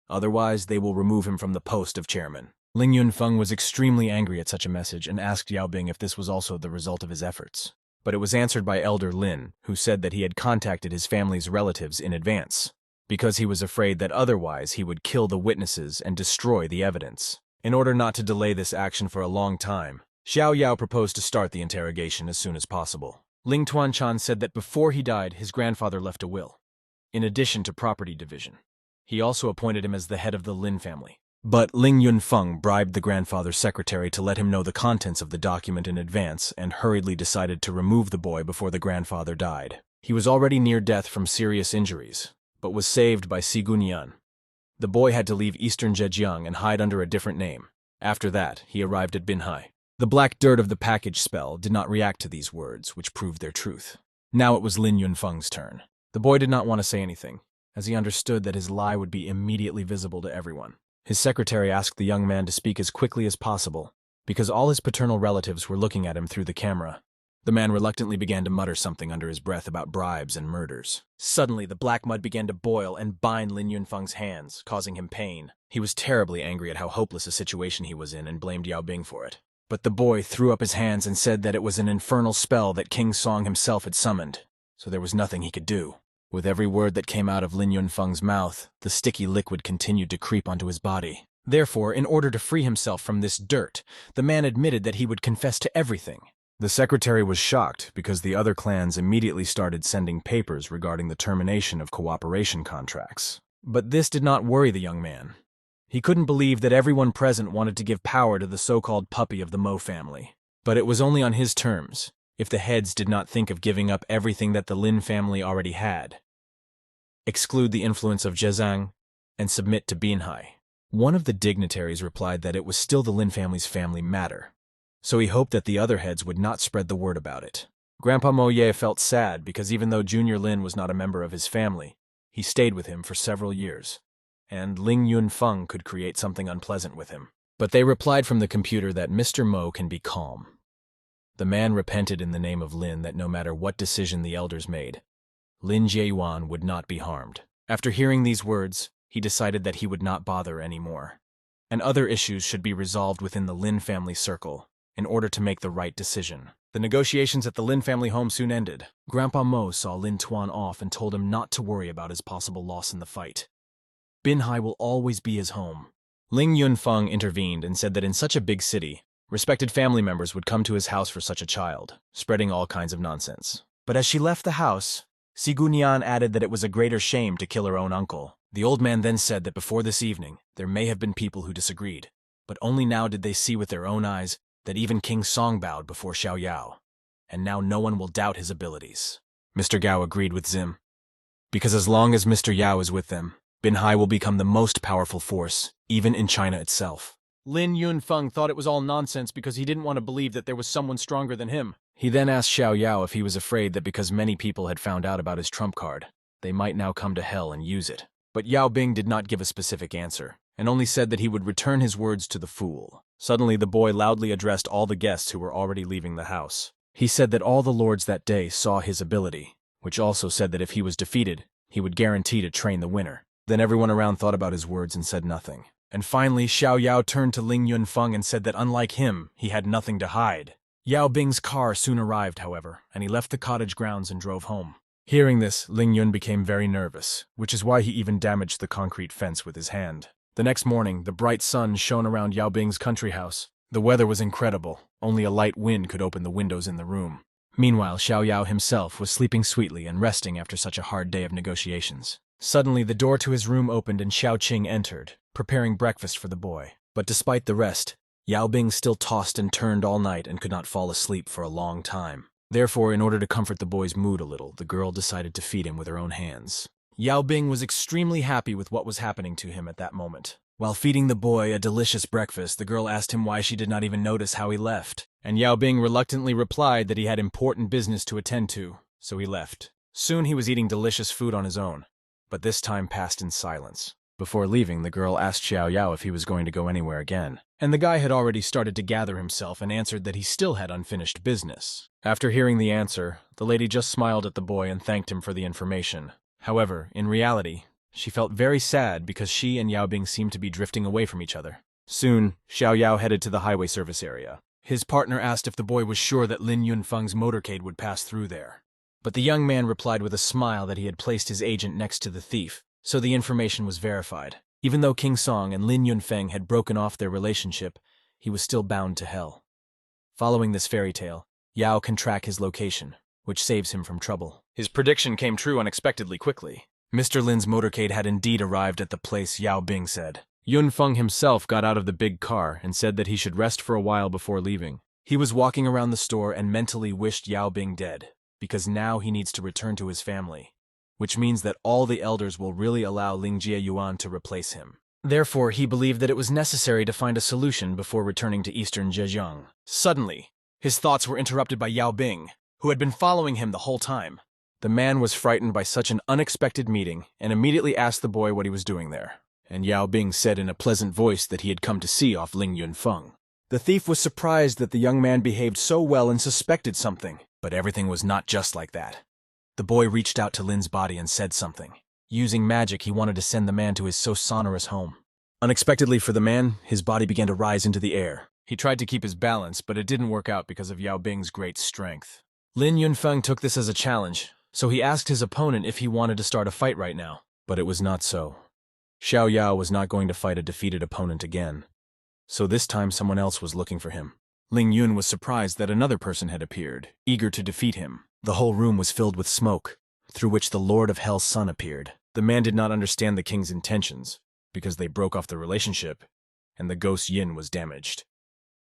Otherwise, they will remove him from the post of chairman. Ling Yunfeng was extremely angry at such a message and asked Yao Bing if this was also the result of his efforts. But it was answered by Elder Lin, who said that he had contacted his family's relatives in advance, because he was afraid that otherwise he would kill the witnesses and destroy the evidence. In order not to delay this action for a long time, Xiao Yao proposed to start the interrogation as soon as possible. Ling Tuanchan said that before he died, his grandfather left a will, in addition to property division. He also appointed him as the head of the Lin family. But Ling Yunfeng bribed the grandfather's secretary to let him know the contents of the document in advance and hurriedly decided to remove the boy before the grandfather died. He was already near death from serious injuries, but was saved by Si Gunian. The boy had to leave eastern Zhejiang and hide under a different name. After that, he arrived at Binhai. The black dirt of the package spell did not react to these words, which proved their truth. Now it was Lin Yunfeng's turn. The boy did not want to say anything, as he understood that his lie would be immediately visible to everyone. His secretary asked the young man to speak as quickly as possible, because all his paternal relatives were looking at him through the camera. The man reluctantly began to mutter something under his breath about bribes and murders. Suddenly, the black mud began to boil and bind Lin Yunfeng's hands, causing him pain. He was terribly angry at how hopeless a situation he was in and blamed Yao Bing for it. But the boy threw up his hands and said that it was an infernal spell that King Song himself had summoned, so there was nothing he could do. With every word that came out of Lin Yunfeng's mouth, the sticky liquid continued to creep onto his body. Therefore, in order to free himself from this dirt, the man admitted that he would confess to everything. The secretary was shocked because the other clans immediately started sending papers regarding the termination of cooperation contracts. But this did not worry the young man. He couldn't believe that everyone present wanted to give power to the so-called puppy of the Mo family. But it was only on his terms, if the heads did not think of giving up everything that the Lin family already had. Exclude the influence of Zhejiang and submit to Binhai. One of the dignitaries replied that it was still the Lin family's family matter, so he hoped that the other heads would not spread the word about it. Grandpa Moye felt sad because even though Junior Lin was not a member of his family, he stayed with him for several years, and Ling Yunfeng could create something unpleasant with him. But they replied from the computer that Mr. Mo can be calm. The man repented in the name of Lin that no matter what decision the elders made, Lin Jieyuan would not be harmed. After hearing these words, he decided that he would not bother anymore, and other issues should be resolved within the Lin family circle in order to make the right decision. The negotiations at the Lin family home soon ended. Grandpa Mo saw Lin Tuan off and told him not to worry about his possible loss in the fight. Binhai will always be his home. Ling Yunfeng intervened and said that in such a big city, respected family members would come to his house for such a child, spreading all kinds of nonsense. But as she left the house, Sigunian added that it was a greater shame to kill her own uncle. The old man then said that before this evening, there may have been people who disagreed, but only now did they see with their own eyes that even King Song bowed before Xiao Yao, and now no one will doubt his abilities. Mr. Gao agreed with Zim, because as long as Mr. Yao is with them, Binhai will become the most powerful force, even in China itself. Lin Yunfeng thought it was all nonsense because he didn't want to believe that there was someone stronger than him. He then asked Xiao Yao if he was afraid that because many people had found out about his trump card, they might now come to hell and use it. But Yao Bing did not give a specific answer, and only said that he would return his words to the fool. Suddenly the boy loudly addressed all the guests who were already leaving the house. He said that all the lords that day saw his ability, which also said that if he was defeated, he would guarantee to train the winner. Then everyone around thought about his words and said nothing. And finally, Xiao Yao turned to Ling Yunfeng and said that unlike him, he had nothing to hide. Yao Bing's car soon arrived, however, and he left the cottage grounds and drove home. Hearing this, Ling Yun became very nervous, which is why he even damaged the concrete fence with his hand. The next morning, the bright sun shone around Yao Bing's country house. The weather was incredible. Only a light wind could open the windows in the room. Meanwhile, Xiao Yao himself was sleeping sweetly and resting after such a hard day of negotiations. Suddenly, the door to his room opened and Xiao Qing entered, preparing breakfast for the boy. But despite the rest, Yao Bing still tossed and turned all night and could not fall asleep for a long time. Therefore, in order to comfort the boy's mood a little, the girl decided to feed him with her own hands. Yao Bing was extremely happy with what was happening to him at that moment. While feeding the boy a delicious breakfast, the girl asked him why she did not even notice how he left, and Yao Bing reluctantly replied that he had important business to attend to, so he left. Soon he was eating delicious food on his own, but this time passed in silence. Before leaving, the girl asked Xiao Yao if he was going to go anywhere again, and the guy had already started to gather himself and answered that he still had unfinished business. After hearing the answer, the lady just smiled at the boy and thanked him for the information. However, in reality, she felt very sad because she and Yao Bing seemed to be drifting away from each other. Soon, Xiao Yao headed to the highway service area. His partner asked if the boy was sure that Lin Yunfeng's motorcade would pass through there. But the young man replied with a smile that he had placed his agent next to the thief, so the information was verified. Even though King Song and Lin Yunfeng had broken off their relationship, he was still bound to hell. Following this fairy tale, Yao can track his location, which saves him from trouble. His prediction came true unexpectedly quickly. Mr. Lin's motorcade had indeed arrived at the place Yao Bing said. Yunfeng himself got out of the big car and said that he should rest for a while before leaving. He was walking around the store and mentally wished Yao Bing dead, because now he needs to return to his family, which means that all the elders will really allow Ling Jieyuan to replace him. Therefore, he believed that it was necessary to find a solution before returning to eastern Zhejiang. Suddenly, his thoughts were interrupted by Yao Bing, who had been following him the whole time. The man was frightened by such an unexpected meeting and immediately asked the boy what he was doing there. And Yao Bing said in a pleasant voice that he had come to see off Ling Yunfeng. The thief was surprised that the young man behaved so well and suspected something, but everything was not just like that. The boy reached out to Lin's body and said something. Using magic, he wanted to send the man to his so sonorous home. Unexpectedly for the man, his body began to rise into the air. He tried to keep his balance, but it didn't work out because of Yao Bing's great strength. Lin Yunfeng took this as a challenge, so he asked his opponent if he wanted to start a fight right now. But it was not so. Xiao Yao was not going to fight a defeated opponent again. So this time someone else was looking for him. Ling Yun was surprised that another person had appeared, eager to defeat him. The whole room was filled with smoke, through which the Lord of Hell's son appeared. The man did not understand the king's intentions, because they broke off the relationship, and the ghost Yin was damaged.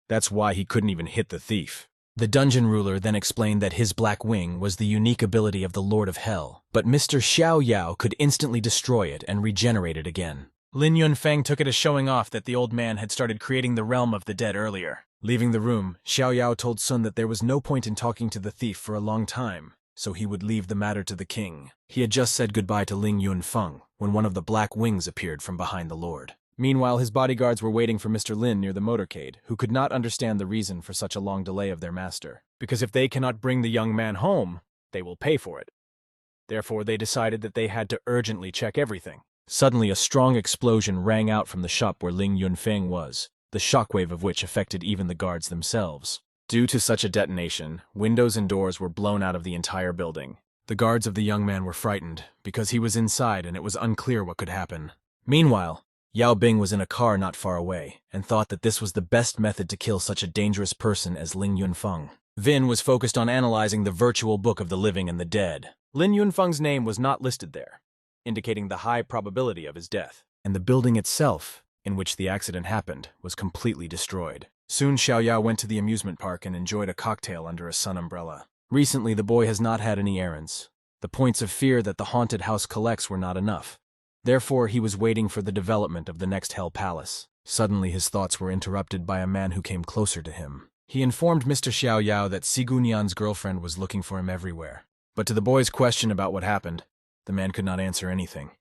That's why he couldn't even hit the thief. The dungeon ruler then explained that his black wing was the unique ability of the Lord of Hell, but Mr. Xiao Yao could instantly destroy it and regenerate it again. Lin Yunfeng took it as showing off that the old man had started creating the realm of the dead earlier. Leaving the room, Xiao Yao told Sun that there was no point in talking to the thief for a long time, so he would leave the matter to the king. He had just said goodbye to Ling Yunfeng when one of the black wings appeared from behind the lord. Meanwhile, his bodyguards were waiting for Mr. Lin near the motorcade, who could not understand the reason for such a long delay of their master. Because if they cannot bring the young man home, they will pay for it. Therefore, they decided that they had to urgently check everything. Suddenly, a strong explosion rang out from the shop where Ling Yunfeng was, the shockwave of which affected even the guards themselves. Due to such a detonation, windows and doors were blown out of the entire building. The guards of the young man were frightened, because he was inside and it was unclear what could happen. Meanwhile, Yao Bing was in a car not far away, and thought that this was the best method to kill such a dangerous person as Ling Yunfeng. Vin was focused on analyzing the virtual book of the living and the dead. Lin Yunfeng's name was not listed there, indicating the high probability of his death. And the building itself, in which the accident happened, was completely destroyed. Soon Xiao Yao went to the amusement park and enjoyed a cocktail under a sun umbrella. Recently, the boy has not had any errands. The points of fear that the haunted house collects were not enough. Therefore, he was waiting for the development of the next Hell Palace. Suddenly, his thoughts were interrupted by a man who came closer to him. He informed Mr. Xiao Yao that Sigunian's girlfriend was looking for him everywhere. But to the boy's question about what happened, the man could not answer anything,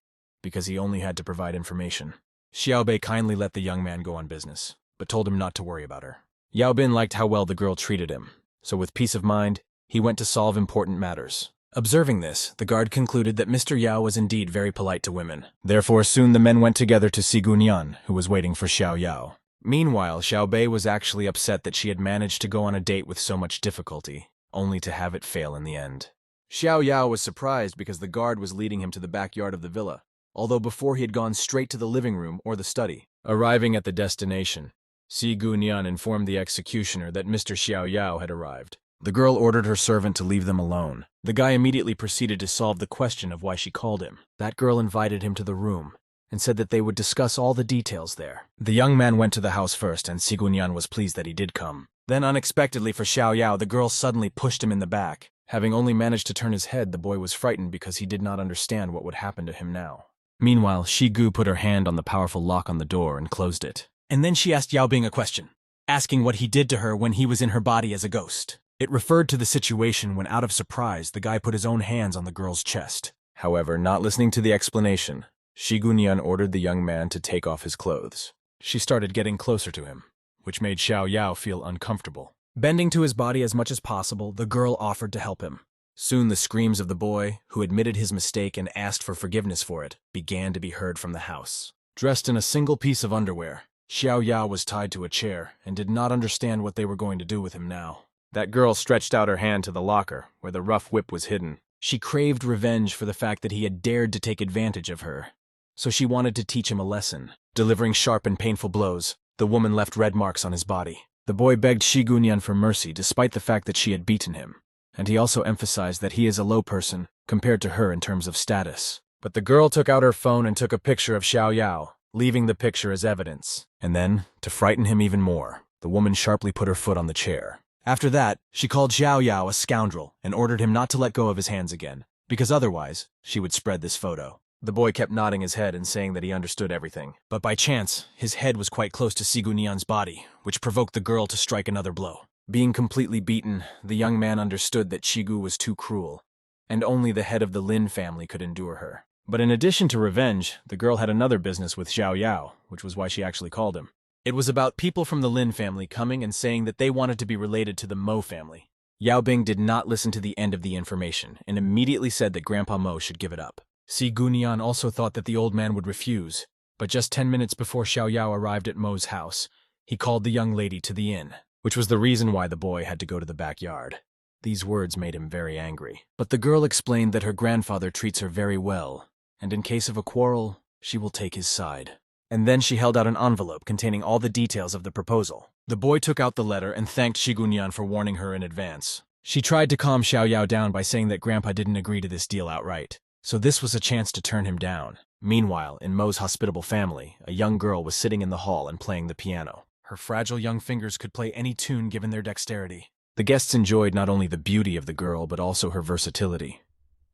because he only had to provide information. Xiao Bei kindly let the young man go on business, but told him not to worry about her. Yao Bin liked how well the girl treated him, so with peace of mind, he went to solve important matters. Observing this, the guard concluded that Mr. Yao was indeed very polite to women. Therefore, soon the men went together to Sigunian, who was waiting for Xiao Yao. Meanwhile, Xiao Bei was actually upset that she had managed to go on a date with so much difficulty, only to have it fail in the end. Xiao Yao was surprised because the guard was leading him to the backyard of the villa, although before he had gone straight to the living room or the study. Arriving at the destination, Sigunian informed the executioner that Mr. Xiao Yao had arrived. The girl ordered her servant to leave them alone. The guy immediately proceeded to solve the question of why she called him. That girl invited him to the room and said that they would discuss all the details there. The young man went to the house first, and Sigunian was pleased that he did come. Then, unexpectedly for Xiao Yao, the girl suddenly pushed him in the back. Having only managed to turn his head, the boy was frightened because he did not understand what would happen to him now. Meanwhile, Shigu put her hand on the powerful lock on the door and closed it. And then she asked Yao Bing a question, asking what he did to her when he was in her body as a ghost. It referred to the situation when, out of surprise, the guy put his own hands on the girl's chest. However, not listening to the explanation, Shigunian ordered the young man to take off his clothes. She started getting closer to him, which made Xiao Yao feel uncomfortable. Bending to his body as much as possible, the girl offered to help him. Soon the screams of the boy, who admitted his mistake and asked for forgiveness for it, began to be heard from the house. Dressed in a single piece of underwear, Xiao Yao was tied to a chair and did not understand what they were going to do with him now. That girl stretched out her hand to the locker, where the rough whip was hidden. She craved revenge for the fact that he had dared to take advantage of her, so she wanted to teach him a lesson. Delivering sharp and painful blows, the woman left red marks on his body. The boy begged Shigunian for mercy despite the fact that she had beaten him, and he also emphasized that he is a low person compared to her in terms of status. But the girl took out her phone and took a picture of Xiao Yao, leaving the picture as evidence. And then, to frighten him even more, the woman sharply put her foot on the chair. After that, she called Xiao Yao a scoundrel and ordered him not to let go of his hands again, because otherwise, she would spread this photo. The boy kept nodding his head and saying that he understood everything. But by chance, his head was quite close to Sigunian's body, which provoked the girl to strike another blow. Being completely beaten, the young man understood that Shigu was too cruel, and only the head of the Lin family could endure her. But in addition to revenge, the girl had another business with Xiao Yao, which was why she actually called him. It was about people from the Lin family coming and saying that they wanted to be related to the Mo family. Yao Bing did not listen to the end of the information and immediately said that Grandpa Mo should give it up. Si Gunian also thought that the old man would refuse, but just 10 minutes before Xiao Yao arrived at Mo's house, he called the young lady to the inn, which was the reason why the boy had to go to the backyard. These words made him very angry. But the girl explained that her grandfather treats her very well, and in case of a quarrel, she will take his side. And then she held out an envelope containing all the details of the proposal. The boy took out the letter and thanked Shigunian for warning her in advance. She tried to calm Xiao Yao down by saying that Grandpa didn't agree to this deal outright, so this was a chance to turn him down. Meanwhile, in Mo's hospitable family, a young girl was sitting in the hall and playing the piano. Her fragile young fingers could play any tune given their dexterity. The guests enjoyed not only the beauty of the girl but also her versatility,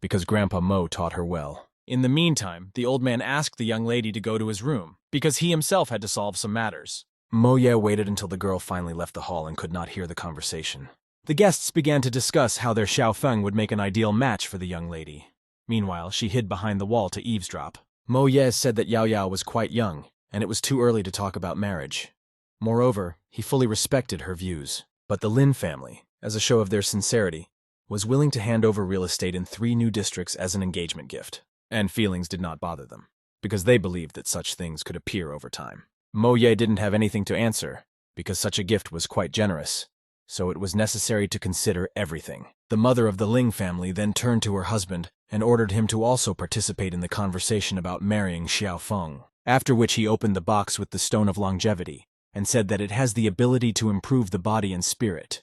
because Grandpa Mo taught her well. In the meantime, the old man asked the young lady to go to his room, because he himself had to solve some matters. Mo Ye waited until the girl finally left the hall and could not hear the conversation. The guests began to discuss how their Xiao Feng would make an ideal match for the young lady. Meanwhile, she hid behind the wall to eavesdrop. Mo Ye said that Yao Yao was quite young, and it was too early to talk about marriage. Moreover, he fully respected her views. But the Lin family, as a show of their sincerity, was willing to hand over real estate in 3 new districts as an engagement gift. And feelings did not bother them, because they believed that such things could appear over time. Mo Ye didn't have anything to answer, because such a gift was quite generous, so it was necessary to consider everything. The mother of the Ling family then turned to her husband and ordered him to also participate in the conversation about marrying Xiao Feng, after which he opened the box with the Stone of Longevity and said that it has the ability to improve the body and spirit.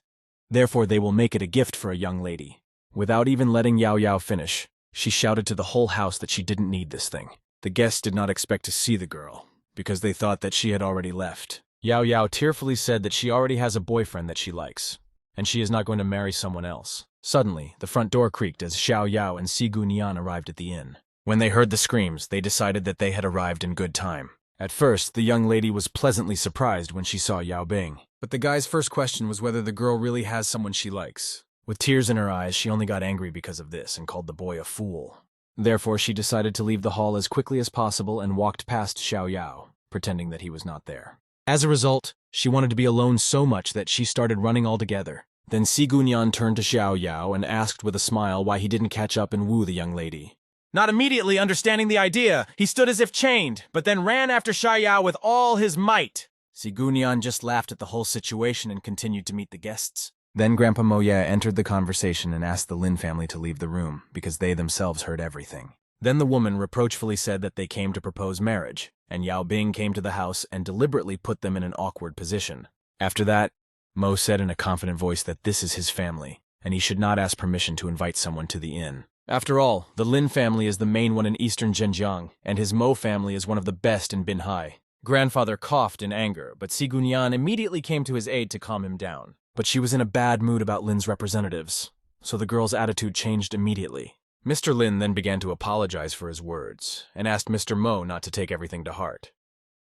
Therefore, they will make it a gift for a young lady. Without even letting Yao Yao finish, she shouted to the whole house that she didn't need this thing. The guests did not expect to see the girl, because they thought that she had already left. Yao Yao tearfully said that she already has a boyfriend that she likes, and she is not going to marry someone else. Suddenly, the front door creaked as Xiao Yao and Sigu Nian arrived at the inn. When they heard the screams, they decided that they had arrived in good time. At first, the young lady was pleasantly surprised when she saw Yao Bing. But the guy's first question was whether the girl really has someone she likes. With tears in her eyes, she only got angry because of this and called the boy a fool. Therefore, she decided to leave the hall as quickly as possible and walked past Xiao Yao, pretending that he was not there. As a result, she wanted to be alone so much that she started running altogether. Then Sigu Nian turned to Xiao Yao and asked with a smile why he didn't catch up and woo the young lady. Not immediately understanding the idea, he stood as if chained, but then ran after Xiao Yao with all his might. Sigu Nian just laughed at the whole situation and continued to meet the guests. Then Grandpa Mo Ye entered the conversation and asked the Lin family to leave the room, because they themselves heard everything. Then the woman reproachfully said that they came to propose marriage, and Yao Bing came to the house and deliberately put them in an awkward position. After that, Mo said in a confident voice that this is his family, and he should not ask permission to invite someone to the inn. After all, the Lin family is the main one in eastern Zhenjiang, and his Mo family is one of the best in Binhai. Grandfather coughed in anger, but Sigu Nian immediately came to his aid to calm him down. But she was in a bad mood about Lin's representatives, so the girl's attitude changed immediately. Mr. Lin then began to apologize for his words, and asked Mr. Mo not to take everything to heart.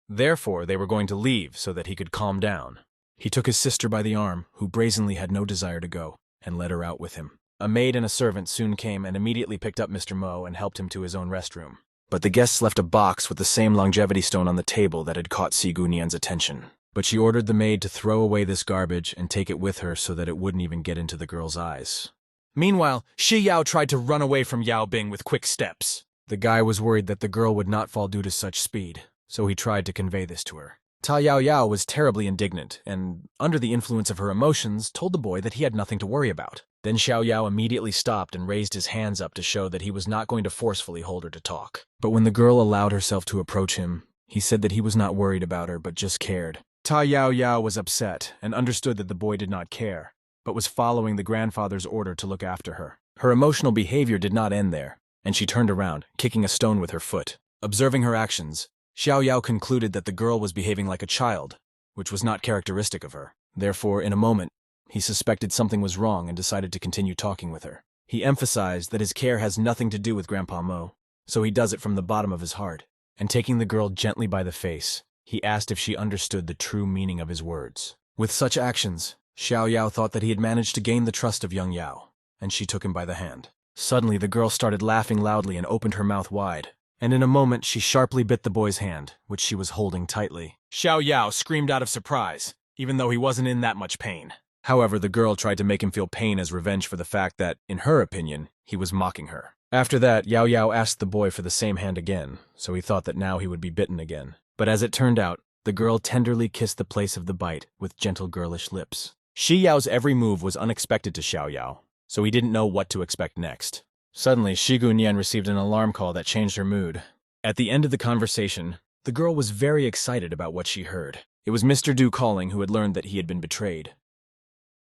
Therefore, they were going to leave so that he could calm down. He took his sister by the arm, who brazenly had no desire to go, and led her out with him. A maid and a servant soon came and immediately picked up Mr. Mo and helped him to his own restroom. But the guests left a box with the same longevity stone on the table that had caught Sigu Nian's attention. But she ordered the maid to throw away this garbage and take it with her so that it wouldn't even get into the girl's eyes. Meanwhile, Shi Yao tried to run away from Yao Bing with quick steps. The guy was worried that the girl would not fall due to such speed, so he tried to convey this to her. Ta Yao Yao was terribly indignant and, under the influence of her emotions, told the boy that he had nothing to worry about. Then Xiao Yao immediately stopped and raised his hands up to show that he was not going to forcefully hold her to talk. But when the girl allowed herself to approach him, he said that he was not worried about her but just cared. Ta Yao Yao was upset and understood that the boy did not care, but was following the grandfather's order to look after her. Her emotional behavior did not end there, and she turned around, kicking a stone with her foot. Observing her actions, Xiao Yao concluded that the girl was behaving like a child, which was not characteristic of her. Therefore, in a moment, he suspected something was wrong and decided to continue talking with her. He emphasized that his care has nothing to do with Grandpa Mo, so he does it from the bottom of his heart. And taking the girl gently by the face, he asked if she understood the true meaning of his words. With such actions, Xiao Yao thought that he had managed to gain the trust of young Yao, and she took him by the hand. Suddenly, the girl started laughing loudly and opened her mouth wide, and in a moment she sharply bit the boy's hand, which she was holding tightly. Xiao Yao screamed out of surprise, even though he wasn't in that much pain. However, the girl tried to make him feel pain as revenge for the fact that, in her opinion, he was mocking her. After that, Yao Yao asked the boy for the same hand again, so he thought that now he would be bitten again. But as it turned out, the girl tenderly kissed the place of the bite with gentle girlish lips. Shi Yao's every move was unexpected to Xiao Yao, so he didn't know what to expect next. Suddenly, Shigu Nian received an alarm call that changed her mood. At the end of the conversation, the girl was very excited about what she heard. It was Mr. Du calling, who had learned that he had been betrayed.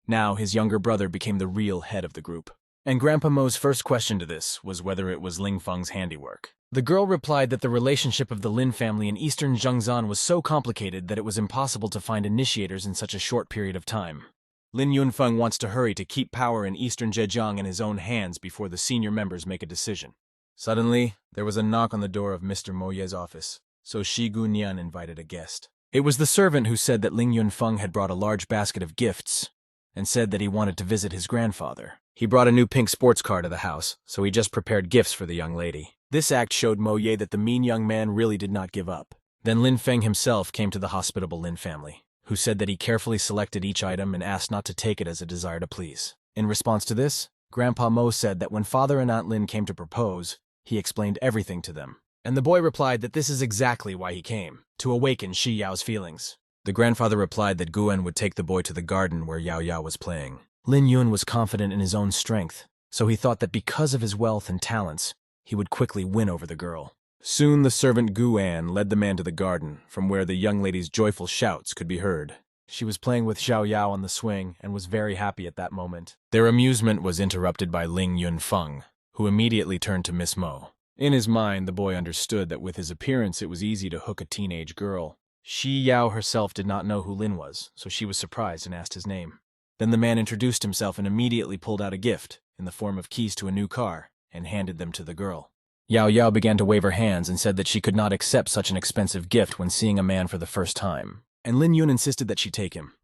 Now, his younger brother became the real head of the group. And Grandpa Mo's first question to this was whether it was Ling Feng's handiwork. The girl replied that the relationship of the Lin family in eastern Zhengzan was so complicated that it was impossible to find initiators in such a short period of time. Lin Yunfeng wants to hurry to keep power in eastern Zhejiang in his own hands before the senior members make a decision. Suddenly, there was a knock on the door of Mr. Moye's office, so Shi Gunyan invited a guest. It was the servant who said that Ling Yunfeng had brought a large basket of gifts and said that he wanted to visit his grandfather. He brought a new pink sports car to the house, so he just prepared gifts for the young lady. This act showed Moye that the mean young man really did not give up. Then Lin Feng himself came to the hospitable Lin family, who said that he carefully selected each item and asked not to take it as a desire to please. In response to this, Grandpa Mo said that when Father and Aunt Lin came to propose, he explained everything to them. And the boy replied that this is exactly why he came, to awaken Shi Yao's feelings. The grandfather replied that Guan would take the boy to the garden where Yao Yao was playing. Lin Yun was confident in his own strength, so he thought that because of his wealth and talents, he would quickly win over the girl. Soon the servant Guan led the man to the garden, from where the young lady's joyful shouts could be heard. She was playing with Xiao Yao on the swing and was very happy at that moment. Their amusement was interrupted by Ling Yunfeng, who immediately turned to Miss Mo. In his mind, the boy understood that with his appearance it was easy to hook a teenage girl. Shi Yao herself did not know who Lin was, so she was surprised and asked his name. Then the man introduced himself and immediately pulled out a gift, in the form of keys to a new car, and handed them to the girl. Yao Yao began to wave her hands and said that she could not accept such an expensive gift when seeing a man for the first time, and Lin Yun insisted that she take him.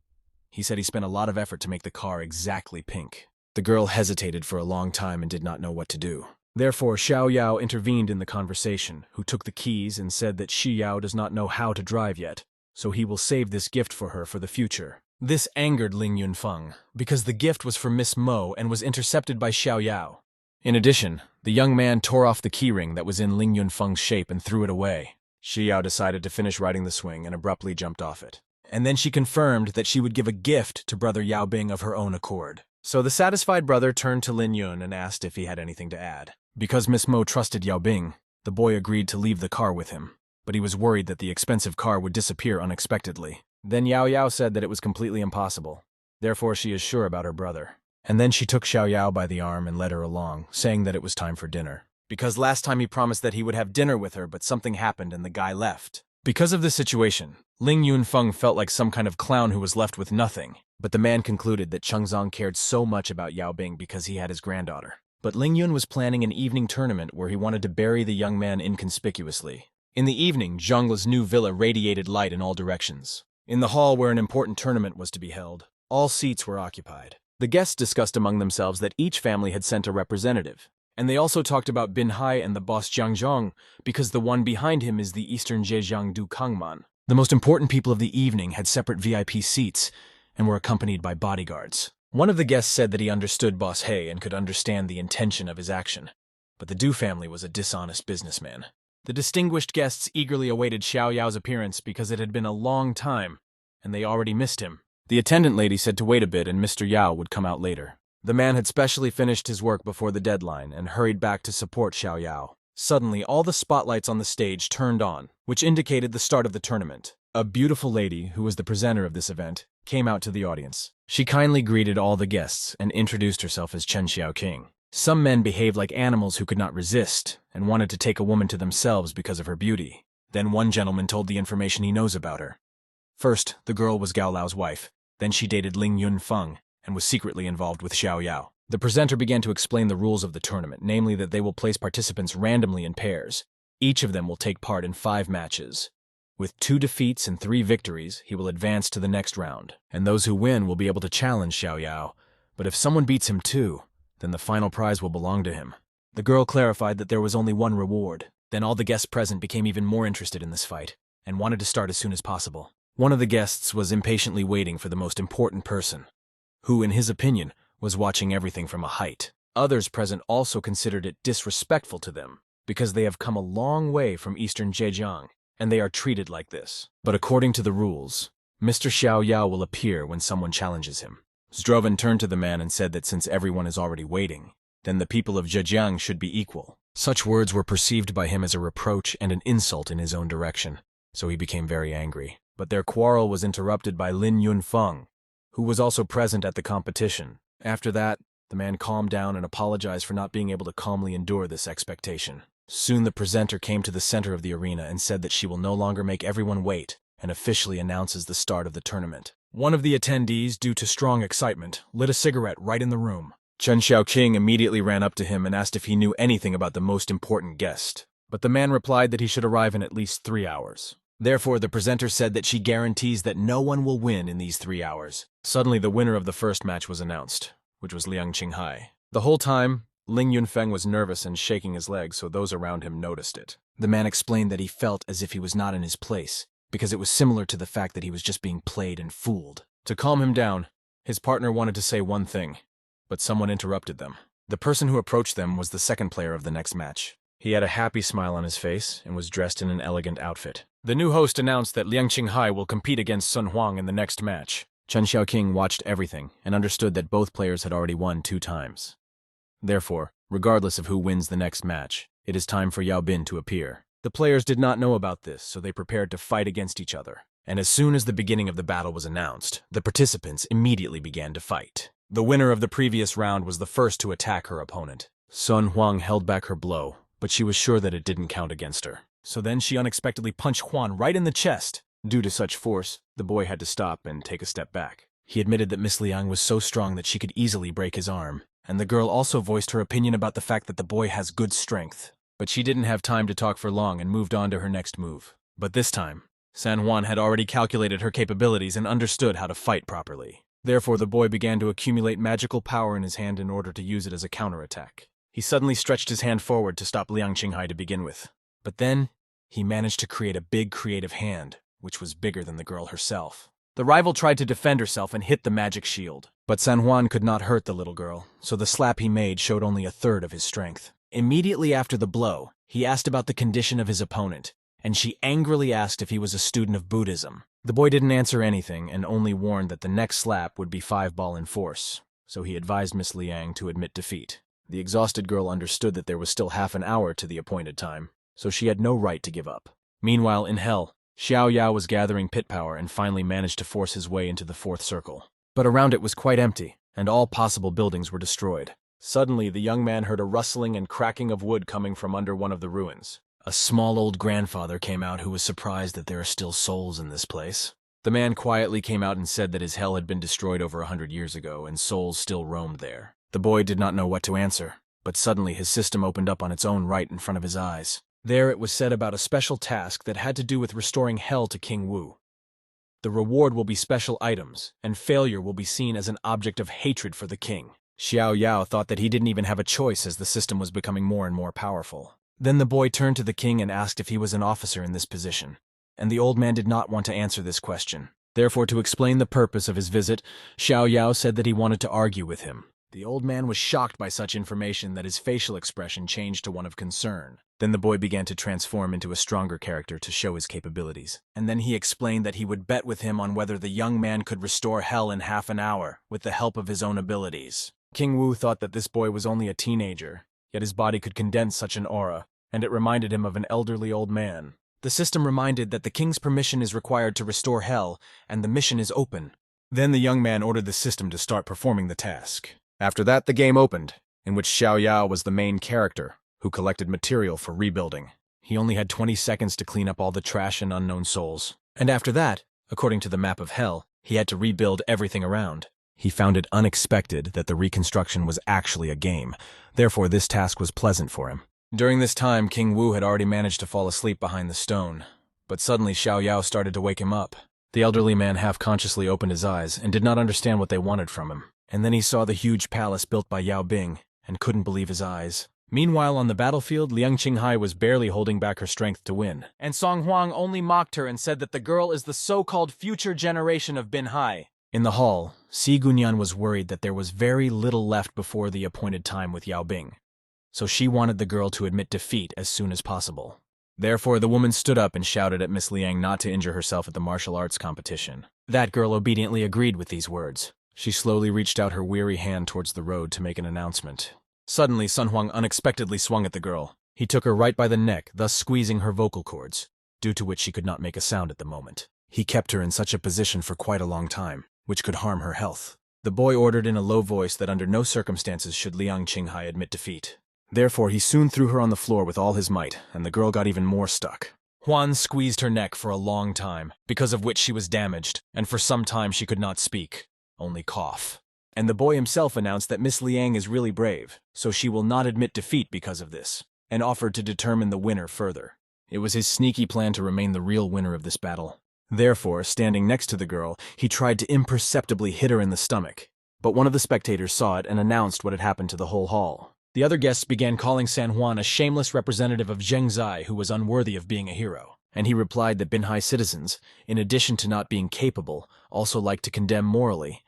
He said he spent a lot of effort to make the car exactly pink. The girl hesitated for a long time and did not know what to do. Therefore, Xiao Yao intervened in the conversation, who took the keys and said that Shi Yao does not know how to drive yet, so he will save this gift for her for the future. This angered Ling Yunfeng, because the gift was for Miss Mo and was intercepted by Xiao Yao. In addition, the young man tore off the keyring that was in Ling Yunfeng's shape and threw it away. Shi Yao decided to finish riding the swing and abruptly jumped off it. And then she confirmed that she would give a gift to brother Yao Bing of her own accord. So the satisfied brother turned to Lin Yun and asked if he had anything to add. Because Miss Mo trusted Yao Bing, the boy agreed to leave the car with him, but he was worried that the expensive car would disappear unexpectedly. Then Yao Yao said that it was completely impossible. Therefore, she is sure about her brother. And then she took Xiao Yao by the arm and led her along, saying that it was time for dinner. Because last time he promised that he would have dinner with her, but something happened and the guy left. Because of this situation, Ling Yunfeng felt like some kind of clown who was left with nothing. But the man concluded that Chengzong cared so much about Yao Bing because he had his granddaughter. But Ling Yun was planning an evening tournament where he wanted to bury the young man inconspicuously. In the evening, Zhongle's new villa radiated light in all directions. In the hall where an important tournament was to be held, all seats were occupied. The guests discussed among themselves that each family had sent a representative. And they also talked about Bin Hai and the boss Jiang Zhong, because the one behind him is the Eastern Zhejiang Du Kangman. The most important people of the evening had separate VIP seats and were accompanied by bodyguards. One of the guests said that he understood Boss He and could understand the intention of his action, but the Du family was a dishonest businessman. The distinguished guests eagerly awaited Xiao Yao's appearance because it had been a long time, and they already missed him. The attendant lady said to wait a bit and Mr. Yao would come out later. The man had specially finished his work before the deadline and hurried back to support Xiao Yao. Suddenly, all the spotlights on the stage turned on, which indicated the start of the tournament. A beautiful lady, who was the presenter of this event, came out to the audience. She kindly greeted all the guests and introduced herself as Chen Xiaoqing. Some men behaved like animals who could not resist and wanted to take a woman to themselves because of her beauty. Then one gentleman told the information he knows about her. First, the girl was Gao Lao's wife. Then she dated Ling Yunfeng and was secretly involved with Xiao Yao. The presenter began to explain the rules of the tournament, namely that they will place participants randomly in pairs. Each of them will take part in 5 matches. With 2 defeats and 3 victories, he will advance to the next round, and those who win will be able to challenge Xiao Yao. But if someone beats him too, then the final prize will belong to him. The girl clarified that there was only one reward. Then all the guests present became even more interested in this fight, and wanted to start as soon as possible. One of the guests was impatiently waiting for the most important person, who, in his opinion, was watching everything from a height. Others present also considered it disrespectful to them, because they have come a long way from Eastern Zhejiang, and they are treated like this. But according to the rules, Mr. Xiao Yao will appear when someone challenges him. Zdrovan turned to the man and said that since everyone is already waiting, then the people of Zhejiang should be equal. Such words were perceived by him as a reproach and an insult in his own direction, so he became very angry. But their quarrel was interrupted by Lin Yunfeng, who was also present at the competition. After that, the man calmed down and apologized for not being able to calmly endure this expectation. Soon the presenter came to the center of the arena and said that she will no longer make everyone wait and officially announces the start of the tournament. One of the attendees, due to strong excitement, lit a cigarette right in the room. Chen Xiaoqing immediately ran up to him and asked if he knew anything about the most important guest. But the man replied that he should arrive in at least 3 hours. Therefore, the presenter said that she guarantees that no one will win in these 3 hours. Suddenly, the winner of the first match was announced, which was Liang Qinghai. The whole time, Ling Yunfeng was nervous and shaking his legs, so those around him noticed it. The man explained that he felt as if he was not in his place, because it was similar to the fact that he was just being played and fooled. To calm him down, his partner wanted to say one thing, but someone interrupted them. The person who approached them was the second player of the next match. He had a happy smile on his face and was dressed in an elegant outfit. The new host announced that Liang Qinghai will compete against Sun Huang in the next match. Chen Xiaoqing watched everything and understood that both players had already won 2 times. Therefore, regardless of who wins the next match, it is time for Yao Bin to appear. The players did not know about this, so they prepared to fight against each other. And as soon as the beginning of the battle was announced, the participants immediately began to fight. The winner of the previous round was the first to attack her opponent. Sun Huang held back her blow, but she was sure that it didn't count against her. So then she unexpectedly punched Huan right in the chest. Due to such force, the boy had to stop and take a step back. He admitted that Miss Liang was so strong that she could easily break his arm, and the girl also voiced her opinion about the fact that the boy has good strength. But she didn't have time to talk for long and moved on to her next move. But this time, San Juan had already calculated her capabilities and understood how to fight properly. Therefore, the boy began to accumulate magical power in his hand in order to use it as a counterattack. He suddenly stretched his hand forward to stop Liang Qinghai to begin with. But then, he managed to create a big creative hand, which was bigger than the girl herself. The rival tried to defend herself and hit the magic shield. But San Juan could not hurt the little girl, so the slap he made showed only a third of his strength. Immediately after the blow, he asked about the condition of his opponent, and she angrily asked if he was a student of Buddhism. The boy didn't answer anything and only warned that the next slap would be 5 ball in force, so he advised Miss Liang to admit defeat. The exhausted girl understood that there was still half an hour to the appointed time, so she had no right to give up. Meanwhile, in hell, Xiao Yao was gathering pit power and finally managed to force his way into the 4th circle. But around it was quite empty, and all possible buildings were destroyed. Suddenly, the young man heard a rustling and cracking of wood coming from under one of the ruins. A small old grandfather came out who was surprised that there are still souls in this place. The man quietly came out and said that his hell had been destroyed over 100 years ago and souls still roamed there. The boy did not know what to answer, but suddenly his system opened up on its own right in front of his eyes. There it was said about a special task that had to do with restoring hell to King Wu. The reward will be special items, and failure will be seen as an object of hatred for the king. Xiao Yao thought that he didn't even have a choice as the system was becoming more and more powerful. Then the boy turned to the king and asked if he was an officer in this position, and the old man did not want to answer this question. Therefore, to explain the purpose of his visit, Xiao Yao said that he wanted to argue with him. The old man was shocked by such information that his facial expression changed to one of concern. Then the boy began to transform into a stronger character to show his capabilities. And then he explained that he would bet with him on whether the young man could restore hell in half an hour with the help of his own abilities. King Wu thought that this boy was only a teenager, yet his body could condense such an aura, and it reminded him of an elderly old man. The system reminded that the king's permission is required to restore hell, and the mission is open. Then the young man ordered the system to start performing the task. After that, the game opened, in which Xiao Yao was the main character, who collected material for rebuilding. He only had 20 seconds to clean up all the trash and unknown souls. And after that, according to the map of hell, he had to rebuild everything around. He found it unexpected that the reconstruction was actually a game. Therefore, this task was pleasant for him. During this time, King Wu had already managed to fall asleep behind the stone. But suddenly, Xiao Yao started to wake him up. The elderly man half-consciously opened his eyes and did not understand what they wanted from him. And then he saw the huge palace built by Yao Bing and couldn't believe his eyes. Meanwhile, on the battlefield, Liang Qinghai was barely holding back her strength to win. And Song Huang only mocked her and said that the girl is the so-called future generation of Bin Hai. In the hall, Si Gunyan was worried that there was very little left before the appointed time with Yao Bing, so she wanted the girl to admit defeat as soon as possible. Therefore, the woman stood up and shouted at Miss Liang not to injure herself at the martial arts competition. That girl obediently agreed with these words. She slowly reached out her weary hand towards the road to make an announcement. Suddenly, Sun Huang unexpectedly swung at the girl. He took her right by the neck, thus squeezing her vocal cords, due to which she could not make a sound at the moment. He kept her in such a position for quite a long time, which could harm her health. The boy ordered in a low voice that under no circumstances should Liang Qinghai admit defeat. Therefore, he soon threw her on the floor with all his might, and the girl got even more stuck. Huan squeezed her neck for a long time, because of which she was damaged, and for some time she could not speak, only cough. And the boy himself announced that Miss Liang is really brave, so she will not admit defeat because of this, and offered to determine the winner further. It was his sneaky plan to remain the real winner of this battle. Therefore, standing next to the girl, he tried to imperceptibly hit her in the stomach. But one of the spectators saw it and announced what had happened to the whole hall. The other guests began calling San Juan a shameless representative of Zhengzai who was unworthy of being a hero. And he replied that Binhai citizens, in addition to not being capable, also like to condemn morally.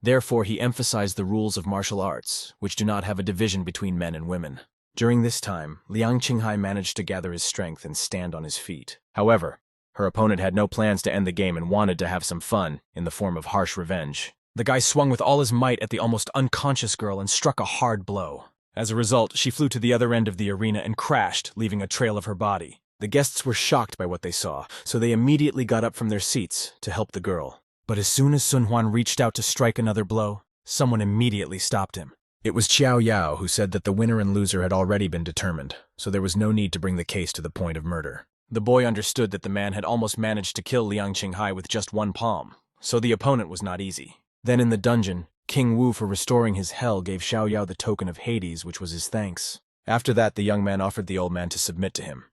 Therefore, he emphasized the rules of martial arts, which do not have a division between men and women. During this time, Liang Qinghai managed to gather his strength and stand on his feet. However, her opponent had no plans to end the game and wanted to have some fun, in the form of harsh revenge. The guy swung with all his might at the almost unconscious girl and struck a hard blow. As a result, she flew to the other end of the arena and crashed, leaving a trail of her body. The guests were shocked by what they saw, so they immediately got up from their seats to help the girl. But as soon as Sun Huan reached out to strike another blow, someone immediately stopped him. It was Qiao Yao who said that the winner and loser had already been determined, so there was no need to bring the case to the point of murder. The boy understood that the man had almost managed to kill Liang Qinghai with just one palm, so the opponent was not easy. Then in the dungeon, King Wu, for restoring his hell, gave Xiao Yao the token of Hades, which was his thanks. After that, the young man offered the old man to submit to him.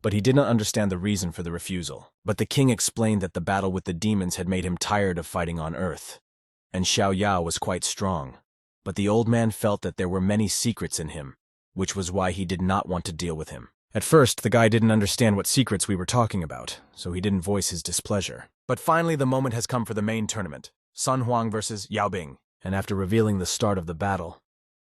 But he did not understand the reason for the refusal. But the king explained that the battle with the demons had made him tired of fighting on Earth. And Xiao Yao was quite strong. But the old man felt that there were many secrets in him, which was why he did not want to deal with him. At first, the guy didn't understand what secrets we were talking about, so he didn't voice his displeasure. But finally, the moment has come for the main tournament, Sun Huang versus Yao Bing. And after revealing the start of the battle,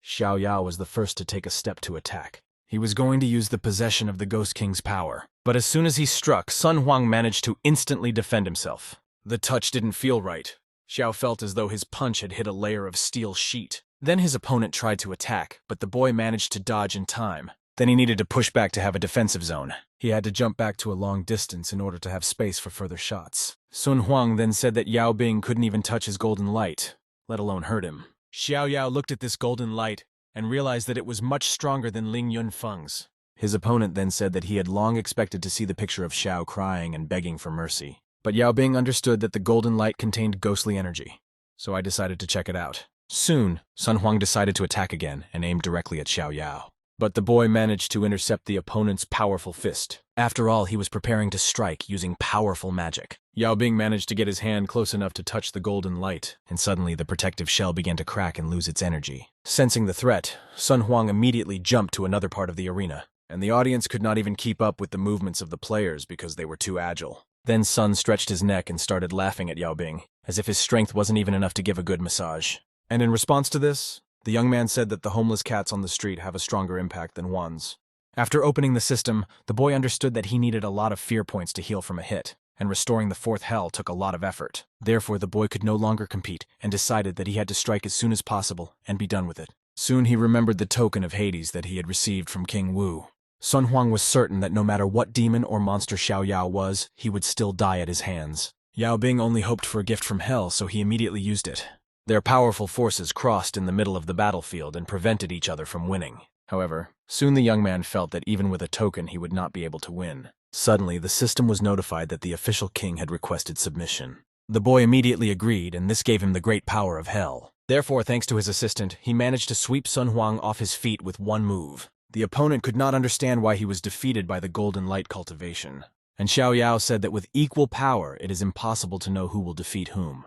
Xiao Yao was the first to take a step to attack. He was going to use the possession of the Ghost King's power. But as soon as he struck, Sun Huang managed to instantly defend himself. The touch didn't feel right. Xiao felt as though his punch had hit a layer of steel sheet. Then his opponent tried to attack, but the boy managed to dodge in time. Then he needed to push back to have a defensive zone. He had to jump back to a long distance in order to have space for further shots. Sun Huang then said that Yao Bing couldn't even touch his golden light, let alone hurt him. Xiao Yao looked at this golden light and realized that it was much stronger than Ling Yunfeng's. His opponent then said that he had long expected to see the picture of Xiao crying and begging for mercy. But Yao Bing understood that the golden light contained ghostly energy, so I decided to check it out. Soon, Sun Huang decided to attack again and aimed directly at Xiao Yao. But the boy managed to intercept the opponent's powerful fist. After all, he was preparing to strike using powerful magic. Yao Bing managed to get his hand close enough to touch the golden light, and suddenly the protective shell began to crack and lose its energy. Sensing the threat, Sun Huang immediately jumped to another part of the arena, and the audience could not even keep up with the movements of the players because they were too agile. Then Sun stretched his neck and started laughing at Yao Bing, as if his strength wasn't even enough to give a good massage. And in response to this, the young man said that the homeless cats on the street have a stronger impact than ones. After opening the system, the boy understood that he needed a lot of fear points to heal from a hit, and restoring the fourth hell took a lot of effort. Therefore, the boy could no longer compete and decided that he had to strike as soon as possible and be done with it. Soon he remembered the token of Hades that he had received from King Wu. Sun Huang was certain that no matter what demon or monster Xiao Yao was, he would still die at his hands. Yao Bing only hoped for a gift from hell, so he immediately used it. Their powerful forces crossed in the middle of the battlefield and prevented each other from winning. However, soon the young man felt that even with a token he would not be able to win. Suddenly, the system was notified that the official king had requested submission. The boy immediately agreed, and this gave him the great power of hell. Therefore, thanks to his assistant, he managed to sweep Sun Huang off his feet with one move. The opponent could not understand why he was defeated by the golden light cultivation. And Xiao Yao said that with equal power, it is impossible to know who will defeat whom.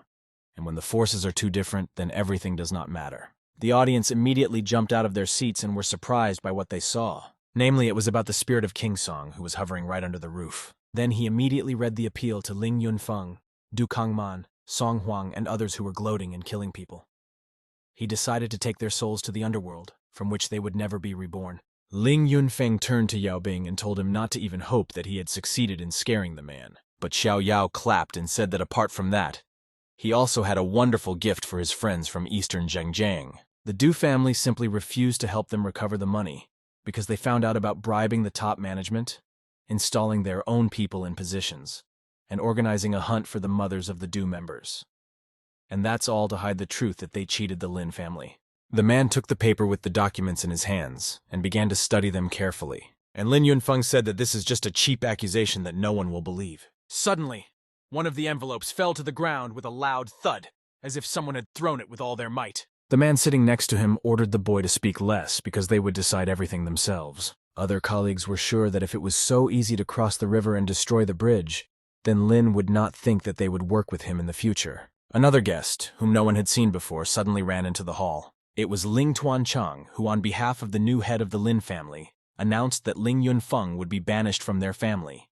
And when the forces are too different, then everything does not matter. The audience immediately jumped out of their seats and were surprised by what they saw. Namely, it was about the spirit of King Song, who was hovering right under the roof. Then he immediately read the appeal to Ling Yunfeng, Du Kangman, Song Huang, and others who were gloating and killing people. He decided to take their souls to the underworld, from which they would never be reborn. Ling Yunfeng turned to Yao Bing and told him not to even hope that he had succeeded in scaring the man. But Xiao Yao clapped and said that apart from that, he also had a wonderful gift for his friends from eastern Zhengjiang. The Du family simply refused to help them recover the money because they found out about bribing the top management, installing their own people in positions, and organizing a hunt for the mothers of the Du members. And that's all to hide the truth that they cheated the Lin family. The man took the paper with the documents in his hands and began to study them carefully. And Lin Yunfeng said that this is just a cheap accusation that no one will believe. Suddenly, one of the envelopes fell to the ground with a loud thud. as if someone had thrown it with all their might. The man sitting next to him ordered the boy to speak less because they would decide everything themselves. Other colleagues were sure that if it was so easy to cross the river and destroy the bridge, then Lin would not think that they would work with him in the future. Another guest, whom no one had seen before, suddenly ran into the hall. It was Ling Tuanchang, who on behalf of the new head of the Lin family, announced that Ling Yunfeng would be banished from their family,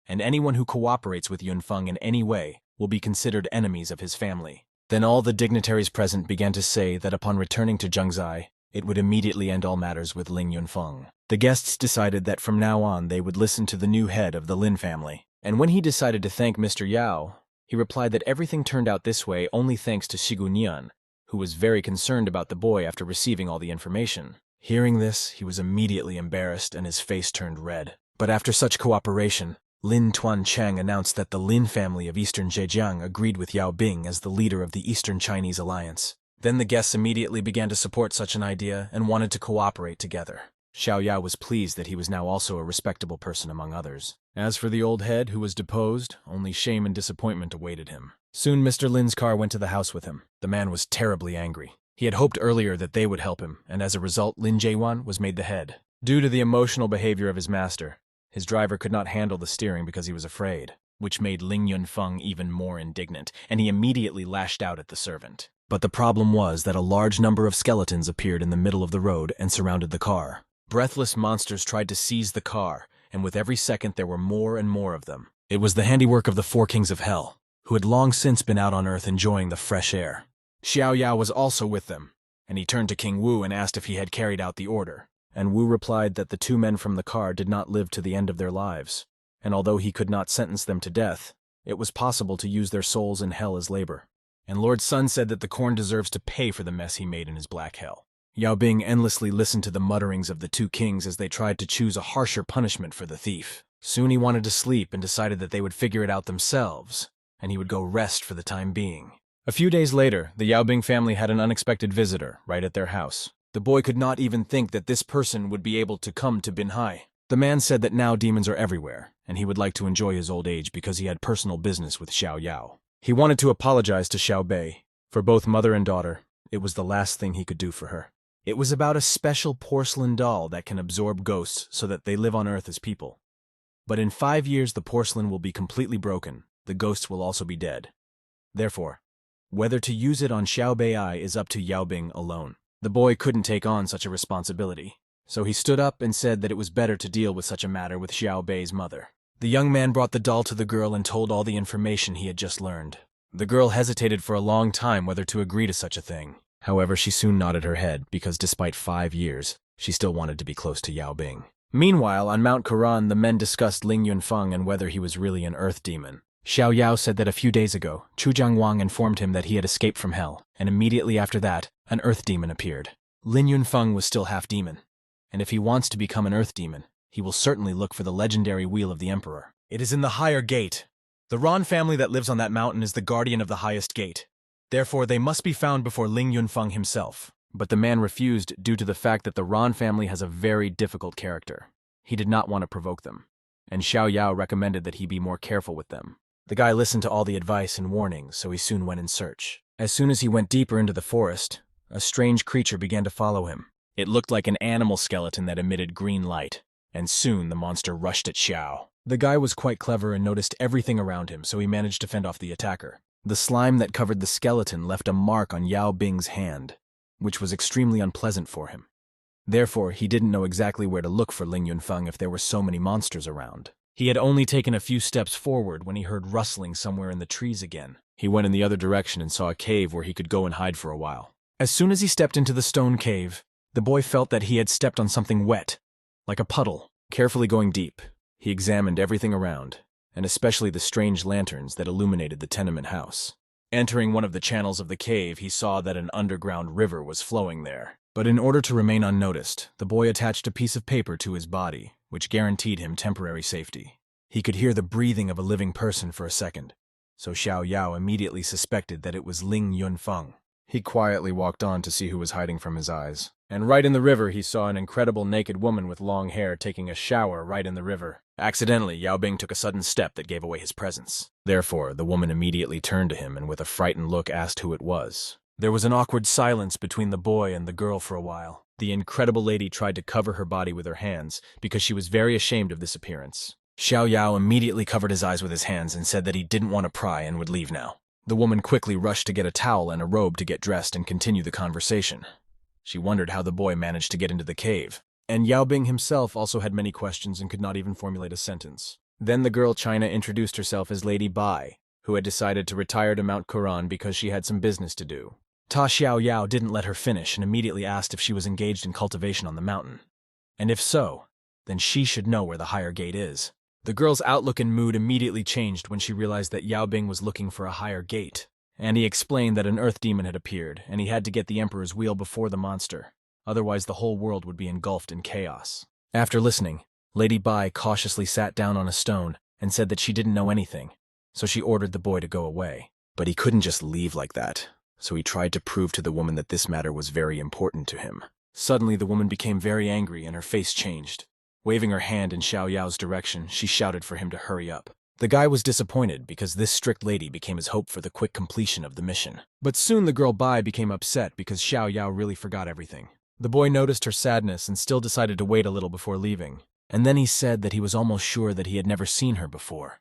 and anyone who cooperates with Yunfeng in any way will be considered enemies of his family. Then all the dignitaries present began to say that upon returning to Zhengzai, it would immediately end all matters with Ling Yunfeng. The guests decided that from now on they would listen to the new head of the Lin family. And when he decided to thank Mr. Yao, he replied that everything turned out this way only thanks to Shigu Nian, who was very concerned about the boy after receiving all the information. Hearing this, he was immediately embarrassed and his face turned red. But after such cooperation, Lin Tuanchang announced that the Lin family of Eastern Zhejiang agreed with Yao Bing as the leader of the Eastern Chinese Alliance. Then the guests immediately began to support such an idea and wanted to cooperate together. Xiao Yao was pleased that he was now also a respectable person among others. As for the old head who was deposed, only shame and disappointment awaited him. Soon Mr. Lin's car went to the house with him. The man was terribly angry. He had hoped earlier that they would help him, and as a result, Lin Jaewan was made the head. Due to the emotional behavior of his master, his driver could not handle the steering because he was afraid, which made Ling Yunfeng even more indignant, and he immediately lashed out at the servant. But the problem was that a large number of skeletons appeared in the middle of the road and surrounded the car. Breathless monsters tried to seize the car, and with every second there were more and more of them. It was the handiwork of the four kings of hell, who had long since been out on earth enjoying the fresh air. Xiao Yao was also with them, and he turned to King Wu and asked if he had carried out the order. And Wu replied that the two men from the car did not live to the end of their lives, and although he could not sentence them to death, it was possible to use their souls in hell as labor. And Lord Sun said that the corn deserves to pay for the mess he made in his black hell. Yao Bing endlessly listened to the mutterings of the two kings as they tried to choose a harsher punishment for the thief. Soon he wanted to sleep and decided that they would figure it out themselves, and he would go rest for the time being. A few days later, the Yao Bing family had an unexpected visitor right at their house. The boy could not even think that this person would be able to come to Binhai. The man said that now demons are everywhere, and he would like to enjoy his old age because he had personal business with Xiao Yao. He wanted to apologize to Xiao Bei. For both mother and daughter, it was the last thing he could do for her. It was about a special porcelain doll that can absorb ghosts so that they live on Earth as people. But in 5 years the porcelain will be completely broken. The ghosts will also be dead. Therefore, whether to use it on Xiao Bei is up to Yao Bing alone. The boy couldn't take on such a responsibility, so he stood up and said that it was better to deal with such a matter with Xiao Bei's mother. The young man brought the doll to the girl and told all the information he had just learned. The girl hesitated for a long time whether to agree to such a thing. However, she soon nodded her head because despite 5 years, she still wanted to be close to Yao Bing. Meanwhile, on Mount Quran, the men discussed Ling Yunfeng and whether he was really an earth demon. Xiao Yao said that a few days ago, Chu Jiangwang informed him that he had escaped from hell, and immediately after that, an earth demon appeared. Lin Yunfeng was still half demon, and if he wants to become an earth demon, he will certainly look for the legendary Wheel of the Emperor. It is in the higher gate. The Ron family that lives on that mountain is the guardian of the highest gate. Therefore, they must be found before Ling Yunfeng himself. But the man refused due to the fact that the Ron family has a very difficult character. He did not want to provoke them, and Xiao Yao recommended that he be more careful with them. The guy listened to all the advice and warnings, so he soon went in search. As soon as he went deeper into the forest, a strange creature began to follow him. It looked like an animal skeleton that emitted green light, and soon the monster rushed at Xiao. The guy was quite clever and noticed everything around him, so he managed to fend off the attacker. The slime that covered the skeleton left a mark on Yao Bing's hand, which was extremely unpleasant for him. Therefore, he didn't know exactly where to look for Ling Yunfeng if there were so many monsters around. He had only taken a few steps forward when he heard rustling somewhere in the trees again. He went in the other direction and saw a cave where he could go and hide for a while. As soon as he stepped into the stone cave, the boy felt that he had stepped on something wet, like a puddle. Carefully going deep, he examined everything around, and especially the strange lanterns that illuminated the tenement house. Entering one of the channels of the cave, he saw that an underground river was flowing there. But in order to remain unnoticed, the boy attached a piece of paper to his body, which guaranteed him temporary safety. He could hear the breathing of a living person for a second, so Xiao Yao immediately suspected that it was Ling Yunfeng. He quietly walked on to see who was hiding from his eyes. And right in the river, he saw an incredible naked woman with long hair taking a shower right in the river. Accidentally, Yao Bing took a sudden step that gave away his presence. Therefore, the woman immediately turned to him and with a frightened look asked who it was. There was an awkward silence between the boy and the girl for a while. The incredible lady tried to cover her body with her hands because she was very ashamed of this appearance. Xiao Yao immediately covered his eyes with his hands and said that he didn't want to pry and would leave now. The woman quickly rushed to get a towel and a robe to get dressed and continue the conversation. She wondered how the boy managed to get into the cave. And Yao Bing himself also had many questions and could not even formulate a sentence. Then the girl China introduced herself as Lady Bai, who had decided to retire to Mount Quran because she had some business to do. Ta Xiao Yao didn't let her finish and immediately asked if she was engaged in cultivation on the mountain. And if so, then she should know where the higher gate is. The girl's outlook and mood immediately changed when she realized that Yao Bing was looking for a higher gate. And he explained that an earth demon had appeared, and he had to get the emperor's wheel before the monster. Otherwise, the whole world would be engulfed in chaos. After listening, Lady Bai cautiously sat down on a stone and said that she didn't know anything, so she ordered the boy to go away. But he couldn't just leave like that, so he tried to prove to the woman that this matter was very important to him. Suddenly, the woman became very angry and her face changed. Waving her hand in Xiao Yao's direction, she shouted for him to hurry up. The guy was disappointed because this strict lady became his hope for the quick completion of the mission. But soon the girl Bai became upset because Xiao Yao really forgot everything. The boy noticed her sadness and still decided to wait a little before leaving. And then he said that he was almost sure that he had never seen her before.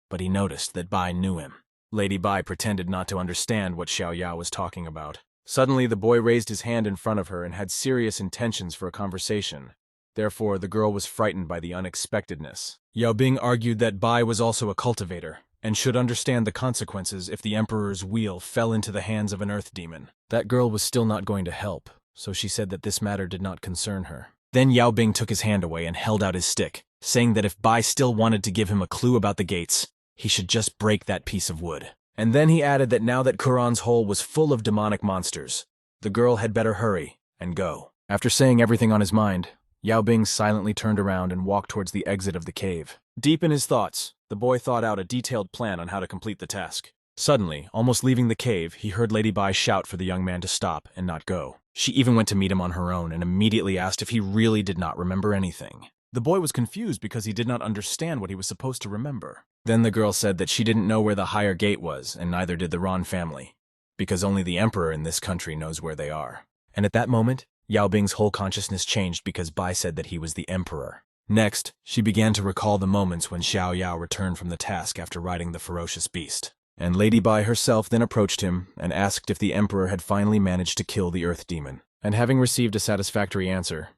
But he noticed that Bai knew him. Lady Bai pretended not to understand what Xiao Yao was talking about. Suddenly, the boy raised his hand in front of her and had serious intentions for a conversation. Therefore, the girl was frightened by the unexpectedness. Yao Bing argued that Bai was also a cultivator, and should understand the consequences if the emperor's wheel fell into the hands of an earth demon. That girl was still not going to help, so she said that this matter did not concern her. Then Yao Bing took his hand away and held out his stick, saying that if Bai still wanted to give him a clue about the gates, he should just break that piece of wood. And then he added that now that Quran's hole was full of demonic monsters, the girl had better hurry and go. After saying everything on his mind, Yao Bing silently turned around and walked towards the exit of the cave. Deep in his thoughts, the boy thought out a detailed plan on how to complete the task. Suddenly, almost leaving the cave, he heard Lady Bai shout for the young man to stop and not go. She even went to meet him on her own and immediately asked if he really did not remember anything. The boy was confused because he did not understand what he was supposed to remember. Then the girl said that she didn't know where the higher gate was, and neither did the Ron family, because only the emperor in this country knows where they are. And at that moment, Yao Bing's whole consciousness changed because Bai said that he was the emperor. Next, she began to recall the moments when Xiao Yao returned from the task after riding the ferocious beast. And Lady Bai herself then approached him and asked if the emperor had finally managed to kill the earth demon. And having received a satisfactory answer,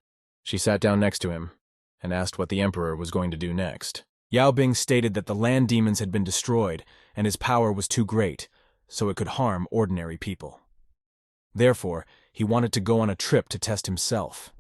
she sat down next to him and asked what the emperor was going to do next. Yao Bing stated that the land demons had been destroyed and his power was too great, so it could harm ordinary people. Therefore, he wanted to go on a trip to test himself,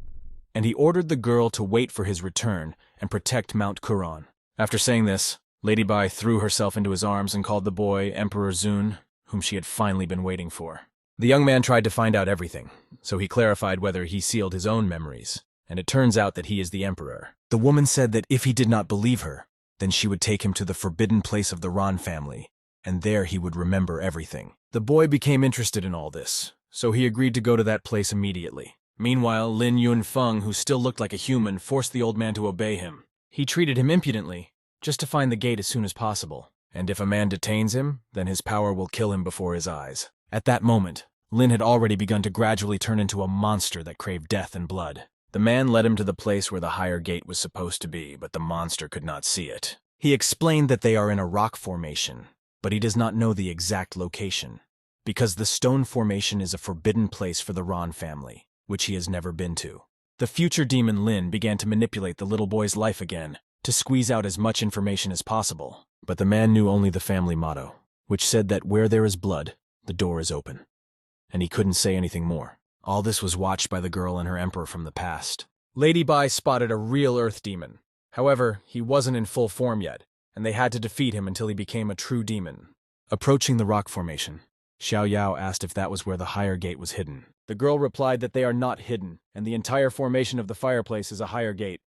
and he ordered the girl to wait for his return and protect Mount Quran. After saying this, Lady Bai threw herself into his arms and called the boy Emperor Zun, whom she had finally been waiting for. The young man tried to find out everything, so he clarified whether he sealed his own memories, and it turns out that he is the emperor. The woman said that if he did not believe her, then she would take him to the forbidden place of the Ron family, and there he would remember everything. The boy became interested in all this, so he agreed to go to that place immediately. Meanwhile, Lin Yunfeng, who still looked like a human, forced the old man to obey him. He treated him impudently, just to find the gate as soon as possible. And if a man detains him, then his power will kill him before his eyes. At that moment, Lin had already begun to gradually turn into a monster that craved death and blood. The man led him to the place where the higher gate was supposed to be, but the monster could not see it. He explained that they are in a rock formation, but he does not know the exact location, because the stone formation is a forbidden place for the Ron family, which he has never been to. The future demon Lin began to manipulate the little boy's life again, to squeeze out as much information as possible. But the man knew only the family motto, which said that where there is blood, the door is open. And he couldn't say anything more. All this was watched by the girl and her emperor from the past. Lady Bai spotted a real earth demon. However, he wasn't in full form yet, and they had to defeat him until he became a true demon. Approaching the rock formation, Xiao Yao asked if that was where the higher gate was hidden. The girl replied that they are not hidden, and the entire formation of the fireplace is a higher gate.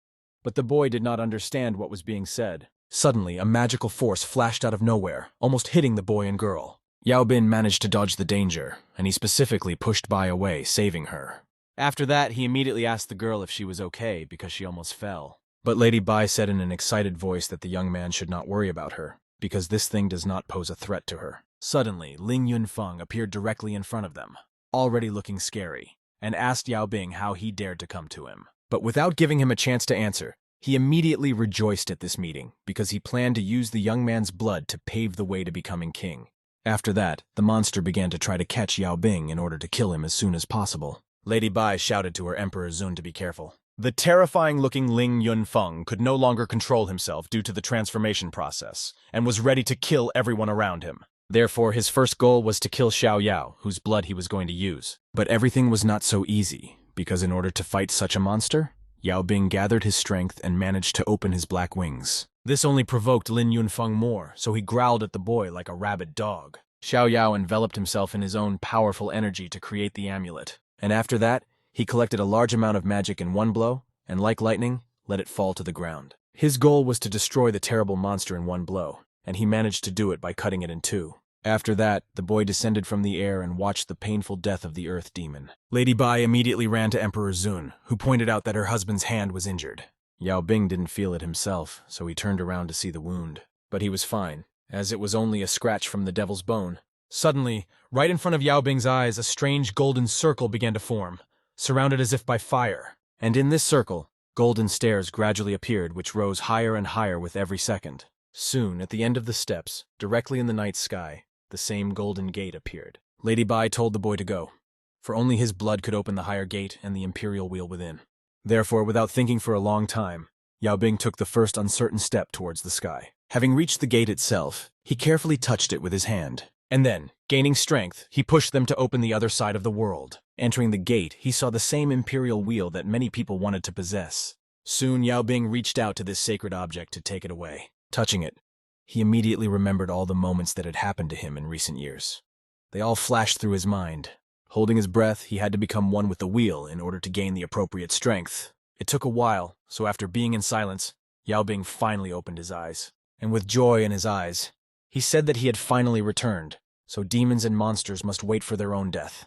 But the boy did not understand what was being said. Suddenly, a magical force flashed out of nowhere, almost hitting the boy and girl. Yao Bin managed to dodge the danger, and he specifically pushed Bai away, saving her. After that, he immediately asked the girl if she was okay because she almost fell. But Lady Bai said in an excited voice that the young man should not worry about her, because this thing does not pose a threat to her. Suddenly, Ling Yunfeng appeared directly in front of them, already looking scary, and asked Yao Bing how he dared to come to him. But without giving him a chance to answer, he immediately rejoiced at this meeting because he planned to use the young man's blood to pave the way to becoming king. After that, the monster began to try to catch Yao Bing in order to kill him as soon as possible. Lady Bai shouted to her Emperor Zun to be careful. The terrifying-looking Ling Yunfeng could no longer control himself due to the transformation process, and was ready to kill everyone around him. Therefore, his first goal was to kill Xiao Yao, whose blood he was going to use. But everything was not so easy, because in order to fight such a monster, Yao Bing gathered his strength and managed to open his black wings. This only provoked Lin Yunfeng more, so he growled at the boy like a rabid dog. Xiao Yao enveloped himself in his own powerful energy to create the amulet, and after that, he collected a large amount of magic in one blow, and like lightning, let it fall to the ground. His goal was to destroy the terrible monster in one blow, and he managed to do it by cutting it in two. After that, the boy descended from the air and watched the painful death of the earth demon. Lady Bai immediately ran to Emperor Zun, who pointed out that her husband's hand was injured. Yao Bing didn't feel it himself, so he turned around to see the wound. But he was fine, as it was only a scratch from the devil's bone. Suddenly, right in front of Yao Bing's eyes, a strange golden circle began to form, surrounded as if by fire. And in this circle, golden stairs gradually appeared, which rose higher and higher with every second. Soon, at the end of the steps, directly in the night sky, the same golden gate appeared. Lady Bai told the boy to go, for only his blood could open the higher gate and the imperial wheel within. Therefore, without thinking for a long time, Yao Bing took the first uncertain step towards the sky. Having reached the gate itself, he carefully touched it with his hand. And then, gaining strength, he pushed them to open the other side of the world. Entering the gate, he saw the same imperial wheel that many people wanted to possess. Soon, Yao Bing reached out to this sacred object to take it away. Touching it, he immediately remembered all the moments that had happened to him in recent years. They all flashed through his mind. Holding his breath, he had to become one with the wheel in order to gain the appropriate strength. It took a while, so after being in silence, Yao Bing finally opened his eyes. And with joy in his eyes, he said that he had finally returned, so demons and monsters must wait for their own death.